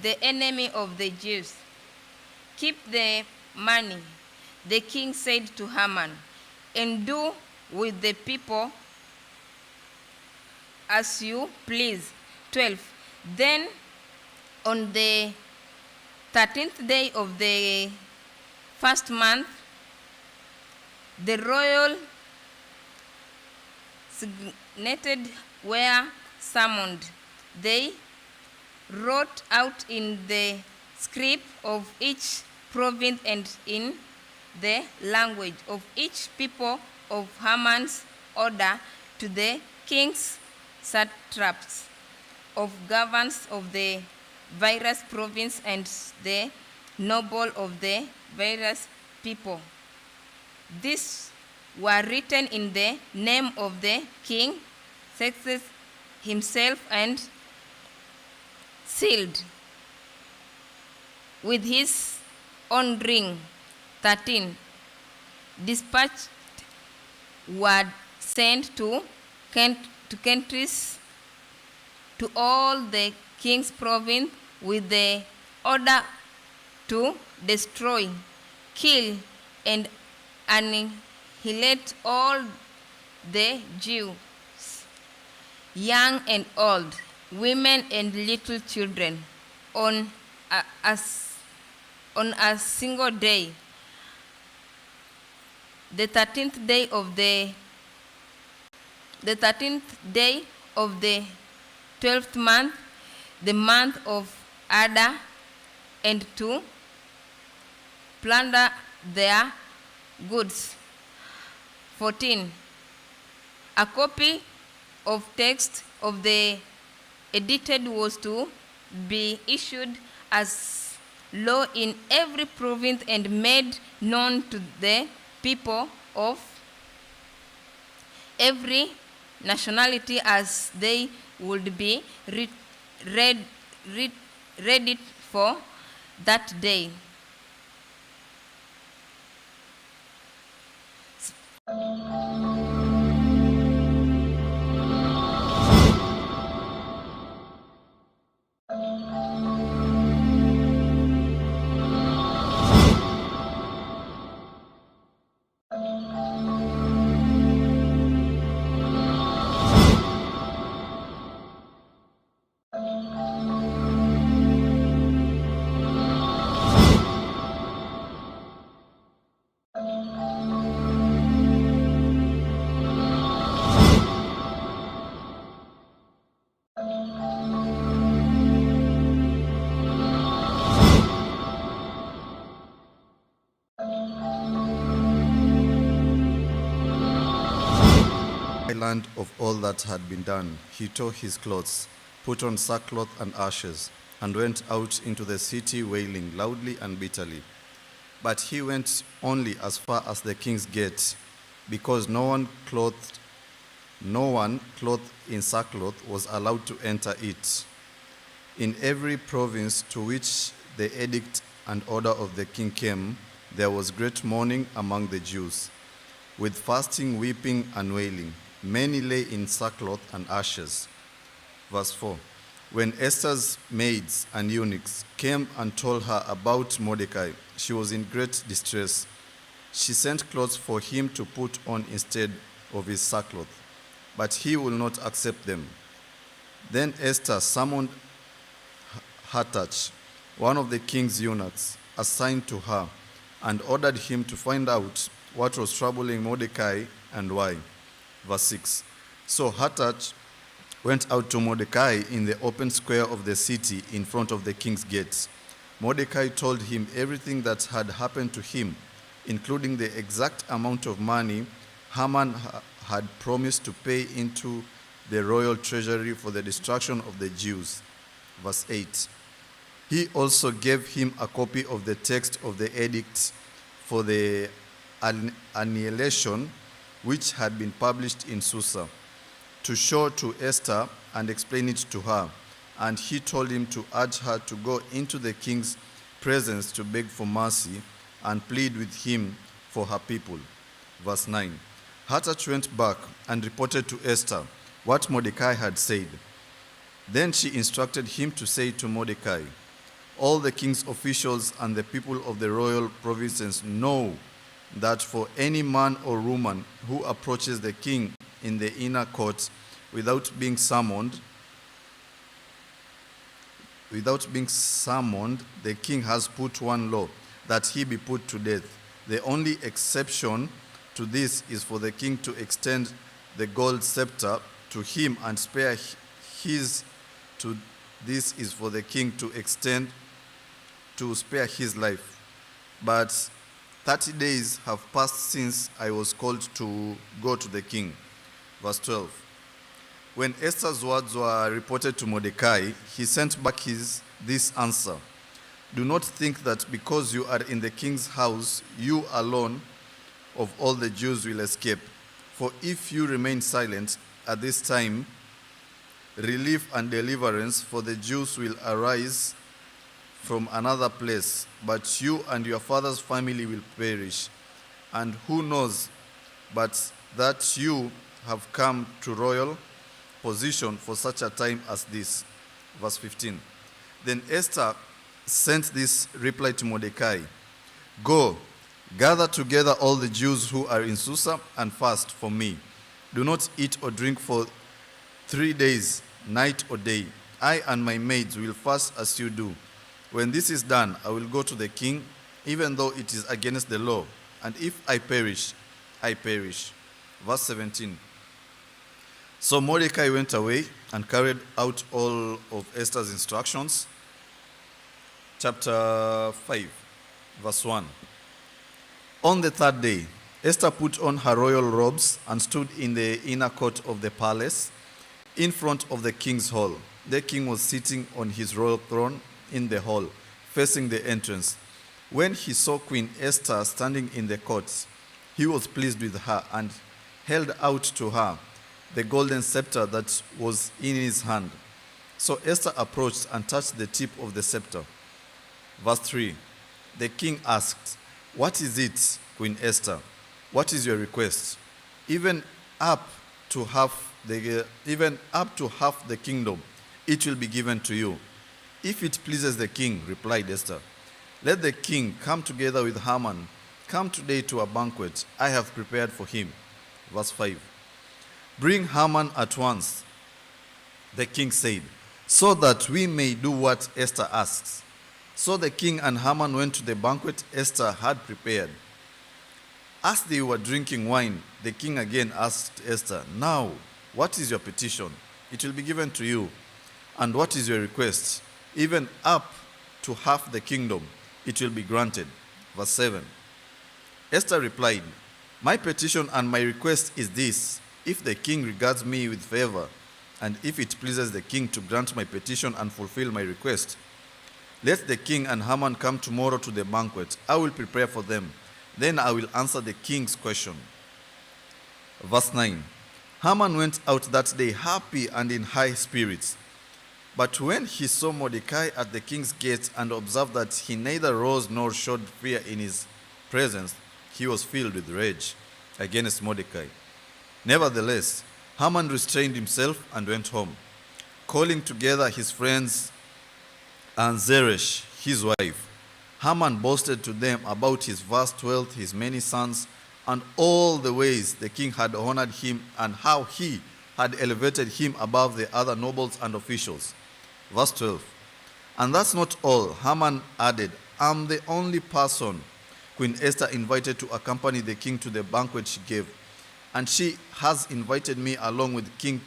the enemy of the Jews. Keep the money, the king said to Haman, and do with the people as you please. 12. Then on the 13th day of the first month, the royal signated were summoned. They wrote out in the script of each province and in the language of each people of Haman's order to the king's satraps, of governors of the various provinces and the noble of the various people. These were written in the name of the king, Xerxes himself, and sealed with his own ring. 13. Dispatched were sent to countries, to all the king's province, with the order to destroy, kill, and annihilate all the Jews, young and old, women and little children, on a single day, the 13th day of the 12th month, the month of Adar, and to plunder their goods. 14. A copy of text of the edited was to be issued as law in every province and made known to the people of every nationality as they would be read it for that day. Land of all that had been done, he tore his clothes, put on sackcloth and ashes, and went out into the city wailing loudly and bitterly. But he went only as far as the king's gate, because no one clothed in sackcloth was allowed to enter it. In every province to which the edict and order of the king came, there was great mourning among the Jews. with fasting, weeping, and wailing. Many lay in sackcloth and ashes. Verse 4. When Esther's maids and eunuchs came and told her about Mordecai, she was in great distress. She sent clothes for him to put on instead of his sackcloth, but he will not accept them. Then Esther summoned Hathach, one of the king's eunuchs, assigned to her, and ordered him to find out what was troubling Mordecai and why. Verse 6. So Hathach went out to Mordecai in the open square of the city in front of the king's gates. Mordecai told him everything that had happened to him, including the exact amount of money Haman had promised to pay into the royal treasury for the destruction of the Jews. Verse 8. He also gave him a copy of the text of the edict for the annihilation, which had been published in Susa, to show to Esther and explain it to her. And he told him to urge her to go into the king's presence to beg for mercy and plead with him for her people. Verse 9. Hathach went back and reported to Esther what Mordecai had said. Then she instructed him to say to Mordecai, all the king's officials and the people of the royal provinces know that for any man or woman who approaches the king in the inner court without being summoned, the king has put one law, that he be put to death. The only exception to this is for the king to extend the gold scepter to him and spare his life. But 30 days have passed since I was called to go to the king. Verse 12. When Esther's words were reported to Mordecai, he sent back this answer. Do not think that because you are in the king's house, you alone of all the Jews will escape. For if you remain silent at this time, relief and deliverance for the Jews will arise from another place, but you and your father's family will perish. And who knows but that you have come to royal position for such a time as this. Verse 15. Then Esther sent this reply to Mordecai. Go, gather together all the Jews who are in Susa and fast for me. Do not eat or drink for 3 days, night or day. I and my maids will fast as you do. When this is done, I will go to the king, even though it is against the law. And if I perish, I perish. Verse 17. So Mordecai went away and carried out all of Esther's instructions. Chapter 5, verse 1. On the third day, Esther put on her royal robes and stood in the inner court of the palace in front of the king's hall. The king was sitting on his royal throne in the hall, facing the entrance. When he saw Queen Esther standing in the court, he was pleased with her and held out to her the golden scepter that was in his hand. So Esther approached and touched the tip of the scepter. Verse 3. The king asked, "What is it, Queen Esther? What is your request? Even up to half the kingdom, it will be given to you. If it pleases the king," replied Esther, "let the king come together with Haman. Come today to a banquet I have prepared for him." Verse 5. "Bring Haman at once," the king said, "so that we may do what Esther asks." So the king and Haman went to the banquet Esther had prepared. As they were drinking wine, the king again asked Esther, "Now, what is your petition? It will be given to you. And what is your request? Even up to half the kingdom, it will be granted." Verse 7. Esther replied, "My petition and my request is this: if the king regards me with favor, and if it pleases the king to grant my petition and fulfill my request, let the king and Haman come tomorrow to the banquet. I will prepare for them. Then I will answer the king's question." Verse 9. Haman went out that day happy and in high spirits. But when he saw Mordecai at the king's gate and observed that he neither rose nor showed fear in his presence, he was filled with rage. against Mordecai. Nevertheless, Haman restrained himself and went home, calling together his friends and Zeresh, his wife. Haman boasted to them about his vast wealth, his many sons, and all the ways the king had honored him and how he had elevated him above the other nobles and officials. Verse 12. And that's not all. Haman added, I'm the only person Queen Esther invited to accompany the king to the banquet she gave, and she has invited me along with the king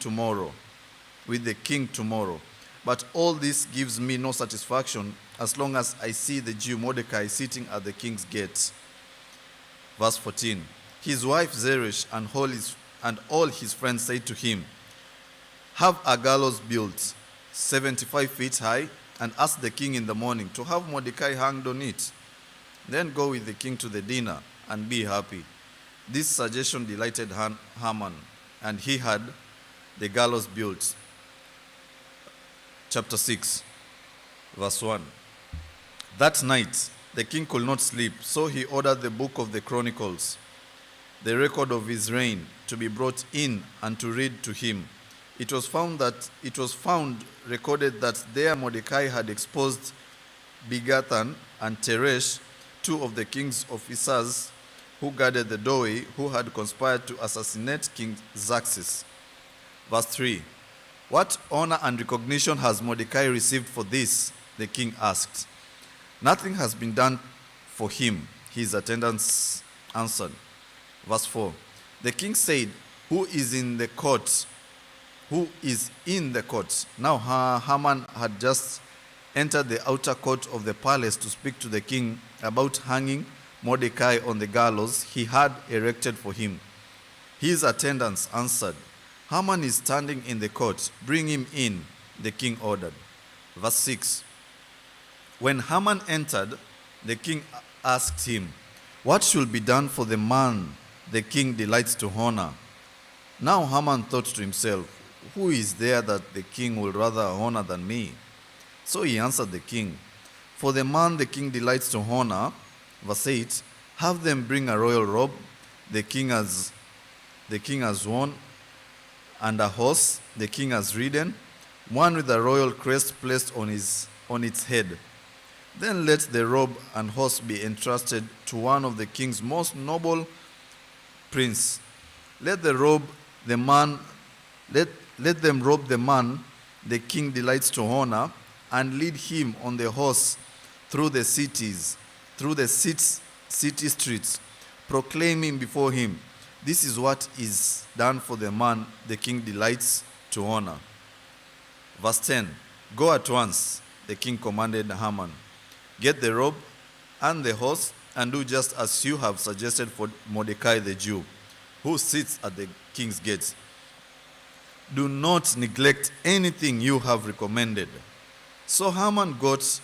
tomorrow. But all this gives me no satisfaction as long as I see the Jew Mordecai sitting at the king's gate. Verse 14. His wife Zeresh and all his friends said to him, have a gallows built 75 feet high, and ask the king in the morning to have Mordecai hanged on it. Then go with the king to the dinner and be happy. This suggestion delighted Haman, and he had the gallows built. Chapter 6, verse 1. That night, the king could not sleep, so he ordered the book of the Chronicles, the record of his reign, to be brought in and to read to him. It was found recorded that there Mordecai had exposed Bigthan and Teresh, two of the king's officers who guarded the doorway, who had conspired to assassinate King Xerxes. Verse 3. What honor and recognition has Mordecai received for this? The king asked. Nothing has been done for him, his attendants answered. Verse 4. The king said, Who is in the court? Now Haman had just entered the outer court of the palace to speak to the king about hanging Mordecai on the gallows he had erected for him. His attendants answered, Haman is standing in the court. Bring him in, the king ordered. Verse 6. When Haman entered, the king asked him, What should be done for the man the king delights to honor? Now Haman thought to himself, Who is there that the king will rather honor than me? So he answered the king, For the man the king delights to honor, verse 8, have them bring a royal robe the king has worn, and a horse the king has ridden, one with a royal crest placed on its head. Then let the robe and horse be entrusted to one of the king's most noble prince. Let them robe the man the king delights to honor, and lead him on the horse through the city streets, proclaiming before him, This is what is done for the man the king delights to honor. Verse 10. Go at once, the king commanded Haman. Get the robe and the horse, and do just as you have suggested for Mordecai the Jew, who sits at the king's gates. Do not neglect anything you have recommended. So Haman got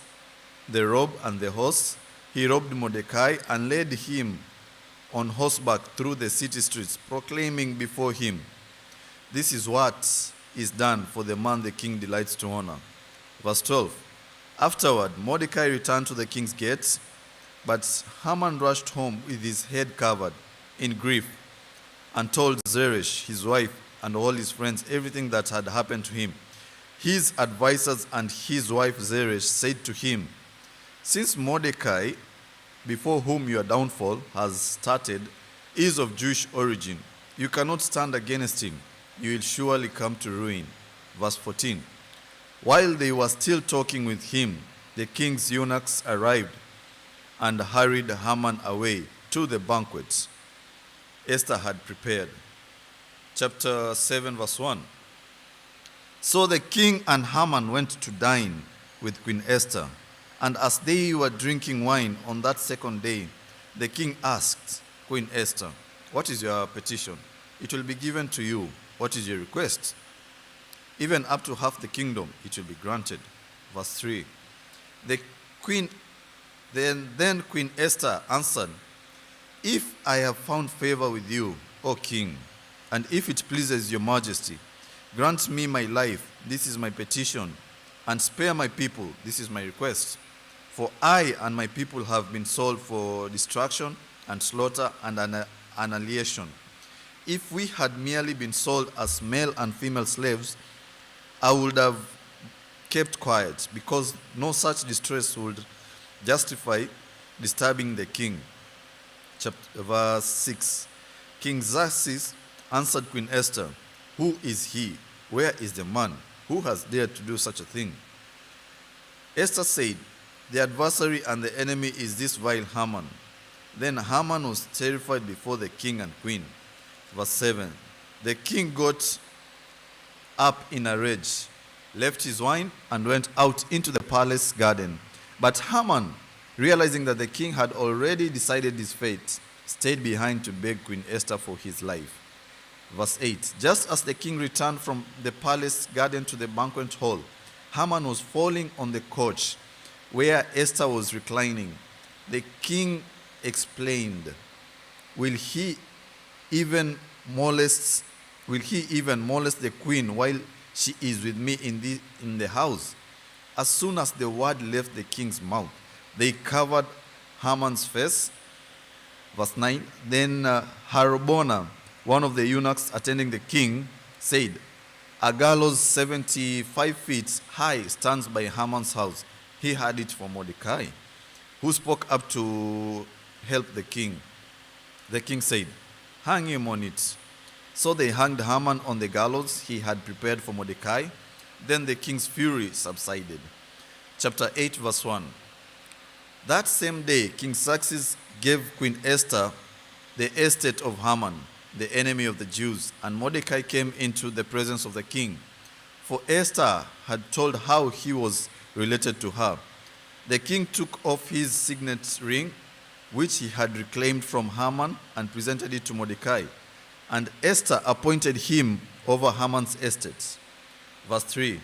the robe and the horse. He robed Mordecai and led him on horseback through the city streets, proclaiming before him, This is what is done for the man the king delights to honor. Verse 12. Afterward, Mordecai returned to the king's gate, but Haman rushed home with his head covered in grief and told Zeresh, his wife, and all his friends everything that had happened to him. His advisers and his wife Zeresh said to him, Since Mordecai, before whom your downfall has started, is of Jewish origin, you cannot stand against him. You will surely come to ruin. Verse 14. While they were still talking with him, the king's eunuchs arrived and hurried Haman away to the banquet Esther had prepared. Chapter 7, verse 1. So the king and Haman went to dine with Queen Esther, and as they were drinking wine on that second day, the king asked Queen Esther, What is your petition? It will be given to you. What is your request? Even up to half the kingdom, it will be granted. Verse 3. Then Queen Esther answered, If I have found favor with you, O king, and if it pleases your majesty, grant me my life, this is my petition, and spare my people, this is my request. For I and my people have been sold for destruction and slaughter, and annihilation. If we had merely been sold as male and female slaves, I would have kept quiet, because no such distress would justify disturbing the king. Verse 6. King Xerxes answered Queen Esther, "Who is he? Where is the man who has dared to do such a thing?" Esther said, "The adversary and the enemy is this vile Haman." Then Haman was terrified before the king and queen. Verse 7. The king got up in a rage, left his wine, and went out into the palace garden. But Haman, realizing that the king had already decided his fate, stayed behind to beg Queen Esther for his life. Verse 8. Just as the king returned from the palace garden to the banquet hall, Haman was falling on the couch where Esther was reclining. The king explained, Will he even molest the queen while she is with me in the house? As soon as the word left the king's mouth, they covered Haman's face. Verse 9. Then Harbona, one of the eunuchs attending the king, said, "A gallows 75 feet high stands by Haman's house. He had it for Mordecai, who spoke up to help the king." The king said, "Hang him on it." So they hanged Haman on the gallows he had prepared for Mordecai. Then the king's fury subsided. Chapter 8, verse 1. That same day, King Xerxes gave Queen Esther the estate of Haman, the enemy of the Jews, and Mordecai came into the presence of the king. For Esther had told how he was related to her. The king took off his signet ring, which he had reclaimed from Haman, and presented it to Mordecai. And Esther appointed him over Haman's estate. Verse 3.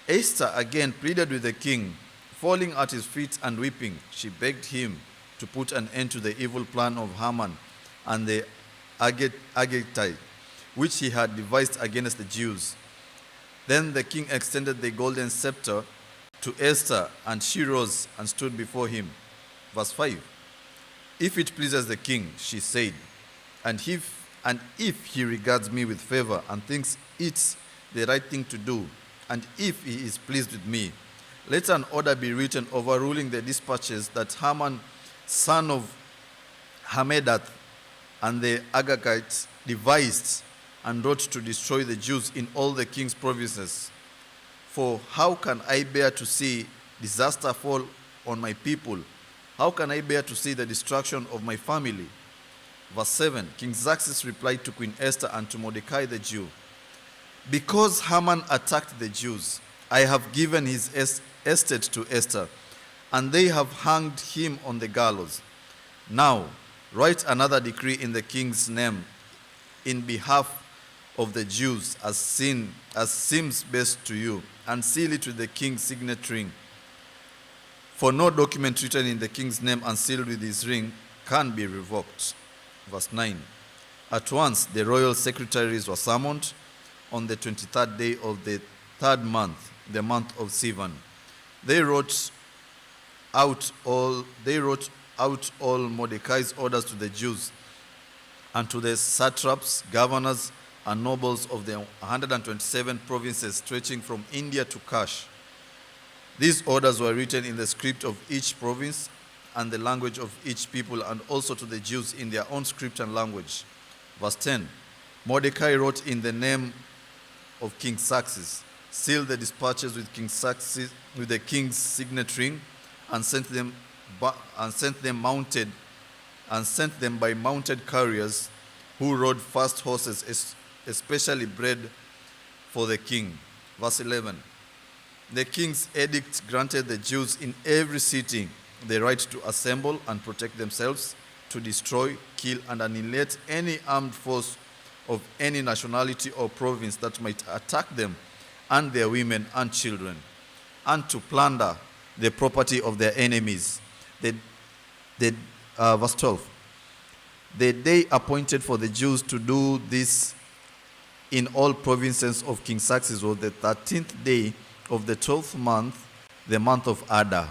Esther again pleaded with the king. Falling at his feet and weeping, she begged him to put an end to the evil plan of Haman and the Agagite, which he had devised against the Jews. Then the king extended the golden scepter to Esther, and she rose and stood before him. Verse 5. If it pleases the king, she said, and if he regards me with favor and thinks it's the right thing to do, and if he is pleased with me, let an order be written overruling the dispatches that Haman, son of Hammedath, and the Agagites devised and wrote to destroy the Jews in all the king's provinces. For how can I bear to see disaster fall on my people? How can I bear to see the destruction of my family? Verse 7. King Xerxes replied to Queen Esther and to Mordecai the Jew, "Because Haman attacked the Jews, I have given his estate to Esther, and they have hanged him on the gallows. Now, write another decree in the king's name in behalf of the Jews as seems best to you, and seal it with the king's signet ring. For no document written in the king's name and sealed with his ring can be revoked." Verse 9. At once the royal secretaries were summoned on the 23rd day of the 3rd month, the month of Sivan. They wrote out all Mordecai's orders to the Jews and to the satraps, governors, and nobles of the 127 provinces stretching from India to Kush. These orders were written in the script of each province and the language of each people, and also to the Jews in their own script and language. Verse 10. Mordecai wrote in the name of King Xerxes, sealed the dispatches with the king's signet ring, and sent them by mounted carriers who rode fast horses, especially bred for the king. Verse 11. The king's edict granted the Jews in every city the right to assemble and protect themselves, to destroy, kill, and annihilate any armed force of any nationality or province that might attack them and their women and children, and to plunder the property of their enemies. Verse 12. The day appointed for the Jews to do this in all provinces of King Xerxes was the 13th day of the 12th month, the month of Adar.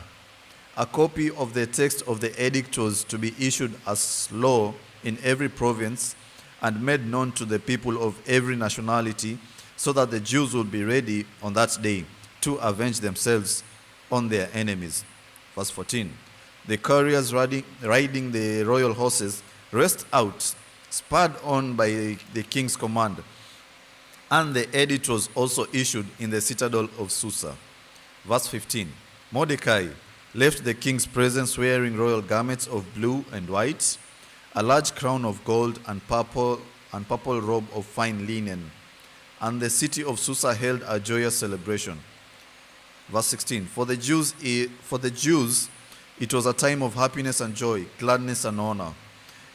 A copy of the text of the edict was to be issued as law in every province and made known to the people of every nationality, so that the Jews would be ready on that day to avenge themselves on their enemies. Verse 14. The couriers riding the royal horses raced out, spurred on by the king's command, and the edict was also issued in the citadel of Susa. Verse 15. Mordecai left the king's presence wearing royal garments of blue and white, a large crown of gold and purple robe of fine linen. And the city of Susa held a joyous celebration. Verse 16. For the Jews, it was a time of happiness and joy, gladness and honor.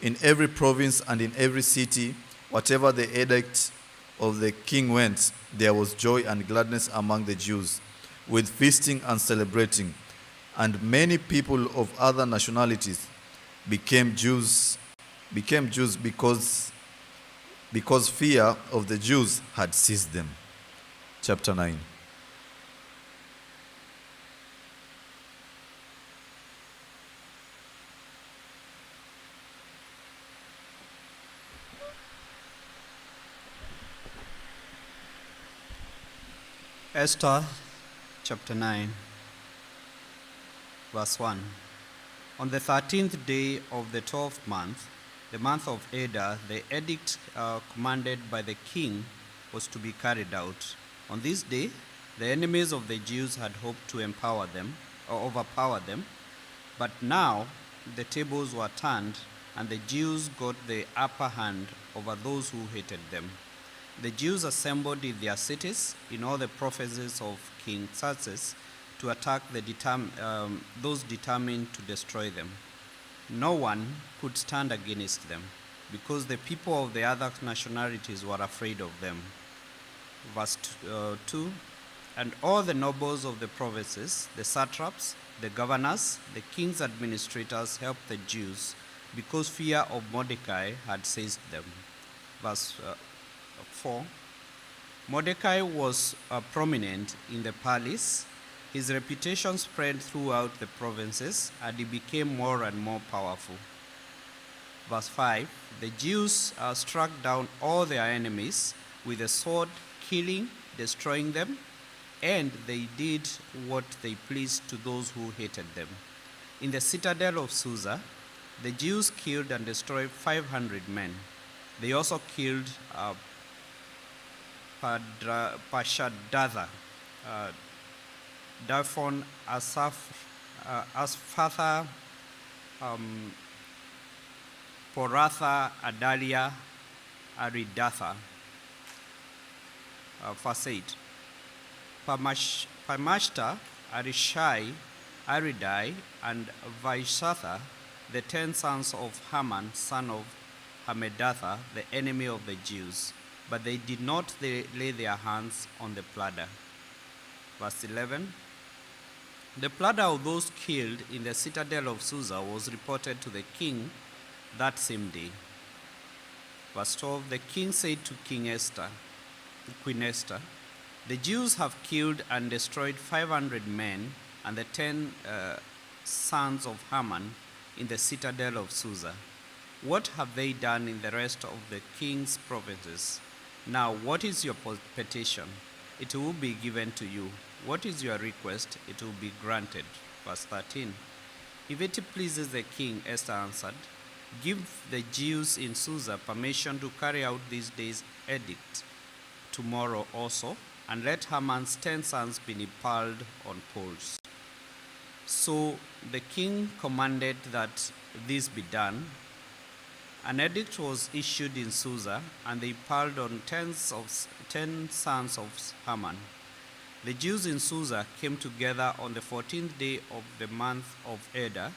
In every province and in every city, whatever the edict of the king went, there was joy and gladness among the Jews, with feasting and celebrating. And many people of other nationalities became Jews because fear of the Jews had seized them. Chapter 9. Esther, chapter 9, verse 1. On the 13th day of the 12th month, the month of Adar, the edict commanded by the king was to be carried out. On this day, the enemies of the Jews had hoped to empower them or overpower them, but now the tables were turned and the Jews got the upper hand over those who hated them. The Jews assembled in their cities in all the provinces of King Xerxes to attack those determined to destroy them. No one could stand against them, because the people of the other nationalities were afraid of them. Verse 2. And all the nobles of the provinces, the satraps, the governors, the king's administrators helped the Jews, because fear of Mordecai had seized them. Verse 4. Mordecai was prominent in the palace. His reputation spread throughout the provinces, and he became more and more powerful. Verse 5. The Jews struck down all their enemies with the sword, killing, destroying them, and they did what they pleased to those who hated them. In the citadel of Susa, the Jews killed and destroyed 500 men. They also killed Pashadatha, Daphon, Asphatha, Poratha, Athaliah, Aridatha. Verse 8. Pamashta, Arishai, Aridai, and Vaishatha, the 10 sons of Haman, son of Hammedatha, the enemy of the Jews. But they did not lay their hands on the plunder. Verse 11. The plunder of those killed in the citadel of Susa was reported to the king that same day. Verse 12. The king said to Queen Esther, the Jews have killed and destroyed 500 men and the 10 sons of Haman in the citadel of Susa. What have they done in the rest of the king's provinces? Now, what is your petition? It will be given to you. What is your request? It will be granted. Verse 13. If it pleases the king, Esther answered, give the Jews in Susa permission to carry out this day's edict tomorrow also, and let Haman's 10 sons be impaled on poles. So the king commanded that this be done. An edict was issued in Susa, and they impaled on 10 sons of Haman. The Jews in Susa came together on the 14th day of the month of Adar,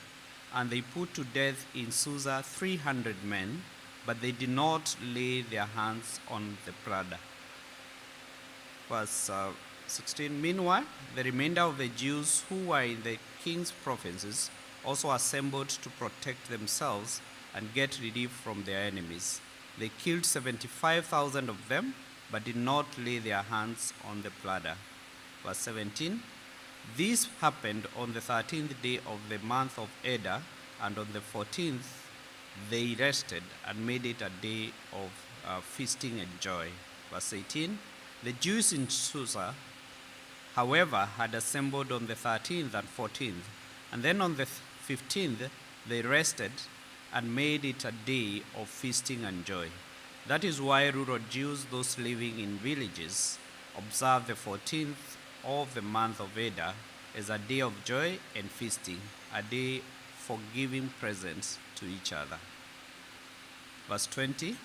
and they put to death in Susa 300 men, but they did not lay their hands on the plunder. Verse 16. Meanwhile, the remainder of the Jews who were in the king's provinces also assembled to protect themselves and get relief from their enemies. They killed 75,000 of them, but did not lay their hands on the plunder. Verse 17. This happened on the 13th day of the month of Adar, and on the 14th they rested and made it a day of feasting and joy. Verse 18, the Jews in Susa, however, had assembled on the 13th and 14th, and then on the 15th they rested and made it a day of feasting and joy. That is why rural Jews, those living in villages, observe the 14th of the month of Adar as a day of joy and feasting, a day for giving presents to each other. Verse 20,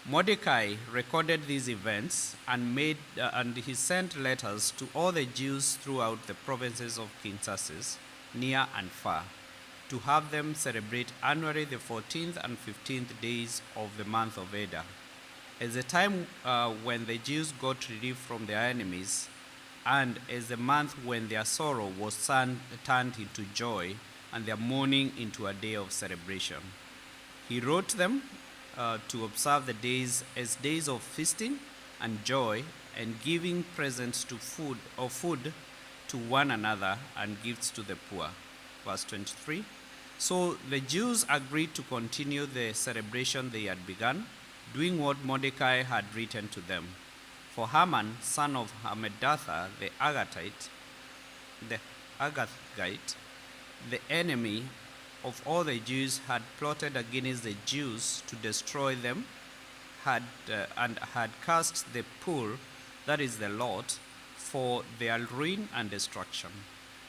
Mordecai recorded these events and he sent letters to all the Jews throughout the provinces of King Xerxes, near and far, to have them celebrate annually the 14th and 15th days of the month of Adar, as a time when the Jews got relief from their enemies, and as a month when their sorrow was turned into joy and their mourning into a day of celebration. He wrote them to observe the days as days of feasting and joy and giving presents to food to one another and gifts to the poor. Verse 23. So the Jews agreed to continue the celebration they had begun, doing what Mordecai had written to them. For Haman, son of Hammedatha, the Agagite, the enemy of all the Jews, had plotted against the Jews to destroy them, and had cast the pool, that is the lot, for their ruin and destruction.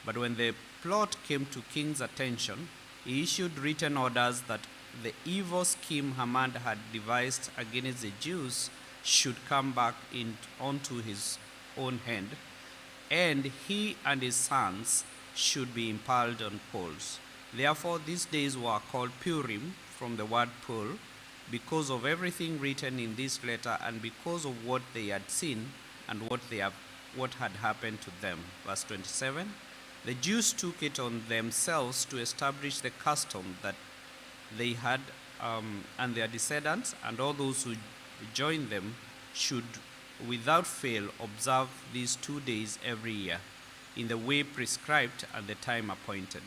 But when the plot came to king's attention, he issued written orders that the evil scheme Haman had devised against the Jews should come back onto his own hand, and he and his sons should be impaled on poles. Therefore, these days were called Purim, from the word pool, because of everything written in this letter and because of what they had seen and what had happened to them. Verse 27, the Jews took it on themselves to establish the custom that they had, and their descendants and all those who joined them should without fail observe these 2 days every year, in the way prescribed at the time appointed.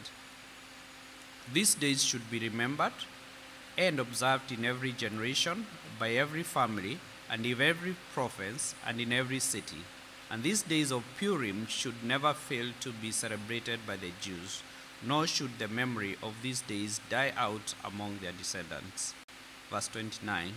These days should be remembered and observed in every generation, by every family, and in every province, and in every city. And these days of Purim should never fail to be celebrated by the Jews, nor should the memory of these days die out among their descendants. Verse 29,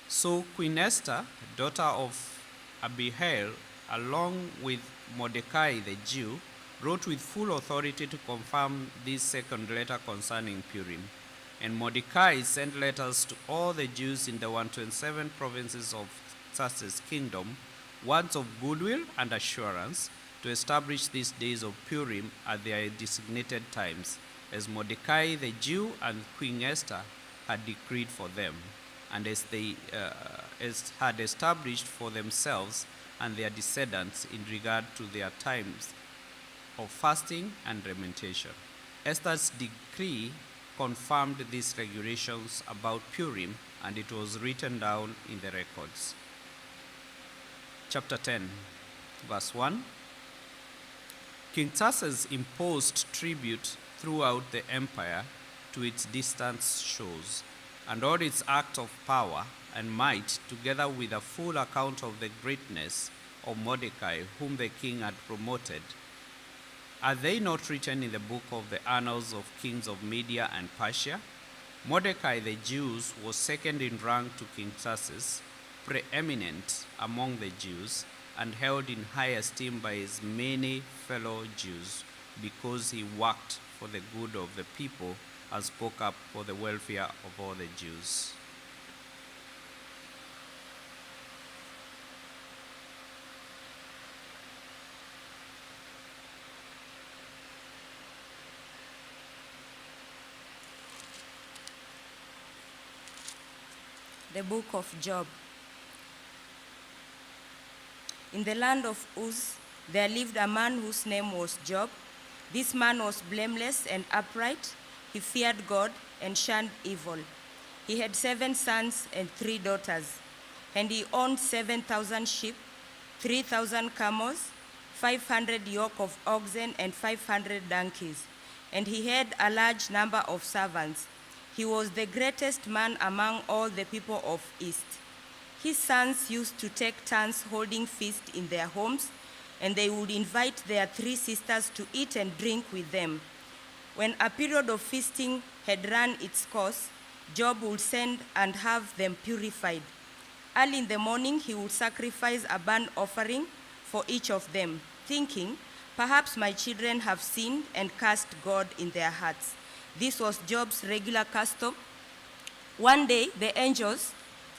so Queen Esther, daughter of Abihail, along with Mordecai the Jew, wrote with full authority to confirm this second letter concerning Purim. And Mordecai sent letters to all the Jews in the 127 provinces of Xerxes' kingdom, words of goodwill and assurance, to establish these days of Purim at their designated times, as Mordecai the Jew and Queen Esther had decreed for them, and as they had established for themselves and their descendants in regard to their times of fasting and lamentation. Esther's decree confirmed these regulations about Purim, and it was written down in the records. Chapter 10, verse 1. King Xerxes imposed tribute throughout the empire to its distant shores, and all its acts of power and might, together with a full account of the greatness of Mordecai, whom the king had promoted. Are they not written in the book of the annals of kings of Media and Persia? Mordecai the Jew was second in rank to King Xerxes, preeminent among the Jews, and held in high esteem by his many fellow Jews, because he worked for the good of the people and spoke up for the welfare of all the Jews. The book of Job. In the land of Uz, there lived a man whose name was Job. This man was blameless and upright. He feared God and shunned evil. He had 7 sons and 3 daughters, and he owned 7,000 sheep, 3,000 camels, 500 yoke of oxen, and 500 donkeys. And he had a large number of servants. He was the greatest man among all the people of East. His sons used to take turns holding feast in their homes, and they would invite their 3 sisters to eat and drink with them. When a period of feasting had run its course, Job would send and have them purified. Early in the morning, he would sacrifice a burnt offering for each of them, thinking, "Perhaps my children have sinned and cursed God in their hearts." This was Job's regular custom. One day, the angels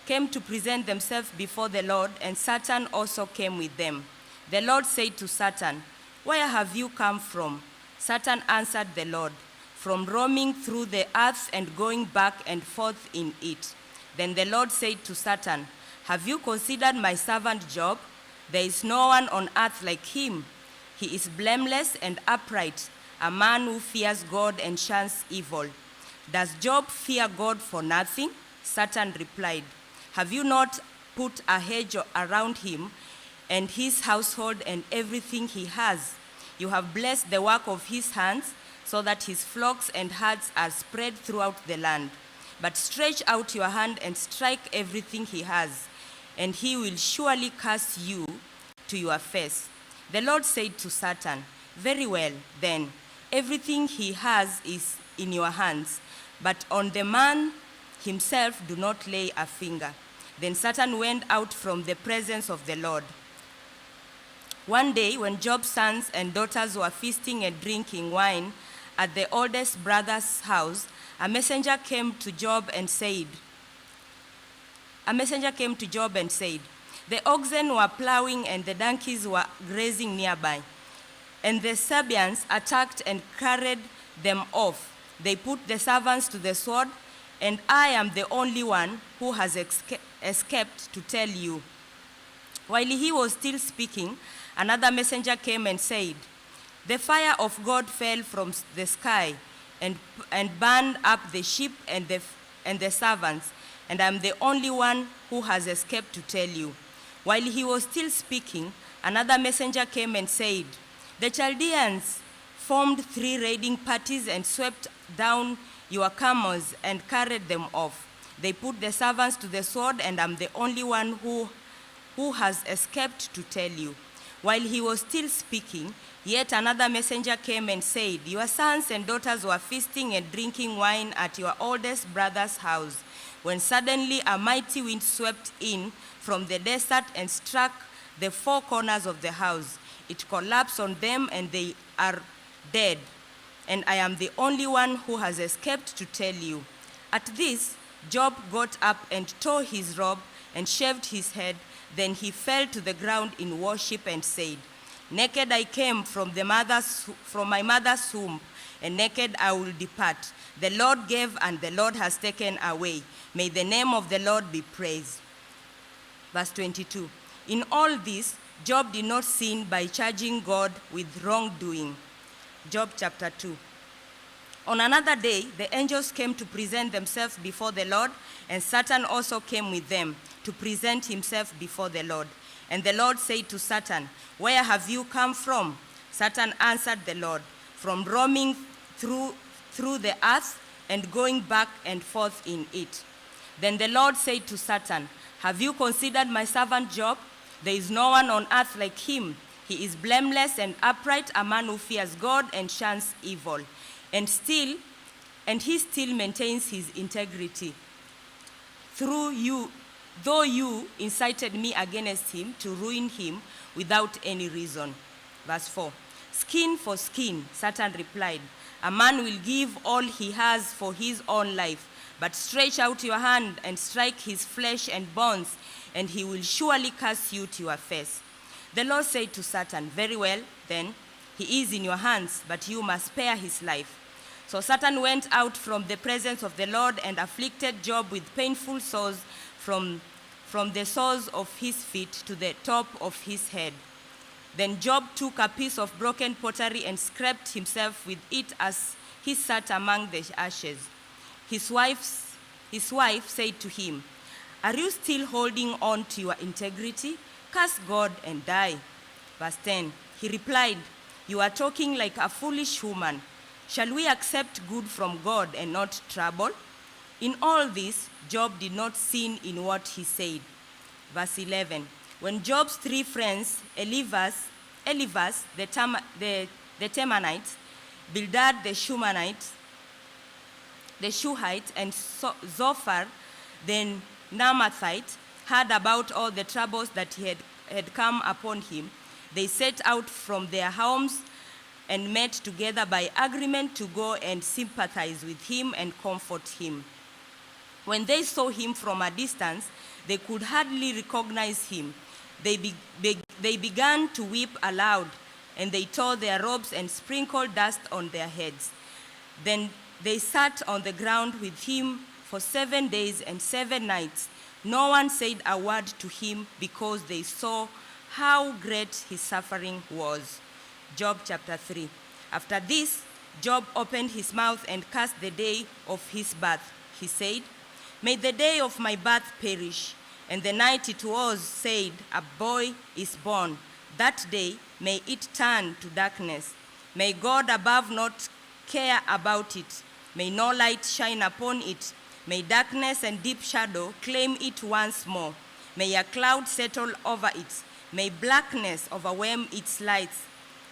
came to present themselves before the Lord, and Satan also came with them. The Lord said to Satan, "Where have you come from?" Satan answered the Lord, "From roaming through the earth and going back and forth in it." Then the Lord said to Satan, "Have you considered my servant Job? There is no one on earth like him. He is blameless and upright, a man who fears God and shuns evil. Does Job fear God for nothing?" Satan replied, "Have you not put a hedge around him and his household and everything he has? You have blessed the work of his hands, so that his flocks and herds are spread throughout the land. But stretch out your hand and strike everything he has, and he will surely curse you to your face." The Lord said to Satan, "Very well, then, everything he has is in your hands, but on the man himself do not lay a finger." Then Satan went out from the presence of the Lord. One day, when Job's sons and daughters were feasting and drinking wine at the oldest brother's house, a messenger came to Job and said, "The oxen were plowing and the donkeys were grazing nearby, and the Sabeans attacked and carried them off. They put the servants to the sword, and I am the only one who has escaped to tell you." While he was still speaking, another messenger came and said, "The fire of God fell from the sky and burned up the sheep and the servants, and I am the only one who has escaped to tell you." While he was still speaking, another messenger came and said, "The Chaldeans formed 3 raiding parties and swept down your camels and carried them off. They put the servants to the sword, and I'm the only one who has escaped to tell you." While he was still speaking, yet another messenger came and said, "Your sons and daughters were feasting and drinking wine at your oldest brother's house, when suddenly a mighty wind swept in from the desert and struck the 4 corners of the house. It collapsed on them, and they are dead. And I am the only one who has escaped to tell you." At this, Job got up and tore his robe and shaved his head. Then he fell to the ground in worship and said, "Naked I came from my mother's womb, and naked I will depart. The Lord gave, and the Lord has taken away. May the name of the Lord be praised." Verse 22. In all this, Job did not sin by charging God with wrongdoing. Job chapter 2. On another day, the angels came to present themselves before the Lord, and Satan also came with them to present himself before the Lord. And the Lord said to Satan, "Where have you come from?" Satan answered the Lord, "From roaming through the earth and going back and forth in it." Then the Lord said to Satan, "Have you considered my servant Job? There is no one on earth like him. He is blameless and upright, a man who fears God and shuns evil. And he still maintains his integrity. Though you incited me against him to ruin him without any reason." Verse 4. "Skin for skin," Satan replied. "A man will give all he has for his own life, but stretch out your hand and strike his flesh and bones, and he will surely curse you to your face." The Lord said to Satan, "Very well, then, he is in your hands, but you must spare his life." So Satan went out from the presence of the Lord and afflicted Job with painful sores from the soles of his feet to the top of his head. Then Job took a piece of broken pottery and scraped himself with it as he sat among the ashes. His wife said to him, "Are you still holding on to your integrity? Curse God and die." Verse 10, he replied, "You are talking like a foolish woman. Shall we accept good from God and not trouble?" In all this, Job did not sin in what he said. Verse 11. When Job's three friends, Eliphaz the Temanite, Bildad the Shuhite, and Zophar the Naamathite, heard about all the troubles that had come upon him, they set out from their homes and met together by agreement to go and sympathize with him and comfort him. When they saw him from a distance, they could hardly recognize him. They began to weep aloud, and they tore their robes and sprinkled dust on their heads. Then they sat on the ground with him for 7 days and 7 nights. No one said a word to him because they saw how great his suffering was. Job chapter 3. After this, Job opened his mouth and cursed the day of his birth. He said, "May the day of my birth perish, and the night it was said, a boy is born. That day may it turn to darkness. May God above not care about it. May no light shine upon it. May darkness and deep shadow claim it once more. May a cloud settle over it. May blackness overwhelm its lights.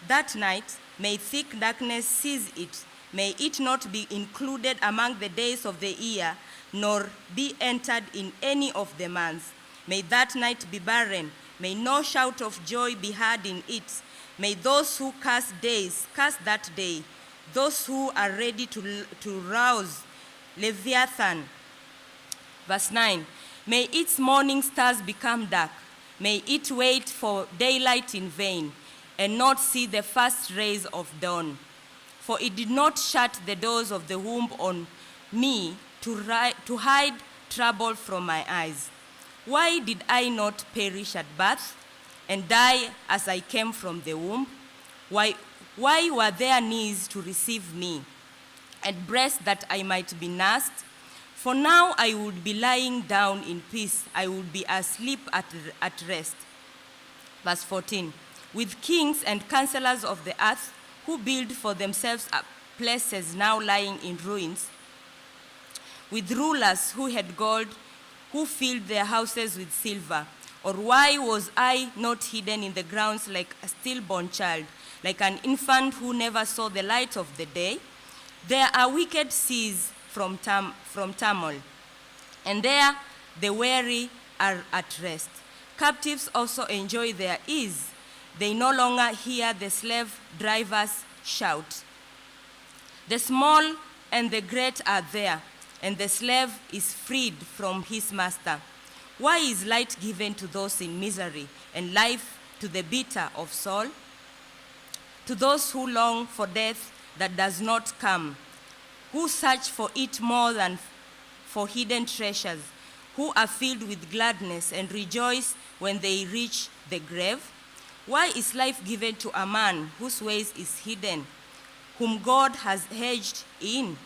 That night may thick darkness seize it. May it not be included among the days of the year, nor be entered in any of the months. May that night be barren. May no shout of joy be heard in it. May those who curse days curse that day. Those who are ready to rouse Leviathan." Verse 9. May its morning stars become dark. May it wait for daylight in vain, and not see the first rays of dawn. For it did not shut the doors of the womb on me to hide trouble from my eyes. Why did I not perish at birth and die as I came from the womb? Why were there knees to receive me, and breasts that I might be nursed? For now I would be lying down in peace. I would be asleep at rest. Verse 14. With kings and counselors of the earth who build for themselves places now lying in ruins, with rulers who had gold, who filled their houses with silver. Or why was I not hidden in the grounds like a stillborn child, like an infant who never saw the light of the day? There are wicked seas from turmoil, and there the weary are at rest. Captives also enjoy their ease. They no longer hear the slave drivers shout. The small and the great are there, and the slave is freed from his master. Why is light given to those in misery, and life to the bitter of soul? To those who long for death that does not come, who search for it more than for hidden treasures, who are filled with gladness and rejoice when they reach the grave? Why is life given to a man whose ways is hidden, whom God has hedged in?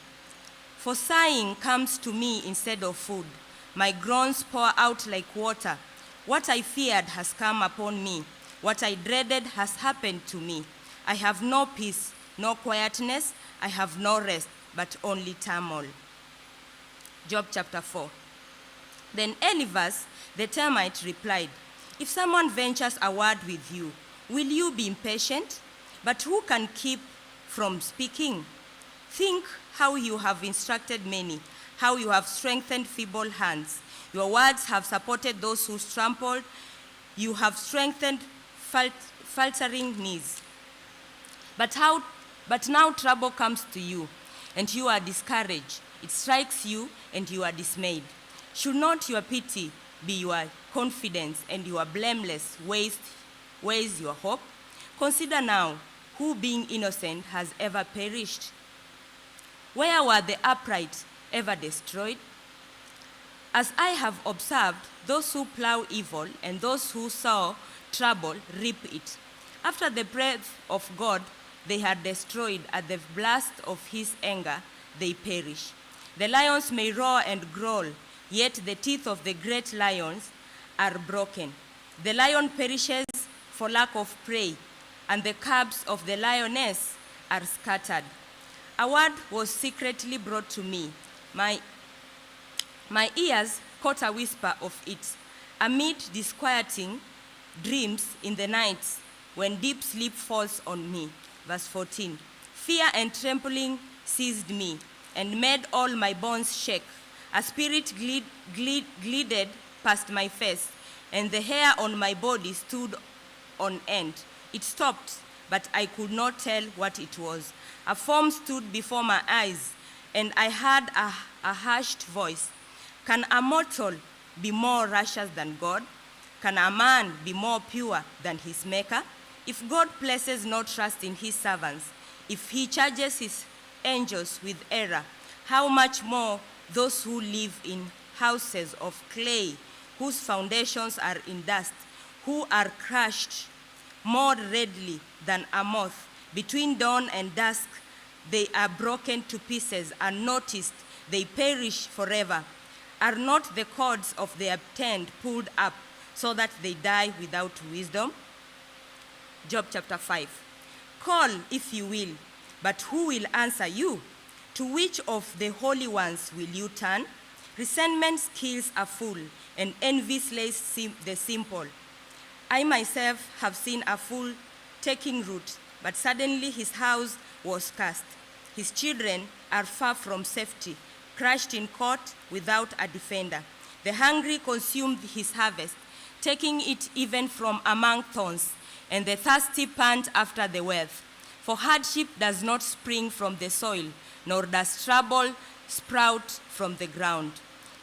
For sighing comes to me instead of food. My groans pour out like water. What I feared has come upon me. What I dreaded has happened to me. I have no peace, no quietness. I have no rest, but only turmoil. Job chapter 4. Then Eliphaz the Temanite replied, "If someone ventures a word with you, will you be impatient? But who can keep from speaking? Think how you have instructed many, how you have strengthened feeble hands. Your words have supported those who trampled. You have strengthened faltering knees. But now trouble comes to you, and you are discouraged. It strikes you, and you are dismayed. Should not your pity be your confidence, and your blameless ways your hope? Consider now, who being innocent has ever perished? Where were the upright ever destroyed? As I have observed, those who plow evil and those who sow trouble reap it. After the breath of God they are destroyed, at the blast of his anger they perish. The lions may roar and growl, yet the teeth of the great lions are broken. The lion perishes for lack of prey, and the cubs of the lioness are scattered. A word was secretly brought to me. My ears caught a whisper of it, amid disquieting dreams in the nights when deep sleep falls on me. Verse 14. Fear and trembling seized me and made all my bones shake. A spirit glided past my face, and the hair on my body stood on end. It stopped, but I could not tell what it was. A form stood before my eyes, and I heard a hushed voice. Can a mortal be more righteous than God? Can a man be more pure than his maker? If God places no trust in his servants, if he charges his angels with error, how much more those who live in houses of clay, whose foundations are in dust, who are crushed more readily than a moth. Between dawn and dusk, they are broken to pieces, unnoticed, they perish forever. Are not the cords of their tent pulled up so that they die without wisdom? Job chapter 5. Call if you will, but who will answer you? To which of the holy ones will you turn? Resentment kills a fool, and envy slays the simple. I myself have seen a fool taking root, but suddenly his house was cast. His children are far from safety, crushed in court without a defender. The hungry consumed his harvest, taking it even from among thorns, and the thirsty pant after the wealth. For hardship does not spring from the soil, nor does trouble sprout from the ground.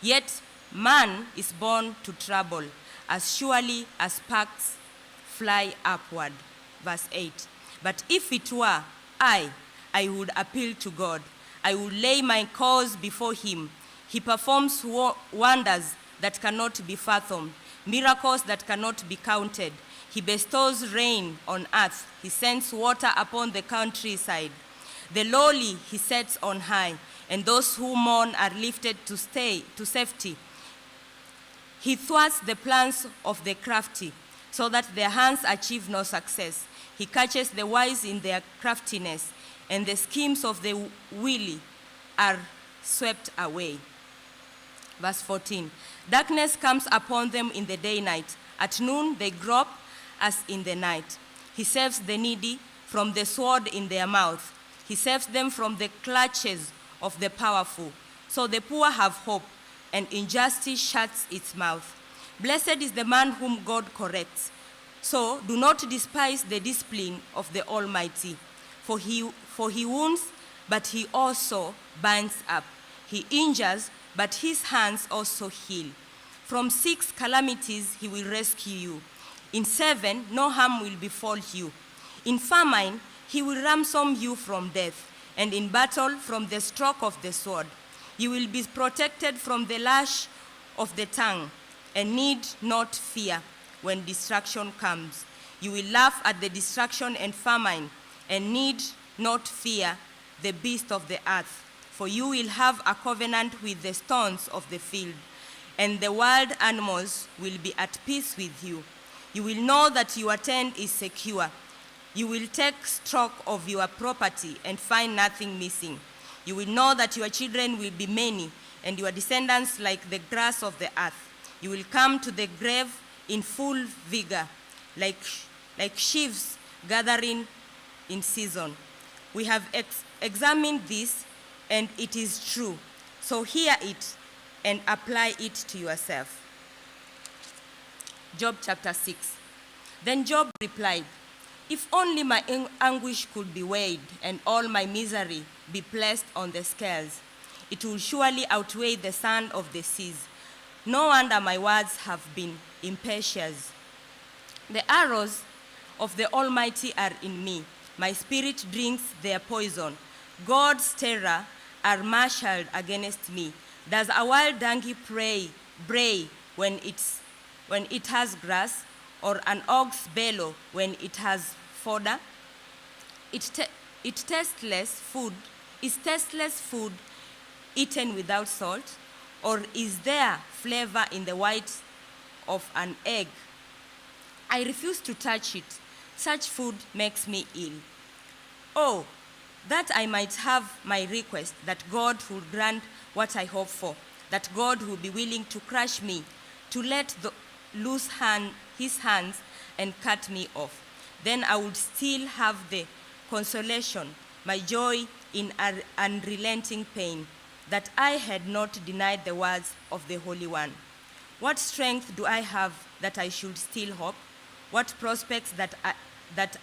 Yet man is born to trouble, as surely as sparks fly upward. Verse 8. But if it were I would appeal to God. I would lay my cause before him. He performs wonders that cannot be fathomed, miracles that cannot be counted. He bestows rain on earth. He sends water upon the countryside. The lowly he sets on high, and those who mourn are lifted to safety. He thwarts the plans of the crafty, so that their hands achieve no success. He catches the wise in their craftiness, and the schemes of the wily are swept away. Verse 14. Darkness comes upon them in the day-night. At noon they grope as in the night. He saves the needy from the sword in their mouth. He saves them from the clutches of the powerful. So the poor have hope, and injustice shuts its mouth. Blessed is the man whom God corrects. So do not despise the discipline of the Almighty, for he wounds, but he also binds up. He injures, but his hands also heal. From 6 calamities he will rescue you. In 7 no harm will befall you. In famine he will ransom you from death, and in battle from the stroke of the sword. You will be protected from the lash of the tongue, and need not fear when destruction comes. You will laugh at the destruction and famine, and need not fear the beast of the earth. For you will have a covenant with the stones of the field, and the wild animals will be at peace with you. You will know that your tent is secure. You will take stock of your property and find nothing missing. You will know that your children will be many, and your descendants like the grass of the earth. You will come to the grave in full vigor, like sheaves gathering in season. We have examined this, and it is true. So hear it and apply it to yourself. Job chapter 6. Then Job replied, if only my anguish could be weighed and all my misery be placed on the scales, it will surely outweigh the sand of the seas. No wonder my words have been impetuous. The arrows of the Almighty are in me. My spirit drinks their poison. God's terror are marshaled against me. Does a wild donkey bray when it has grass, or an ox bellow when it has fodder? Is tasteless food eaten without salt? Or is there flavor in the white of an egg? I refuse to touch it. Such food makes me ill. Oh, that I might have my request, that God would grant what I hope for, that God will be willing to crush me, to let his hands and cut me off. Then I would still have the consolation, my joy in unrelenting pain, that I had not denied the words of the Holy One. What strength do I have that I should still hope? What prospects that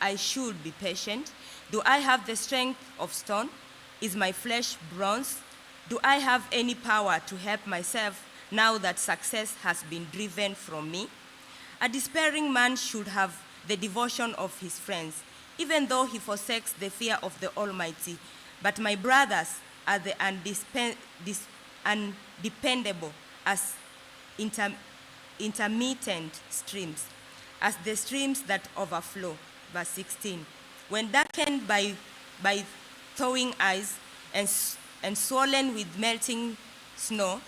I should be patient? Do I have the strength of stone? Is my flesh bronze? Do I have any power to help myself now that success has been driven from me? A despairing man should have the devotion of his friends, even though he forsakes the fear of the Almighty. But my brothers are the undependable as intermittent streams, as the streams that overflow. Verse 16. When darkened by thawing ice and swollen with melting snow,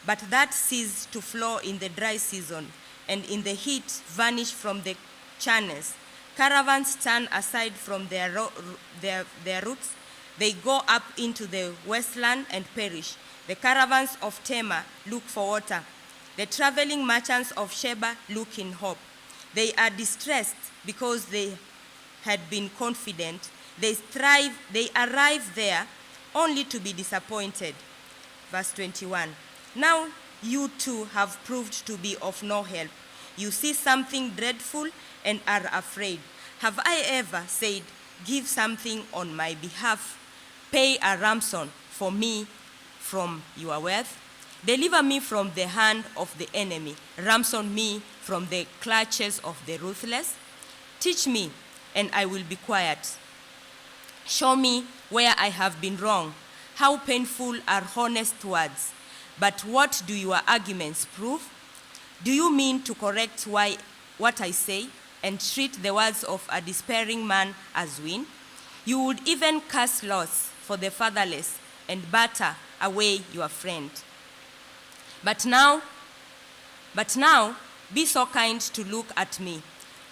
but that cease to flow in the dry season, and in the heat vanish from the channels. Caravans turn aside from their routes. They go up into the wasteland and perish. The caravans of Tema look for water. The traveling merchants of Sheba look in hope. They are distressed because they had been confident. They arrive there only to be disappointed. Verse 21. Now you too have proved to be of no help. You see something dreadful and are afraid. Have I ever said, give something on my behalf? Pay a ransom for me from your wealth? Deliver me from the hand of the enemy. Ransom me from the clutches of the ruthless. Teach me, and I will be quiet. Show me where I have been wrong. How painful are honest words. But what do your arguments prove? Do you mean to correct what I say and treat the words of a despairing man as wind? You would even cast lots for the fatherless and batter away your friend. But now, be so kind to look at me.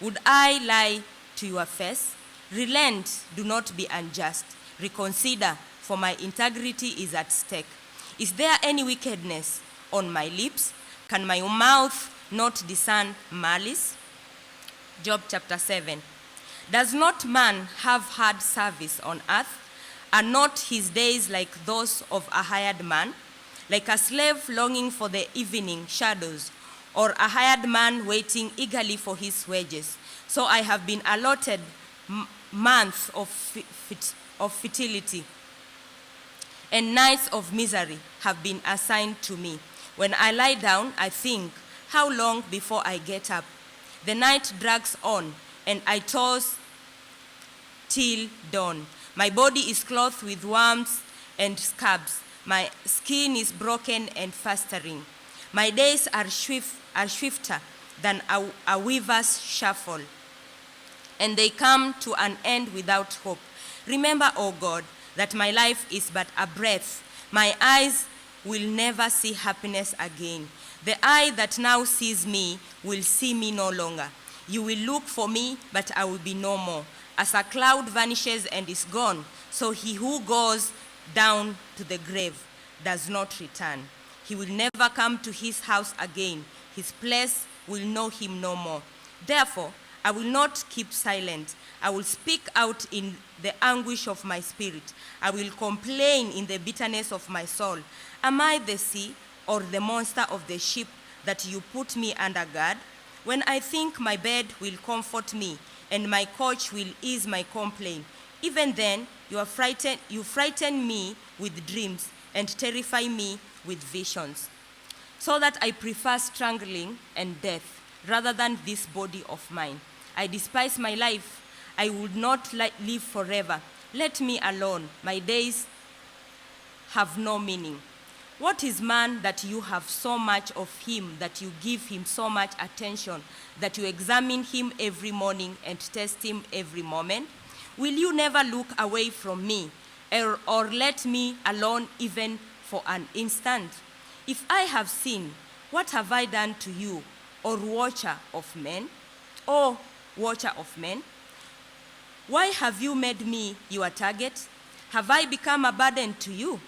Would I lie to your face? Relent, do not be unjust. Reconsider, for my integrity is at stake. Is there any wickedness on my lips? Can my mouth not discern malice? Job chapter 7. Does not man have hard service on earth? Are not his days like those of a hired man? Like a slave longing for the evening shadows, or a hired man waiting eagerly for his wages. So I have been allotted months of fertility, and nights of misery have been assigned to me. When I lie down, I think, how long before I get up? The night drags on, and I toss till dawn. My body is clothed with worms and scabs. My skin is broken and festering. My days are swifter than a weaver's shuttle, and they come to an end without hope. Remember, O God, that my life is but a breath. My eyes will never see happiness again. The eye that now sees me will see me no longer. You will look for me, but I will be no more. As a cloud vanishes and is gone, so he who goes down to the grave does not return. He will never come to his house again. His place will know him no more. Therefore, I will not keep silent. I will speak out in the anguish of my spirit. I will complain in the bitterness of my soul. Am I the sea or the monster of the ship that you put me under guard? When I think my bed will comfort me and my couch will ease my complaint, even then you frighten me with dreams and terrify me with visions, so that I prefer strangling and death rather than this body of mine. I despise my life. I would not live forever. Let me alone. My days have no meaning. What is man that you have so much of him, that you give him so much attention, that you examine him every morning and test him every moment? Will you never look away from me, or let me alone even for an instant? If I have sinned, what have I done to you, O watcher of men? O watcher of men? Why have you made me your target? Have I become a burden to you?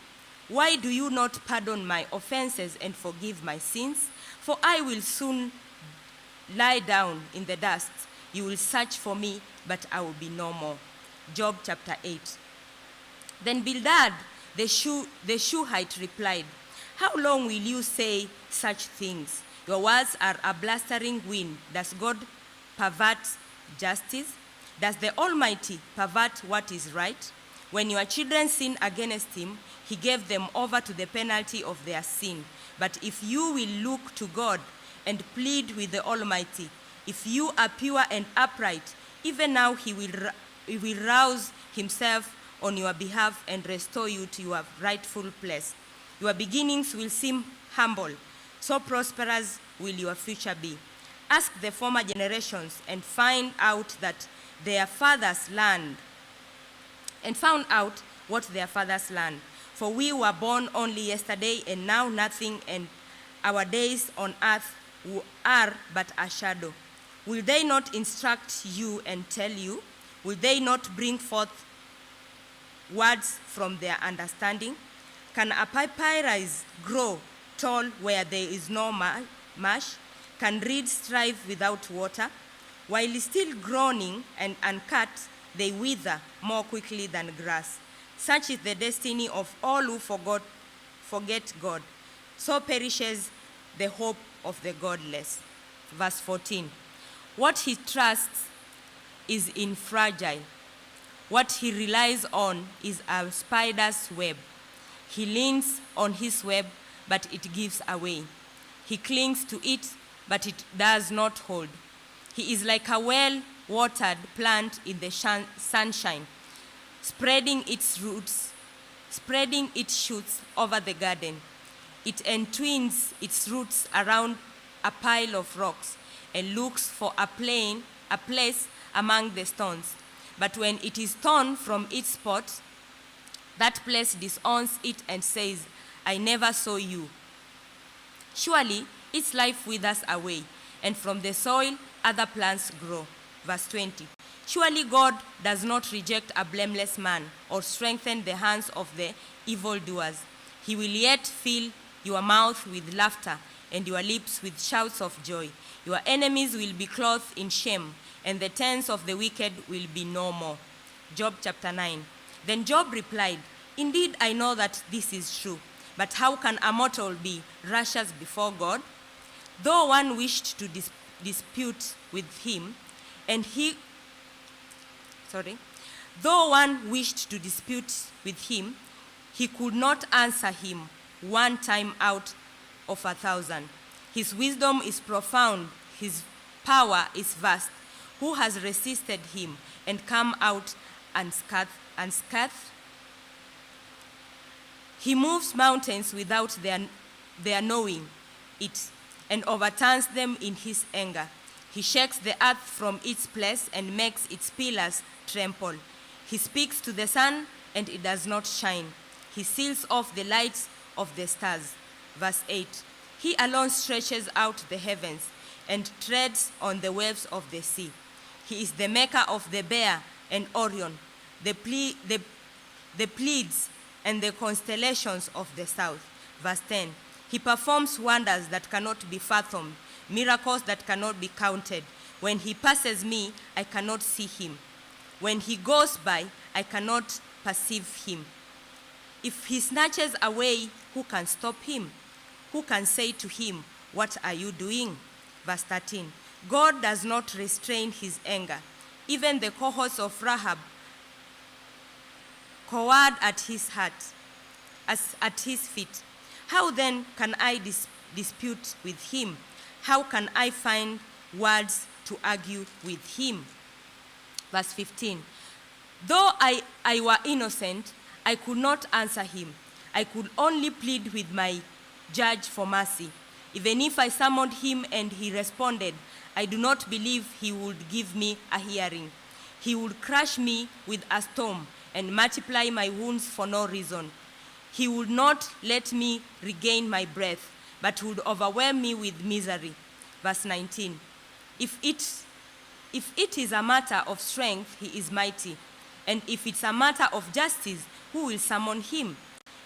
Why do you not pardon my offenses and forgive my sins? For I will soon lie down in the dust. You will search for me, but I will be no more. Job chapter 8. Then Bildad, the Shuhite, replied, how long will you say such things? Your words are a blustering wind. Does God pervert justice? Does the Almighty pervert what is right? When your children sin against him, he gave them over to the penalty of their sin. But if you will look to God and plead with the Almighty, if you are pure and upright, even now he will rouse himself on your behalf and restore you to your rightful place. Your beginnings will seem humble, so prosperous will your future be. Ask the former generations and find out that their fathers learned, and found out what their fathers learned. For we were born only yesterday and now nothing, and our days on earth are but a shadow. Will they not instruct you and tell you? Will they not bring forth words from their understanding? Can a papyrus grow tall where there is no marsh? Can reeds thrive without water? While still groaning and uncut, they wither more quickly than grass. Such is the destiny of all who forget God. So perishes the hope of the godless. Verse 14. What he trusts is in fragile. What he relies on is a spider's web. He leans on his web, but it gives away. He clings to it, but it does not hold. He is like a well-watered plant in the sunshine, spreading its shoots over the garden. It entwines its roots around a pile of rocks and looks for a place among the stones. But when it is torn from its spot, that place disowns it and says, I never saw you. Surely its life withers away, and from the soil other plants grow. Verse 20. Surely God does not reject a blameless man or strengthen the hands of the evildoers. He will yet fill your mouth with laughter and your lips with shouts of joy. Your enemies will be clothed in shame, and the tents of the wicked will be no more. Job chapter 9. Then Job replied, indeed, I know that this is true, but how can a mortal be righteous before God? Though one wished to dispute with him, he could not answer him one time out of 1,000. His wisdom is profound, his power is vast. Who has resisted him and come out unscathed? He moves mountains without their knowing it, and overturns them in his anger. He shakes the earth from its place and makes its pillars tremble. He speaks to the sun, and it does not shine. He seals off the lights of the stars. Verse 8. He alone stretches out the heavens and treads on the waves of the sea. He is the maker of the bear and Orion, the Pleiades and the constellations of the south. Verse 10. He performs wonders that cannot be fathomed, miracles that cannot be counted. When he passes me, I cannot see him. When he goes by, I cannot perceive him. If he snatches away, who can stop him? Who can say to him, what are you doing? Verse 13. God does not restrain his anger. Even the cohorts of Rahab cowered at his feet. How then can I dispute with him? How can I find words to argue with him? Verse 15. Though I were innocent, I could not answer him. I could only plead with my judge for mercy. Even if I summoned him and he responded, I do not believe he would give me a hearing. He would crush me with a storm and multiply my wounds for no reason. He would not let me regain my breath, but would overwhelm me with misery. Verse 19. If it is a matter of strength, he is mighty. And if it's a matter of justice, who will summon him?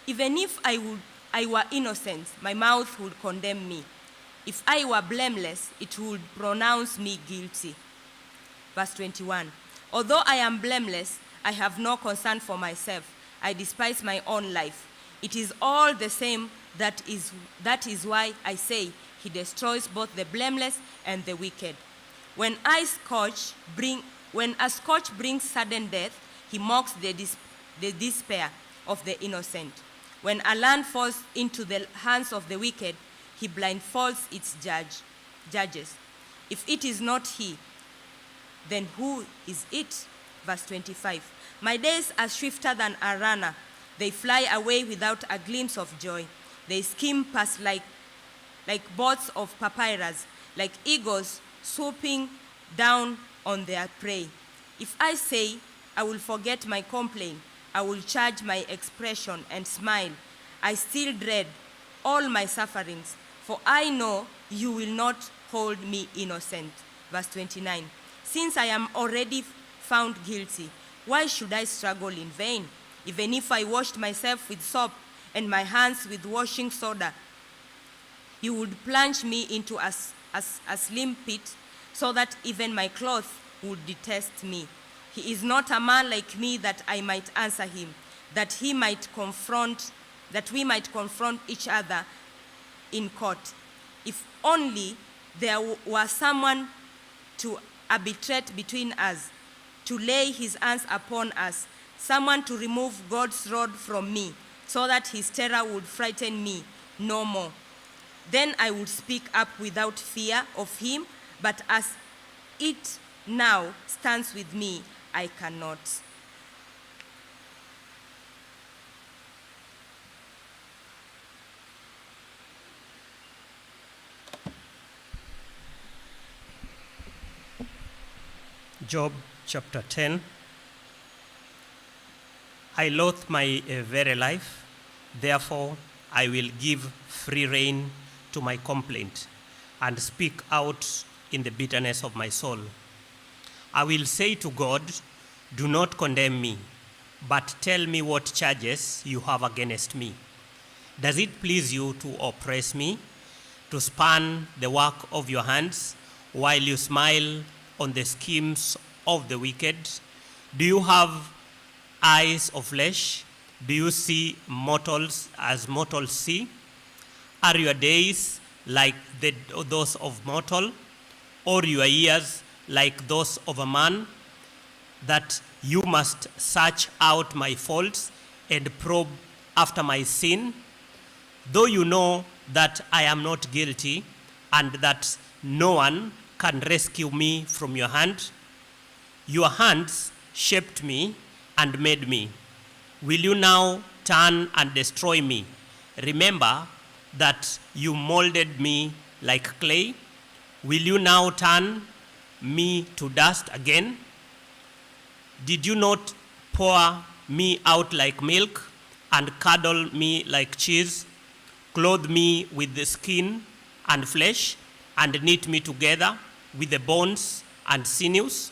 Even if I were innocent, my mouth would condemn me. If I were blameless, it would pronounce me guilty. Verse 21. Although I am blameless, I have no concern for myself. I despise my own life. It is all the same. That is why I say he destroys both the blameless and the wicked. When a scourge brings sudden death, he mocks the despair of the innocent. When a land falls into the hands of the wicked, he blindfolds its judges. If it is not he, then who is it? Verse 25. My days are swifter than a runner. They fly away without a glimpse of joy. They skim past like boats of papyrus, like eagles swooping down on their prey. If I say, I will forget my complaint, I will charge my expression and smile, I still dread all my sufferings, for I know you will not hold me innocent. Verse 29. Since I am already found guilty, why should I struggle in vain? Even if I washed myself with soap and my hands with washing soda, you would plunge me into a slim pit, so that even my clothes would detest me. He is not a man like me that I might answer him, that we might confront each other in court. If only there were someone to arbitrate between us, to lay his hands upon us, someone to remove God's rod from me, so that his terror would frighten me no more. Then I would speak up without fear of him, but as it now stands with me, I cannot. Job chapter 10. I loathe my very life, therefore I will give free rein to my complaint and speak out in the bitterness of my soul. I will say to God, do not condemn me, but tell me what charges you have against me. Does it please you to oppress me, to spurn the work of your hands, while you smile on the schemes of the wicked? Do you have eyes of flesh? Do you see mortals as mortals see? Are your days like those of mortal, or your years like those of a man, that you must search out my faults and probe after my sin? Though you know that I am not guilty and that no one can rescue me from your hand, your hands shaped me and made me. Will you now turn and destroy me? Remember that you molded me like clay. Will you now turn me to dust again? Did you not pour me out like milk and curdle me like cheese, clothe me with the skin and flesh, and knit me together with the bones and sinews?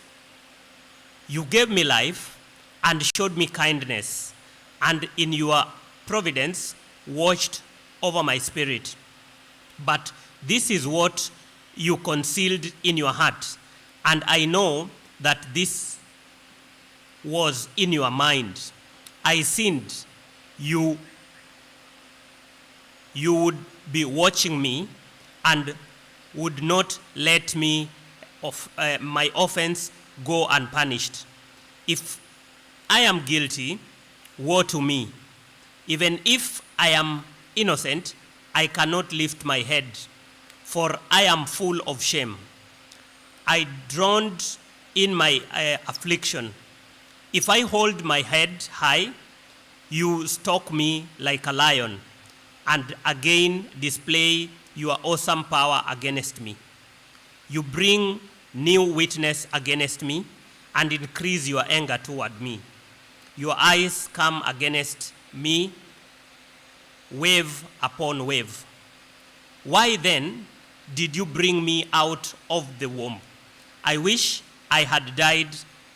You gave me life and showed me kindness, and in your providence watched over my spirit. But this is what you concealed in your heart, and I know that this was in your mind. I sinned. You would be watching me and would not let me my offense go unpunished. If I am guilty, woe to me. Even if I am innocent, I cannot lift my head, for I am full of shame. I drowned in my affliction. If I hold my head high, you stalk me like a lion, and again display your awesome power against me. You bring new witness against me and increase your anger toward me. Your eyes come against me, wave upon wave. Why then did you bring me out of the womb? I wish I had died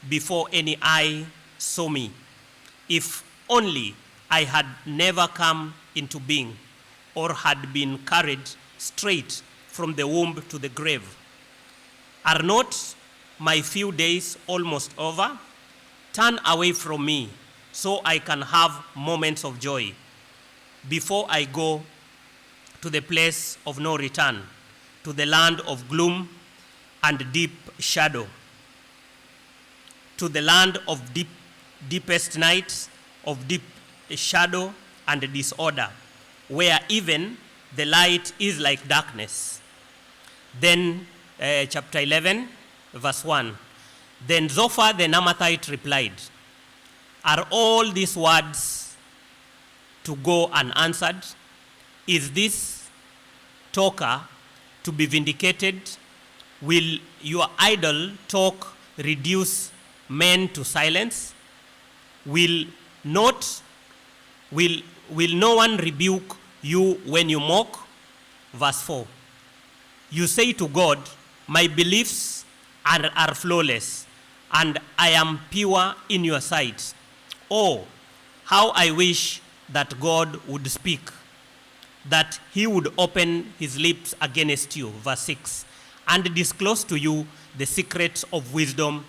before any eye saw me. If only I had never come into being, or had been carried straight from the womb to the grave. Are not my few days almost over? Turn away from me, so I can have moments of joy before I go to the place of no return, to the land of gloom and deep shadow, to the land of deepest night, of deep shadow and disorder, where even the light is like darkness. Then chapter 11, verse 1. Then Zophar the Naamathite replied, are all these words to go unanswered? Is this talker to be vindicated? Will your idle talk reduce men to silence? Will no one rebuke you when you mock? Verse 4. You say to God, my beliefs are flawless, and I am pure in your sight. Oh, how I wish that God would speak, that he would open his lips against you. Verse 6. And disclose to you the secrets of wisdom,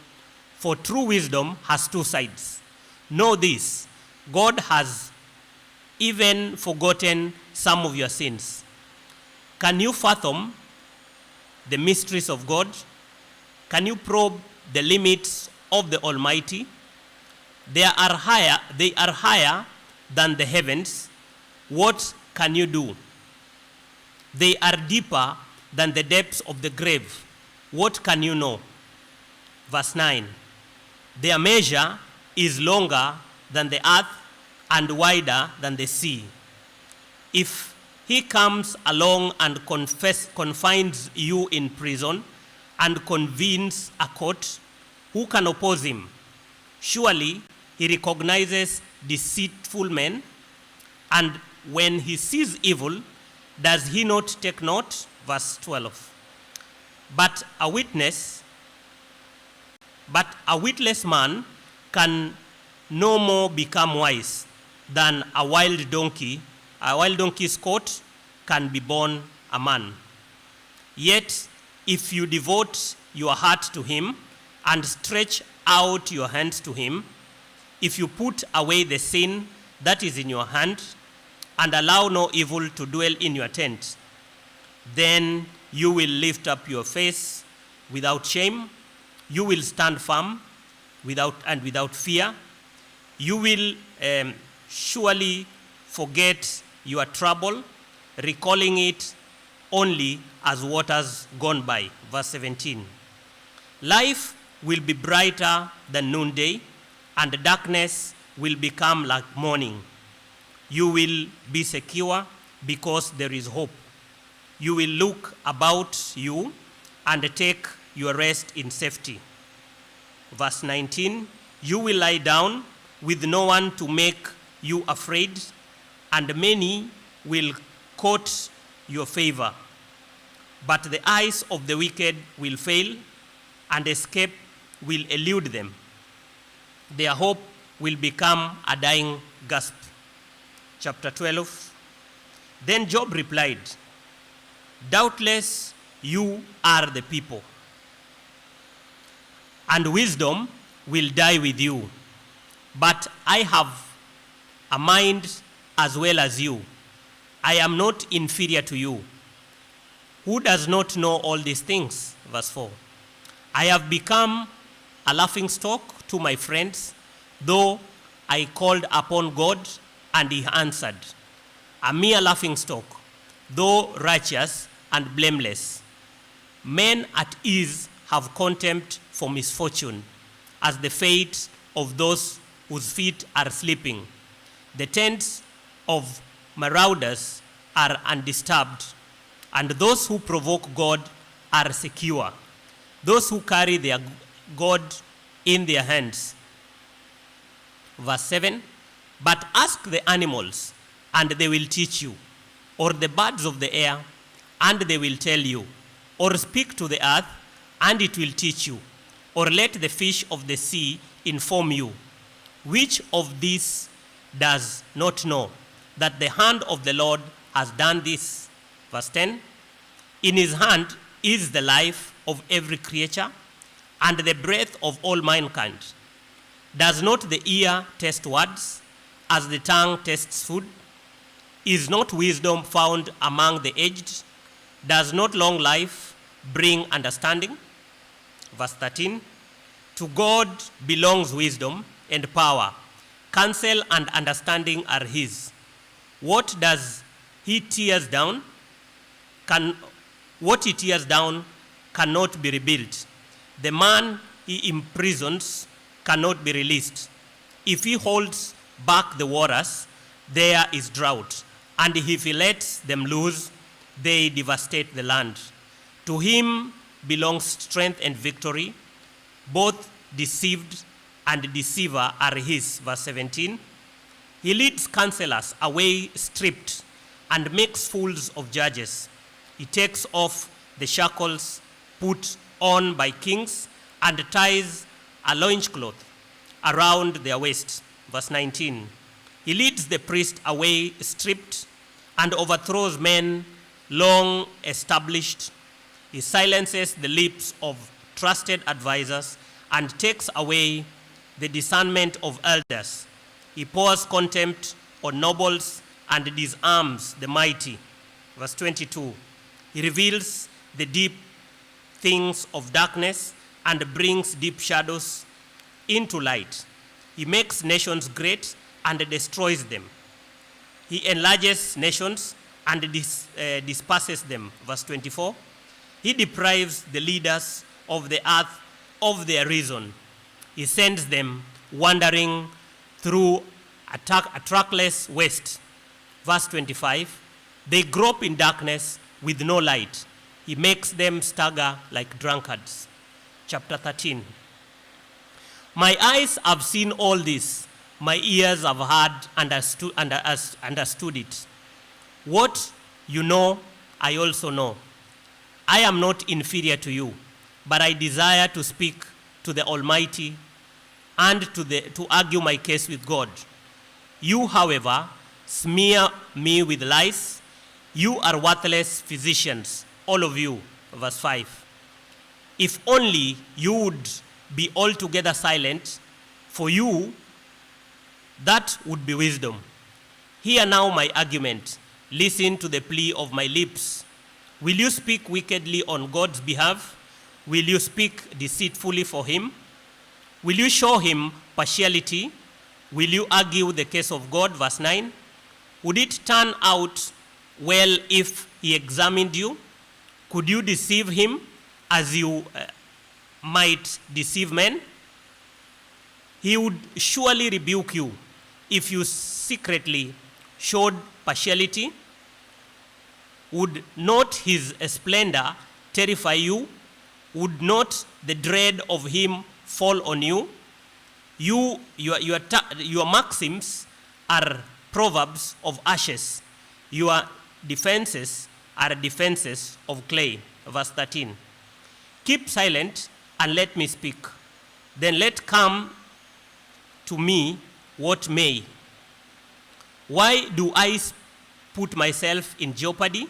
for true wisdom has two sides. Know this, God has even forgotten some of your sins. Can you fathom the mysteries of God? Can you probe the limits of the Almighty? They are higher than the heavens. What can you do? They are deeper than the depths of the grave. What can you know? Verse 9. Their measure is longer than the earth and wider than the sea. If he comes along and confines you in prison and convenes a court, who can oppose him? Surely he recognizes deceitful men, and when he sees evil, does he not take note? Verse 12. But a witless man can no more become wise than a wild donkey. A wild donkey's coat can be born a man. Yet, if you devote your heart to him and stretch out your hands to him, if you put away the sin that is in your hand and allow no evil to dwell in your tent, then you will lift up your face without shame. You will stand firm without fear. You will surely forget your trouble, recalling it only as waters gone by. Verse 17. Life will be brighter than noonday, and darkness will become like morning. You will be secure because there is hope. You will look about you and take your rest in safety. Verse 19. You will lie down with no one to make you afraid, and many will court your favor. But the eyes of the wicked will fail, and escape will elude them. Their hope will become a dying gasp. Chapter 12. Then Job replied, doubtless you are the people, and wisdom will die with you. But I have a mind as well as you. I am not inferior to you. Who does not know all these things? Verse 4. I have become a laughingstock to my friends, though I called upon God and he answered. A mere laughingstock, though righteous and blameless. Men at ease have contempt for misfortune, as the fate of those whose feet are sleeping. The tents of marauders are undisturbed, and those who provoke God are secure. Those who carry their God in their hands. Verse 7. But ask the animals, and they will teach you, or the birds of the air, and they will tell you, or speak to the earth, and it will teach you, or let the fish of the sea inform you. Which of these does not know that the hand of the Lord has done this. Verse 10, in his hand is the life of every creature and the breath of all mankind. Does not the ear taste words as the tongue tastes food? Is not wisdom found among the aged? Does not long life bring understanding? Verse 13, to God belongs wisdom and power. Counsel and understanding are his. What does he tears down? What he tears down cannot be rebuilt. The man he imprisons cannot be released. If he holds back the waters, there is drought. And if he lets them loose, they devastate the land. To him belongs strength and victory. Both deceived and deceiver are his. Verse 17. He leads counselors away stripped and makes fools of judges. He takes off the shackles put on by kings and ties a loincloth around their waist. Verse 19. He leads the priest away stripped and overthrows men long established. He silences the lips of trusted advisors and takes away the discernment of elders. He pours contempt on nobles and disarms the mighty. Verse 22. He reveals the deep things of darkness and brings deep shadows into light. He makes nations great and destroys them. He enlarges nations and disperses them. Verse 24. He deprives the leaders of the earth of their reason. He sends them wandering through a trackless waste. Verse 25. They grope in darkness with no light. He makes them stagger like drunkards. Chapter 13. My eyes have seen all this. My ears have heard and understood it. What you know, I also know. I am not inferior to you, but I desire to speak to the Almighty and to argue my case with God. You, however, smear me with lies. You are worthless physicians, all of you. Verse 5. If only you would be altogether silent, for you, that would be wisdom. Hear now my argument. Listen to the plea of my lips. Will you speak wickedly on God's behalf? Will you speak deceitfully for him? Will you show him partiality? Will you argue the case of God? Verse 9. Would it turn out well if he examined you? Could you deceive him as you might deceive men? He would surely rebuke you if you secretly showed partiality. Would not his splendor terrify you? Would not the dread of him fall on you? Your maxims are proverbs of ashes. Your defenses are defenses of clay. Verse 13. Keep silent and let me speak. Then let come to me what may. Why do I put myself in jeopardy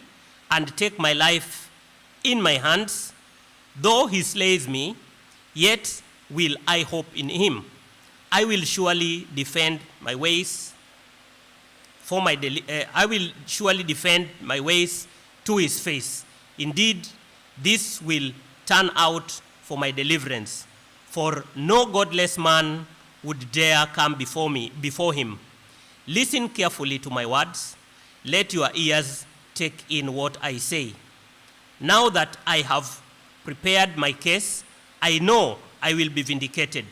and take my life in my hands? Though he slays me, yet will I hope in him. I will surely defend my ways I will surely defend my ways to his face. Indeed, this will turn out for my deliverance. For no godless man would dare come before him. Listen carefully to my words. Let your ears take in what I say. Now that I have prepared my case, I know I will be vindicated.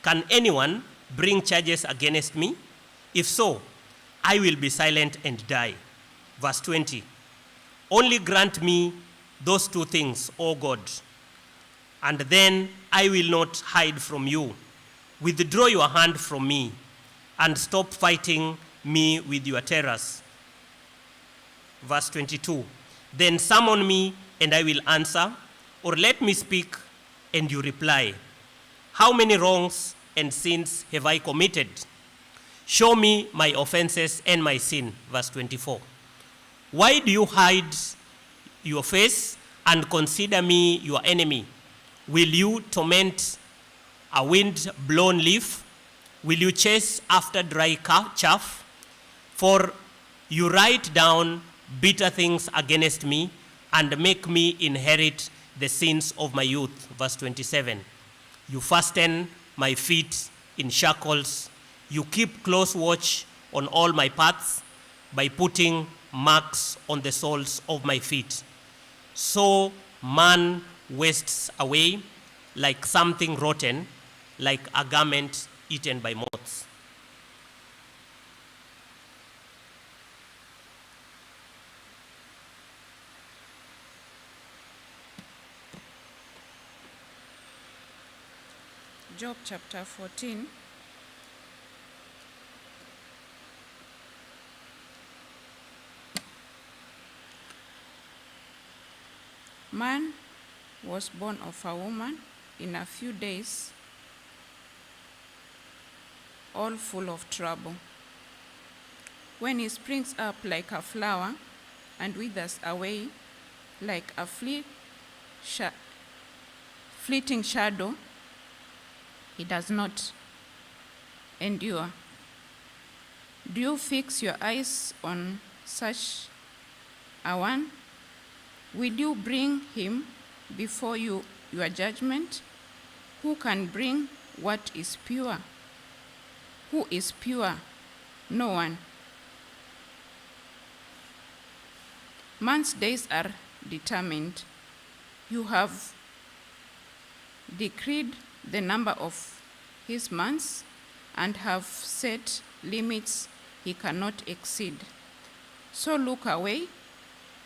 Can anyone bring charges against me? If so, I will be silent and die. Verse 20. Only grant me those two things, O God, and then I will not hide from you. Withdraw your hand from me and stop fighting me with your terrors. Verse 22. Then summon me and I will answer, or let me speak and you reply. How many wrongs and sins have I committed? Show me my offenses and my sin. Verse 24. Why do you hide your face and consider me your enemy? Will you torment a wind-blown leaf? Will you chase after dry chaff? For you write down bitter things against me and make me inherit the sins of my youth. Verse 27. You fasten my feet in shackles. You keep close watch on all my paths by putting marks on the soles of my feet. So man wastes away like something rotten, like a garment eaten by moths. Job chapter 14. Man was born of a woman in a few days, all full of trouble. When he springs up like a flower and withers away like a fleeting shadow, he does not endure. Do you fix your eyes on such a one? Will you bring him before your judgment? Who can bring what is pure? Who is pure? No one. Man's days are determined. You have decreed the number of his months and have set limits he cannot exceed. So look away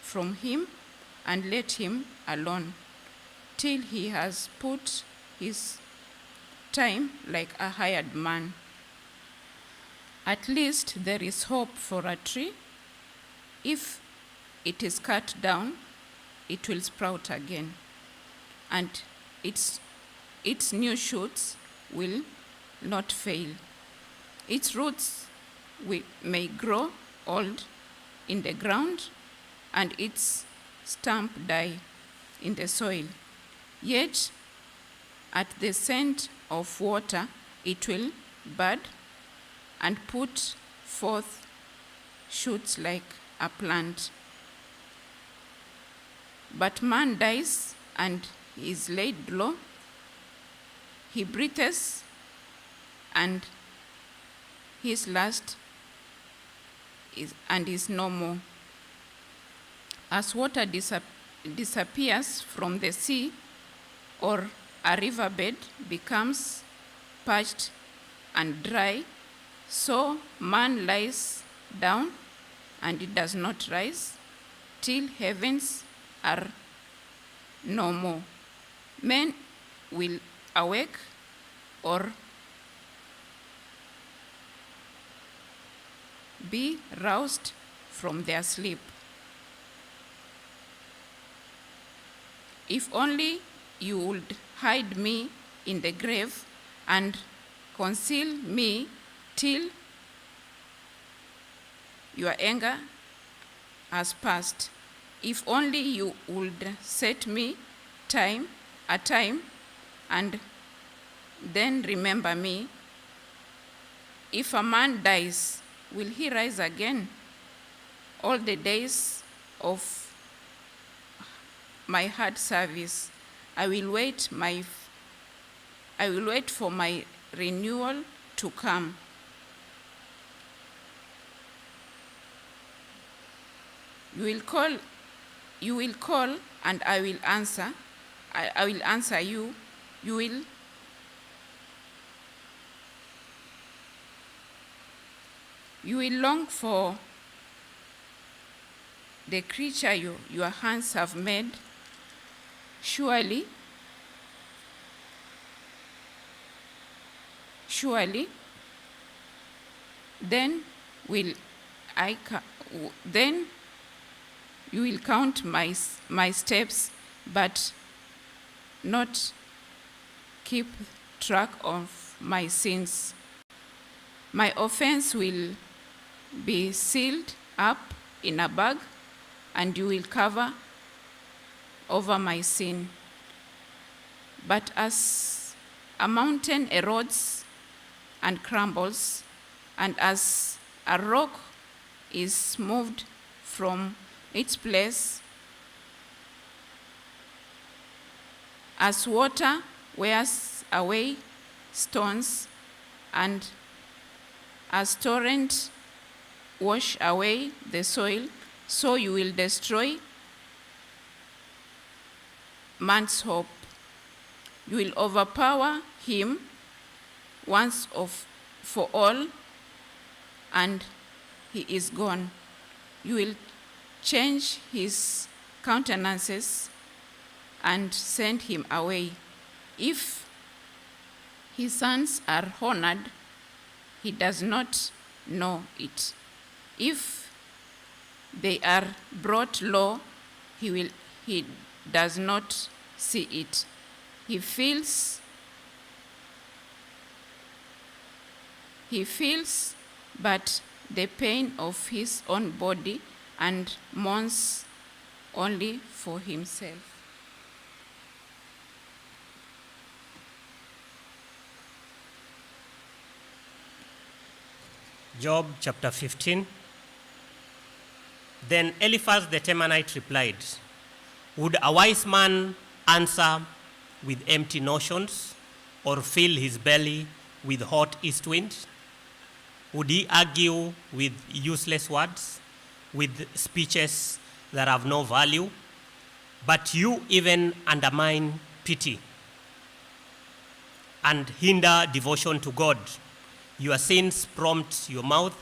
from him and let him alone till he has put his time like a hired man. At least there is hope for a tree. If it is cut down, it will sprout again, and its new shoots will not fail. Its roots may grow old in the ground, and its stump die in the soil. Yet at the scent of water it will bud and put forth shoots like a plant. But man dies and is laid low. He breathes and his last is no more. As water disappears from the sea, or a riverbed becomes parched and dry, so man lies down and it does not rise till heavens are no more. Men will awake or be roused from their sleep. If only you would hide me in the grave and conceal me till your anger has passed. If only you would set me time and then remember me. If a man dies, will he rise again? All the days of my hard service, I will wait for my renewal to come. You will call and I will answer. I will answer you. You will long for the creature your hands have made. Surely, then you will count my steps, but not keep track of my sins. My offense will be sealed up in a bag, and you will cover over my sin. But as a mountain erodes and crumbles, and as a rock is moved from its place, as water wears away stones, and as torrents wash away the soil, so you will destroy man's hope. You will overpower him once for all, and he is gone. You will change his countenances and send him away. If his sons are honored, he does not know it. If they are brought low, he does not see it. He feels but the pain of his own body, and mourns only for himself. Job chapter 15. Then Eliphaz the Temanite replied, would a wise man answer with empty notions, or fill his belly with hot east wind? Would he argue with useless words, with speeches that have no value? But you even undermine pity and hinder devotion to God. Your sins prompt your mouth.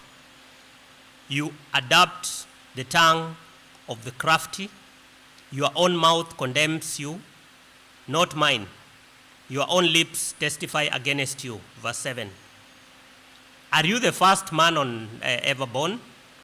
You adapt the tongue of the crafty. Your own mouth condemns you, not mine. Your own lips testify against you. Verse 7. Are you the first man ever born?